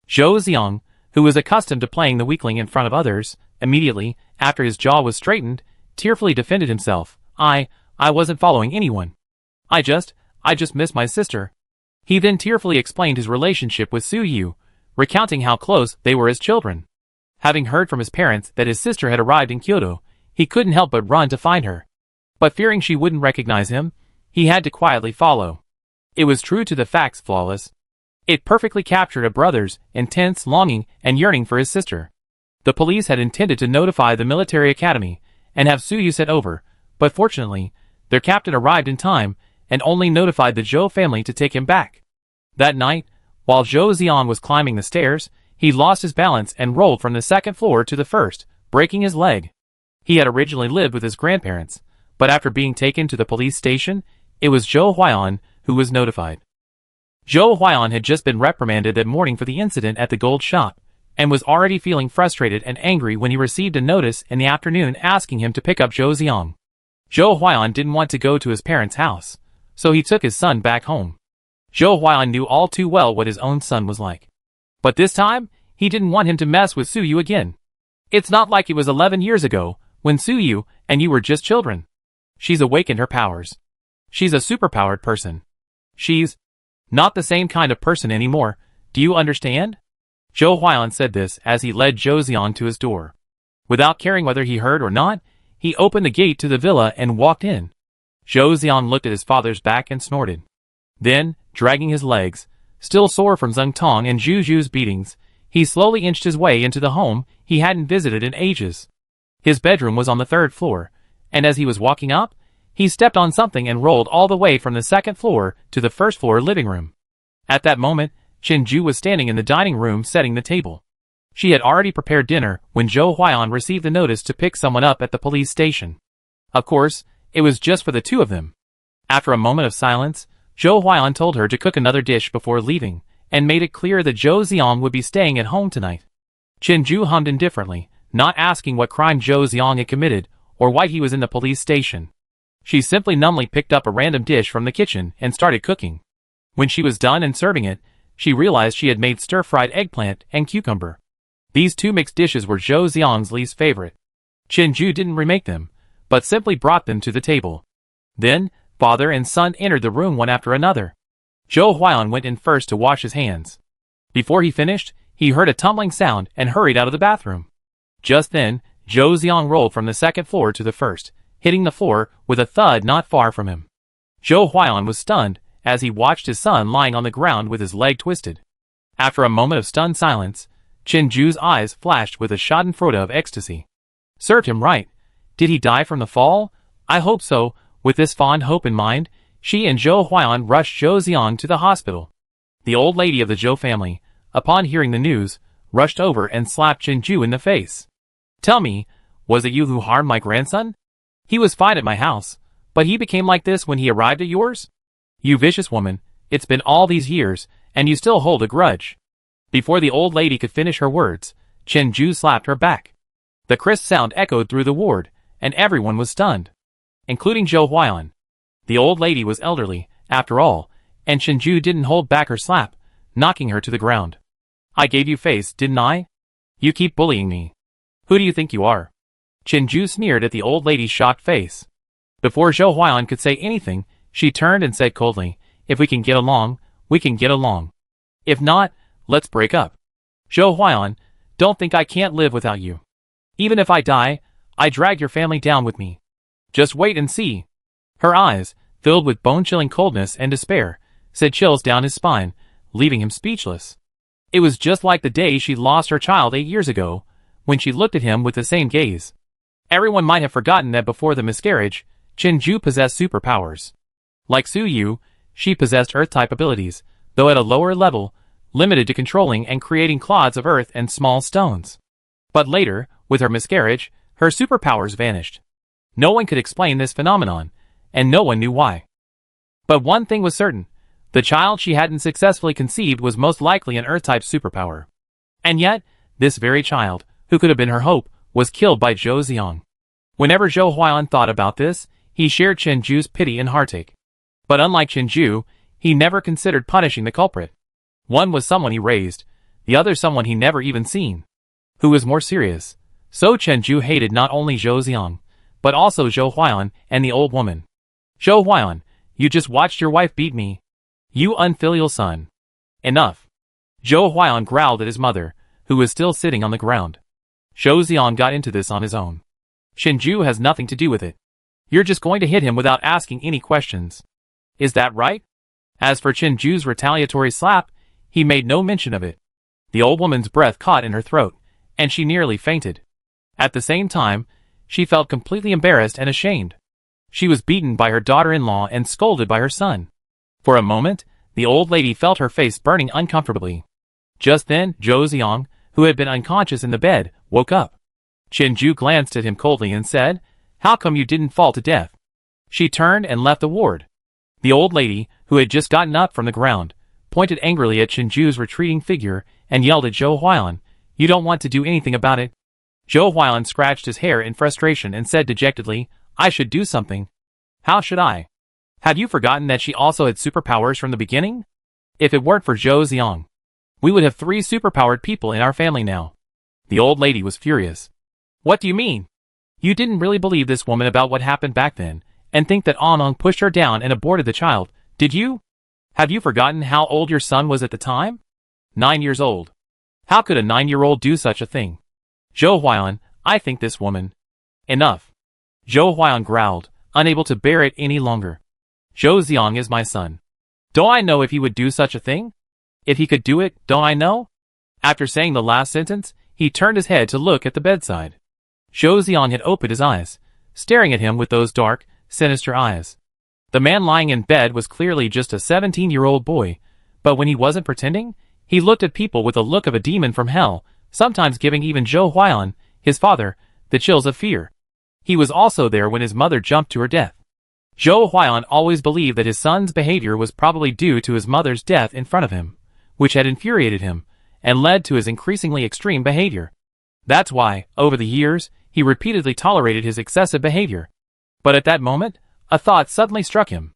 Zhou Xiang, who was accustomed to playing the weakling in front of others, immediately, after his jaw was straightened, tearfully defended himself. I wasn't following anyone. I just missed my sister. He then tearfully explained his relationship with Suyu, recounting how close they were as children. Having heard from his parents that his sister had arrived in Kyoto, he couldn't help but run to find her. But fearing she wouldn't recognize him, he had to quietly follow. It was true to the facts, flawless. It perfectly captured a brother's intense longing and yearning for his sister. The police had intended to notify the military academy and have Suyu sent over, but fortunately, their captain arrived in time and only notified the Zhou family to take him back. That night, while Zhou Ziong was climbing the stairs, he lost his balance and rolled from the second floor to the first, breaking his leg. He had originally lived with his grandparents, but after being taken to the police station, it was Zhou Huaiyan who was notified. Zhou Huaiyan had just been reprimanded that morning for the incident at the gold shop, and was already feeling frustrated and angry when he received a notice in the afternoon asking him to pick up Zhou Ziong. Zhou Huaiyan didn't want to go to his parents' house, so he took his son back home. Zhou Huaiyan knew all too well what his own son was like. But this time, he didn't want him to mess with Suyu again. It's not like it was 11 years ago, when Suyu and you were just children. She's awakened her powers. She's a superpowered person. She's not the same kind of person anymore, do you understand? Zhou Huaiyan said this as he led Zhou Ziong to his door. Without caring whether he heard or not, he opened the gate to the villa and walked in. Zhou Ziong looked at his father's back and snorted. Then, dragging his legs, still sore from Zheng Tong and Zhu Zhu's beatings, he slowly inched his way into the home he hadn't visited in ages. His bedroom was on the third floor, and as he was walking up, he stepped on something and rolled all the way from the second floor to the first floor living room. At that moment, Chen Ju was standing in the dining room setting the table. She had already prepared dinner when Zhou Huaiyan received the notice to pick someone up at the police station. Of course, it was just for the two of them. After a moment of silence, Zhou Huaiyan told her to cook another dish before leaving, and made it clear that Zhou Ziong would be staying at home tonight. Chen Ju hummed indifferently, not asking what crime Zhou Ziong had committed, or why he was in the police station. She simply numbly picked up a random dish from the kitchen and started cooking. When she was done and serving it, she realized she had made stir-fried eggplant and cucumber. These two mixed dishes were Zhou Ziong's least favorite. Chen Ju didn't remake them, but simply brought them to the table. Then, father and son entered the room one after another. Zhou Huaiyan went in first to wash his hands. Before he finished, he heard a tumbling sound and hurried out of the bathroom. Just then, Zhou Ziong rolled from the second floor to the first, hitting the floor with a thud not far from him. Zhou Huaiyan was stunned as he watched his son lying on the ground with his leg twisted. After a moment of stunned silence, Chen Ju's eyes flashed with a schadenfreude of ecstasy. Served him right. Did he die from the fall? I hope so. With this fond hope in mind, she and Zhou Huaiyan rushed Zhou Ziong to the hospital. The old lady of the Zhou family, upon hearing the news, rushed over and slapped Chen Ju in the face. Tell me, was it you who harmed my grandson? He was fine at my house, but he became like this when he arrived at yours? You vicious woman, it's been all these years, and you still hold a grudge. Before the old lady could finish her words, Chen Ju slapped her back. The crisp sound echoed through the ward, and everyone was stunned, including Zhou Huaiyan. The old lady was elderly, after all, and Chen Ju didn't hold back her slap, knocking her to the ground. I gave you face, didn't I? You keep bullying me. Who do you think you are? Chen Ju sneered at the old lady's shocked face. Before Zhou Huaiyan could say anything, she turned and said coldly, if we can get along, we can get along. If not, let's break up. Zhou Huaiyan, don't think I can't live without you. Even if I die, I drag your family down with me. Just wait and see. Her eyes, filled with bone-chilling coldness and despair, sent chills down his spine, leaving him speechless. It was just like the day she lost her child 8 years ago, when she looked at him with the same gaze. Everyone might have forgotten that before the miscarriage, Chen Ju possessed superpowers. Like Su Yu, she possessed Earth-type abilities, though at a lower level, limited to controlling and creating clods of earth and small stones. But later, with her miscarriage, her superpowers vanished. No one could explain this phenomenon, and no one knew why. But one thing was certain, the child she hadn't successfully conceived was most likely an Earth-type superpower. And yet, this very child, who could have been her hope, was killed by Zhou Ziong. Whenever Zhou Huaiyan thought about this, he shared Chen Ju's pity and heartache. But unlike Chen Ju, he never considered punishing the culprit. One was someone he raised, the other someone he never even seen. Who was more serious? So Chen Ju hated not only Zhou Ziong, but also Zhou Huaiyan and the old woman. Zhou Huaiyan, you just watched your wife beat me. You unfilial son. Enough. Zhou Huaiyan growled at his mother, who was still sitting on the ground. Zhou Ziong got into this on his own. Shinju has nothing to do with it. You're just going to hit him without asking any questions. Is that right? As for Shinju's retaliatory slap, he made no mention of it. The old woman's breath caught in her throat, and she nearly fainted. At the same time, she felt completely embarrassed and ashamed. She was beaten by her daughter-in-law and scolded by her son. For a moment, the old lady felt her face burning uncomfortably. Just then, Zhou Ziong, who had been unconscious in the bed, woke up. Shinju glanced at him coldly and said, "How come you didn't fall to death?" She turned and left the ward. The old lady, who had just gotten up from the ground, pointed angrily at Shinju's retreating figure and yelled at Zhou Huilan, "You don't want to do anything about it?" Zhou Huilan scratched his hair in frustration and said dejectedly, "I should do something." "How should I?" "Have you forgotten that she also had superpowers from the beginning? If it weren't for Zhou Ziong, we would have 3 superpowered people in our family now." The old lady was furious. "What do you mean? You didn't really believe this woman about what happened back then, and think that Anong pushed her down and aborted the child, did you? Have you forgotten how old your son was at the time? 9 years old. How could a 9-year-old do such a thing?" "Zhou Huilan, I think this woman—" "Enough." Zhou Huilan growled, unable to bear it any longer. "Zhou Ziong is my son. Don't I know if he would do such a thing? If he could do it, don't I know?" After saying the last sentence, he turned his head to look at the bedside. Zhou Ziong had opened his eyes, staring at him with those dark, sinister eyes. The man lying in bed was clearly just a 17-year-old boy, but when he wasn't pretending, he looked at people with the look of a demon from hell, sometimes giving even Zhou Huilan, his father, the chills of fear. He was also there when his mother jumped to her death. Zhou Huilan always believed that his son's behavior was probably due to his mother's death in front of him, which had infuriated him, and led to his increasingly extreme behavior. That's why, over the years, he repeatedly tolerated his excessive behavior. But at that moment, a thought suddenly struck him.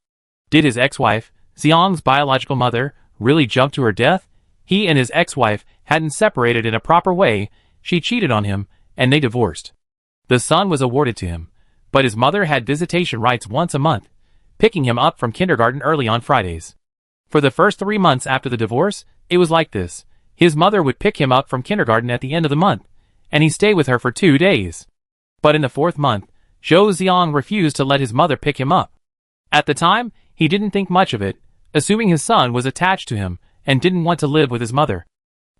Did his ex-wife, Xiang's biological mother, really jump to her death? He and his ex-wife hadn't separated in a proper way, she cheated on him, and they divorced. The son was awarded to him, but his mother had visitation rights once a month, picking him up from kindergarten early on Fridays. For the first 3 months after the divorce, it was like this. His mother would pick him up from kindergarten at the end of the month, and he'd stay with her for 2 days. But in the 4th month, Zhou Ziong refused to let his mother pick him up. At the time, he didn't think much of it, assuming his son was attached to him and didn't want to live with his mother.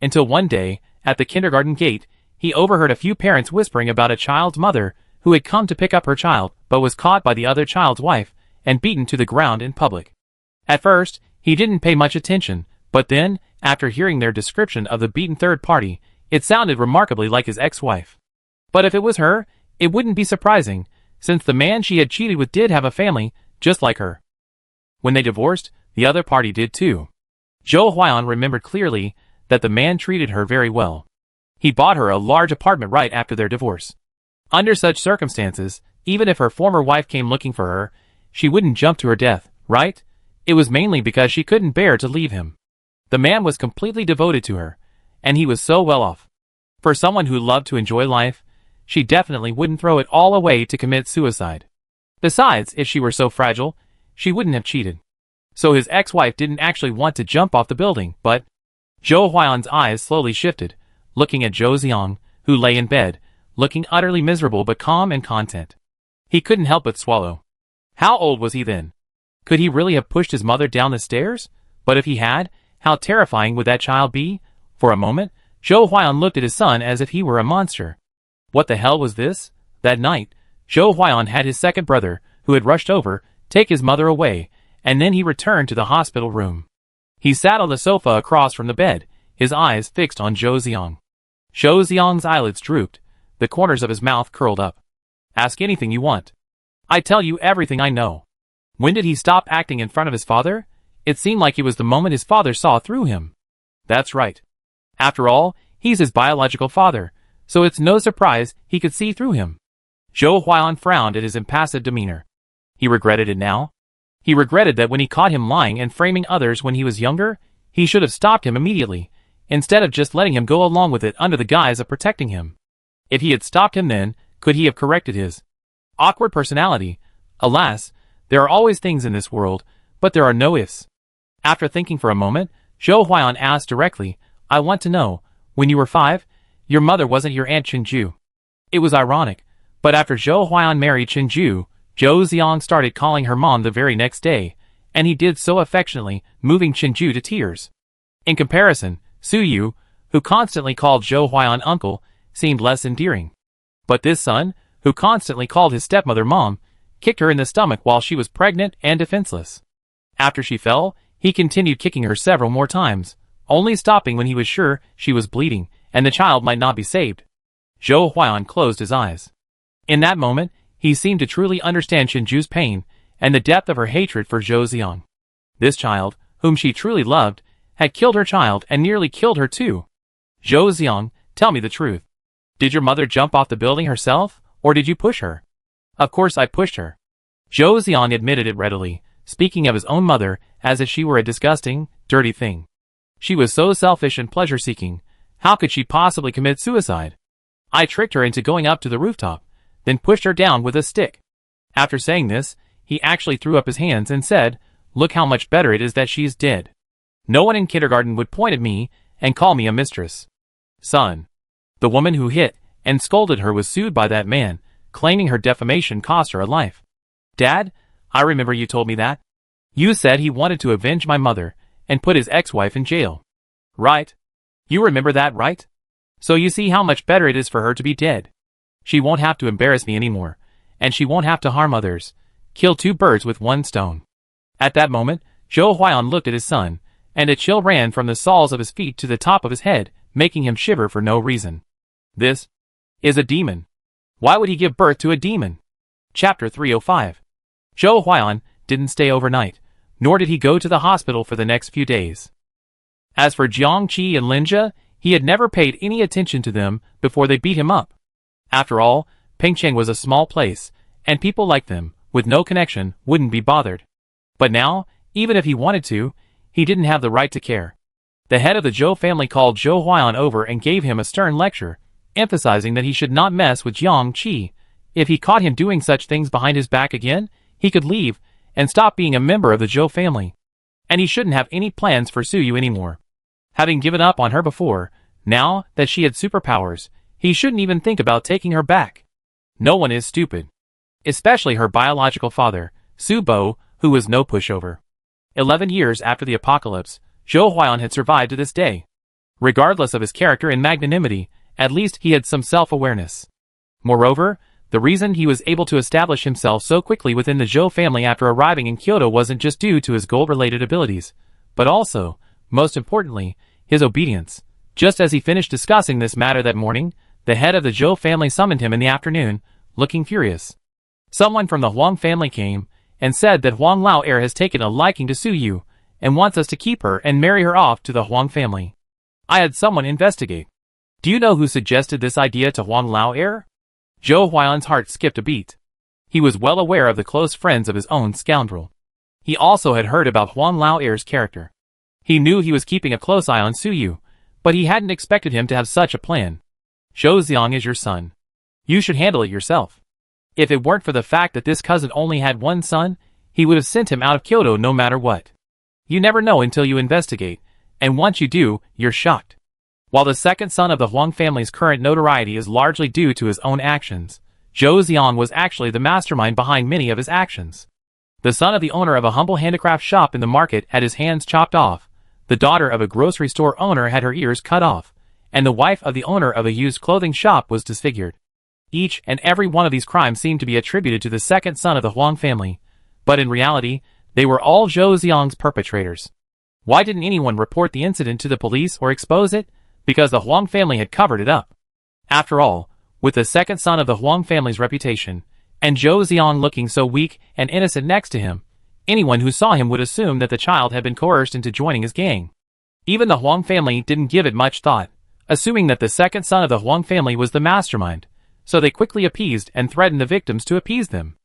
Until one day, at the kindergarten gate, he overheard a few parents whispering about a child's mother who had come to pick up her child but was caught by the other child's wife and beaten to the ground in public. At first, he didn't pay much attention, but then, after hearing their description of the beaten third party, it sounded remarkably like his ex-wife. But if it was her, it wouldn't be surprising, since the man she had cheated with did have a family, just like her. When they divorced, the other party did too. Zhou Huilan remembered clearly that the man treated her very well. He bought her a large apartment right after their divorce. Under such circumstances, even if her former wife came looking for her, she wouldn't jump to her death, right? It was mainly because she couldn't bear to leave him. The man was completely devoted to her, and he was so well off. For someone who loved to enjoy life, she definitely wouldn't throw it all away to commit suicide. Besides, if she were so fragile, she wouldn't have cheated. So his ex-wife didn't actually want to jump off the building, but... Zhou Huilan's eyes slowly shifted, looking at Zhou Ziong, who lay in bed, looking utterly miserable but calm and content. He couldn't help but swallow. How old was he then? Could he really have pushed his mother down the stairs? But if he had, how terrifying would that child be? For a moment, Zhou Huilan looked at his son as if he were a monster. What the hell was this? That night, Zhou Huilan had his second brother, who had rushed over, take his mother away, and then he returned to the hospital room. He sat on the sofa across from the bed, his eyes fixed on Zhou Ziong. Zhou Ziong's eyelids drooped, the corners of his mouth curled up. Ask anything you want. I tell you everything I know. When did he stop acting in front of his father? It seemed like it was the moment his father saw through him. That's right. After all, he's his biological father, so it's no surprise he could see through him. Zhou Huilan frowned at his impassive demeanor. He regretted it now. He regretted that when he caught him lying and framing others when he was younger, he should have stopped him immediately, instead of just letting him go along with it under the guise of protecting him. If he had stopped him then, could he have corrected his awkward personality? Alas, there are always things in this world, but there are no ifs. After thinking for a moment, Zhou Huilan asked directly, I want to know, when you were 5, your mother wasn't your Aunt Chinju. It was ironic, but after Zhou Huan married Chinju, Zhou Xiang started calling her mom the very next day, and he did so affectionately, moving Chinju to tears. In comparison, Su Yu, who constantly called Zhou Huan uncle, seemed less endearing. But this son, who constantly called his stepmother mom, kicked her in the stomach while she was pregnant and defenseless. After she fell, he continued kicking her several more times, only stopping when he was sure she was bleeding and the child might not be saved. Zhou Huan closed his eyes. In that moment, he seemed to truly understand Chinju's pain and the depth of her hatred for Zhou Xiang. This child, whom she truly loved, had killed her child and nearly killed her too. Zhou Xiang, tell me the truth. Did your mother jump off the building herself, or did you push her? Of course I pushed her. Zhou Xiang admitted it readily, speaking of his own mother as if she were a disgusting, dirty thing. She was so selfish and pleasure-seeking. How could she possibly commit suicide? I tricked her into going up to the rooftop, then pushed her down with a stick. After saying this, he actually threw up his hands and said, "Look how much better it is that she's dead." No one in kindergarten would point at me and call me a mistress. Son. The woman who hit and scolded her was sued by that man, claiming her defamation cost her a life. Dad, I remember you told me that. You said he wanted to avenge my mother and put his ex-wife in jail. Right? You remember that, right? So you see how much better it is for her to be dead. She won't have to embarrass me anymore, and she won't have to harm others. Kill two birds with one stone. At that moment, Zhou Huan looked at his son, and a chill ran from the soles of his feet to the top of his head, making him shiver for no reason. This is a demon. Why would he give birth to a demon? Chapter 305. Zhou Huan didn't stay overnight, nor did he go to the hospital for the next few days. As for Jiang Qi and Linjia, he had never paid any attention to them before they beat him up. After all, Pingcheng was a small place, and people like them, with no connection, wouldn't be bothered. But now, even if he wanted to, he didn't have the right to care. The head of the Zhou family called Zhou Huan over and gave him a stern lecture, emphasizing that he should not mess with Jiang Qi. If he caught him doing such things behind his back again, he could leave and stop being a member of the Zhou family. And he shouldn't have any plans for Su Yu anymore. Having given up on her before, now that she had superpowers, he shouldn't even think about taking her back. No one is stupid. Especially her biological father, Su Bo, who was no pushover. 11 years after the apocalypse, Zhou Huan had survived to this day. Regardless of his character and magnanimity, at least he had some self-awareness. Moreover, the reason he was able to establish himself so quickly within the Zhou family after arriving in Kyoto wasn't just due to his gold-related abilities, but also, most importantly, his obedience. Just as he finished discussing this matter that morning, the head of the Zhou family summoned him in the afternoon, looking furious. Someone from the Huang family came and said that Huang Lao heir has taken a liking to Su Yu and wants us to keep her and marry her off to the Huang family. I had someone investigate. Do you know who suggested this idea to Huang Lao heir? Zhou Huan's heart skipped a beat. He was well aware of the close friends of his own scoundrel. He also had heard about Huang Lao heir's character. He knew he was keeping a close eye on Su Yu, but he hadn't expected him to have such a plan. Zhou Xiang is your son. You should handle it yourself. If it weren't for the fact that this cousin only had one son, he would have sent him out of Kyoto no matter what. You never know until you investigate, and once you do, you're shocked. While the second son of the Huang family's current notoriety is largely due to his own actions, Zhou Xiang was actually the mastermind behind many of his actions. The son of the owner of a humble handicraft shop in the market had his hands chopped off, the daughter of a grocery store owner had her ears cut off, and the wife of the owner of a used clothing shop was disfigured. Each and every one of these crimes seemed to be attributed to the second son of the Huang family, but in reality, they were all Zhou Xiang's perpetrators. Why didn't anyone report the incident to the police or expose it? Because the Huang family had covered it up. After all, with the second son of the Huang family's reputation, and Zhou Xiang looking so weak and innocent next to him, anyone who saw him would assume that the child had been coerced into joining his gang. Even the Huang family didn't give it much thought, assuming that the second son of the Huang family was the mastermind, so they quickly appeased and threatened the victims to appease them.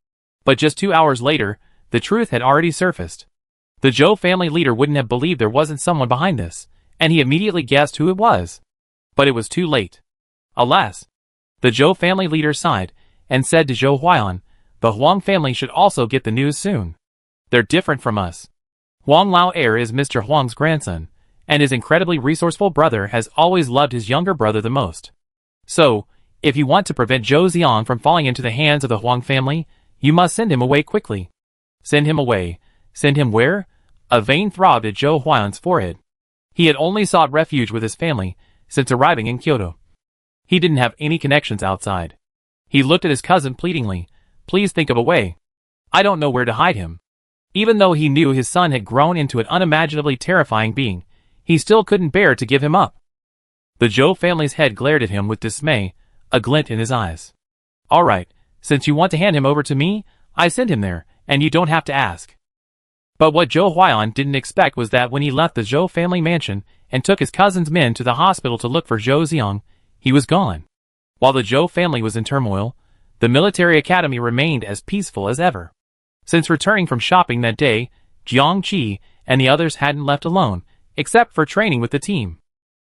But just 2 hours later, the truth had already surfaced. The Zhou family leader wouldn't have believed there wasn't someone behind this, and he immediately guessed who it was. But it was too late. Alas! The Zhou family leader sighed, and said to Zhou Huan, the Huang family should also get the news soon. They're different from us. Huang Lao heir is Mr. Huang's grandson, and his incredibly resourceful brother has always loved his younger brother the most. So, if you want to prevent Zhou Ziong from falling into the hands of the Huang family, you must send him away quickly. Send him away. Send him where? A vein throbbed at Zhou Huan's forehead. He had only sought refuge with his family since arriving in Kyoto. He didn't have any connections outside. He looked at his cousin pleadingly. Please think of a way. I don't know where to hide him. Even though he knew his son had grown into an unimaginably terrifying being, he still couldn't bear to give him up. The Zhou family's head glared at him with dismay, a glint in his eyes. All right, since you want to hand him over to me, I send him there, and you don't have to ask. But what Zhou Huan didn't expect was that when he left the Zhou family mansion and took his cousin's men to the hospital to look for Zhou Ziong, he was gone. While the Zhou family was in turmoil, the military academy remained as peaceful as ever. Since returning from shopping that day, Jiang Qi and the others hadn't left alone, except for training with the team.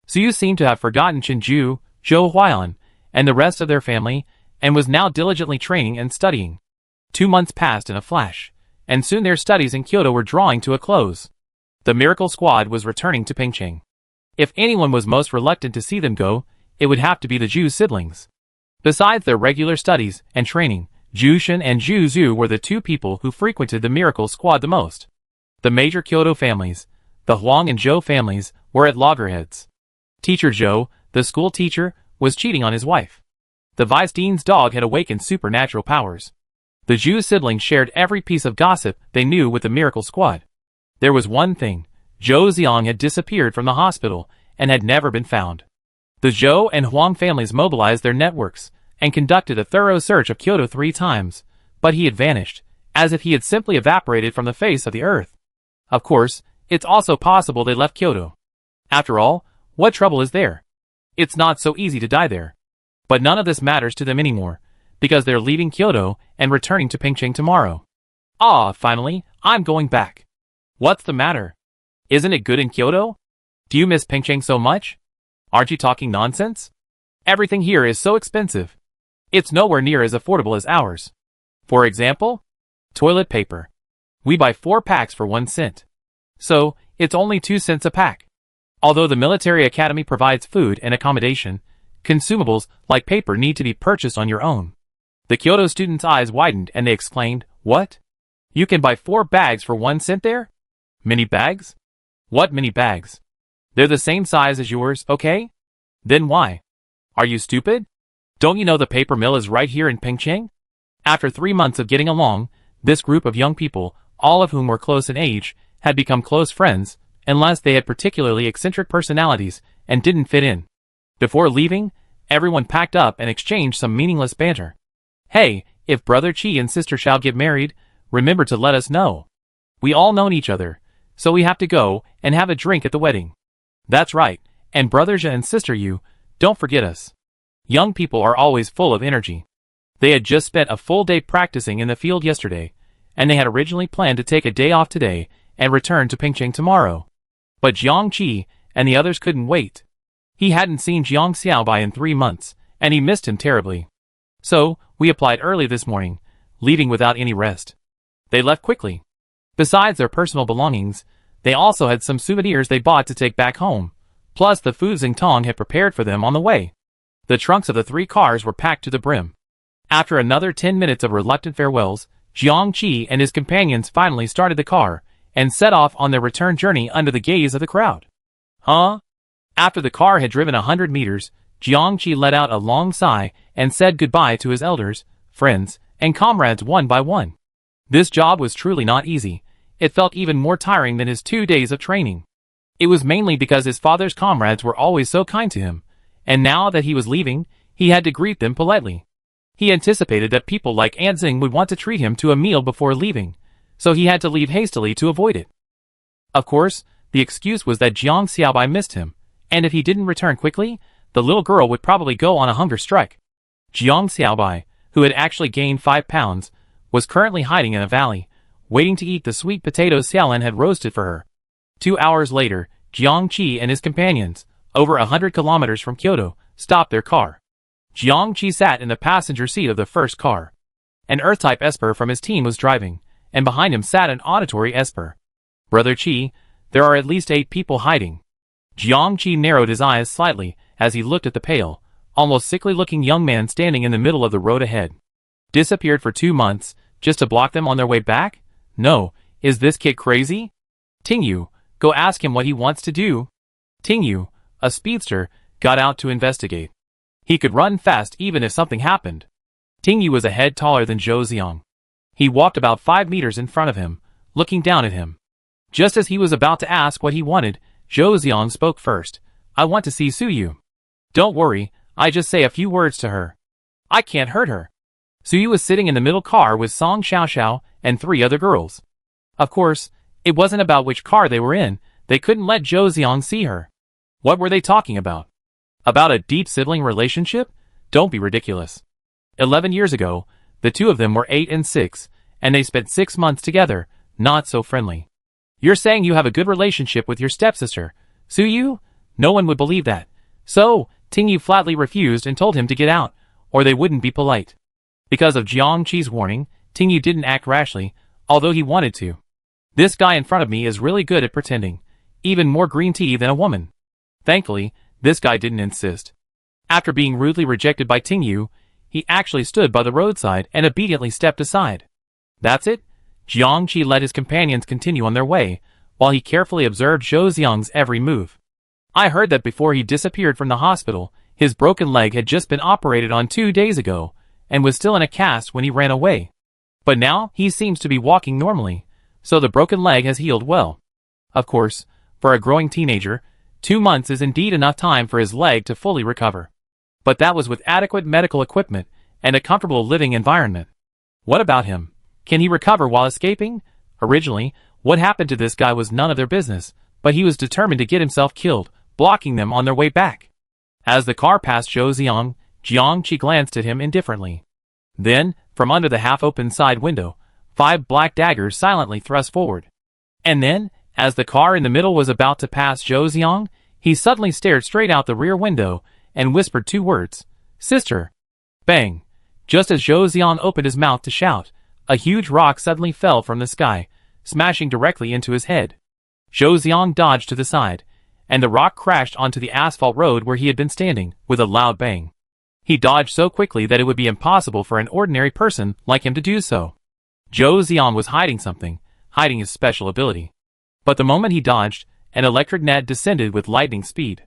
So you seem to have forgotten Chinju, Zhou Huan, and the rest of their family, and was now diligently training and studying. 2 months passed in a flash, and soon their studies in Kyoto were drawing to a close. The Miracle Squad was returning to Pingcheng. If anyone was most reluctant to see them go, it would have to be the Zhu siblings. Besides their regular studies and training, Zhu Shen and Zhu Zhu were the two people who frequented the Miracle Squad the most. The major Kyoto families, the Huang and Zhou families, were at loggerheads. Teacher Zhou, the school teacher, was cheating on his wife. The vice dean's dog had awakened supernatural powers. The Zhu siblings shared every piece of gossip they knew with the Miracle Squad. There was one thing: Zhou Ziong had disappeared from the hospital and had never been found. The Zhou and Huang families mobilized their networks and conducted a thorough search of Kyoto 3 times, but he had vanished, as if he had simply evaporated from the face of the earth. Of course, it's also possible they left Kyoto. After all, what trouble is there? It's not so easy to die there. But none of this matters to them anymore, because they're leaving Kyoto and returning to Pingcheng tomorrow. Ah, finally, I'm going back. What's the matter? Isn't it good in Kyoto? Do you miss Pingcheng so much? Aren't you talking nonsense? Everything here is so expensive. It's nowhere near as affordable as ours. For example, toilet paper. We buy 4 packs for 1 cent. So, it's only 2 cents a pack. Although the military academy provides food and accommodation, consumables like paper need to be purchased on your own. The Kyoto students' eyes widened and they exclaimed, "What? You can buy 4 bags for 1 cent there? Mini bags? What mini bags? They're the same size as yours, okay? Then why? Are you stupid? Don't you know the paper mill is right here in Pingcheng?" After 3 months of getting along, this group of young people, all of whom were close in age, had become close friends, unless they had particularly eccentric personalities and didn't fit in. Before leaving, everyone packed up and exchanged some meaningless banter. "Hey, if Brother Chi and Sister Shao get married, remember to let us know. We all know each other, so we have to go and have a drink at the wedding." "That's right, and Brother Zhe and Sister Yu, don't forget us." Young people are always full of energy. They had just spent a full day practicing in the field yesterday, and they had originally planned to take a day off today and return to Pingcheng tomorrow. But Jiang Qi and the others couldn't wait. He hadn't seen Jiang Xiaobai in 3 months, and he missed him terribly. So, we applied early this morning, leaving without any rest. They left quickly. Besides their personal belongings, they also had some souvenirs they bought to take back home, plus the food Xingtong had prepared for them on the way. The trunks of the 3 cars were packed to the brim. After another 10 minutes of reluctant farewells, Jiang Qi and his companions finally started the car and set off on their return journey under the gaze of the crowd. Huh? After the car had driven 100 meters, Jiang Qi let out a long sigh and said goodbye to his elders, friends, and comrades one by one. This job was truly not easy. It felt even more tiring than his 2 days of training. It was mainly because his father's comrades were always so kind to him, and now that he was leaving, he had to greet them politely. He anticipated that people like Anzing would want to treat him to a meal before leaving, so he had to leave hastily to avoid it. Of course, the excuse was that Jiang Xiaobai missed him, and if he didn't return quickly, the little girl would probably go on a hunger strike. Jiang Xiaobai, who had actually gained 5 pounds, was currently hiding in a valley, waiting to eat the sweet potatoes Xiaolin had roasted for her. 2 hours later, Jiang Qi and his companions, over 100 kilometers from Kyoto, stopped their car. Jiang Qi sat in the passenger seat of the first car. An Earth-type Esper from his team was driving, and behind him sat an auditory Esper. "Brother Qi, there are at least 8 people hiding." Jiang Qi narrowed his eyes slightly as he looked at the pale, almost sickly-looking young man standing in the middle of the road ahead. Disappeared for 2 months, just to block them on their way back? No, is this kid crazy? Tingyu, go ask him what he wants to do. Tingyu, a speedster, got out to investigate. He could run fast even if something happened. Tingyu was a head taller than Zhou Xiang. He walked about 5 meters in front of him, looking down at him. Just as he was about to ask what he wanted, Zhou Xiang spoke first. I want to see Suyu. Don't worry, I just say a few words to her. I can't hurt her. Suyu was sitting in the middle car with Song Xiaoxiao and 3 other girls. Of course, it wasn't about which car they were in, they couldn't let Zhou Xiang see her. What were they talking about? About a deep sibling relationship? Don't be ridiculous. 11 years ago, the two of them were 8 and 6, and they spent 6 months together, not so friendly. You're saying you have a good relationship with your stepsister, Suyu? No one would believe that. So, Tingyu flatly refused and told him to get out, or they wouldn't be polite. Because of Jiang Qi's warning, Tingyu didn't act rashly, although he wanted to. This guy in front of me is really good at pretending, even more green tea than a woman. Thankfully, this guy didn't insist. After being rudely rejected by Tingyu, he actually stood by the roadside and obediently stepped aside. That's it? Jiang Qi let his companions continue on their way, while he carefully observed Zhou Xiang's every move. I heard that before he disappeared from the hospital, his broken leg had just been operated on 2 days ago, and was still in a cast when he ran away. But now, he seems to be walking normally, so the broken leg has healed well. Of course, for a growing teenager, 2 months is indeed enough time for his leg to fully recover. But that was with adequate medical equipment and a comfortable living environment. What about him? Can he recover while escaping? Originally, what happened to this guy was none of their business, but he was determined to get himself killed, blocking them on their way back. As the car passed Zhou Xiang, Jiang Qi glanced at him indifferently. Then, from under the half-open side window, 5 black daggers silently thrust forward. And then, as the car in the middle was about to pass Zhou Xiang, he suddenly stared straight out the rear window and whispered 2 words. Sister. Bang. Just as Zhou Xiang opened his mouth to shout, a huge rock suddenly fell from the sky, smashing directly into his head. Zhou Xiang dodged to the side, and the rock crashed onto the asphalt road where he had been standing, with a loud bang. He dodged so quickly that it would be impossible for an ordinary person like him to do so. Zhou Xiang was hiding something, hiding his special ability. But the moment he dodged, an electric net descended with lightning speed.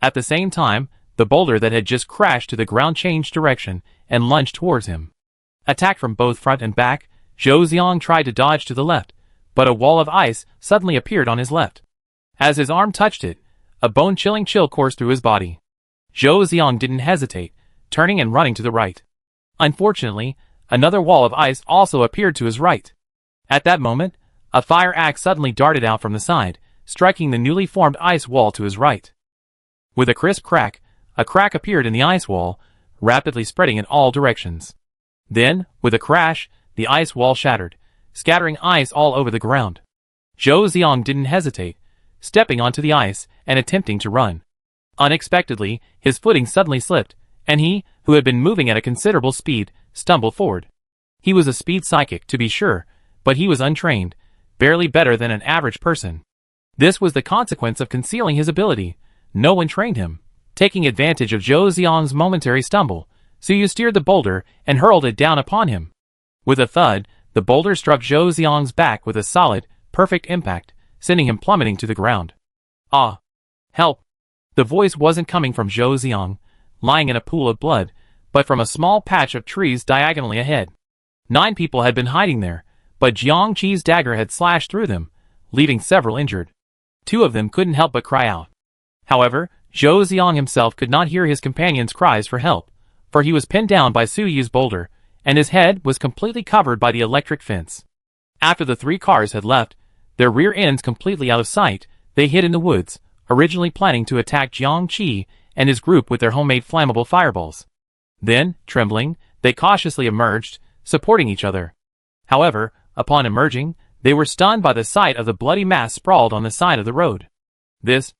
At the same time, the boulder that had just crashed to the ground changed direction and lunged towards him. Attacked from both front and back, Zhou Xiang tried to dodge to the left, but a wall of ice suddenly appeared on his left. As his arm touched it, a bone-chilling chill coursed through his body. Zhou Xiang didn't hesitate, turning and running to the right. Unfortunately, another wall of ice also appeared to his right. At that moment, a fire axe suddenly darted out from the side, striking the newly formed ice wall to his right. With a crisp crack, a crack appeared in the ice wall, rapidly spreading in all directions. Then, with a crash, the ice wall shattered, scattering ice all over the ground. Zhou Xiang didn't hesitate, stepping onto the ice and attempting to run. Unexpectedly, his footing suddenly slipped, and he, who had been moving at a considerable speed, stumbled forward. He was a speed psychic, to be sure, but he was untrained, barely better than an average person. This was the consequence of concealing his ability. No one trained him. Taking advantage of Zhou Xiang's momentary stumble, Suyu steered the boulder and hurled it down upon him. With a thud, the boulder struck Zhou Xiang's back with a solid, perfect impact, sending him plummeting to the ground. Ah! Help! The voice wasn't coming from Zhou Xiang, lying in a pool of blood, but from a small patch of trees diagonally ahead. 9 people had been hiding there, but Jiang Qi's dagger had slashed through them, leaving several injured. 2 of them couldn't help but cry out. However, Zhou Xiang himself could not hear his companions' cries for help, for he was pinned down by Suyu's boulder, and his head was completely covered by the electric fence. After the 3 cars had left, their rear ends completely out of sight, they hid in the woods, originally planning to attack Jiang Qi and his group with their homemade flammable fireballs. Then, trembling, they cautiously emerged, supporting each other. However, upon emerging, they were stunned by the sight of the bloody mass sprawled on the side of the road. This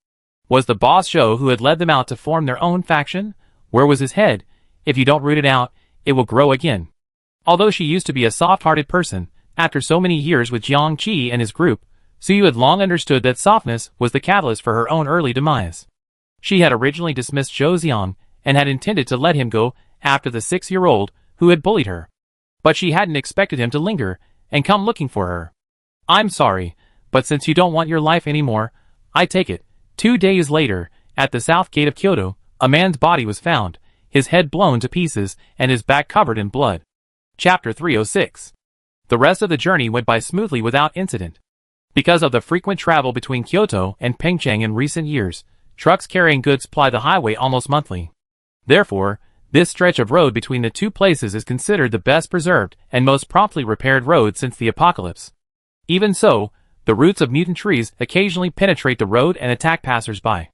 was the boss Zhou who had led them out to form their own faction? Where was his head? If you don't root it out, it will grow again. Although she used to be a soft-hearted person, after so many years with Jiang Qi and his group, Suyu had long understood that softness was the catalyst for her own early demise. She had originally dismissed Zhou Xiang and had intended to let him go after the 6-year-old who had bullied her. But she hadn't expected him to linger and come looking for her. "I'm sorry, but since you don't want your life anymore, I take it." 2 days later, at the south gate of Kyoto, a man's body was found, his head blown to pieces and his back covered in blood. Chapter 306. The rest of the journey went by smoothly without incident. Because of the frequent travel between Kyoto and Pyeongchang in recent years, trucks carrying goods ply the highway almost monthly. Therefore, this stretch of road between the two places is considered the best preserved and most promptly repaired road since the apocalypse. Even so, the roots of mutant trees occasionally penetrate the road and attack passers-by.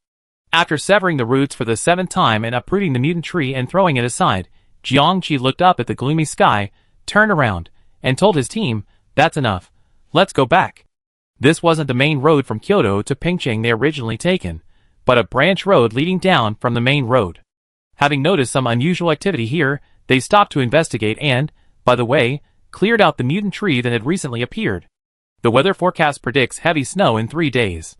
After severing the roots for the 7th time and uprooting the mutant tree and throwing it aside, Jiangqi looked up at the gloomy sky, turned around, and told his team, "That's enough. Let's go back." This wasn't the main road from Kyoto to Pyeongchang they originally taken, but a branch road leading down from the main road. Having noticed some unusual activity here, they stopped to investigate and, by the way, cleared out the mutant tree that had recently appeared. The weather forecast predicts heavy snow in 3 days.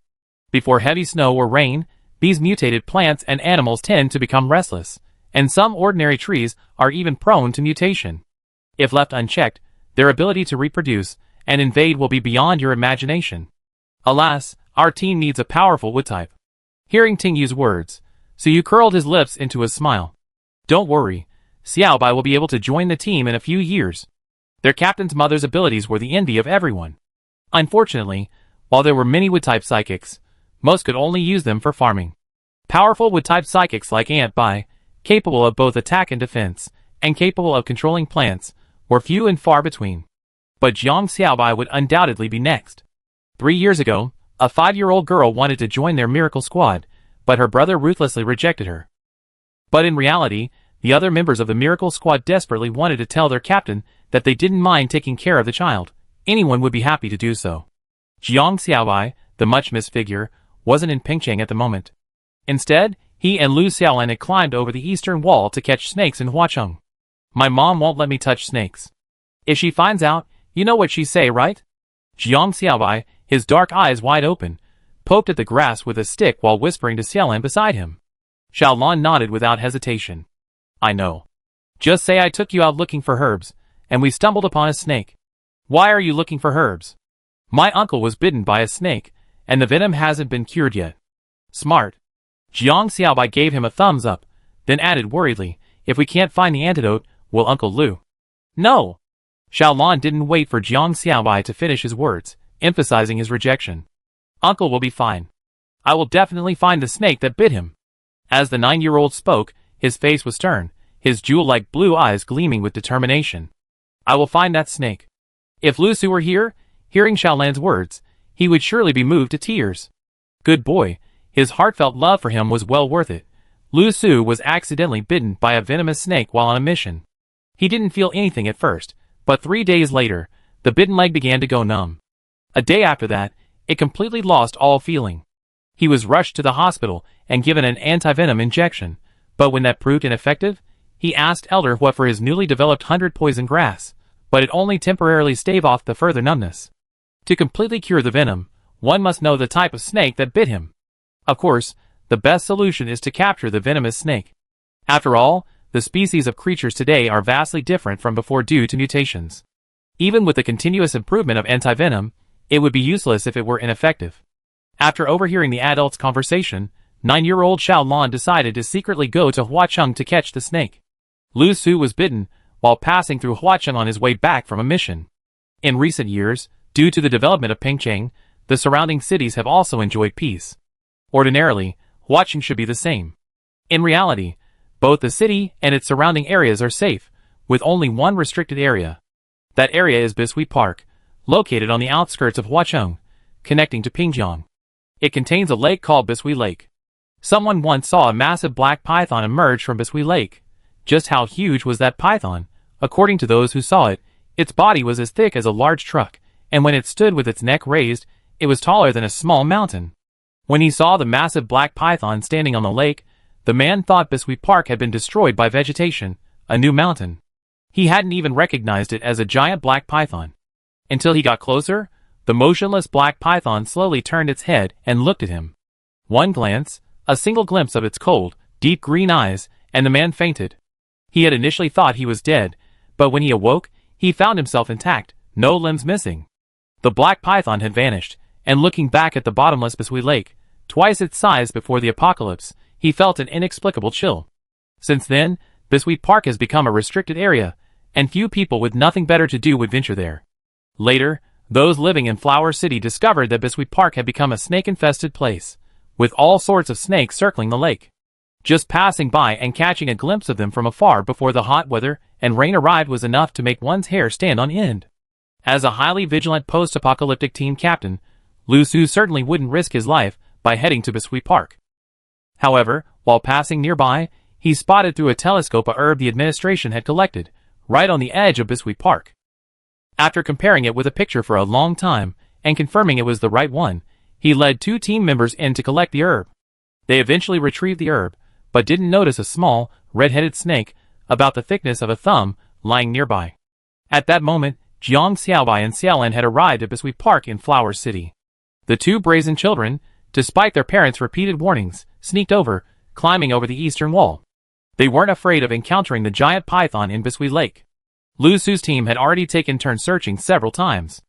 Before heavy snow or rain, these mutated plants and animals tend to become restless, and some ordinary trees are even prone to mutation. If left unchecked, their ability to reproduce and invade will be beyond your imagination. Alas, our team needs a powerful wood type. Hearing Ting Yu's words, Suyu curled his lips into a smile. "Don't worry, Xiaobai will be able to join the team in a few years." Their captain's mother's abilities were the envy of everyone. Unfortunately, while there were many wood-type psychics, most could only use them for farming. Powerful wood-type psychics like Aunt Bai, capable of both attack and defense, and capable of controlling plants, were few and far between. But Jiang Xiaobai would undoubtedly be next. 3 years ago, a 5-year-old girl wanted to join their miracle squad, but her brother ruthlessly rejected her. But in reality, the other members of the miracle squad desperately wanted to tell their captain that they didn't mind taking care of the child. Anyone would be happy to do so. Jiang Xiaobai, the much-missed figure, wasn't in Pyeongchang at the moment. Instead, he and Lu Xiaolan had climbed over the eastern wall to catch snakes in Huacheng. "My mom won't let me touch snakes. If she finds out, you know what she'd say, right?" Jiang Xiaobai, his dark eyes wide open, poked at the grass with a stick while whispering to Xiaolan beside him. Xiaolan nodded without hesitation. "I know. Just say I took you out looking for herbs, and we stumbled upon a snake." "Why are you looking for herbs?" "My uncle was bitten by a snake, and the venom hasn't been cured yet." "Smart." Jiang Xiaobai gave him a thumbs up, then added worriedly, "If we can't find the antidote, will Uncle Lu?" "No." Xiaolan didn't wait for Jiang Xiaobai to finish his words, emphasizing his rejection. "Uncle will be fine. I will definitely find the snake that bit him." As the 9-year-old spoke, his face was stern, his jewel-like blue eyes gleaming with determination. "I will find that snake." If Lu Su were here, hearing Xiaolan's words, he would surely be moved to tears. Good boy, his heartfelt love for him was well worth it. Lu Su was accidentally bitten by a venomous snake while on a mission. He didn't feel anything at first, but 3 days later, the bitten leg began to go numb. A day after that, it completely lost all feeling. He was rushed to the hospital and given an anti-venom injection, but when that proved ineffective, he asked Elder what for his newly developed 100 poison grass, but it only temporarily staved off the further numbness. To completely cure the venom, one must know the type of snake that bit him. Of course, the best solution is to capture the venomous snake. After all, the species of creatures today are vastly different from before due to mutations. Even with the continuous improvement of anti-venom, it would be useless if it were ineffective. After overhearing the adults' conversation, 9-year-old Xiaolan decided to secretly go to Huacheng to catch the snake. Lu Su was bitten while passing through Huacheng on his way back from a mission. In recent years, due to the development of Pyeongchang, the surrounding cities have also enjoyed peace. Ordinarily, Huacheng should be the same. In reality, both the city and its surrounding areas are safe, with only one restricted area. That area is Bishui Park, located on the outskirts of Huacheng, connecting to Pyeongchang. It contains a lake called Bishui Lake. Someone once saw a massive black python emerge from Bishui Lake. Just how huge was that python? According to those who saw it, its body was as thick as a large truck, and when it stood with its neck raised, it was taller than a small mountain. When he saw the massive black python standing on the lake, the man thought Bishui Park had been destroyed by vegetation, a new mountain. He hadn't even recognized it as a giant black python. Until he got closer, the motionless black python slowly turned its head and looked at him. One glance, a single glimpse of its cold, deep green eyes, and the man fainted. He had initially thought he was dead, but when he awoke, he found himself intact, no limbs missing. The black python had vanished, and looking back at the bottomless Biscuit Lake, twice its size before the apocalypse, he felt an inexplicable chill. Since then, Biscuit Park has become a restricted area, and few people with nothing better to do would venture there. Later, those living in Flower City discovered that Biscuit Park had become a snake-infested place, with all sorts of snakes circling the lake. Just passing by and catching a glimpse of them from afar before the hot weather and rain arrived was enough to make one's hair stand on end. As a highly vigilant post-apocalyptic team captain, Lu Su certainly wouldn't risk his life by heading to Biscuit Park. However, while passing nearby, he spotted through a telescope a herb the administration had collected, right on the edge of Biscuit Park. After comparing it with a picture for a long time, and confirming it was the right one, he led 2 team members in to collect the herb. They eventually retrieved the herb, but didn't notice a small, red-headed snake, about the thickness of a thumb, lying nearby. At that moment, Jiang Xiaobai and Xiaolan had arrived at Biscuit Park in Flower City. The 2 brazen children, despite their parents' repeated warnings, sneaked over, climbing over the eastern wall. They weren't afraid of encountering the giant python in Biscuit Lake. Lu Su's team had already taken turns searching several times.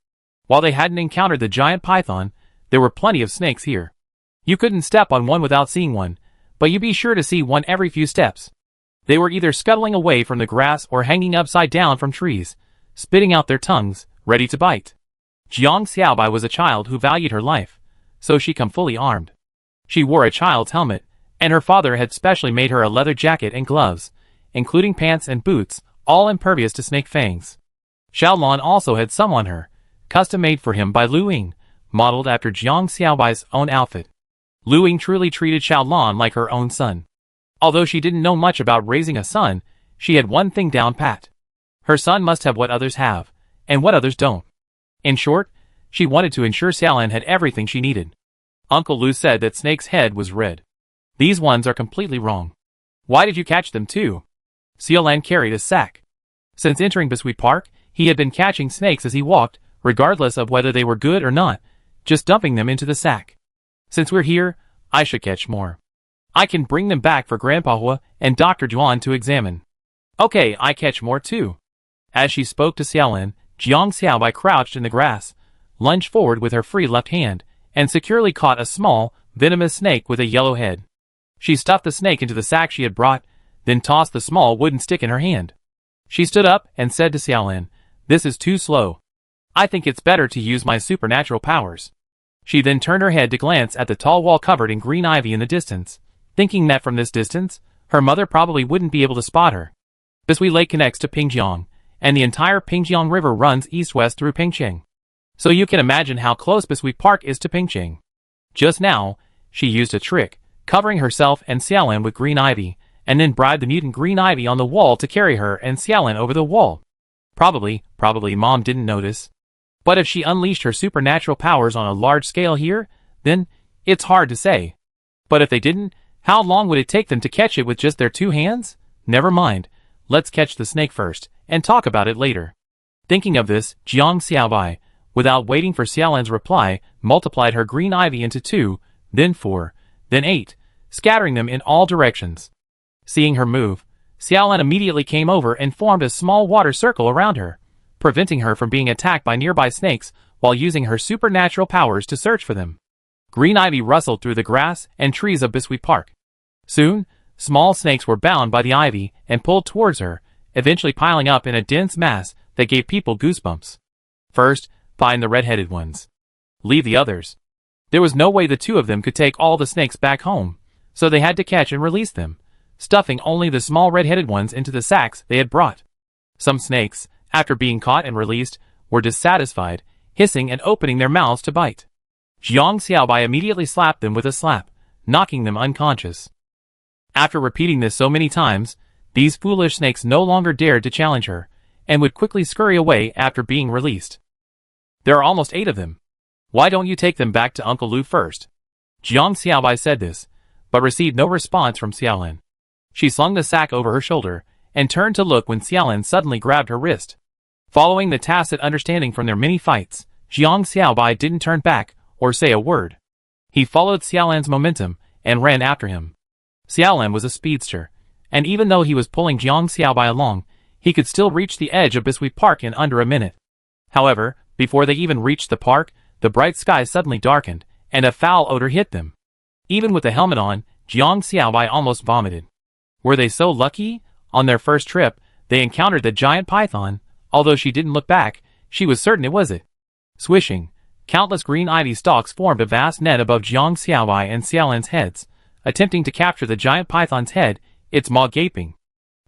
While they hadn't encountered the giant python, there were plenty of snakes here. You couldn't step on one without seeing one, but you'd be sure to see one every few steps. They were either scuttling away from the grass or hanging upside down from trees, spitting out their tongues, ready to bite. Jiang Xiaobai was a child who valued her life, so she came fully armed. She wore a child's helmet, and her father had specially made her a leather jacket and gloves, including pants and boots, all impervious to snake fangs. Xiaolan also had some on her, custom-made for him by Lu Ying, modeled after Jiang Xiaobai's own outfit. Lu Ying truly treated Xiaolan like her own son. Although she didn't know much about raising a son, she had one thing down pat. Her son must have what others have, and what others don't. In short, she wanted to ensure Xiaolan had everything she needed. Uncle Lu said that Snake's head was red. These ones are completely wrong. Why did you catch them too? Xiaolan carried a sack. Since entering Biscuit Park, he had been catching snakes as he walked, regardless of whether they were good or not, just dumping them into the sack. Since we're here, I should catch more. I can bring them back for Grandpa Hua and Dr. Juan to examine. Okay, I catch more too. As she spoke to Xiaolan, Jiang Xiaobai crouched in the grass, lunged forward with her free left hand, and securely caught a small, venomous snake with a yellow head. She stuffed the snake into the sack she had brought, then tossed the small wooden stick in her hand. She stood up and said to Xiaolan, "This is too slow. I think it's better to use my supernatural powers." She then turned her head to glance at the tall wall covered in green ivy in the distance, thinking that from this distance, her mother probably wouldn't be able to spot her. Biscuit Lake connects to Pingjiang, and the entire Pingjiang River runs east-west through Pingcheng. So you can imagine how close Biscuit Park is to Pingcheng. Just now, she used a trick, covering herself and Xiaolan with green ivy, and then bribed the mutant green ivy on the wall to carry her and Xiaolan over the wall. Probably Mom didn't notice. But if she unleashed her supernatural powers on a large scale here, then it's hard to say. But if they didn't, how long would it take them to catch it with just their 2 hands? Never mind, let's catch the snake first, and talk about it later. Thinking of this, Jiang Xiaobai, without waiting for Xiaolan's reply, multiplied her green ivy into 2, then 4, then 8, scattering them in all directions. Seeing her move, Xiaolan immediately came over and formed a small water circle around her, preventing her from being attacked by nearby snakes while using her supernatural powers to search for them. Green ivy rustled through the grass and trees of Biscuit Park. Soon, small snakes were bound by the ivy and pulled towards her, eventually piling up in a dense mass that gave people goosebumps. First, find the red-headed ones. Leave the others. There was no way the 2 of them could take all the snakes back home, so they had to catch and release them, stuffing only the small red-headed ones into the sacks they had brought. Some snakes, after being caught and released, were dissatisfied, hissing and opening their mouths to bite. Jiang Xiaobai immediately slapped them with a slap, knocking them unconscious. After repeating this so many times, these foolish snakes no longer dared to challenge her, and would quickly scurry away after being released. There are almost 8 of them. Why don't you take them back to Uncle Lu first? Jiang Xiaobai said this, but received no response from Xiaolan. She slung the sack over her shoulder, and turned to look when Xiaolan suddenly grabbed her wrist. Following the tacit understanding from their many fights, Jiang Xiaobai didn't turn back or say a word. He followed Xiaolan's momentum and ran after him. Xiaolan was a speedster, and even though he was pulling Jiang Xiaobai along, he could still reach the edge of Bisui Park in under a minute. However, before they even reached the park, the bright sky suddenly darkened, and a foul odor hit them. Even with the helmet on, Jiang Xiaobai almost vomited. Were they so lucky? On their first trip, they encountered the giant python. Although she didn't look back, she was certain it was it. Swishing, countless green ivy stalks formed a vast net above Jiang Xiaobai and Xiaolan's heads, attempting to capture the giant python's head, its maw gaping.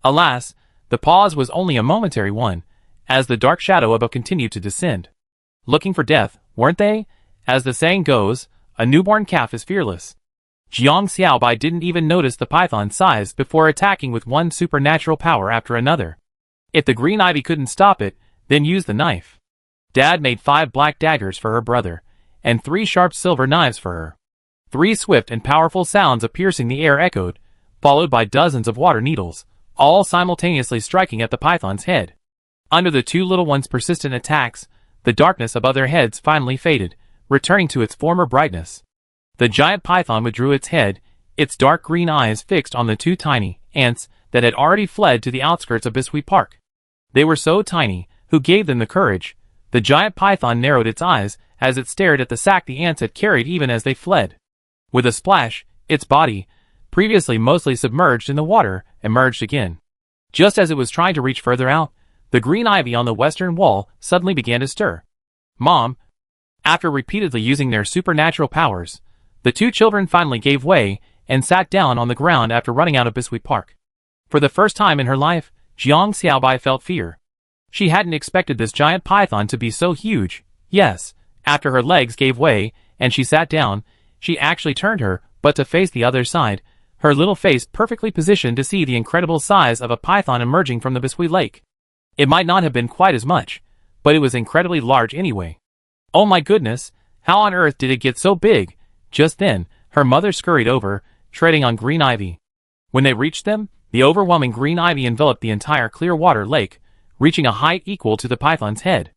Alas, the pause was only a momentary one, as the dark shadow above continued to descend. Looking for death, weren't they? As the saying goes, a newborn calf is fearless. Jiang Xiaobai didn't even notice the python's size before attacking with one supernatural power after another. If the green ivy couldn't stop it, then use the knife. Dad made 5 black daggers for her brother, and 3 sharp silver knives for her. 3 swift and powerful sounds of piercing the air echoed, followed by dozens of water needles, all simultaneously striking at the python's head. Under the 2 little ones' persistent attacks, the darkness above their heads finally faded, returning to its former brightness. The giant python withdrew its head, its dark green eyes fixed on the 2 tiny ants that had already fled to the outskirts of Bisui Park. They were so tiny, who gave them the courage? The giant python narrowed its eyes as it stared at the sack the ants had carried even as they fled. With a splash, its body, previously mostly submerged in the water, emerged again. Just as it was trying to reach further out, the green ivy on the western wall suddenly began to stir. Mom! After repeatedly using their supernatural powers, the 2 children finally gave way and sat down on the ground after running out of Bisui Park. For the first time in her life, Jiang Xiaobai felt fear. She hadn't expected this giant python to be so huge. Yes, after her legs gave way and she sat down, she actually turned her butt to face the other side, her little face perfectly positioned to see the incredible size of a python emerging from the Bisui Lake. It might not have been quite as much, but it was incredibly large anyway. Oh my goodness, how on earth did it get so big? Just then, her mother scurried over, treading on green ivy. When they reached them, the overwhelming green ivy enveloped the entire clear water lake, reaching a height equal to the python's head.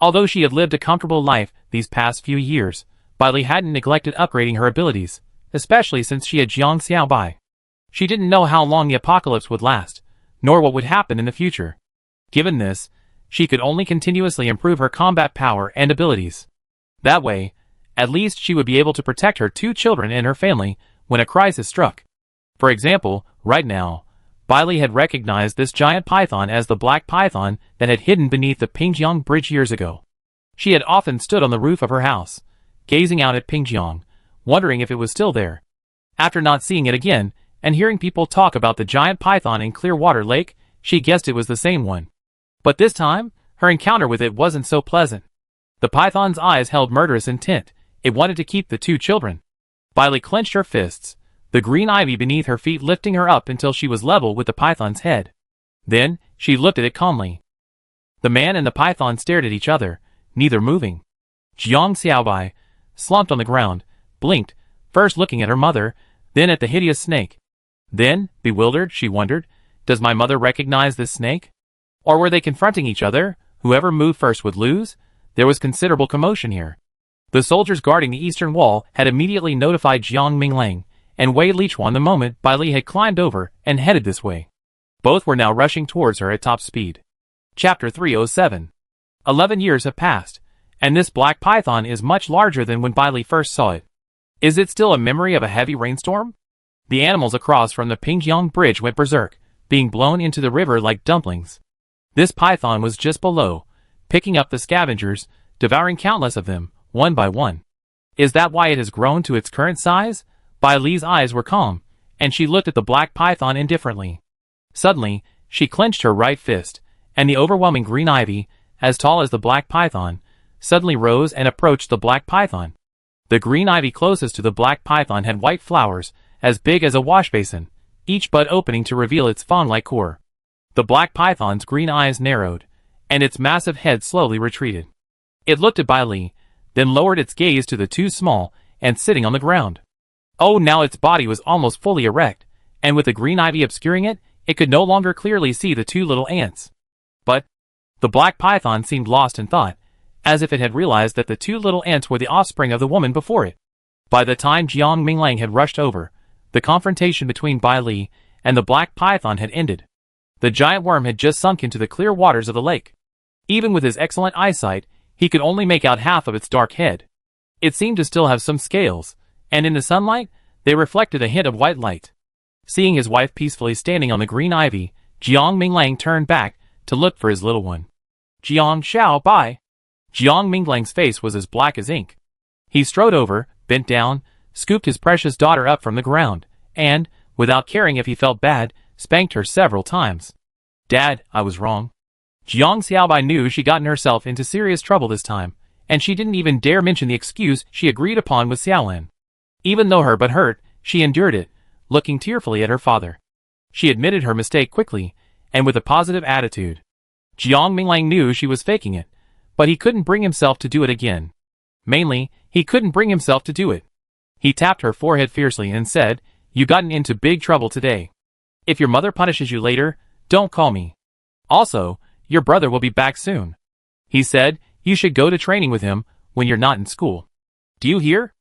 Although she had lived a comfortable life these past few years, Bailey hadn't neglected upgrading her abilities, especially since she had Jiang Xiaobai. She didn't know how long the apocalypse would last, nor what would happen in the future. Given this, she could only continuously improve her combat power and abilities. That way, at least she would be able to protect her 2 children and her family when a crisis struck. For example, right now, Bailey had recognized this giant python as the black python that had hidden beneath the Pingjiang Bridge years ago. She had often stood on the roof of her house, gazing out at Pingjiang, wondering if it was still there. After not seeing it again, and hearing people talk about the giant python in Clearwater Lake, she guessed it was the same one. But this time, her encounter with it wasn't so pleasant. The python's eyes held murderous intent. It wanted to keep the 2 children. Bailey clenched her fists, the green ivy beneath her feet lifting her up until she was level with the python's head. Then, she looked at it calmly. The man and the python stared at each other, neither moving. Jiang Xiaobai, slumped on the ground, blinked, first looking at her mother, then at the hideous snake. Then, bewildered, she wondered, does my mother recognize this snake? Or were they confronting each other? Whoever moved first would lose? There was considerable commotion here. The soldiers guarding the eastern wall had immediately notified Jiang Minglang and Wei Lichuan the moment Bailey had climbed over and headed this way. Both were now rushing towards her at top speed. Chapter 307. 11 years have passed, and this black python is much larger than when Bailey first saw it. Is it still a memory of a heavy rainstorm? The animals across from the Pingjiang Bridge went berserk, being blown into the river like dumplings. This python was just below, picking up the scavengers, devouring countless of them, one by one. Is that why it has grown to its current size? Bailey's eyes were calm, and she looked at the black python indifferently. Suddenly, she clenched her right fist, and the overwhelming green ivy, as tall as the black python, suddenly rose and approached the black python. The green ivy closest to the black python had white flowers, as big as a wash basin, each bud opening to reveal its fawn-like core. The black python's green eyes narrowed, and its massive head slowly retreated. It looked at Bailey, then lowered its gaze to the 2 small and sitting on the ground. Oh, now its body was almost fully erect, and with the green ivy obscuring it, it could no longer clearly see the 2 little ants. But the black python seemed lost in thought, as if it had realized that the 2 little ants were the offspring of the woman before it. By the time Jiang Minglang had rushed over, the confrontation between Bailey and the black python had ended. The giant worm had just sunk into the clear waters of the lake. Even with his excellent eyesight, he could only make out half of its dark head. It seemed to still have some scales, and in the sunlight, they reflected a hint of white light. Seeing his wife peacefully standing on the green ivy, Jiang Minglang turned back to look for his little one. Jiang Xiao Bai. Jiang Minglang's face was as black as ink. He strode over, bent down, scooped his precious daughter up from the ground, and, without caring if he felt bad, spanked her several times. Dad, I was wrong. Jiang Xiaobai knew she'd gotten herself into serious trouble this time, and she didn't even dare mention the excuse she agreed upon with Xiaolin. Even though her butt hurt, she endured it, looking tearfully at her father. She admitted her mistake quickly, and with a positive attitude. Jiang Minglang knew she was faking it, but he couldn't bring himself to do it again. Mainly, he couldn't bring himself to do it. He tapped her forehead fiercely and said, "You gotten into big trouble today. If your mother punishes you later, don't call me. Also, your brother will be back soon. He said you should go to training with him when you're not in school. Do you hear?"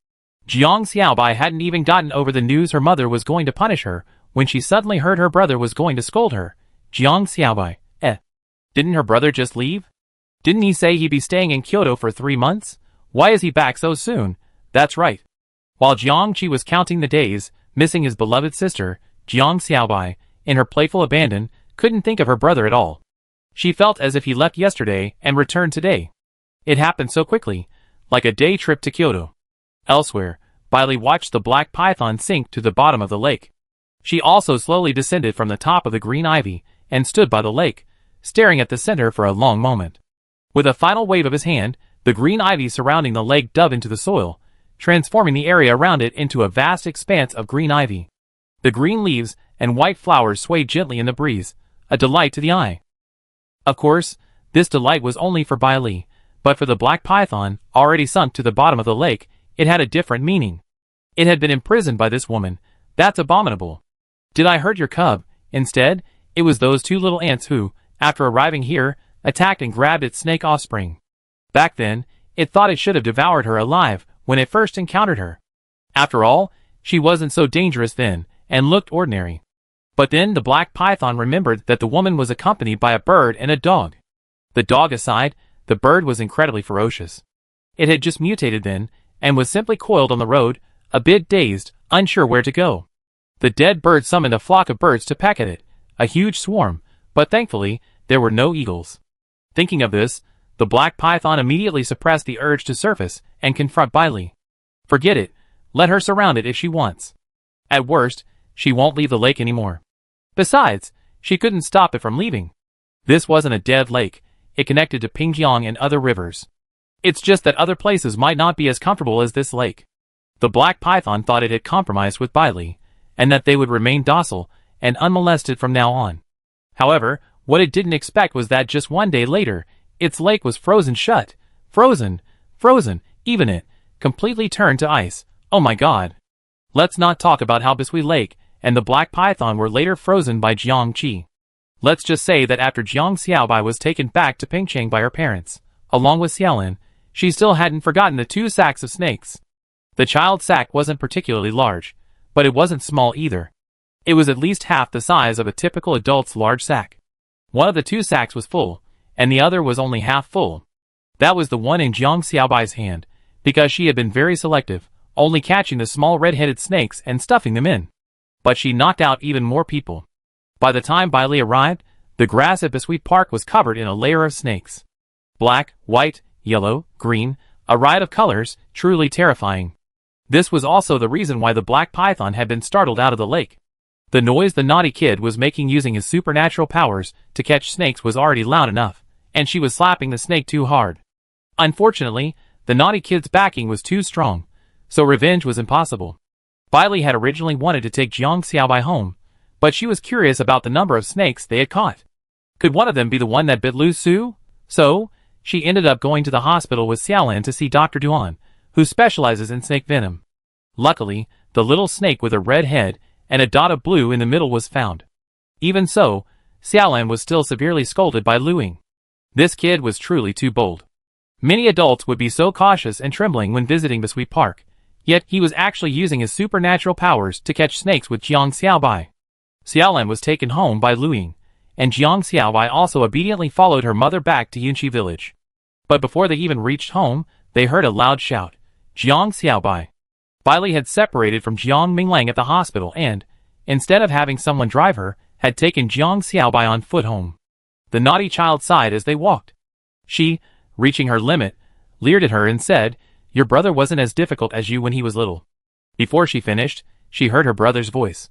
Jiang Xiaobai hadn't even gotten over the news her mother was going to punish her when she suddenly heard her brother was going to scold her. Jiang Xiaobai, didn't her brother just leave? Didn't he say he'd be staying in Kyoto for 3 months? Why is he back so soon? That's right. While Jiang Qi was counting the days, missing his beloved sister, Jiang Xiaobai, in her playful abandon, couldn't think of her brother at all. She felt as if he left yesterday and returned today. It happened so quickly, like a day trip to Kyoto. Elsewhere, Bailey watched the black python sink to the bottom of the lake. She also slowly descended from the top of the green ivy and stood by the lake, staring at the center for a long moment. With a final wave of his hand, the green ivy surrounding the lake dove into the soil, transforming the area around it into a vast expanse of green ivy. The green leaves and white flowers swayed gently in the breeze, a delight to the eye. Of course, this delight was only for Bailey, but for the black python, already sunk to the bottom of the lake, it had a different meaning. It had been imprisoned by this woman. That's abominable. Did I hurt your cub? Instead, it was those 2 little ants who, after arriving here, attacked and grabbed its snake offspring. Back then, it thought it should have devoured her alive when it first encountered her. After all, she wasn't so dangerous then, and looked ordinary. But then the black python remembered that the woman was accompanied by a bird and a dog. The dog aside, the bird was incredibly ferocious. It had just mutated then, and was simply coiled on the road, a bit dazed, unsure where to go. The dead bird summoned a flock of birds to peck at it, a huge swarm, but thankfully, there were no eagles. Thinking of this, the black python immediately suppressed the urge to surface and confront Bailey. Forget it, let her surround it if she wants. At worst, she won't leave the lake anymore. Besides, she couldn't stop it from leaving. This wasn't a dead lake, it connected to Pingjiang and other rivers. It's just that other places might not be as comfortable as this lake. The black python thought it had compromised with Bailey, and that they would remain docile and unmolested from now on. However, what it didn't expect was that just 1 day later, its lake was frozen shut. Frozen, even it, completely turned to ice. Oh my god. Let's not talk about how Bisui Lake and the black python were later frozen by Jiang Qi. Let's just say that after Jiang Xiaobai was taken back to Pingcheng by her parents, along with Xiaolin, she still hadn't forgotten the 2 sacks of snakes. The child's sack wasn't particularly large, but it wasn't small either. It was at least half the size of a typical adult's large sack. One of the 2 sacks was full, and the other was only half full. That was the one in Jiang Xiaobai's hand, because she had been very selective, only catching the small red-headed snakes and stuffing them in. But she knocked out even more people. By the time Bailey arrived, the grass at Bisui Park was covered in a layer of snakes. Black, white, yellow, green, a riot of colors, truly terrifying. This was also the reason why the black python had been startled out of the lake. The noise the naughty kid was making using his supernatural powers to catch snakes was already loud enough, and she was slapping the snake too hard. Unfortunately, the naughty kid's backing was too strong, so revenge was impossible. Bailey had originally wanted to take Jiang Xiaobai home, but she was curious about the number of snakes they had caught. Could one of them be the one that bit Lu Su? So, she ended up going to the hospital with Xiaolin to see Dr. Duan, who specializes in snake venom. Luckily, the little snake with a red head and a dot of blue in the middle was found. Even so, Xiaolin was still severely scolded by Luing. This kid was truly too bold. Many adults would be so cautious and trembling when visiting Bisui Park, yet he was actually using his supernatural powers to catch snakes with Jiang Xiaobai. Xiaolan was taken home by Luiying, and Jiang Xiaobai also obediently followed her mother back to Yunqi village. But before they even reached home, they heard a loud shout. Jiang Xiaobai. Bai Li had separated from Jiang Minglang at the hospital and, instead of having someone drive her, had taken Jiang Xiaobai on foot home. The naughty child sighed as they walked. She, reaching her limit, leered at her and said, "Your brother wasn't as difficult as you when he was little." Before she finished, she heard her brother's voice.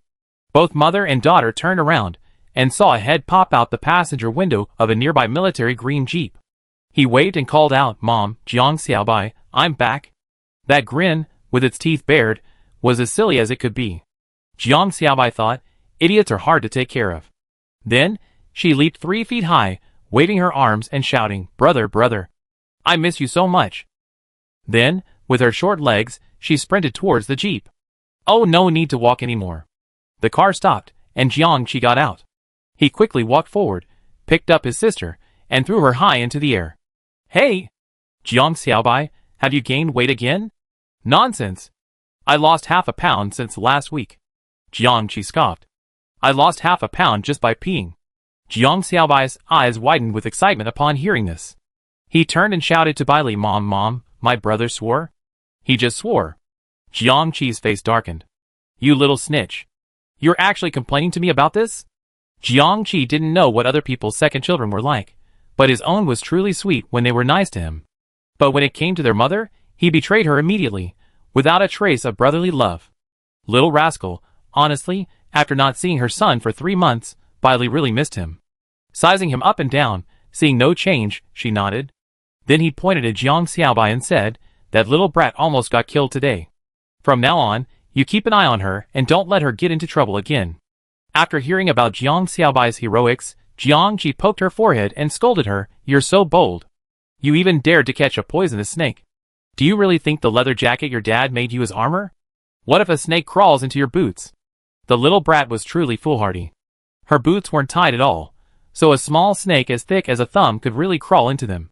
Both mother and daughter turned around and saw a head pop out the passenger window of a nearby military green jeep. He waved and called out, "Mom, Jiang Xiaobai, I'm back." That grin, with its teeth bared, was as silly as it could be. Jiang Xiaobai thought, idiots are hard to take care of. Then, she leaped 3 feet high, waving her arms and shouting, "Brother, brother, I miss you so much." Then, with her short legs, she sprinted towards the jeep. Oh, no need to walk anymore. The car stopped, and Jiangqi got out. He quickly walked forward, picked up his sister, and threw her high into the air. "Hey! Jiang Xiaobai, have you gained weight again?" "Nonsense! I lost half a pound since last week." Jiangqi scoffed. "I lost half a pound just by peeing." Jiang Xiaobai's eyes widened with excitement upon hearing this. He turned and shouted to Bai Li, Mom, my brother swore." "He just swore." Jiangqi's face darkened. "You little snitch. You're actually complaining to me about this?" Jiangqi didn't know what other people's second children were like, but his own was truly sweet when they were nice to him. But when it came to their mother, he betrayed her immediately, without a trace of brotherly love. Little rascal, honestly, after not seeing her son for 3 months, Bai Li really missed him. Sizing him up and down, seeing no change, she nodded. Then he pointed at Jiang Xiaobai and said, "That little brat almost got killed today. From now on, you keep an eye on her and don't let her get into trouble again." After hearing about Jiang Xiaobai's heroics, Jiangqi poked her forehead and scolded her, "You're so bold. You even dared to catch a poisonous snake. Do you really think the leather jacket your dad made you is armor? What if a snake crawls into your boots?" The little brat was truly foolhardy. Her boots weren't tied at all, so a small snake as thick as a thumb could really crawl into them.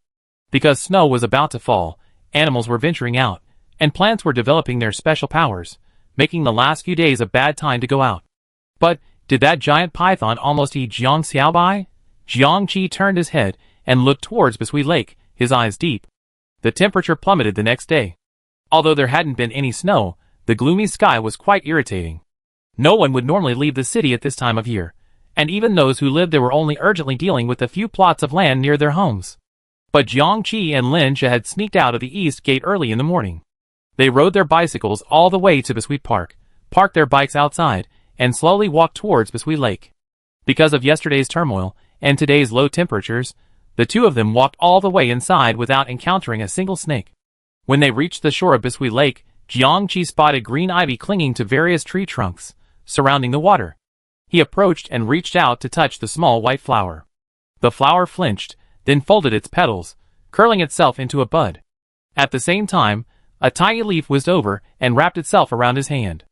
Because snow was about to fall, animals were venturing out, and plants were developing their special powers, making the last few days a bad time to go out. But, did that giant python almost eat Jiang Xiaobai? Jiangqi turned his head and looked towards Bisui Lake, his eyes deep. The temperature plummeted the next day. Although there hadn't been any snow, the gloomy sky was quite irritating. No one would normally leave the city at this time of year, and even those who lived there were only urgently dealing with the few plots of land near their homes. But Jiangqi and Lin Jia had sneaked out of the east gate early in the morning. They rode their bicycles all the way to Bisui Park, parked their bikes outside, and slowly walked towards Bisui Lake. Because of yesterday's turmoil and today's low temperatures, the two of them walked all the way inside without encountering a single snake. When they reached the shore of Bisui Lake, Jiangqi spotted green ivy clinging to various tree trunks, surrounding the water. He approached and reached out to touch the small white flower. The flower flinched, then folded its petals, curling itself into a bud. At the same time, a tiny leaf whizzed over and wrapped itself around his hand.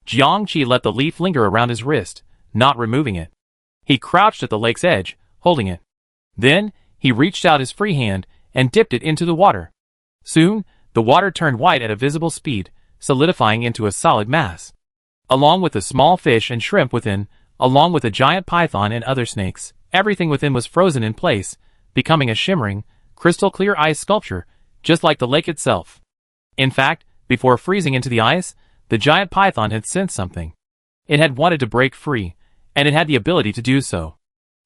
Jiangqi let the leaf linger around his wrist, not removing it. He crouched at the lake's edge, holding it. Then, he reached out his free hand and dipped it into the water. Soon, the water turned white at a visible speed, solidifying into a solid mass. Along with the small fish and shrimp within, along with a giant python and other snakes, everything within was frozen in place, becoming a shimmering, crystal-clear ice sculpture, just like the lake itself. In fact, before freezing into the ice, the giant python had sensed something. It had wanted to break free, and it had the ability to do so.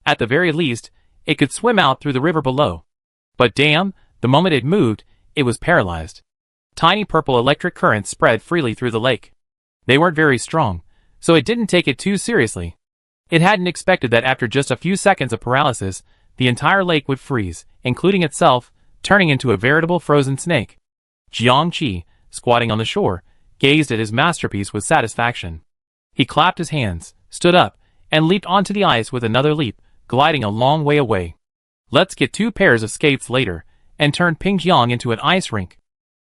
At the very least, it could swim out through the river below. But damn, the moment it moved, it was paralyzed. Tiny purple electric currents spread freely through the lake. They weren't very strong, so it didn't take it too seriously. It hadn't expected that after just a few seconds of paralysis, the entire lake would freeze, including itself, turning into a veritable frozen snake. Jiangqi, squatting on the shore, gazed at his masterpiece with satisfaction. He clapped his hands, stood up, and leaped onto the ice with another leap, gliding a long way away. "Let's get 2 pairs of skates later, and turn Pingjiang into an ice rink."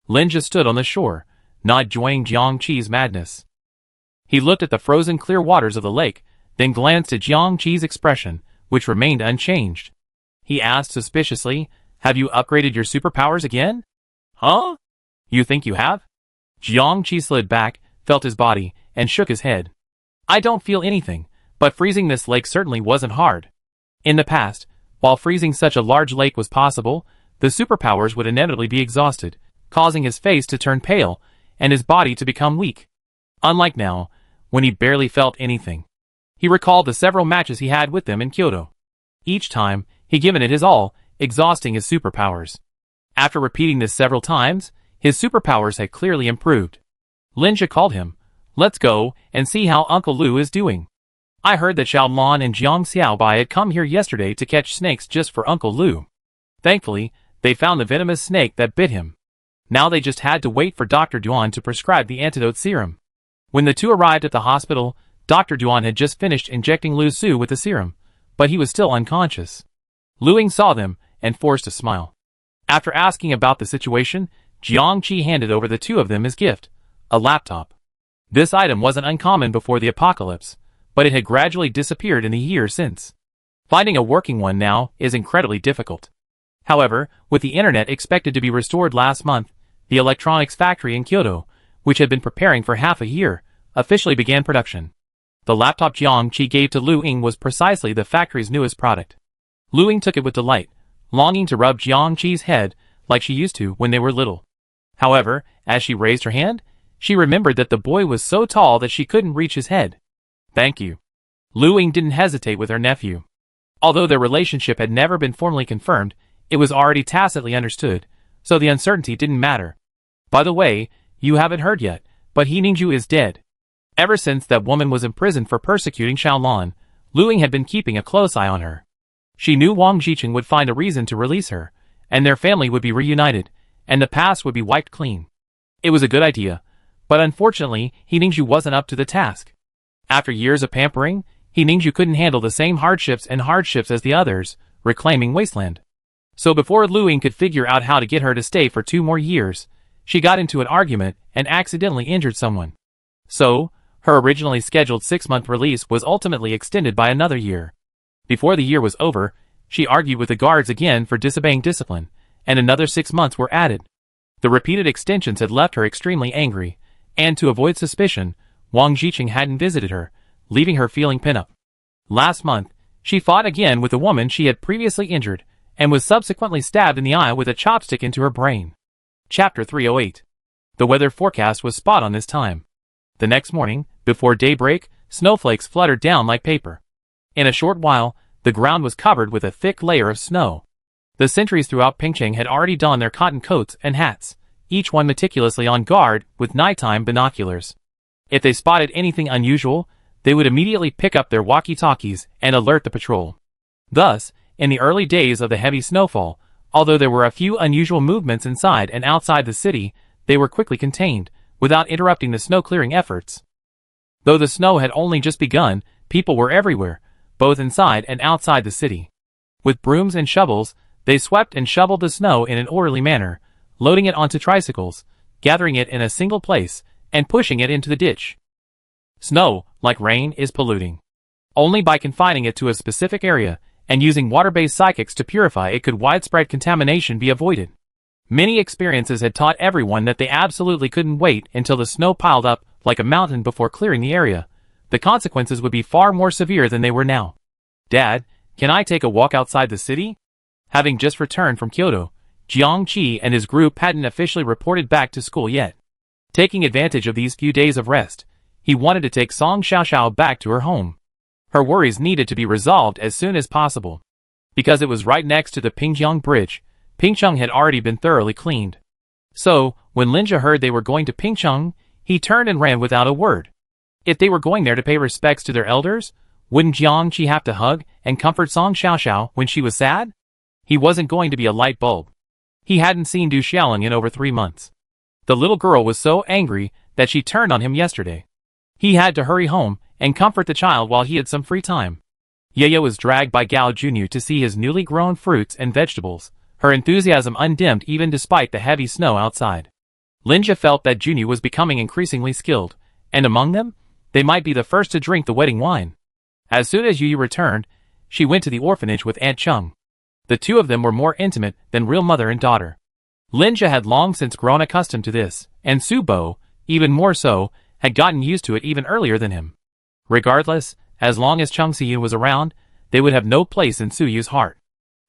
Lin Jia stood on the shore, not joining Jiangqi's madness. He looked at the frozen clear waters of the lake, then glanced at Jiangqi's expression, which remained unchanged. He asked suspiciously, "Have you upgraded your superpowers again?" "Huh? You think you have?" Jiangqi slid back, felt his body, and shook his head. "I don't feel anything, But freezing this lake certainly wasn't hard. In the past, while freezing such a large lake was possible, the superpowers would inevitably be exhausted, causing his face to turn pale and his body to become weak. Unlike now, when he barely felt anything. He recalled the several matches he had with them in Kyoto. Each time, he'd given it his all, exhausting his superpowers. After repeating this several times, his superpowers had clearly improved. Linja called him. "Let's go and see how Uncle Lu is doing. I heard that Xiaolon and Jiang Xiaobai had come here yesterday to catch snakes just for Uncle Lu. Thankfully, they found the venomous snake that bit him. Now they just had to wait for Dr. Duan to prescribe the antidote serum." When the two arrived at the hospital, Dr. Duan had just finished injecting Lu Su with the serum, but he was still unconscious. Lu Ying saw them and forced a smile. After asking about the situation, Jiang Qi handed over the two of them his gift, a laptop. This item wasn't uncommon before the apocalypse, but it had gradually disappeared in the years since. Finding a working one now is incredibly difficult. However, with the internet expected to be restored last month, the electronics factory in Kyoto, which had been preparing for half a year, officially began production. The laptop Jiang Qi gave to Lu Ying was precisely the factory's newest product. Lu Ying took it with delight, longing to rub Jiang Qi's head like she used to when they were little. However, as she raised her hand, she remembered that the boy was so tall that she couldn't reach his head. "Thank you." Lu Ying didn't hesitate with her nephew. Although their relationship had never been formally confirmed, it was already tacitly understood, so the uncertainty didn't matter. "By the way, you haven't heard yet, but He Ningju is dead." Ever since that woman was imprisoned for persecuting Xiaolon, Lu Ying had been keeping a close eye on her. She knew Wang Jiqing would find a reason to release her, and their family would be reunited, and the past would be wiped clean. It was a good idea, but unfortunately, He Ningju wasn't up to the task. After years of pampering, He Ningju couldn't handle the same hardships as the others, reclaiming wasteland. So before Lu Ying could figure out how to get her to stay for 2 more years, she got into an argument and accidentally injured someone. So, her originally scheduled 6-month release was ultimately extended by another year. Before the year was over, she argued with the guards again for disobeying discipline, and another 6 months were added. The repeated extensions had left her extremely angry, and to avoid suspicion, Wang Jiqing hadn't visited her, leaving her feeling pin-up. Last month, she fought again with the woman she had previously injured, and was subsequently stabbed in the eye with a chopstick into her brain. Chapter 308. The weather forecast was spot on this time. The next morning, before daybreak, snowflakes fluttered down like paper. In a short while, the ground was covered with a thick layer of snow. The sentries throughout Pingcheng had already donned their cotton coats and hats, each one meticulously on guard with nighttime binoculars. If they spotted anything unusual, they would immediately pick up their walkie-talkies and alert the patrol. Thus, in the early days of the heavy snowfall, although there were a few unusual movements inside and outside the city, they were quickly contained, without interrupting the snow-clearing efforts. Though the snow had only just begun, people were everywhere, both inside and outside the city. With brooms and shovels, they swept and shoveled the snow in an orderly manner, loading it onto tricycles, gathering it in a single place, and pushing it into the ditch. Snow, like rain, is polluting. Only by confining it to a specific area, and using water-based psychics to purify it could widespread contamination be avoided. Many experiences had taught everyone that they absolutely couldn't wait until the snow piled up like a mountain before clearing the area. The consequences would be far more severe than they were now. "Dad, can I take a walk outside the city?" Having just returned from Kyoto, Jiang Qi and his group hadn't officially reported back to school yet. Taking advantage of these few days of rest, he wanted to take Song Xiaoxiao back to her home. Her worries needed to be resolved as soon as possible. Because it was right next to the Pingjiang Bridge, Pingcheng had already been thoroughly cleaned. So, when Linja heard they were going to Pingcheng, he turned and ran without a word. If they were going there to pay respects to their elders, wouldn't Jiang Qi have to hug and comfort Song Xiaoxiao when she was sad? He wasn't going to be a light bulb. He hadn't seen Du Xiaoling in over 3 months. The little girl was so angry that she turned on him yesterday. He had to hurry home and comfort the child while he had some free time. Yaya was dragged by Gao Junyu to see his newly grown fruits and vegetables, her enthusiasm undimmed even despite the heavy snow outside. Linja felt that Junyu was becoming increasingly skilled, and among them, they might be the first to drink the wedding wine. As soon as Yuyu returned, she went to the orphanage with Aunt Chung. The two of them were more intimate than real mother and daughter. Linja had long since grown accustomed to this, and Su Bo, even more so, had gotten used to it even earlier than him. Regardless, as long as Chung Si-yun was around, they would have no place in Su-yu's heart.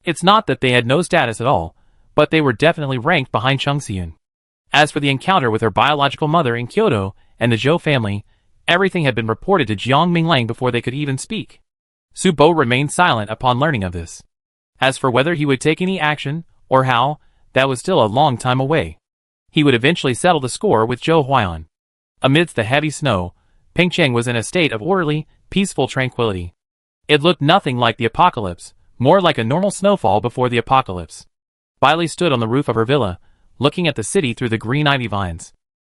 It's not that they had no status at all, but they were definitely ranked behind Chung Si-yun. As for the encounter with her biological mother in Kyoto and the Zhou family, everything had been reported to Jiang Minglang before they could even speak. Su Bo remained silent upon learning of this. As for whether he would take any action, or how, that was still a long time away. He would eventually settle the score with Zhou Huan. Amidst the heavy snow, Pingcheng was in a state of orderly, peaceful tranquility. It looked nothing like the apocalypse, more like a normal snowfall before the apocalypse. Bailey stood on the roof of her villa, looking at the city through the green ivy vines.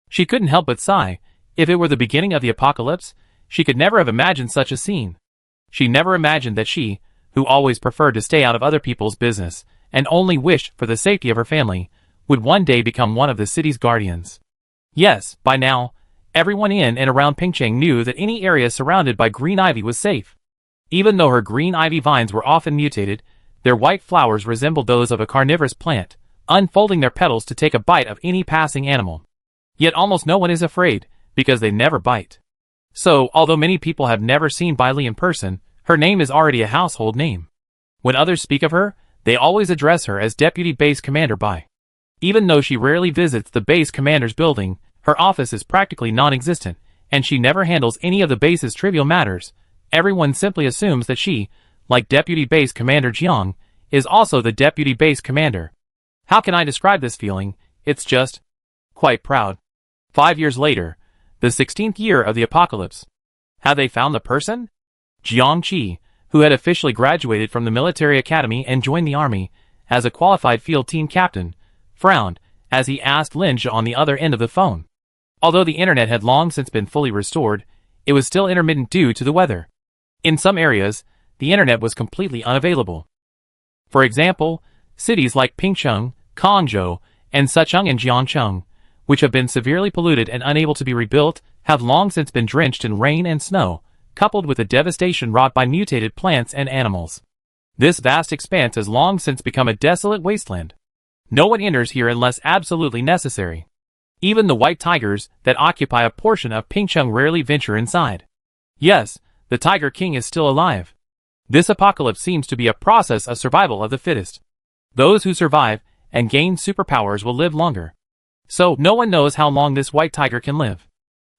She couldn't help but sigh. If it were the beginning of the apocalypse, she could never have imagined such a scene. She never imagined that she, who always preferred to stay out of other people's business, and only wished for the safety of her family, would one day become one of the city's guardians. Yes, by now, everyone in and around Pingcheng knew that any area surrounded by green ivy was safe. Even though her green ivy vines were often mutated, their white flowers resembled those of a carnivorous plant, unfolding their petals to take a bite of any passing animal. Yet almost no one is afraid, because they never bite. So, although many people have never seen Bailey in person, her name is already a household name. When others speak of her, they always address her as Deputy Base Commander Bai. Even though she rarely visits the base commander's building, her office is practically non-existent, and she never handles any of the base's trivial matters. Everyone simply assumes that she, like Deputy Base Commander Jiang, is also the Deputy Base Commander. How can I describe this feeling? It's just quite proud. 5 years later, the 16th year of the apocalypse. Have they found the person? Jiang Qi, who had officially graduated from the military academy and joined the army as a qualified field team captain, frowned as he asked Lin Zhe on the other end of the phone. Although the internet had long since been fully restored, it was still intermittent due to the weather. In some areas, the internet was completely unavailable. For example, cities like Pingcheng, Kangzhou, and Sicheng and Jiangcheng, which have been severely polluted and unable to be rebuilt, have long since been drenched in rain and snow, coupled with the devastation wrought by mutated plants and animals. This vast expanse has long since become a desolate wasteland. No one enters here unless absolutely necessary. Even the white tigers that occupy a portion of Pingcheng rarely venture inside. Yes, the Tiger King is still alive. This apocalypse seems to be a process of survival of the fittest. Those who survive and gain superpowers will live longer. So, no one knows how long this white tiger can live.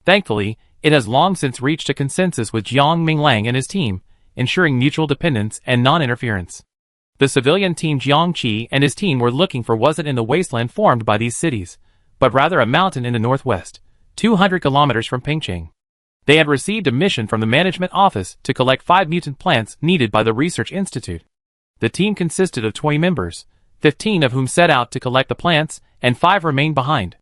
Thankfully, it has long since reached a consensus with Jiang Minglang and his team, ensuring mutual dependence and non-interference. The civilian team Jiang Qi and his team were looking for wasn't in the wasteland formed by these cities, but rather a mountain in the northwest, 200 kilometers from Pingcheng. They had received a mission from the management office to collect 5 mutant plants needed by the research institute. The team consisted of 20 members, 15 of whom set out to collect the plants, and 5 remained behind.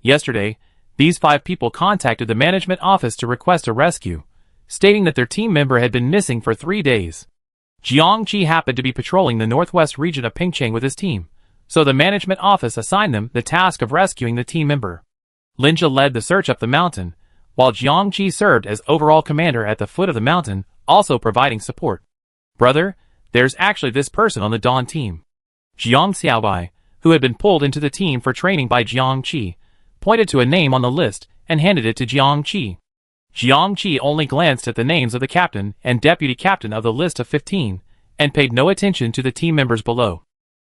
Yesterday, these 5 people contacted the management office to request a rescue, stating that their team member had been missing for 3 days. Jiang Qi happened to be patrolling the northwest region of Pingcheng with his team, so the management office assigned them the task of rescuing the team member. Lin Zhe led the search up the mountain, while Jiang Qi served as overall commander at the foot of the mountain, also providing support. Brother, there's actually this person on the Dawn team. Jiang Xiaobai, who had been pulled into the team for training by Jiang Qi, pointed to a name on the list and handed it to Jiang Qi. Jiang Qi only glanced at the names of the captain and deputy captain of the list of 15, and paid no attention to the team members below.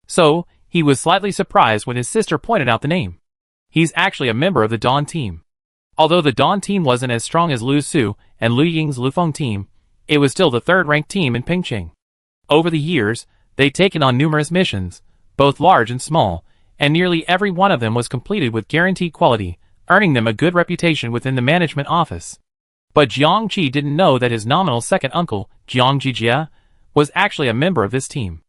So, he was slightly surprised when his sister pointed out the name. He's actually a member of the Dawn team. Although the Dawn team wasn't as strong as Lu Su and Lu Ying's Lufeng team, it was still the third-ranked team in Pingcheng. Over the years, they'd taken on numerous missions, both large and small, and nearly every one of them was completed with guaranteed quality, earning them a good reputation within the management office. But Jiang Qi didn't know that his nominal second uncle, Jiang Jijia, was actually a member of this team.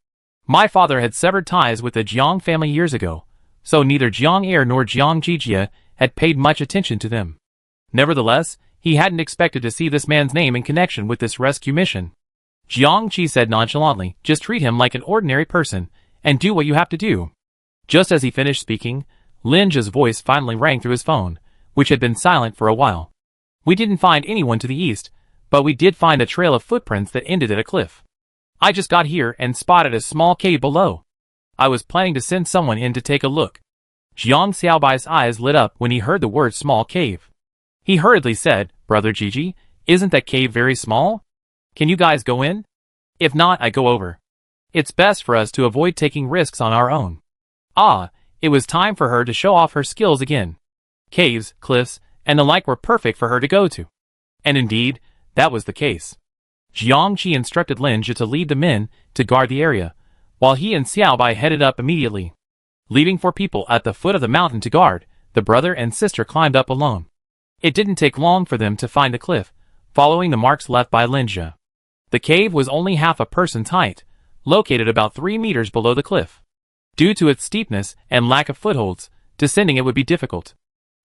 My father had severed ties with the Jiang family years ago, so neither Jiang Er nor Jiang Jijia had paid much attention to them. Nevertheless, he hadn't expected to see this man's name in connection with this rescue mission. Jiang Qi said nonchalantly, "Just treat him like an ordinary person, and do what you have to do." Just as he finished speaking, Lin Zhe's voice finally rang through his phone, which had been silent for a while. "We didn't find anyone to the east, but we did find a trail of footprints that ended at a cliff. I just got here and spotted a small cave below. I was planning to send someone in to take a look." Jiang Xiaobai's eyes lit up when he heard the word small cave. He hurriedly said, "Brother Jiji, isn't that cave very small?" Can you guys go in? If not, I go over. It's best for us to avoid taking risks on our own. It was time for her to show off her skills again. Caves, cliffs, and the like were perfect for her to go to. And indeed, that was the case. Jiangqi instructed Lin Jie to lead the men to guard the area, while he and Xiaobai headed up immediately. Leaving 4 people at the foot of the mountain to guard, the brother and sister climbed up alone. It didn't take long for them to find the cliff, following the marks left by Lin Jie. The cave was only half a person's height, located about 3 meters below the cliff. Due to its steepness and lack of footholds, descending it would be difficult.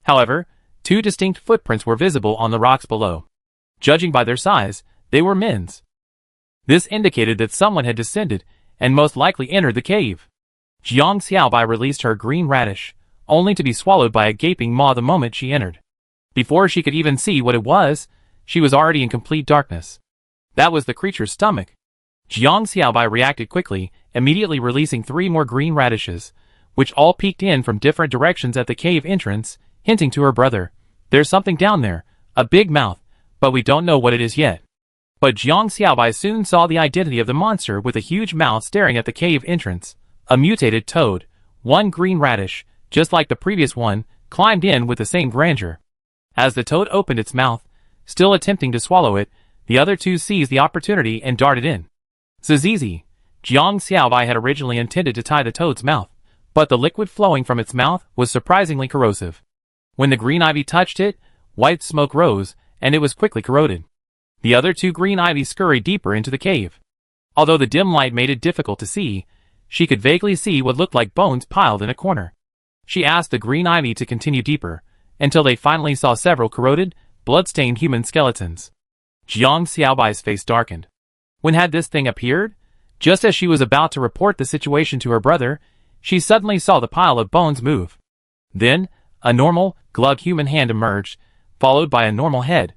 However, 2 distinct footprints were visible on the rocks below. Judging by their size, they were men's. This indicated that someone had descended and most likely entered the cave. Jiang Xiaobai released her green radish, only to be swallowed by a gaping maw the moment she entered. Before she could even see what it was, she was already in complete darkness. That was the creature's stomach. Jiang Xiaobai reacted quickly, immediately releasing 3 more green radishes, which all peeked in from different directions at the cave entrance, hinting to her brother, "There's something down there, a big mouth, but we don't know what it is yet." But Jiang Xiaobai soon saw the identity of the monster with a huge mouth staring at the cave entrance. A mutated toad, 1 green radish, just like the previous one, climbed in with the same grandeur. As the toad opened its mouth, still attempting to swallow it, the other 2 seized the opportunity and darted in. Zizizi. Jiang Xiaobai had originally intended to tie the toad's mouth, but the liquid flowing from its mouth was surprisingly corrosive. When the green ivy touched it, white smoke rose, and it was quickly corroded. The other 2 green ivies scurried deeper into the cave. Although the dim light made it difficult to see, she could vaguely see what looked like bones piled in a corner. She asked the green ivy to continue deeper, until they finally saw several corroded, blood-stained human skeletons. Jiang Xiaobai's face darkened. When had this thing appeared? Just as she was about to report the situation to her brother, she suddenly saw the pile of bones move. Then, a normal, gloved human hand emerged, followed by a normal head.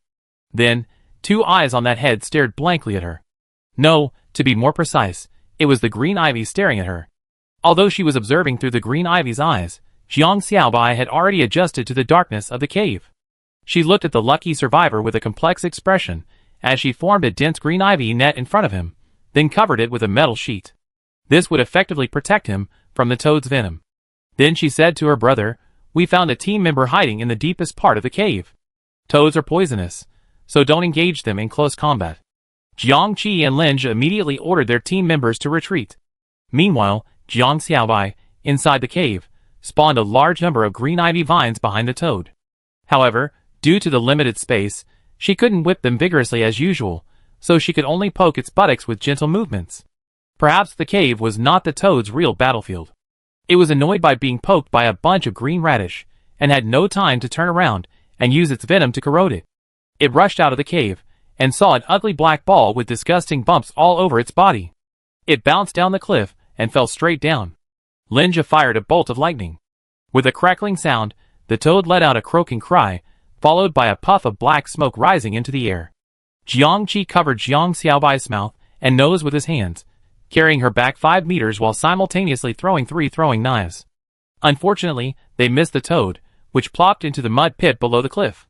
Then, 2 eyes on that head stared blankly at her. No, to be more precise, it was the green ivy staring at her. Although she was observing through the green ivy's eyes, Jiang Xiaobai had already adjusted to the darkness of the cave. She looked at the lucky survivor with a complex expression, as she formed a dense green ivy net in front of him, then covered it with a metal sheet. This would effectively protect him from the toad's venom. Then she said to her brother, "We found a team member hiding in the deepest part of the cave. Toads are poisonous, so don't engage them in close combat." Jiang Qi and Lin Jie immediately ordered their team members to retreat. Meanwhile, Jiang Xiaobai, inside the cave, spawned a large number of green ivy vines behind the toad. However, due to the limited space, she couldn't whip them vigorously as usual, so she could only poke its buttocks with gentle movements. Perhaps the cave was not the toad's real battlefield. It was annoyed by being poked by a bunch of green radish, and had no time to turn around and use its venom to corrode it. It rushed out of the cave, and saw an ugly black ball with disgusting bumps all over its body. It bounced down the cliff, and fell straight down. Lin Jie fired a bolt of lightning. With a crackling sound, the toad let out a croaking cry, followed by a puff of black smoke rising into the air. Jiang Qi covered Jiang Xiaobai's mouth and nose with his hands, carrying her back 5 meters while simultaneously throwing 3 throwing knives. Unfortunately, they missed the toad, which plopped into the mud pit below the cliff.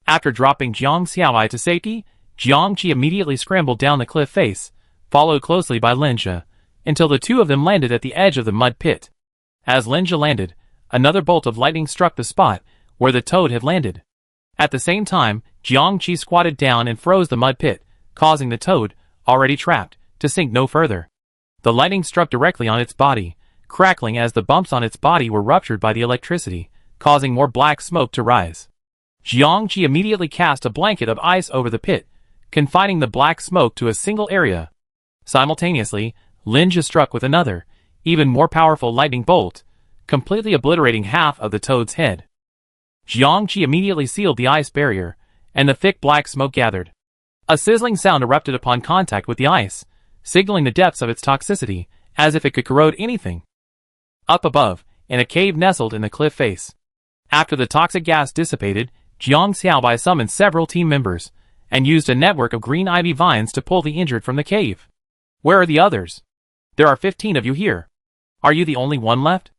After dropping Jiang Xiaobai to safety, Jiang Qi immediately scrambled down the cliff face, followed closely by Lin Jie, until the 2 of them landed at the edge of the mud pit. As Lin Jie landed, another bolt of lightning struck the spot where the toad had landed. At the same time, Jiang Qi squatted down and froze the mud pit, causing the toad, already trapped, to sink no further. The lightning struck directly on its body, crackling as the bumps on its body were ruptured by the electricity, causing more black smoke to rise. Jiang Qi immediately cast a blanket of ice over the pit, confining the black smoke to a single area. Simultaneously, Lin Jie struck with another, even more powerful lightning bolt, completely obliterating half of the toad's head. Jiang Qi immediately sealed the ice barrier, and the thick black smoke gathered. A sizzling sound erupted upon contact with the ice, signaling the depths of its toxicity, as if it could corrode anything. Up above, in a cave nestled in the cliff face. After the toxic gas dissipated, Jiang Xiaobai summoned several team members, and used a network of green ivy vines to pull the injured from the cave. "Where are the others? There are 15 of you here. Are you the only one left?"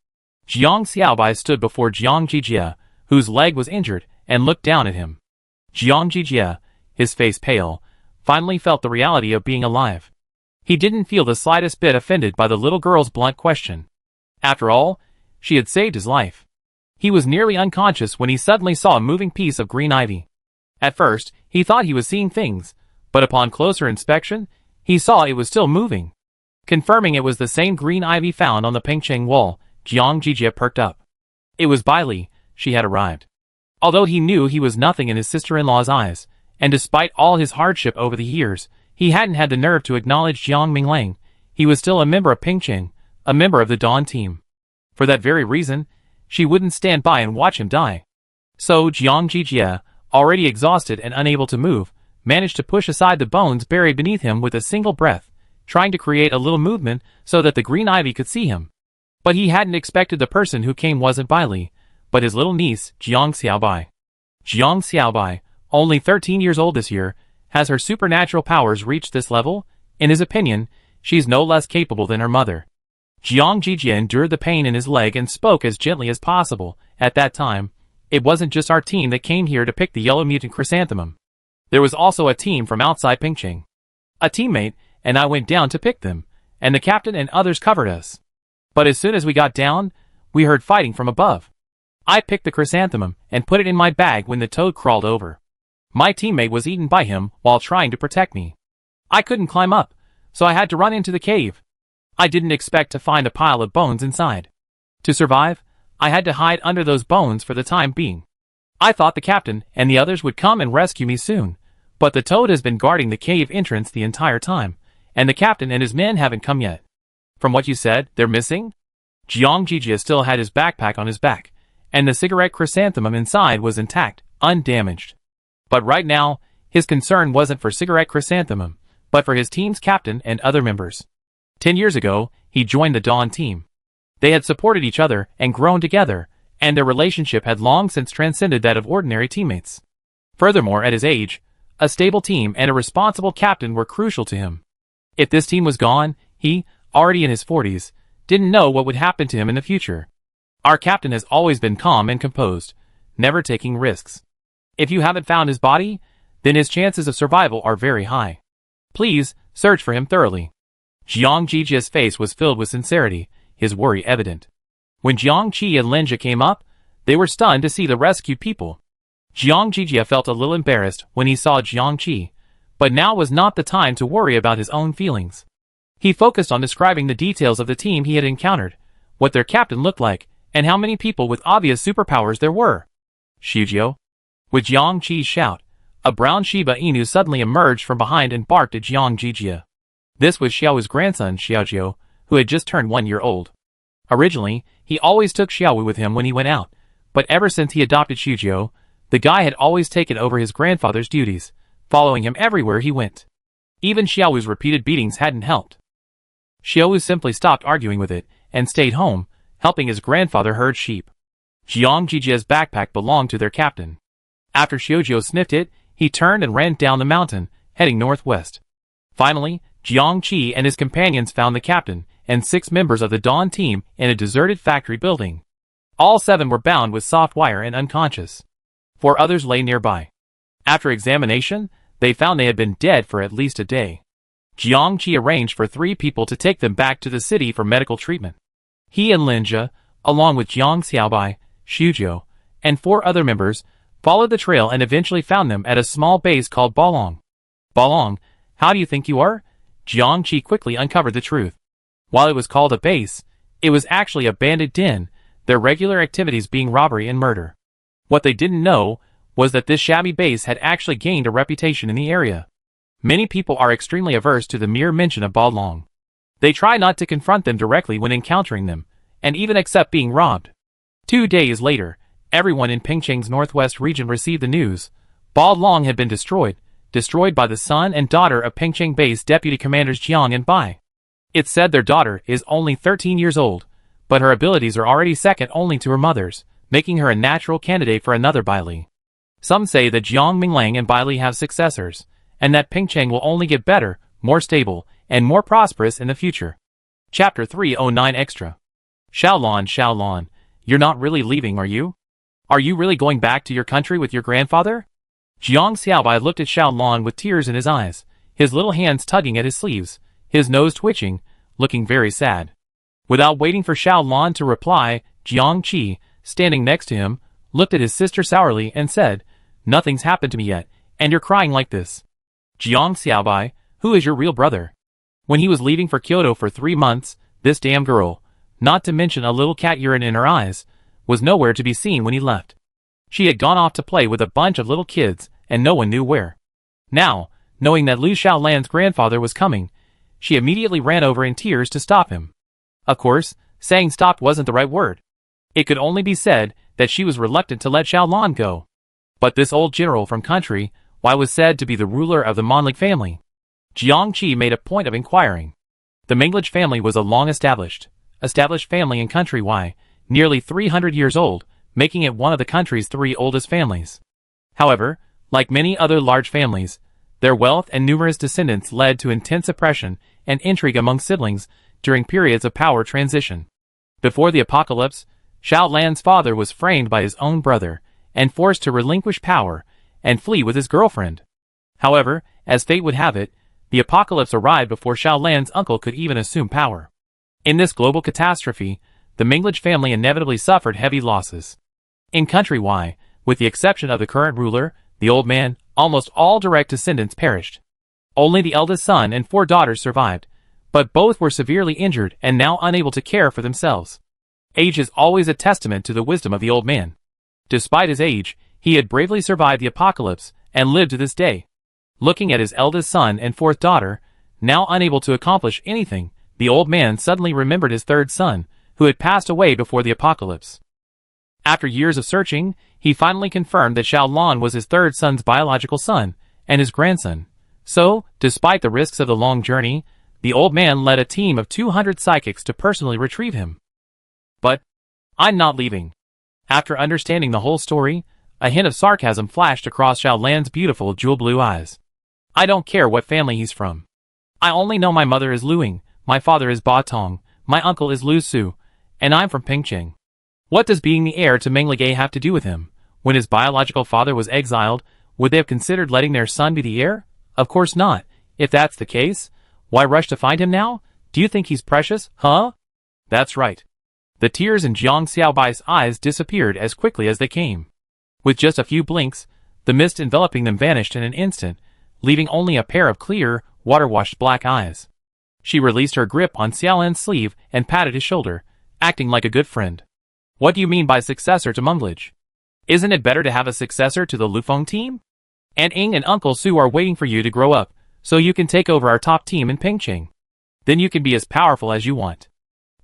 Jiang Xiaobai stood before Jiang Jijie, whose leg was injured, and looked down at him. Jiang Jijie, his face pale, finally felt the reality of being alive. He didn't feel the slightest bit offended by the little girl's blunt question. After all, she had saved his life. He was nearly unconscious when he suddenly saw a moving piece of green ivy. At first, he thought he was seeing things, but upon closer inspection, he saw it was still moving. Confirming it was the same green ivy found on the Pengcheng wall, Jiang Jijie perked up. It was Bai Li. She had arrived. Although he knew he was nothing in his sister-in-law's eyes, and despite all his hardship over the years, he hadn't had the nerve to acknowledge Jiang Minglang. He was still a member of Pengcheng, a member of the Dawn team. For that very reason, she wouldn't stand by and watch him die. So Jiang Jijie, already exhausted and unable to move, managed to push aside the bones buried beneath him with a single breath, trying to create a little movement so that the green ivy could see him. But he hadn't expected the person who came wasn't Bai Li, but his little niece, Jiang Xiaobai. Jiang Xiaobai, only 13 years old this year, has her supernatural powers reached this level? In his opinion, she's no less capable than her mother. Jiang Jijie endured the pain in his leg and spoke as gently as possible. At that time, it wasn't just our team that came here to pick the yellow mutant chrysanthemum. There was also a team from outside Pengcheng. A teammate and I went down to pick them, and the captain and others covered us. But as soon as we got down, we heard fighting from above. I picked the chrysanthemum and put it in my bag when the toad crawled over. My teammate was eaten by him while trying to protect me. I couldn't climb up, so I had to run into the cave. I didn't expect to find a pile of bones inside. To survive, I had to hide under those bones for the time being. I thought the captain and the others would come and rescue me soon, but the toad has been guarding the cave entrance the entire time, and the captain and his men haven't come yet. From what you said, they're missing? Jiang Jijie still had his backpack on his back, and the cigarette chrysanthemum inside was intact, undamaged. But right now, his concern wasn't for cigarette chrysanthemum, but for his team's captain and other members. 10 years ago, he joined the Dawn team. They had supported each other and grown together, and their relationship had long since transcended that of ordinary teammates. Furthermore, at his age, a stable team and a responsible captain were crucial to him. If this team was gone, he, already in his 40s, didn't know what would happen to him in the future. Our captain has always been calm and composed, never taking risks. If you haven't found his body, then his chances of survival are very high. Please, search for him thoroughly. Jiang Jijie's face was filled with sincerity, his worry evident. When Jiang Qi and Linja came up, they were stunned to see the rescued people. Jiang Jijie felt a little embarrassed when he saw Jiang Qi, but now was not the time to worry about his own feelings. He focused on describing the details of the team he had encountered, what their captain looked like, and how many people with obvious superpowers there were. Xiujiu. With Jiang Qi's shout, a brown Shiba Inu suddenly emerged from behind and barked at Jiang Jijie. This was Xiao's grandson Xiaojiu, who had just turned 1 year old. Originally, he always took Xiaowu with him when he went out, but ever since he adopted Xiujiu, the guy had always taken over his grandfather's duties, following him everywhere he went. Even Xiaowu's repeated beatings hadn't helped. Xiaowu simply stopped arguing with it, and stayed home, helping his grandfather herd sheep. Jiang Jijie's backpack belonged to their captain. After Xiujiu sniffed it, he turned and ran down the mountain, heading northwest. Finally, Jiang Qi and his companions found the captain and 6 members of the Dawn team in a deserted factory building. All 7 were bound with soft wire and unconscious. 4 others lay nearby. After examination, they found they had been dead for at least a day. Jiang Qi arranged for 3 people to take them back to the city for medical treatment. He and Linja, along with Jiang Xiaobai, Xiujiu, and 4 other members, followed the trail and eventually found them at a small base called Balong. Balong, how do you think you are? Jiang Qi quickly uncovered the truth. While it was called a base, it was actually a bandit den, their regular activities being robbery and murder. What they didn't know was that this shabby base had actually gained a reputation in the area. Many people are extremely averse to the mere mention of Balong. They try not to confront them directly when encountering them, and even accept being robbed. 2 days later, everyone in Pengcheng's northwest region received the news. Balong had been destroyed by the son and daughter of Pengcheng Base Deputy Commanders Jiang and Bai. It's said their daughter is only 13 years old, but her abilities are already second only to her mother's, making her a natural candidate for another Bai Li. Some say that Jiang Minglang and Bai Li have successors, and that Pengcheng will only get better, more stable, and more prosperous in the future. Chapter 309 Extra. Xiaolon, you're not really leaving, are you? Are you really going back to your country with your grandfather? Jiang Xiaobai looked at Xiaolon with tears in his eyes. his little hands tugging at his sleeves, his nose twitching, looking very sad. Without waiting for Xiao Lan to reply, Jiang Qi, standing next to him, looked at his sister sourly and said, "Nothing's happened to me yet, and you're crying like this. Jiang Xiaobai, who is your real brother? When he was leaving for Kyoto for 3 months, this damn girl, not to mention a little cat urine in her eyes, was nowhere to be seen when he left. She had gone off to play with a bunch of little kids, and no one knew where. Now, knowing that Lu Xiaolan's grandfather was coming, she immediately ran over in tears to stop him. Of course, saying stopped wasn't the right word. It could only be said that she was reluctant to let Xiaolan go. But this old general from country, why was said to be the ruler of the Monlig family? Jiang Qi made a point of inquiring. The Menglich family was a long-established family in country Y, nearly 300 years old, making it one of the country's 3 oldest families. However, like many other large families, their wealth and numerous descendants led to intense oppression and intrigue among siblings during periods of power transition. Before the apocalypse, Xiao Lan's father was framed by his own brother and forced to relinquish power and flee with his girlfriend. However, as fate would have it, the apocalypse arrived before Xiao Lan's uncle could even assume power. In this global catastrophe, the Menglich family inevitably suffered heavy losses. In country Y, with the exception of the current ruler, the old man, almost all direct descendants perished. Only the eldest son and 4 daughters survived, but both were severely injured and now unable to care for themselves. Age is always a testament to the wisdom of the old man. Despite his age, he had bravely survived the apocalypse and lived to this day. Looking at his eldest son and 4th daughter, now unable to accomplish anything, the old man suddenly remembered his 3rd son, who had passed away before the apocalypse. After years of searching, he finally confirmed that Xiao Lan was his 3rd son's biological son, and his grandson. So, despite the risks of the long journey, the old man led a team of 200 psychics to personally retrieve him. But, I'm not leaving. After understanding the whole story, a hint of sarcasm flashed across Xiao Lan's beautiful jewel blue eyes. I don't care what family he's from. I only know my mother is Luing, my father is Ba Tong, my uncle is Lu Su, and I'm from Pingqing. What does being the heir to Menglige have to do with him? When his biological father was exiled, would they have considered letting their son be the heir? Of course not. If that's the case, why rush to find him now? Do you think he's precious, huh? That's right. The tears in Jiang Xiaobai's eyes disappeared as quickly as they came. With just a few blinks, the mist enveloping them vanished in an instant, leaving only a pair of clear, water-washed black eyes. She released her grip on Xiaolan's sleeve and patted his shoulder, acting like a good friend. What do you mean by successor to Menglich? Isn't it better to have a successor to the Lufeng team? Aunt Ing and Uncle Su are waiting for you to grow up, so you can take over our top team in Pingqing. Then you can be as powerful as you want.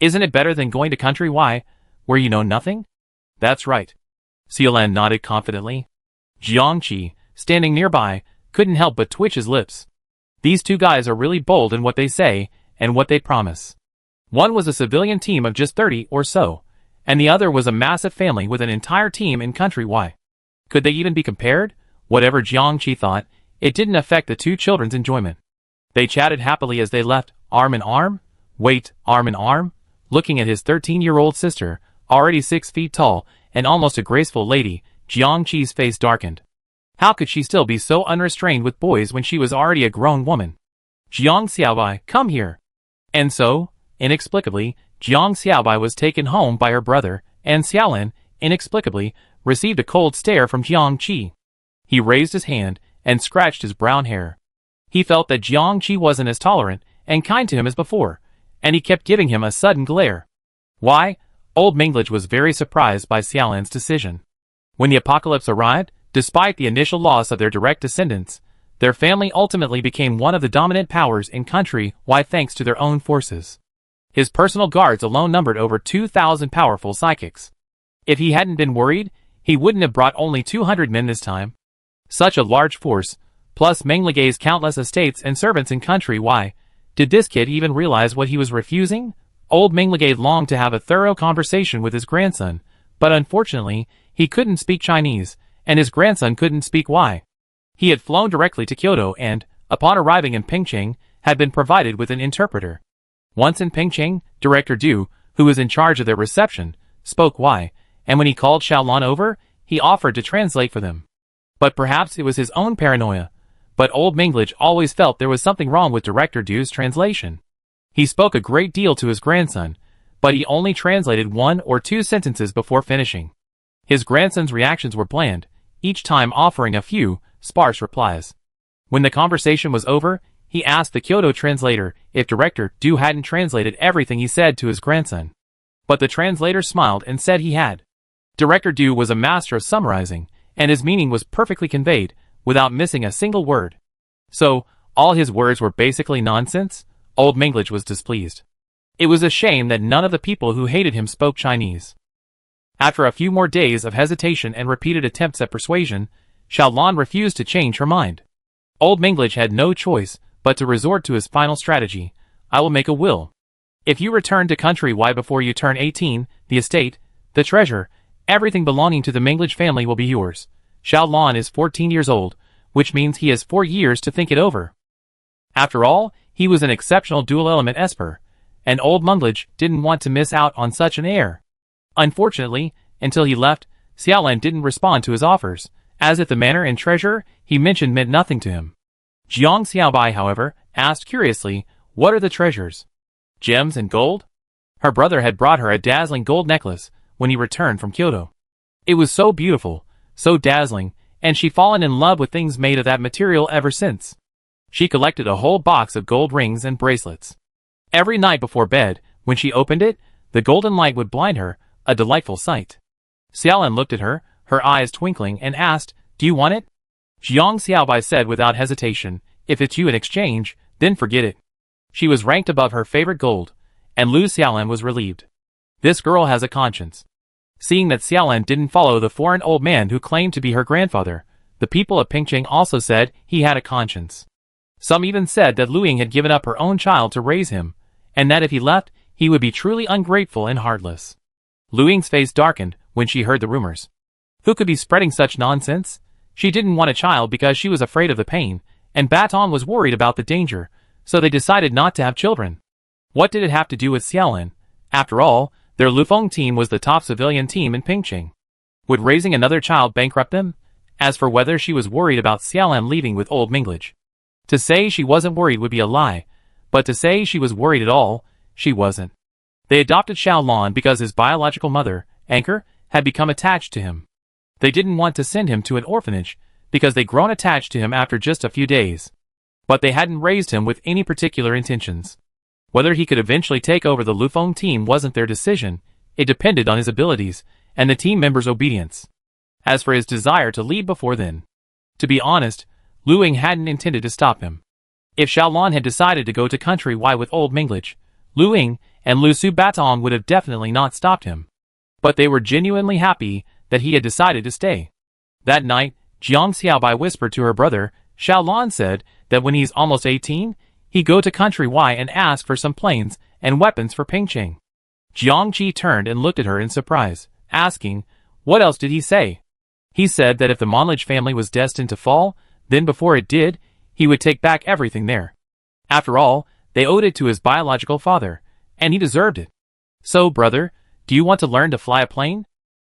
Isn't it better than going to country Y, where you know nothing? That's right. Xiaolan nodded confidently. Jiang Qi, standing nearby, couldn't help but twitch his lips. These 2 guys are really bold in what they say and what they promise. One was a civilian team of just 30 or so, and the other was a massive family with an entire team in country Y. Could they even be compared? Whatever Jiang Qi thought, it didn't affect the 2 children's enjoyment. They chatted happily as they left, arm in arm, arm in arm, looking at his 13-year-old sister, already 6 feet tall and almost a graceful lady. Jiang Qi's face darkened. How could she still be so unrestrained with boys when she was already a grown woman? Jiang Xiaobai, come here. And so, inexplicably, Jiang Xiaobai was taken home by her brother, and Xiaolan, inexplicably, received a cold stare from Jiang Qi. He raised his hand and scratched his brown hair. He felt that Jiang Qi wasn't as tolerant and kind to him as before, and he kept giving him a sudden glare. Why? Old Menglich was very surprised by Xiaolan's decision. When the apocalypse arrived, despite the initial loss of their direct descendants, their family ultimately became one of the dominant powers in country Y thanks to their own forces. His personal guards alone numbered over 2,000 powerful psychics. If he hadn't been worried, he wouldn't have brought only 200 men this time. Such a large force, plus Menglige's countless estates and servants in country Y. Did this kid even realize what he was refusing? Old Menglige longed to have a thorough conversation with his grandson, but unfortunately, he couldn't speak Chinese, and his grandson couldn't speak Y. He had flown directly to Kyoto and, upon arriving in Pingqing, had been provided with an interpreter. Once in Pingqing, Director Du, who was in charge of their reception, spoke Y, and when he called Xiaolan over, he offered to translate for them. But perhaps it was his own paranoia, But old Minglage always felt there was something wrong with Director Du's translation. He spoke a great deal to his grandson, but he only translated 1 or 2 sentences before finishing. His grandson's reactions were bland, each time offering a few, sparse replies. When the conversation was over, he asked the Kyoto translator if Director Du hadn't translated everything he said to his grandson. But the translator smiled and said he had. Director Du was a master of summarizing, and his meaning was perfectly conveyed, without missing a single word. So, all his words were basically nonsense? Old Minglage was displeased. It was a shame that none of the people who hated him spoke Chinese. After a few more days of hesitation and repeated attempts at persuasion, Xiaolan refused to change her mind. Old Minglage had no choice but to resort to his final strategy. I will make a will. If you return to Country Y before you turn 18, the estate, the treasure, everything belonging to the Minglage family will be yours. Xiaolan is 14 years old, which means he has 4 years to think it over. After all, he was an exceptional dual-element esper, and old Minglage didn't want to miss out on such an heir. Unfortunately, until he left, Xiaolan didn't respond to his offers, as if the manor and treasure he mentioned meant nothing to him. Jiang Xiaobai, however, asked curiously, "What are the treasures? Gems and gold?" Her brother had brought her a dazzling gold necklace when he returned from Kyoto. It was so beautiful, so dazzling, and she'd fallen in love with things made of that material ever since. She collected a whole box of gold rings and bracelets. Every night before bed, when she opened it, the golden light would blind her, a delightful sight. Xiaolan looked at her, her eyes twinkling, and asked, "Do you want it?" Jiang Xiaobai said without hesitation, "If it's you in exchange, then forget it." She was ranked above her favorite gold, and Lu Xiaolan was relieved. This girl has a conscience. Seeing that Xiaolan didn't follow the foreign old man who claimed to be her grandfather, the people of Pingqing also said he had a conscience. Some even said that Lu Ying had given up her own child to raise him, and that if he left, he would be truly ungrateful and heartless. Lu Ying's face darkened when she heard the rumors. Who could be spreading such nonsense? She didn't want a child because she was afraid of the pain, and Baton was worried about the danger, so they decided not to have children. What did it have to do with Xiaolan? After all, their Lufeng team was the top civilian team in Pingqing. Would raising another child bankrupt them? As for whether she was worried about Xiaolan leaving with old Minglage, to say she wasn't worried would be a lie, but to say she was worried at all, she wasn't. They adopted Xiaolan because his biological mother, Anchor, had become attached to him. They didn't want to send him to an orphanage, because they'd grown attached to him after just a few days. But they hadn't raised him with any particular intentions. Whether he could eventually take over the Lufeng team wasn't their decision, it depended on his abilities, and the team members' obedience. As for his desire to leave before then, to be honest, Lu Ying hadn't intended to stop him. If Xiaolan had decided to go to Country Y with old Minglage, Lu Ying and Lu Su Batong would have definitely not stopped him. But they were genuinely happy that he had decided to stay. That night, Jiang Xiaobai whispered to her brother, Xiaolan said that when he's almost 18, he'd go to Country Y and ask for some planes and weapons for Pingqing. Jiang Qi turned and looked at her in surprise, asking, "What else did he say?" He said that if the Monlage family was destined to fall, then before it did, he would take back everything there. After all, they owed it to his biological father, and he deserved it. So, brother, do you want to learn to fly a plane?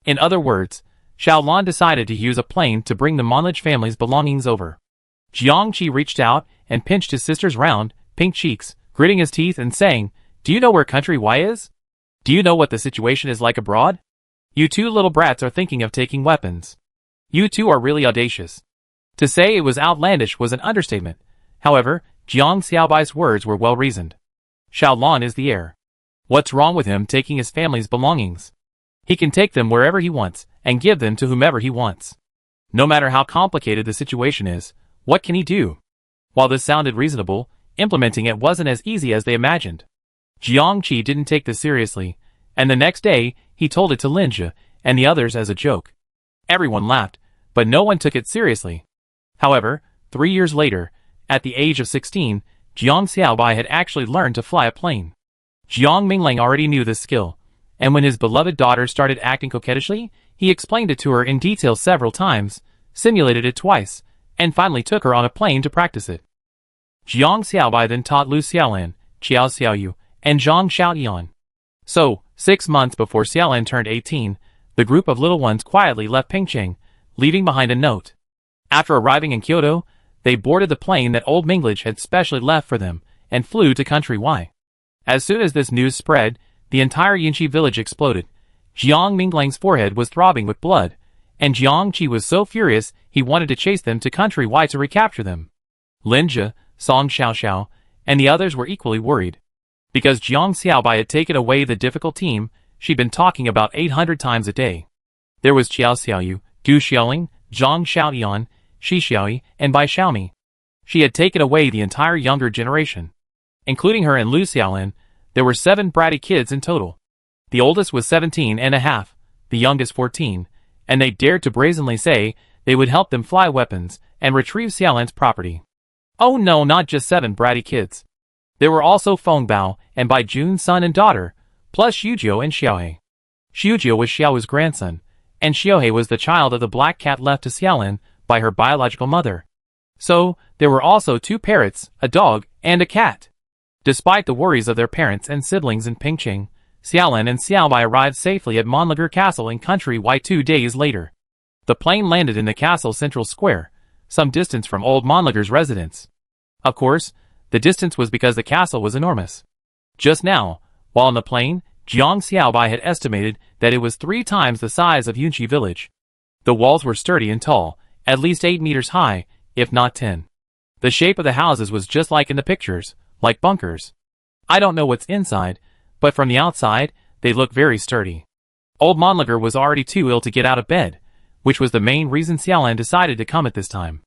In other words, Xiaolan decided to use a plane to bring the Monlage family's belongings over. Jiang Qi reached out and pinched his sister's round, pink cheeks, gritting his teeth and saying, "Do you know where Country Y is? Do you know what the situation is like abroad? You two little brats are thinking of taking weapons. You two are really audacious." To say it was outlandish was an understatement. However, Jiang Xiaobai's words were well reasoned. Xiaolan is the heir. What's wrong with him taking his family's belongings? He can take them wherever he wants and give them to whomever he wants. No matter how complicated the situation is, what can he do? While this sounded reasonable, implementing it wasn't as easy as they imagined. Jiang Qi didn't take this seriously, and the next day, he told it to Linjia and the others as a joke. Everyone laughed, but no one took it seriously. However, 3 years later, at the age of 16, Jiang Xiaobai had actually learned to fly a plane. Jiang Mingling already knew this skill, and when his beloved daughter started acting coquettishly, he explained it to her in detail several times, simulated it twice, and finally took her on a plane to practice it. Jiang Xiaobai then taught Lu Xiaolan, Qiao Xiaoyu, and Zhang Xiaoyan. So, 6 months before Xiaolan turned 18, the group of little ones quietly left Pingqing, leaving behind a note. After arriving in Kyoto, they boarded the plane that old Minglage had specially left for them, and flew to country Y. As soon as this news spread, the entire Yinchi village exploded. Jiang Minglang's forehead was throbbing with blood, and Jiang Qi was so furious he wanted to chase them to country Y to recapture them. Lin Jie, Song Xiaoxiao, and the others were equally worried. Because Jiang Xiaobai had taken away the difficult team she'd been talking about 800 times a day. There was Qiao Xiaoyu, Du Xiaoling, Zhang Xiaoyan, Shi Xiaoyi, and Bai Xiaomi. She had taken away the entire younger generation. Including her and Lu Xiaolin, there were 7 bratty kids in total. The oldest was 17 and a half, the youngest 14, and they dared to brazenly say they would help them fly weapons and retrieve Xiaolin's property. Oh no, not just 7 bratty kids. There were also Feng Bao and Bai Jun's son and daughter, plus Xiujiu and Xiaohe. Xiujiu was Xiao's grandson, and Xiaohe was the child of the black cat left to Xiaolin by her biological mother. So, there were also 2 parrots, a dog, and a cat. Despite the worries of their parents and siblings in Pingqing, Xiaolin and Xiaobai arrived safely at Monlager Castle in country Y 2 days later. The plane landed in the castle central square, some distance from old Monlager's residence. Of course, the distance was because the castle was enormous. Just now, while on the plane, Jiang Xiaobai had estimated that it was 3 times the size of Yunqi village. The walls were sturdy and tall, at least 8 meters high, if not 10. The shape of the houses was just like in the pictures, like bunkers. I don't know what's inside, but from the outside, they look very sturdy. Old Monlager was already too ill to get out of bed, which was the main reason Xiaolan decided to come at this time.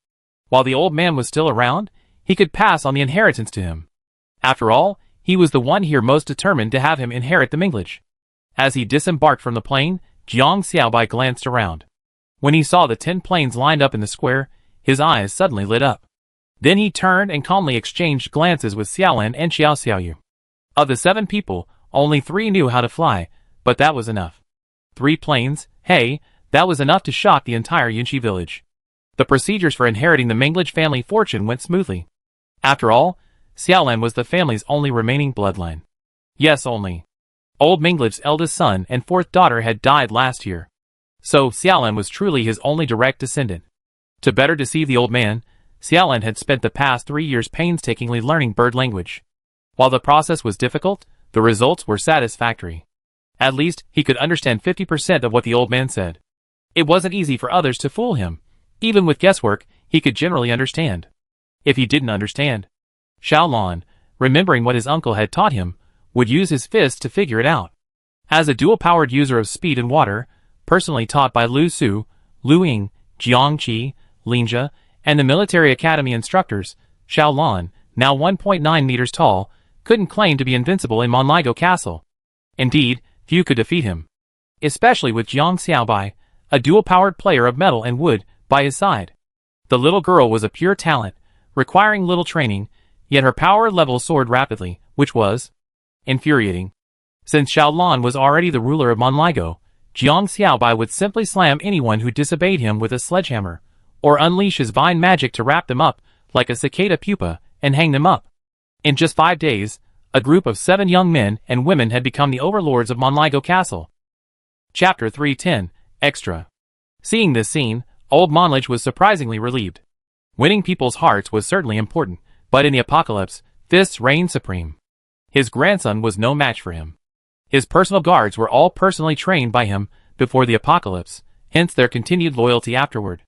While the old man was still around, he could pass on the inheritance to him. After all, he was the one here most determined to have him inherit the Minglage. As he disembarked from the plane, Jiang Xiaobai glanced around. When he saw the 10 planes lined up in the square, his eyes suddenly lit up. Then he turned and calmly exchanged glances with Xiaolan and Xiao Xiaoyu. Of the 7 people, only 3 knew how to fly, but that was enough. 3 planes, hey, that was enough to shock the entire Yunqi village. The procedures for inheriting the Minglage family fortune went smoothly. After all, Xiaolan was the family's only remaining bloodline. Yes, only. Old Minglage's eldest son and 4th daughter had died last year. So Xiaolan was truly his only direct descendant. To better deceive the old man, Xiaolan had spent the past 3 years painstakingly learning bird language. While the process was difficult, the results were satisfactory. At least, he could understand 50% of what the old man said. It wasn't easy for others to fool him. Even with guesswork, he could generally understand. If he didn't understand, Xiaolan, remembering what his uncle had taught him, would use his fists to figure it out. As a dual-powered user of speed and water, personally taught by Lu Su, Lu Ying, Jiang Qi, Lin Jie, and the military academy instructors, Xiaolan, now 1.9 meters tall, couldn't claim to be invincible in Monligo Castle. Indeed, few could defeat him. Especially with Jiang Xiaobai, a dual-powered player of metal and wood, by his side. The little girl was a pure talent, requiring little training, yet her power level soared rapidly, which was infuriating. Since Xiaolan was already the ruler of Monligo, Jiang Xiaobai would simply slam anyone who disobeyed him with a sledgehammer, or unleash his vine magic to wrap them up like a cicada pupa and hang them up. In just 5 days, a group of 7 young men and women had become the overlords of Monligo Castle. Chapter 310, Extra. Seeing this scene, old Monlage was surprisingly relieved. Winning people's hearts was certainly important, but in the apocalypse, fists reigned supreme. His grandson was no match for him. His personal guards were all personally trained by him before the apocalypse, hence their continued loyalty afterward.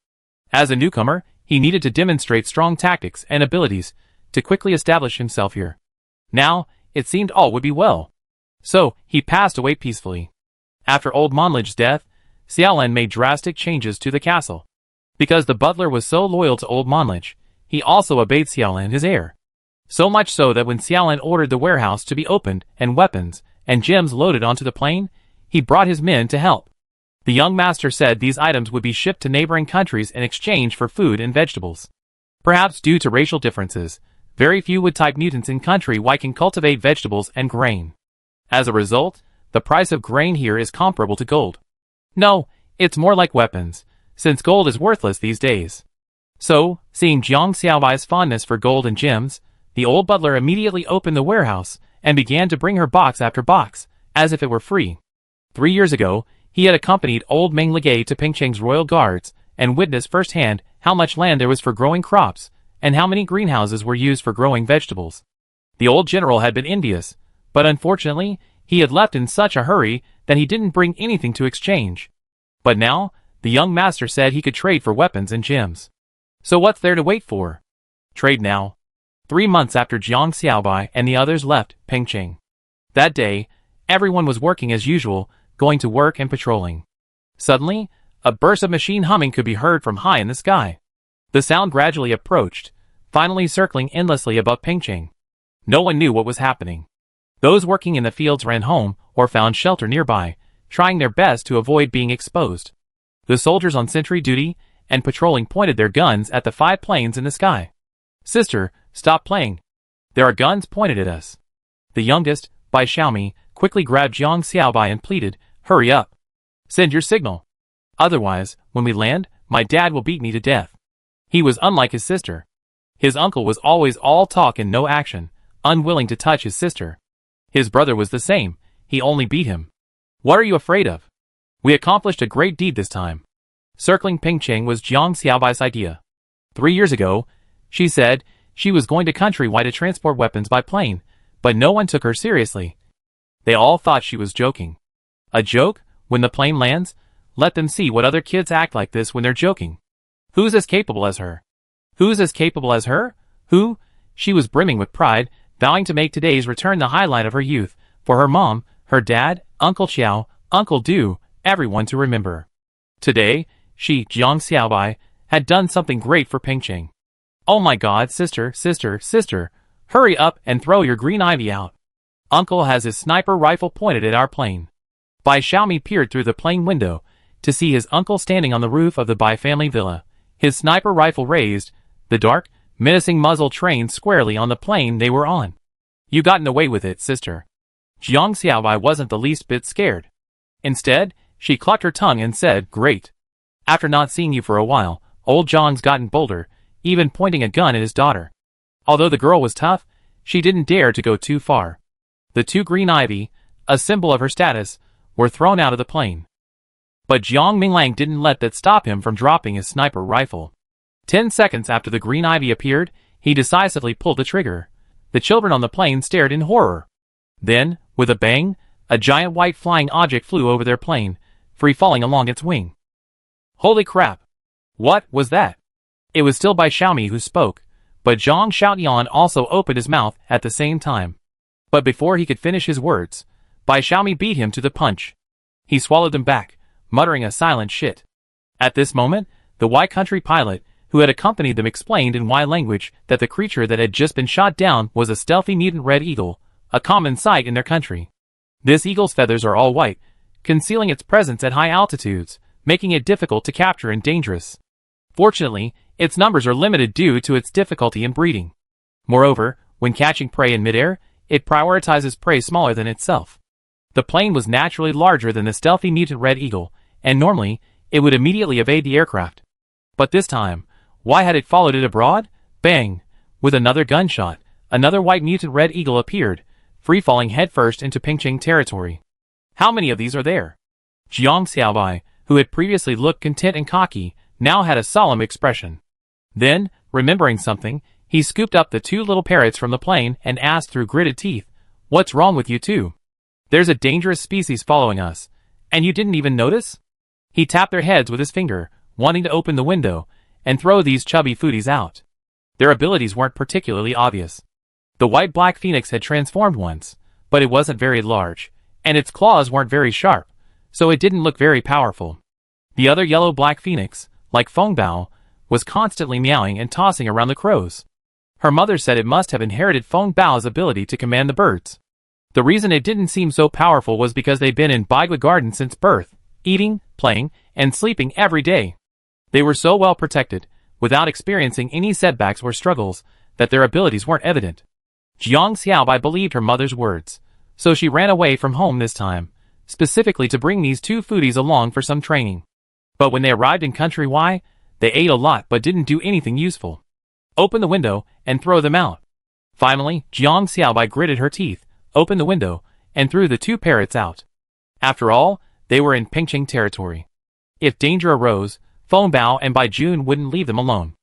As a newcomer, he needed to demonstrate strong tactics and abilities to quickly establish himself here. Now, it seemed all would be well. So, he passed away peacefully. After old Monlage's death, Xiaolan made drastic changes to the castle. Because the butler was so loyal to old Monlage, he also obeyed Xiaolan, his heir. So much so that when Xiaolan ordered the warehouse to be opened and weapons and gems loaded onto the plane, he brought his men to help. The young master said these items would be shipped to neighboring countries in exchange for food and vegetables. Perhaps due to racial differences, very few wood-type mutants in country Y can cultivate vegetables and grain. As a result, the price of grain here is comparable to gold. No, it's more like weapons, since gold is worthless these days. So, seeing Jiang Xiaobai's fondness for gold and gems, the old butler immediately opened the warehouse and began to bring her box after box, as if it were free. 3 years ago, he had accompanied old Meng Ligay to Pingcheng's royal guards and witnessed firsthand how much land there was for growing crops and how many greenhouses were used for growing vegetables. The old general had been envious, but unfortunately, he had left in such a hurry that he didn't bring anything to exchange. But now, the young master said he could trade for weapons and gems. So what's there to wait for? Trade now. 3 months after Jiang Xiaobai and the others left Pengcheng. That day, everyone was working as usual, going to work and patrolling. Suddenly, a burst of machine humming could be heard from high in the sky. The sound gradually approached, finally circling endlessly above Pengcheng. No one knew what was happening. Those working in the fields ran home or found shelter nearby, trying their best to avoid being exposed. The soldiers on sentry duty and patrolling pointed their guns at the 5 planes in the sky. "Sister, stop playing. There are guns pointed at us." The youngest, Bai Xiaomi, quickly grabbed Jiang Xiaobai and pleaded, "Hurry up. Send your signal. Otherwise, when we land, my dad will beat me to death." He was unlike his sister. His uncle was always all talk and no action, unwilling to touch his sister. His brother was the same, he only beat him. "What are you afraid of? We accomplished a great deed this time." Circling Pengcheng was Jiang Xiaobai's idea. 3 years ago, she said she was going to countrywide to transport weapons by plane, but no one took her seriously. They all thought she was joking. A joke? When the plane lands, let them see what other kids act like this when they're joking. Who's as capable as her? Who's as capable as her? Who? She was brimming with pride, vowing to make today's return the highlight of her youth, for her mom, her dad, Uncle Xiao, Uncle Du, everyone to remember. Today, she, Jiang Xiaobai, had done something great for Pengcheng. "Oh my god, sister, sister, sister, hurry up and throw your green ivy out. Uncle has his sniper rifle pointed at our plane." Bai Xiaomi peered through the plane window to see his uncle standing on the roof of the Bai family villa, his sniper rifle raised, the dark, menacing muzzle trained squarely on the plane they were on. "You gotten away with it, sister." Jiang Xiaobai wasn't the least bit scared. Instead, she clucked her tongue and said, "Great. After not seeing you for a while, old Jiang's gotten bolder, even pointing a gun at his daughter." Although the girl was tough, she didn't dare to go too far. The 2 green ivy, a symbol of her status, were thrown out of the plane. But Jiang Minglang didn't let that stop him from dropping his sniper rifle. 10 seconds after the green ivy appeared, he decisively pulled the trigger. The children on the plane stared in horror. Then, with a bang, a giant white flying object flew over their plane, free-falling along its wing. "Holy crap! What was that?" It was still Bai Xiaomi who spoke, but Zhang Xiaoyan also opened his mouth at the same time. But before he could finish his words, Bai Xiaomi beat him to the punch. He swallowed them back, muttering a silent shit. At this moment, the Y country pilot, who had accompanied them, explained in Y language that the creature that had just been shot down was a stealthy mutant red eagle, a common sight in their country. This eagle's feathers are all white, concealing its presence at high altitudes, making it difficult to capture and dangerous. Fortunately, its numbers are limited due to its difficulty in breeding. Moreover, when catching prey in midair, it prioritizes prey smaller than itself. The plane was naturally larger than the stealthy mutant red eagle, and normally, it would immediately evade the aircraft. But this time, why had it followed it abroad? Bang! With another gunshot, another white mutant red eagle appeared, free-falling headfirst into Pengcheng territory. "How many of these are there?" Jiang Xiaobai, who had previously looked content and cocky, now had a solemn expression. Then, remembering something, he scooped up the 2 little parrots from the plane and asked through gritted teeth, "What's wrong with you two? There's a dangerous species following us, and you didn't even notice?" He tapped their heads with his finger, wanting to open the window and throw these chubby foodies out. Their abilities weren't particularly obvious. The white-black phoenix had transformed once, but it wasn't very large, and its claws weren't very sharp, so it didn't look very powerful. The other yellow-black phoenix, like Feng Bao, was constantly meowing and tossing around the crows. Her mother said it must have inherited Feng Bao's ability to command the birds. The reason it didn't seem so powerful was because they'd been in Baigua Garden since birth, eating, playing, and sleeping every day. They were so well protected, without experiencing any setbacks or struggles, that their abilities weren't evident. Jiang Xiaobai believed her mother's words, so she ran away from home this time, specifically to bring these 2 foodies along for some training. But when they arrived in Country Y, they ate a lot but didn't do anything useful. Open the window and throw them out. Finally, Jiang Xiaobai gritted her teeth, opened the window, and threw the 2 parrots out. After all, they were in Pengcheng territory. If danger arose, Feng Bao and Bai Jun wouldn't leave them alone.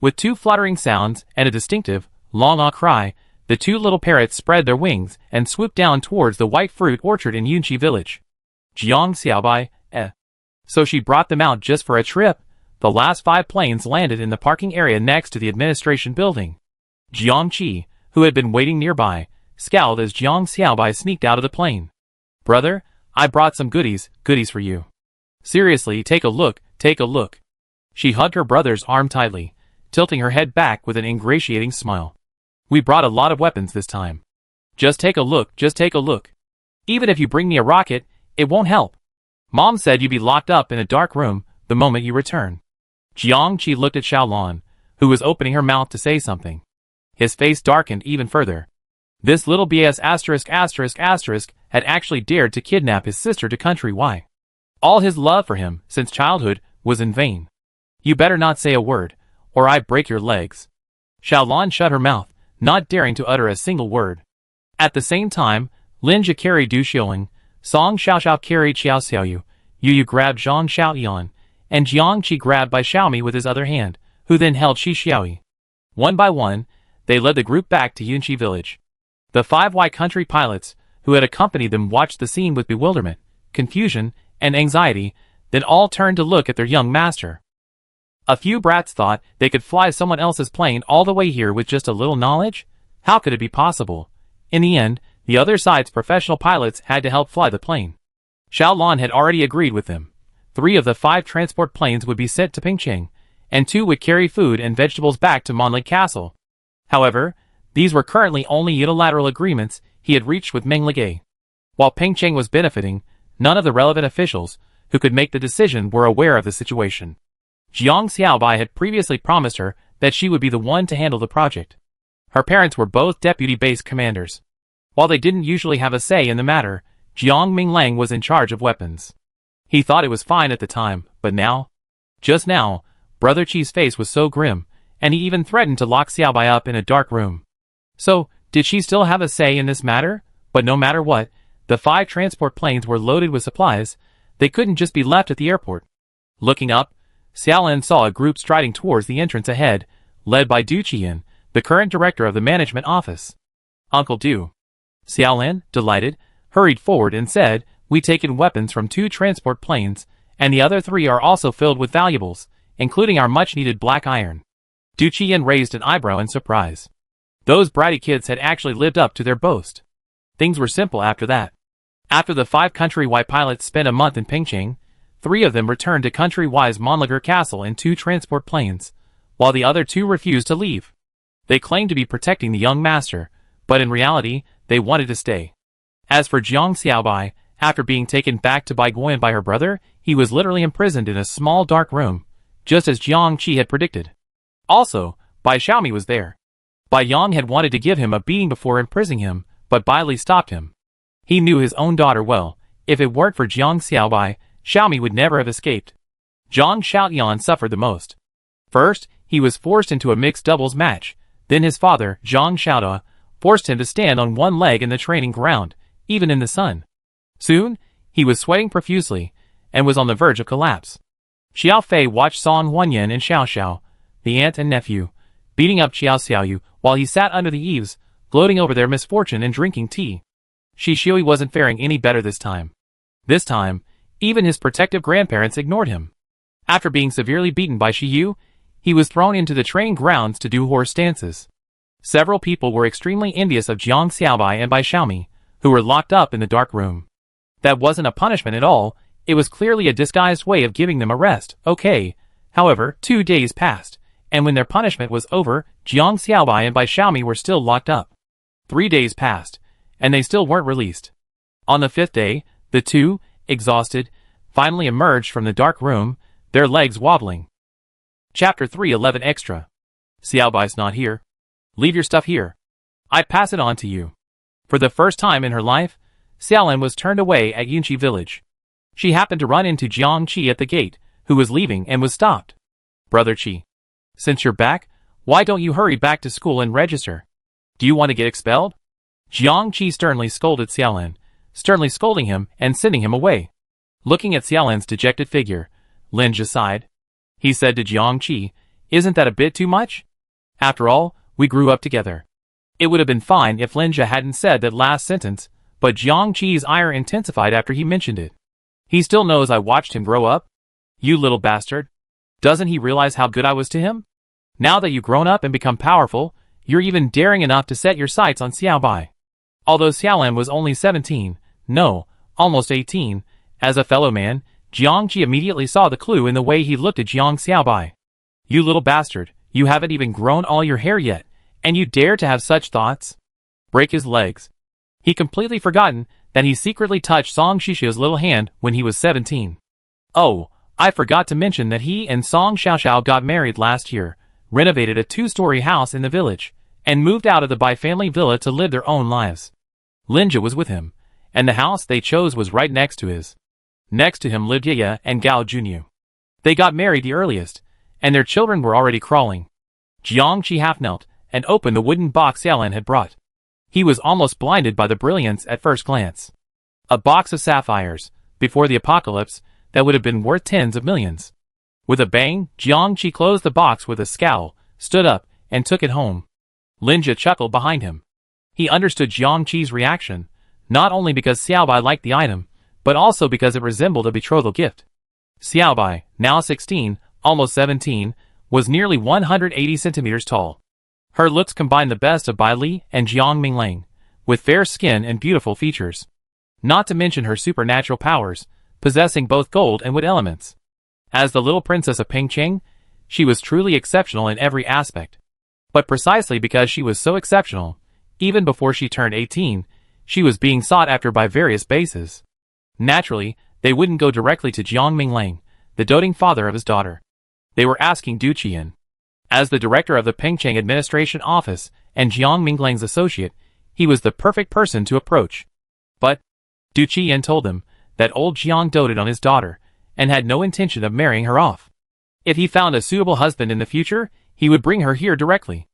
With two fluttering sounds and a distinctive, long-ah cry, the two little parrots spread their wings and swooped down towards the white fruit orchard in Yunqi village. Jiang Xiaobai, So she brought them out just for a trip. The last 5 planes landed in the parking area next to the administration building. Jiang Qi, who had been waiting nearby, scowled as Jiang Xiaobai sneaked out of the plane. Brother, I brought some goodies for you. Seriously, take a look. She hugged her brother's arm tightly, tilting her head back with an ingratiating smile. We brought a lot of weapons this time. Just take a look. Even if you bring me a rocket, it won't help. Mom said you'd be locked up in a dark room the moment you return. Jiang Qi looked at Xiaolan, who was opening her mouth to say something. His face darkened even further. This little BS *** had actually dared to kidnap his sister to country Y. All his love for him, since childhood, was in vain. You better not say a word, or I break your legs. Xiaolan shut her mouth, not daring to utter a single word. At the same time, Lin Jia carried Du Xiuling, Song Xiaoxiao carried Xiao Xiaoyu, Yu grabbed Zhang Xiaoyan, and Jiang Qi grabbed by Xiaomi with his other hand, who then held Shi Xiaoyi. One by one, they led the group back to Yunqi village. The 5 white country pilots, who had accompanied them, watched the scene with bewilderment, confusion, and anxiety, then all turned to look at their young master. A few brats thought they could fly someone else's plane all the way here with just a little knowledge? How could it be possible? In the end, the other side's professional pilots had to help fly the plane. Xiaolan had already agreed with them. 3 of the 5 transport planes would be sent to Pingcheng, and 2 would carry food and vegetables back to Monli Castle. However, these were currently only unilateral agreements he had reached with Meng Ligay. While Pingcheng was benefiting, none of the relevant officials who could make the decision were aware of the situation. Jiang Xiaobai had previously promised her that she would be the one to handle the project. Her parents were both deputy base commanders. While they didn't usually have a say in the matter, Jiang Minglang was in charge of weapons. He thought it was fine at the time, but now? Just now, Brother Qi's face was so grim, and he even threatened to lock Xiaobai up in a dark room. So, did she still have a say in this matter? But no matter what, the 5 transport planes were loaded with supplies. They couldn't just be left at the airport. Looking up, Xiaolan saw a group striding towards the entrance ahead, led by Du Qian, the current director of the management office. Uncle Du. Xiaolan, delighted, hurried forward and said, "We taken weapons from 2 transport planes, and the other 3 are also filled with valuables, including our much-needed black iron." Du Qian raised an eyebrow in surprise. Those bratty kids had actually lived up to their boast. Things were simple after that. After the 5 country-wide pilots spent a month in Pingcheng, 3 of them returned to country-wise Monliger Castle in 2 transport planes, while the other 2 refused to leave. They claimed to be protecting the young master, but in reality, they wanted to stay. As for Jiang Xiaobai, after being taken back to Baiguan by her brother, he was literally imprisoned in a small dark room, just as Jiang Qi had predicted. Also, Bai Xiaomi was there. Bai Yang had wanted to give him a beating before imprisoning him, but Bai Li stopped him. He knew his own daughter well. If it weren't for Jiang Xiaobai, Xiaomi would never have escaped. Zhang Xiaoyan suffered the most. First, he was forced into a mixed doubles match. Then his father, Zhang Xiaoda, forced him to stand on one leg in the training ground, even in the sun. Soon, he was sweating profusely, and was on the verge of collapse. Xiao Fei watched Song Huanyan and Xiao Xiao, the aunt and nephew, beating up Xiao Xiaoyu while he sat under the eaves, gloating over their misfortune and drinking tea. Shi Shui wasn't faring any better this time. This time, even his protective grandparents ignored him. After being severely beaten by Shi Yu, he was thrown into the training grounds to do horse dances. Several people were extremely envious of Jiang Xiaobai and Bai Xiaomi, who were locked up in the dark room. That wasn't a punishment at all, it was clearly a disguised way of giving them a rest. Okay. However, 2 days passed, and when their punishment was over, Jiang Xiaobai and Bai Xiaomi were still locked up. 3 days passed, and they still weren't released. On the 5th day, the 2, exhausted, finally emerged from the dark room, their legs wobbling. Chapter 311 Extra. Xiaobai's not here. Leave your stuff here. I pass it on to you. For the first time in her life, Xiaolan was turned away at Yunqi village. She happened to run into Jiang Qi at the gate, who was leaving and was stopped. Brother Qi. Since you're back, why don't you hurry back to school and register? Do you want to get expelled? Jiang Qi sternly scolded Xiaolan, sternly scolding him and sending him away. Looking at Xiaolan's dejected figure, Lin Jia sighed. He said to Jiang Qi, Isn't that a bit too much? After all, we grew up together. It would have been fine if Linja hadn't said that last sentence, but Jiang Qi's ire intensified after he mentioned it. He still knows I watched him grow up? You little bastard. Doesn't he realize how good I was to him? Now that you've grown up and become powerful, you're even daring enough to set your sights on Xiaobai. Although Xiaolan was only 17, no, almost 18, as a fellow man, Jiang Qi immediately saw the clue in the way he looked at Jiang Xiaobai. You little bastard, you haven't even grown all your hair yet, and you dare to have such thoughts? Break his legs. He completely forgotten that he secretly touched Song Shishia's little hand when he was 17. Oh, I forgot to mention that he and Song Xiaoxiao got married last year, renovated a 2-story house in the village, and moved out of the bi-family villa to live their own lives. Linja was with him, and the house they chose was right next to his. Next to him lived Yaya and Gao Junyu. They got married the earliest, and their children were already crawling. Jiang Qi half knelt and opened the wooden box Xiaolan had brought. He was almost blinded by the brilliance at first glance. A box of sapphires, before the apocalypse, that would have been worth tens of millions. With a bang, Jiang Qi closed the box with a scowl, stood up, and took it home. Linja chuckled behind him. He understood Jiang Qi's reaction, not only because Xiaobai liked the item, but also because it resembled a betrothal gift. Xiaobai, now 16, almost 17, was nearly 180 centimeters tall. Her looks combined the best of Bai Li and Jiang Minglang, with fair skin and beautiful features. Not to mention her supernatural powers, possessing both gold and wood elements. As the little princess of Pingcheng, she was truly exceptional in every aspect. But precisely because she was so exceptional, even before she turned 18, she was being sought after by various bases. Naturally, they wouldn't go directly to Jiang Minglang, the doting father of his daughter. They were asking Du Qian. As the director of the Pingcheng Administration Office and Jiang Minglang's associate, he was the perfect person to approach. But Du Qian told them that old Jiang doted on his daughter and had no intention of marrying her off. If he found a suitable husband in the future, he would bring her here directly.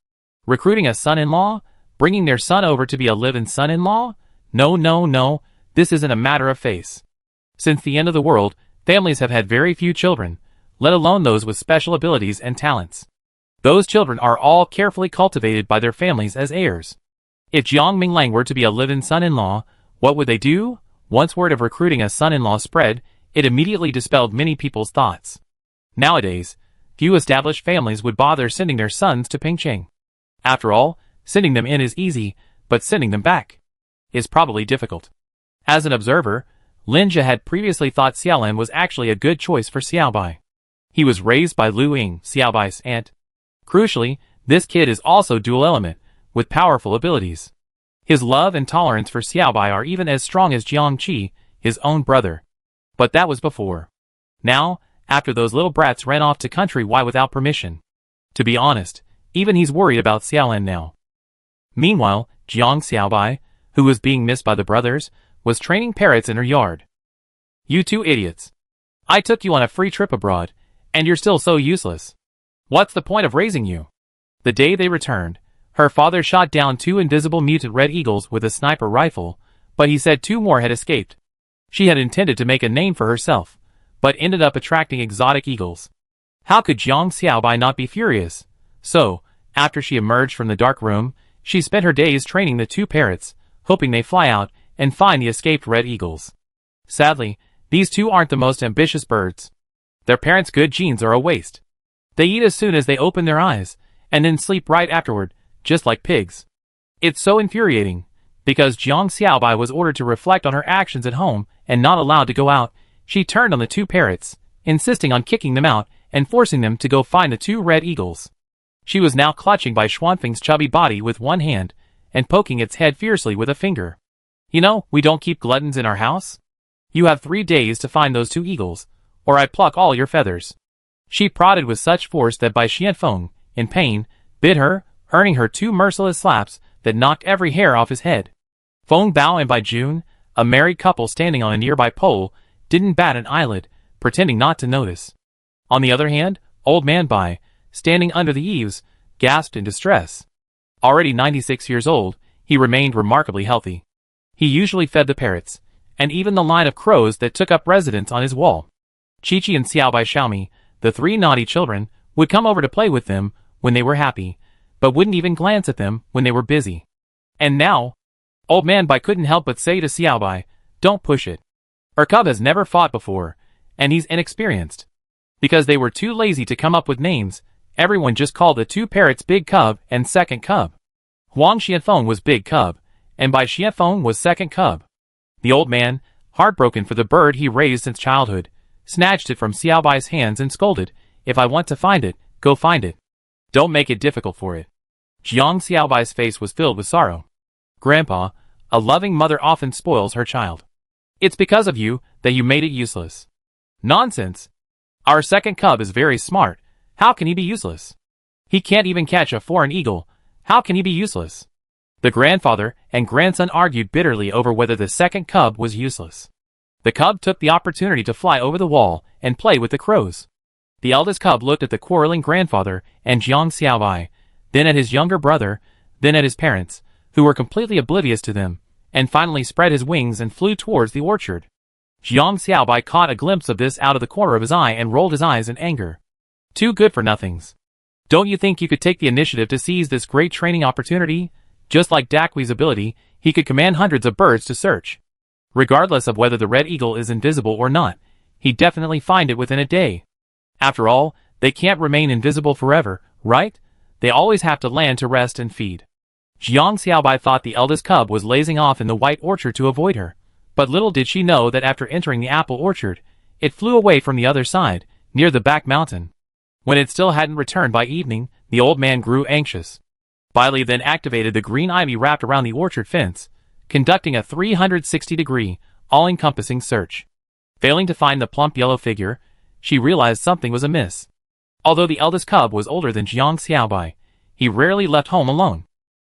Recruiting a son-in-law? Bringing their son over to be a live-in son-in-law? No, this isn't a matter of face. Since the end of the world, families have had very few children, let alone those with special abilities and talents. Those children are all carefully cultivated by their families as heirs. If Jiang Minglang were to be a live-in son-in-law, what would they do? Once word of recruiting a son-in-law spread, it immediately dispelled many people's thoughts. Nowadays, few established families would bother sending their sons to Pingcheng. After all, sending them in is easy, but sending them back is probably difficult. As an observer, Linja had previously thought Xiaolan was actually a good choice for Xiaobai. He was raised by Lu Ying, Xiaobai's aunt. Crucially, this kid is also dual element, with powerful abilities. His love and tolerance for Xiaobai are even as strong as Jiang Qi, his own brother. But that was before. Now, after those little brats ran off to country Y without permission. To be honest, even he's worried about Xiaolan now. Meanwhile, Jiang Xiaobai, who was being missed by the brothers, was training parrots in her yard. You two idiots. I took you on a free trip abroad, and you're still so useless. What's the point of raising you? The day they returned, her father shot down 2 invisible mutant red eagles with a sniper rifle, but he said 2 more had escaped. She had intended to make a name for herself, but ended up attracting exotic eagles. How could Jiang Xiaobai not be furious? So, after she emerged from the dark room, she spent her days training the 2 parrots, hoping they fly out and find the escaped red eagles. Sadly, these 2 aren't the most ambitious birds. Their parents' good genes are a waste. They eat as soon as they open their eyes, and then sleep right afterward, just like pigs. It's so infuriating, because Jiang Xiaobai was ordered to reflect on her actions at home and not allowed to go out. She turned on the 2 parrots, insisting on kicking them out and forcing them to go find the 2 red eagles. She was now clutching by Xuanfeng's chubby body with one hand and poking its head fiercely with a finger. You know, we don't keep gluttons in our house. You have 3 days to find those 2 eagles, or I pluck all your feathers. She prodded with such force that Bai Xianfeng, in pain, bit her, earning her 2 merciless slaps that knocked every hair off his head. Feng Bao and Bai Jun, a married couple standing on a nearby pole, didn't bat an eyelid, pretending not to notice. On the other hand, old man Bai, standing under the eaves, gasped in distress. Already 96 years old, he remained remarkably healthy. He usually fed the parrots, and even the line of crows that took up residence on his wall. Chi-Chi and Xiaobai Xiaomi, the 3 naughty children, would come over to play with them when they were happy, but wouldn't even glance at them when they were busy. And now, Old Man Bai couldn't help but say to Xiao Bai, "Don't push it. Our cub has never fought before, and he's inexperienced." Because they were too lazy to come up with names, everyone just called the two parrots Big Cub and Second Cub. Huang Xianfeng was Big Cub, and Bai Xianfeng was Second Cub. The old man, heartbroken for the bird he raised since childhood, snatched it from Xiao Bai's hands and scolded, "If I want to find it, go find it. Don't make it difficult for it." Jiang Xiao Bai's face was filled with sorrow. "Grandpa, a loving mother often spoils her child. It's because of you that you made it useless." "Nonsense. Our second cub is very smart. How can he be useless? He can't even catch a foreign eagle. How can he be useless?" The grandfather and grandson argued bitterly over whether the second cub was useless. The cub took the opportunity to fly over the wall and play with the crows. The eldest cub looked at the quarreling grandfather and Jiang Xiaobai, then at his younger brother, then at his parents, who were completely oblivious to them, and finally spread his wings and flew towards the orchard. Jiang Xiaobai caught a glimpse of this out of the corner of his eye and rolled his eyes in anger. "Too good for nothings. Don't you think you could take the initiative to seize this great training opportunity? Just like Daqui's ability, he could command hundreds of birds to search. Regardless of whether the red eagle is invisible or not, he'd definitely find it within a day. After all, they can't remain invisible forever, right? They always have to land to rest and feed." Jiang Xiaobai thought the eldest cub was lazing off in the white orchard to avoid her, but little did she know that after entering the apple orchard, it flew away from the other side, near the back mountain. When it still hadn't returned by evening, the old man grew anxious. Bailey then activated the green ivy wrapped around the orchard fence, conducting a 360-degree, all-encompassing search. Failing to find the plump yellow figure, she realized something was amiss. Although the eldest cub was older than Jiang Xiaobai, he rarely left home alone.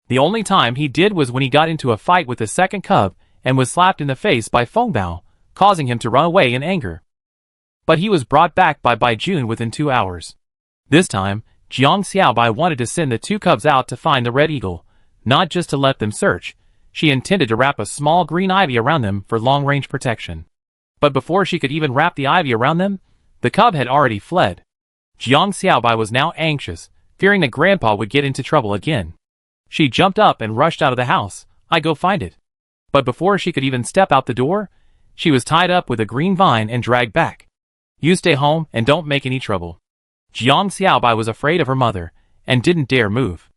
The only time he did was when he got into a fight with the second cub and was slapped in the face by Feng Bao, causing him to run away in anger. But he was brought back by Bai Jun within 2 hours. This time, Jiang Xiaobai wanted to send the two cubs out to find the red eagle, not just to let them search. She intended to wrap a small green ivy around them for long-range protection. But before she could even wrap the ivy around them, the cub had already fled. Jiang Xiaobai was now anxious, fearing that Grandpa would get into trouble again. She jumped up and rushed out of the house. "I go find it." But before she could even step out the door, she was tied up with a green vine and dragged back. "You stay home and don't make any trouble." Jiang Xiaobai was afraid of her mother, and didn't dare move.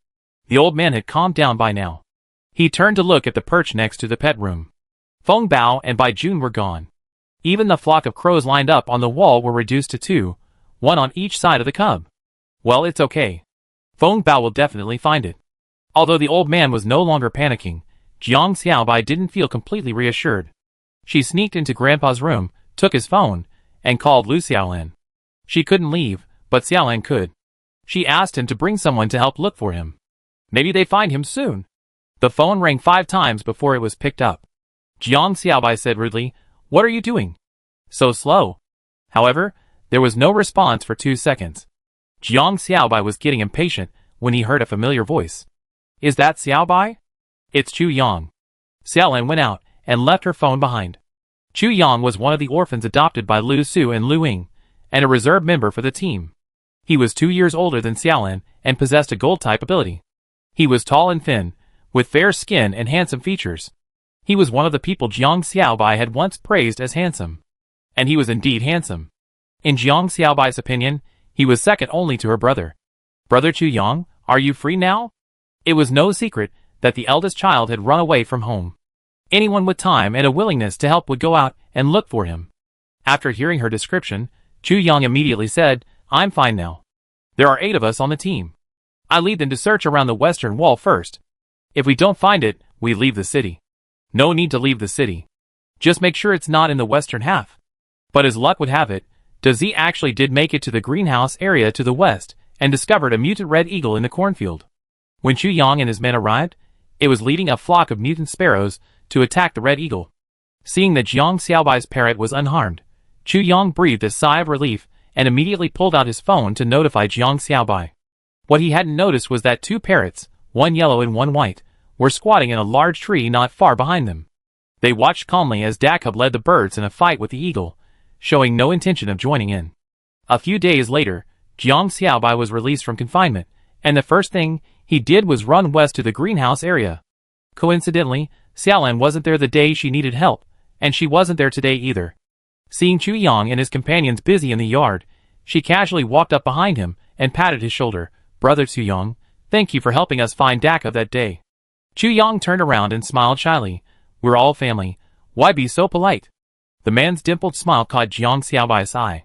The old man had calmed down by now. He turned to look at the perch next to the pet room. Feng Bao and Bai Jun were gone. Even the flock of crows lined up on the wall were reduced to 2, one on each side of the cub. "Well, it's okay. Feng Bao will definitely find it." Although the old man was no longer panicking, Jiang Xiaobai didn't feel completely reassured. She sneaked into Grandpa's room, took his phone, and called Lu Xiaolan. She couldn't leave, but Xiaolan could. She asked him to bring someone to help look for him. Maybe they find him soon. The phone rang 5 times before it was picked up. Jiang Xiaobai said rudely, "What are you doing? So slow." However, there was no response for 2 seconds. Jiang Xiaobai was getting impatient when he heard a familiar voice. "Is that Xiaobai?" "It's Chu Yang." Xiaolan went out and left her phone behind. Chu Yang was one of the orphans adopted by Lu Su and Lu Ying, and a reserve member for the team. He was 2 years older than Xiaolan and possessed a gold-type ability. He was tall and thin, with fair skin and handsome features. He was one of the people Jiang Xiaobai had once praised as handsome. And he was indeed handsome. In Jiang Xiaobai's opinion, he was second only to her brother. "Brother Chu Yang, are you free now?" It was no secret that the eldest child had run away from home. Anyone with time and a willingness to help would go out and look for him. After hearing her description, Chu Yang immediately said, "I'm fine now. There are 8 of us on the team. I lead them to search around the western wall first. If we don't find it, we leave the city." "No need to leave the city. Just make sure it's not in the western half." But as luck would have it, Dazi actually did make it to the greenhouse area to the west and discovered a mutant red eagle in the cornfield. When Chu Yang and his men arrived, it was leading a flock of mutant sparrows to attack the red eagle. Seeing that Jiang Xiaobai's parrot was unharmed, Chu Yang breathed a sigh of relief and immediately pulled out his phone to notify Jiang Xiaobai. What he hadn't noticed was that 2 parrots, one yellow and one white, were squatting in a large tree not far behind them. They watched calmly as Dakub led the birds in a fight with the eagle, showing no intention of joining in. A few days later, Jiang Xiaobai was released from confinement, and the first thing he did was run west to the greenhouse area. Coincidentally, Xiaolan wasn't there the day she needed help, and she wasn't there today either. Seeing Chu Yang and his companions busy in the yard, she casually walked up behind him and patted his shoulder. "Brother Chu Yang, thank you for helping us find Daka that day." Chu Yang turned around and smiled shyly. "We're all family. Why be so polite?" The man's dimpled smile caught Jiang Xiaobai's eye.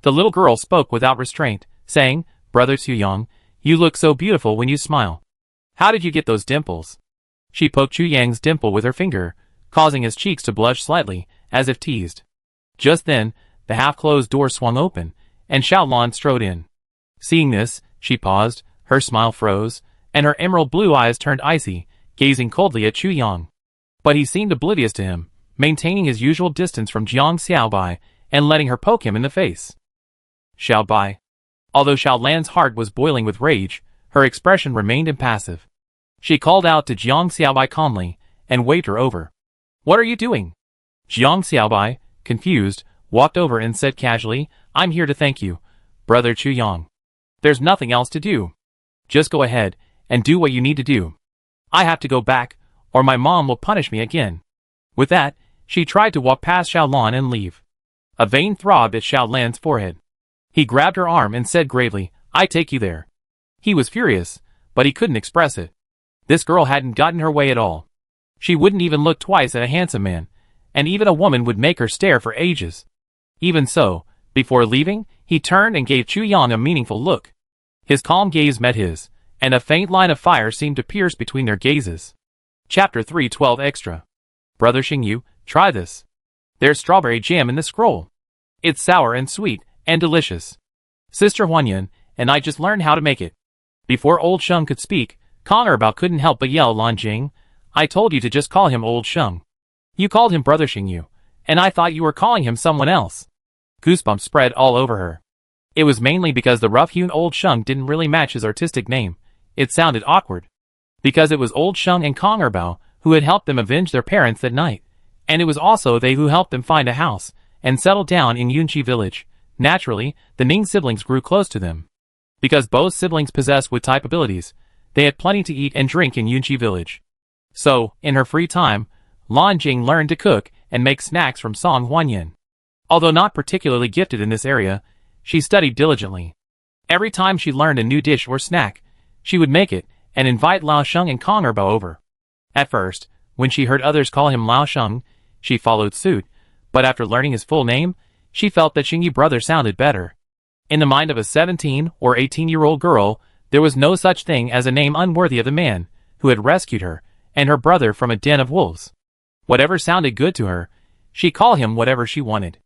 The little girl spoke without restraint, saying, "Brother Chu Yang, you look so beautiful when you smile. How did you get those dimples?" She poked Chu Yang's dimple with her finger, causing his cheeks to blush slightly, as if teased. Just then, the half-closed door swung open, and Xiaolan strode in. Seeing this, she paused, her smile froze, and her emerald blue eyes turned icy, gazing coldly at Chu Yang. But he seemed oblivious to him, maintaining his usual distance from Jiang Xiaobai and letting her poke him in the face. Xiaobai. Although Xiaolan's heart was boiling with rage, her expression remained impassive. She called out to Jiang Xiaobai calmly, and waved her over. "What are you doing?" Jiang Xiaobai, confused, walked over and said casually, "I'm here to thank you, Brother Chu Yang. There's nothing else to do. Just go ahead, and do what you need to do. I have to go back, or my mom will punish me again." With that, she tried to walk past Xiaolan and leave. A vein throbbed at Xiaolan's forehead. He grabbed her arm and said gravely, "I take you there." He was furious, but he couldn't express it. This girl hadn't gotten her way at all. She wouldn't even look twice at a handsome man, and even a woman would make her stare for ages. Even so, before leaving, he turned and gave Chu Yang a meaningful look. His calm gaze met his, and a faint line of fire seemed to pierce between their gazes. Chapter 312 Extra. "Brother Xingyu, try this. There's strawberry jam in the scroll. It's sour and sweet, and delicious. Sister Huanyan and I just learned how to make it." Before old Sheng could speak, Kong Erbao couldn't help but yell, "Lan Jing, I told you to just call him old Sheng. You called him Brother Xingyu, and I thought you were calling him someone else." Goosebumps spread all over her. It was mainly because the rough-hewn old Sheng didn't really match his artistic name. It sounded awkward. Because it was old Sheng and Kong Erbao who had helped them avenge their parents that night, and it was also they who helped them find a house and settle down in Yunqi village. Naturally, the Ning siblings grew close to them. Because both siblings possessed wood-type abilities, they had plenty to eat and drink in Yunqi village. So, in her free time, Lan Jing learned to cook and make snacks from Song Huanyan. Although not particularly gifted in this area, she studied diligently. Every time she learned a new dish or snack, she would make it and invite Lao Sheng and Kong Erbao over. At first, when she heard others call him Lao Sheng, she followed suit, but after learning his full name, she felt that Xingyu brother sounded better. In the mind of a 17 or 18-year-old girl, there was no such thing as a name unworthy of the man who had rescued her and her brother from a den of wolves. Whatever sounded good to her, she called him whatever she wanted.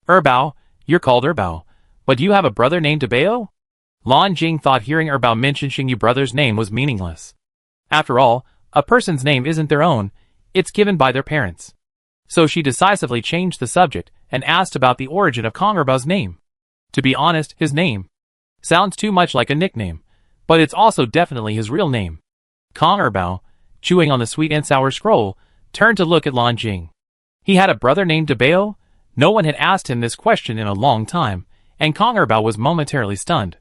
"Erbao, you're called Erbao, but you have a brother named Dabeo?" Lan Jing thought hearing Erbao mention Xingyu brother's name was meaningless. After all, a person's name isn't their own, it's given by their parents. So she decisively changed the subject and asked about the origin of Kong Erbao's name. To be honest, his name sounds too much like a nickname, but it's also definitely his real name. Kong Erbao, chewing on the sweet and sour scroll, turned to look at Lan Jing. He had a brother named Dabeo? No one had asked him this question in a long time, and Kong Erbao was momentarily stunned.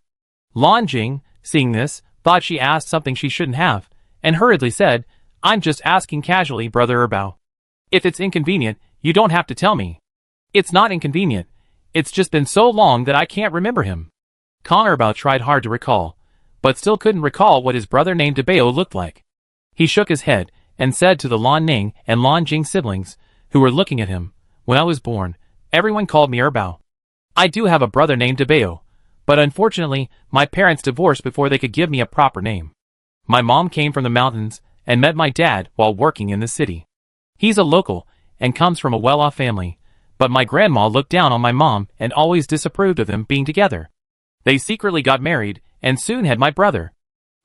Lan Jing, seeing this, thought she asked something she shouldn't have, and hurriedly said, "I'm just asking casually, Brother Erbao. If it's inconvenient, you don't have to tell me." "It's not inconvenient. It's just been so long that I can't remember him." Kong Erbao tried hard to recall, but still couldn't recall what his brother named Dabeo looked like. He shook his head and said to the Lan Ning and Lan Jing siblings, who were looking at him, "When I was born, everyone called me Erbao. I do have a brother named Dabeo, but unfortunately, my parents divorced before they could give me a proper name. My mom came from the mountains and met my dad while working in the city. He's a local and comes from a well-off family, but my grandma looked down on my mom and always disapproved of them being together. They secretly got married and soon had my brother.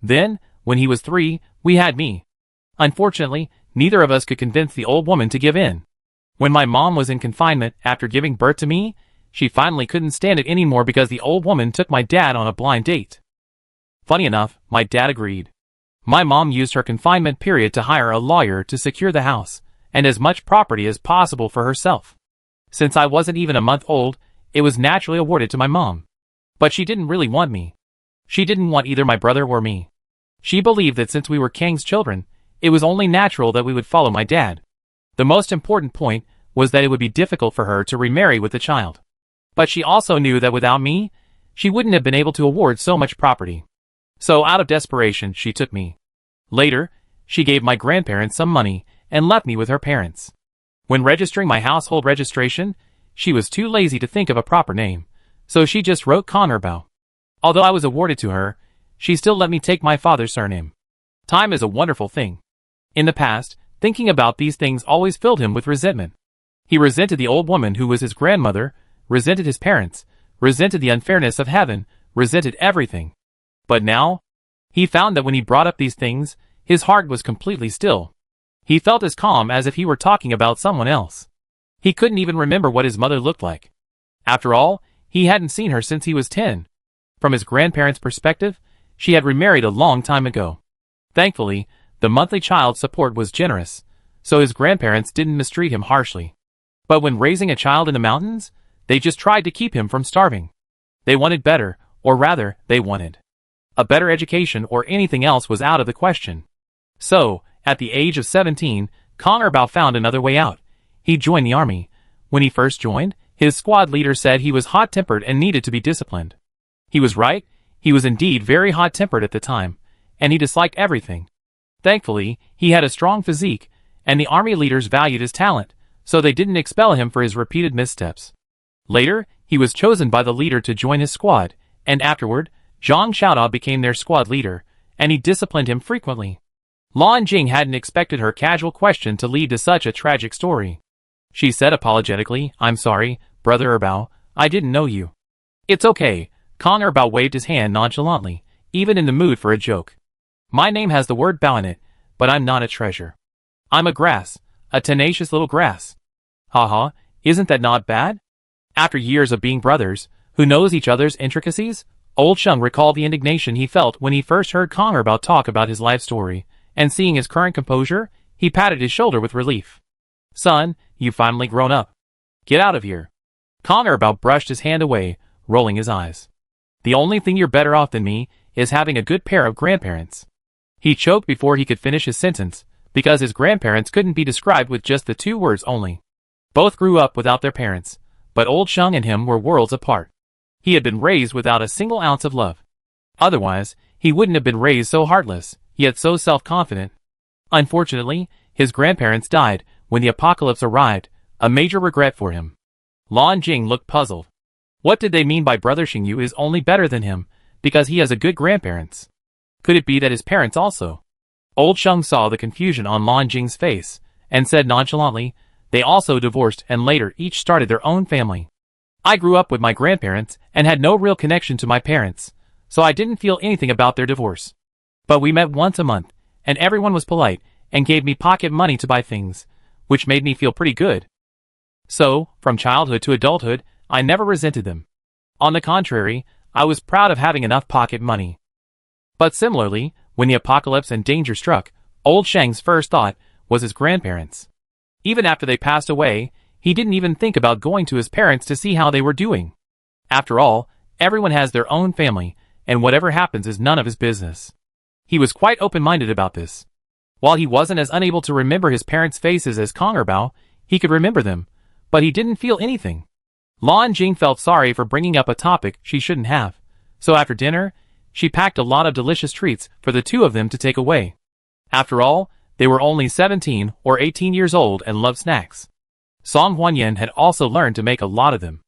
Then, when he was 3, we had me. Unfortunately, neither of us could convince the old woman to give in. When my mom was in confinement after giving birth to me, she finally couldn't stand it anymore because the old woman took my dad on a blind date. Funny enough, my dad agreed. My mom used her confinement period to hire a lawyer to secure the house and as much property as possible for herself. Since I wasn't even a month old, it was naturally awarded to my mom. But she didn't really want me. She didn't want either my brother or me. She believed that since we were king's children, it was only natural that we would follow my dad. The most important point was that it would be difficult for her to remarry with the child. But she also knew that without me, she wouldn't have been able to award so much property. So out of desperation, she took me. Later, she gave my grandparents some money and left me with her parents. When registering my household registration, she was too lazy to think of a proper name, so she just wrote Congerbau. Although I was awarded to her, she still let me take my father's surname. Time is a wonderful thing. In the past, thinking about these things always filled him with resentment. He resented the old woman who was his grandmother, resented his parents, resented the unfairness of heaven, resented everything. But now, he found that when he brought up these things, his heart was completely still. He felt as calm as if he were talking about someone else. He couldn't even remember what his mother looked like. After all, he hadn't seen her since he was 10. From his grandparents' perspective, she had remarried a long time ago. Thankfully, the monthly child support was generous, so his grandparents didn't mistreat him harshly. But when raising a child in the mountains, they just tried to keep him from starving. They wanted better, or rather, they wanted a better education, or anything else was out of the question. So, at the age of 17, Congerbau found another way out. He joined the army. When he first joined, his squad leader said he was hot-tempered and needed to be disciplined. He was right. He was indeed very hot-tempered at the time, and he disliked everything. Thankfully, he had a strong physique, and the army leaders valued his talent, so they didn't expel him for his repeated missteps. Later, he was chosen by the leader to join his squad, and afterward, Zhang Xiaodao became their squad leader, and he disciplined him frequently. Lan Jing hadn't expected her casual question to lead to such a tragic story. She said apologetically, "I'm sorry, Brother Erbao, I didn't know you." "It's okay," Congerbau waved his hand nonchalantly, even in the mood for a joke. "My name has the word Bao in it, but I'm not a treasure. I'm a grass, a tenacious little grass." Haha, isn't that not bad? After years of being brothers, who knows each other's intricacies, Old Sheng recalled the indignation he felt when he first heard Congerbau talk about his life story, and seeing his current composure, he patted his shoulder with relief. "Son, you've finally grown up. Get out of here." Congerbau brushed his hand away, rolling his eyes. "The only thing you're better off than me is having a good pair of grandparents." He choked before he could finish his sentence, because his grandparents couldn't be described with just the 2 words only. Both grew up without their parents, but Old Sheng and him were worlds apart. He had been raised without a single ounce of love. Otherwise, he wouldn't have been raised so heartless, yet so self-confident. Unfortunately, his grandparents died when the apocalypse arrived, a major regret for him. Lan Jing looked puzzled. What did they mean by Brother Xingyu is only better than him, because he has a good grandparents? Could it be that his parents also? Old Sheng saw the confusion on Lan Jing's face, and said nonchalantly, "They also divorced and later each started their own family. I grew up with my grandparents and had no real connection to my parents, so I didn't feel anything about their divorce. But we met once a month, and everyone was polite and gave me pocket money to buy things, which made me feel pretty good. So, from childhood to adulthood, I never resented them. On the contrary, I was proud of having enough pocket money." But similarly, when the apocalypse and danger struck, Old Sheng's first thought was his grandparents. Even after they passed away, he didn't even think about going to his parents to see how they were doing. After all, everyone has their own family, and whatever happens is none of his business. He was quite open-minded about this. While he wasn't as unable to remember his parents' faces as Congerbau, he could remember them, but he didn't feel anything. Lan Jing felt sorry for bringing up a topic she shouldn't have, so after dinner, she packed a lot of delicious treats for the 2 of them to take away. After all, they were only 17 or 18 years old and loved snacks. Song Huanyan had also learned to make a lot of them.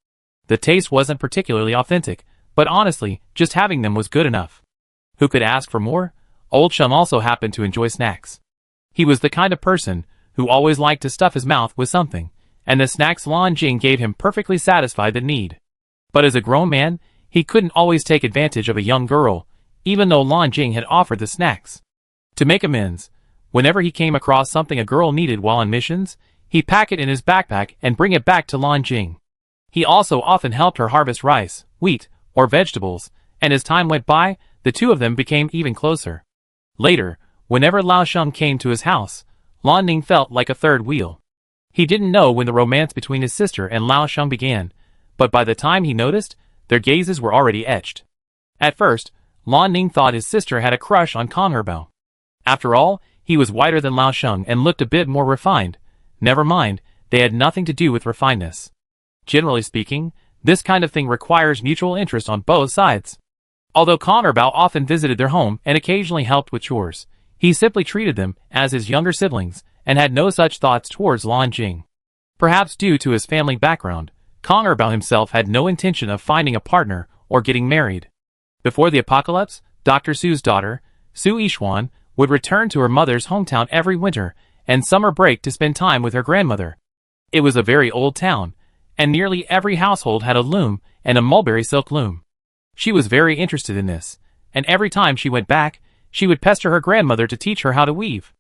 The taste wasn't particularly authentic, but honestly, just having them was good enough. Who could ask for more? Old Sheng also happened to enjoy snacks. He was the kind of person who always liked to stuff his mouth with something, and the snacks Lan Jing gave him perfectly satisfied the need. But as a grown man, he couldn't always take advantage of a young girl, even though Lan Jing had offered the snacks. To make amends, whenever he came across something a girl needed while on missions, he'd pack it in his backpack and bring it back to Lan Jing. He also often helped her harvest rice, wheat, or vegetables, and as time went by, the 2 of them became even closer. Later, whenever Lao Sheng came to his house, Lan Ning felt like a third wheel. He didn't know when the romance between his sister and Lao Sheng began, but by the time he noticed, Their gazes were already etched. At first, Lan Ning thought his sister had a crush on Kong Herbao. After all, he was whiter than Lao Sheng and looked a bit more refined. Never mind, they had nothing to do with refinedness. Generally speaking, this kind of thing requires mutual interest on both sides. Although Kong Herbao often visited their home and occasionally helped with chores, he simply treated them as his younger siblings and had no such thoughts towards Lan Jing. Perhaps due to his family background, Kong Herbao himself had no intention of finding a partner or getting married. Before the apocalypse, Dr. Su's daughter, Su Yixuan, would return to her mother's hometown every winter and summer break to spend time with her grandmother. It was a very old town, and nearly every household had a loom and a mulberry silk loom. She was very interested in this, and every time she went back, she would pester her grandmother to teach her how to weave.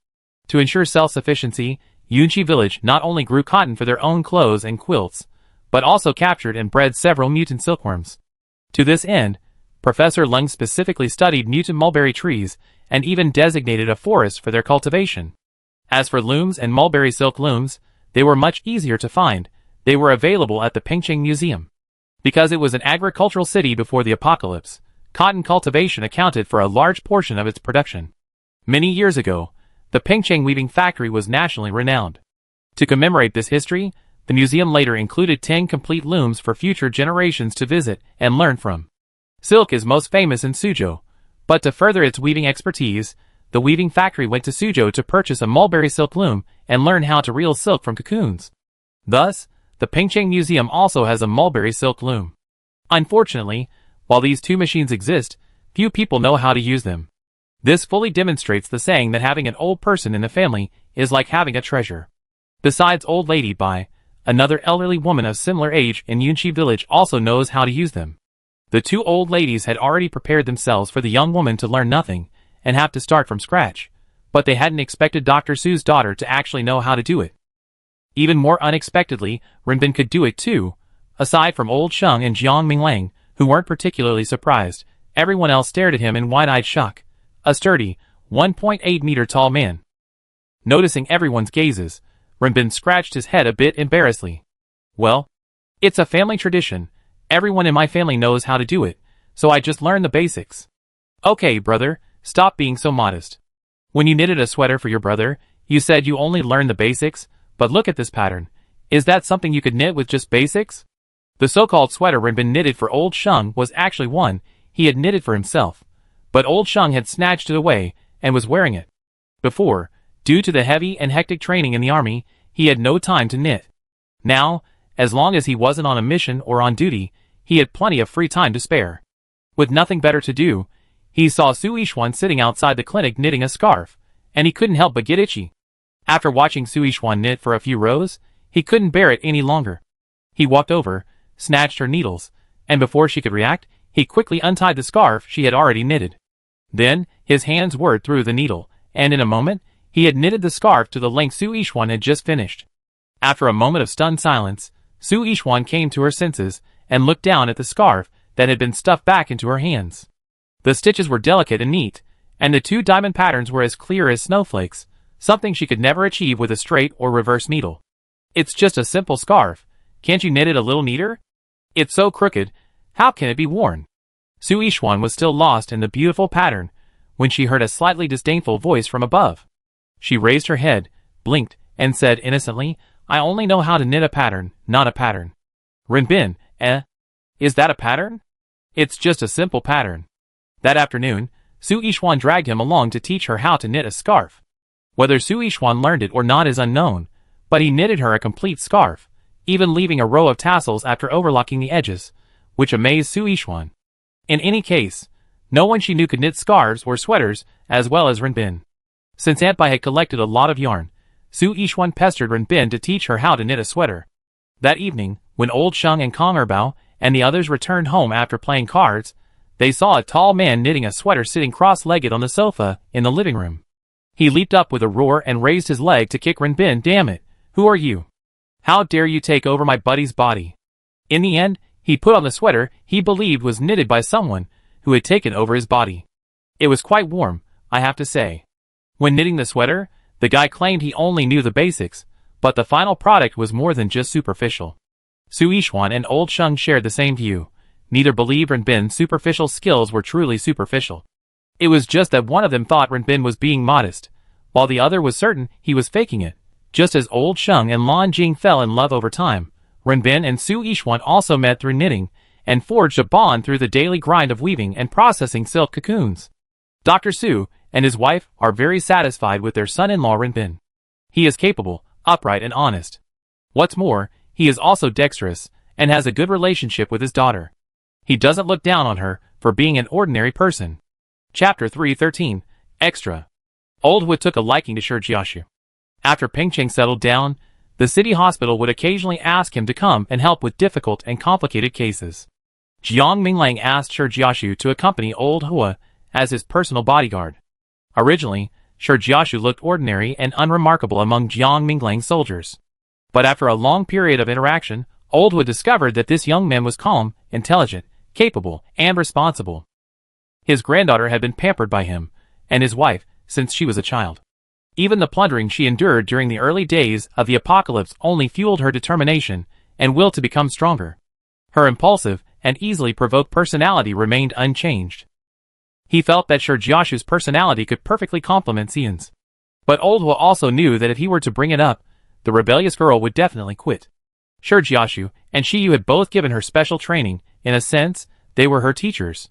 To ensure self-sufficiency, Yunqi village not only grew cotton for their own clothes and quilts, but also captured and bred several mutant silkworms. To this end, Professor Leng specifically studied mutant mulberry trees and even designated a forest for their cultivation. As for looms and mulberry silk looms, they were much easier to find. They were available at the Pingcheng Museum. Because it was an agricultural city before the apocalypse, cotton cultivation accounted for a large portion of its production. Many years ago, the Pingcheng weaving factory was nationally renowned. To commemorate this history, the museum later included 10 complete looms for future generations to visit and learn from. Silk is most famous in Suzhou, but to further its weaving expertise, the weaving factory went to Suzhou to purchase a mulberry silk loom and learn how to reel silk from cocoons. Thus, the Pingcheng Museum also has a mulberry silk loom. Unfortunately, while these two machines exist, few people know how to use them. This fully demonstrates the saying that having an old person in the family is like having a treasure. Besides Old Lady Bai, another elderly woman of similar age in Yunqi village also knows how to use them. The two old ladies had already prepared themselves for the young woman to learn nothing and have to start from scratch, but they hadn't expected Dr. Su's daughter to actually know how to do it. Even more unexpectedly, Renbin could do it too. Aside from Old Sheng and Jiang Minglang, who weren't particularly surprised, everyone else stared at him in wide-eyed shock. A sturdy, 1.8-meter tall man. Noticing everyone's gazes, Renbin scratched his head a bit embarrassedly. Well, it's a family tradition. Everyone in my family knows how to do it, so I just learned the basics. Okay, brother, stop being so modest. When you knitted a sweater for your brother, you said you only learned the basics, but look at this pattern. Is that something you could knit with just basics? The so-called sweater Renbin knitted for Old Sheng was actually one he had knitted for himself, but Old Sheng had snatched it away and was wearing it. Before, due to the heavy and hectic training in the army, he had no time to knit. Now, as long as he wasn't on a mission or on duty, he had plenty of free time to spare. With nothing better to do, he saw Su Yixuan sitting outside the clinic knitting a scarf, and he couldn't help but get itchy. After watching Su Yixuan knit for a few rows, he couldn't bear it any longer. He walked over, snatched her needles, and before she could react, he quickly untied the scarf she had already knitted. Then, his hands whirred through the needle, and in a moment, he had knitted the scarf to the length Su Yixuan had just finished. After a moment of stunned silence, Su Yixuan came to her senses and looked down at the scarf that had been stuffed back into her hands. The stitches were delicate and neat, and the two diamond patterns were as clear as snowflakes, something she could never achieve with a straight or reverse needle. It's just a simple scarf. Can't you knit it a little neater? It's so crooked, how can it be worn? Su Yixuan was still lost in the beautiful pattern when she heard a slightly disdainful voice from above. She raised her head, blinked, and said innocently, I only know how to knit a pattern, not a pattern. Renbin, is that a pattern? It's just a simple pattern. That afternoon, Su Yixuan dragged him along to teach her how to knit a scarf. Whether Su Yixuan learned it or not is unknown, but he knitted her a complete scarf, even leaving a row of tassels after overlocking the edges, which amazed Su Yixuan. In any case, no one she knew could knit scarves or sweaters as well as Renbin. Since Aunt Bai had collected a lot of yarn, Su Yixuan pestered Renbin to teach her how to knit a sweater. That evening, when Old Sheng and Kong Herbao and the others returned home after playing cards, they saw a tall man knitting a sweater sitting cross-legged on the sofa in the living room. He leaped up with a roar and raised his leg to kick Renbin. Damn it, who are you? How dare you take over my buddy's body? In the end, he put on the sweater he believed was knitted by someone who had taken over his body. It was quite warm, I have to say. When knitting the sweater, the guy claimed he only knew the basics, but the final product was more than just superficial. Su Yixuan and Old Sheng shared the same view. neither believed Renbin's superficial skills were truly superficial. It was just that one of them thought Renbin was being modest, while the other was certain he was faking it. Just as old Sheng and Lan Jing fell in love over time, Renbin and Su Yishuan also met through knitting, and forged a bond through the daily grind of weaving and processing silk cocoons. Dr. Su and his wife are very satisfied with their son-in-law Renbin. He is capable, upright and honest. What's more, he is also dexterous, and has a good relationship with his daughter. He doesn't look down on her for being an ordinary person. Chapter 313. Extra. Old Hu took a liking to Shi Jiaxu. After Pengcheng settled down, the city hospital would occasionally ask him to come and help with difficult and complicated cases. Jiang Minglang asked Shi Jiaxu to accompany Old Hu as his personal bodyguard. Originally, Shi Jiaxu looked ordinary and unremarkable among Jiang Minglang's soldiers. But after a long period of interaction, Old Hu discovered that this young man was calm, intelligent, capable, and responsible. His granddaughter had been pampered by him, and his wife, since she was a child. Even the plundering she endured during the early days of the apocalypse only fueled her determination and will to become stronger. Her impulsive and easily provoked personality remained unchanged. He felt that Shi Jiaxu's personality could perfectly complement Xian's. But Old Hu also knew that if he were to bring it up, the rebellious girl would definitely quit. Shi Jiaxu and Shi Yu had both given her special training. In a sense, they were her teachers.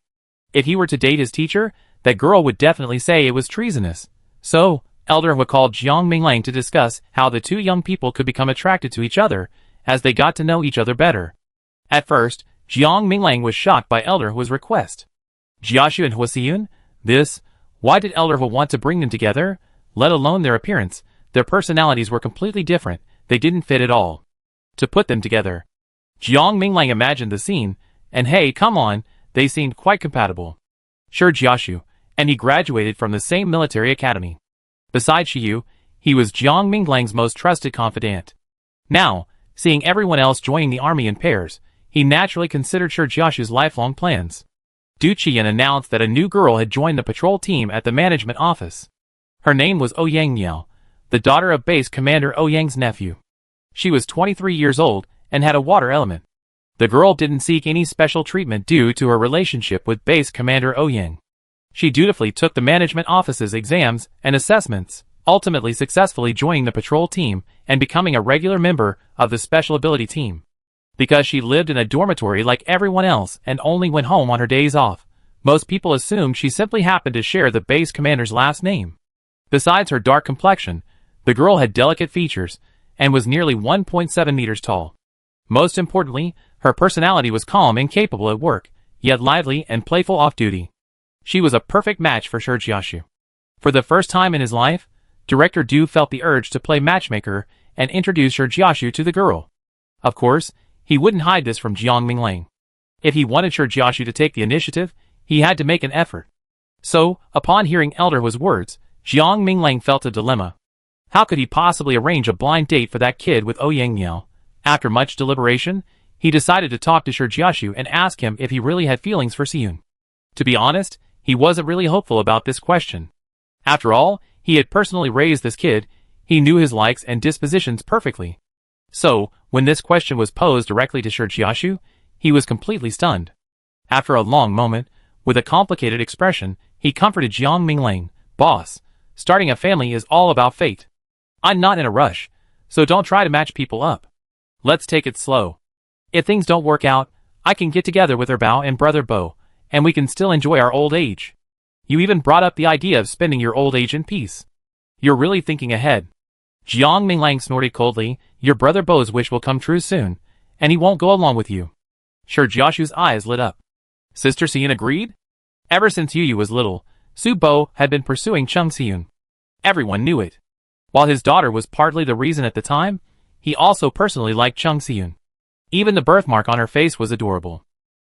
If he were to date his teacher, that girl would definitely say it was treasonous. So, Elder Hu called Jiang Minglang to discuss how the two young people could become attracted to each other as they got to know each other better. At first, Jiang Minglang was shocked by Elder Hu's request. Jiaxu and Huasiyun? Why did Elder Hu want to bring them together? Let alone their appearance, their personalities were completely different, they didn't fit at all. To put them together. Jiang Minglang imagined the scene, and hey, come on, they seemed quite compatible. Shi Jiaxu, and he graduated from the same military academy. Besides Shi Yu, he was Jiang Minglang's most trusted confidant. Now, seeing everyone else joining the army in pairs, he naturally considered Shi Jiaxu's lifelong plans. Du Qian announced that a new girl had joined the patrol team at the management office. Her name was Ouyang Niao, the daughter of Base Commander Ouyang's nephew. She was 23 years old and had a water element. The girl didn't seek any special treatment due to her relationship with Base Commander Ouyang. She dutifully took the management office's exams and assessments, ultimately successfully joining the patrol team and becoming a regular member of the special ability team. Because she lived in a dormitory like everyone else and only went home on her days off, most people assumed she simply happened to share the base commander's last name. Besides her dark complexion, the girl had delicate features and was nearly 1.7 meters tall. Most importantly, her personality was calm and capable at work, yet lively and playful off-duty. She was a perfect match for Shi Jiaxu. For the first time in his life, Director Du felt the urge to play matchmaker and introduce Shi Jiaxu to the girl. Of course, he wouldn't hide this from Jiang Minglang. If he wanted Shi Jiaxu to take the initiative, he had to make an effort. So, upon hearing Elder Hu's words, Jiang Minglang felt a dilemma. How could he possibly arrange a blind date for that kid with Ouyang Niao? After much deliberation, he decided to talk to Shi Jiaxu and ask him if he really had feelings for Xiyun. To be honest, he wasn't really hopeful about this question. After all, he had personally raised this kid, he knew his likes and dispositions perfectly. So, when this question was posed directly to Shi Jiaxu, he was completely stunned. After a long moment, with a complicated expression, he comforted Jiang Minglang, "Boss, starting a family is all about fate. I'm not in a rush, so don't try to match people up. Let's take it slow. If things don't work out, I can get together with Bao and brother Bo, and we can still enjoy our old age. You even brought up the idea of spending your old age in peace. You're really thinking ahead." Jiang Minglang snorted coldly, "Your brother Bo's wish will come true soon, and he won't go along with you." Shi Jiaxu's eyes lit up. Sister Xian agreed? Ever since Yu was little, Su Bo had been pursuing Cheng Xian. Everyone knew it. While his daughter was partly the reason at the time, he also personally liked Cheng Xian. Even the birthmark on her face was adorable.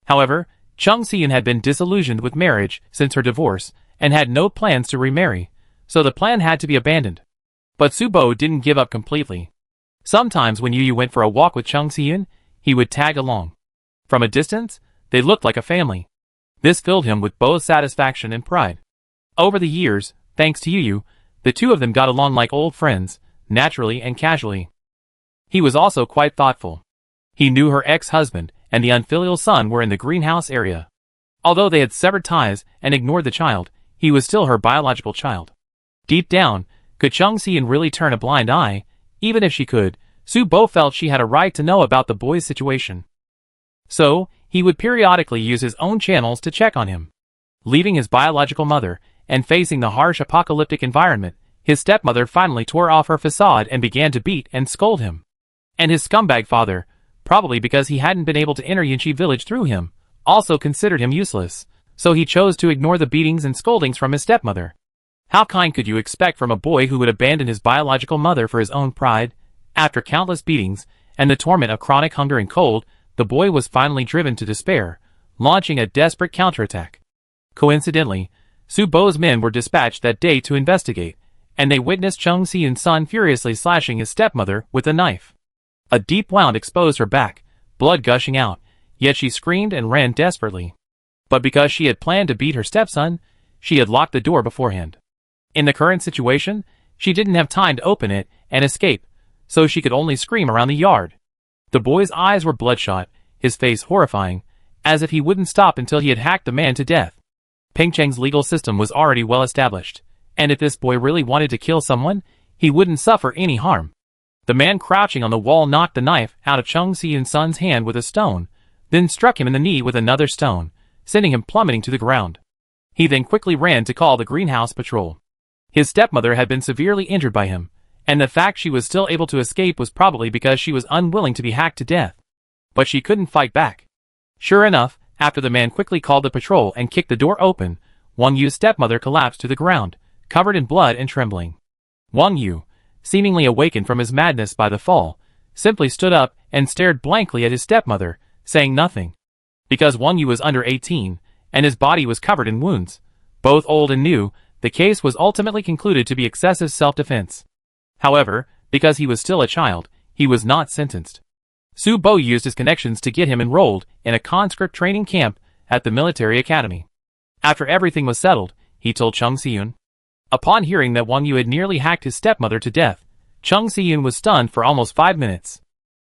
However, Cheng Xian had been disillusioned with marriage since her divorce and had no plans to remarry, so the plan had to be abandoned. But Su Bo didn't give up completely. Sometimes when Yu went for a walk with Cheng Xian, he would tag along. From a distance, they looked like a family. This filled him with both satisfaction and pride. Over the years, thanks to Yu, the two of them got along like old friends, naturally and casually. He was also quite thoughtful. He knew her ex-husband and the unfilial son were in the greenhouse area. Although they had severed ties and ignored the child, he was still her biological child. Deep down, could Chung Si-eun really turn a blind eye? Even if she could, Soo-bo felt she had a right to know about the boy's situation. So, he would periodically use his own channels to check on him. Leaving his biological mother, and facing the harsh apocalyptic environment, his stepmother finally tore off her facade and began to beat and scold him. And his scumbag father, probably because he hadn't been able to enter Yinchi village through him, also considered him useless, so he chose to ignore the beatings and scoldings from his stepmother. How kind could you expect from a boy who would abandon his biological mother for his own pride? After countless beatings, and the torment of chronic hunger and cold, the boy was finally driven to despair, launching a desperate counterattack. Coincidentally, Soo-bo's men were dispatched that day to investigate, and they witnessed Chung Si-eun's son furiously slashing his stepmother with a knife. A deep wound exposed her back, blood gushing out, yet she screamed and ran desperately. But because she had planned to beat her stepson, she had locked the door beforehand. In the current situation, she didn't have time to open it and escape, so she could only scream around the yard. The boy's eyes were bloodshot, his face horrifying, as if he wouldn't stop until he had hacked the man to death. Pingcheng's legal system was already well established, and if this boy really wanted to kill someone, he wouldn't suffer any harm. The man crouching on the wall knocked the knife out of Chung Si-eun's son's hand with a stone, then struck him in the knee with another stone, sending him plummeting to the ground. He then quickly ran to call the greenhouse patrol. His stepmother had been severely injured by him, and the fact she was still able to escape was probably because she was unwilling to be hacked to death. But she couldn't fight back. Sure enough, after the man quickly called the patrol and kicked the door open, Wang Yu's stepmother collapsed to the ground, covered in blood and trembling. Wang Yu, seemingly awakened from his madness by the fall, simply stood up and stared blankly at his stepmother, saying nothing. Because Wang Yu was under 18, and his body was covered in wounds, both old and new, the case was ultimately concluded to be excessive self-defense. However, because he was still a child, he was not sentenced. Soo-bo used his connections to get him enrolled in a conscript training camp at the military academy. After everything was settled, he told Chung Si-eun. Upon hearing that Wang Yu had nearly hacked his stepmother to death, Chung Si-eun was stunned for almost 5 minutes.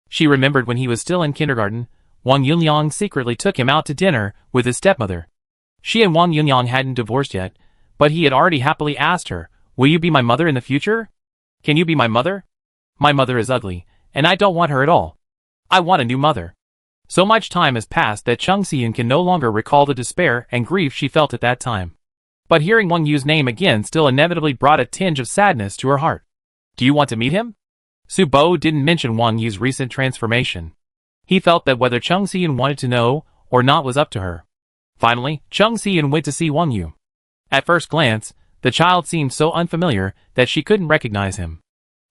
She remembered when he was still in kindergarten, Wang Yunliang secretly took him out to dinner with his stepmother. She and Wang Yunliang hadn't divorced yet, but he had already happily asked her, "Will you be my mother in the future? Can you be my mother? My mother is ugly, and I don't want her at all. I want a new mother." So much time has passed that Chung Si-eun can no longer recall the despair and grief she felt at that time. But hearing Wang Yu's name again still inevitably brought a tinge of sadness to her heart. "Do you want to meet him?" Soo-bo didn't mention Wang Yu's recent transformation. He felt that whether Chung Si-eun wanted to know or not was up to her. Finally, Chung Si-eun went to see Wang Yu. At first glance, the child seemed so unfamiliar that she couldn't recognize him.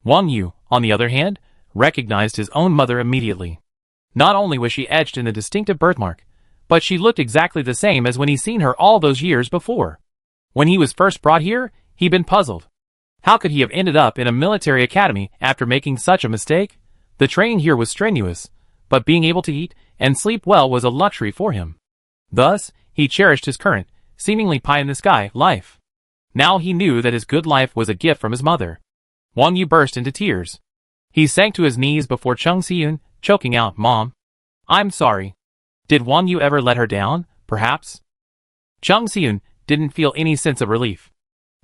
Wang Yu, on the other hand, recognized his own mother immediately. Not only was she etched in the distinctive birthmark, but she looked exactly the same as when he'd seen her all those years before. When he was first brought here, he'd been puzzled. How could he have ended up in a military academy after making such a mistake? The training here was strenuous, but being able to eat and sleep well was a luxury for him. Thus, he cherished his current, seemingly pie-in-the-sky life. Now he knew that his good life was a gift from his mother. Wang Yu burst into tears. He sank to his knees before Chung Si-eun, choking out, "Mom, I'm sorry." Did Wang Yu ever let her down, perhaps? Chung Si-eun didn't feel any sense of relief.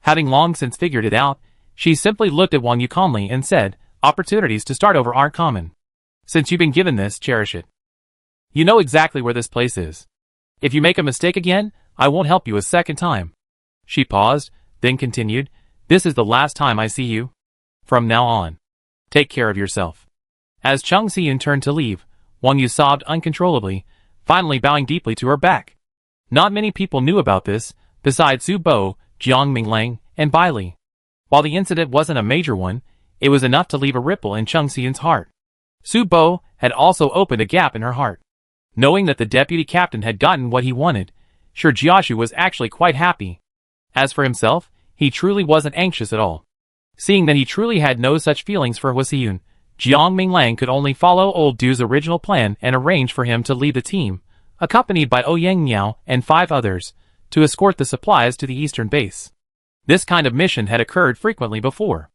Having long since figured it out, she simply looked at Wang Yu calmly and said, "Opportunities to start over aren't common. Since you've been given this, cherish it. You know exactly where this place is. If you make a mistake again, I won't help you a second time." She paused, then continued, "This is the last time I see you. From now on, take care of yourself." As Chung Si-eun turned to leave, Wang Yu sobbed uncontrollably, finally bowing deeply to her back. Not many people knew about this, besides Soo-bo, Jiang Minglang, and Bai Li. While the incident wasn't a major one, it was enough to leave a ripple in Chung Si-eun's heart. Soo-bo had also opened a gap in her heart. Knowing that the deputy captain had gotten what he wanted, Sir Jiashu was actually quite happy. As for himself, he truly wasn't anxious at all. Seeing that he truly had no such feelings for Hua Si-eun, Jiang Minglang could only follow old Du's original plan and arrange for him to lead the team, accompanied by Ouyang Miao and 5 others, to escort the supplies to the eastern base. This kind of mission had occurred frequently before.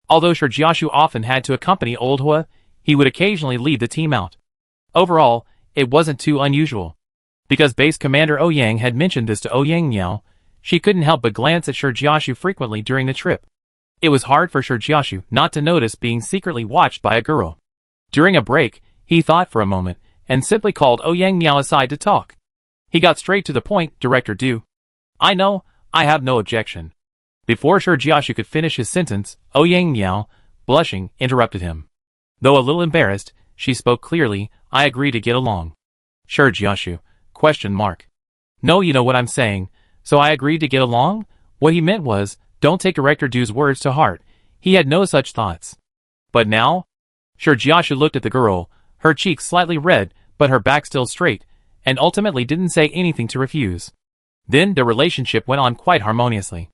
Although Sir Jiashu often had to accompany old Hua, he would occasionally lead the team out. Overall, It wasn't too unusual. Because Base Commander Ouyang had mentioned this to Ouyang Miao, she couldn't help but glance at Shijiashu frequently during the trip. It was hard for Shijiashu not to notice being secretly watched by a girl. During a break, he thought for a moment, and simply called Ouyang Miao aside to talk. He got straight to the point, Director Du. I know, I have no objection. Before Shijiashu could finish his sentence, Ouyang Miao, blushing, interrupted him. Though a little embarrassed, she spoke clearly, I agree to get along. Shijiashu, ? No, you know what I'm saying, so I agreed to get along? What he meant was, don't take Director Du's words to heart, he had no such thoughts. But now? Shijiashu looked at the girl, her cheeks slightly red, but her back still straight, and ultimately didn't say anything to refuse. Then the relationship went on quite harmoniously.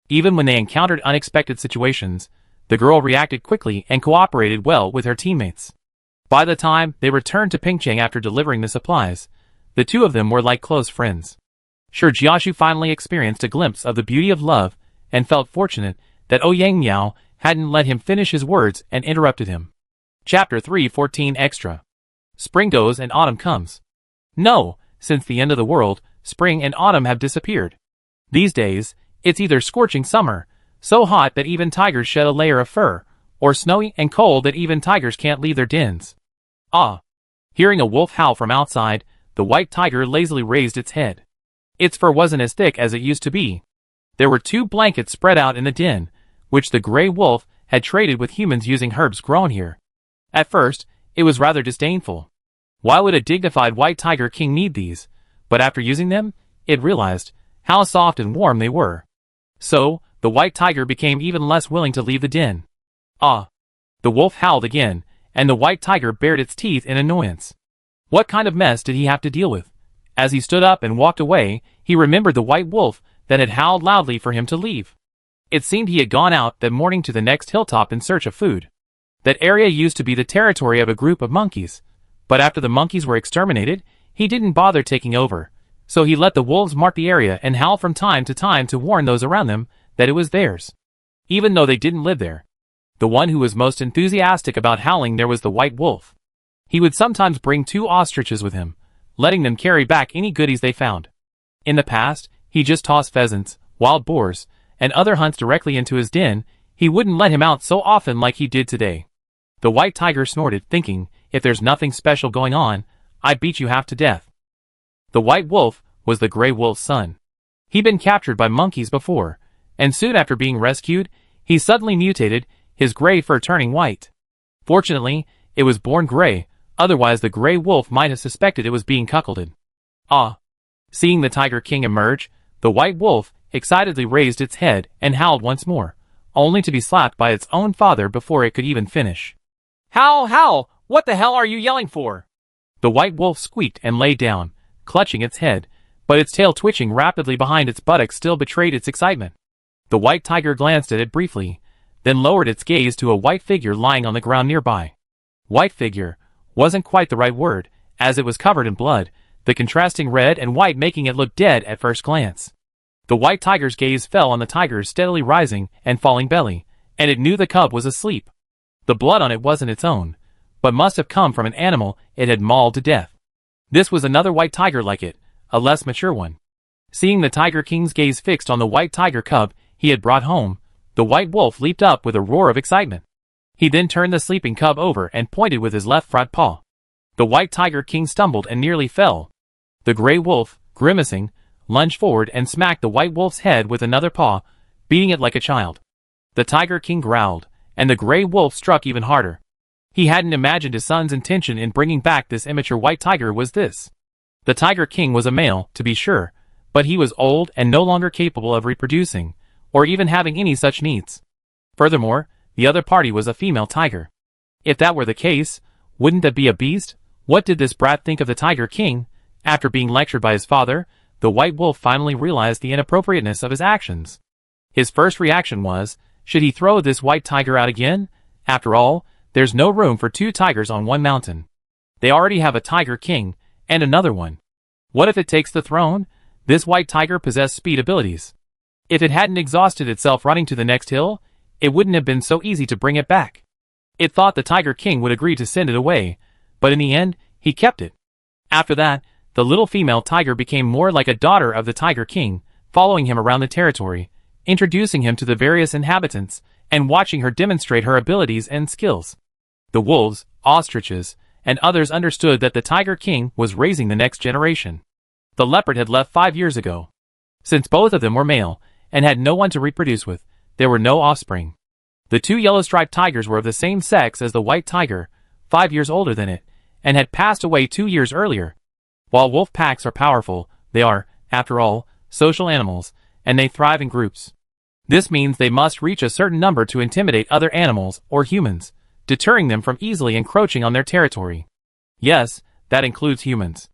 Even when they encountered unexpected situations, the girl reacted quickly and cooperated well with her teammates. By the time they returned to Pingcheng after delivering the supplies, the two of them were like close friends. Shijiashu finally experienced a glimpse of the beauty of love and felt fortunate that Ouyang Miao hadn't let him finish his words and interrupted him. Chapter 3:14 Extra. Spring goes and autumn comes. No, since the end of the world, spring and autumn have disappeared. These days, it's either scorching summer, so hot that even tigers shed a layer of fur, or snowy and cold that even tigers can't leave their dens. Ah! Hearing a wolf howl from outside, the white tiger lazily raised its head. Its fur wasn't as thick as it used to be. There were 2 blankets spread out in the den, which the gray wolf had traded with humans using herbs grown here. At first, it was rather disdainful. Why would a dignified white tiger king need these? But after using them, it realized how soft and warm they were. So, the white tiger became even less willing to leave the den. Ah! The wolf howled again, and the white tiger bared its teeth in annoyance. What kind of mess did he have to deal with? As he stood up and walked away, he remembered the white wolf that had howled loudly for him to leave. It seemed he had gone out that morning to the next hilltop in search of food. That area used to be the territory of a group of monkeys, but after the monkeys were exterminated, he didn't bother taking over, so he let the wolves mark the area and howl from time to time to warn those around them that it was theirs. Even though they didn't live there. The one who was most enthusiastic about howling there was the white wolf. He would sometimes bring 2 ostriches with him, letting them carry back any goodies they found. In the past, he just tossed pheasants, wild boars, and other hunts directly into his den. He wouldn't let him out so often like he did today. The white tiger snorted, thinking, if there's nothing special going on, I beat you half to death. The white wolf was the gray wolf's son. He'd been captured by monkeys before, and soon after being rescued, he suddenly mutated, his gray fur turning white. Fortunately, it was born gray, otherwise the gray wolf might have suspected it was being cuckolded. Ah! Seeing the Tiger King emerge, the white wolf excitedly raised its head and howled once more, only to be slapped by its own father before it could even finish. Howl, howl! What the hell are you yelling for? The white wolf squeaked and lay down, clutching its head, but its tail twitching rapidly behind its buttocks still betrayed its excitement. The white tiger glanced at it briefly, then lowered its gaze to a white figure lying on the ground nearby. White figure wasn't quite the right word, as it was covered in blood, the contrasting red and white making it look dead at first glance. The white tiger's gaze fell on the tiger's steadily rising and falling belly, and it knew the cub was asleep. The blood on it wasn't its own, but must have come from an animal it had mauled to death. This was another white tiger like it, a less mature one. Seeing the Tiger King's gaze fixed on the white tiger cub he had brought home, the white wolf leaped up with a roar of excitement. He then turned the sleeping cub over and pointed with his left front paw. The white Tiger King stumbled and nearly fell. The gray wolf, grimacing, lunged forward and smacked the white wolf's head with another paw, beating it like a child. The Tiger King growled, and the gray wolf struck even harder. He hadn't imagined his son's intention in bringing back this immature white tiger was this. The Tiger King was a male, to be sure, but he was old and no longer capable of reproducing, or even having any such needs. Furthermore, the other party was a female tiger. If that were the case, wouldn't that be a beast? What did this brat think of the Tiger King? After being lectured by his father, the white wolf finally realized the inappropriateness of his actions. His first reaction was, should he throw this white tiger out again? After all, there's no room for 2 tigers on one mountain. They already have a Tiger King, and another one. What if it takes the throne? This white tiger possessed speed abilities. If it hadn't exhausted itself running to the next hill, it wouldn't have been so easy to bring it back. It thought the Tiger King would agree to send it away, but in the end, he kept it. After that, the little female tiger became more like a daughter of the Tiger King, following him around the territory, introducing him to the various inhabitants, and watching her demonstrate her abilities and skills. The wolves, ostriches, and others understood that the Tiger King was raising the next generation. The leopard had left 5 years ago. Since both of them were male, and had no one to reproduce with, there were no offspring. The 2 yellow-striped tigers were of the same sex as the white tiger, 5 years older than it, and had passed away 2 years earlier. While wolf packs are powerful, they are, after all, social animals, and they thrive in groups. This means they must reach a certain number to intimidate other animals or humans, deterring them from easily encroaching on their territory. Yes, that includes humans.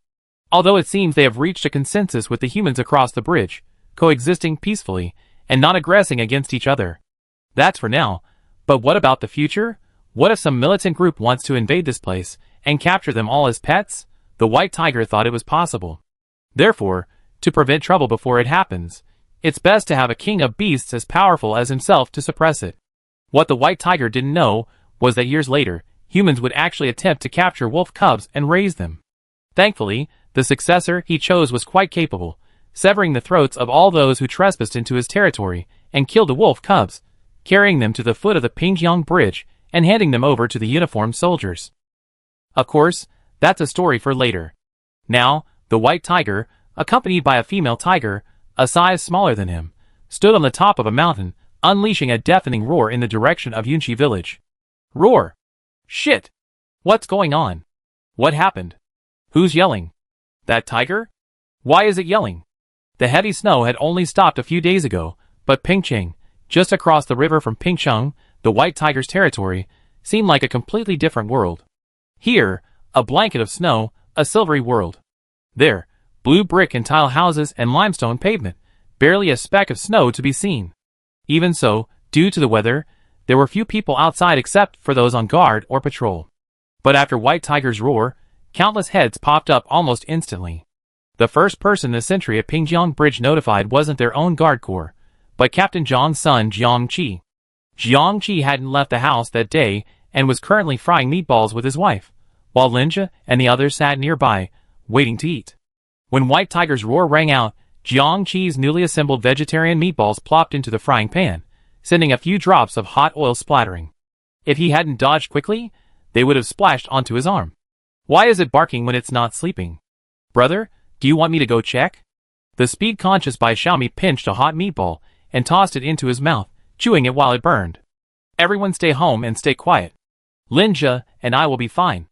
Although it seems they have reached a consensus with the humans across the bridge, coexisting peacefully, and not aggressing against each other. That's for now, but what about the future? What if some militant group wants to invade this place, and capture them all as pets? The white tiger thought it was possible. Therefore, to prevent trouble before it happens, it's best to have a king of beasts as powerful as himself to suppress it. What the white tiger didn't know was that years later, humans would actually attempt to capture wolf cubs and raise them. Thankfully, the successor he chose was quite capable, severing the throats of all those who trespassed into his territory and killed the wolf cubs, carrying them to the foot of the Pingyang Bridge and handing them over to the uniformed soldiers. Of course, that's a story for later. Now, the white tiger, accompanied by a female tiger, a size smaller than him, stood on the top of a mountain, unleashing a deafening roar in the direction of Yunchi village. Roar! Shit! What's going on? What happened? Who's yelling? That tiger? Why is it yelling? The heavy snow had only stopped a few days ago, but Pingcheng, just across the river from Pingcheng, the white tiger's territory, seemed like a completely different world. Here, a blanket of snow, a silvery world. There, blue brick and tile houses and limestone pavement, barely a speck of snow to be seen. Even so, due to the weather, there were few people outside except for those on guard or patrol. But after White Tiger's roar, countless heads popped up almost instantly. The first person the sentry at Pingjiang Bridge notified wasn't their own guard corps, but Captain Zhang's son Jiang Qi. Jiang Qi hadn't left the house that day and was currently frying meatballs with his wife, while Linja and the others sat nearby, waiting to eat. When White Tiger's roar rang out, Jiang Qi's newly assembled vegetarian meatballs plopped into the frying pan, sending a few drops of hot oil splattering. If he hadn't dodged quickly, they would have splashed onto his arm. Why is it barking when it's not sleeping? Brother, do you want me to go check? The speed-conscious Bai Xiaomi pinched a hot meatball and tossed it into his mouth, chewing it while it burned. Everyone stay home and stay quiet. Linja and I will be fine,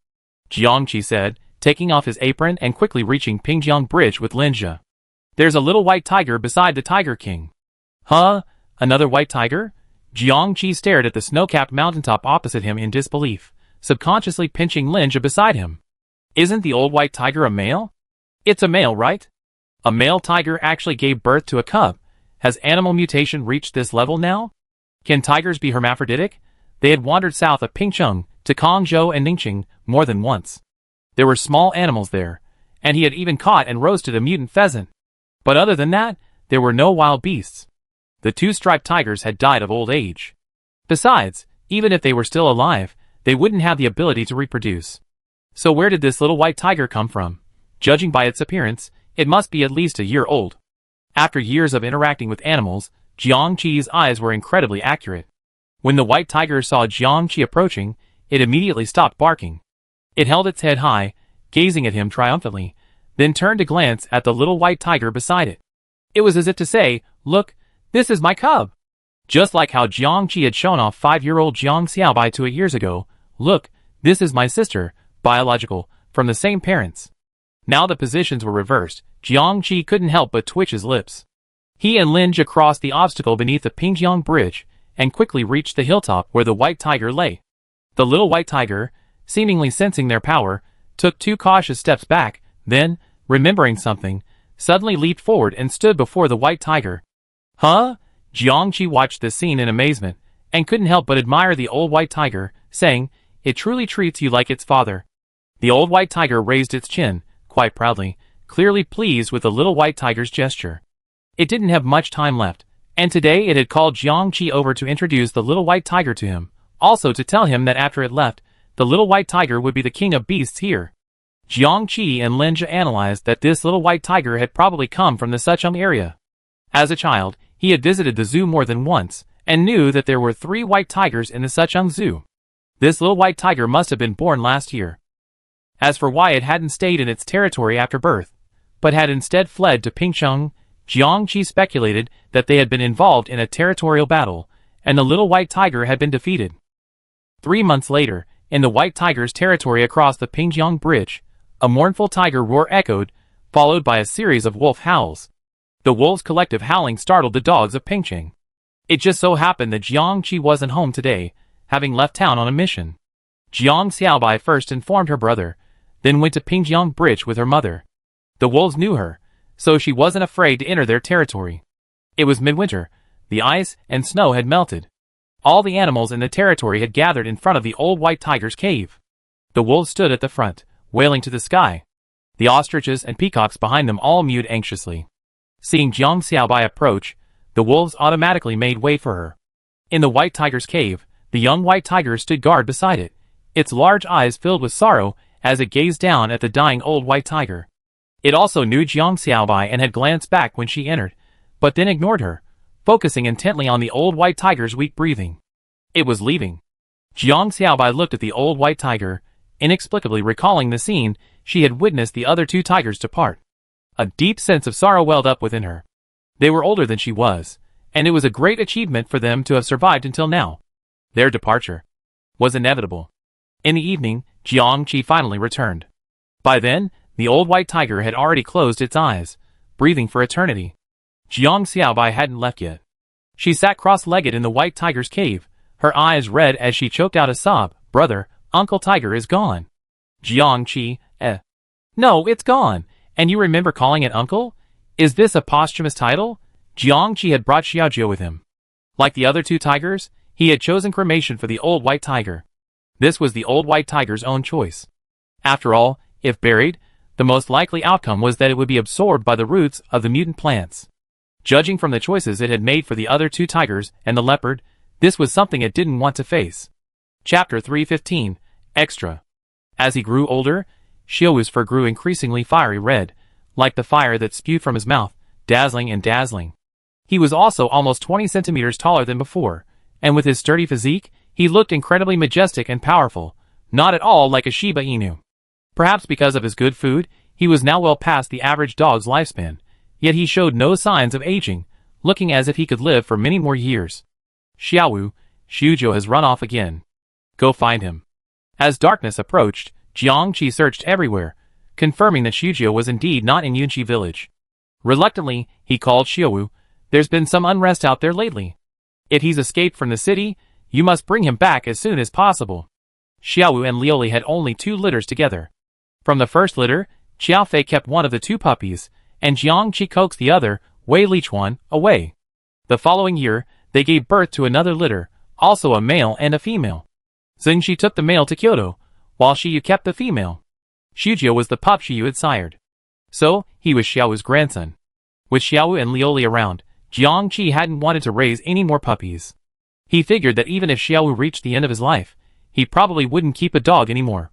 Jiangqi said, taking off his apron and quickly reaching Pingjiang Bridge with Linja. There's a little white tiger beside the Tiger King. Huh? Another white tiger? Jiangqi stared at the snow-capped mountaintop opposite him in disbelief, subconsciously pinching Linja beside him. Isn't the old white tiger a male? It's a male, right? A male tiger actually gave birth to a cub. Has animal mutation reached this level now? Can tigers be hermaphroditic? They had wandered south of Pingcheng to Kongzhou and Ningqing more than once. There were small animals there, and he had even caught and roasted a mutant pheasant. But other than that, there were no wild beasts. The two striped tigers had died of old age. Besides, even if they were still alive, they wouldn't have the ability to reproduce. So where did this little white tiger come from? Judging by its appearance, it must be at least a year old. After years of interacting with animals, Jiangqi's eyes were incredibly accurate. When the white tiger saw Jiangqi approaching, it immediately stopped barking. It held its head high, gazing at him triumphantly, then turned to glance at the little white tiger beside it. It was as if to say, "Look, this is my cub." Just like how Jiangqi had shown off 5-year-old Jiang Xiaobai to it years ago, "Look, this is my sister, biological, from the same parents." Now the positions were reversed. Jiangqi couldn't help but twitch his lips. He and Linja crossed the obstacle beneath the Pingjiang Bridge and quickly reached the hilltop where the white tiger lay. The little white tiger, seemingly sensing their power, took 2 cautious steps back, then, remembering something, suddenly leaped forward and stood before the white tiger. Huh? Jiangqi watched this scene in amazement, and couldn't help but admire the old white tiger, saying, "It truly treats you like its father." The old white tiger raised its chin, quite proudly, clearly pleased with the little white tiger's gesture. It didn't have much time left, and today it had called Jiangqi over to introduce the little white tiger to him, also to tell him that after it left, the little white tiger would be the king of beasts here. Jiang Qi and Lin Jia analyzed that this little white tiger had probably come from the Sichuan area. As a child, he had visited the zoo more than once, and knew that there were 3 white tigers in the Sichuan Zoo. This little white tiger must have been born last year. As for why it hadn't stayed in its territory after birth, but had instead fled to Pingcheng, Jiang Qi speculated that they had been involved in a territorial battle, and the little white tiger had been defeated. 3 months later, in the white tiger's territory across the Pingjiang Bridge, a mournful tiger roar echoed, followed by a series of wolf howls. The wolves' collective howling startled the dogs of Pingcheng. It just so happened that Jiang Qi wasn't home today, having left town on a mission. Jiang Xiaobai first informed her brother, then went to Pingjiang Bridge with her mother. The wolves knew her, so she wasn't afraid to enter their territory. It was midwinter, the ice and snow had melted. All the animals in the territory had gathered in front of the old white tiger's cave. The wolves stood at the front, wailing to the sky. The ostriches and peacocks behind them all mewed anxiously. Seeing Jiang Xiaobai approach, the wolves automatically made way for her. In the white tiger's cave, the young white tiger stood guard beside it, its large eyes filled with sorrow as it gazed down at the dying old white tiger. It also knew Jiang Xiaobai and had glanced back when she entered, but then ignored her, focusing intently on the old white tiger's weak breathing. It was leaving. Jiang Xiaobai looked at the old white tiger, inexplicably recalling the scene she had witnessed the other 2 tigers depart. A deep sense of sorrow welled up within her. They were older than she was, and it was a great achievement for them to have survived until now. Their departure was inevitable. In the evening, Jiang Qi finally returned. By then, the old white tiger had already closed its eyes, breathing for eternity. Jiang Xiaobai hadn't left yet. She sat cross-legged in the white tiger's cave, her eyes red as she choked out a sob. "Brother, Uncle Tiger is gone." Jiang Qi, No, it's gone. And you remember calling it Uncle? Is this a posthumous title? Jiang Qi had brought Xiaojiu with him. Like the other 2 tigers, he had chosen cremation for the old white tiger. This was the old white tiger's own choice. After all, if buried, the most likely outcome was that it would be absorbed by the roots of the mutant plants. Judging from the choices it had made for the other 2 tigers and the leopard, this was something it didn't want to face. Chapter 315, Extra. As he grew older, Xiaowu's fur grew increasingly fiery red, like the fire that spewed from his mouth, dazzling and dazzling. He was also almost 20 centimeters taller than before, and with his sturdy physique, he looked incredibly majestic and powerful, not at all like a Shiba Inu. Perhaps because of his good food, he was now well past the average dog's lifespan, yet he showed no signs of aging, looking as if he could live for many more years. Xiaowu, Xiujiu has run off again. Go find him. As darkness approached, Jiang Qi searched everywhere, confirming that Xiujiu was indeed not in Yunqi village. Reluctantly, he called Xiaowu. There's been some unrest out there lately. If he's escaped from the city, you must bring him back as soon as possible. Xiaowu and Liuli had only 2 litters together. From the first litter, Qiaofei kept one of the 2 puppies, and Jiang Qi coaxed the other, Wei Lichuan, away. The following year, they gave birth to another litter, also a male and a female. Zhengxi took the male to Kyoto, while Shiyu kept the female. Xiujiu was the pup Shiyu had sired. So, he was Xiaowu's grandson. With Xiaowu and Liuli around, Jiang Qi hadn't wanted to raise any more puppies. He figured that even if Xiaowu reached the end of his life, he probably wouldn't keep a dog anymore.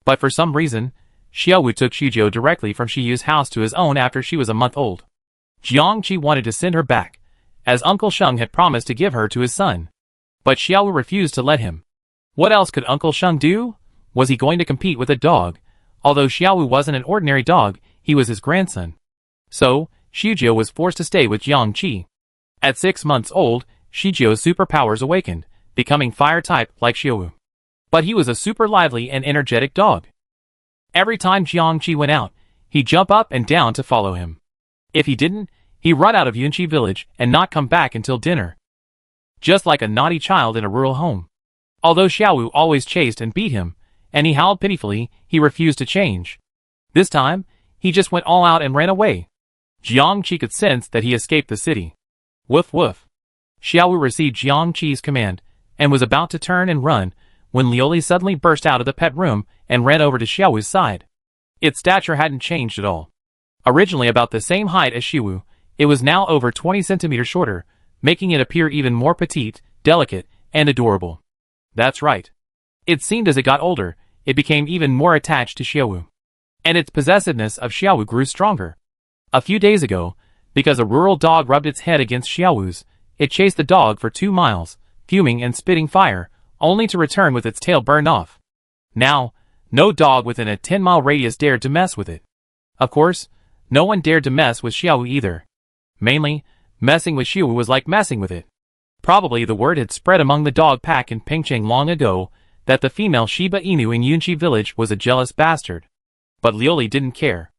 But for some reason, Xiaowu took Xiujiu directly from Shiyu's house to his own after she was a month old. Jiang Qi wanted to send her back, as Uncle Sheng had promised to give her to his son. But Xiaowu refused to let him. What else could Uncle Sheng do? Was he going to compete with a dog? Although Xiaowu wasn't an ordinary dog, he was his grandson. So, Xiujiu was forced to stay with Jiang Qi. At 6 months old, Xiujiu's superpowers awakened, becoming fire-type like Xiaowu. But he was a super lively and energetic dog. Every time Jiang Qi went out, he'd jump up and down to follow him. If he didn't, he'd run out of Yunqi village and not come back until dinner. Just like a naughty child in a rural home. Although Xiaowu always chased and beat him, and he howled pitifully, he refused to change. This time, he just went all out and ran away. Jiang Qi could sense that he escaped the city. Woof woof. Xiaowu received Jiang Qi's command, and was about to turn and run, when Liuli suddenly burst out of the pet room and ran over to Xiaowu's side. Its stature hadn't changed at all. Originally about the same height as Xiaowu, it was now over 20 centimeters shorter, making it appear even more petite, delicate, and adorable. That's right. It seemed as it got older, it became even more attached to Xiaowu. and its possessiveness of Xiaowu grew stronger. A few days ago, because a rural dog rubbed its head against Xiaowu's, it chased the dog for 2 miles, fuming and spitting fire, only to return with its tail burned off. Now, no dog within a 10-mile radius dared to mess with it. Of course, no one dared to mess with Xiaowu either. Mainly, messing with Xiaowu was like messing with it. Probably the word had spread among the dog pack in Pingcheng long ago that the female Shiba Inu in Yunqi village was a jealous bastard. But Liuli didn't care.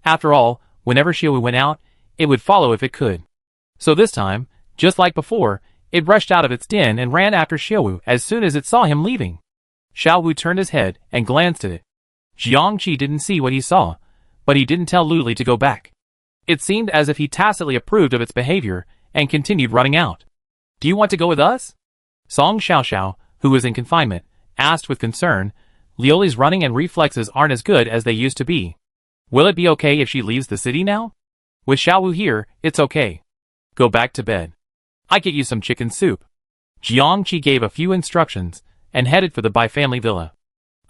After all, whenever Xiaowu went out, it would follow if it could. So this time, just like before, it rushed out of its den and ran after Xiaowu as soon as it saw him leaving. Xiaowu turned his head and glanced at it. Jiangqi didn't see what he saw, but he didn't tell Liuli to go back. It seemed as if he tacitly approved of its behavior and continued running out. "Do you want to go with us?" Song Xiaoxiao, who was in confinement, asked with concern. Liuli's running and reflexes aren't as good as they used to be. "Will it be okay if she leaves the city now?" "With Xiaowu here, it's okay. Go back to bed. I get you some chicken soup." Jiangqi gave a few instructions and headed for the Bai family villa.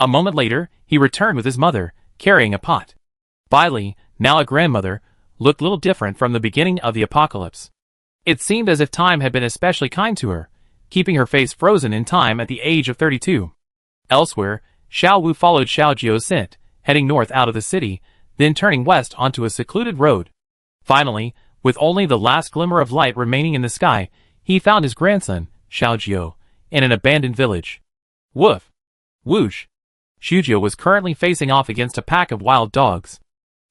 A moment later, he returned with his mother, carrying a pot. Bai Li, now a grandmother, looked little different from the beginning of the apocalypse. It seemed as if time had been especially kind to her, keeping her face frozen in time at the age of 32. Elsewhere, Xiaowu followed Xiaojio's scent, heading north out of the city, then turning west onto a secluded road. Finally, with only the last glimmer of light remaining in the sky, he found his grandson, Xiaojio, in an abandoned village. Woof! Whoosh! Xiaojio was currently facing off against a pack of wild dogs.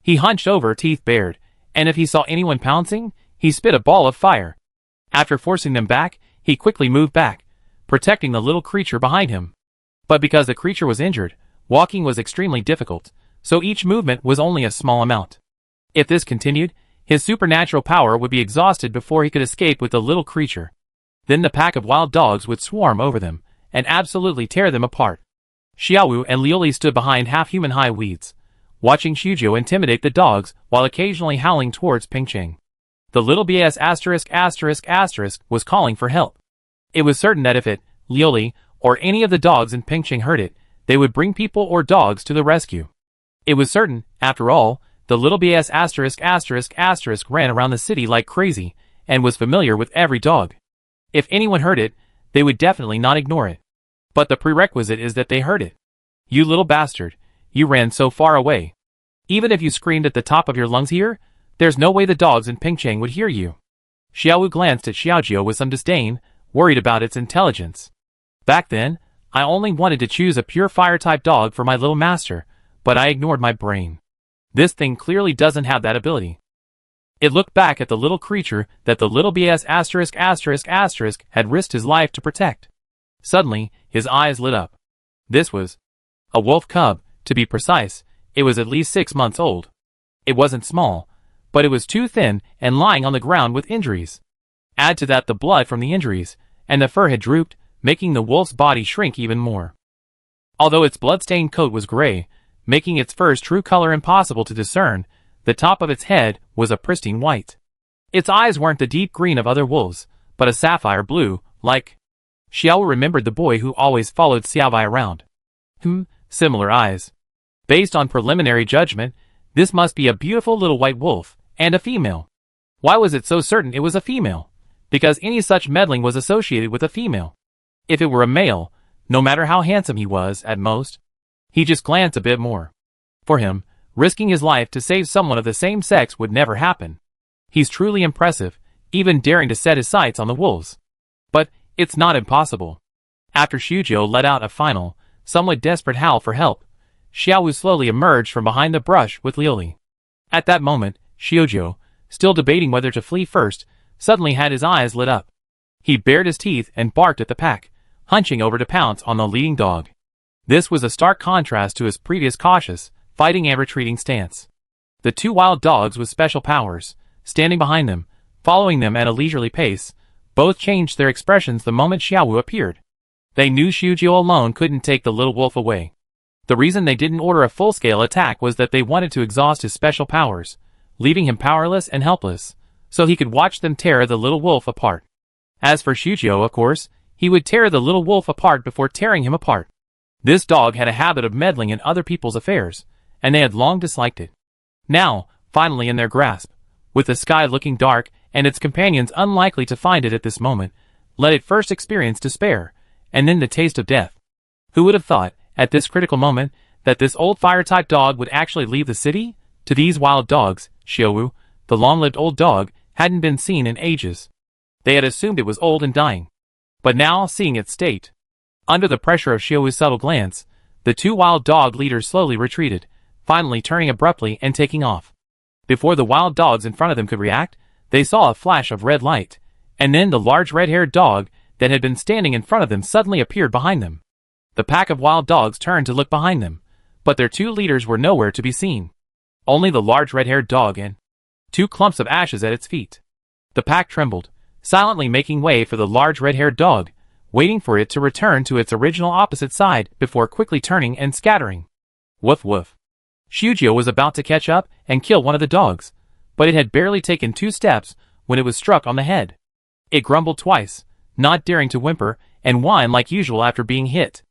He hunched over, teeth bared, and if he saw anyone pouncing, he spit a ball of fire. After forcing them back, he quickly moved back, protecting the little creature behind him. But because the creature was injured, walking was extremely difficult, so each movement was only a small amount. If this continued, his supernatural power would be exhausted before he could escape with the little creature. Then the pack of wild dogs would swarm over them, and absolutely tear them apart. Xiaowu and Liuli stood behind half-human high weeds, watching Xiaojio intimidate the dogs while occasionally howling towards Pingcheng. The little BS **** was calling for help. It was certain that if it, Liuli, or any of the dogs in Pingcheng heard it, they would bring people or dogs to the rescue. It was certain, after all, the little BS **** ran around the city like crazy, and was familiar with every dog. If anyone heard it, they would definitely not ignore it. But the prerequisite is that they heard it. "You little bastard, you ran so far away. Even if you screamed at the top of your lungs here, there's no way the dogs in Pingcheng would hear you." Xiaowu glanced at Xiaojio with some disdain, worried about its intelligence. "Back then, I only wanted to choose a pure fire-type dog for my little master, but I ignored my brain. This thing clearly doesn't have that ability." It looked back at the little creature that the little BS **** had risked his life to protect. Suddenly, his eyes lit up. This was a wolf cub, to be precise. It was at least 6 months old. It wasn't small, but it was too thin and lying on the ground with injuries. Add to that the blood from the injuries, and the fur had drooped, making the wolf's body shrink even more. Although its blood-stained coat was gray, making its fur's true color impossible to discern, the top of its head was a pristine white. Its eyes weren't the deep green of other wolves, but a sapphire blue, like... Xiaowu remembered the boy who always followed Xiaobai around. Similar eyes. Based on preliminary judgment, this must be a beautiful little white wolf, and a female. Why was it so certain it was a female? Because any such meddling was associated with a female. If it were a male, no matter how handsome he was, at most, he just glanced a bit more. For him, risking his life to save someone of the same sex would never happen. He's truly impressive, even daring to set his sights on the wolves. But it's not impossible. After Xiaojio let out a final, somewhat desperate howl for help, Xiaowu slowly emerged from behind the brush with Liuli. At that moment, Xiaojio, still debating whether to flee first, suddenly had his eyes lit up. He bared his teeth and barked at the pack, hunching over to pounce on the leading dog. This was a stark contrast to his previous cautious, fighting and retreating stance. The 2 wild dogs with special powers, standing behind them, following them at a leisurely pace, both changed their expressions the moment Xiaowu appeared. They knew Xiaojio alone couldn't take the little wolf away. The reason they didn't order a full-scale attack was that they wanted to exhaust his special powers, leaving him powerless and helpless, so he could watch them tear the little wolf apart. As for Xiaojio, of course, he would tear the little wolf apart before tearing him apart. This dog had a habit of meddling in other people's affairs, and they had long disliked it. Now, finally in their grasp, with the sky looking dark and its companions unlikely to find it at this moment, let it first experience despair, and then the taste of death. Who would have thought, at this critical moment, that this old fire-type dog would actually leave the city? To these wild dogs, Xiaowu, the long-lived old dog, hadn't been seen in ages. They had assumed it was old and dying. But now, seeing its state, under the pressure of Xiaowu's subtle glance, the two wild dog leaders slowly retreated, finally turning abruptly and taking off. Before the wild dogs in front of them could react, they saw a flash of red light, and then the large red-haired dog that had been standing in front of them suddenly appeared behind them. The pack of wild dogs turned to look behind them, but their two leaders were nowhere to be seen. Only the large red-haired dog and two clumps of ashes at its feet. The pack trembled, silently making way for the large red-haired dog, waiting for it to return to its original opposite side before quickly turning and scattering. Woof woof. Xiujio was about to catch up and kill one of the dogs, but it had barely taken 2 steps when it was struck on the head. It grumbled twice, not daring to whimper and whine like usual after being hit.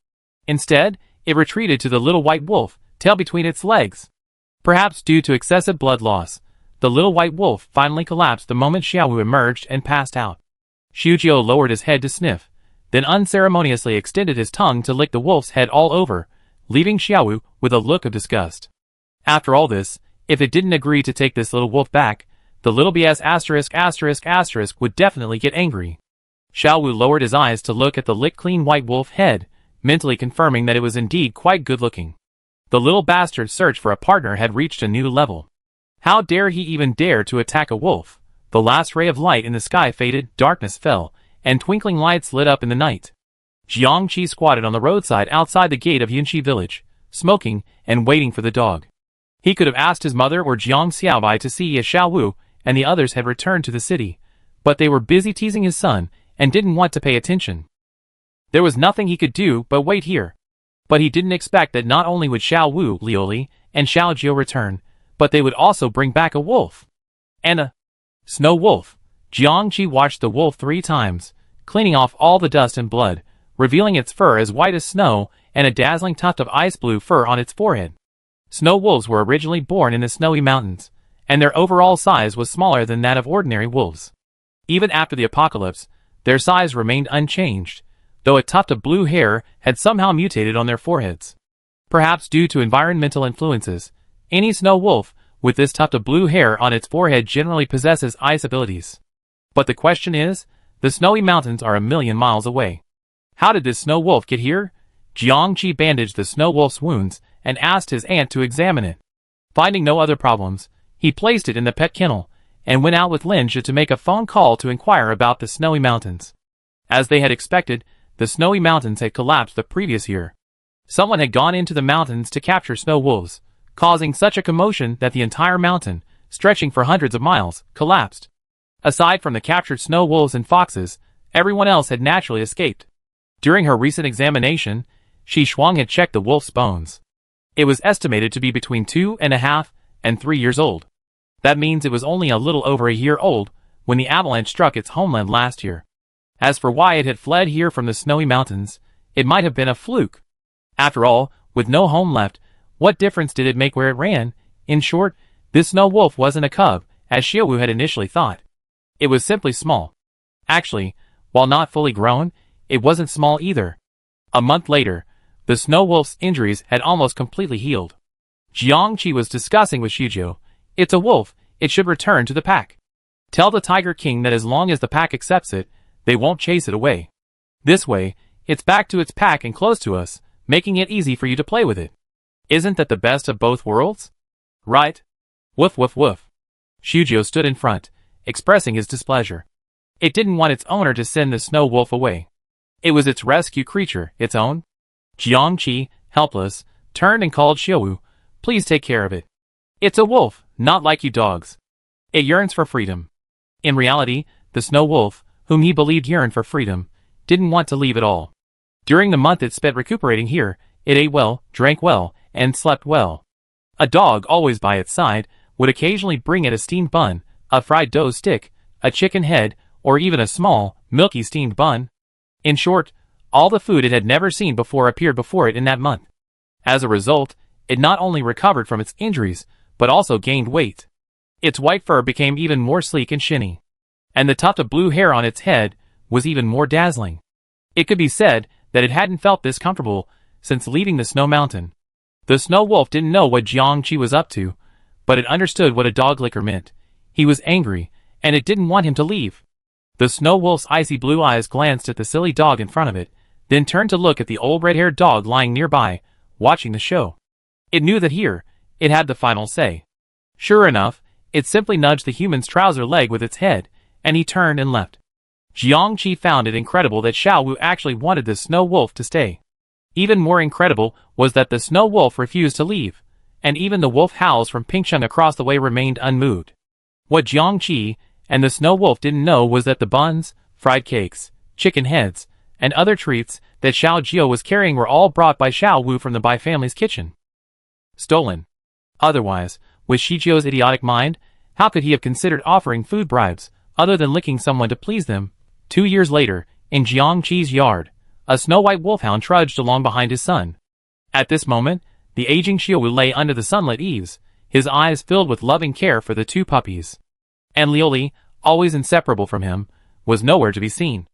Instead, it retreated to the little white wolf, tail between its legs. Perhaps due to excessive blood loss, the little white wolf finally collapsed the moment Xiaowu emerged and passed out. Xiujio lowered his head to sniff, then unceremoniously extended his tongue to lick the wolf's head all over, leaving Xiaowu with a look of disgust. After all this, if it didn't agree to take this little wolf back, the little BS**** would definitely get angry. Xiaowu lowered his eyes to look at the licked-clean white wolf head, mentally confirming that it was indeed quite good-looking. The little bastard's search for a partner had reached a new level. How dare he even dare to attack a wolf? The last ray of light in the sky faded, darkness fell, and twinkling lights lit up in the night. Jiangqi squatted on the roadside outside the gate of Yunxi village, smoking and waiting for the dog. He could have asked his mother or Jiang Xiaobai to see if Xiaowu and the others had returned to the city, but they were busy teasing his son and didn't want to pay attention. There was nothing he could do but wait here. But he didn't expect that not only would Xiaowu, Liuli, and Xiaojio return, but they would also bring back a wolf. And a snow wolf. Jiangqi watched the wolf 3 times, cleaning off all the dust and blood, revealing its fur as white as snow and a dazzling tuft of ice blue fur on its forehead. Snow wolves were originally born in the snowy mountains, and their overall size was smaller than that of ordinary wolves. Even after the apocalypse, their size remained unchanged, though a tuft of blue hair had somehow mutated on their foreheads. Perhaps due to environmental influences, any snow wolf with this tuft of blue hair on its forehead generally possesses ice abilities. But the question is, the snowy mountains are 1,000,000 miles away. How did this snow wolf get here? Jiangqi bandaged the snow wolf's wounds and asked his aunt to examine it. Finding no other problems, he placed it in the pet kennel and went out with Linja to make a phone call to inquire about the snowy mountains. As they had expected, the snowy mountains had collapsed the previous year. Someone had gone into the mountains to capture snow wolves, causing such a commotion that the entire mountain, stretching for hundreds of miles, collapsed. Aside from the captured snow wolves and foxes, everyone else had naturally escaped. During her recent examination, Shi Shuang had checked the wolf's bones. It was estimated to be between 2.5 and 3 years old. That means it was only a little over a year old when the avalanche struck its homeland last year. As for why it had fled here from the snowy mountains, it might have been a fluke. After all, with no home left, what difference did it make where it ran? In short, this snow wolf wasn't a cub, as Xiaowu had initially thought. It was simply small. Actually, while not fully grown, it wasn't small either. A month later, the snow wolf's injuries had almost completely healed. Jiangqi was discussing with Xiujio. It's a wolf, it should return to the pack. Tell the Tiger King that as long as the pack accepts it, they won't chase it away. This way, it's back to its pack and close to us, making it easy for you to play with it. Isn't that the best of both worlds? Right? Woof woof woof. Xiujio stood in front, expressing his displeasure. It didn't want its owner to send the snow wolf away. It was its rescue creature, its own. Jiangqi, helpless, turned and called Xiaowu, please take care of it. It's a wolf, not like you dogs. It yearns for freedom. In reality, the snow wolf, whom he believed yearned for freedom, didn't want to leave at all. During the month it spent recuperating here, it ate well, drank well, and slept well. A dog always by its side would occasionally bring it a steamed bun, a fried dough stick, a chicken head, or even a small, milky steamed bun. In short, all the food it had never seen before appeared before it in that month. As a result, it not only recovered from its injuries, but also gained weight. Its white fur became even more sleek and shiny. And the tuft of blue hair on its head was even more dazzling. It could be said that it hadn't felt this comfortable since leaving the snow mountain. The snow wolf didn't know what Jiangqi was up to, but it understood what a dog licker meant. He was angry, and it didn't want him to leave. The snow wolf's icy blue eyes glanced at the silly dog in front of it, then turned to look at the old red-haired dog lying nearby, watching the show. It knew that here, it had the final say. Sure enough, it simply nudged the human's trouser leg with its head, and he turned and left. Jiangqi found it incredible that Xiao Wu actually wanted the snow wolf to stay. Even more incredible was that the snow wolf refused to leave, and even the wolf howls from Pingcheng across the way remained unmoved. What Jiangqi and the snow wolf didn't know was that the buns, fried cakes, chicken heads, and other treats that Xiao Jiao was carrying were all brought by Xiao Wu from the Bai family's kitchen. Stolen. Otherwise, with Shi Jiao's idiotic mind, how could he have considered offering food bribes, other than licking someone to please them? 2 years later, in Jiangqi's yard, a snow-white wolfhound trudged along behind his son. At this moment, the aging Xiao Wu lay under the sunlit eaves, his eyes filled with loving care for the two puppies. And Liu Li, always inseparable from him, was nowhere to be seen.